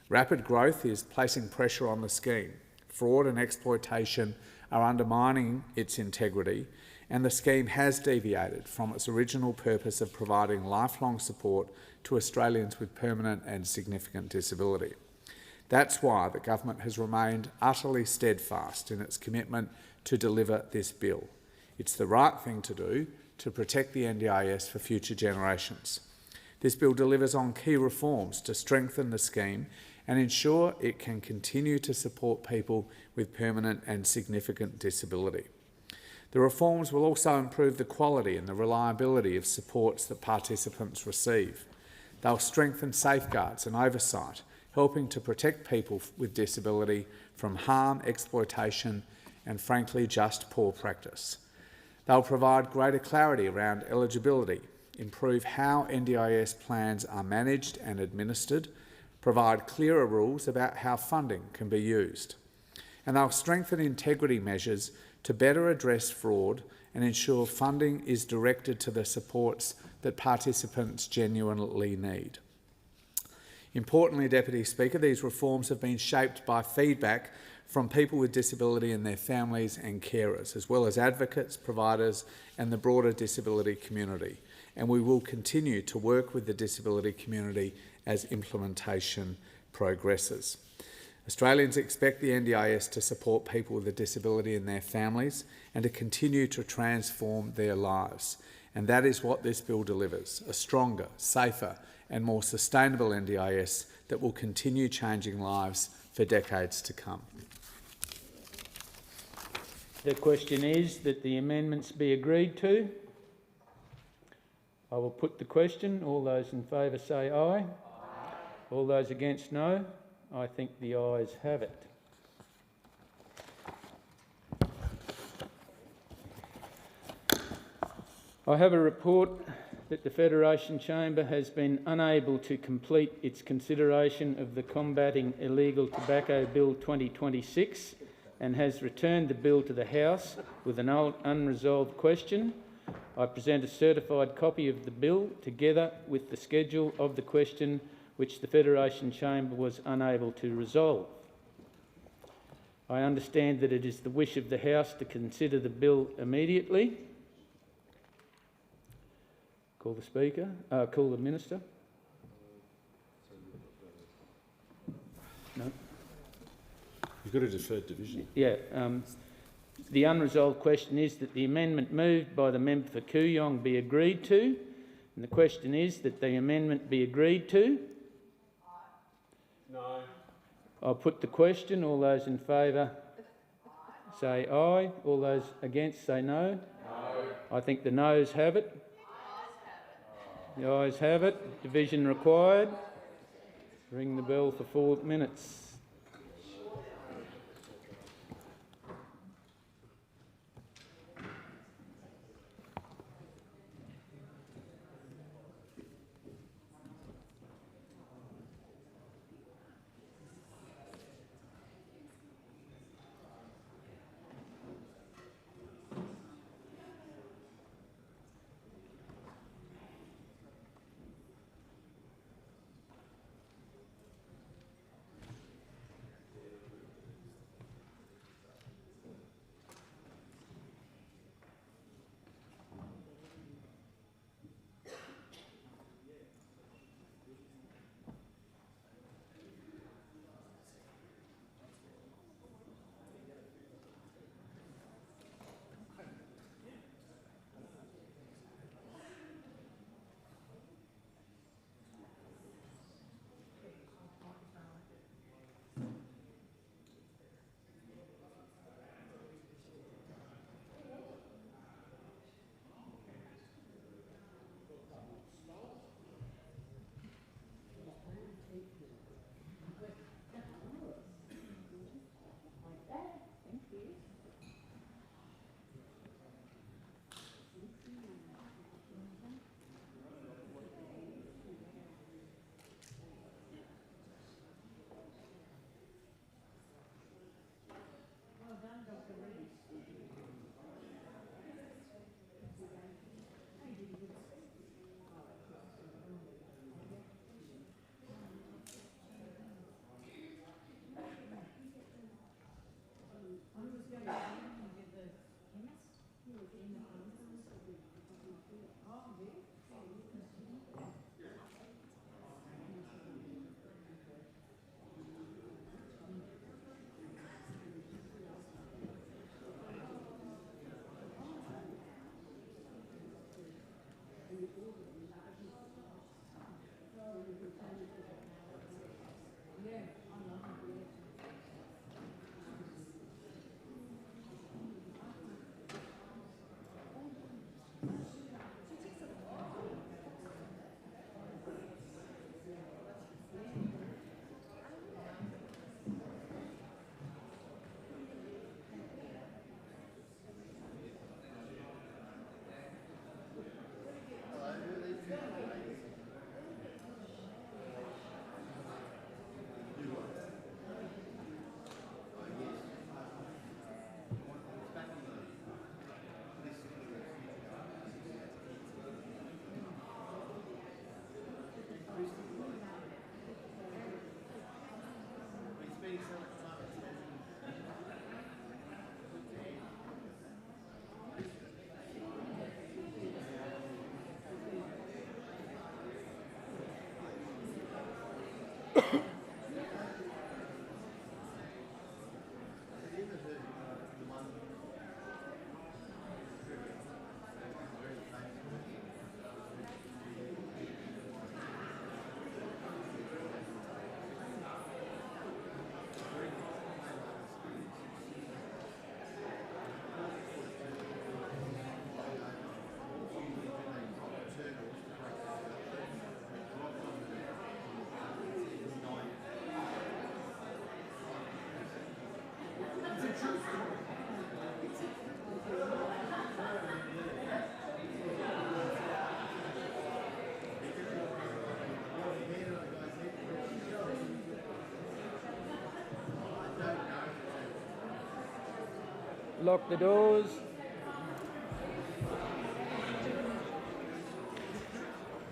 Rapid growth is placing pressure on the scheme. Fraud and exploitation are undermining its integrity, and the scheme has deviated from its original purpose of providing lifelong support to Australians with permanent and significant disability. That's why the government has remained utterly steadfast in its commitment to deliver this bill. It's the right thing to do to protect the NDIS for future generations. This bill delivers on key reforms to strengthen the scheme and ensure it can continue to support people with permanent and significant disability. The reforms will also improve the quality and the reliability of supports that participants receive. They'll strengthen safeguards and oversight, helping to protect people with disability from harm, exploitation and, frankly, just poor practice. They'll provide greater clarity around eligibility, improve how NDIS plans are managed and administered, provide clearer rules about how funding can be used. And they'll strengthen integrity measures to better address fraud and ensure funding is directed to the supports that participants genuinely need. Importantly, Deputy Speaker, these reforms have been shaped by feedback from people with disability and their families and carers, as well as advocates, providers and the broader disability community. And we will continue to work with the disability community as implementation progresses. Australians expect the NDIS to support people with a disability and their families and to continue to transform their lives. And that is what this bill delivers: a stronger, safer and more sustainable NDIS that will continue changing lives for decades to come. The question is that the amendments be agreed to. I will put the question. All those in favour say aye. Aye. All those against no. I think the ayes have it. I have a report that the Federation Chamber has been unable to complete its consideration of the Combating Illegal Tobacco Bill 2026 and has returned the bill to the House with an unresolved question. I present a certified copy of the bill together with the schedule of the question which the Federation Chamber was unable to resolve. I understand that it is the wish of the House to consider the bill immediately. Call the Speaker. Call the Minister. No. You've got a deferred division. Yeah. The unresolved question is that the amendment moved by the member for Kooyong be agreed to, and the question is that the amendment be agreed to. No. I'll put the question. All those in favour say aye. All those against say no. No. I think the noes have it. The ayes have it. Division required. Ring the bell for 4 minutes. lock the doors.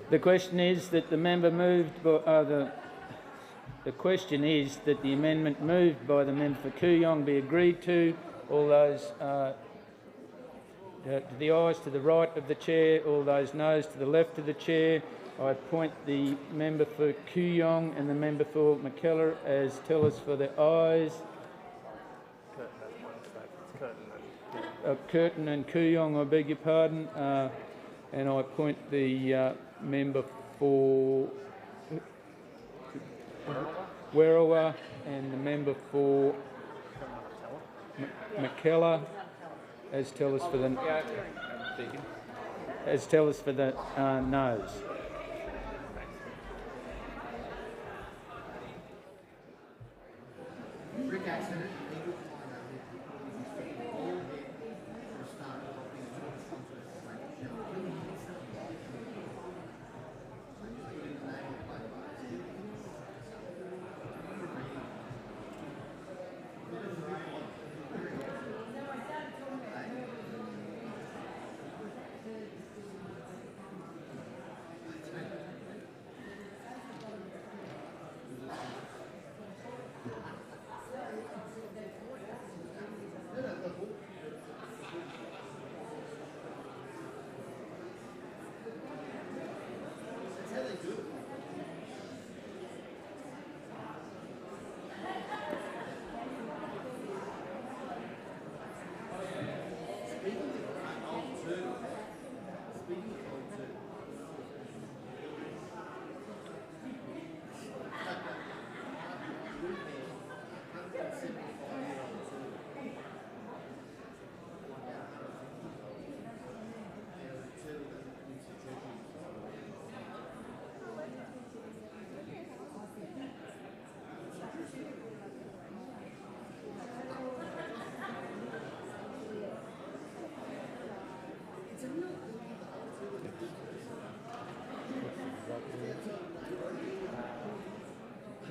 The question is that the member moved by, the question is that the amendment moved by the member for Kooyong be agreed to. All those to the ayes to the right of the chair, all those noes to the left of the chair. I appoint the member for Kooyong and the member for McKellar as tellers for the ayes. Curtin and Kooyong, I beg your pardon. And I appoint the member for Werriwa and the member for McKellar as tellers for the noes.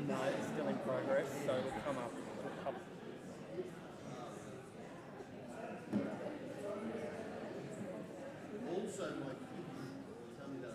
No, it's still in progress, so it'll come up. Also, tell me that.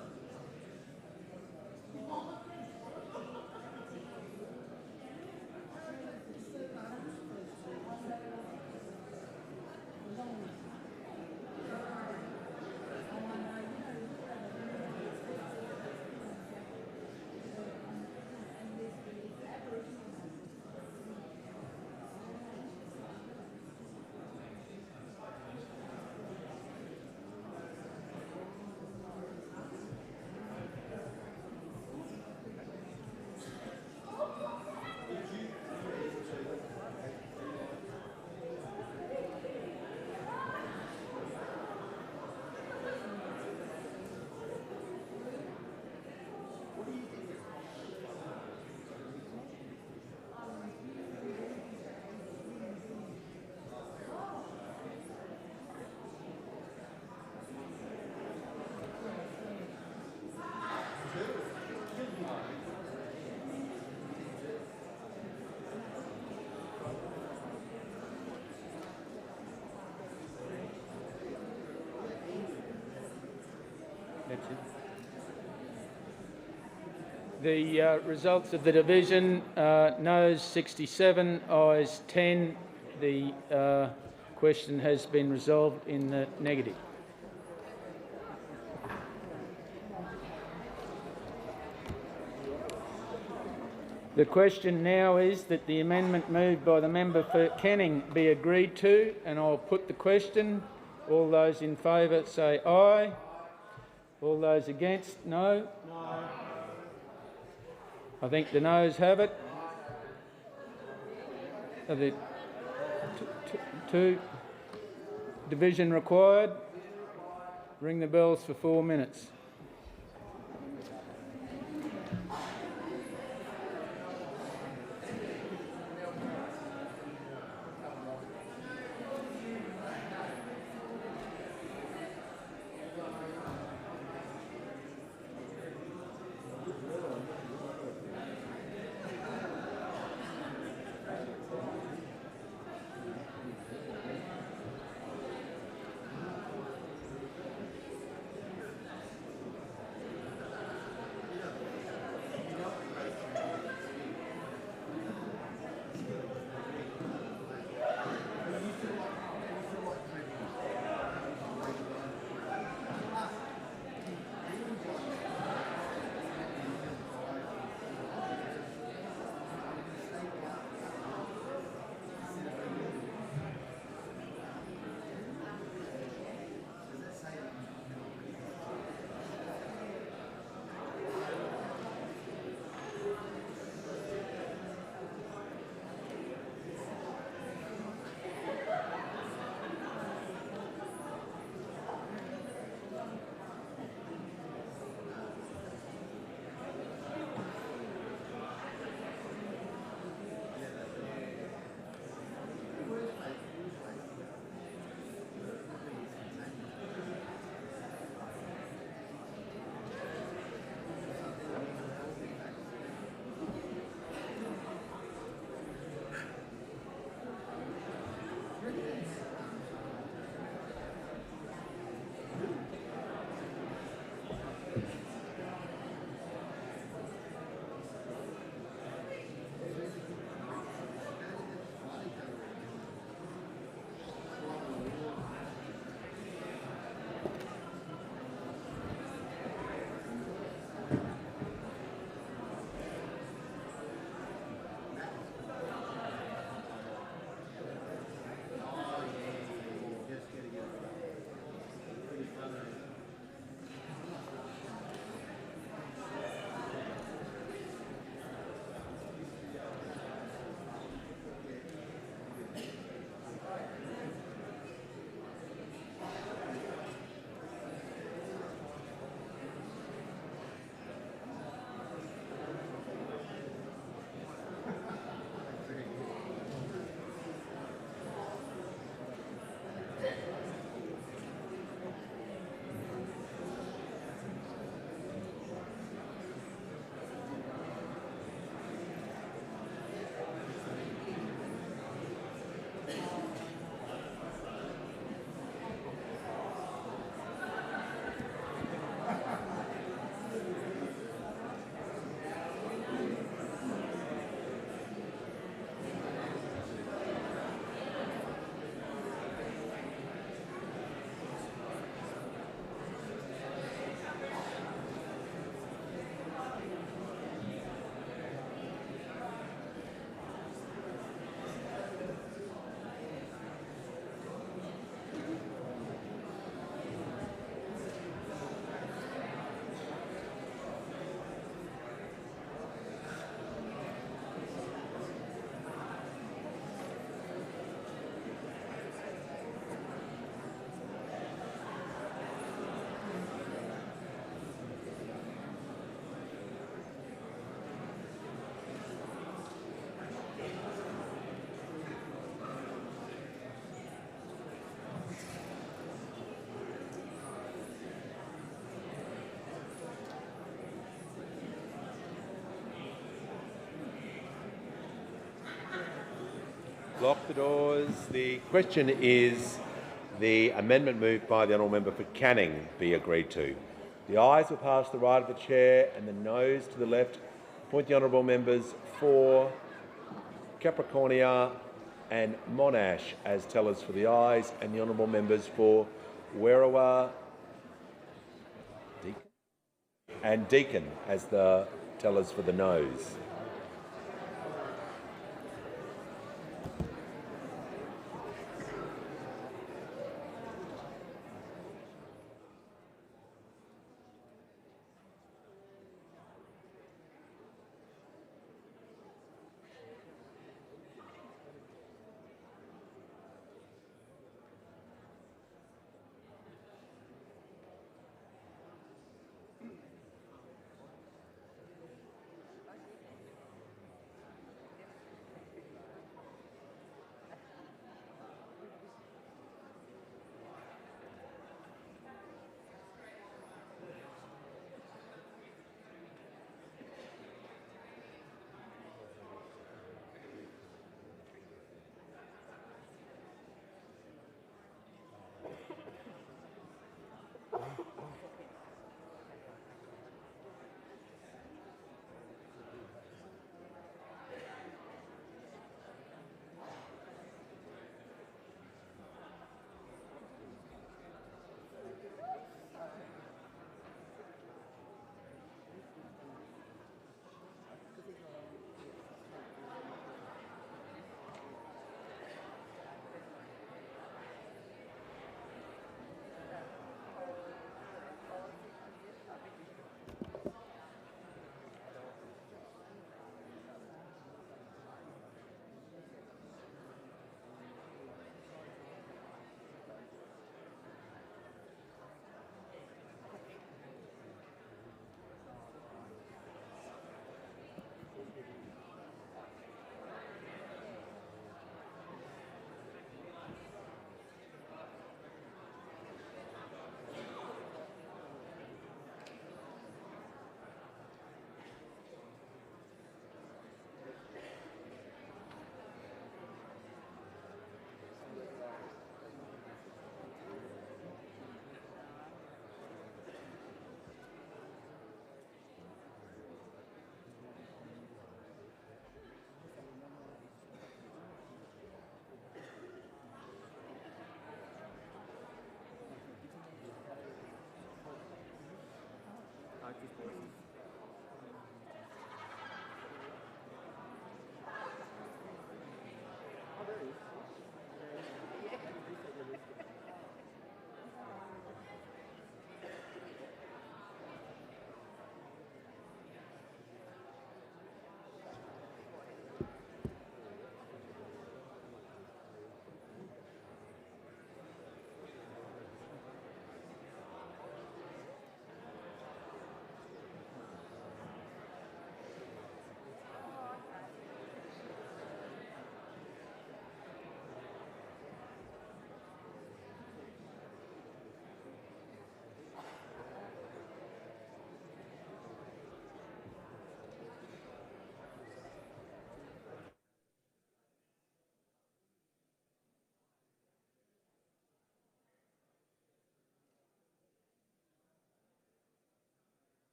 The results of the division, noes 67, ayes 10. The question has been resolved in the negative. The question now is that the amendment moved by the member for Canning be agreed to, and I'll put the question. All those in favour say aye. All those against, no. No. I think the noes have it. Are there two? Division required. Ring the bells for 4 minutes. Lock the doors. The question is the amendment moved by the honourable member for Canning be agreed to. The ayes will pass to the right of the chair and the noes to the left. Appoint the honourable members for Capricornia and Monash as tellers for the ayes, and the honourable members for Werriwa and Deakin as the tellers for the noes.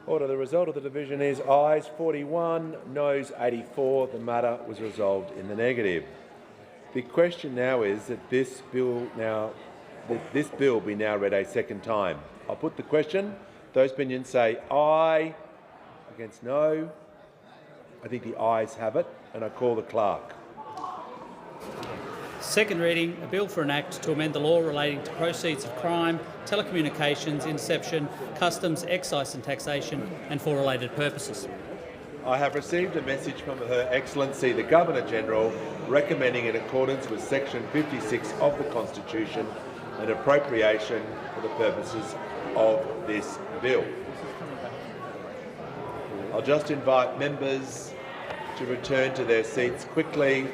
Order. The result of the division is ayes 41, noes 84. The matter was resolved in the negative. The question now is that this bill be now read a second time. I'll put the question. Those opinions say aye. Against no. I think the ayes have it, and I call the clerk. Second reading, a bill for an act to amend the law relating to proceeds of crime, telecommunications, interception, customs, excise and taxation, and for related purposes. I have received a message from Her Excellency the Governor-General recommending, in accordance with Section 56 of the Constitution, an appropriation for the purposes of this bill. I'll just invite members to return to their seats quickly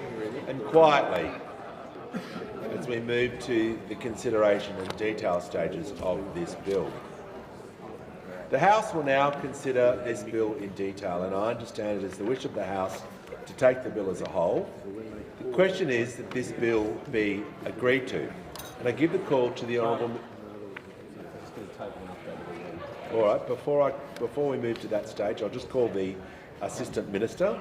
and quietly as we move to the consideration and detail stages of this bill. The House will now consider this bill in detail, and I understand it is the wish of the House to take the bill as a whole. The question is that this bill be agreed to, and I give the call to the honourable. All right. Before we move to that stage, I'll just call the Assistant Minister.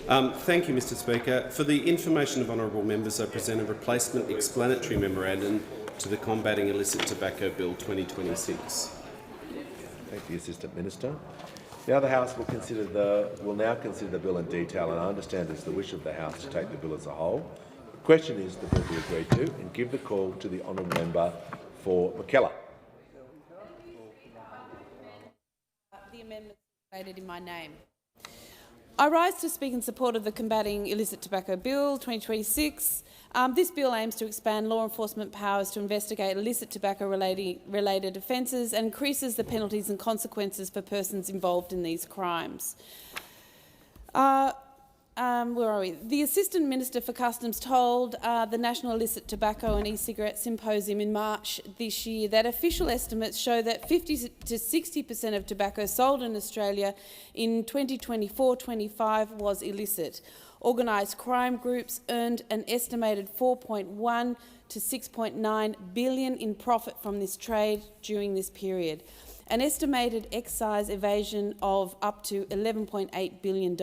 Thank you, Mr Speaker. For the information of honourable members, I present a replacement explanatory memorandum to the Combating Illicit Tobacco Bill 2026. Thank you, Assistant Minister. Now the House will now consider the bill in detail, and I understand it's the wish of the House to take the bill as a whole. The question is the bill be agreed to, and give the call to the honourable member for McKellar. The amendment stated in my name. I rise to speak in support of the Combating Illicit Tobacco Bill 2026. This bill aims to expand law enforcement powers to investigate illicit tobacco-related offences and increases the penalties and consequences for persons involved in these crimes. Where are we? The Assistant Minister for Customs told the National Illicit Tobacco and E-Cigarette Symposium in March this year that official estimates show that 50 to 60% of tobacco sold in Australia in 2024-25 was illicit. Organised crime groups earned an estimated 4.1 to 6.9 billion in profit from this trade during this period, an estimated excise evasion of up to $11.8 billion.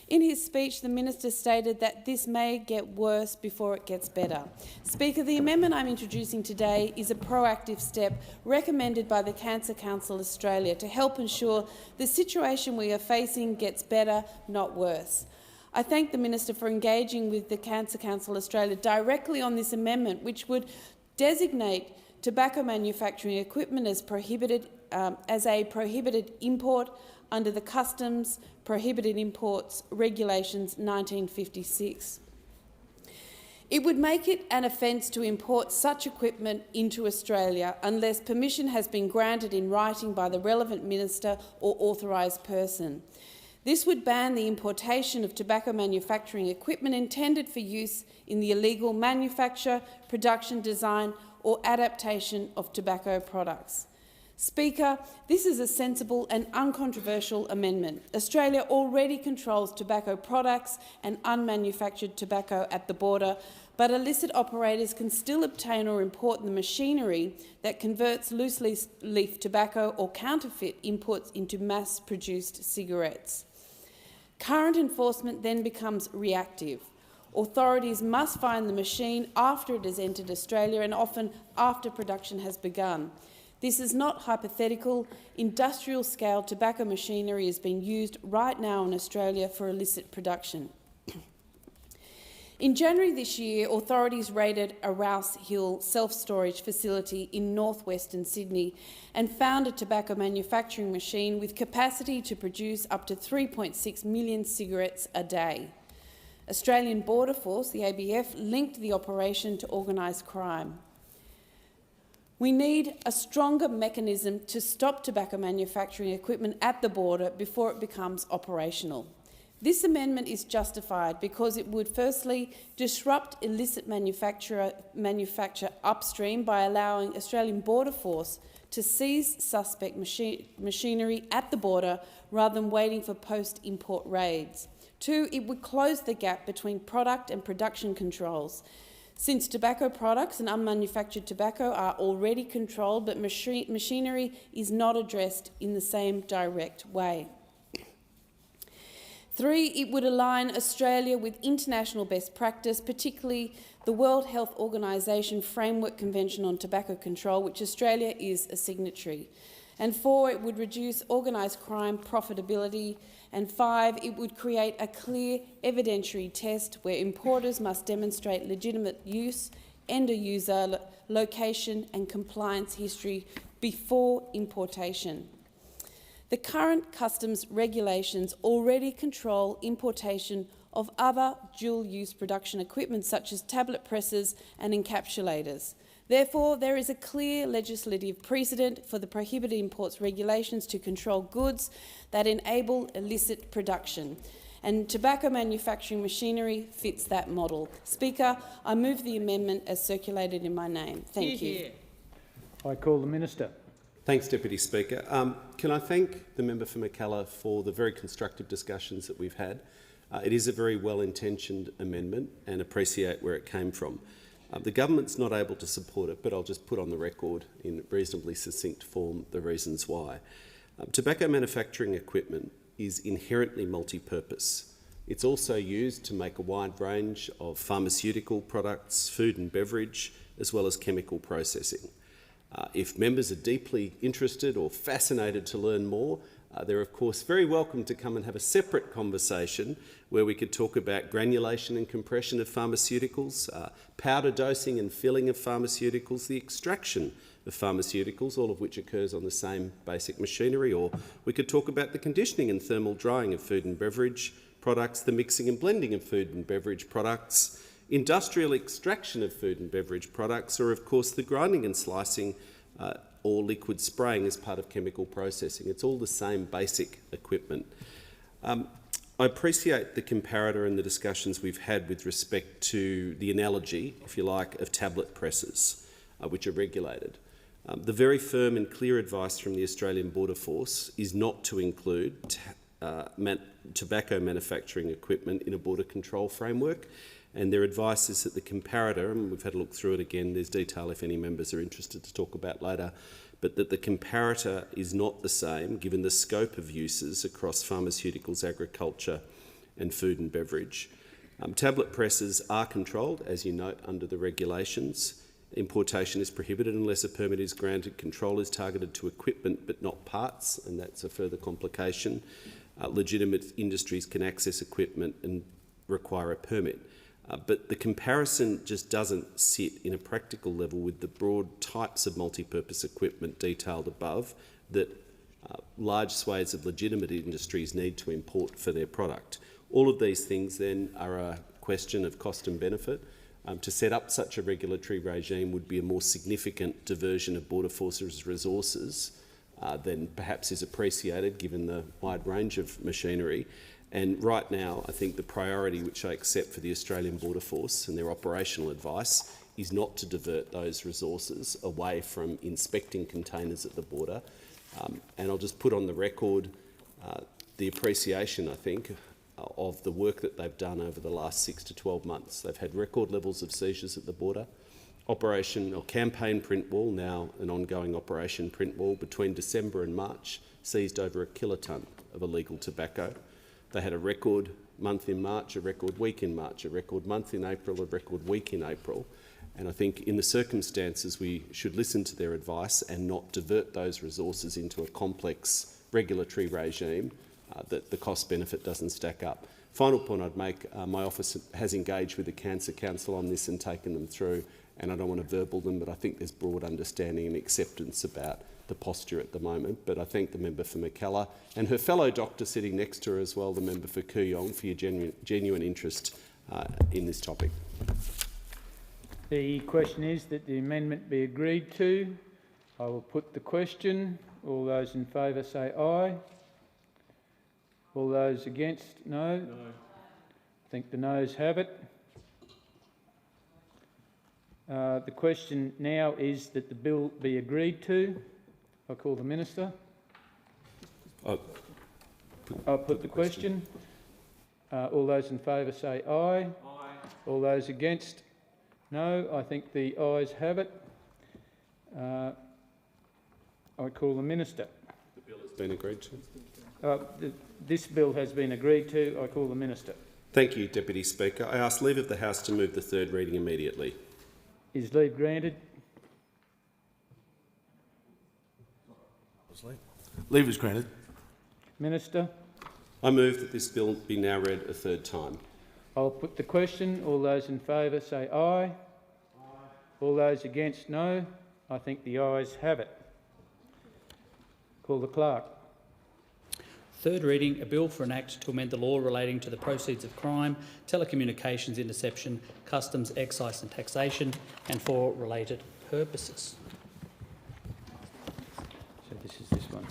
In his speech, the Minister stated that this may get worse before it gets better. Speaker, the amendment I'm introducing today is a proactive step recommended by the Cancer Council Australia to help ensure the situation we are facing gets better, not worse. I thank the Minister for engaging with the Cancer Council Australia directly on this amendment, which would designate tobacco manufacturing equipment as a prohibited import under the Customs Prohibited Imports Regulations 1956. It would make it an offence to import such equipment into Australia unless permission has been granted in writing by the relevant minister or authorised person. This would ban the importation of tobacco manufacturing equipment intended for use in the illegal manufacture, production, design or adaptation of tobacco products. Speaker, this is a sensible and uncontroversial amendment. Australia already controls tobacco products and unmanufactured tobacco at the border, but illicit operators can still obtain or import the machinery that converts loose leaf tobacco or counterfeit inputs into mass-produced cigarettes. Current enforcement then becomes reactive. Authorities must find the machine after it has entered Australia and often after production has begun. This is not hypothetical. Industrial-scale tobacco machinery is being used right now in Australia for illicit production. In January this year, authorities raided a Rouse Hill self-storage facility in northwestern Sydney and found a tobacco manufacturing machine with capacity to produce up to 3.6 million cigarettes a day. Australian Border Force, the ABF, linked the operation to organised crime. We need a stronger mechanism to stop tobacco manufacturing equipment at the border before it becomes operational. This amendment is justified because it would firstly disrupt illicit manufacture upstream by allowing Australian Border Force to seize suspect machinery at the border rather than waiting for post-import raids. Two, it would close the gap between product and production controls. Since tobacco products and unmanufactured tobacco are already controlled, but machinery is not addressed in the same direct way. Three, it would align Australia with international best practice, particularly the World Health Organization Framework Convention on Tobacco Control, which Australia is a signatory. And four, it would reduce organised crime profitability. And five, it would create a clear evidentiary test where importers must demonstrate legitimate use, end-user location and compliance history before importation. The current customs regulations already control importation of other dual-use production equipment such as tablet presses and encapsulators. Therefore, there is a clear legislative precedent for the prohibited imports regulations to control goods that enable illicit production, and tobacco manufacturing machinery fits that model. Speaker, I move the amendment as circulated in my name. Thank you. I call the Minister. Thanks, Deputy Speaker. Can I thank the member for Mackellar for the very constructive discussions that we've had. It is a very well-intentioned amendment and appreciate where it came from. The government's not able to support it, but I'll just put on the record in reasonably succinct form the reasons why. Tobacco manufacturing equipment is inherently multi-purpose. It's also used to make a wide range of pharmaceutical products, food and beverage, as well as chemical processing. If members are deeply interested or fascinated to learn more, they're of course very welcome to come and have a separate conversation where we could talk about granulation and compression of pharmaceuticals, powder dosing and filling of pharmaceuticals, the extraction of pharmaceuticals, all of which occurs on the same basic machinery, or we could talk about the conditioning and thermal drying of food and beverage products, the mixing and blending of food and beverage products, industrial extraction of food and beverage products, or of course the grinding and slicing or liquid spraying as part of chemical processing. It's all the same basic equipment. I appreciate the comparator and the discussions we've had with respect to the analogy, if you like, of tablet presses, which are regulated. The very firm and clear advice from the Australian Border Force is not to include tobacco manufacturing equipment in a border control framework, and their advice is that the comparator, and we've had a look through it again, there's detail if any members are interested to talk about later, but that the comparator is not the same given the scope of uses across pharmaceuticals, agriculture and food and beverage. Tablet presses are controlled, as you note, under the regulations. Importation is prohibited unless a permit is granted. Control is targeted to equipment but not parts, and that's a further complication. Legitimate industries can access equipment and require a permit. But the comparison just doesn't sit in a practical level with the broad types of multi-purpose equipment detailed above that large swathes of legitimate industries need to import for their product. All of these things then are a question of cost and benefit. To set up such a regulatory regime would be a more significant diversion of Border Force's resources than perhaps is appreciated given the wide range of machinery. And right now, I think the priority which I accept for the Australian Border Force and their operational advice is not to divert those resources away from inspecting containers at the border. And I'll just put on the record the appreciation, I think, of the work that they've done over the last 6 to 12 months. They've had record levels of seizures at the border. Operation or campaign print wall, now an ongoing operation print wall, between December and March seized over 1 kilotonne of illegal tobacco. They had a record month in March, a record week in March, a record month in April, a record week in April. And I think in the circumstances we should listen to their advice and not divert those resources into a complex regulatory regime that the cost-benefit doesn't stack up. Final point I'd make, my office has engaged with the Cancer Council on this and taken them through, and I don't want to verbal them, but I think there's broad understanding and acceptance about the posture at the moment. But I thank the member for Mackellar and her fellow doctor sitting next to her as well, the member for Kooyong, for your genuine interest in this topic. The question is that the amendment be agreed to. I will put the question. All those in favour say aye. All those against, no. No. I think the noes have it. The question now is that the bill be agreed to. I call the Minister. I'll put the question. All those in favour say aye. Aye. All those against, no. I think the ayes have it. I call the Minister. The bill has been agreed to. This bill has been agreed to. I call the Minister. Thank you, Deputy Speaker. I ask leave of the House to move the third reading immediately. Is leave granted? Leave is granted. Minister? I move that this bill be now read a third time. I'll put the question. All those in favour say aye. Aye. All those against, no. I think the ayes have it. Call the clerk. Third reading, a bill for an act to amend the law relating to the proceeds of crime, telecommunications interception, customs, excise and taxation, and for related purposes. So this is this one.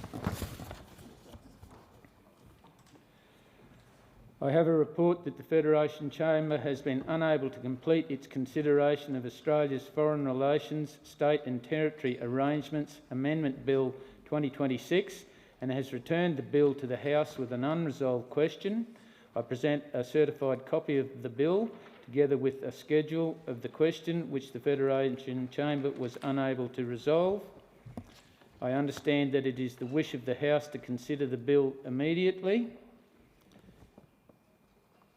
I have a report that the Federation Chamber has been unable to complete its consideration of Australia's Foreign Relations, State and Territory Arrangements Amendment Bill 2026 and has returned the bill to the House with an unresolved question. I present a certified copy of the bill together with a schedule of the question which the Federation Chamber was unable to resolve. I understand that it is the wish of the House to consider the bill immediately.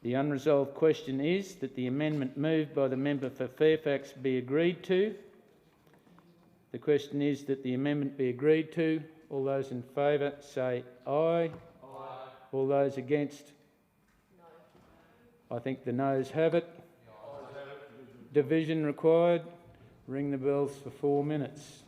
The unresolved question is that the amendment moved by the member for Fairfax be agreed to. The question is that the amendment be agreed to. All those in favour say aye. Aye. All those against? No. I think the noes have it. Division required. Ring the bells for 4 minutes.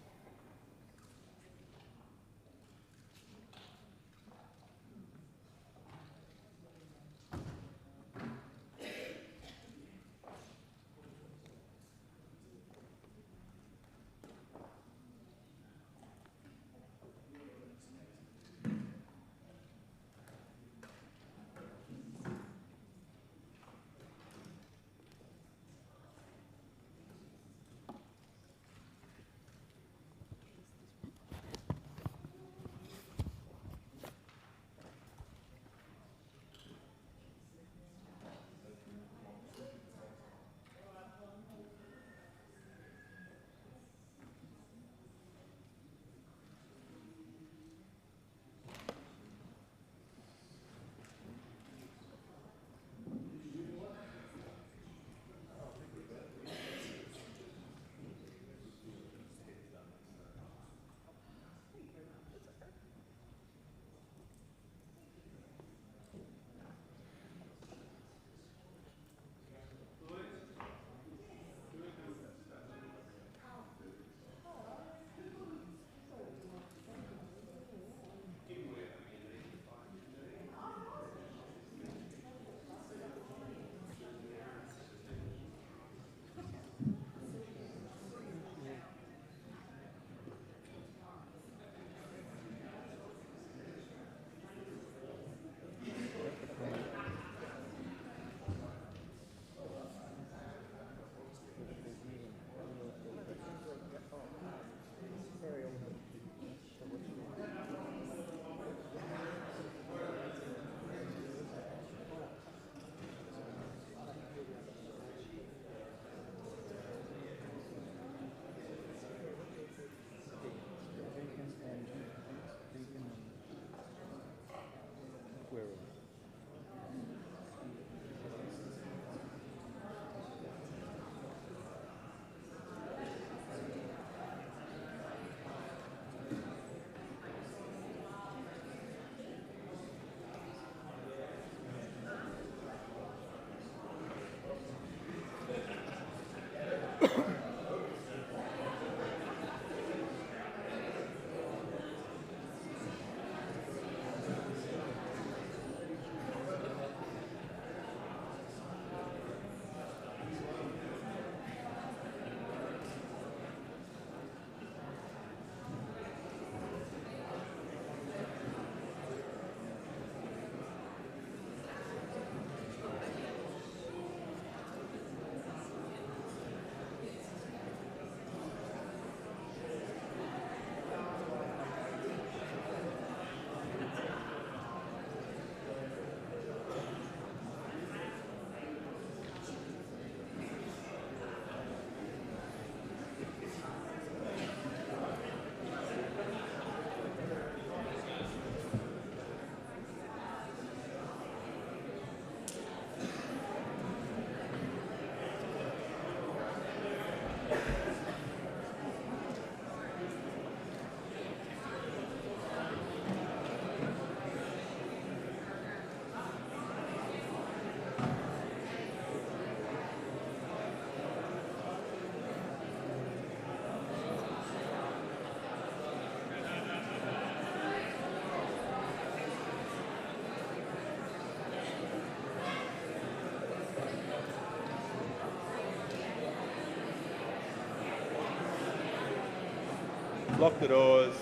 Lock the doors.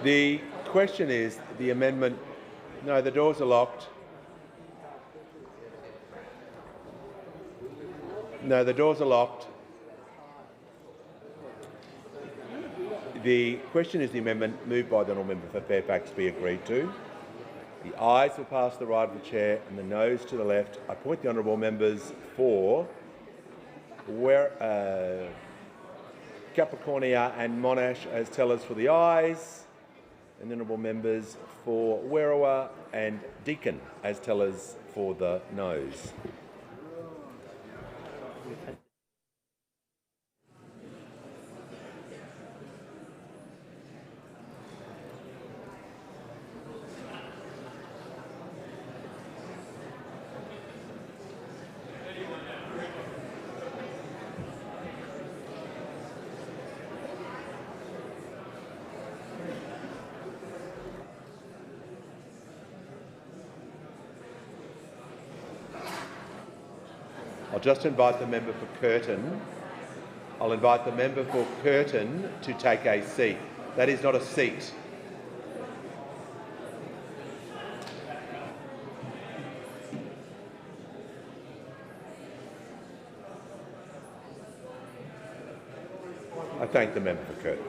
The question is the amendment. No, the doors are locked. No, the doors are locked. The question is the amendment moved by the honourable member for Fairfax be agreed to. The ayes will pass to the right of the chair and the noes to the left. I point the honourable members for Capricornia and Monash as tellers for the ayes, and the honourable members for Werriwa and Deakin as tellers for the noes. I'll just invite the member for Curtin. I'll invite the member for Curtin to take a seat. That is not a seat. I thank the member for Curtin.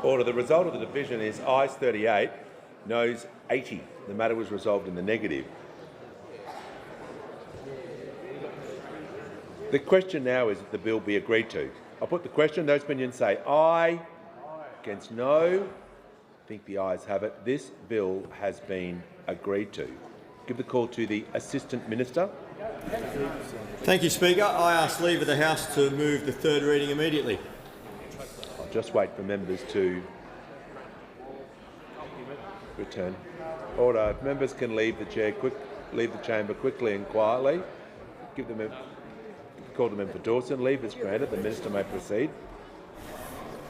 Order. The result of the division is ayes 38, noes 80. The matter was resolved in the negative. The question now is that the bill be agreed to. I'll put the question. Those opinions say aye. Against no. I think the ayes have it. This bill has been agreed to. Give the call to the Assistant Minister. Thank you, Speaker. I ask leave of the House to move the third reading immediately. I'll just wait for members to return. Order. If members can leave the chamber quickly and quietly. Give them call the member for Dawson. Leave is granted. The minister may proceed.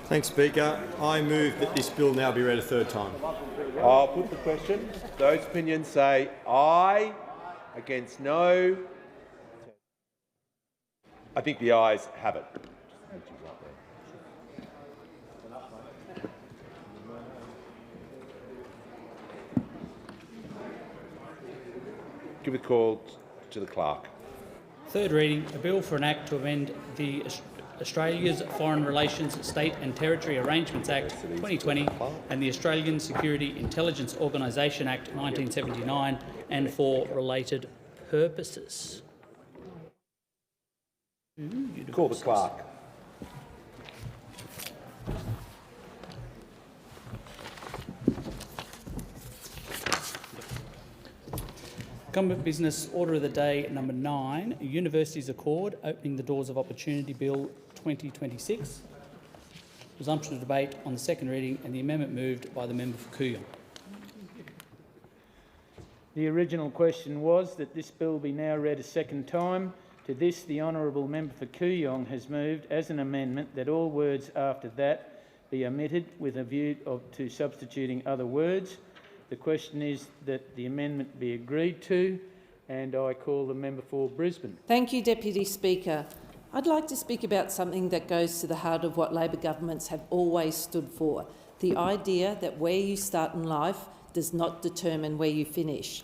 Thanks, Speaker. I move that this bill now be read a third time. I'll put the question. Those opinions say aye. Against no. I think the ayes have it. Give the call to the clerk. Third reading, a bill for an act to amend the Australia's Foreign Relations State and Territory Arrangements Act 2020 and the Australian Security Intelligence Organisation Act 1979 and for related purposes. Call the clerk. Government Business Order of the Day number 9, Universities Accord, Opening the Doors of Opportunity Bill 2026. Resumption of debate on the second reading and the amendment moved by the member for Kooyong. The original question was that this bill be now read a second time. To this, the honourable member for Kooyong has moved as an amendment that all words after that be omitted with a view to substituting other words. The question is that the amendment be agreed to, and I call the member for Brisbane. Thank you, Deputy Speaker. I'd like to speak about something that goes to the heart of what Labor governments have always stood for, the idea that where you start in life does not determine where you finish.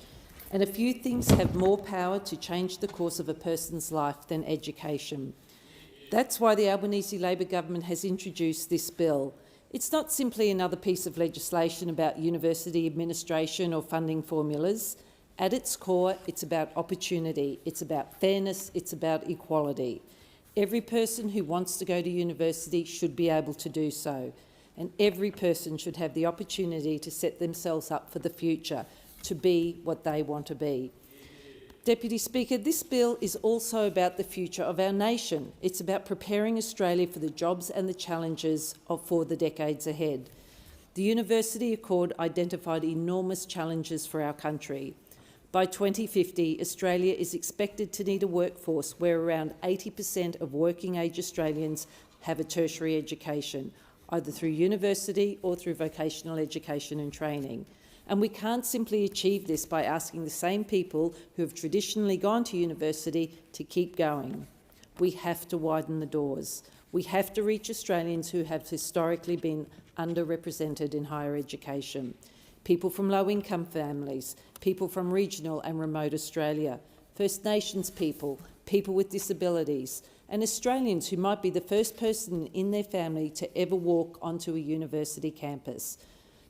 And a few things have more power to change the course of a person's life than education. That's why the Albanese Labor government has introduced this bill. It's not simply another piece of legislation about university administration or funding formulas. At its core, it's about opportunity, it's about fairness, it's about equality. Every person who wants to go to university should be able to do so, and every person should have the opportunity to set themselves up for the future, to be what they want to be. Deputy Speaker, this bill is also about the future of our nation. It's about preparing Australia for the jobs and the challenges for the decades ahead. The University Accord identified enormous challenges for our country. By 2050, Australia is expected to need a workforce where around 80% of working-age Australians have a tertiary education, either through university or through vocational education and training. And we can't simply achieve this by asking the same people who have traditionally gone to university to keep going. We have to widen the doors. We have to reach Australians who have historically been underrepresented in higher education. People from low-income families, people from regional and remote Australia, First Nations people, people with disabilities, and Australians who might be the first person in their family to ever walk onto a university campus.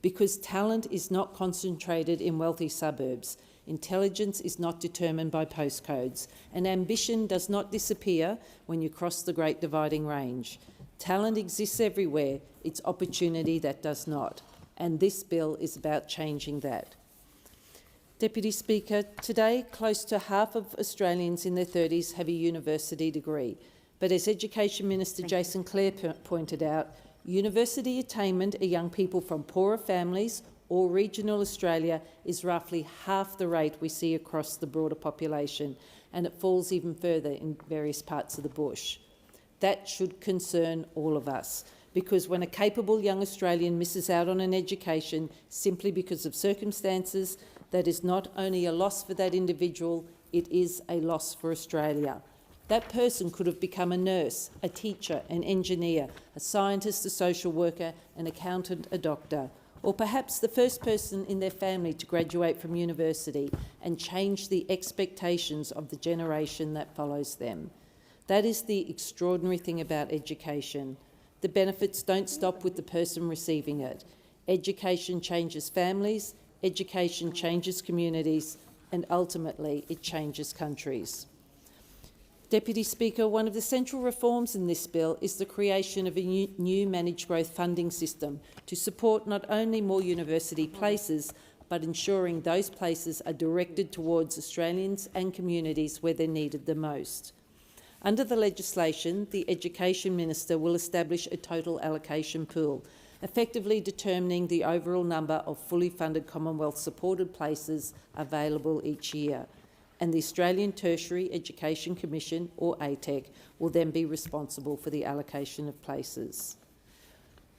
Because talent is not concentrated in wealthy suburbs, intelligence is not determined by postcodes, and ambition does not disappear when you cross the Great Dividing Range. Talent exists everywhere, it's opportunity that does not, and this bill is about changing that. Deputy Speaker, today close to half of Australians in their 30s have a university degree, but as Education Minister Jason Clare pointed out, university attainment of young people from poorer families or regional Australia is roughly half the rate we see across the broader population, and it falls even further in various parts of the bush. That should concern all of us, because when a capable young Australian misses out on an education simply because of circumstances, that is not only a loss for that individual, it is a loss for Australia. That person could have become a nurse, a teacher, an engineer, a scientist, a social worker, an accountant, a doctor, or perhaps the first person in their family to graduate from university and change the expectations of the generation that follows them. That is the extraordinary thing about education. The benefits don't stop with the person receiving it. Education changes families, education changes communities, and ultimately it changes countries. Deputy Speaker, one of the central reforms in this bill is the creation of a new managed growth funding system to support not only more university places, but ensuring those places are directed towards Australians and communities where they're needed the most. Under the legislation, the Education Minister will establish a total allocation pool, effectively determining the overall number of fully funded Commonwealth-supported places available each year, and the Australian Tertiary Education Commission, or ATEC, will then be responsible for the allocation of places.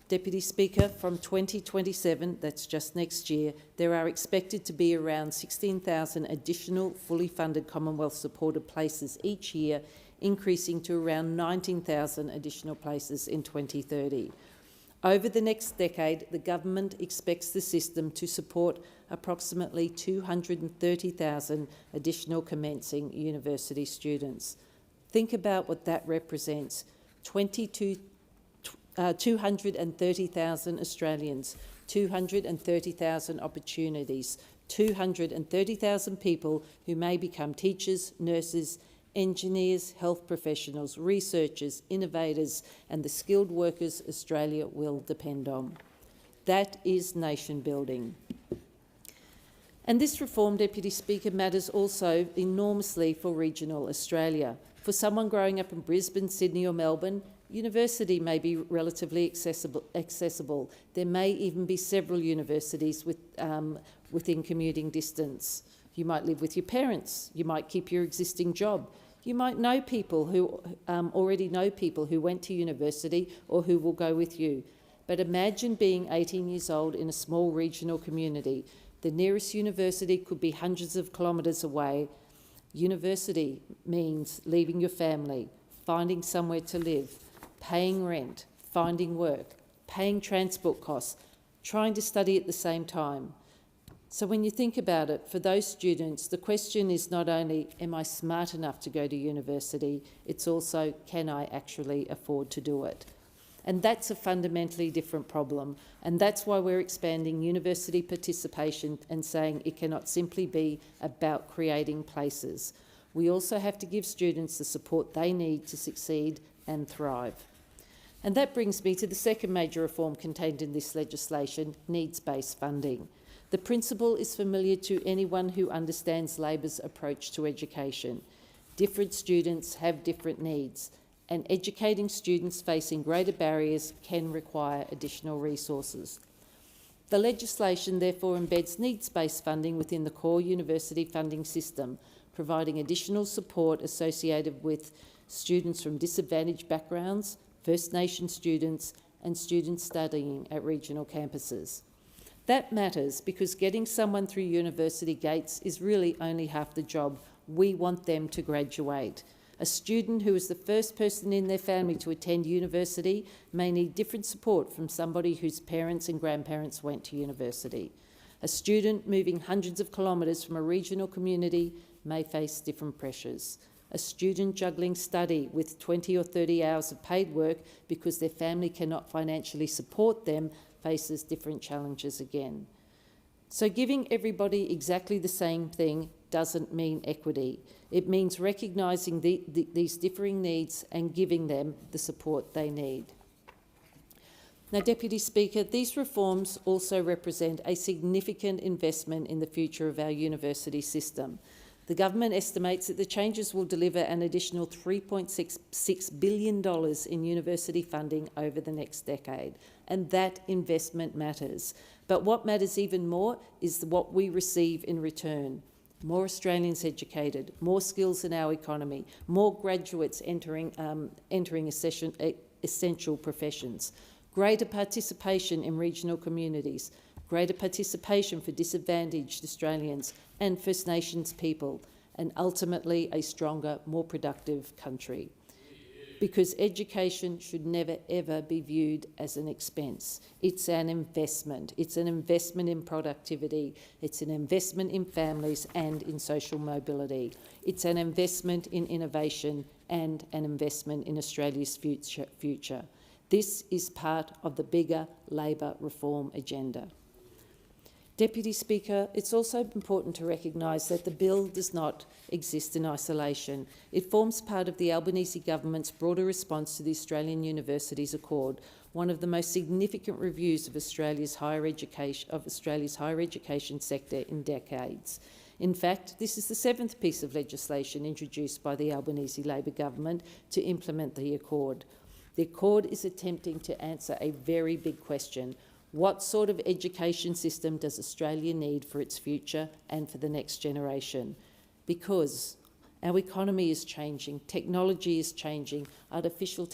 Deputy Speaker, from 2027, that's just next year, there are expected to be around 16,000 additional fully funded Commonwealth-supported places each year increasing to around 19,000 additional places in 2030. Over the next decade, the government expects the system to support approximately 230,000 additional commencing university students. Think about what that represents. 230,000 Australians, 230,000 opportunities, 230,000 people who may become teachers, nurses, engineers, health professionals, researchers, innovators, and the skilled workers Australia will depend on. That is nation building. And this reform, Deputy Speaker, matters also enormously for regional Australia. For someone growing up in Brisbane, Sydney or Melbourne, university may be relatively accessible. There may even be several universities within commuting distance. You might live with your parents. You might keep your existing job. You might know people who already know people who went to university or who will go with you. But imagine being 18 years old in a small regional community. The nearest university could be hundreds of kilometres away. University means leaving your family, finding somewhere to live, paying rent, finding work, paying transport costs, trying to study at the same time. So when you think about it, for those students, the question is not only, am I smart enough to go to university? It's also, can I actually afford to do it? And that's a fundamentally different problem. And that's why we're expanding university participation and saying it cannot simply be about creating places. We also have to give students the support they need to succeed and thrive. And that brings me to the second major reform contained in this legislation, needs-based funding. The principle is familiar to anyone who understands Labor's approach to education. Different students have different needs, and educating students facing greater barriers can require additional resources. The legislation therefore embeds needs-based funding within the core university funding system, providing additional support associated with students from disadvantaged backgrounds, First Nation students, and students studying at regional campuses. That matters because getting someone through university gates is really only half the job. We want them to graduate. A student who is the first person in their family to attend university may need different support from somebody whose parents and grandparents went to university. A student moving hundreds of kilometres from a regional community may face different pressures. A student juggling study with 20 or 30 hours of paid work because their family cannot financially support them faces different challenges again. So giving everybody exactly the same thing doesn't mean equity. It means recognising these differing needs and giving them the support they need. Now, Deputy Speaker, these reforms also represent a significant investment in the future of our university system. The government estimates that the changes will deliver an additional $3.66 billion in university funding over the next decade, and that investment matters. But what matters even more is what we receive in return. More Australians educated, more skills in our economy, more graduates entering essential professions, greater participation in regional communities, greater participation for disadvantaged Australians and First Nations people, and ultimately a stronger, more productive country. Because education should never, ever be viewed as an expense. It's an investment. It's an investment in productivity. It's an investment in families and in social mobility. It's an investment in innovation and an investment in Australia's future. This is part of the bigger Labor reform agenda. Deputy Speaker, it's also important to recognise that the bill does not exist in isolation. It forms part of the Albanese government's broader response to the Australian Universities Accord, one of the most significant reviews of Australia's higher education sector in decades. In fact, this is the seventh piece of legislation introduced by the Albanese Labor government to implement the Accord. The Accord is attempting to answer a very big question. What sort of education system does Australia need for its future and for the next generation? Because our economy is changing, technology is changing, artificial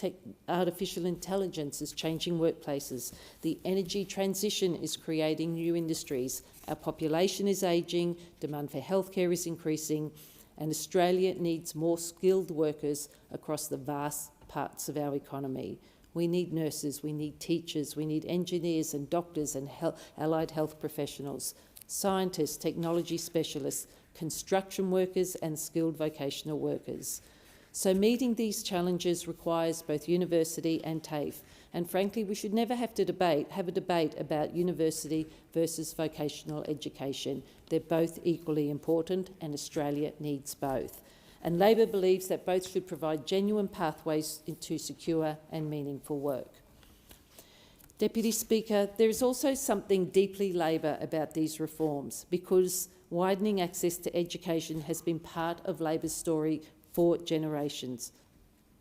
intelligence is changing workplaces, the energy transition is creating new industries, our population is ageing, demand for healthcare is increasing, and Australia needs more skilled workers across the vast parts of our economy. We need nurses, we need teachers, we need engineers and doctors and allied health professionals, scientists, technology specialists, construction workers and skilled vocational workers. So meeting these challenges requires both university and TAFE, and frankly we should never have a debate about university versus vocational education. They're both equally important and Australia needs both. And Labor believes that both should provide genuine pathways into secure and meaningful work. Deputy Speaker, there is also something deeply Labor about these reforms, because widening access to education has been part of Labor's story for generations,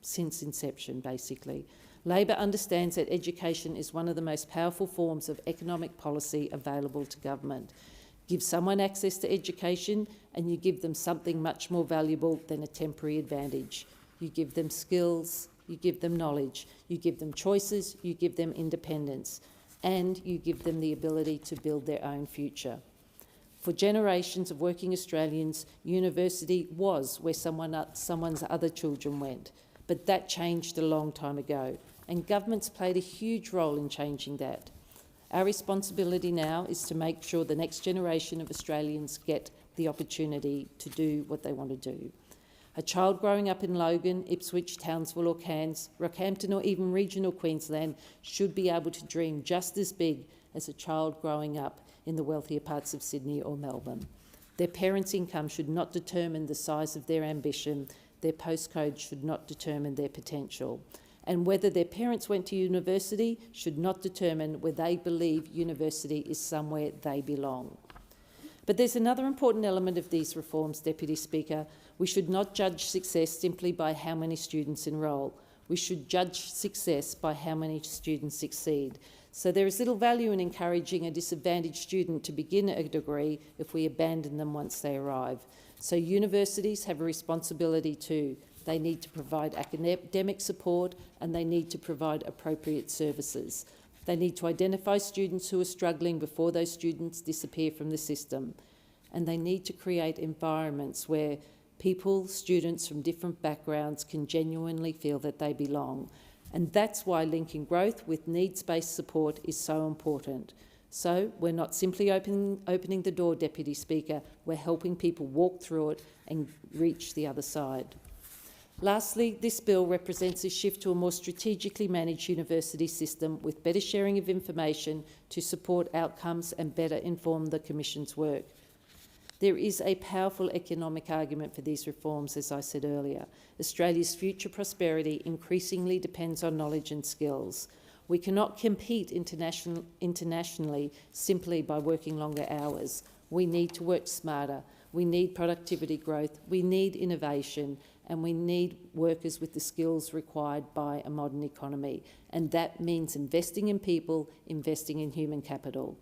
since inception basically. Labor understands that education is one of the most powerful forms of economic policy available to government. Give someone access to education and you give them something much more valuable than a temporary advantage. You give them skills, you give them knowledge, you give them choices, you give them independence, and you give them the ability to build their own future. For generations of working Australians, university was where someone's other children went, but that changed a long time ago, and governments played a huge role in changing that. Our responsibility now is to make sure the next generation of Australians get the opportunity to do what they want to do. A child growing up in Logan, Ipswich, Townsville or Cairns, Rockhampton or even regional Queensland should be able to dream just as big as a child growing up in the wealthier parts of Sydney or Melbourne. Their parents' income should not determine the size of their ambition. Their postcode should not determine their potential. And whether their parents went to university should not determine where they believe university is somewhere they belong. But there's another important element of these reforms, Deputy Speaker. We should not judge success simply by how many students enrol. We should judge success by how many students succeed. So there is little value in encouraging a disadvantaged student to begin a degree if we abandon them once they arrive. So universities have a responsibility too. They need to provide academic support and they need to provide appropriate services. They need to identify students who are struggling before those students disappear from the system. And they need to create environments where students from different backgrounds can genuinely feel that they belong. And that's why linking growth with needs-based support is so important. So we're not simply opening the door, Deputy Speaker, we're helping people walk through it and reach the other side. Lastly, this bill represents a shift to a more strategically managed university system with better sharing of information to support outcomes and better inform the Commission's work. There is a powerful economic argument for these reforms, as I said earlier. Australia's future prosperity increasingly depends on knowledge and skills. We cannot compete internationally simply by working longer hours. We need to work smarter. We need productivity growth. We need innovation. And we need workers with the skills required by a modern economy. And that means investing in people, investing in human capital.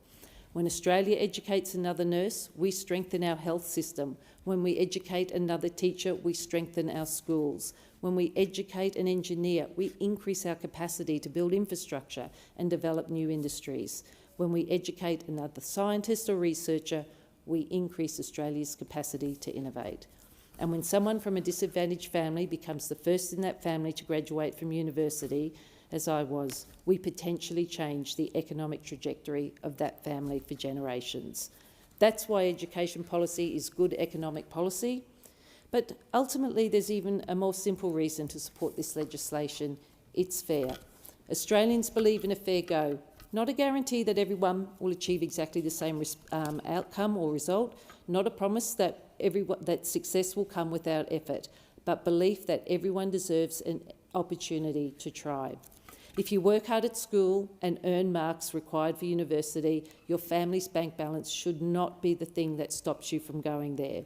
When Australia educates another nurse, we strengthen our health system. When we educate another teacher, we strengthen our schools. When we educate an engineer, we increase our capacity to build infrastructure and develop new industries. When we educate another scientist or researcher, we increase Australia's capacity to innovate. And when someone from a disadvantaged family becomes the first in that family to graduate from university, as I was, we potentially change the economic trajectory of that family for generations. That's why education policy is good economic policy. But ultimately, there's even a more simple reason to support this legislation. It's fair. Australians believe in a fair go, not a guarantee that everyone will achieve exactly the same outcome or result, not a promise that success will come without effort, but belief that everyone deserves an opportunity to try. If you work hard at school and earn marks required for university, your family's bank balance should not be the thing that stops you from going there.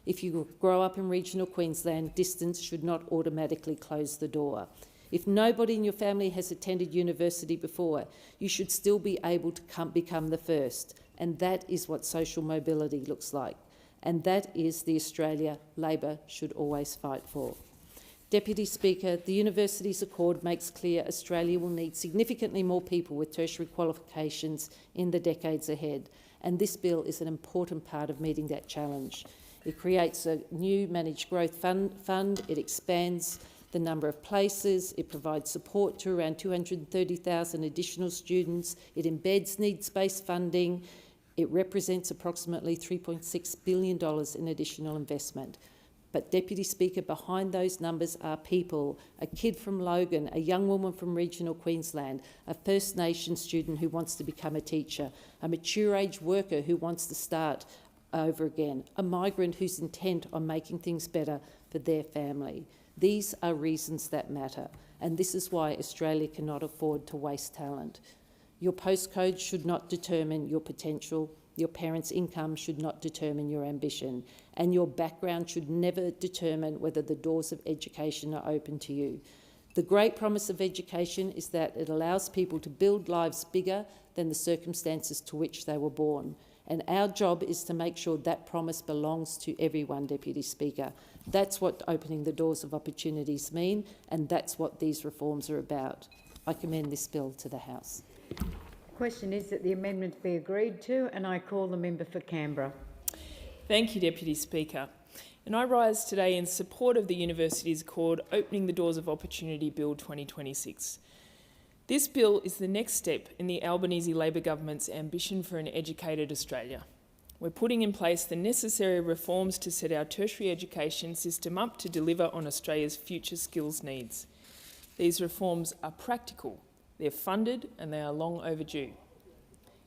If you grow up in regional Queensland, distance should not automatically close the door. If nobody in your family has attended university before, you should still be able to become the first. And that is what social mobility looks like. And that is the Australia Labor should always fight for. Deputy Speaker, the Universities Accord makes clear Australia will need significantly more people with tertiary qualifications in the decades ahead, and this bill is an important part of meeting that challenge. It creates a new managed growth fund. It expands the number of places. It provides support to around 230,000 additional students. It embeds needs-based funding. It represents approximately $3.6 billion in additional investment. But, Deputy Speaker, behind those numbers are people, a kid from Logan, a young woman from regional Queensland, a First Nation student who wants to become a teacher, a mature-age worker who wants to start over again, a migrant who's intent on making things better for their family. These are reasons that matter, and this is why Australia cannot afford to waste talent. Your postcode should not determine your potential. Your parents' income should not determine your ambition, and your background should never determine whether the doors of education are open to you. The great promise of education is that it allows people to build lives bigger than the circumstances to which they were born. And our job is to make sure that promise belongs to everyone, Deputy Speaker. That's what opening the doors of opportunities mean, and that's what these reforms are about. I commend this bill to the House. The question is that the amendment be agreed to, and I call the member for Canberra. Thank you, Deputy Speaker. And I rise today in support of the Universities Accord Opening the Doors of Opportunity Bill 2026. This bill is the next step in the Albanese Labor government's ambition for an educated Australia. We're putting in place the necessary reforms to set our tertiary education system up to deliver on Australia's future skills needs. These reforms are practical, they're funded, and they are long overdue.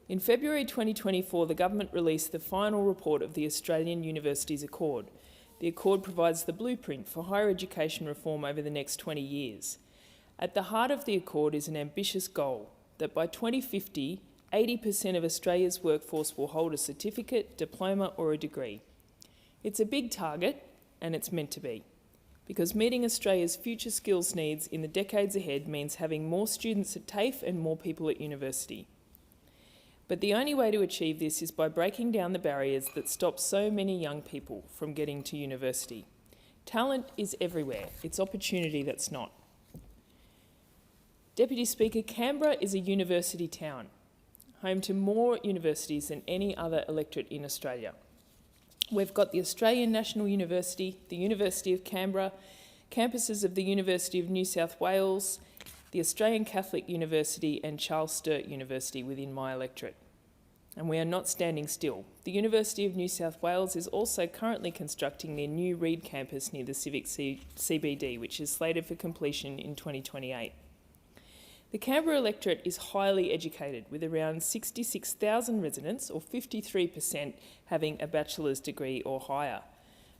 In February 2024, the government released the final report of the Australian Universities Accord. The Accord provides the blueprint for higher education reform over the next 20 years. At the heart of the Accord is an ambitious goal that by 2050, 80% of Australia's workforce will hold a certificate, diploma or a degree. It's a big target, and it's meant to be, because meeting Australia's future skills needs in the decades ahead means having more students at TAFE and more people at university. But the only way to achieve this is by breaking down the barriers that stop so many young people from getting to university. Talent is everywhere, it's opportunity that's not. Deputy Speaker, Canberra is a university town, home to more universities than any other electorate in Australia. We've got the Australian National University, the University of Canberra, campuses of the University of New South Wales, the Australian Catholic University and Charles Sturt University within my electorate. And we are not standing still. The University of New South Wales is also currently constructing their new Reed campus near the Civic CBD, which is slated for completion in 2028. The Canberra electorate is highly educated, with around 66,000 residents, or 53%, having a bachelor's degree or higher.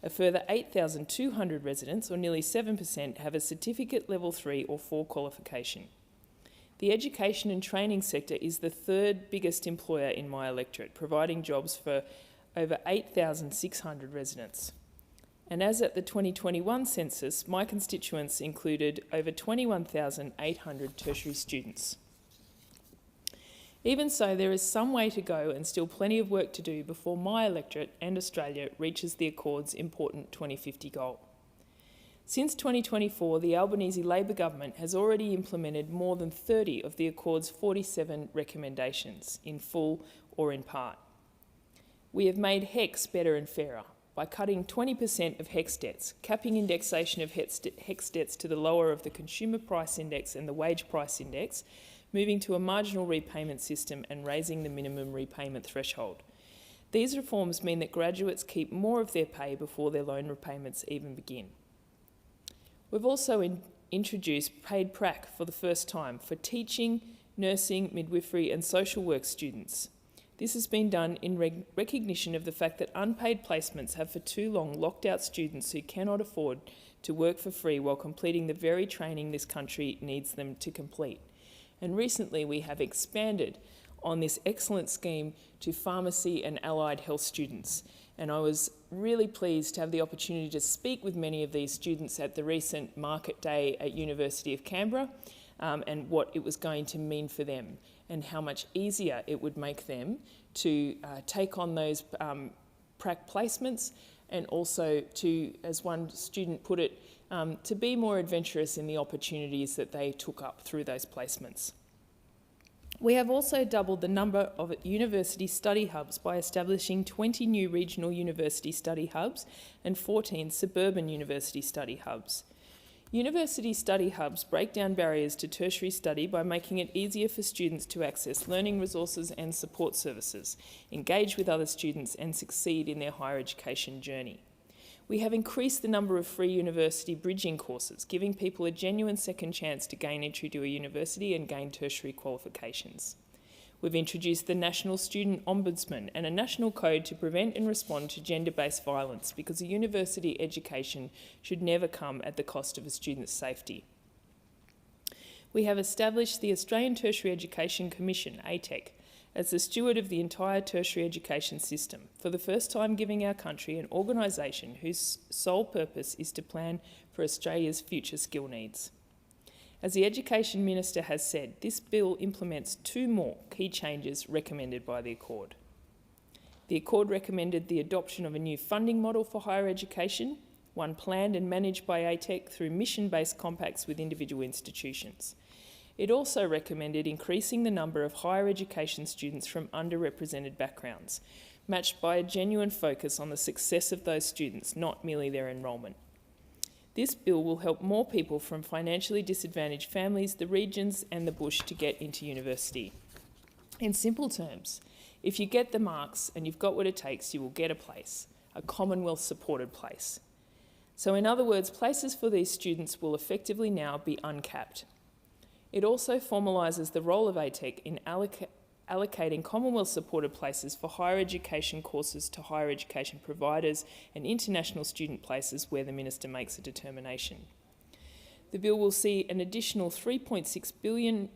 A further 8,200 residents, or nearly 7%, have a certificate level 3 or 4 qualification. The education and training sector is the third biggest employer in my electorate, providing jobs for over 8,600 residents. And as at the 2021 census, my constituents included over 21,800 tertiary students. Even so, there is some way to go and still plenty of work to do before my electorate and Australia reaches the Accord's important 2050 goal. Since 2024, the Albanese Labor government has already implemented more than 30 of the Accord's 47 recommendations, in full or in part. We have made HECS better and fairer by cutting 20% of HECS debts, capping indexation of HECS debts to the lower of the Consumer Price Index and the Wage Price Index, moving to a marginal repayment system and raising the minimum repayment threshold. These reforms mean that graduates keep more of their pay before their loan repayments even begin. We've also introduced paid prac for the first time for teaching, nursing, midwifery and social work students. This has been done in recognition of the fact that unpaid placements have for too long locked out students who cannot afford to work for free while completing the very training this country needs them to complete. And recently we have expanded on this excellent scheme to pharmacy and allied health students. And I was really pleased to have the opportunity to speak with many of these students at the recent market day at University of Canberra and what it was going to mean for them and how much easier it would make them to take on those prac placements and also to, as one student put it, to be more adventurous in the opportunities that they took up through those placements. We have also doubled the number of university study hubs by establishing 20 new regional university study hubs and 14 suburban university study hubs. University study hubs break down barriers to tertiary study by making it easier for students to access learning resources and support services, engage with other students and succeed in their higher education journey. We have increased the number of free university bridging courses, giving people a genuine second chance to gain entry to a university and gain tertiary qualifications. We've introduced the National Student Ombudsman and a national code to prevent and respond to gender-based violence, because a university education should never come at the cost of a student's safety. We have established the Australian Tertiary Education Commission, ATEC, as the steward of the entire tertiary education system, for the first time giving our country an organisation whose sole purpose is to plan for Australia's future skill needs. As the Education Minister has said, this bill implements 2 more key changes recommended by the Accord. The Accord recommended the adoption of a new funding model for higher education, one planned and managed by ATEC through mission-based compacts with individual institutions. It also recommended increasing the number of higher education students from underrepresented backgrounds, matched by a genuine focus on the success of those students, not merely their enrolment. This bill will help more people from financially disadvantaged families, the regions and the bush to get into university. In simple terms, if you get the marks and you've got what it takes, you will get a place, a Commonwealth-supported place. So in other words, places for these students will effectively now be uncapped. It also formalises the role of ATEC in allocating Commonwealth-supported places for higher education courses to higher education providers and international student places where the Minister makes a determination. The bill will see an additional $3.6 billion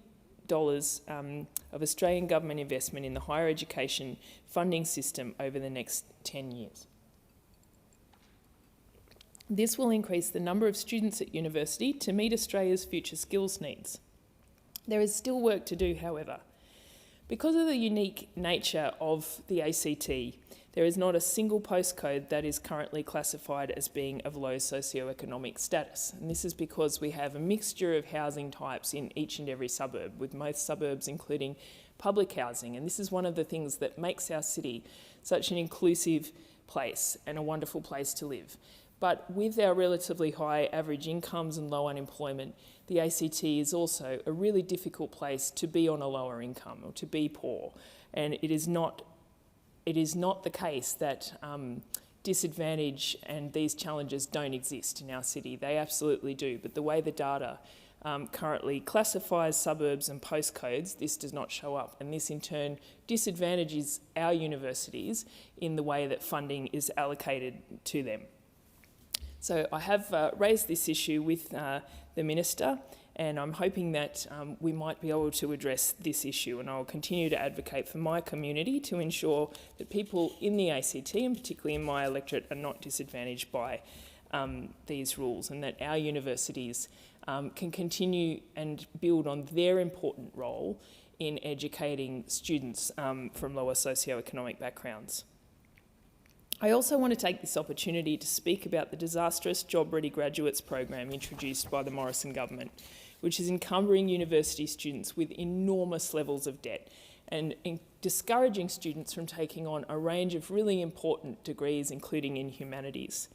of Australian government investment in the higher education funding system over the next 10 years. This will increase the number of students at university to meet Australia's future skills needs. There is still work to do, however. Because of the unique nature of the ACT, there is not a single postcode that is currently classified as being of low socioeconomic status. And this is because we have a mixture of housing types in each and every suburb, with most suburbs including public housing. And this is one of the things that makes our city such an inclusive place and a wonderful place to live. But with our relatively high average incomes and low unemployment, the ACT is also a really difficult place to be on a lower income or to be poor. And it is not the case that disadvantage and these challenges don't exist in our city. They absolutely do. But the way the data currently classifies suburbs and postcodes, this does not show up. And this in turn disadvantages our universities in the way that funding is allocated to them. So I have raised this issue with the Minister, and I'm hoping that we might be able to address this issue, and I'll continue to advocate for my community to ensure that people in the ACT, and particularly in my electorate, are not disadvantaged by these rules, and that our universities can continue and build on their important role in educating students from lower socioeconomic backgrounds. I also want to take this opportunity to speak about the disastrous Job Ready Graduates program introduced by the Morrison government, which is encumbering university students with enormous levels of debt and discouraging students from taking on a range of really important degrees, including in humanities.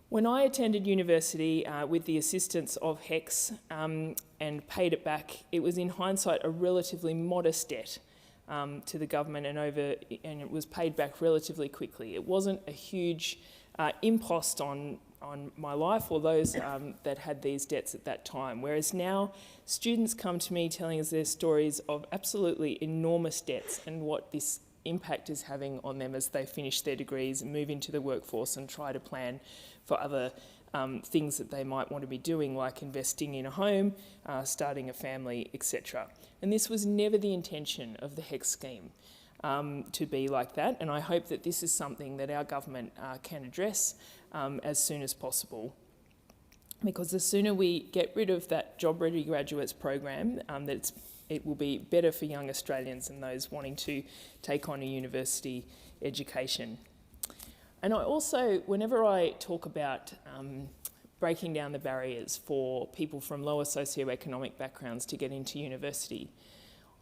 When I attended university with the assistance of HECS and paid it back, it was in hindsight a relatively modest debt to the government, and it was paid back relatively quickly. It wasn't a huge impost on my life or those that had these debts at that time, whereas now students come to me telling us their stories of absolutely enormous debts and what this impact is having on them as they finish their degrees and move into the workforce and try to plan for other things that they might want to be doing, like investing in a home, starting a family, etc. And this was never the intention of the HECS scheme to be like that, and I hope that this is something that our government can address as soon as possible. Because the sooner we get rid of that Job Ready Graduates program, it will be better for young Australians and those wanting to take on a university education. And I also, whenever I talk about breaking down the barriers for people from lower socioeconomic backgrounds to get into university,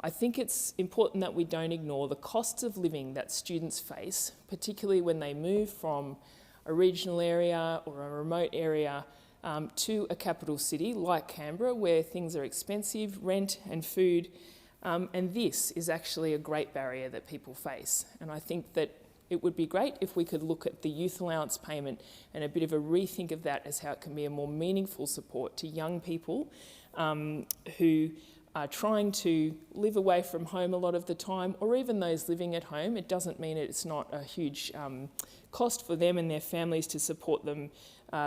I think it's important that we don't ignore the costs of living that students face, particularly when they move from a regional area or a remote area to a capital city like Canberra, where things are expensive, rent and food, and this is actually a great barrier that people face. And I think that it would be great if we could look at the youth allowance payment and a bit of a rethink of that as how it can be a more meaningful support to young people who are trying to live away from home a lot of the time, or even those living at home. It doesn't mean it's not a huge cost for them and their families to support them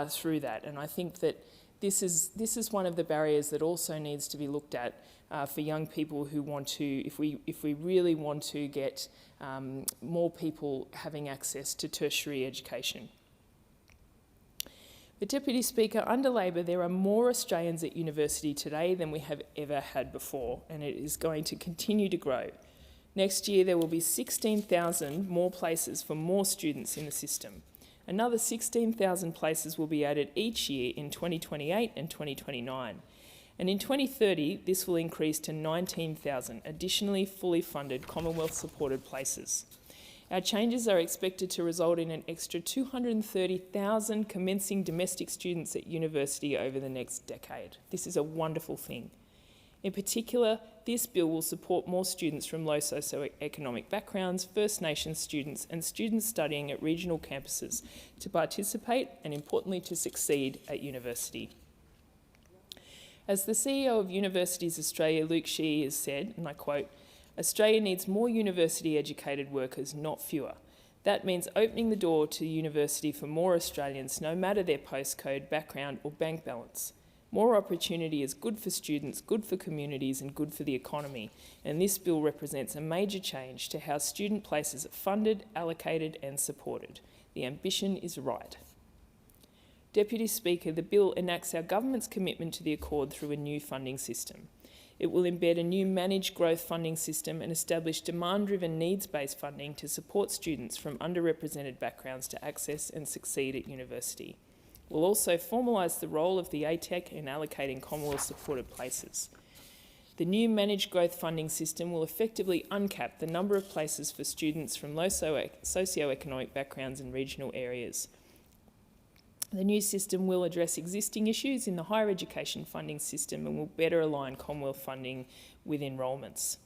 through that. And I think that this is one of the barriers that also needs to be looked at for young people who want to, if we really want to get more people having access to tertiary education. But Deputy Speaker, under Labor there are more Australians at university today than we have ever had before, and it is going to continue to grow. Next year there will be 16,000 more places for more students in the system. Another 16,000 places will be added each year in 2028 and 2029. And in 2030, this will increase to 19,000 additionally fully funded Commonwealth-supported places. Our changes are expected to result in an extra 230,000 commencing domestic students at university over the next decade. This is a wonderful thing. In particular, this bill will support more students from low socioeconomic backgrounds, First Nations students and students studying at regional campuses to participate and, importantly, to succeed at university. As the CEO of Universities Australia, Luke Sheehy, has said, and I quote, "Australia needs more university-educated workers, not fewer. That means opening the door to university for more Australians, no matter their postcode, background or bank balance. More opportunity is good for students, good for communities and good for the economy, and this bill represents a major change to how student places are funded, allocated and supported. The ambition is right." Deputy Speaker, the bill enacts our government's commitment to the Accord through a new funding system. It will embed a new managed growth funding system and establish demand-driven needs-based funding to support students from underrepresented backgrounds to access and succeed at university. It will also formalise the role of the ATEC in allocating Commonwealth-supported places. The new managed growth funding system will effectively uncap the number of places for students from low socioeconomic backgrounds in regional areas. The new system will address existing issues in the higher education funding system and will better align Commonwealth funding with enrolments.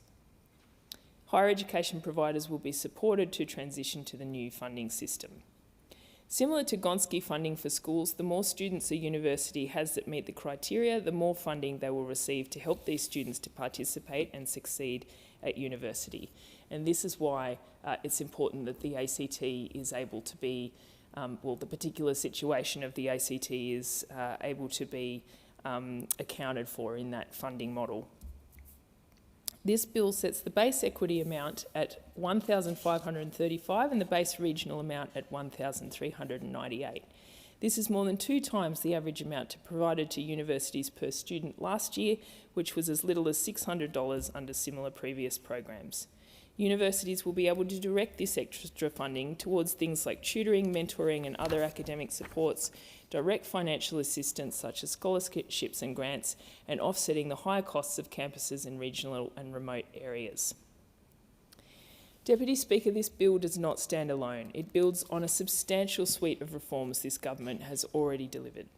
Higher education providers will be supported to transition to the new funding system. Similar to Gonski funding for schools, the more students a university has that meet the criteria, the more funding they will receive to help these students to participate and succeed at university. And this is why it's important that the ACT is able to be the particular situation of the ACT is able to be accounted for in that funding model. This bill sets the base equity amount at $1,535 and the base regional amount at $1,398. This is more than 2 times the average amount provided to universities per student last year, which was as little as $600 under similar previous programs. Universities will be able to direct this extra funding towards things like tutoring, mentoring and other academic supports, direct financial assistance such as scholarships and grants, and offsetting the higher costs of campuses in regional and remote areas. Deputy Speaker, this bill does not stand alone. It builds on a substantial suite of reforms this government has already delivered.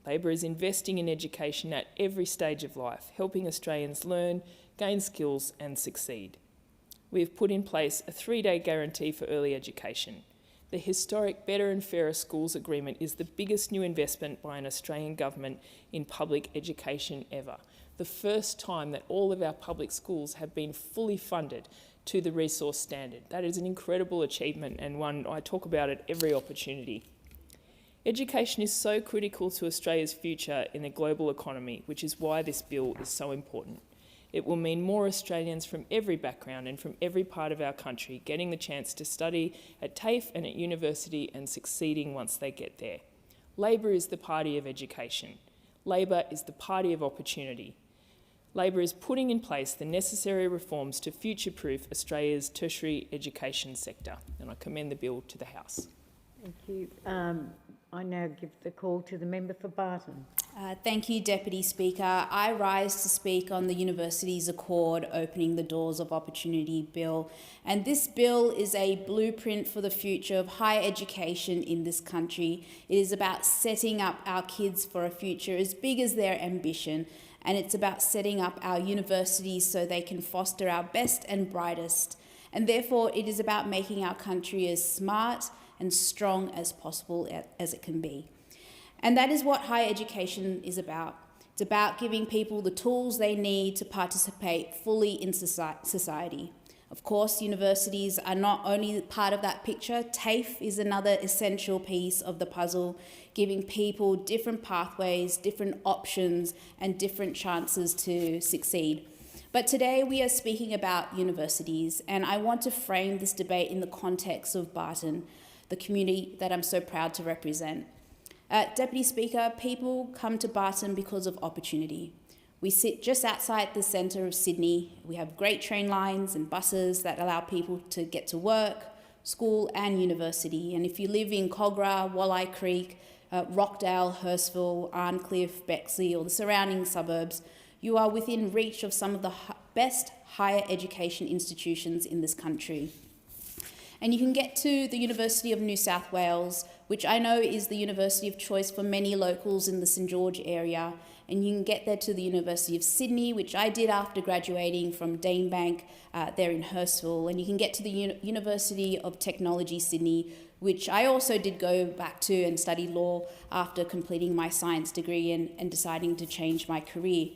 Labor is investing in education at every stage of life, helping Australians learn, gain skills and succeed. We have put in place a 3-day guarantee for early education. The historic Better and Fairer Schools Agreement is the biggest new investment by an Australian government in public education ever. The first time that all of our public schools have been fully funded to the resource standard. That is an incredible achievement and one I talk about at every opportunity. Education is so critical to Australia's future in the global economy, which is why this bill is so important. It will mean more Australians from every background and from every part of our country getting the chance to study at TAFE and at university and succeeding once they get there. Labor is the party of education. Labor is the party of opportunity. Labor is putting in place the necessary reforms to future-proof Australia's tertiary education sector, and I commend the bill to the House. Thank you. I now give the call to the member for Barton. Thank you, Deputy Speaker. I rise to speak on the Universities Accord Opening the Doors of Opportunity Bill. And this bill is a blueprint for the future of higher education in this country. It is about setting up our kids for a future as big as their ambition. And it's about setting up our universities so they can foster our best and brightest. And therefore, it is about making our country as smart and strong as possible as it can be. And that is what higher education is about. It's about giving people the tools they need to participate fully in society. Of course, universities are not only part of that picture. TAFE is another essential piece of the puzzle, giving people different pathways, different options, and different chances to succeed. But today we are speaking about universities, and I want to frame this debate in the context of Barton, the community that I'm so proud to represent. Deputy Speaker, people come to Barton because of opportunity. We sit just outside the centre of Sydney. We have great train lines and buses that allow people to get to work, school and university. And if you live in Cogra, Walleye Creek, Rockdale, Hurstville, Arncliffe, Bexley or the surrounding suburbs, you are within reach of some of the best higher education institutions in this country. And you can get to the University of New South Wales, which I know is the university of choice for many locals in the St George area. And you can get there to the University of Sydney, which I did after graduating from Deanbank there in Hurstville. And you can get to the University of Technology Sydney, which I also did go back to and study law after completing my science degree and deciding to change my career.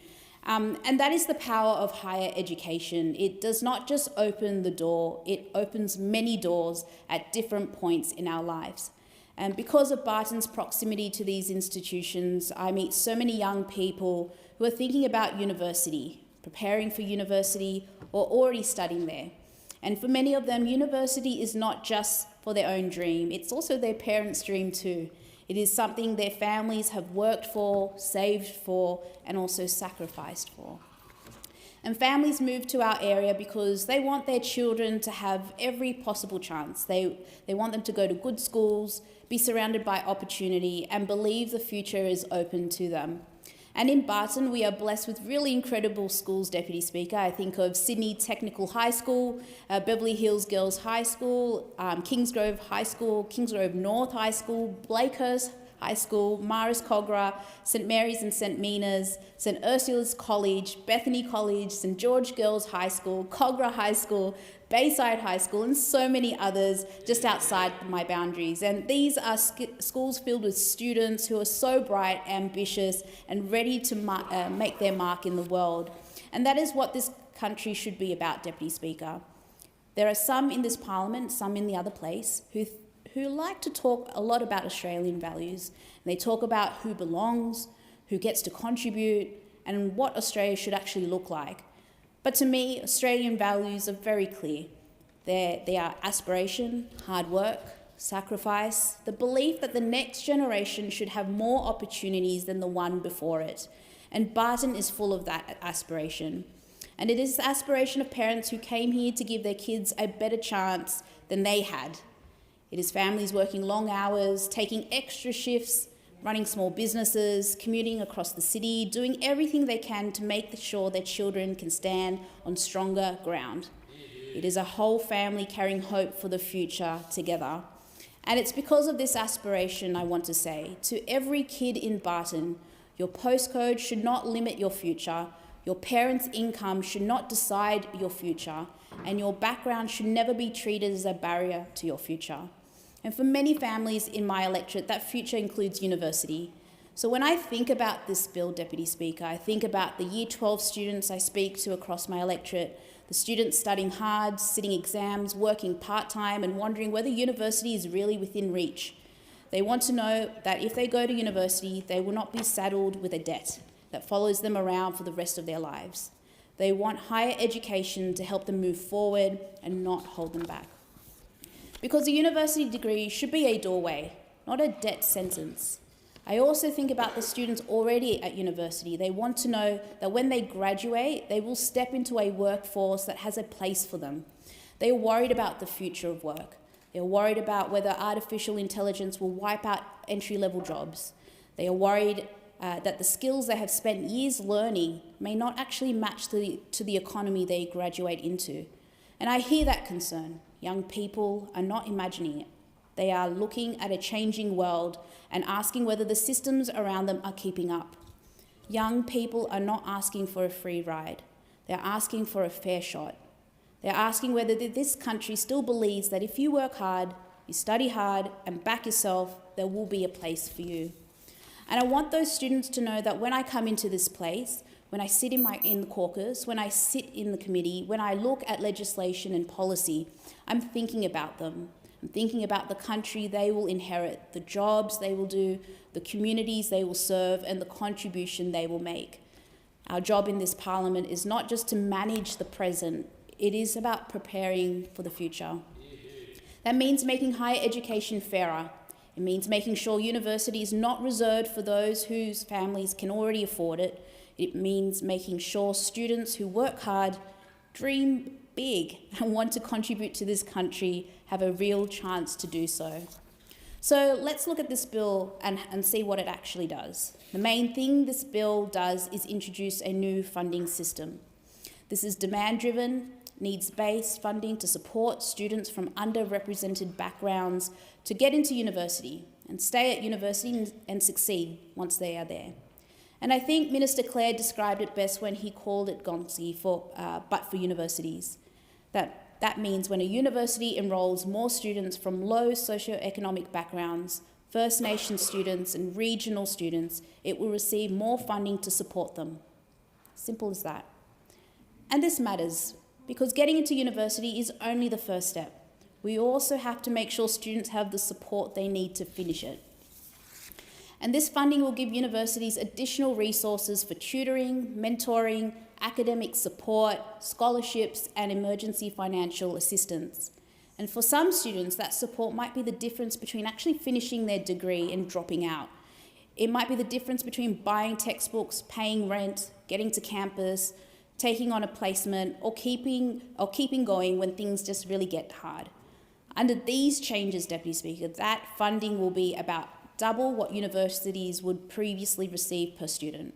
And that is the power of higher education. It does not just open the door, it opens many doors at different points in our lives. And because of Barton's proximity to these institutions, I meet so many young people who are thinking about university, preparing for university, or already studying there. And for many of them, university is not just for their own dream, it's also their parents' dream too. It is something their families have worked for, saved for, and also sacrificed for. And families move to our area because they want their children to have every possible chance. They want them to go to good schools, be surrounded by opportunity, and believe the future is open to them. And in Barton, we are blessed with really incredible schools, Deputy Speaker. I think of Sydney Technical High School, Beverly Hills Girls High School, Kingsgrove High School, Kingsgrove North High School, Blakehurst High School, Maris Cogra, St Mary's and St Mina's, St Ursula's College, Bethany College, St George Girls High School, Cogra High School, Bayside High School, and so many others just outside my boundaries. And these are schools filled with students who are so bright, ambitious, and ready to make their mark in the world. And that is what this country should be about, Deputy Speaker. There are some in this Parliament, some in the other place, who like to talk a lot about Australian values. And they talk about who belongs, who gets to contribute, and what Australia should actually look like. But to me, Australian values are very clear. They are aspiration, hard work, sacrifice, the belief that the next generation should have more opportunities than the one before it. And Barton is full of that aspiration. And it is the aspiration of parents who came here to give their kids a better chance than they had. It is families working long hours, taking extra shifts, running small businesses, commuting across the city, doing everything they can to make sure their children can stand on stronger ground. It is a whole family carrying hope for the future together. And it's because of this aspiration, I want to say, to every kid in Barton, your postcode should not limit your future, your parents' income should not decide your future, and your background should never be treated as a barrier to your future. And for many families in my electorate, that future includes university. So when I think about this bill, Deputy Speaker, I think about the Year 12 students I speak to across my electorate, the students studying hard, sitting exams, working part-time and wondering whether university is really within reach. They want to know that if they go to university, they will not be saddled with a debt that follows them around for the rest of their lives. They want higher education to help them move forward and not hold them back. Because a university degree should be a doorway, not a debt sentence. I also think about the students already at university. They want to know that when they graduate, they will step into a workforce that has a place for them. They are worried about the future of work. They're worried about whether artificial intelligence will wipe out entry-level jobs. They are worried that the skills they have spent years learning may not actually match to the economy they graduate into. And I hear that concern. Young people are not imagining it. They are looking at a changing world and asking whether the systems around them are keeping up. Young people are not asking for a free ride. They're asking for a fair shot. They're asking whether this country still believes that if you work hard, you study hard and back yourself, there will be a place for you. And I want those students to know that when I come into this place, when I sit in the caucus, when I sit in the committee, when I look at legislation and policy, I'm thinking about them. I'm thinking about the country they will inherit, the jobs they will do, the communities they will serve, and the contribution they will make. Our job in this parliament is not just to manage the present, it is about preparing for the future. That means making higher education fairer. It means making sure university is not reserved for those whose families can already afford it. It means making sure students who work hard, dream big and want to contribute to this country have a real chance to do so. So let's look at this bill and see what it actually does. The main thing this bill does is introduce a new funding system. This is demand-driven, needs-based funding to support students from underrepresented backgrounds to get into university and stay at university and succeed once they are there. And I think Minister Clare described it best when he called it GONSI, but for universities. That means when a university enrolls more students from low socioeconomic backgrounds, First Nation students and regional students, it will receive more funding to support them. Simple as that. And this matters because getting into university is only the first step. We also have to make sure students have the support they need to finish it. And this funding will give universities additional resources for tutoring, mentoring, academic support, scholarships, and emergency financial assistance. And for some students, that support might be the difference between actually finishing their degree and dropping out. It might be the difference between buying textbooks, paying rent, getting to campus, taking on a placement, or keeping going when things just really get hard. Under these changes, Deputy Speaker, that funding will be about double what universities would previously receive per student.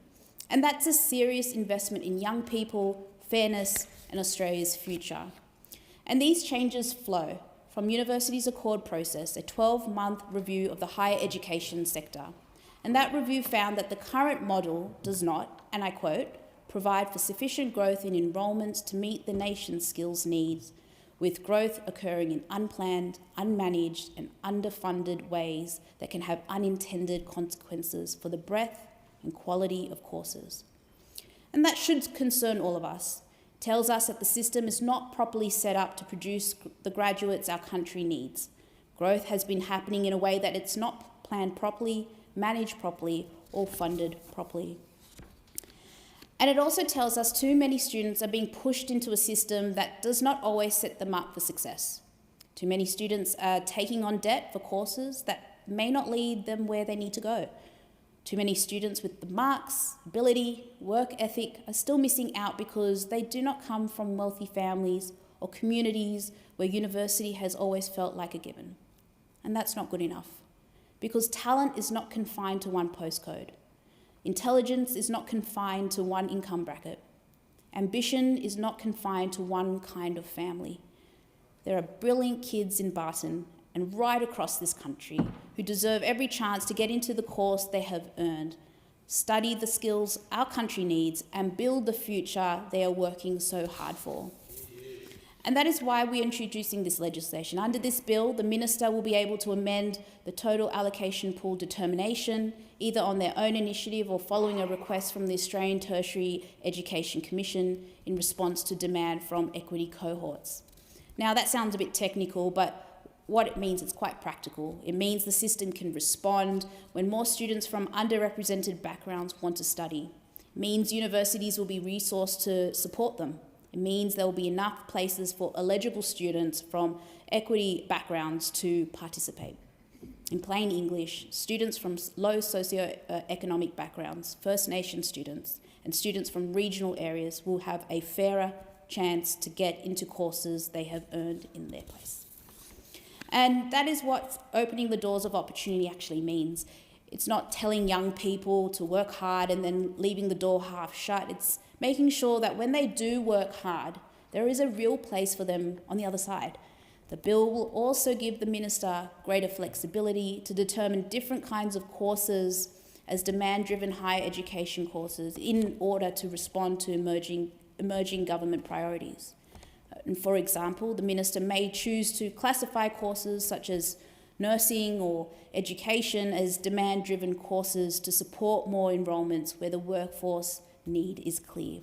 And that's a serious investment in young people, fairness, and Australia's future. And these changes flow from Universities Accord process, a 12-month review of the higher education sector. And that review found that the current model does not, and I quote, provide for sufficient growth in enrolments to meet the nation's skills needs, with growth occurring in unplanned, unmanaged and underfunded ways that can have unintended consequences for the breadth and quality of courses. And that should concern all of us. It tells us that the system is not properly set up to produce the graduates our country needs. Growth has been happening in a way that it's not planned properly, managed properly or funded properly. And it also tells us too many students are being pushed into a system that does not always set them up for success. Too many students are taking on debt for courses that may not lead them where they need to go. Too many students with the marks, ability, work ethic are still missing out because they do not come from wealthy families or communities where university has always felt like a given. And that's not good enough, because talent is not confined to one postcode. Intelligence is not confined to one income bracket. Ambition is not confined to one kind of family. There are brilliant kids in Barton and right across this country who deserve every chance to get into the course they have earned, study the skills our country needs, and build the future they are working so hard for. And that is why we're introducing this legislation. Under this bill, the Minister will be able to amend the total allocation pool determination, either on their own initiative or following a request from the Australian Tertiary Education Commission in response to demand from equity cohorts. Now, that sounds a bit technical, but what it means is quite practical. It means the system can respond when more students from underrepresented backgrounds want to study. It means universities will be resourced to support them. It means there will be enough places for eligible students from equity backgrounds to participate. In plain English, students from low socioeconomic backgrounds, First Nation students, and students from regional areas will have a fairer chance to get into courses they have earned in their place. And that is what opening the doors of opportunity actually means. It's not telling young people to work hard and then leaving the door half shut. It's making sure that when they do work hard, there is a real place for them on the other side. The bill will also give the Minister greater flexibility to determine different kinds of courses as demand-driven higher education courses in order to respond to emerging government priorities. And for example, the Minister may choose to classify courses such as nursing or education as demand-driven courses to support more enrolments where the workforce need is clear.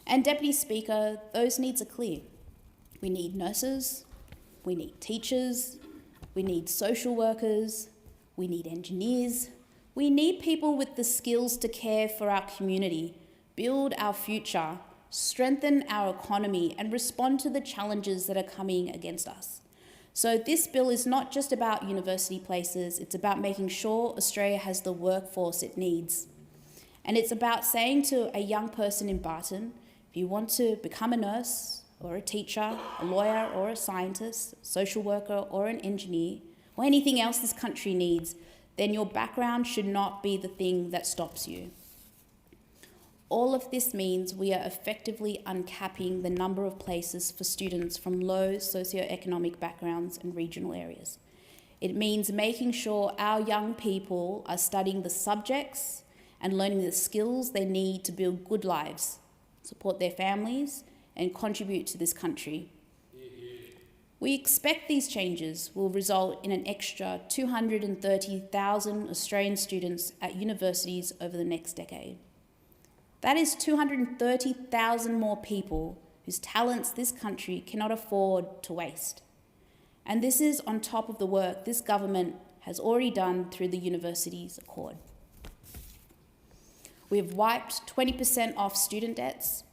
And Deputy Speaker, those needs are clear. We need nurses, we need teachers, we need social workers, we need engineers, we need people with the skills to care for our community, build our future, strengthen our economy and respond to the challenges that are coming against us. So this bill is not just about university places, it's about making sure Australia has the workforce it needs. And it's about saying to a young person in Barton, if you want to become a nurse or a teacher, a lawyer or a scientist, social worker or an engineer, or anything else this country needs, then your background should not be the thing that stops you. All of this means we are effectively uncapping the number of places for students from low socioeconomic backgrounds and regional areas. It means making sure our young people are studying the subjects and learning the skills they need to build good lives, support their families, and contribute to this country. We expect these changes will result in an extra 230,000 Australian students at universities over the next decade. That is 230,000 more people whose talents this country cannot afford to waste. And this is on top of the work this government has already done through the Universities Accord. We have wiped 20% off student debts.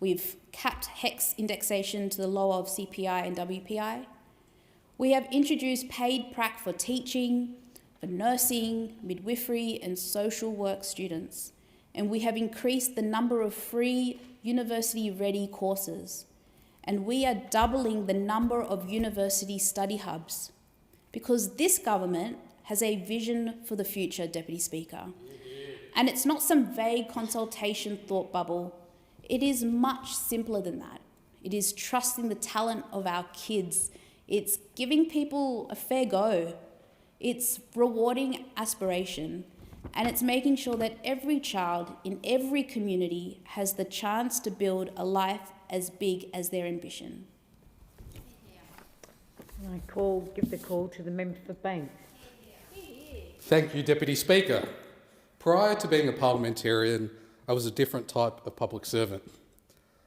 We've capped HECS indexation to the lower of CPI and WPI. We have introduced paid prac for teaching, for nursing, midwifery and social work students. And we have increased the number of free university-ready courses. And we are doubling the number of university study hubs because this government has a vision for the future, Deputy Speaker. And it's not some vague consultation thought bubble. It is much simpler than that. It is trusting the talent of our kids. It's giving people a fair go. It's rewarding aspiration. And it's making sure that every child in every community has the chance to build a life as big as their ambition. I give the call to the member for Banks. Thank you, Deputy Speaker. Prior to being a parliamentarian, I was a different type of public servant.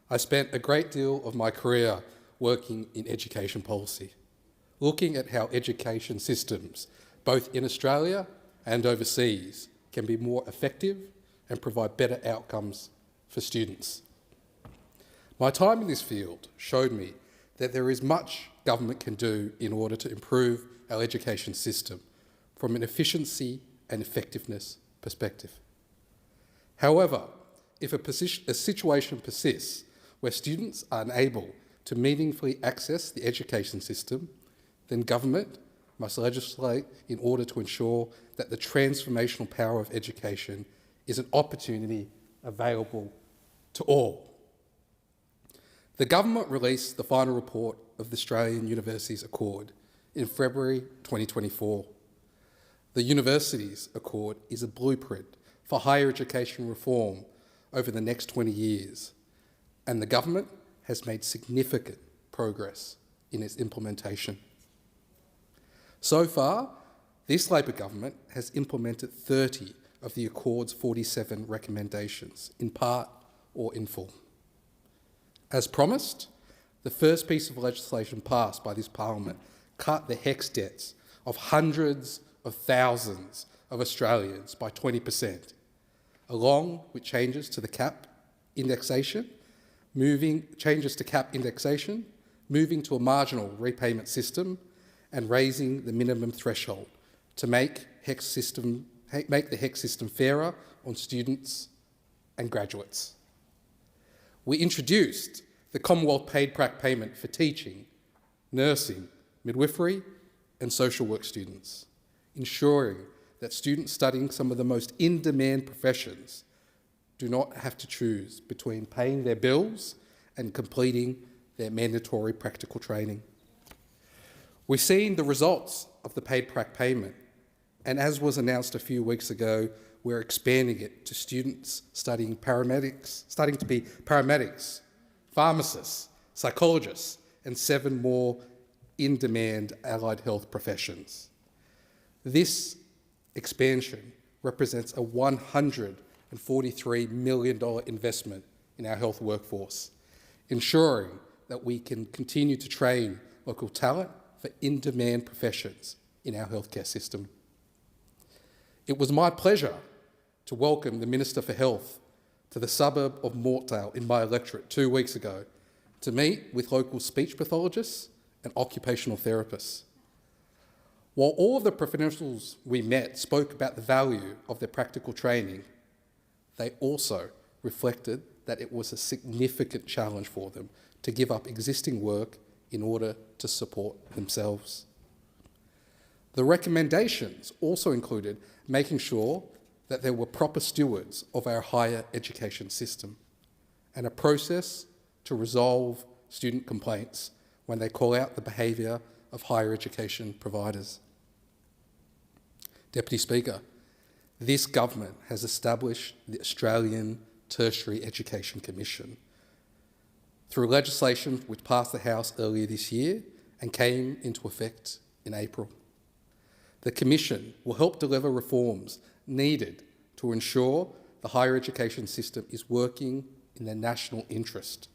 I spent a great deal of my career working in education policy, looking at how education systems, both in Australia and overseas, can be more effective and provide better outcomes for students. My time in this field showed me that there is much government can do in order to improve our education system from an efficiency and effectiveness perspective. However, if a situation persists where students are unable to meaningfully access the education system, then government must legislate in order to ensure that the transformational power of education is an opportunity available to all. The government released the final report of the Australian Universities Accord in February 2024. The Universities Accord is a blueprint for higher education reform over the next 20 years, and the government has made significant progress in its implementation. So far, this Labor government has implemented 30 of the Accord's 47 recommendations, in part or in full. As promised, the first piece of legislation passed by this Parliament cut the HECS debts of hundreds of thousands of Australians by 20%, along with changes to the cap indexation, moving to a marginal repayment system, and raising the minimum threshold to make the HECS system fairer on students and graduates. We introduced the Commonwealth paid prac payment for teaching, nursing, midwifery and social work students, ensuring that students studying some of the most in-demand professions do not have to choose between paying their bills and completing their mandatory practical training. We've seen the results of the paid prac payment, and as was announced a few weeks ago, we're expanding it to students studying to be paramedics, pharmacists, psychologists, and 7 more in-demand allied health professions. This expansion represents a $143 million investment in our health workforce, ensuring that we can continue to train local talent for in-demand professions in our healthcare system. It was my pleasure to welcome the Minister for Health to the suburb of Mortdale in my electorate 2 weeks ago to meet with local speech pathologists and occupational therapists. While all of the professionals we met spoke about the value of their practical training, they also reflected that it was a significant challenge for them to give up existing work in order to support themselves. The recommendations also included making sure that there were proper stewards of our higher education system and a process to resolve student complaints when they call out the behaviour of higher education providers. Deputy Speaker, this government has established the Australian Tertiary Education Commission through legislation which passed the House earlier this year and came into effect in April. The Commission will help deliver reforms needed to ensure the higher education system is working in the national interest,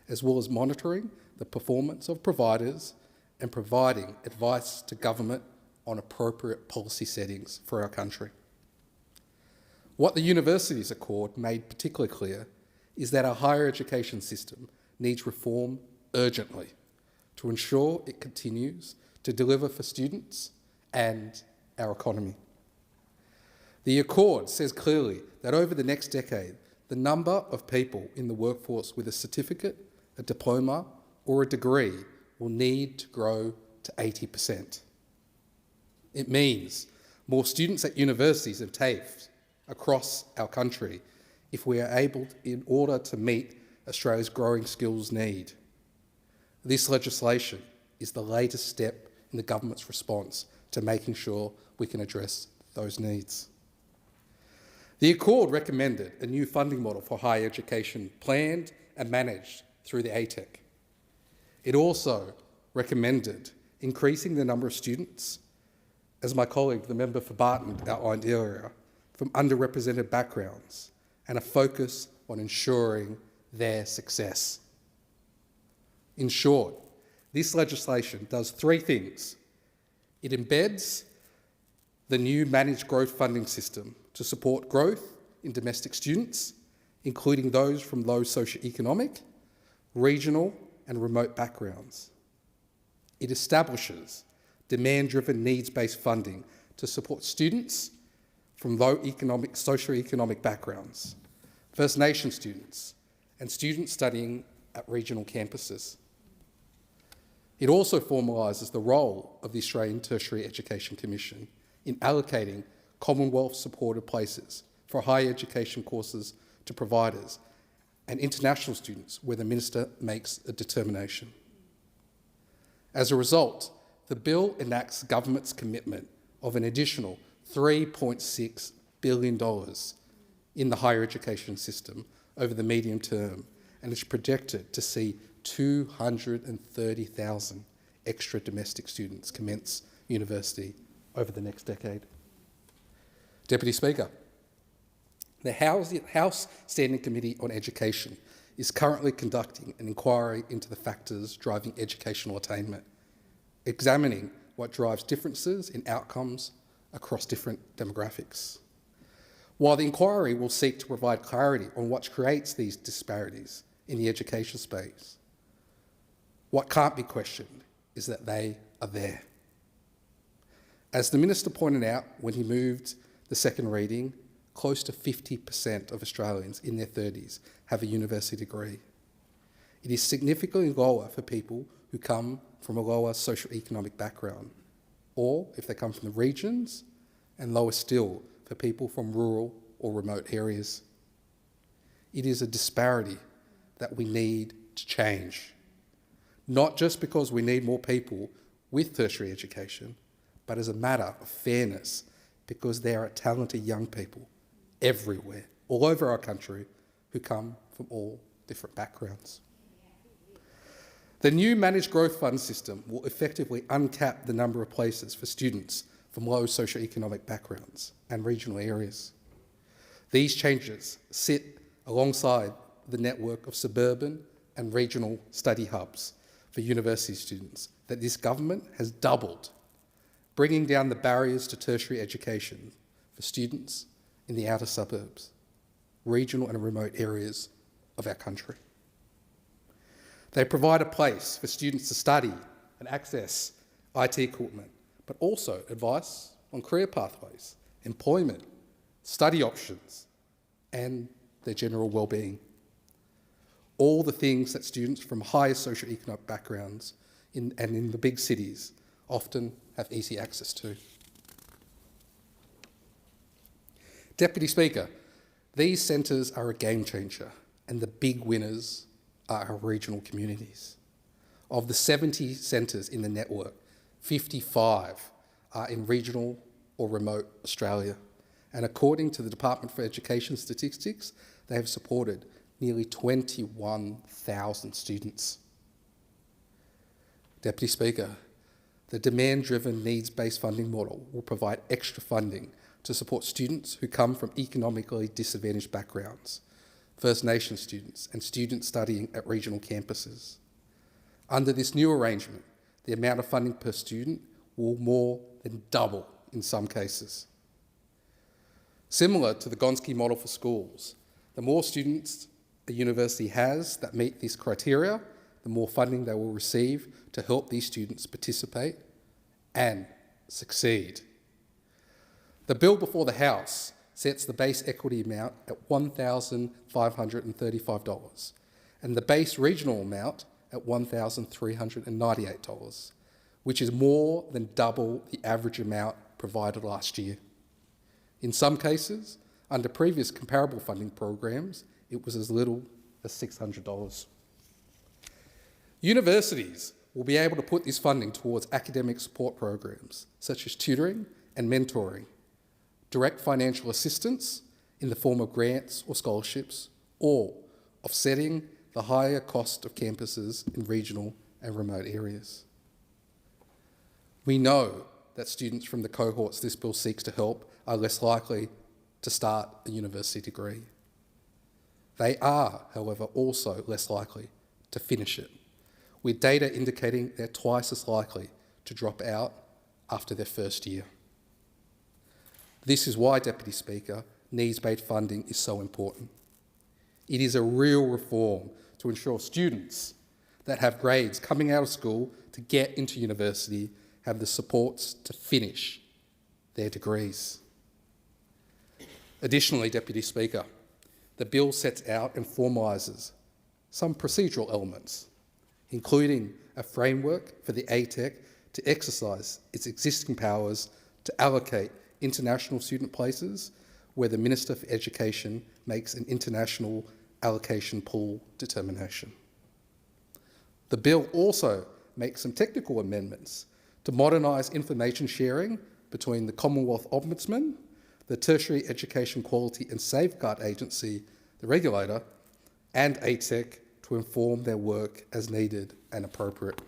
as well as monitoring the performance of providers and providing advice to government on appropriate policy settings for our country. What the Universities Accord made particularly clear is that our higher education system needs reform urgently to ensure it continues to deliver for students and our economy. The Accord says clearly that over the next decade, the number of people in the workforce with a certificate, a diploma or a degree will need to grow to 80%. It means more students at universities and TAFEs across our country if we are able, in order to meet Australia's growing skills need. This legislation is the latest step in the government's response to making sure we can address those needs. The Accord recommended a new funding model for higher education planned and managed through the ATEC. It also recommended increasing the number of students, as my colleague, the member for Barton, outlined earlier, from underrepresented backgrounds, and a focus on ensuring their success. In short, this legislation does 3 things. It embeds the new managed growth funding system to support growth in domestic students, including those from low socioeconomic, regional and remote backgrounds. It establishes demand-driven needs-based funding to support students from low socioeconomic backgrounds, First Nation students and students studying at regional campuses. It also formalises the role of the Australian Tertiary Education Commission in allocating Commonwealth-supported places for higher education courses to providers and international students where the Minister makes a determination. As a result, the bill enacts government's commitment of an additional $3.6 billion in the higher education system over the medium term, and is projected to see 230,000 extra domestic students commence university over the next decade. Deputy Speaker, the House Standing Committee on Education is currently conducting an inquiry into the factors driving educational attainment, examining what drives differences in outcomes across different demographics. While the inquiry will seek to provide clarity on what creates these disparities in the education space, what can't be questioned is that they are there. As the Minister pointed out when he moved the second reading, close to 50% of Australians in their 30s have a university degree. It is significantly lower for people who come from a lower socio-economic background, or if they come from the regions, and lower still for people from rural or remote areas. It is a disparity that we need to change, not just because we need more people with tertiary education, but as a matter of fairness, because there are talented young people everywhere, all over our country, who come from all different backgrounds. The new managed growth fund system will effectively uncap the number of places for students from low socioeconomic backgrounds and regional areas. These changes sit alongside the network of suburban and regional study hubs for university students that this government has doubled, bringing down the barriers to tertiary education for students in the outer suburbs, regional and remote areas of our country. They provide a place for students to study and access IT equipment, but also advice on career pathways, employment, study options, and their general well-being. All the things that students from higher socioeconomic backgrounds and in the big cities often have easy access to. Deputy Speaker, these centres are a game changer, and the big winners are our regional communities. Of the 70 centres in the network, 55 are in regional or remote Australia. And according to the Department for Education statistics, they have supported nearly 21,000 students. Deputy Speaker, the demand-driven needs-based funding model will provide extra funding to support students who come from economically disadvantaged backgrounds, First Nation students and students studying at regional campuses. Under this new arrangement, the amount of funding per student will more than double in some cases. Similar to the Gonski model for schools, the more students a university has that meet these criteria, the more funding they will receive to help these students participate and succeed. The bill before the House sets the base equity amount at $1,535 and the base regional amount at $1,398, which is more than double the average amount provided last year. In some cases, under previous comparable funding programs, it was as little as $600. Universities will be able to put this funding towards academic support programs such as tutoring and mentoring, direct financial assistance in the form of grants or scholarships, or offsetting the higher cost of campuses in regional and remote areas. We know that students from the cohorts this bill seeks to help are less likely to start a university degree. They are, however, also less likely to finish it, with data indicating they're twice as likely to drop out after their first year. This is why, Deputy Speaker, needs-based funding is so important. It is a real reform to ensure students that have grades coming out of school to get into university have the supports to finish their degrees. Additionally, Deputy Speaker, the bill sets out and formalises some procedural elements, including a framework for the ATEC to exercise its existing powers to allocate international student places where the Minister for Education makes an international allocation pool determination. The bill also makes some technical amendments to modernise information sharing between the Commonwealth Ombudsman, the Tertiary Education Quality and Safeguard Agency, the regulator, and ATEC to inform their work as needed and appropriate.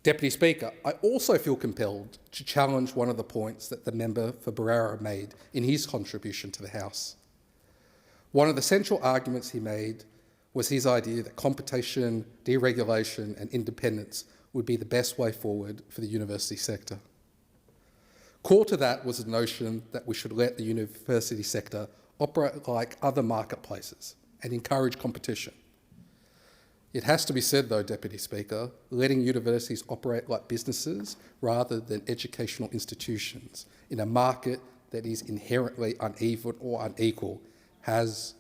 Deputy Speaker, I also feel compelled to challenge one of the points that the member for Barara made in his contribution to the House. One of the central arguments he made was his idea that competition, deregulation and independence would be the best way forward for the university sector. Core to that was the notion that we should let the university sector operate like other marketplaces and encourage competition. It has to be said, though, Deputy Speaker, letting universities operate like businesses rather than educational institutions in a market that is inherently uneven or unequal has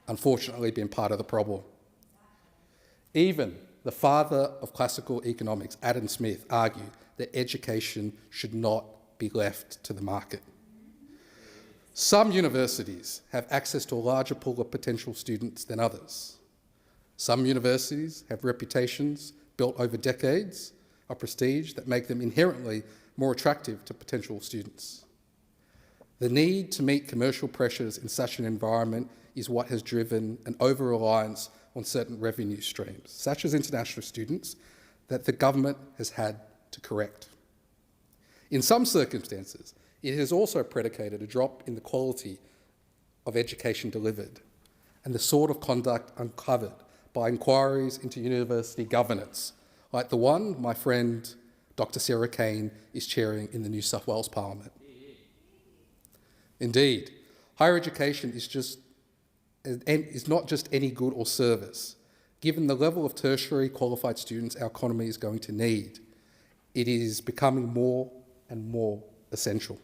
unfortunately been part of the problem. Even the father of classical economics, Adam Smith, argued that education should not be left to the market. Some universities have access to a larger pool of potential students than others. Some universities have reputations built over decades of prestige that make them inherently more attractive to potential students. The need to meet commercial pressures in such an environment is what has driven an over-reliance on certain revenue streams, such as international students, that the government has had to correct. In some circumstances, it has also predicated a drop in the quality of education delivered and the sort of conduct uncovered by inquiries into university governance, like the one my friend Dr. Sarah Kane is chairing in the New South Wales Parliament. Indeed, higher education is not just any good or service. Given the level of tertiary qualified students our economy is going to need, it is becoming more and more essential.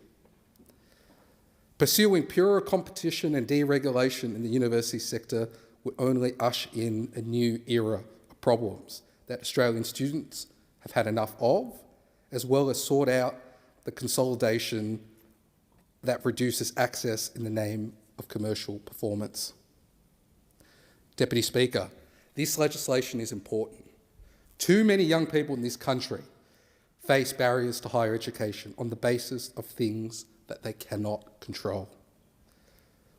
Pursuing purer competition and deregulation in the university sector would only usher in a new era of problems that Australian students have had enough of, as well as sort out the consolidation that reduces access in the name of commercial performance. Deputy Speaker, this legislation is important. Too many young people in this country face barriers to higher education on the basis of things that they cannot control.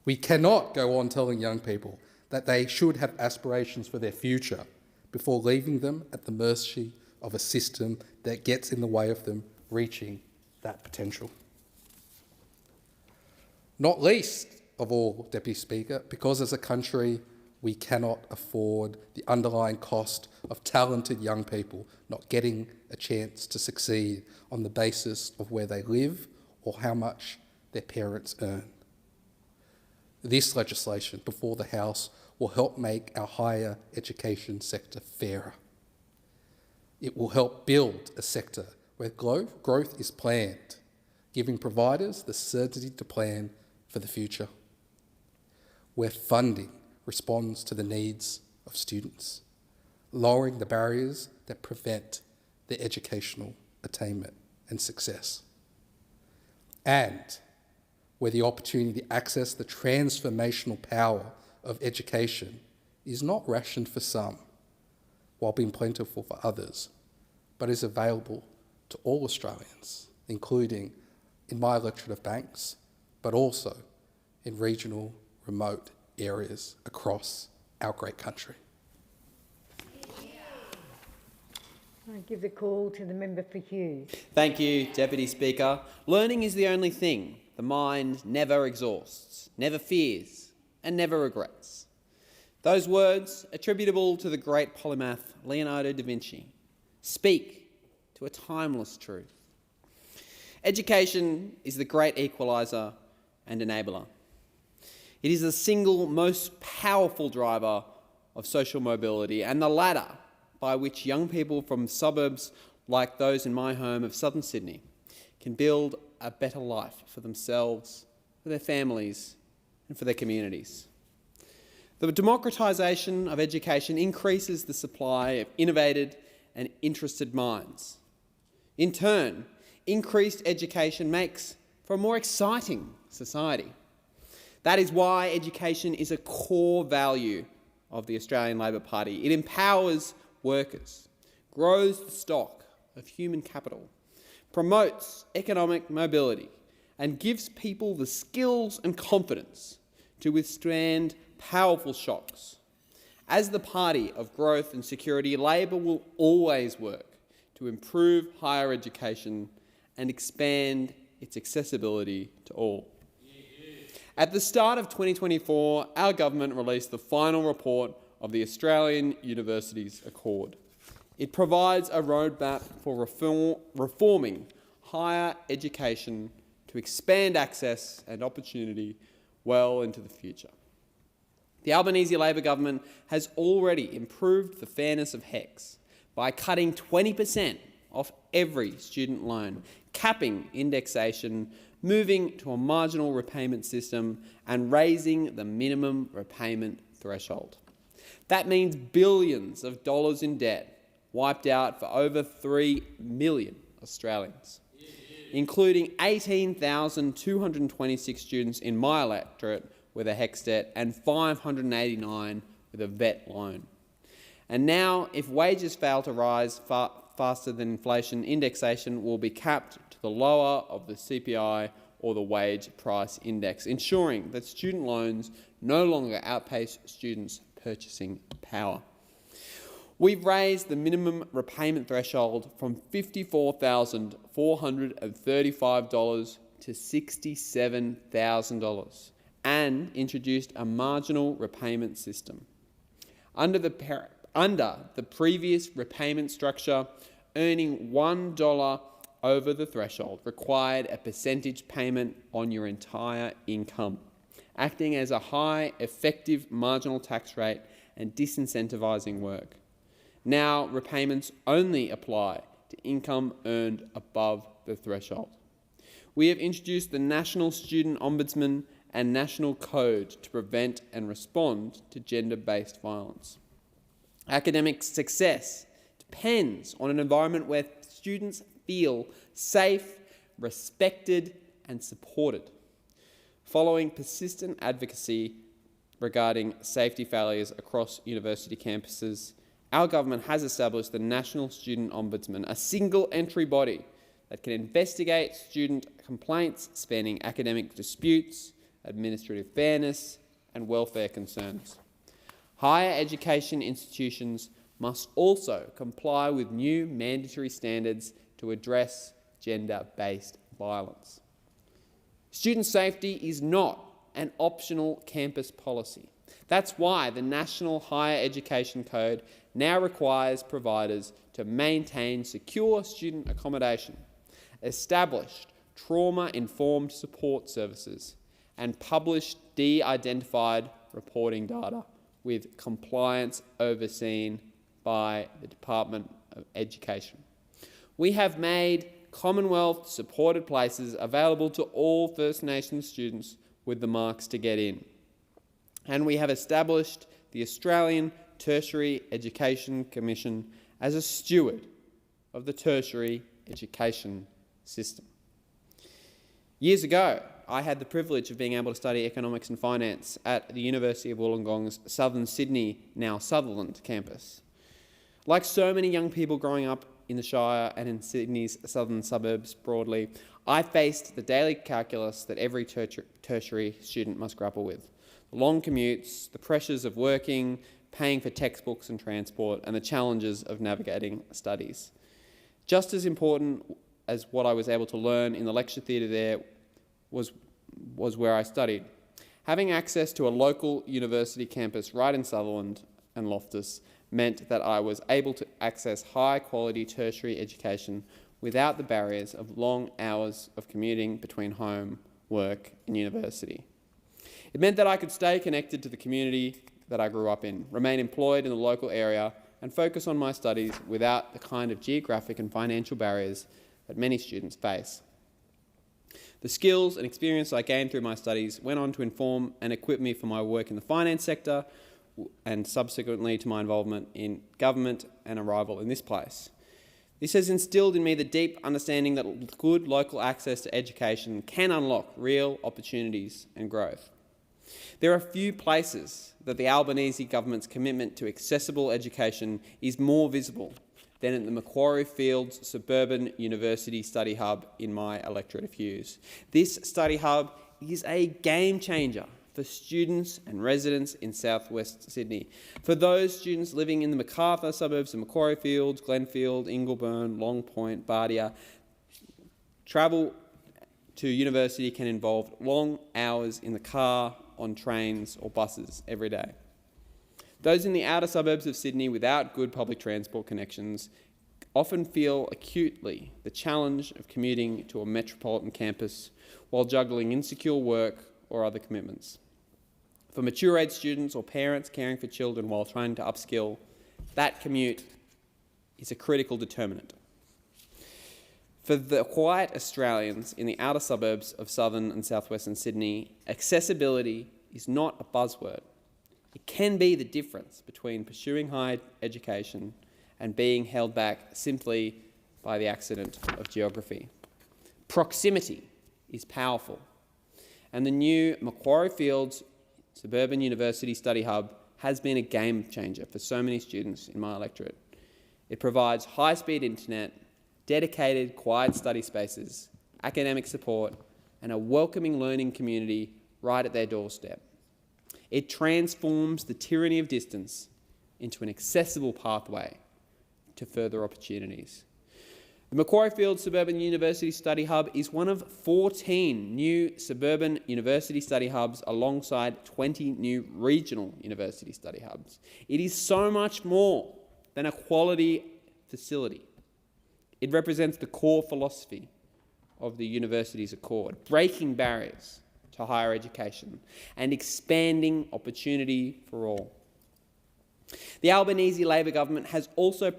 We cannot go on telling young people that they should have aspirations for their future before leaving them at the mercy of a system that gets in the way of them reaching that potential. Not least of all, Deputy Speaker, because as a country we cannot afford the underlying cost of talented young people not getting a chance to succeed on the basis of where they live or how much their parents earn. This legislation before the House will help make our higher education sector fairer. It will help build a sector where growth is planned, giving providers the certainty to plan for the future, where funding responds to the needs of students, lowering the barriers that prevent their educational attainment and success, and where the opportunity to access the transformational power of education is not rationed for some, while being plentiful for others, but is available to all Australians, including in my electorate of Banks, but also in regional, remote areas across our great country. I give the call to the member for Hughes. Thank you, Deputy Speaker. Learning is the only thing the mind never exhausts, never fears, and never regrets. Those words, attributable to the great polymath Leonardo da Vinci, speak to a timeless truth. Education is the great equaliser and enabler. It is the single most powerful driver of social mobility and the ladder by which young people from suburbs like those in my home of southern Sydney can build a better life for themselves, for their families and for their communities. The democratisation of education increases the supply of innovative and interested minds. In turn, increased education makes for a more exciting society. That is why education is a core value of the Australian Labor Party. It empowers workers, grows the stock of human capital, promotes economic mobility, and gives people the skills and confidence to withstand powerful shocks. As the party of growth and security, Labor will always work to improve higher education and expand its accessibility to all. At the start of 2024, our government released the final report of the Australian Universities Accord. It provides a roadmap for reforming higher education to expand access and opportunity well into the future. The Albanese Labor government has already improved the fairness of HECS by cutting 20% off every student loan, capping indexation, moving to a marginal repayment system and raising the minimum repayment threshold. That means billions of dollars in debt wiped out for over 3 million Australians, including 18,226 students in my electorate with a HECS debt and 589 with a VET loan. And now, if wages fail to rise faster than inflation, indexation will be capped to the lower of the CPI or the wage price index, ensuring that student loans no longer outpace students' purchasing power. We've raised the minimum repayment threshold from $54,435 to $67,000 and introduced a marginal repayment system. Under the previous repayment structure, earning $1 over the threshold required a percentage payment on your entire income, acting as a high effective marginal tax rate and disincentivising work. Now, repayments only apply to income earned above the threshold. We have introduced the National Student Ombudsman and National Code to prevent and respond to gender-based violence. Academic success depends on an environment where students feel safe, respected and supported. Following persistent advocacy regarding safety failures across university campuses, our government has established the National Student Ombudsman, a single entry body that can investigate student complaints spanning academic disputes, administrative fairness and welfare concerns. Higher education institutions must also comply with new mandatory standards to address gender-based violence. Student safety is not an optional campus policy. That's why the National Higher Education Code now requires providers to maintain secure student accommodation, establish trauma-informed support services, and publish de-identified reporting data with compliance overseen by the Department of Education. We have made Commonwealth-supported places available to all First Nations students with the marks to get in. And we have established the Australian Tertiary Education Commission as a steward of the tertiary education system. Years ago, I had the privilege of being able to study economics and finance at the University of Wollongong's Southern Sydney, now Sutherland campus. Like so many young people growing up in the Shire and in Sydney's southern suburbs broadly, I faced the daily calculus that every tertiary student must grapple with. The long commutes, the pressures of working, paying for textbooks and transport, and the challenges of navigating studies. Just as important as what I was able to learn in the lecture theatre there was where I studied. Having access to a local university campus right in Sutherland and Loftus meant that I was able to access high-quality tertiary education without the barriers of long hours of commuting between home, work and university. It meant that I could stay connected to the community that I grew up in, remain employed in the local area and focus on my studies without the kind of geographic and financial barriers that many students face. The skills and experience I gained through my studies went on to inform and equip me for my work in the finance sector and subsequently to my involvement in government and arrival in this place. This has instilled in me the deep understanding that good local access to education can unlock real opportunities and growth. There are few places that the Albanese government's commitment to accessible education is more visible than at the Macquarie Fields Suburban University Study Hub in my electorate of Hughes. This study hub is a game changer for students and residents in southwest Sydney. For those students living in the Macarthur suburbs of Macquarie Fields, Glenfield, Ingleburn, Long Point, Bardia, travel to university can involve long hours in the car, on trains or buses every day. Those in the outer suburbs of Sydney without good public transport connections often feel acutely the challenge of commuting to a metropolitan campus while juggling insecure work or other commitments. For mature-age students or parents caring for children while trying to upskill, that commute is a critical determinant. For the quiet Australians in the outer suburbs of southern and southwestern Sydney, accessibility is not a buzzword. It can be the difference between pursuing higher education and being held back simply by the accident of geography. Proximity is powerful, and the new Macquarie Fields Suburban University Study Hub has been a game changer for so many students in my electorate. It provides high-speed internet, dedicated quiet study spaces, academic support, and a welcoming learning community right at their doorstep. It transforms the tyranny of distance into an accessible pathway to further opportunities. The Macquarie Fields Suburban University Study Hub is one of 14 new suburban university study hubs alongside 20 new regional university study hubs. It is so much more than a quality facility. It represents the core philosophy of the university's accord, breaking barriers to higher education and expanding opportunity for all. The Albanese Labor government has also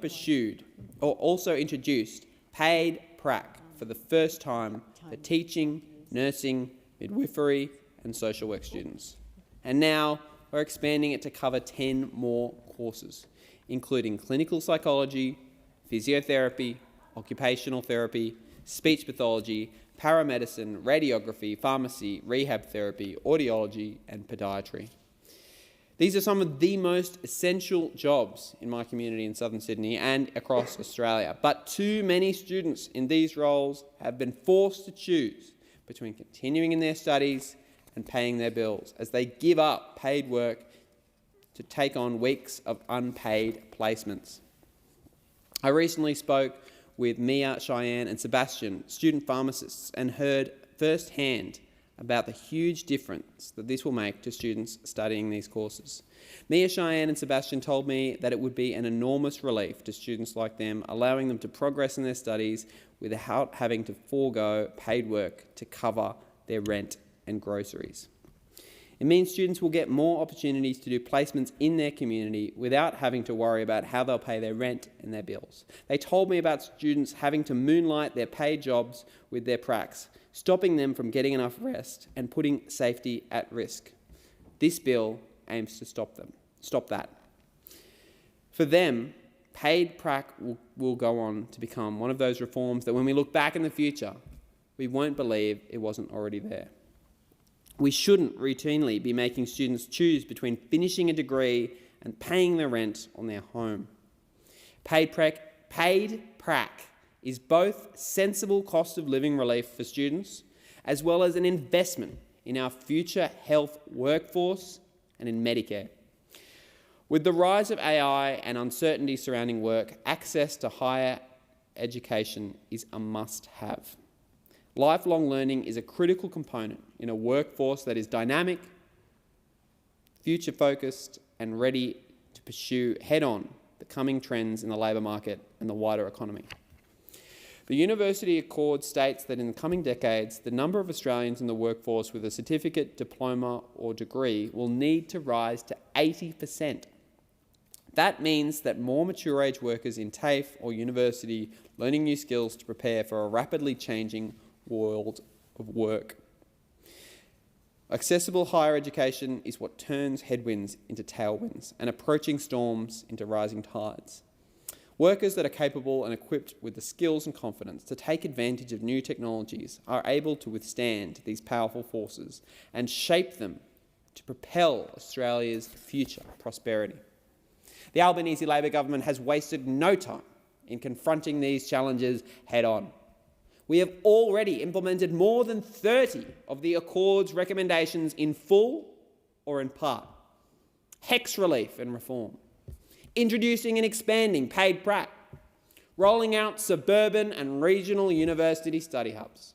introduced paid prac for the first time for teaching, nursing, midwifery and social work students. And now we're expanding it to cover 10 more courses, including clinical psychology, physiotherapy, occupational therapy, speech pathology, paramedicine, radiography, pharmacy, rehab therapy, audiology and podiatry. These are some of the most essential jobs in my community in southern Sydney and across Australia, but too many students in these roles have been forced to choose between continuing in their studies and paying their bills as they give up paid work to take on weeks of unpaid placements. I recently spoke with Mia, Cheyenne and Sebastian, student pharmacists, and heard firsthand about the huge difference that this will make to students studying these courses. Mia, Cheyenne and Sebastian told me that it would be an enormous relief to students like them, allowing them to progress in their studies without having to forego paid work to cover their rent and groceries. It means students will get more opportunities to do placements in their community without having to worry about how they'll pay their rent and their bills. They told me about students having to moonlight their paid jobs with their pracs, stopping them from getting enough rest and putting safety at risk. This bill aims to stop that. For them, paid prac will go on to become one of those reforms that when we look back in the future, we won't believe it wasn't already there. We shouldn't routinely be making students choose between finishing a degree and paying the rent on their home. Paid prac is both sensible cost of living relief for students as well as an investment in our future health workforce and in Medicare. With the rise of AI and uncertainty surrounding work, access to higher education is a must-have. Lifelong learning is a critical component in a workforce that is dynamic, future-focused and ready to pursue head-on the coming trends in the labour market and the wider economy. The University Accord states that in the coming decades, the number of Australians in the workforce with a certificate, diploma or degree will need to rise to 80%. That means that more mature-age workers in TAFE or university learning new skills to prepare for a rapidly changing world of work. Accessible higher education is what turns headwinds into tailwinds and approaching storms into rising tides. Workers that are capable and equipped with the skills and confidence to take advantage of new technologies are able to withstand these powerful forces and shape them to propel Australia's future prosperity. The Albanese Labor government has wasted no time in confronting these challenges head-on. We have already implemented more than 30 of the Accord's recommendations in full or in part. HECS relief and reform, introducing and expanding paid prac, rolling out suburban and regional university study hubs,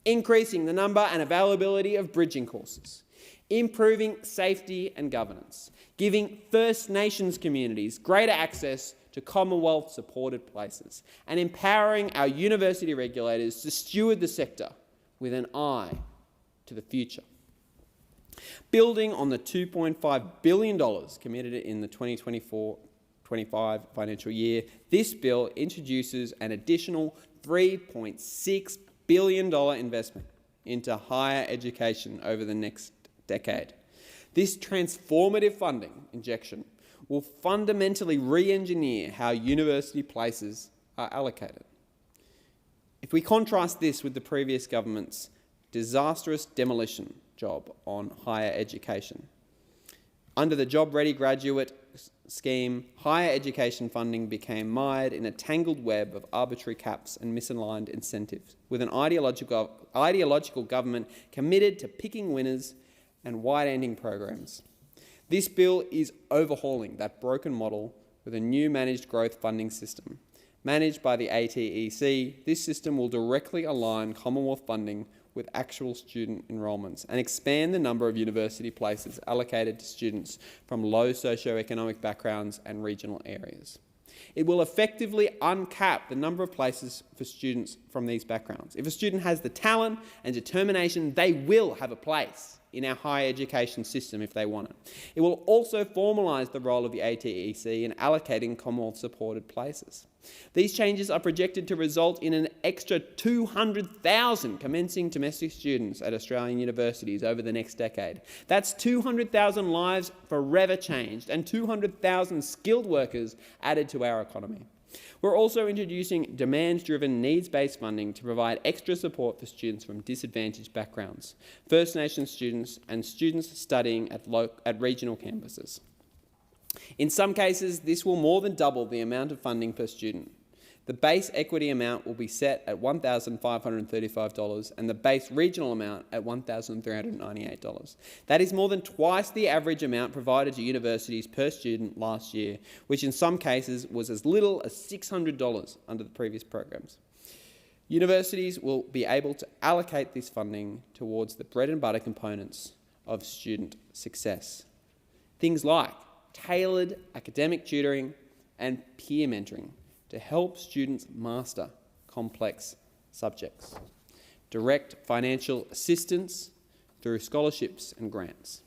increasing the number and availability of bridging courses, improving safety and governance, giving First Nations communities greater access to Commonwealth-supported places, and empowering our university regulators to steward the sector with an eye to the future. Building on the $2.5 billion committed in the 2024-25 financial year, this bill introduces an additional $3.6 billion investment into higher education over the next decade. This transformative funding injection will fundamentally re-engineer how university places are allocated. If we contrast this with the previous government's disastrous demolition job on higher education, under the Job Ready Graduate scheme, higher education funding became mired in a tangled web of arbitrary caps and misaligned incentives, with an ideological government committed to picking winners and wide-ending programs. This bill is overhauling that broken model with a new managed growth funding system. Managed by the ATEC, this system will directly align Commonwealth funding with actual student enrolments and expand the number of university places allocated to students from low socioeconomic backgrounds and regional areas. It will effectively uncap the number of places for students from these backgrounds. If a student has the talent and determination, they will have a place in our higher education system if they want it. It will also formalise the role of the ATEC in allocating Commonwealth-supported places. These changes are projected to result in an extra 200,000 commencing domestic students at Australian universities over the next decade. That's 200,000 lives forever changed and 200,000 skilled workers added to our economy. We're also introducing demand-driven, needs-based funding to provide extra support for students from disadvantaged backgrounds, First Nations students and students studying at regional campuses. In some cases, this will more than double the amount of funding per student. The base equity amount will be set at $1,535 and the base regional amount at $1,398. That is more than twice the average amount provided to universities per student last year, which in some cases was as little as $600 under the previous programs. Universities will be able to allocate this funding towards the bread and butter components of student success. Things like tailored academic tutoring and peer mentoring to help students master complex subjects, direct financial assistance through scholarships and grants,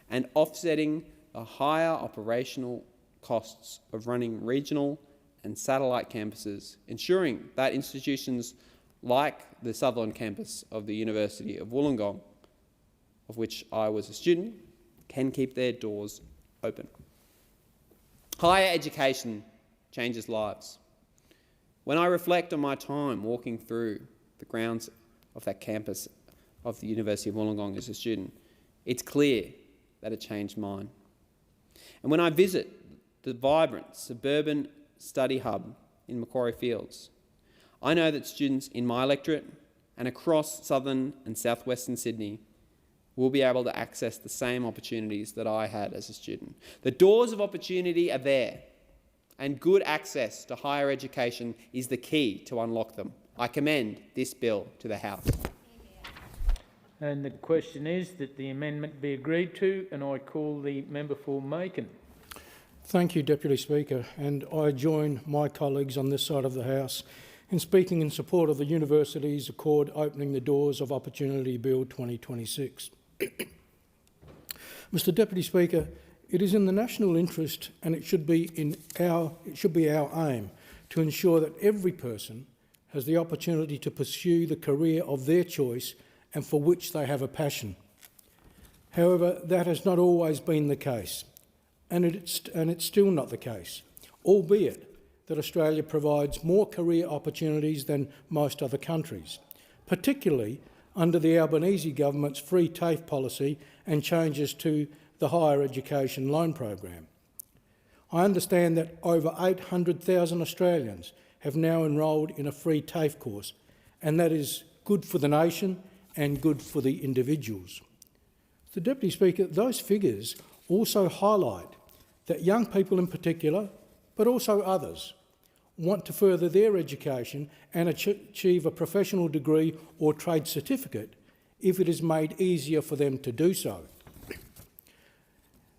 and offsetting the higher operational costs of running regional and satellite campuses, ensuring that institutions like the Sutherland campus of the University of Wollongong, of which I was a student, can keep their doors open. Higher education changes lives. When I reflect on my time walking through the grounds of that campus of the University of Wollongong as a student, it's clear that it changed mine. And when I visit the vibrant suburban study hub in Macquarie Fields, I know that students in my electorate and across southern and southwestern Sydney will be able to access the same opportunities that I had as a student. The doors of opportunity are there, and good access to higher education is the key to unlock them. I commend this bill to the House. And the question is that the amendment be agreed to, and I call the member for Macon. Thank you, Deputy Speaker, and I join my colleagues on this side of the House in speaking in support of the Universities Accord opening the doors of Opportunity Bill 2026. Mr Deputy Speaker, it is in the national interest and it should be our aim to ensure that every person has the opportunity to pursue the career of their choice and for which they have a passion. However, that has not always been the case, and it's still not the case, albeit that Australia provides more career opportunities than most other countries, particularly under the Albanese government's free TAFE policy and changes to the higher education loan program. I understand that over 800,000 Australians have now enrolled in a free TAFE course, and that is good for the nation and good for the individuals. The Deputy Speaker, those figures also highlight that young people in particular, but also others, want to further their education and achieve a professional degree or trade certificate if it is made easier for them to do so.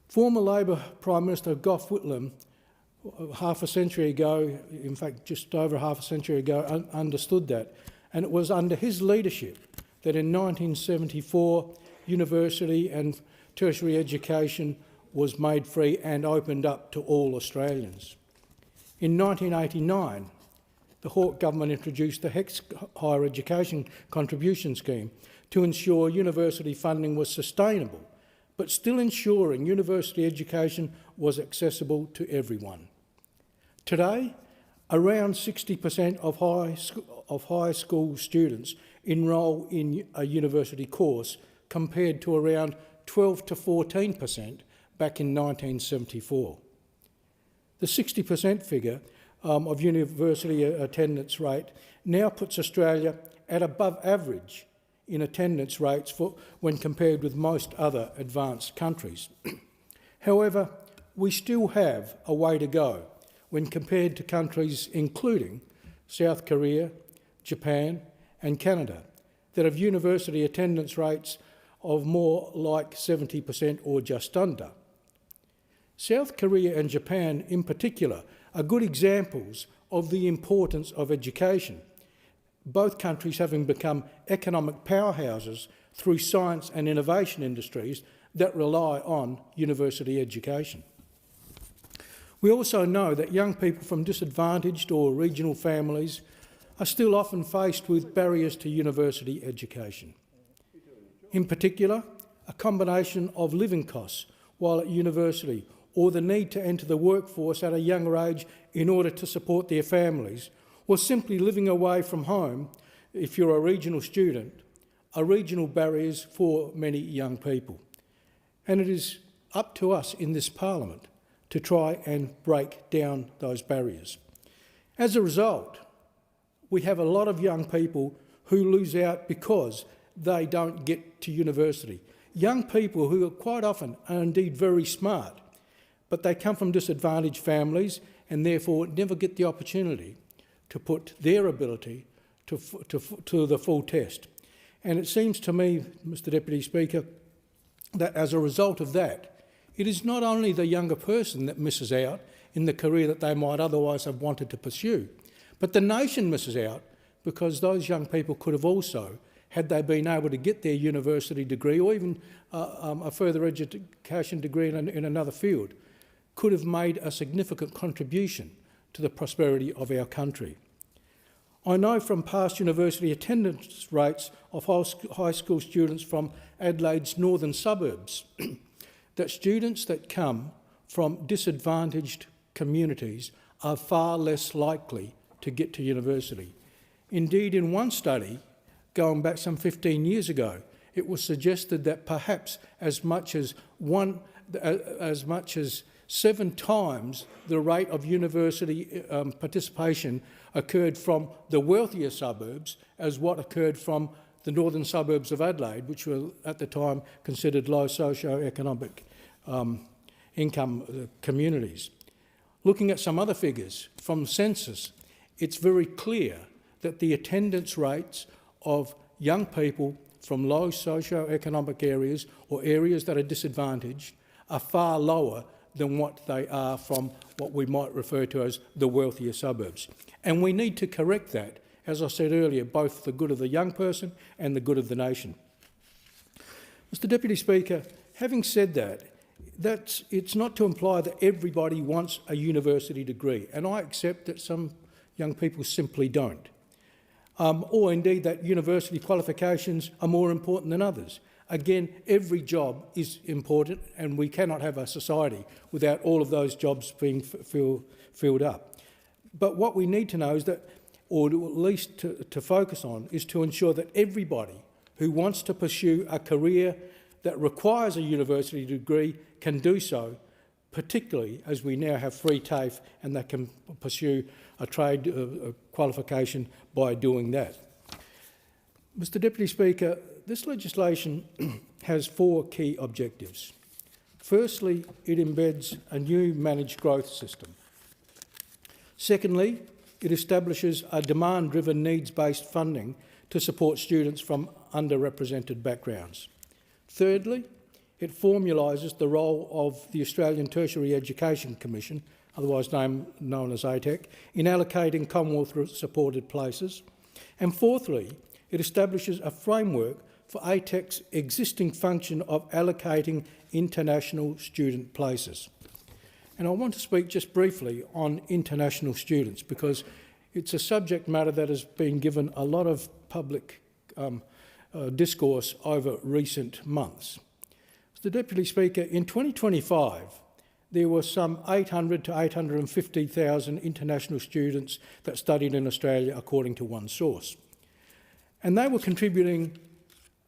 Former Labor Prime Minister Gough Whitlam, half a century ago, in fact just over half a century ago, understood that, and it was under his leadership that in 1974 university and tertiary education was made free and opened up to all Australians. In 1989, the Hawke government introduced the HECS Higher Education Contribution Scheme to ensure university funding was sustainable, but still ensuring university education was accessible to everyone. Today, around 60% of high school students enrol in a university course, compared to around 12 to 14% back in 1974. The 60% figure of university attendance rate now puts Australia at above average in attendance rates when compared with most other advanced countries. However, we still have a way to go when compared to countries including South Korea, Japan and Canada that have university attendance rates of more like 70% or just under. South Korea and Japan in particular are good examples of the importance of education, both countries having become economic powerhouses through science and innovation industries that rely on university education. We also know that young people from disadvantaged or regional families are still often faced with barriers to university education. In particular, a combination of living costs while at university or the need to enter the workforce at a younger age in order to support their families, or simply living away from home if you're a regional student, are regional barriers for many young people. And it is up to us in this Parliament to try and break down those barriers. As a result, we have a lot of young people who lose out because they don't get to university. Young people who are quite often are indeed very smart, but they come from disadvantaged families and therefore never get the opportunity to put their ability to the full test. And it seems to me, Mr Deputy Speaker, that as a result of that, it is not only the younger person that misses out in the career that they might otherwise have wanted to pursue, but the nation misses out because those young people could have also, had they been able to get their university degree or even a further education degree in another field, could have made a significant contribution to the prosperity of our country. I know from past university attendance rates of high school students from Adelaide's northern suburbs that students that come from disadvantaged communities are far less likely to get to university. Indeed, in one study, going back some 15 years ago, it was suggested that perhaps as much as 7 times the rate of university participation occurred from the wealthier suburbs as what occurred from the northern suburbs of Adelaide, which were at the time considered low socio-economic income communities. Looking at some other figures from the census, it's very clear that the attendance rates of young people from low socio-economic areas or areas that are disadvantaged are far lower than what they are from what we might refer to as the wealthier suburbs. And we need to correct that, as I said earlier, both for the good of the young person and the good of the nation. Mr Deputy Speaker, having said that, it's not to imply that everybody wants a university degree, and I accept that some young people simply don't, or indeed that university qualifications are more important than others. Again, every job is important, and we cannot have a society without all of those jobs being filled up. But what we need to know is that, or at least to focus on, is to ensure that everybody who wants to pursue a career that requires a university degree can do so, particularly as we now have free TAFE and they can pursue a trade qualification by doing that. Mr Deputy Speaker, this legislation has 4 key objectives. Firstly, it embeds a new managed growth system. Secondly, it establishes a demand-driven needs-based funding to support students from underrepresented backgrounds. Thirdly, it formalises the role of the Australian Tertiary Education Commission, otherwise known as ATEC, in allocating Commonwealth-supported places. And fourthly, it establishes a framework for ATEC's existing function of allocating international student places. And I want to speak just briefly on international students because it's a subject matter that has been given a lot of public discourse over recent months. Mr Deputy Speaker, in 2025, there were some 800 to 850,000 international students that studied in Australia, according to one source. And they were contributing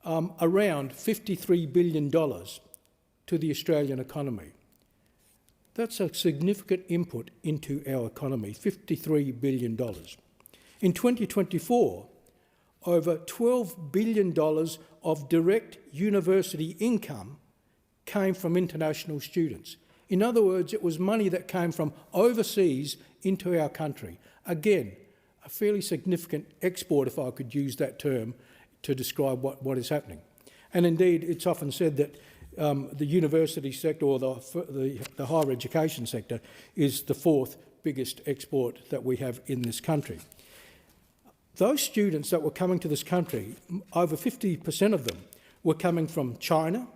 around $53 billion to the Australian economy. That's a significant input into our economy, $53 billion. In 2024, over $12 billion of direct university income came from international students. In other words, it was money that came from overseas into our country. Again, a fairly significant export, if I could use that term, to describe what is happening. And indeed, it's often said that the university sector, or the higher education sector, is the fourth biggest export that we have in this country. Those students that were coming to this country, over 50% of them were coming from China,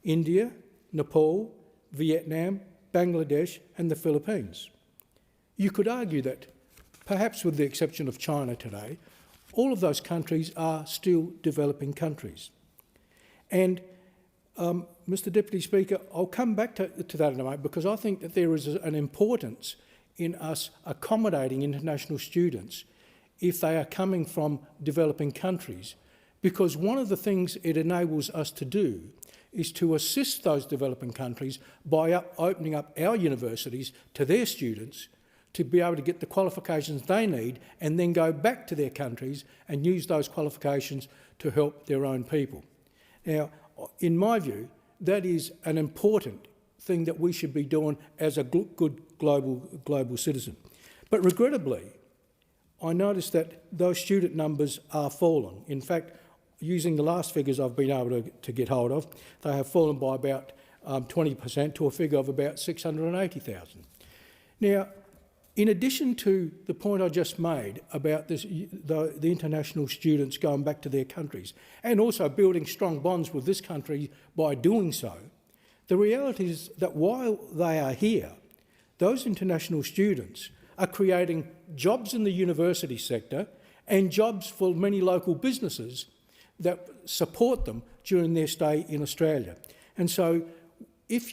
India, Nepal, Vietnam, Bangladesh and the Philippines. You could argue that, perhaps with the exception of China today, all of those countries are still developing countries. And Mr Deputy Speaker, I'll come back to that in a moment, because I think that there is an importance in us accommodating international students if they are coming from developing countries, because one of the things it enables us to do is to assist those developing countries by opening up our universities to their students to be able to get the qualifications they need and then go back to their countries and use those qualifications to help their own people. Now, in my view, that is an important thing that we should be doing as a good global citizen. But regrettably, I noticed that those student numbers are falling. In fact, using the last figures I've been able to get hold of, they have fallen by about 20% to a figure of about 680,000. Now, in addition to the point I just made about this, the international students going back to their countries and also building strong bonds with this country by doing so, the reality is that while they are here, those international students are creating jobs in the university sector and jobs for many local businesses that support them during their stay in Australia. And so if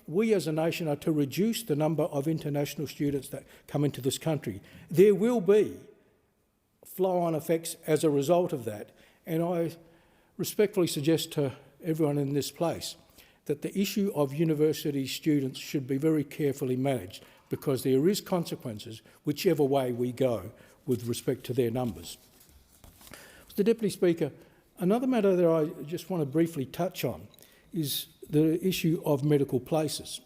we as a nation are to reduce the number of international students that come into this country, there will be flow-on effects as a result of that. And I respectfully suggest to everyone in this place that the issue of university students should be very carefully managed, because there is consequences whichever way we go with respect to their numbers. Mr Deputy Speaker, another matter that I just want to briefly touch on is the issue of medical places.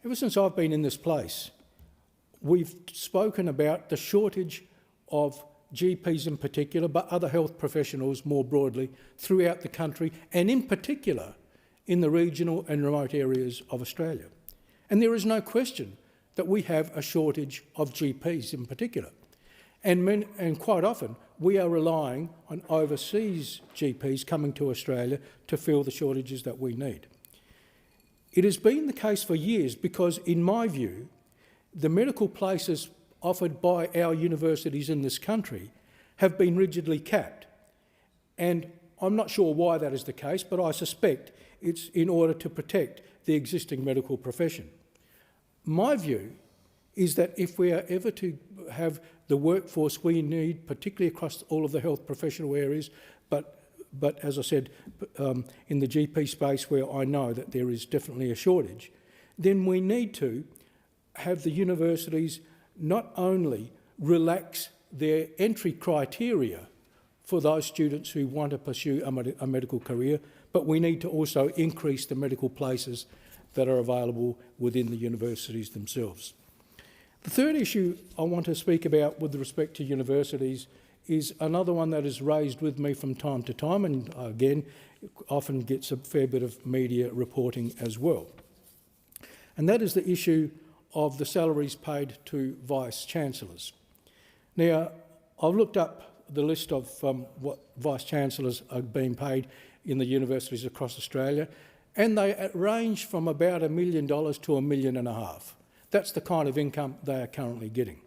Ever since I've been in this place, we've spoken about the shortage of GPs in particular, but other health professionals more broadly throughout the country, and in particular in the regional and remote areas of Australia. And there is no question that we have a shortage of GPs in particular. And quite often, we are relying on overseas GPs coming to Australia to fill the shortages that we need. It has been the case for years because, in my view, the medical places offered by our universities in this country have been rigidly capped. And I'm not sure why that is the case, but I suspect it's in order to protect the existing medical profession. My view is that if we are ever to have the workforce we need, particularly across all of the health professional areas, but as I said, in the GP space where I know that there is definitely a shortage, then we need to have the universities not only relax their entry criteria for those students who want to pursue a medical career, but we need to also increase the medical places that are available within the universities themselves. The third issue I want to speak about with respect to universities is another one that is raised with me from time to time, and again often gets a fair bit of media reporting as well. And that is the issue of the salaries paid to Vice-Chancellors. Now, I've looked up the list of what Vice-Chancellors are being paid in the universities across Australia, and they range from about $1 million to $1.5 million. That's the kind of income they are currently getting.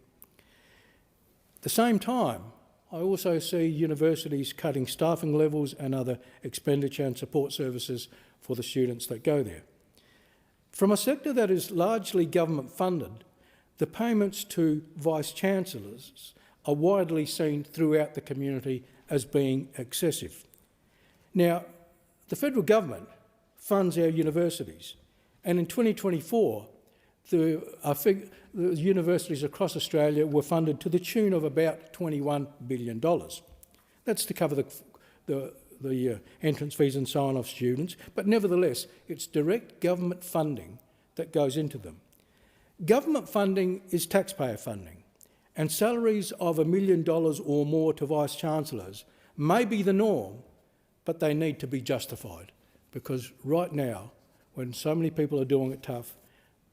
At the same time, I also see universities cutting staffing levels and other expenditure and support services for the students that go there. From a sector that is largely government funded, the payments to Vice-Chancellors are widely seen throughout the community as being excessive. Now, the federal government funds our universities, and in 2024, the universities across Australia were funded to the tune of about $21 billion. That's to cover the entrance fees and so on of students, but nevertheless, it's direct government funding that goes into them. Government funding is taxpayer funding, and salaries of $1 million or more to Vice-Chancellors may be the norm, but they need to be justified, because right now, when so many people are doing it tough,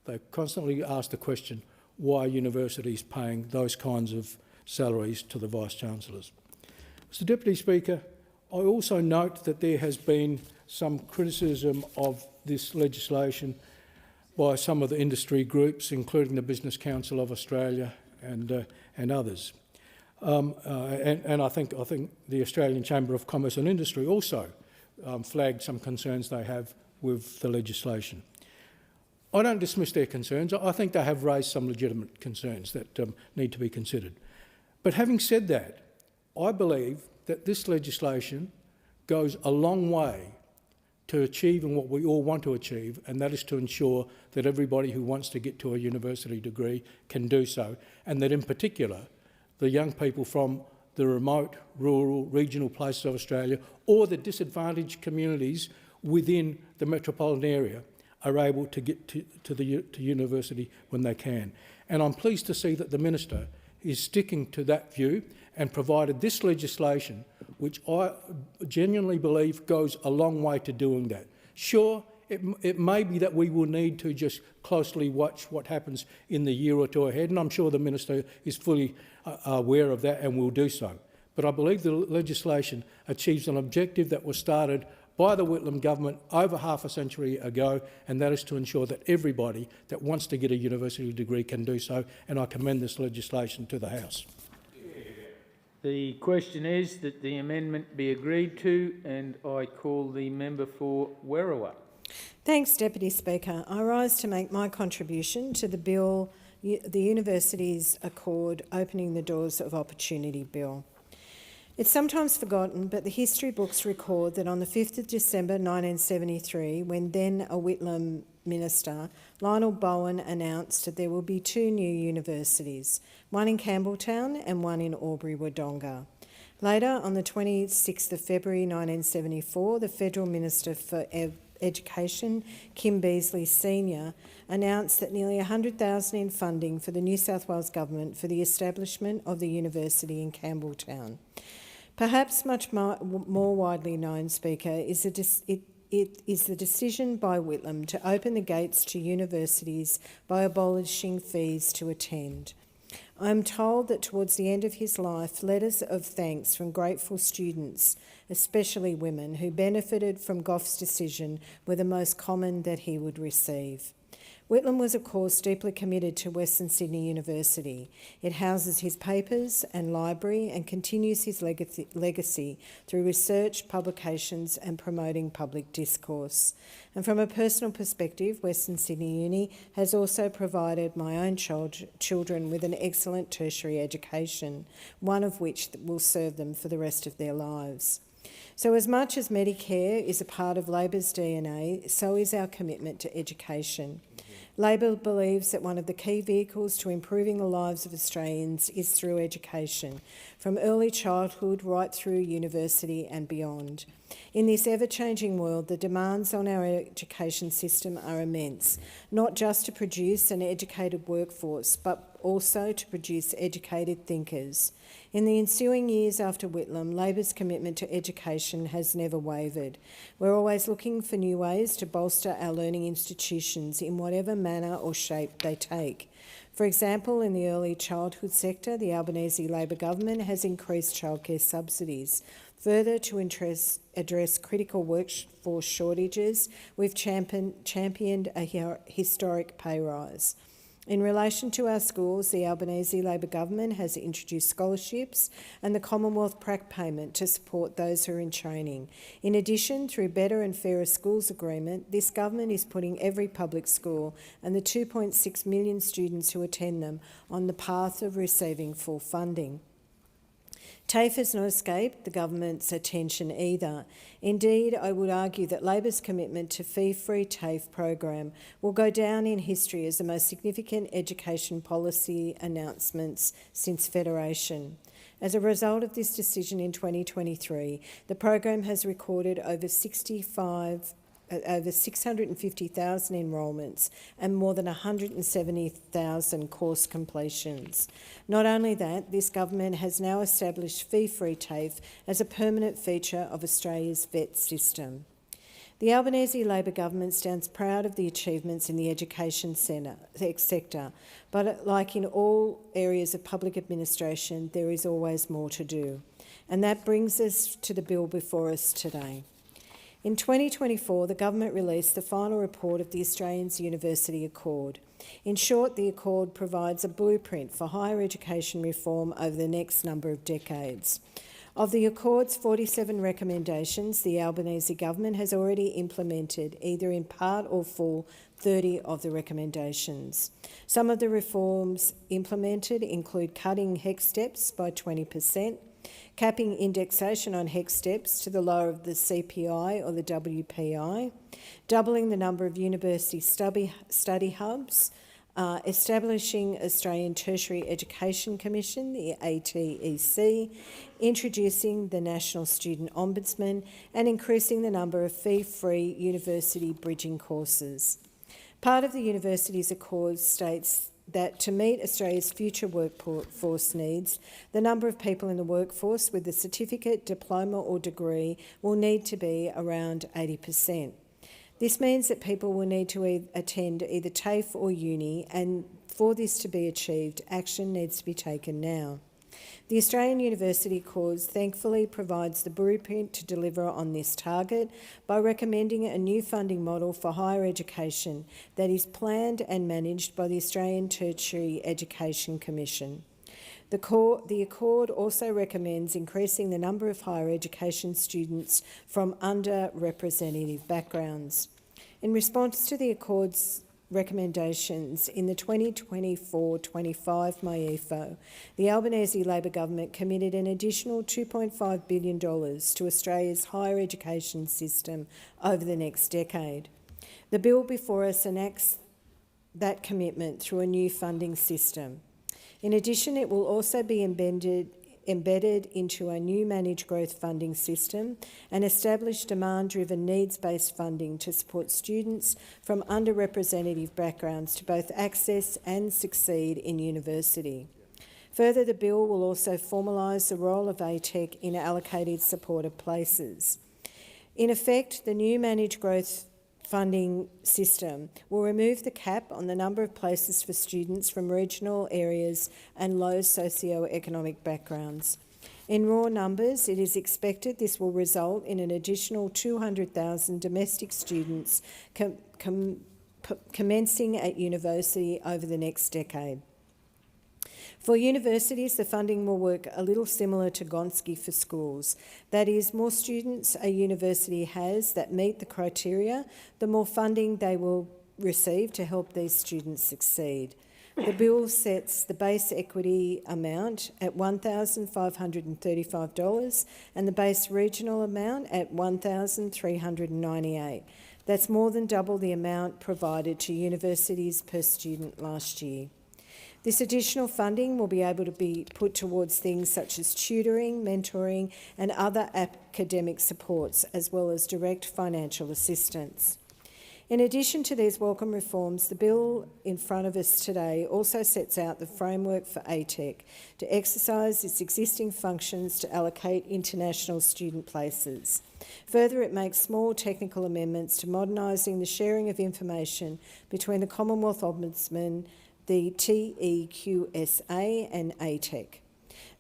they constantly ask the question, why are universities paying those kinds of salaries to the Vice-Chancellors? Mr Deputy Speaker, I also note that there has been some criticism of this legislation by some of the industry groups, including the Business Council of Australia and others. And I think the Australian Chamber of Commerce and Industry also flagged some concerns they have with the legislation. I don't dismiss their concerns. I think they have raised some legitimate concerns that need to be considered. But having said that, I believe that this legislation goes a long way to achieving what we all want to achieve, and that is to ensure that everybody who wants to get to a university degree can do so, and that in particular, the young people from the remote, rural, regional places of Australia or the disadvantaged communities within the metropolitan area are able to get to university when they can. And I'm pleased to see that the Minister is sticking to that view and provided this legislation, which I genuinely believe goes a long way to doing that. Sure, it may be that we will need to just closely watch what happens in the year or two ahead, and I'm sure the Minister is fully aware of that and will do so. But I believe the legislation achieves an objective that was started by the Whitlam government over half a century ago, and that is to ensure that everybody that wants to get a university degree can do so, and I commend this legislation to the House. The question is that the amendment be agreed to, and I call the member for Werriwa. Thanks, Deputy Speaker. I rise to make my contribution to the bill, the Universities Accord Opening the Doors of Opportunity Bill. It's sometimes forgotten, but the history books record that on the 5th of December 1973, when then a Whitlam minister, Lionel Bowen, announced that there will be 2 new universities, one in Campbelltown and one in Albury-Wodonga. Later, on the 26th of February 1974, the Federal Minister for Education, Kim Beazley Sr., announced that nearly $100,000 in funding for the New South Wales Government for the establishment of the university in Campbelltown. Perhaps much more widely known, Speaker, is the decision by Whitlam to open the gates to universities by abolishing fees to attend. I am told that towards the end of his life, letters of thanks from grateful students, especially women, who benefited from Goff's decision were the most common that he would receive. Whitlam was, of course, deeply committed to Western Sydney University. It houses his papers and library and continues his legacy through research, publications and promoting public discourse. And from a personal perspective, Western Sydney Uni has also provided my own children with an excellent tertiary education, one of which will serve them for the rest of their lives. So as much as Medicare is a part of Labor's DNA, so is our commitment to education. Labor believes that one of the key vehicles to improving the lives of Australians is through education, from early childhood right through university and beyond. In this ever-changing world, the demands on our education system are immense, not just to produce an educated workforce, but also to produce educated thinkers. In the ensuing years after Whitlam, Labor's commitment to education has never wavered. We're always looking for new ways to bolster our learning institutions in whatever manner or shape they take. For example, in the early childhood sector, the Albanese Labor government has increased childcare subsidies. Further, to address critical workforce shortages, we've championed a historic pay rise. In relation to our schools, the Albanese Labor government has introduced scholarships and the Commonwealth Prac payment to support those who are in training. In addition, through Better and Fairer Schools Agreement, this government is putting every public school and the 2.6 million students who attend them on the path of receiving full funding. TAFE has not escaped the government's attention either. Indeed, I would argue that Labor's commitment to fee-free TAFE program will go down in history as the most significant education policy announcements since Federation. As a result of this decision in 2023, the program has recorded over 650,000 enrolments and more than 170,000 course completions. Not only that, this government has now established fee-free TAFE as a permanent feature of Australia's VET system. The Albanese Labor government stands proud of the achievements in the education sector, but like in all areas of public administration, there is always more to do. And that brings us to the bill before us today. In 2024, the government released the final report of the Australian University Accord. In short, the Accord provides a blueprint for higher education reform over the next number of decades. Of the Accord's 47 recommendations, the Albanese government has already implemented, either in part or full, 30 of the recommendations. Some of the reforms implemented include cutting HEC steps by 20%, capping indexation on HEC steps to the lower of the CPI or the WPI, doubling the number of university study hubs, establishing Australian Tertiary Education Commission, the ATEC, introducing the National Student Ombudsman, and increasing the number of fee-free university bridging courses. Part of the Universities Accord states that to meet Australia's future workforce needs, the number of people in the workforce with a certificate, diploma or degree will need to be around 80%. This means that people will need to attend either TAFE or uni, and for this to be achieved, action needs to be taken now. The Australian University Accord thankfully provides the blueprint to deliver on this target by recommending a new funding model for higher education that is planned and managed by the Australian Tertiary Education Commission. The Accord also recommends increasing the number of higher education students from underrepresented backgrounds. In response to the Accord's recommendations in the 2024-25 MYEFO, the Albanese Labor government committed an additional $2.5 billion to Australia's higher education system over the next decade. The bill before us enacts that commitment through a new funding system. In addition, it will also be embedded into a new managed growth funding system and establish demand-driven needs-based funding to support students from underrepresented backgrounds to both access and succeed in university. Further, the bill will also formalise the role of ATEC in allocated supported places. In effect, the new managed growth funding system will remove the cap on the number of places for students from regional areas and low socio-economic backgrounds. In raw numbers, it is expected this will result in an additional 200,000 domestic students commencing at university over the next decade. For universities, the funding will work a little similar to Gonski for schools. That is, more students a university has that meet the criteria, the more funding they will receive to help these students succeed. The bill sets the base equity amount at $1,535 and the base regional amount at $1,398. That's more than double the amount provided to universities per student last year. This additional funding will be able to be put towards things such as tutoring, mentoring and other academic supports, as well as direct financial assistance. In addition to these welcome reforms, the bill in front of us today also sets out the framework for ATEC to exercise its existing functions to allocate international student places. Further, it makes small technical amendments to modernising the sharing of information between the Commonwealth Ombudsman, the TEQSA and ATEC.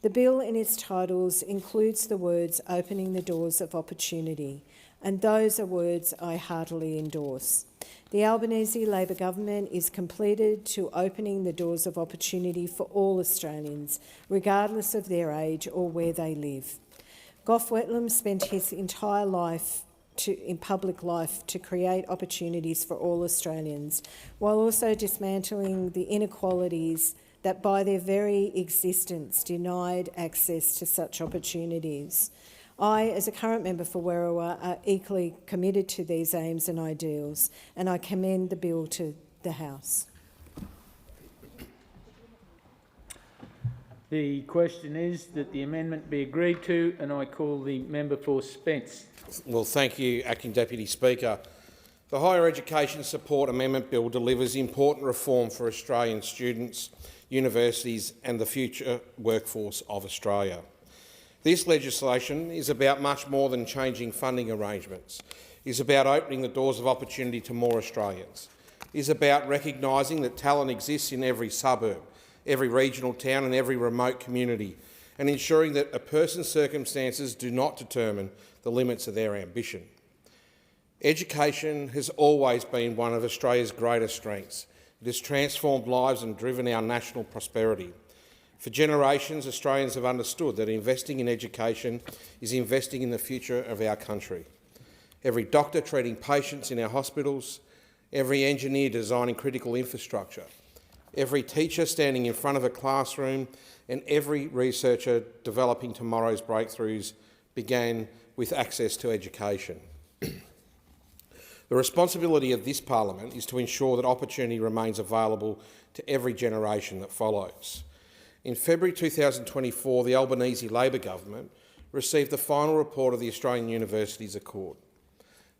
The bill in its titles includes the words opening the doors of opportunity, and those are words I heartily endorse. The Albanese Labor government is committed to opening the doors of opportunity for all Australians, regardless of their age or where they live. Gough Whitlam spent his entire life in public life to create opportunities for all Australians, while also dismantling the inequalities that by their very existence denied access to such opportunities. I, as a current member for Werriwa, are equally committed to these aims and ideals, and I commend the bill to the House. The question is that the amendment be agreed to, and I call the member for Spence. Well, thank you, Acting Deputy Speaker. The Higher Education Support Amendment Bill delivers important reform for Australian students, universities and the future workforce of Australia. This legislation is about much more than changing funding arrangements. It is about opening the doors of opportunity to more Australians. It is about recognising that talent exists in every suburb, every regional town and every remote community, and ensuring that a person's circumstances do not determine the limits of their ambition. Education has always been one of Australia's greatest strengths. It has transformed lives and driven our national prosperity. For generations, Australians have understood that investing in education is investing in the future of our country. Every doctor treating patients in our hospitals, every engineer designing critical infrastructure, every teacher standing in front of a classroom, and every researcher developing tomorrow's breakthroughs began with access to education. The responsibility of this parliament is to ensure that opportunity remains available to every generation that follows. In February 2024, the Albanese Labor government received the final report of the Australian Universities Accord.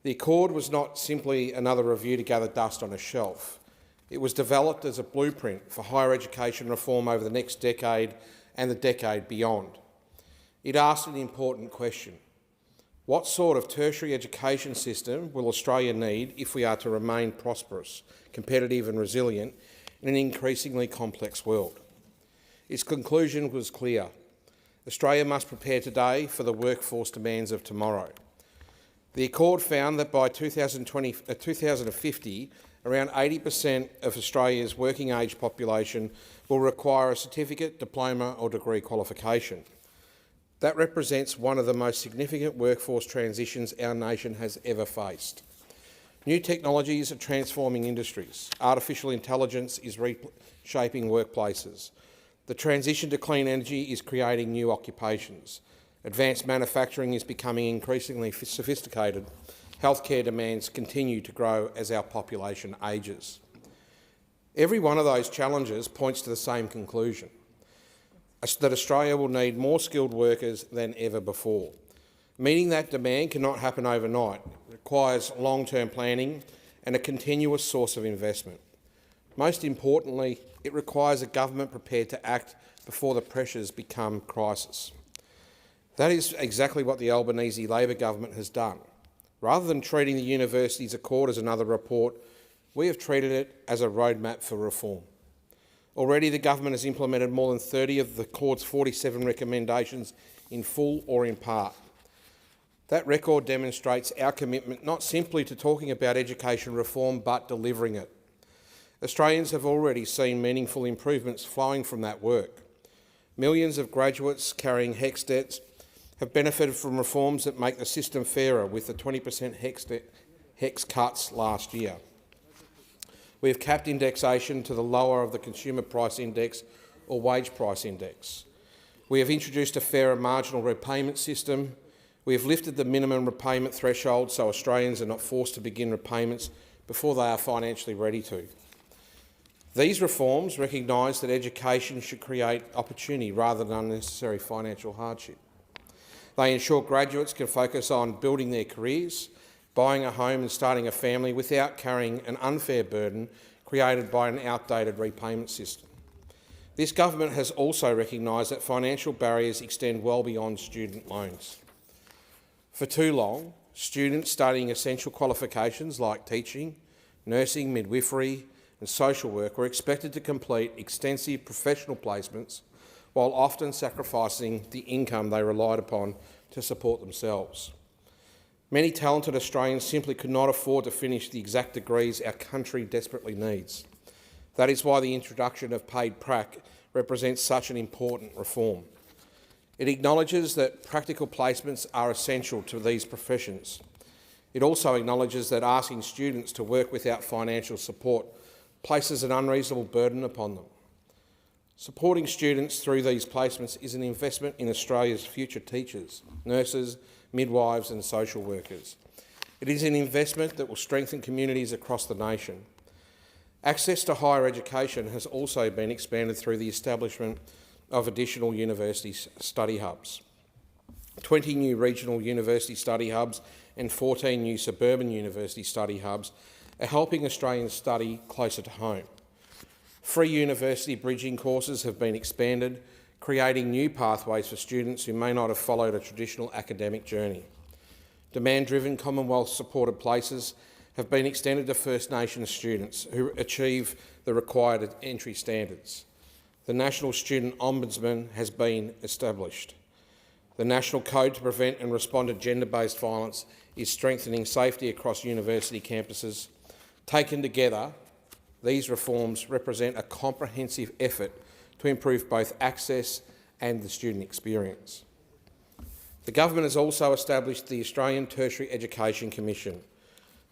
The Accord was not simply another review to gather dust on a shelf. It was developed as a blueprint for higher education reform over the next decade and the decade beyond. It asked an important question. What sort of tertiary education system will Australia need if we are to remain prosperous, competitive and resilient in an increasingly complex world? Its conclusion was clear. Australia must prepare today for the workforce demands of tomorrow. The Accord found that by 2050, around 80% of Australia's working age population will require a certificate, diploma or degree qualification. That represents one of the most significant workforce transitions our nation has ever faced. New technologies are transforming industries. Artificial intelligence is reshaping workplaces. The transition to clean energy is creating new occupations. Advanced manufacturing is becoming increasingly sophisticated. Healthcare demands continue to grow as our population ages. Every one of those challenges points to the same conclusion, that Australia will need more skilled workers than ever before. Meeting that demand cannot happen overnight. It requires long-term planning and a continuous source of investment. Most importantly, it requires a government prepared to act before the pressures become crisis. That is exactly what the Albanese Labor government has done. Rather than treating the Universities Accord as another report, we have treated it as a roadmap for reform. Already the government has implemented more than 30 of the Accord's 47 recommendations in full or in part. That record demonstrates our commitment not simply to talking about education reform but delivering it. Australians have already seen meaningful improvements flowing from that work. Millions of graduates carrying HECS debts have benefited from reforms that make the system fairer, with the 20% HECS cuts last year. We have capped indexation to the lower of the Consumer Price Index or Wage Price Index. We have introduced a fairer marginal repayment system. We have lifted the minimum repayment threshold so Australians are not forced to begin repayments before they are financially ready to. These reforms recognise that education should create opportunity rather than unnecessary financial hardship. They ensure graduates can focus on building their careers, buying a home and starting a family without carrying an unfair burden created by an outdated repayment system. This government has also recognised that financial barriers extend well beyond student loans. For too long, students studying essential qualifications like teaching, nursing, midwifery and social work were expected to complete extensive professional placements while often sacrificing the income they relied upon to support themselves. Many talented Australians simply could not afford to finish the exact degrees our country desperately needs. That is why the introduction of paid prac represents such an important reform. It acknowledges that practical placements are essential to these professions. It also acknowledges that asking students to work without financial support places an unreasonable burden upon them. Supporting students through these placements is an investment in Australia's future teachers, nurses, midwives and social workers. It is an investment that will strengthen communities across the nation. Access to higher education has also been expanded through the establishment of additional university study hubs. 20 new regional university study hubs and 14 new suburban university study hubs are helping Australians study closer to home. Free university bridging courses have been expanded, creating new pathways for students who may not have followed a traditional academic journey. Demand-driven Commonwealth-supported places have been extended to First Nations students who achieve the required entry standards. The National Student Ombudsman has been established. The National Code to Prevent and Respond to Gender-Based Violence is strengthening safety across university campuses. Taken together, these reforms represent a comprehensive effort to improve both access and the student experience. The government has also established the Australian Tertiary Education Commission.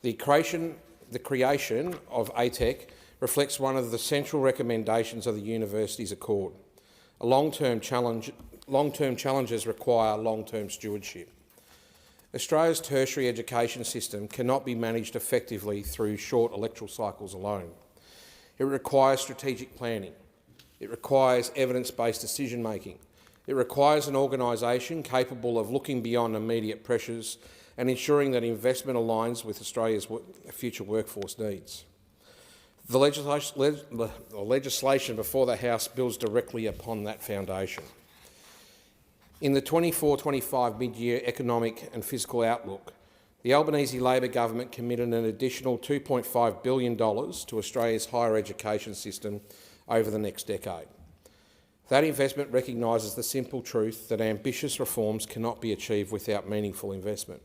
The creation of ATEC reflects one of the central recommendations of the Universities Accord. Long-term challenges require long-term stewardship. Australia's tertiary education system cannot be managed effectively through short electoral cycles alone. It requires strategic planning. It requires evidence-based decision-making. It requires an organisation capable of looking beyond immediate pressures and ensuring that investment aligns with Australia's future workforce needs. The legislation before the House builds directly upon that foundation. In the 24-25 mid-year economic and fiscal outlook, the Albanese Labor government committed an additional $2.5 billion to Australia's higher education system over the next decade. That investment recognises the simple truth that ambitious reforms cannot be achieved without meaningful investment.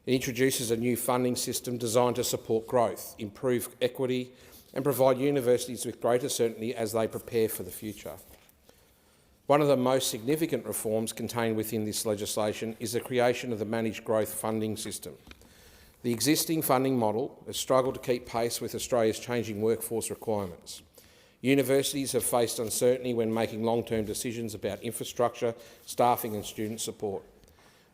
It introduces a new funding system designed to support growth, improve equity and provide universities with greater certainty as they prepare for the future. One of the most significant reforms contained within this legislation is the creation of the Managed Growth Funding System. The existing funding model has struggled to keep pace with Australia's changing workforce requirements. Universities have faced uncertainty when making long-term decisions about infrastructure, staffing and student support.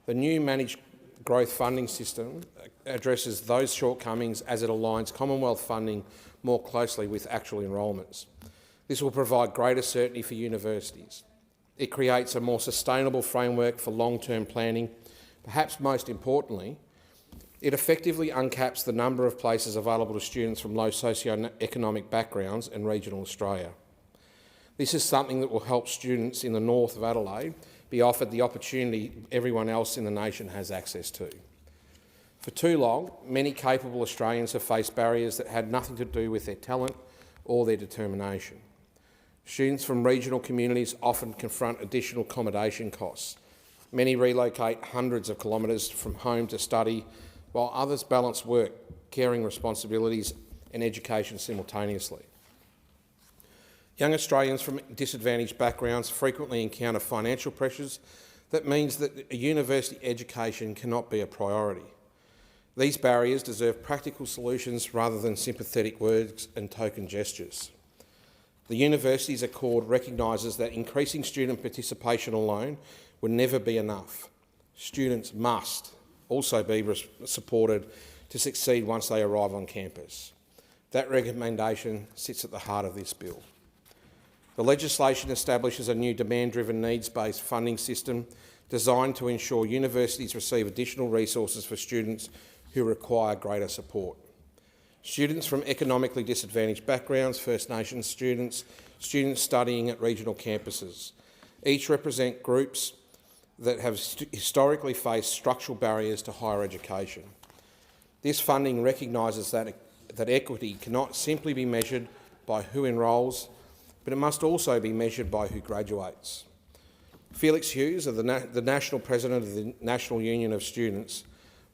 The new Managed Growth Funding System addresses those shortcomings as it aligns Commonwealth funding more closely with actual enrolments. This will provide greater certainty for universities. It creates a more sustainable framework for long-term planning. Perhaps most importantly, it effectively uncaps the number of places available to students from low socio-economic backgrounds in regional Australia. This is something that will help students in the north of Adelaide be offered the opportunity everyone else in the nation has access to. For too long, many capable Australians have faced barriers that had nothing to do with their talent or their determination. Students from regional communities often confront additional accommodation costs. Many relocate hundreds of kilometres from home to study, while others balance work, caring responsibilities and education simultaneously. Young Australians from disadvantaged backgrounds frequently encounter financial pressures that means that a university education cannot be a priority. These barriers deserve practical solutions rather than sympathetic words and token gestures. The Universities Accord recognises that increasing student participation alone would never be enough. Students must also be supported to succeed once they arrive on campus. That recommendation sits at the heart of this bill. The legislation establishes a new demand-driven needs-based funding system designed to ensure universities receive additional resources for students who require greater support. Students from economically disadvantaged backgrounds, First Nations students, students studying at regional campuses, each represent groups that have historically faced structural barriers to higher education. This funding recognises that equity cannot simply be measured by who enrolls, but it must also be measured by who graduates. Felix Hughes, the National President of the National Union of Students,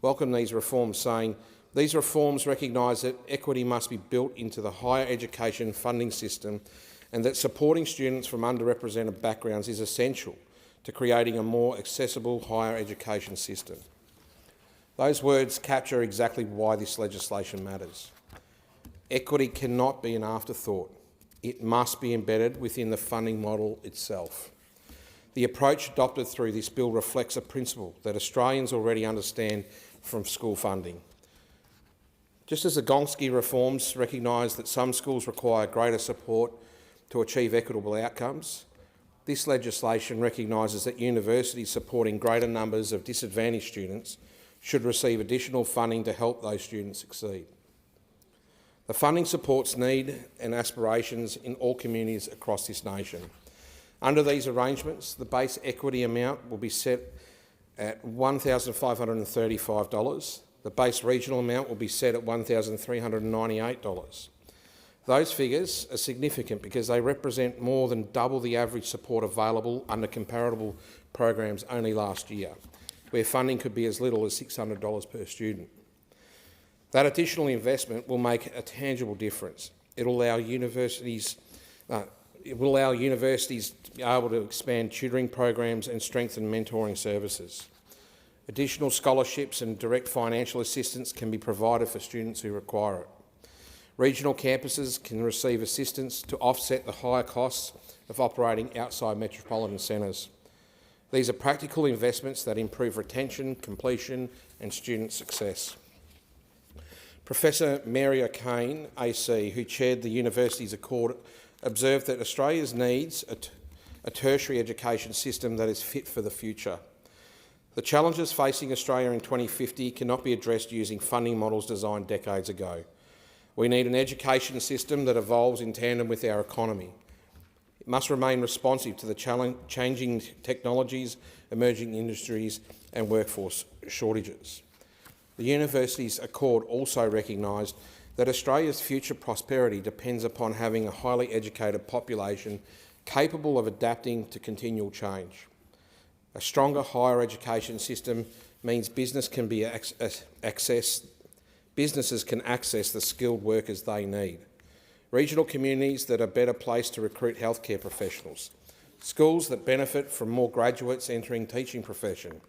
welcomed these reforms, saying, "These reforms recognise that equity must be built into the higher education funding system and that supporting students from underrepresented backgrounds is essential to creating a more accessible higher education system." Those words capture exactly why this legislation matters. Equity cannot be an afterthought. It must be embedded within the funding model itself. The approach adopted through this bill reflects a principle that Australians already understand from school funding. Just as the Gonski reforms recognise that some schools require greater support to achieve equitable outcomes, this legislation recognises that universities supporting greater numbers of disadvantaged students should receive additional funding to help those students succeed. The funding supports need and aspirations in all communities across this nation. Under these arrangements, the base equity amount will be set at $1,535. The base regional amount will be set at $1,398. Those figures are significant because they represent more than double the average support available under comparable programs only last year, where funding could be as little as $600 per student. That additional investment will make a tangible difference. It will allow universities to be able to expand tutoring programs and strengthen mentoring services. Additional scholarships and direct financial assistance can be provided for students who require it. Regional campuses can receive assistance to offset the higher costs of operating outside metropolitan centres. These are practical investments that improve retention, completion and student success. Professor Mary O'Kane, AC, who chaired the Universities Accord, observed that Australia needs a tertiary education system that is fit for the future. The challenges facing Australia in 2050 cannot be addressed using funding models designed decades ago. We need an education system that evolves in tandem with our economy. It must remain responsive to the changing technologies, emerging industries and workforce shortages. The Universities Accord also recognised that Australia's future prosperity depends upon having a highly educated population capable of adapting to continual change. A stronger higher education system means businesses can access the skilled workers they need. Regional communities that are better placed to recruit healthcare professionals. Schools that benefit from more graduates entering teaching profession.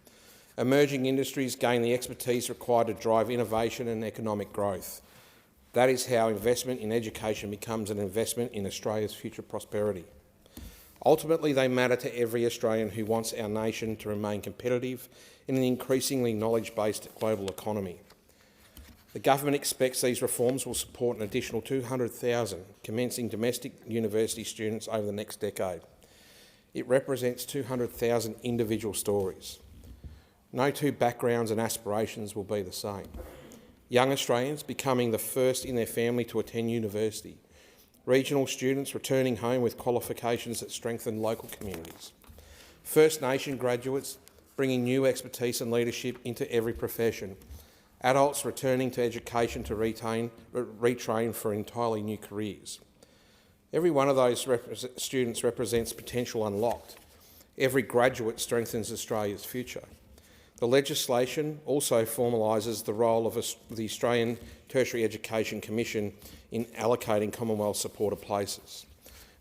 Emerging industries gain the expertise required to drive innovation and economic growth. That is how investment in education becomes an investment in Australia's future prosperity. Ultimately, they matter to every Australian who wants our nation to remain competitive in an increasingly knowledge-based global economy. The government expects these reforms will support an additional 200,000 commencing domestic university students over the next decade. It represents 200,000 individual stories. No two backgrounds and aspirations will be the same. Young Australians becoming the first in their family to attend university. Regional students returning home with qualifications that strengthen local communities. First Nation graduates bringing new expertise and leadership into every profession. Adults returning to education to retrain for entirely new careers. Every one of those students represents potential unlocked. Every graduate strengthens Australia's future. The legislation also formalises the role of the Australian Tertiary Education Commission in allocating Commonwealth supported places.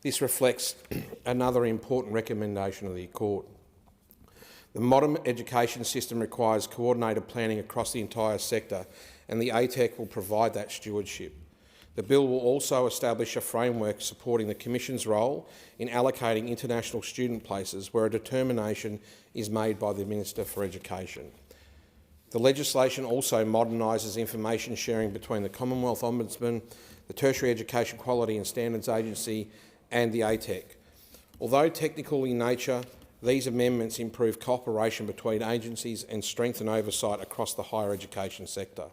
This reflects another important recommendation of the Accord. The modern education system requires coordinated planning across the entire sector, and the ATEC will provide that stewardship. The bill will also establish a framework supporting the Commission's role in allocating international student places where a determination is made by the Minister for Education. The legislation also modernises information sharing between the Commonwealth Ombudsman, the Tertiary Education Quality and Standards Agency and the ATEC. Although technical in nature, these amendments improve cooperation between agencies and strengthen oversight across the higher education sector.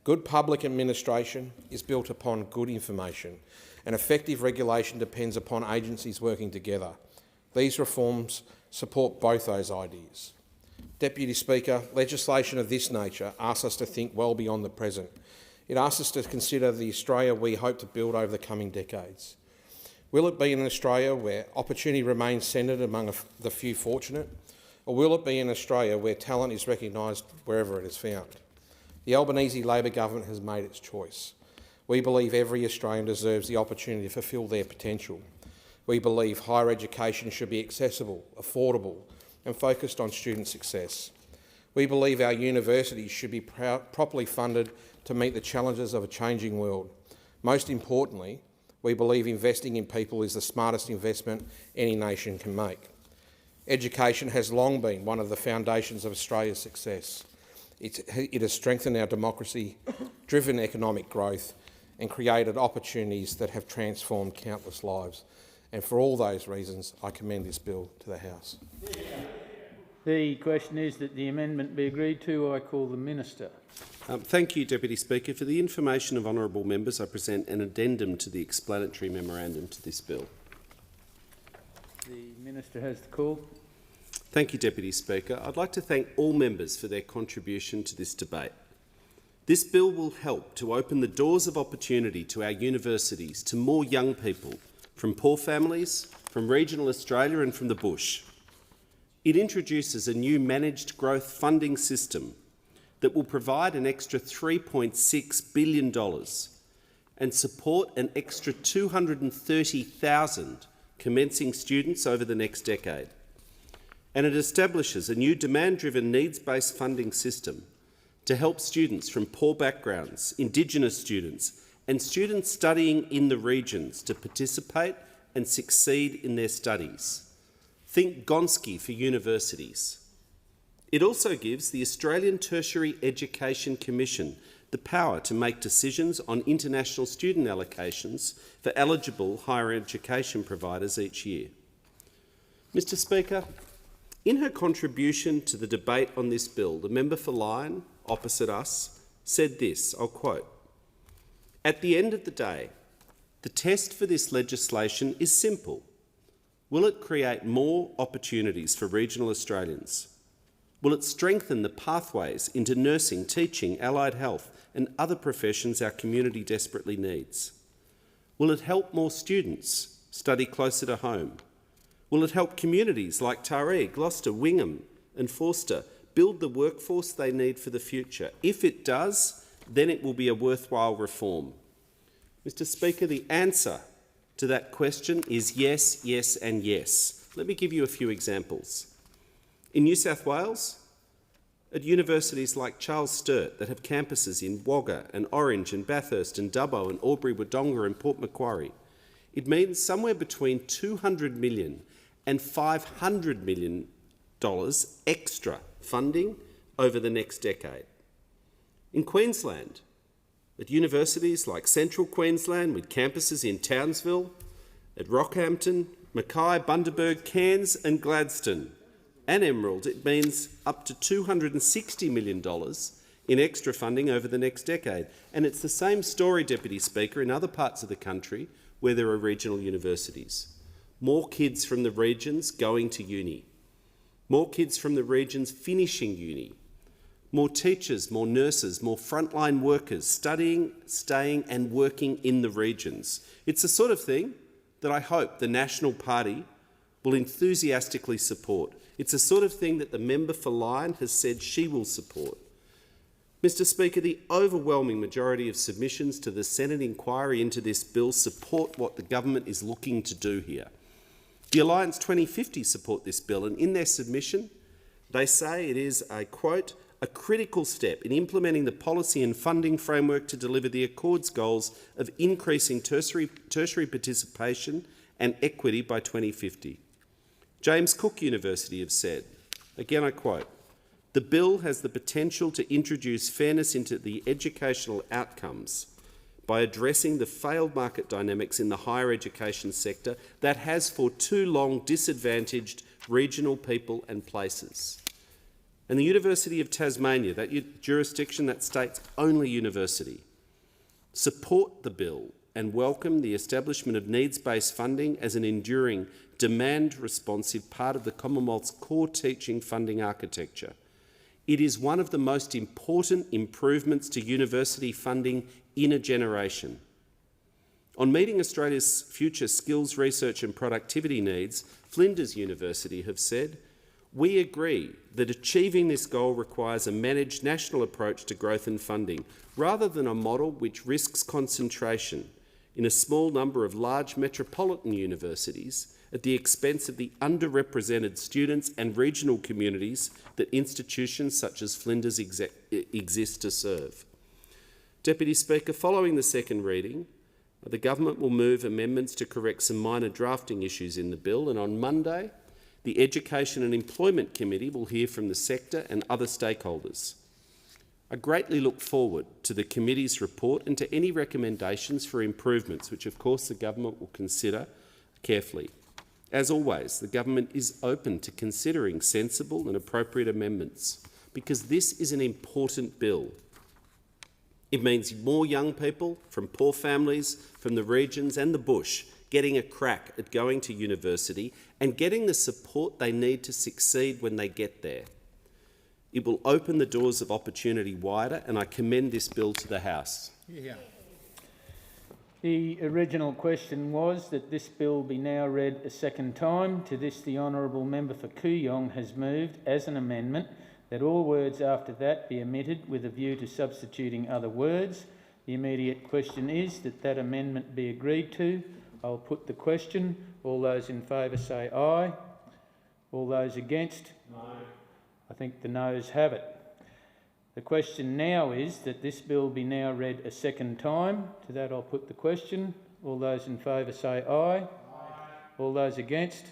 Good public administration is built upon good information, and effective regulation depends upon agencies working together. These reforms support both those ideas. Deputy Speaker, legislation of this nature asks us to think well beyond the present. It asks us to consider the Australia we hope to build over the coming decades. Will it be an Australia where opportunity remains centred among the few fortunate, Or will it be in Australia where talent is recognised wherever it is found? The Albanese Labor government has made its choice. We believe every Australian deserves the opportunity to fulfil their potential. We believe higher education should be accessible, affordable and focused on student success. We believe our universities should be properly funded to meet the challenges of a changing world. Most importantly, we believe investing in people is the smartest investment any nation can make. Education has long been one of the foundations of Australia's success. It has strengthened our democracy, driven economic growth and created opportunities that have transformed countless lives. And for all those reasons, I commend this bill to the House. The question is that the amendment be agreed to. I call the Minister. Thank you, Deputy Speaker. For the information of honourable members, I present an addendum to the explanatory memorandum to this bill. The Minister has the call. Thank you, Deputy Speaker. I'd like to thank all members for their contribution to this debate. This bill will help to open the doors of opportunity to our universities to more young people from poor families, from regional Australia and from the bush. It introduces a new managed growth funding system that will provide an extra $3.6 billion and support an extra 230,000 commencing students over the next decade. And it establishes a new demand-driven needs-based funding system to help students from poor backgrounds, Indigenous students and students studying in the regions to participate and succeed in their studies. Think Gonski for universities. It also gives the Australian Tertiary Education Commission the power to make decisions on international student allocations for eligible higher education providers each year. Mr Speaker, in her contribution to the debate on this bill, the member for Lyne, opposite us, said this, I'll quote, "At the end of the day, the test for this legislation is simple. Will it create more opportunities for regional Australians? Will it strengthen the pathways into nursing, teaching, allied health and other professions our community desperately needs? Will it help more students study closer to home? Will it help communities like Taree, Gloucester, Wingham and Forster build the workforce they need for the future? If it does, then it will be a worthwhile reform." Mr Speaker, the answer to that question is yes, yes and yes. Let me give you a few examples. In New South Wales, at universities like Charles Sturt that have campuses in Wagga and Orange and Bathurst and Dubbo and Albury-Wodonga and Port Macquarie, it means somewhere between $200 million and $500 million extra funding over the next decade. In Queensland, at universities like Central Queensland with campuses in Townsville, at Rockhampton, Mackay, Bundaberg, Cairns and Gladstone and Emerald, it means up to $260 million in extra funding over the next decade. And it's the same story, Deputy Speaker, in other parts of the country where there are regional universities. More kids from the regions going to uni. More kids from the regions finishing uni. More teachers, more nurses, more frontline workers studying, staying and working in the regions. It's the sort of thing that I hope the National Party will enthusiastically support. It's the sort of thing that the member for Lyne has said she will support. Mr Speaker, the overwhelming majority of submissions to the Senate inquiry into this bill support what the government is looking to do here. The Alliance 2050 support this bill, and in their submission, they say it is a, quote, "a critical step in implementing the policy and funding framework to deliver the Accord's goals of increasing tertiary participation and equity by 2050. James Cook University have said, again I quote, "The bill has the potential to introduce fairness into the educational outcomes by addressing the failed market dynamics in the higher education sector that has for too long disadvantaged regional people and places." And the University of Tasmania, that jurisdiction, that state's only university, support the bill and welcome the establishment of needs-based funding as an enduring, demand-responsive part of the Commonwealth's core teaching funding architecture. It is one of the most important improvements to university funding in a generation. On meeting Australia's future skills, research and productivity needs, Flinders University have said, We agree that achieving this goal requires a managed national approach to growth and funding, rather than a model which risks concentration in a small number of large metropolitan universities at the expense of the underrepresented students and regional communities that institutions such as Flinders exist to serve. Deputy Speaker, following the second reading, the government will move amendments to correct some minor drafting issues in the bill, and on Monday, the Education and Employment Committee will hear from the sector and other stakeholders. I greatly look forward to the committee's report and to any recommendations for improvements, which of course the government will consider carefully. As always, the government is open to considering sensible and appropriate amendments, because this is an important bill. It means more young people from poor families, from the regions and the bush getting a crack at going to university and getting the support they need to succeed when they get there. It will open the doors of opportunity wider, and I commend this bill to the House. Yeah. The original question was that this bill be now read a second time. To this, the honourable member for Kooyong has moved, as an amendment, that all words after that be omitted with a view to substituting other words. The immediate question is that that amendment be agreed to. I'll put the question. All those in favour say aye. All those against? No. I think the noes have it. The question now is that this bill be now read a second time. To that I'll put the question. All those in favour say aye. Aye. All those against?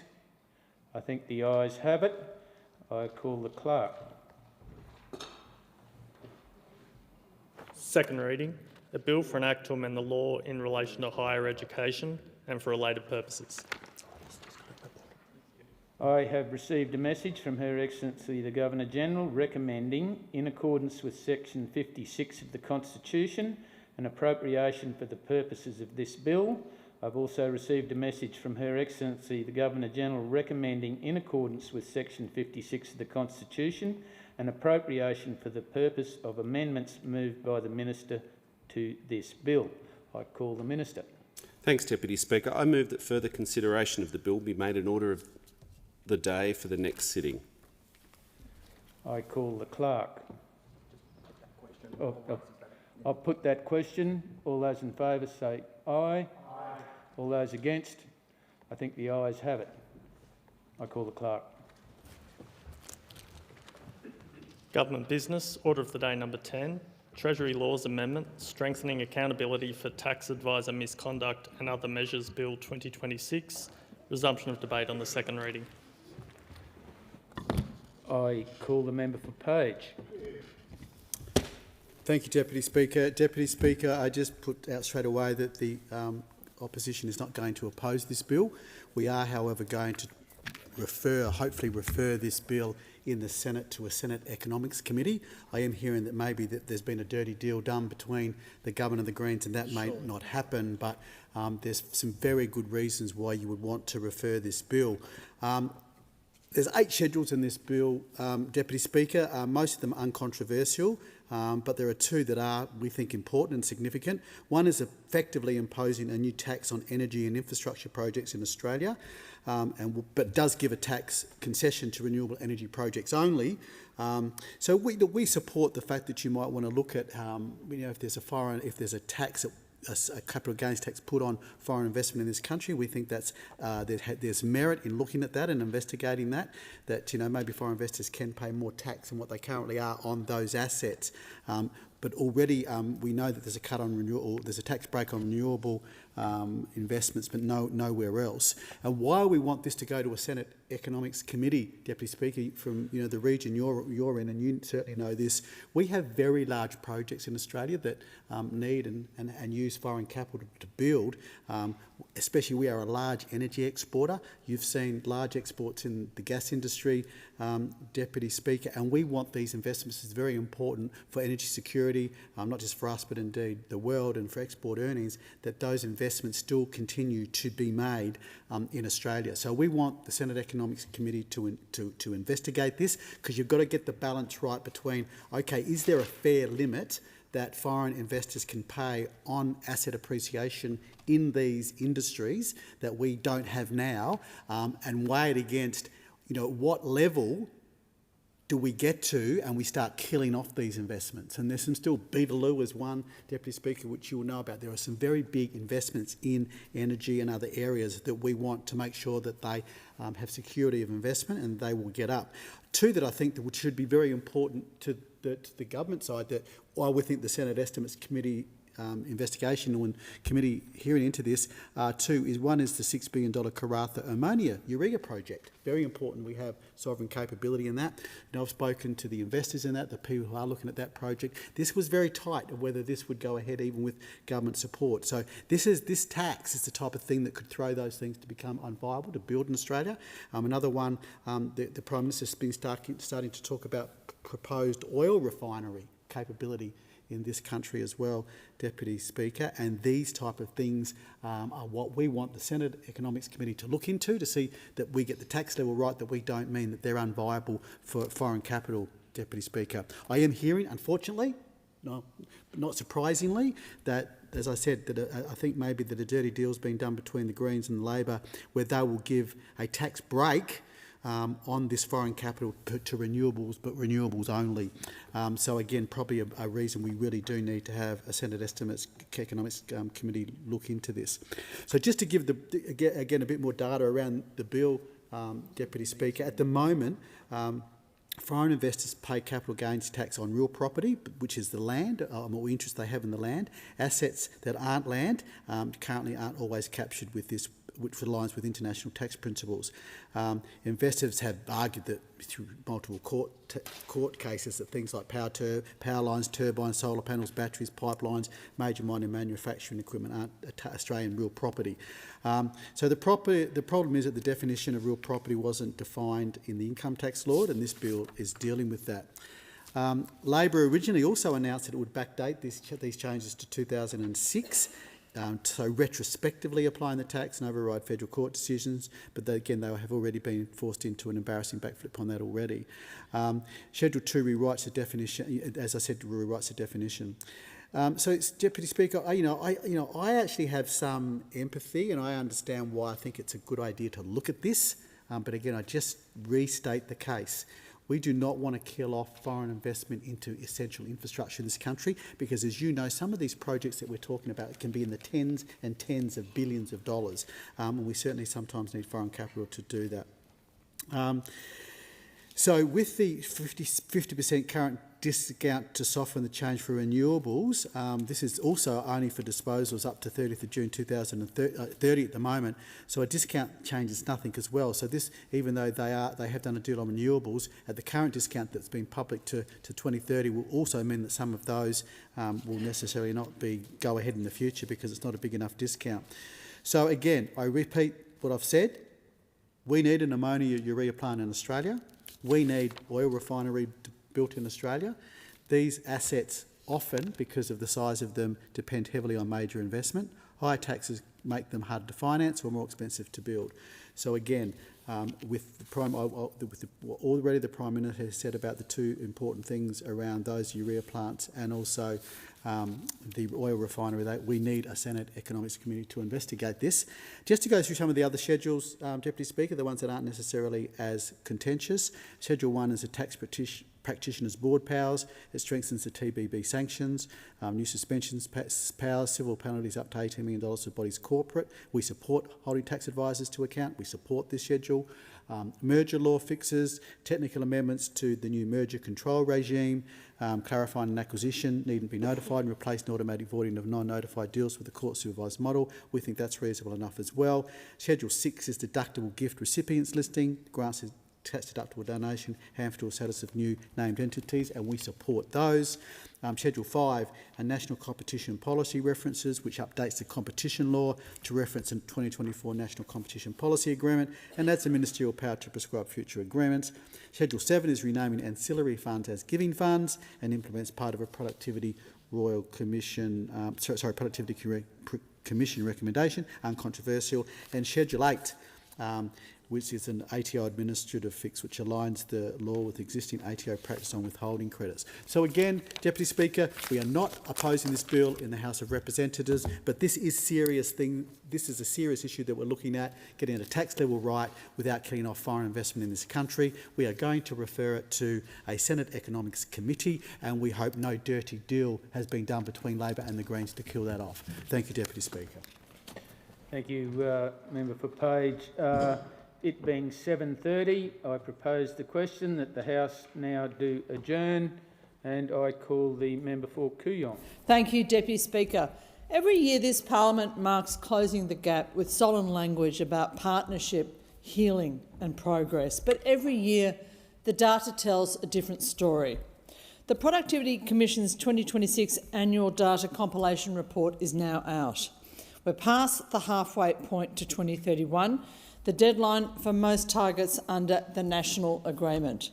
I think the ayes have it. I call the clerk. Second reading. A bill for an act to amend the law in relation to higher education and for related purposes. I have received a message from Her Excellency the Governor-General recommending, in accordance with Section 56 of the Constitution, an appropriation for the purposes of this bill. I've also received a message from Her Excellency the Governor-General recommending, in accordance with Section 56 of the Constitution, an appropriation for the purpose of amendments moved by the Minister to this bill. I call the Minister. Thanks, Deputy Speaker. I move that further consideration of the bill be made in order of the day for the next sitting. I call the clerk. I'll put that question. All those in favour say aye. Aye. All those against? I think the ayes have it. I call the clerk. Government business, order of the day number 10, Treasury Laws Amendment, Strengthening Accountability for Tax Advisor Misconduct and Other Measures Bill 2026, resumption of debate on the second reading. I call the member for Page. Thank you, Deputy Speaker. Deputy Speaker, I just put out straight away that the opposition is not going to oppose this bill. We are, however, going to hopefully refer this bill in the Senate to a Senate Economics Committee. I am hearing that maybe that there's been a dirty deal done between the Government and the Greens, and that may not happen, but there's some very good reasons why you would want to refer this bill. There's 8 schedules in this bill, Deputy Speaker, most of them uncontroversial, but there are 2 that are, we think, important and significant. One is effectively imposing a new tax on energy and infrastructure projects in Australia, but does give a tax concession to renewable energy projects only. So we support the fact that you might want to look at, if there's a tax, a capital gains tax put on foreign investment in this country. We think that's there's merit in looking at that and investigating that maybe foreign investors can pay more tax than what they currently are on those assets. But already we know that there's a cut on renewable, there's a tax break on renewable investments, but nowhere else. And why we want this to go to a Senate Economics Committee, Deputy Speaker, from the region you're in, and you certainly know this, we have very large projects in Australia that need and use foreign capital to build. Especially, we are a large energy exporter. You've seen large exports in the gas industry, Deputy Speaker, and we want these investments. It's very important for energy security, not just for us, but indeed the world, and for export earnings, that those investments still continue to be made in Australia. So we want the Senate Economics Committee to investigate this, because you've got to get the balance right between, okay, is there a fair limit that foreign investors can pay on asset appreciation in these industries that we don't have now, and weigh it against what level do we get to and we start killing off these investments? And there's some still, Beetaloo is one, Deputy Speaker, which you will know about. There are some very big investments in energy and other areas that we want to make sure that they have security of investment and they will get up. Two that I think that should be very important to the government side, that while we think the Senate Estimates Committee investigation and committee hearing into this, two is one is the $6 billion Karratha ammonia urea project. Very important we have sovereign capability in that. I've spoken to the investors in that, the people who are looking at that project. This was very tight of whether this would go ahead even with government support. So this tax is the type of thing that could throw those things to become unviable to build in Australia. Another one, the Prime Minister's been starting to talk about proposed oil refinery capability in this country as well, Deputy Speaker, and these type of things are what we want the Senate Economics Committee to look into, to see that we get the tax level right, that we don't mean that they're unviable for foreign capital, Deputy Speaker. I am hearing, unfortunately, not surprisingly, that, as I said, that I think maybe that a dirty deal's been done between the Greens and Labor, where they will give a tax break on this foreign capital to renewables, but renewables only. So again, probably a reason we really do need to have a Senate Estimates Economics Committee look into this. So just to give again a bit more data around the bill, Deputy Speaker, at the moment, foreign investors pay capital gains tax on real property, which is the land, or interest they have in the land. Assets that aren't land currently aren't always captured with this, which aligns with international tax principles. Investors have argued that through multiple court cases that things like power lines, turbines, solar panels, batteries, pipelines, major mining manufacturing equipment aren't Australian real property. So the problem is that the definition of real property wasn't defined in the income tax law, and this bill is dealing with that. Labor originally also announced that it would backdate these changes to 2006, so retrospectively applying the tax and override federal court decisions, but they have already been forced into an embarrassing backflip on that already. Schedule 2 rewrites the definition, as I said, rewrites the definition. So, Deputy Speaker, I actually have some empathy, and I understand why I think it's a good idea to look at this. But again, I just restate the case. We do not want to kill off foreign investment into essential infrastructure in this country, because, as you know, some of these projects that we're talking about can be in the tens and tens of billions of dollars, and we certainly sometimes need foreign capital to do that. So with the 50% current discount to soften the change for renewables, this is also only for disposals up to 30th of June 2030 at the moment, so a discount changes nothing as well. So this, even though they have done a deal on renewables, at the current discount that's been public to 2030 will also mean that some of those will necessarily not go ahead in the future because it's not a big enough discount. So again, I repeat what I've said. We need an ammonia urea plant in Australia. We need oil refinery built in Australia. These assets often, because of the size of them, depend heavily on major investment. High taxes make them hard to finance or more expensive to build. So again, already the Prime Minister has said about the two important things around those urea plants and also the oil refinery, that we need a Senate Economics Committee to investigate this. Just to go through some of the other schedules, Deputy Speaker, the ones that aren't necessarily as contentious. Schedule 1 is a tax practitioners board powers. It strengthens the TBB sanctions, new suspensions powers, civil penalties up to $18 million for bodies corporate. We support holding tax advisors to account. We support this schedule. Merger law fixes, technical amendments to the new merger control regime, clarifying an acquisition needn't be notified and replace an automatic voiding of non-notified deals with the court-supervised model. We think that's reasonable enough as well. Schedule 6 is deductible gift recipients listing, grants tax-deductible donation, handful status of new named entities, and we support those. Schedule 5, a national competition policy references, which updates the competition law to reference a 2024 National Competition Policy Agreement and adds the ministerial power to prescribe future agreements. Schedule 7 is renaming ancillary funds as giving funds and implements part of a Productivity Royal Commission, Productivity Commission recommendation, uncontroversial. And Schedule 8, which is an ATO administrative fix which aligns the law with existing ATO practice on withholding credits. So again, Deputy Speaker, we are not opposing this bill in the House of Representatives, but this is a serious issue that we're looking at, getting at a tax level right without killing off foreign investment in this country. We are going to refer it to a Senate Economics Committee, and we hope no dirty deal has been done between Labor and the Greens to kill that off. Thank you, Deputy Speaker. Thank you, Member for Page. It being 7:30, I propose the question that the House now do adjourn, and I call the member for Kooyong. Thank you, Deputy Speaker. Every year this parliament marks closing the gap with solemn language about partnership, healing and progress. But every year the data tells a different story. The Productivity Commission's 2026 annual data compilation report is now out. We're past the halfway point to 2031, the deadline for most targets under the national agreement.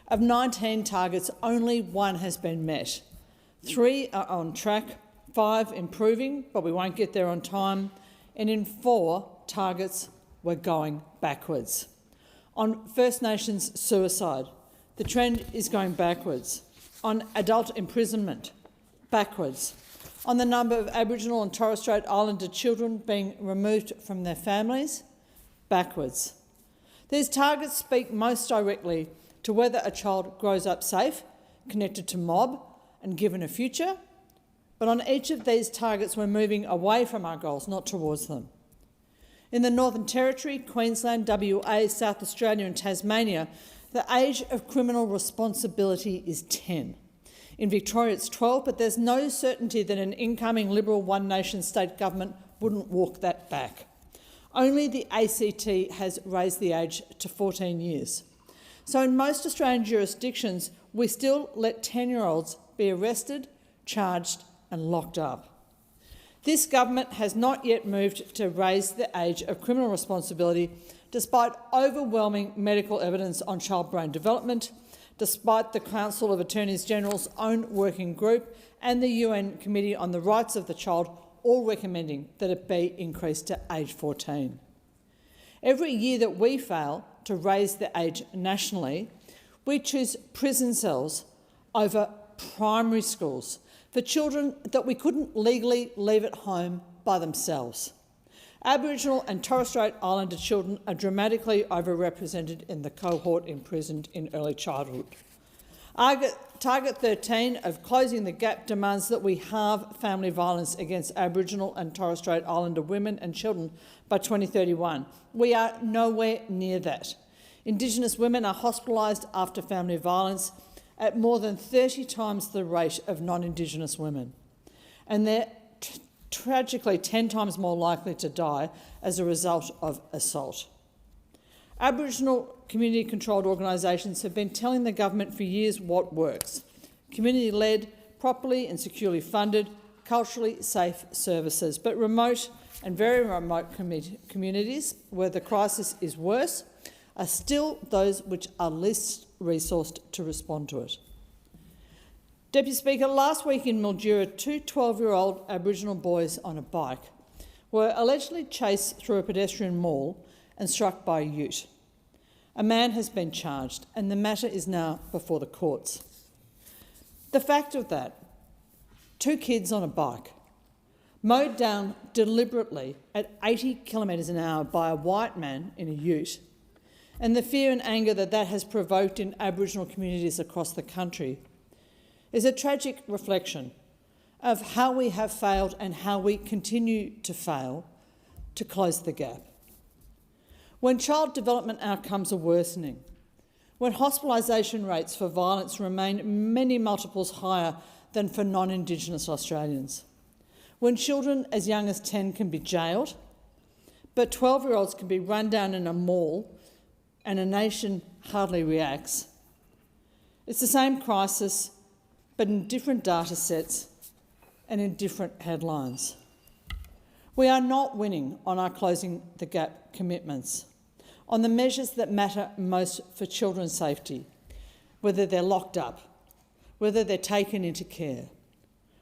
Of 19 targets, only 1 has been met. 3 are on track, 5 improving, but we won't get there on time, and in 4 targets we're going backwards. On First Nations suicide, the trend is going backwards. On adult imprisonment, backwards. On the number of Aboriginal and Torres Strait Islander children being removed from their families, backwards. These targets speak most directly to whether a child grows up safe, connected to mob and given a future, but on each of these targets we're moving away from our goals, not towards them. In the Northern Territory, Queensland, WA, South Australia and Tasmania, the age of criminal responsibility is 10. In Victoria it's 12, but there's no certainty that an incoming Liberal One Nation state government wouldn't walk that back. Only the ACT has raised the age to 14 years. So in most Australian jurisdictions, we still let 10-year-olds be arrested, charged and locked up. This government has not yet moved to raise the age of criminal responsibility, despite overwhelming medical evidence on child brain development, despite the Council of Attorneys General's own working group and the UN Committee on the Rights of the Child all recommending that it be increased to age 14. Every year that we fail to raise the age nationally, we choose prison cells over primary schools for children that we couldn't legally leave at home by themselves. Aboriginal and Torres Strait Islander children are dramatically overrepresented in the cohort imprisoned in early childhood. Target 13 of Closing the Gap demands that we halve family violence against Aboriginal and Torres Strait Islander women and children by 2031. We are nowhere near that. Indigenous women are hospitalised after family violence at more than 30 times the rate of non-Indigenous women, and they're tragically 10 times more likely to die as a result of assault. Aboriginal community-controlled organisations have been telling the government for years what works: community-led, properly and securely funded, culturally safe services. But remote and very remote communities where the crisis is worse are still those which are least resourced to respond to it. Deputy Speaker, last week in Mildura, 2 12-year-old Aboriginal boys on a bike were allegedly chased through a pedestrian mall and struck by a ute. A man has been charged and the matter is now before the courts. The fact of that, 2 kids on a bike, mowed down deliberately at 80 kilometres an hour by a white man in a ute, and the fear and anger that that has provoked in Aboriginal communities across the country is a tragic reflection of how we have failed and how we continue to fail to close the gap. When child development outcomes are worsening, when hospitalisation rates for violence remain many multiples higher than for non-Indigenous Australians, when children as young as 10 can be jailed, but 12-year-olds can be run down in a mall and a nation hardly reacts. It's the same crisis, but in different data sets and in different headlines. We are not winning on our Closing the Gap commitments, on the measures that matter most for children's safety, whether they're locked up, whether they're taken into care,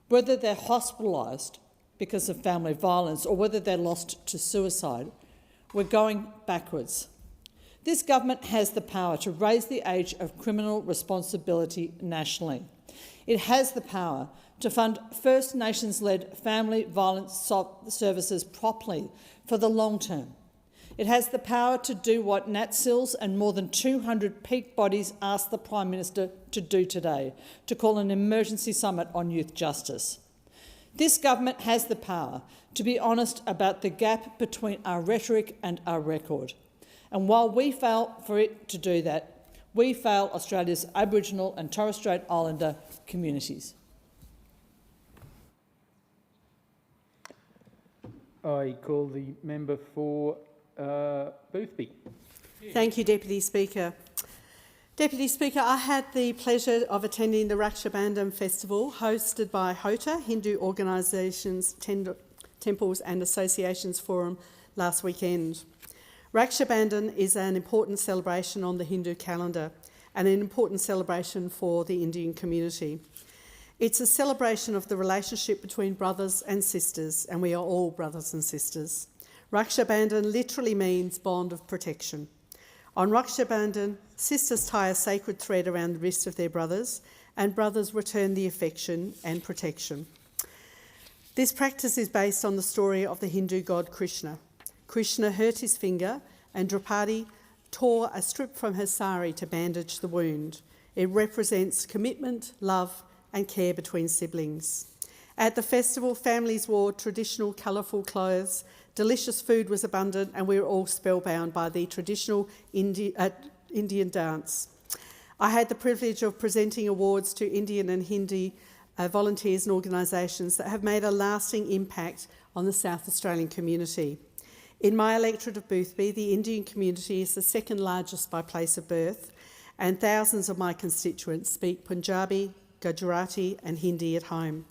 whether they're hospitalised because of family violence or whether they're lost to suicide. We're going backwards. This government has the power to raise the age of criminal responsibility nationally. It has the power to fund First Nations-led family violence services properly for the long term. It has the power to do what Nat Sills and more than 200 peak bodies asked the Prime Minister to do today, to call an emergency summit on youth justice. This government has the power to be honest about the gap between our rhetoric and our record. And while we fail for it to do that, we fail Australia's Aboriginal and Torres Strait Islander communities. I call the member for Boothby. Thank you, Deputy Speaker. Deputy Speaker, I had the pleasure of attending the Raksha Bandhan Festival hosted by HOTA, Hindu Organisations, Temples and Associations Forum, last weekend. Raksha Bandhan is an important celebration on the Hindu calendar and an important celebration for the Indian community. It's a celebration of the relationship between brothers and sisters, and we are all brothers and sisters. Raksha Bandhan literally means bond of protection. On Raksha Bandhan, sisters tie a sacred thread around the wrist of their brothers, and brothers return the affection and protection. This practice is based on the story of the Hindu god Krishna. Krishna hurt his finger, and Draupadi tore a strip from her sari to bandage the wound. It represents commitment, love, and care between siblings. At the festival, families wore traditional colourful clothes, delicious food was abundant, and we were all spellbound by the traditional Indian dance. I had the privilege of presenting awards to Indian and Hindi volunteers and organisations that have made a lasting impact on the South Australian community. In my electorate of Boothby, the Indian community is the second largest by place of birth, and thousands of my constituents speak Punjabi, Gujarati and Hindi at home.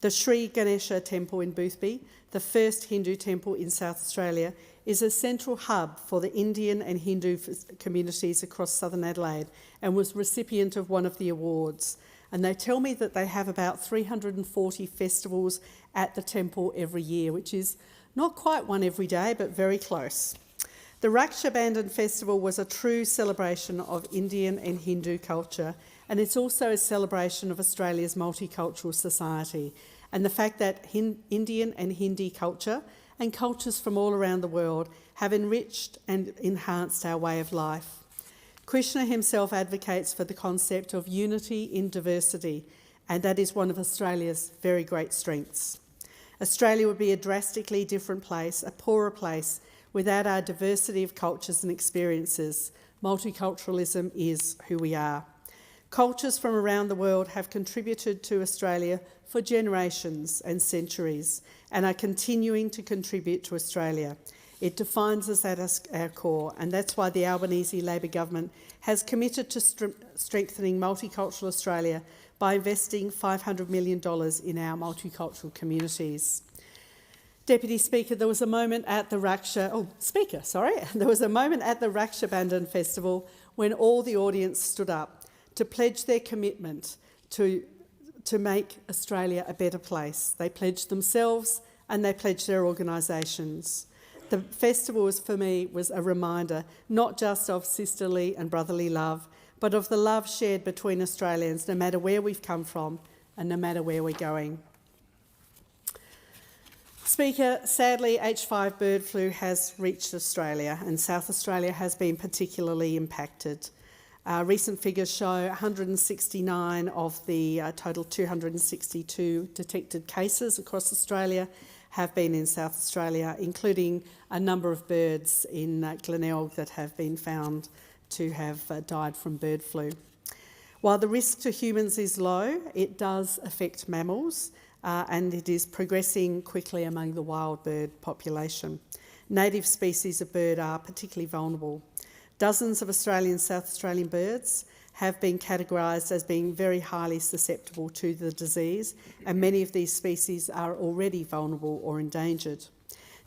The Sri Ganesha Temple in Boothby, the first Hindu temple in South Australia, is a central hub for the Indian and Hindu communities across southern Adelaide and was recipient of one of the awards. And they tell me that they have about 340 festivals at the temple every year, which is not quite one every day, but very close. The Raksha Bandhan Festival was a true celebration of Indian and Hindu culture, and it's also a celebration of Australia's multicultural society and the fact that Indian and Hindi culture and cultures from all around the world have enriched and enhanced our way of life. Krishna himself advocates for the concept of unity in diversity, and that is one of Australia's very great strengths. Australia would be a drastically different place, a poorer place, without our diversity of cultures and experiences. Multiculturalism is who we are. Cultures from around the world have contributed to Australia for generations and centuries and are continuing to contribute to Australia. It defines us at our core, and that's why the Albanese Labor government has committed to strengthening multicultural Australia by investing $500 million in our multicultural communities. Deputy Speaker, there was a moment at the Raksha Bandhan Festival when all the audience stood up to pledge their commitment to make Australia a better place. They pledged themselves and they pledged their organisations. The festival, for me, was a reminder not just of sisterly and brotherly love, but of the love shared between Australians, no matter where we've come from and no matter where we're going. Speaker, sadly, H5 bird flu has reached Australia, and South Australia has been particularly impacted. Recent figures show 169 of the total 262 detected cases across Australia have been in South Australia, including a number of birds in Glenelg that have been found to have died from bird flu. While the risk to humans is low, it does affect mammals, and it is progressing quickly among the wild bird population. Native species of bird are particularly vulnerable. Dozens of Australian and South Australian birds have been categorised as being very highly susceptible to the disease, and many of these species are already vulnerable or endangered.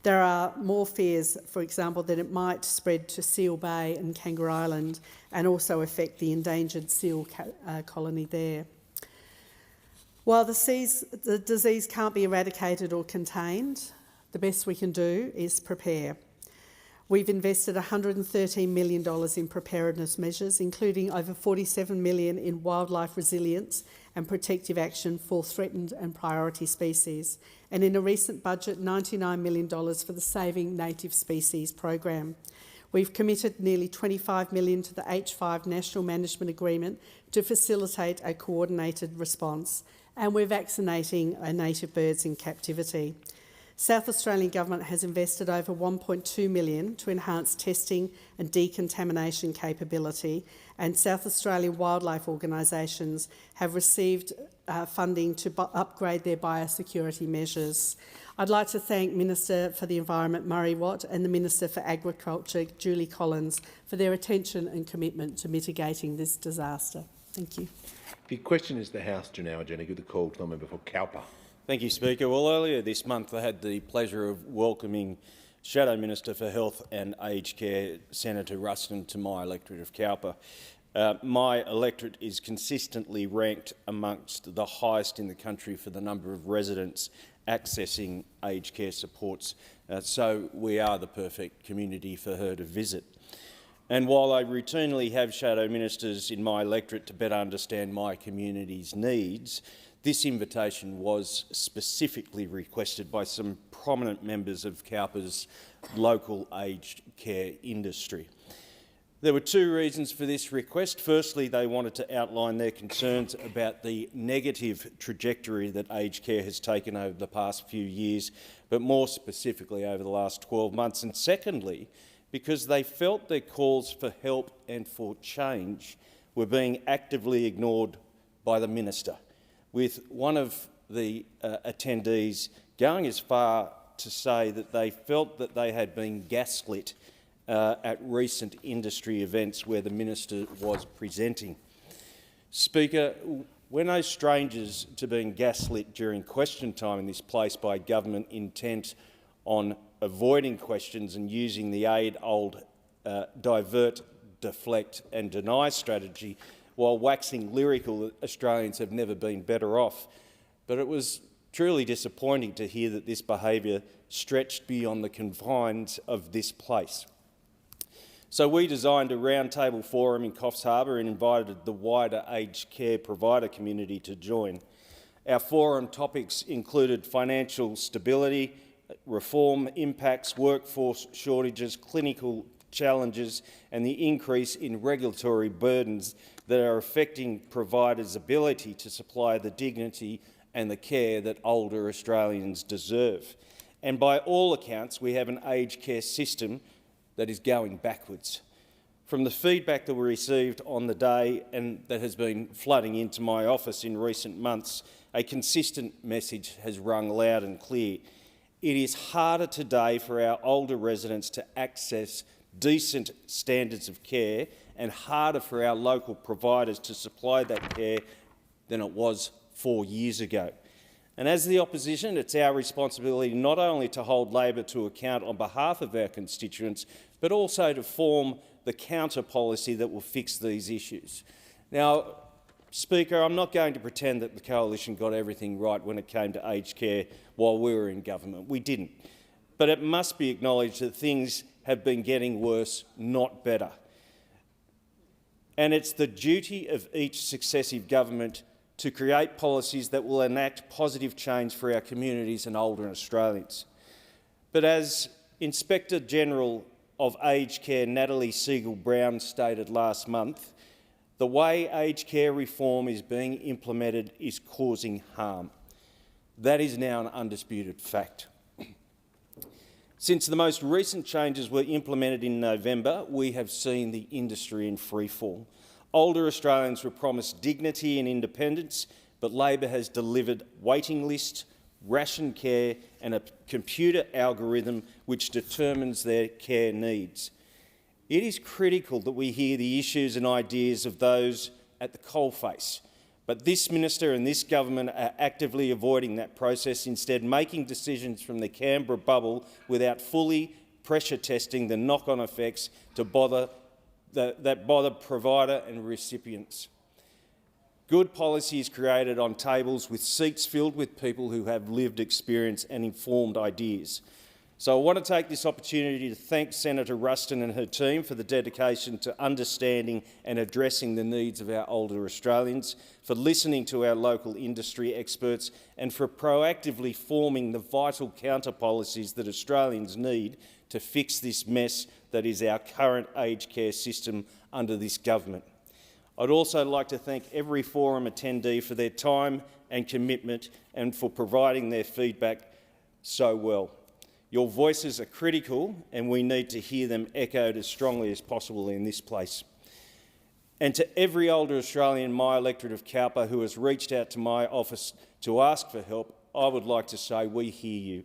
There are more fears, for example, that it might spread to Seal Bay and Kangaroo Island and also affect the endangered seal colony there. While the disease can't be eradicated or contained, the best we can do is prepare. We've invested $113 million in preparedness measures, including over $47 million in wildlife resilience and protective action for threatened and priority species, and in a recent budget, $99 million for the Saving Native Species program. We've committed nearly $25 million to the H5 National Management Agreement to facilitate a coordinated response, and we're vaccinating native birds in captivity. South Australian Government has invested over $1.2 million to enhance testing and decontamination capability, and South Australian wildlife organisations have received funding to upgrade their biosecurity measures. I'd like to thank Minister for the Environment Murray Watt and the Minister for Agriculture Julie Collins for their attention and commitment to mitigating this disaster. Thank you. The question is the House to now adjourn. Give the call to the member for Cowper. Thank you, Speaker. Well, earlier this month I had the pleasure of welcoming Shadow Minister for Health and Aged Care, Senator Ruston, to my electorate of Cowper. My electorate is consistently ranked amongst the highest in the country for the number of residents accessing aged care supports, so we are the perfect community for her to visit. And while I routinely have shadow ministers in my electorate to better understand my community's needs, this invitation was specifically requested by some prominent members of Cowper's local aged care industry. There were two reasons for this request. Firstly, they wanted to outline their concerns about the negative trajectory that aged care has taken over the past few years, but more specifically over the last 12 months. And secondly, because they felt their calls for help and for change were being actively ignored by the minister, with one of the attendees going as far to say that they felt that they had been gaslit at recent industry events where the minister was presenting. Speaker, we're no strangers to being gaslit during question time in this place by government intent on avoiding questions and using the age-old divert, deflect and deny strategy while waxing lyrical that Australians have never been better off. But it was truly disappointing to hear that this behaviour stretched beyond the confines of this place. So we designed a roundtable forum in Coffs Harbour and invited the wider aged care provider community to join. Our forum topics included financial stability, reform impacts, workforce shortages, clinical challenges and the increase in regulatory burdens that are affecting providers' ability to supply the dignity and the care that older Australians deserve. And by all accounts, we have an aged care system that is going backwards. From the feedback that we received on the day and that has been flooding into my office in recent months, a consistent message has rung loud and clear. It is harder today for our older residents to access decent standards of care and harder for our local providers to supply that care than it was 4 years ago. And as the opposition, it's our responsibility not only to hold Labor to account on behalf of our constituents, but also to form the counter policy that will fix these issues. Now, Speaker, I'm not going to pretend that the Coalition got everything right when it came to aged care while we were in government. We didn't. But it must be acknowledged that things have been getting worse, not better. And it's the duty of each successive government to create policies that will enact positive change for our communities and older Australians. But as Inspector General of Aged Care Natalie Siegel-Brown stated last month, the way aged care reform is being implemented is causing harm. That is now an undisputed fact. Since the most recent changes were implemented in November, we have seen the industry in freefall. Older Australians were promised dignity and independence, but Labor has delivered waiting lists, ration care and a computer algorithm which determines their care needs. It is critical that we hear the issues and ideas of those at the coalface, but this minister and this government are actively avoiding that process, instead making decisions from the Canberra bubble without fully pressure testing the knock-on effects that bother provider and recipients. Good policy is created on tables with seats filled with people who have lived experience and informed ideas. So I want to take this opportunity to thank Senator Ruston and her team for the dedication to understanding and addressing the needs of our older Australians, for listening to our local industry experts, and for proactively forming the vital counter policies that Australians need to fix this mess that is our current aged care system under this government. I'd also like to thank every forum attendee for their time and commitment and for providing their feedback so well. Your voices are critical and we need to hear them echoed as strongly as possible in this place. And to every older Australian in my electorate of Cowper who has reached out to my office to ask for help, I would like to say we hear you.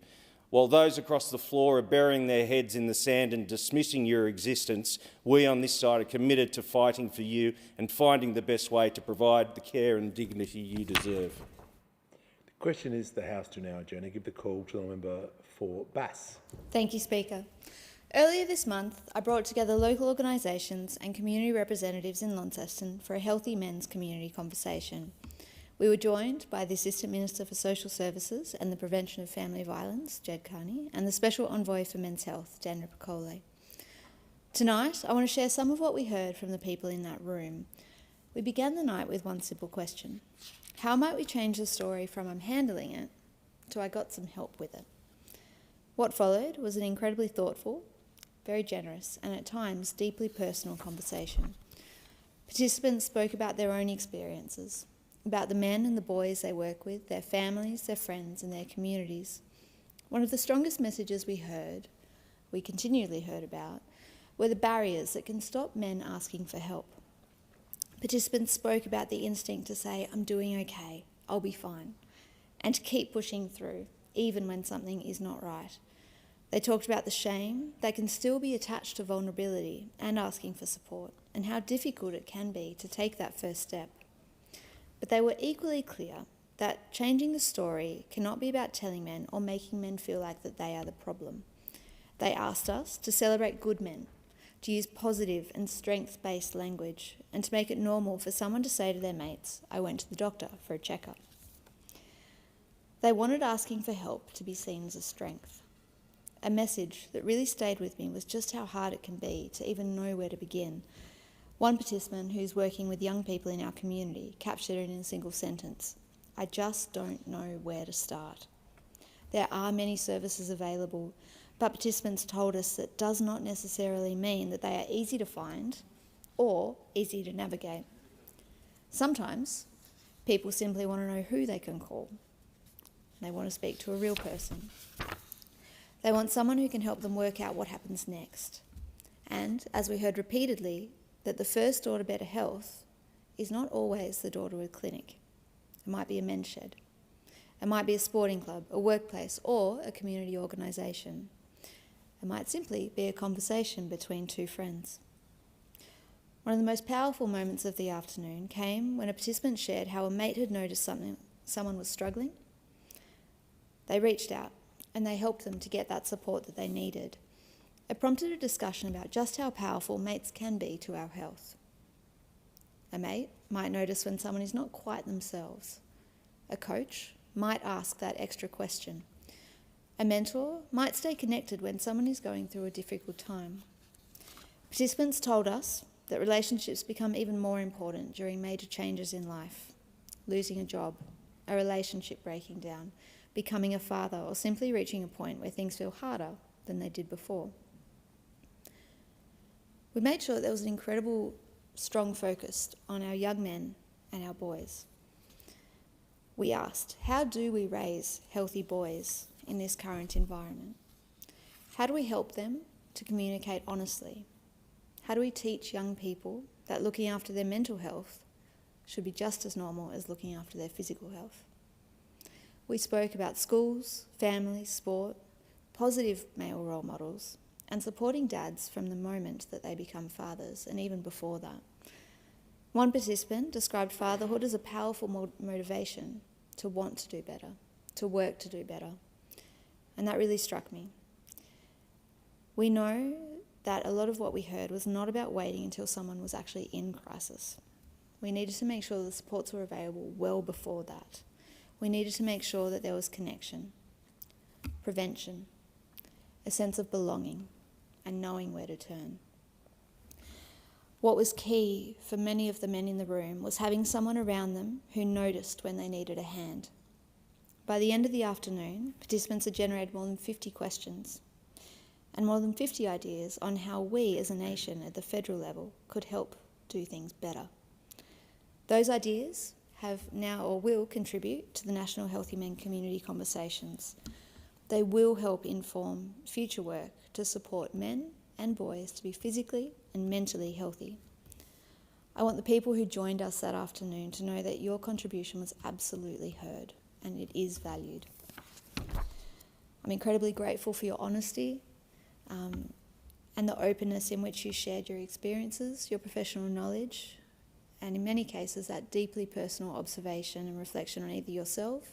While those across the floor are burying their heads in the sand and dismissing your existence, we on this side are committed to fighting for you and finding the best way to provide the care and dignity you deserve. The question is the House to now adjourn. I give the call to the member for Bass. Thank you, Speaker. Earlier this month, I brought together local organisations and community representatives in Launceston for a healthy men's community conversation. We were joined by the Assistant Minister for Social Services and the Prevention of Family Violence, Jed Carney, and the Special Envoy for Men's Health, Dan Ripacole. Tonight, I want to share some of what we heard from the people in that room. We began the night with one simple question. How might we change the story from I'm handling it to I got some help with it? What followed was an incredibly thoughtful, very generous, and at times deeply personal conversation. Participants spoke about their own experiences, about the men and the boys they work with, their families, their friends, and their communities. One of the strongest messages we continually heard about, were the barriers that can stop men asking for help. Participants spoke about the instinct to say, I'm doing okay, I'll be fine, and to keep pushing through, even when something is not right. They talked about the shame that can still be attached to vulnerability and asking for support, and how difficult it can be to take that first step. But they were equally clear that changing the story cannot be about telling men or making men feel like that they are the problem. They asked us to celebrate good men, to use positive and strength-based language, and to make it normal for someone to say to their mates, I went to the doctor for a checkup. They wanted asking for help to be seen as a strength. A message that really stayed with me was just how hard it can be to even know where to begin. One participant who's working with young people in our community captured it in a single sentence. I just don't know where to start. There are many services available, but participants told us that does not necessarily mean that they are easy to find or easy to navigate. Sometimes people simply want to know who they can call. They want to speak to a real person. They want someone who can help them work out what happens next. And, as we heard repeatedly, that the first door to better health is not always the door to a clinic. It might be a men's shed. It might be a sporting club, a workplace, or a community organisation. It might simply be a conversation between two friends. One of the most powerful moments of the afternoon came when a participant shared how a mate had noticed someone was struggling. They reached out and they helped them to get that support that they needed. It prompted a discussion about just how powerful mates can be to our health. A mate might notice when someone is not quite themselves. A coach might ask that extra question. A mentor might stay connected when someone is going through a difficult time. Participants told us that relationships become even more important during major changes in life. Losing a job, a relationship breaking down, becoming a father, or simply reaching a point where things feel harder than they did before. We made sure that there was an incredible, strong focus on our young men and our boys. We asked, how do we raise healthy boys in this current environment? How do we help them to communicate honestly? How do we teach young people that looking after their mental health should be just as normal as looking after their physical health? We spoke about schools, families, sport, positive male role models, and supporting dads from the moment that they become fathers, and even before that. One participant described fatherhood as a powerful motivation to want to do better, to work to do better, and that really struck me. We know that a lot of what we heard was not about waiting until someone was actually in crisis. We needed to make sure the supports were available well before that. We needed to make sure that there was connection, prevention, a sense of belonging, and knowing where to turn. What was key for many of the men in the room was having someone around them who noticed when they needed a hand. By the end of the afternoon, participants had generated more than 50 questions and more than 50 ideas on how we as a nation at the federal level could help do things better. Those ideas have now or will contribute to the National Healthy Men Community Conversations. They will help inform future work to support men and boys to be physically and mentally healthy. I want the people who joined us that afternoon to know that your contribution was absolutely heard and it is valued. I'm incredibly grateful for your honesty and the openness in which you shared your experiences, your professional knowledge, and in many cases that deeply personal observation and reflection on either yourself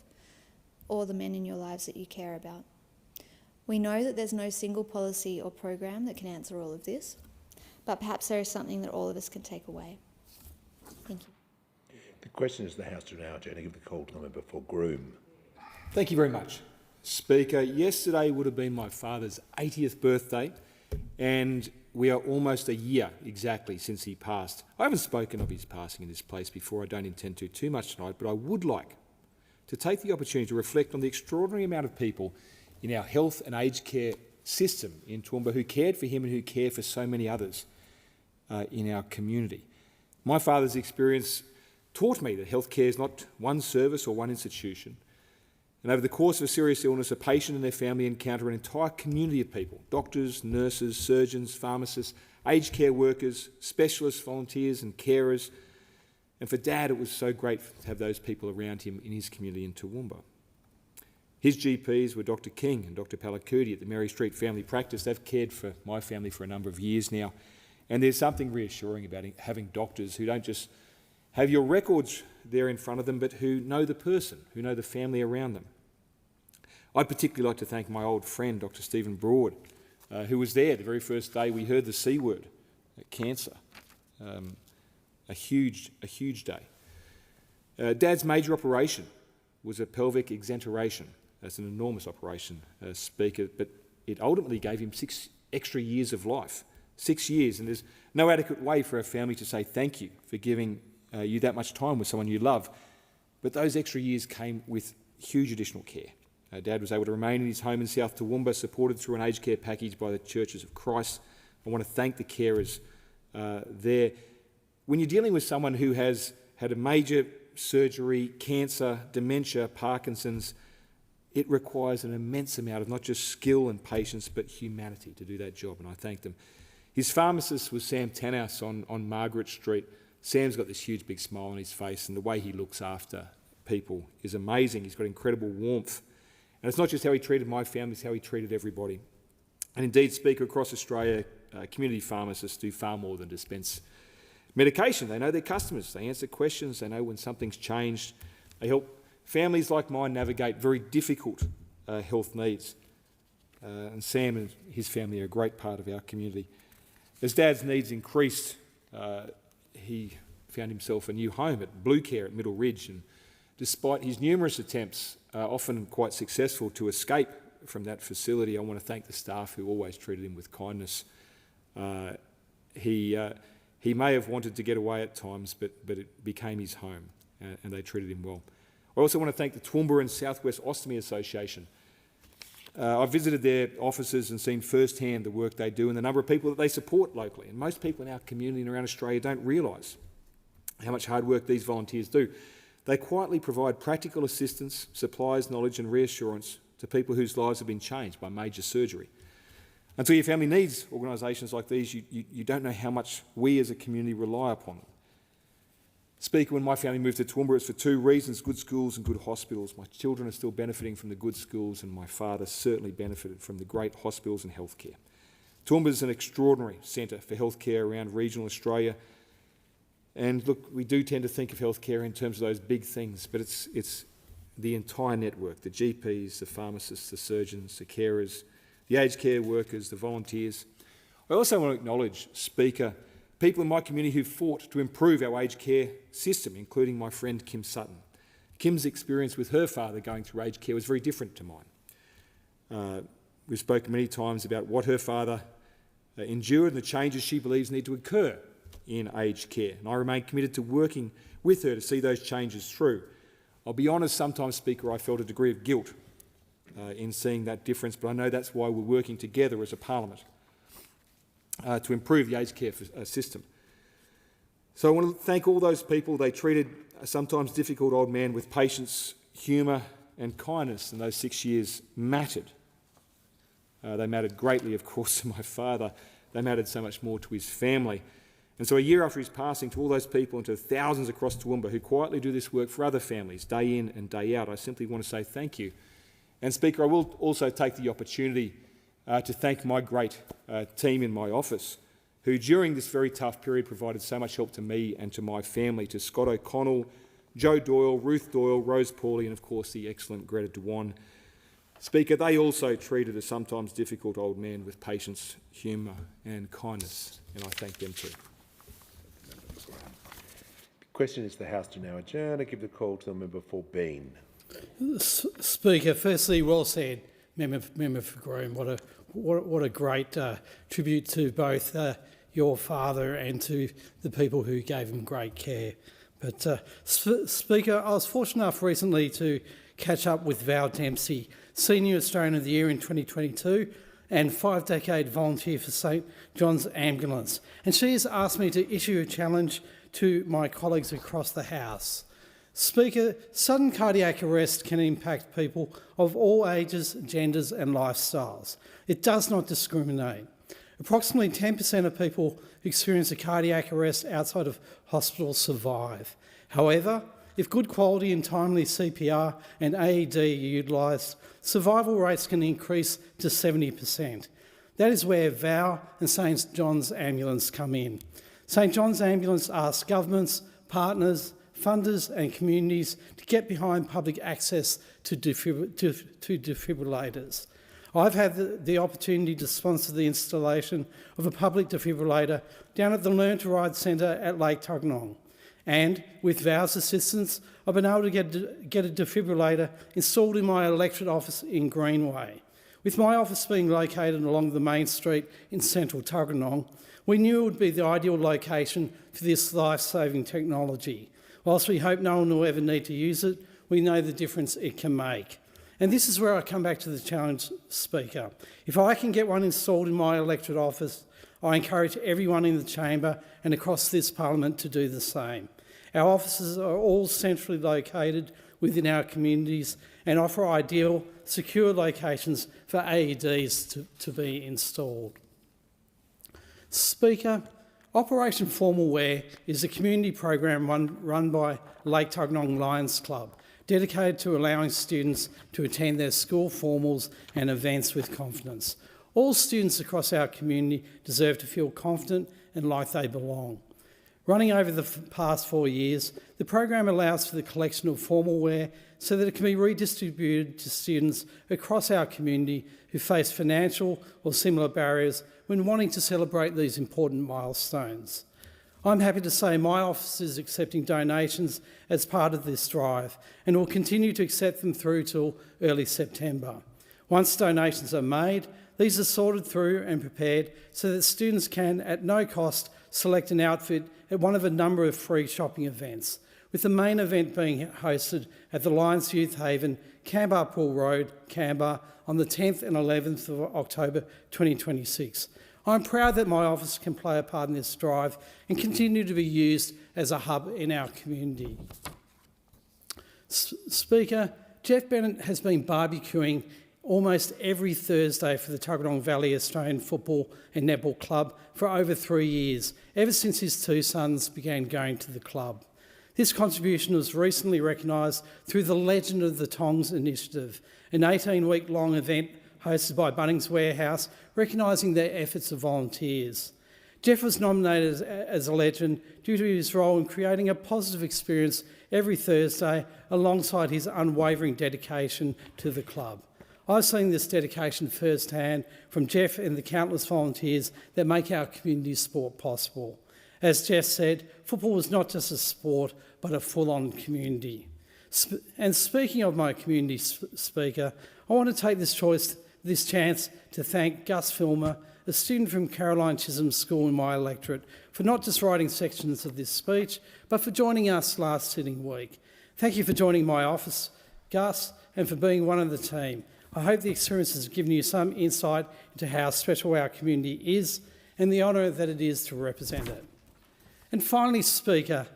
or the men in your lives that you care about. We know that there's no single policy or program that can answer all of this, but perhaps there is something that all of us can take away. Thank you. The question is the House to now adjourn. I give the call to the member for Groom. Thank you very much, Speaker. Yesterday would have been my father's 80th birthday, and we are almost a year exactly since he passed. I haven't spoken of his passing in this place before. I don't intend to too much tonight, but I would like to take the opportunity to reflect on the extraordinary amount of people in our health and aged care system in Toowoomba who cared for him and who care for so many others in our community. My father's experience taught me that healthcare is not one service or one institution. And over the course of a serious illness, a patient and their family encounter an entire community of people: doctors, nurses, surgeons, pharmacists, aged care workers, specialists, volunteers and carers. And for Dad, it was so great to have those people around him in his community in Toowoomba. His GPs were Dr King and Dr Palakuti at the Mary Street Family Practice. They've cared for my family for a number of years now. And there's something reassuring about having doctors who don't just have your records there in front of them, but who know the person, who know the family around them. I'd particularly like to thank my old friend, Dr Stephen Broad, who was there the very first day we heard the C word, cancer. A huge day. Dad's major operation was a pelvic exenteration. That's an enormous operation, Speaker, but it ultimately gave him 6 extra years of life. 6 years, and there's no adequate way for a family to say thank you for giving you that much time with someone you love. But those extra years came with huge additional care. Dad was able to remain in his home in South Toowoomba, supported through an aged care package by the Churches of Christ. I want to thank the carers there. When you're dealing with someone who has had a major surgery, cancer, dementia, Parkinson's, it requires an immense amount of not just skill and patience, but humanity to do that job, and I thank them. His pharmacist was Sam Tanhouse on Margaret Street. Sam's got this huge big smile on his face, and the way he looks after people is amazing. He's got incredible warmth. And it's not just how he treated my family, it's how he treated everybody. And indeed, Speaker, across Australia, community pharmacists do far more than dispense medication. They know their customers, they answer questions, they know when something's changed. They help families like mine navigate very difficult health needs. And Sam and his family are a great part of our community. As Dad's needs increased, he found himself a new home at Blue Care at Middle Ridge, and despite his numerous attempts, often quite successful, to escape from that facility, I want to thank the staff who always treated him with kindness. He may have wanted to get away at times, but it became his home, and they treated him well. I also want to thank the Toowoomba and South West Ostomy Association. I've visited their offices and seen firsthand the work they do and the number of people that they support locally. And most people in our community and around Australia don't realise how much hard work these volunteers do. They quietly provide practical assistance, supplies, knowledge and reassurance to people whose lives have been changed by major surgery. Until your family needs organisations like these, you don't know how much we as a community rely upon them. Speaker, when my family moved to Toowoomba, it's for 2 reasons: good schools and good hospitals. My children are still benefiting from the good schools, and my father certainly benefited from the great hospitals and healthcare. Toowoomba is an extraordinary centre for healthcare around regional Australia. And look, we do tend to think of healthcare in terms of those big things, but it's the entire network: the GPs, the pharmacists, the surgeons, the carers, the aged care workers, the volunteers. I also want to acknowledge, Speaker, people in my community who fought to improve our aged care system, including my friend Kim Sutton. Kim's experience with her father going through aged care was very different to mine. We've spoken many times about what her father endured and the changes she believes need to occur in aged care. And I remain committed to working with her to see those changes through. I'll be honest, sometimes, Speaker, I felt a degree of guilt in seeing that difference, but I know that's why we're working together as a parliament to improve the aged care system. So I want to thank all those people. They treated a sometimes difficult old man with patience, humour and kindness, and those 6 years mattered. They mattered greatly, of course, to my father. They mattered so much more to his family. And so a year after his passing, to all those people and to thousands across Toowoomba who quietly do this work for other families, day in and day out, I simply want to say thank you. And Speaker, I will also take the opportunity to thank my great team in my office, who during this very tough period provided so much help to me and to my family, to Scott O'Connell, Joe Doyle, Ruth Doyle, Rose Pawley and of course the excellent Greta Dewan. Speaker, they also treated a sometimes difficult old man with patience, humour and kindness, and I thank them too. The question is the House to now adjourn. I give the call to the member for Bean. Speaker, firstly, well said, Member for Groom. What a great tribute to both your father and to the people who gave him great care. But Speaker, I was fortunate enough recently to catch up with Val Dempsey, Senior Australian of the Year in 2022 and 5-decade volunteer for St John's Ambulance. And she has asked me to issue a challenge to my colleagues across the House. Speaker, sudden cardiac arrest can impact people of all ages, genders and lifestyles. It does not discriminate. Approximately 10% of people who experience a cardiac arrest outside of hospital survive. However, if good quality and timely CPR and AED are utilised, survival rates can increase to 70%. That is where VOW and St John's Ambulance come in. St John's Ambulance asks governments, partners, funders and communities to get behind public access to defibrillators. I've had the opportunity to sponsor the installation of a public defibrillator down at the Learn to Ride Centre at Lake Tuggeranong. And with VOW's assistance, I've been able to get a defibrillator installed in my electorate office in Greenway. With my office being located along the main street in central Tuggeranong, we knew it would be the ideal location for this life-saving technology. Whilst we hope no one will ever need to use it, we know the difference it can make. And this is where I come back to the challenge, Speaker. If I can get one installed in my electorate office, I encourage everyone in the chamber and across this parliament to do the same. Our offices are all centrally located within our communities and offer ideal, secure locations for AEDs to be installed. Speaker, Operation Formal Wear is a community program run by Lake Tuggeranong Lions Club, dedicated to allowing students to attend their school formals and events with confidence. All students across our community deserve to feel confident and like they belong. Running over the past 4 years, the program allows for the collection of formal wear so that it can be redistributed to students across our community who face financial or similar barriers when wanting to celebrate these important milestones. I'm happy to say my office is accepting donations as part of this drive and will continue to accept them through till early September. Once donations are made, these are sorted through and prepared so that students can, at no cost, select an outfit at one of a number of free shopping events, with the main event being hosted at the Lions Youth Haven, Canberra Pool Road, Canberra, on the 10th and 11th of October 2026. I'm proud that my office can play a part in this drive and continue to be used as a hub in our community. Speaker, Jeff Bennett has been barbecuing almost every Thursday for the Tuggeranong Valley Australian Football and Netball Club for over 3 years, ever since his two sons began going to the club. This contribution was recently recognised through the Legend of the Tongs initiative, an 18-week-long event hosted by Bunnings Warehouse, recognising their efforts of volunteers. Jeff was nominated as a legend due to his role in creating a positive experience every Thursday alongside his unwavering dedication to the club. I've seen this dedication firsthand from Jeff and the countless volunteers that make our community sport possible. As Jeff said, football is not just a sport, but a full-on community. And speaking of my community, Speaker, I want to take this this chance to thank Gus Filmer, a student from Caroline Chisholm School in my electorate, for not just writing sections of this speech, but for joining us last sitting week. Thank you for joining my office, Gus, and for being one of the team. I hope the experience has given you some insight into how special our community is and the honour that it is to represent it. And finally, Speaker,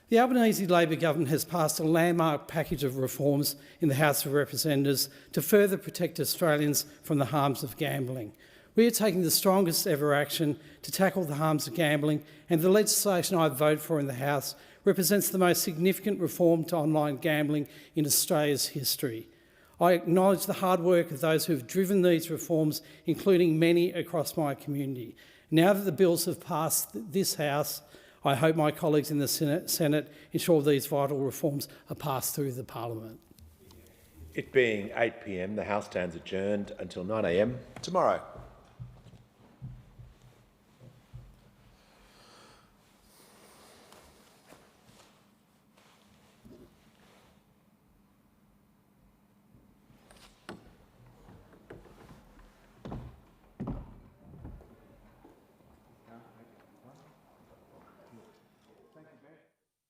the Albanese Labor government has passed a landmark package of reforms in the House of Representatives to further protect Australians from the harms of gambling. We are taking the strongest ever action to tackle the harms of gambling, and the legislation I vote for in the House represents the most significant reform to online gambling in Australia's history. I acknowledge the hard work of those who have driven these reforms, including many across my community. Now that the bills have passed this House, I hope my colleagues in the Senate ensure these vital reforms are passed through the Parliament. It being 8 p.m, the House stands adjourned until 9 a.m. tomorrow.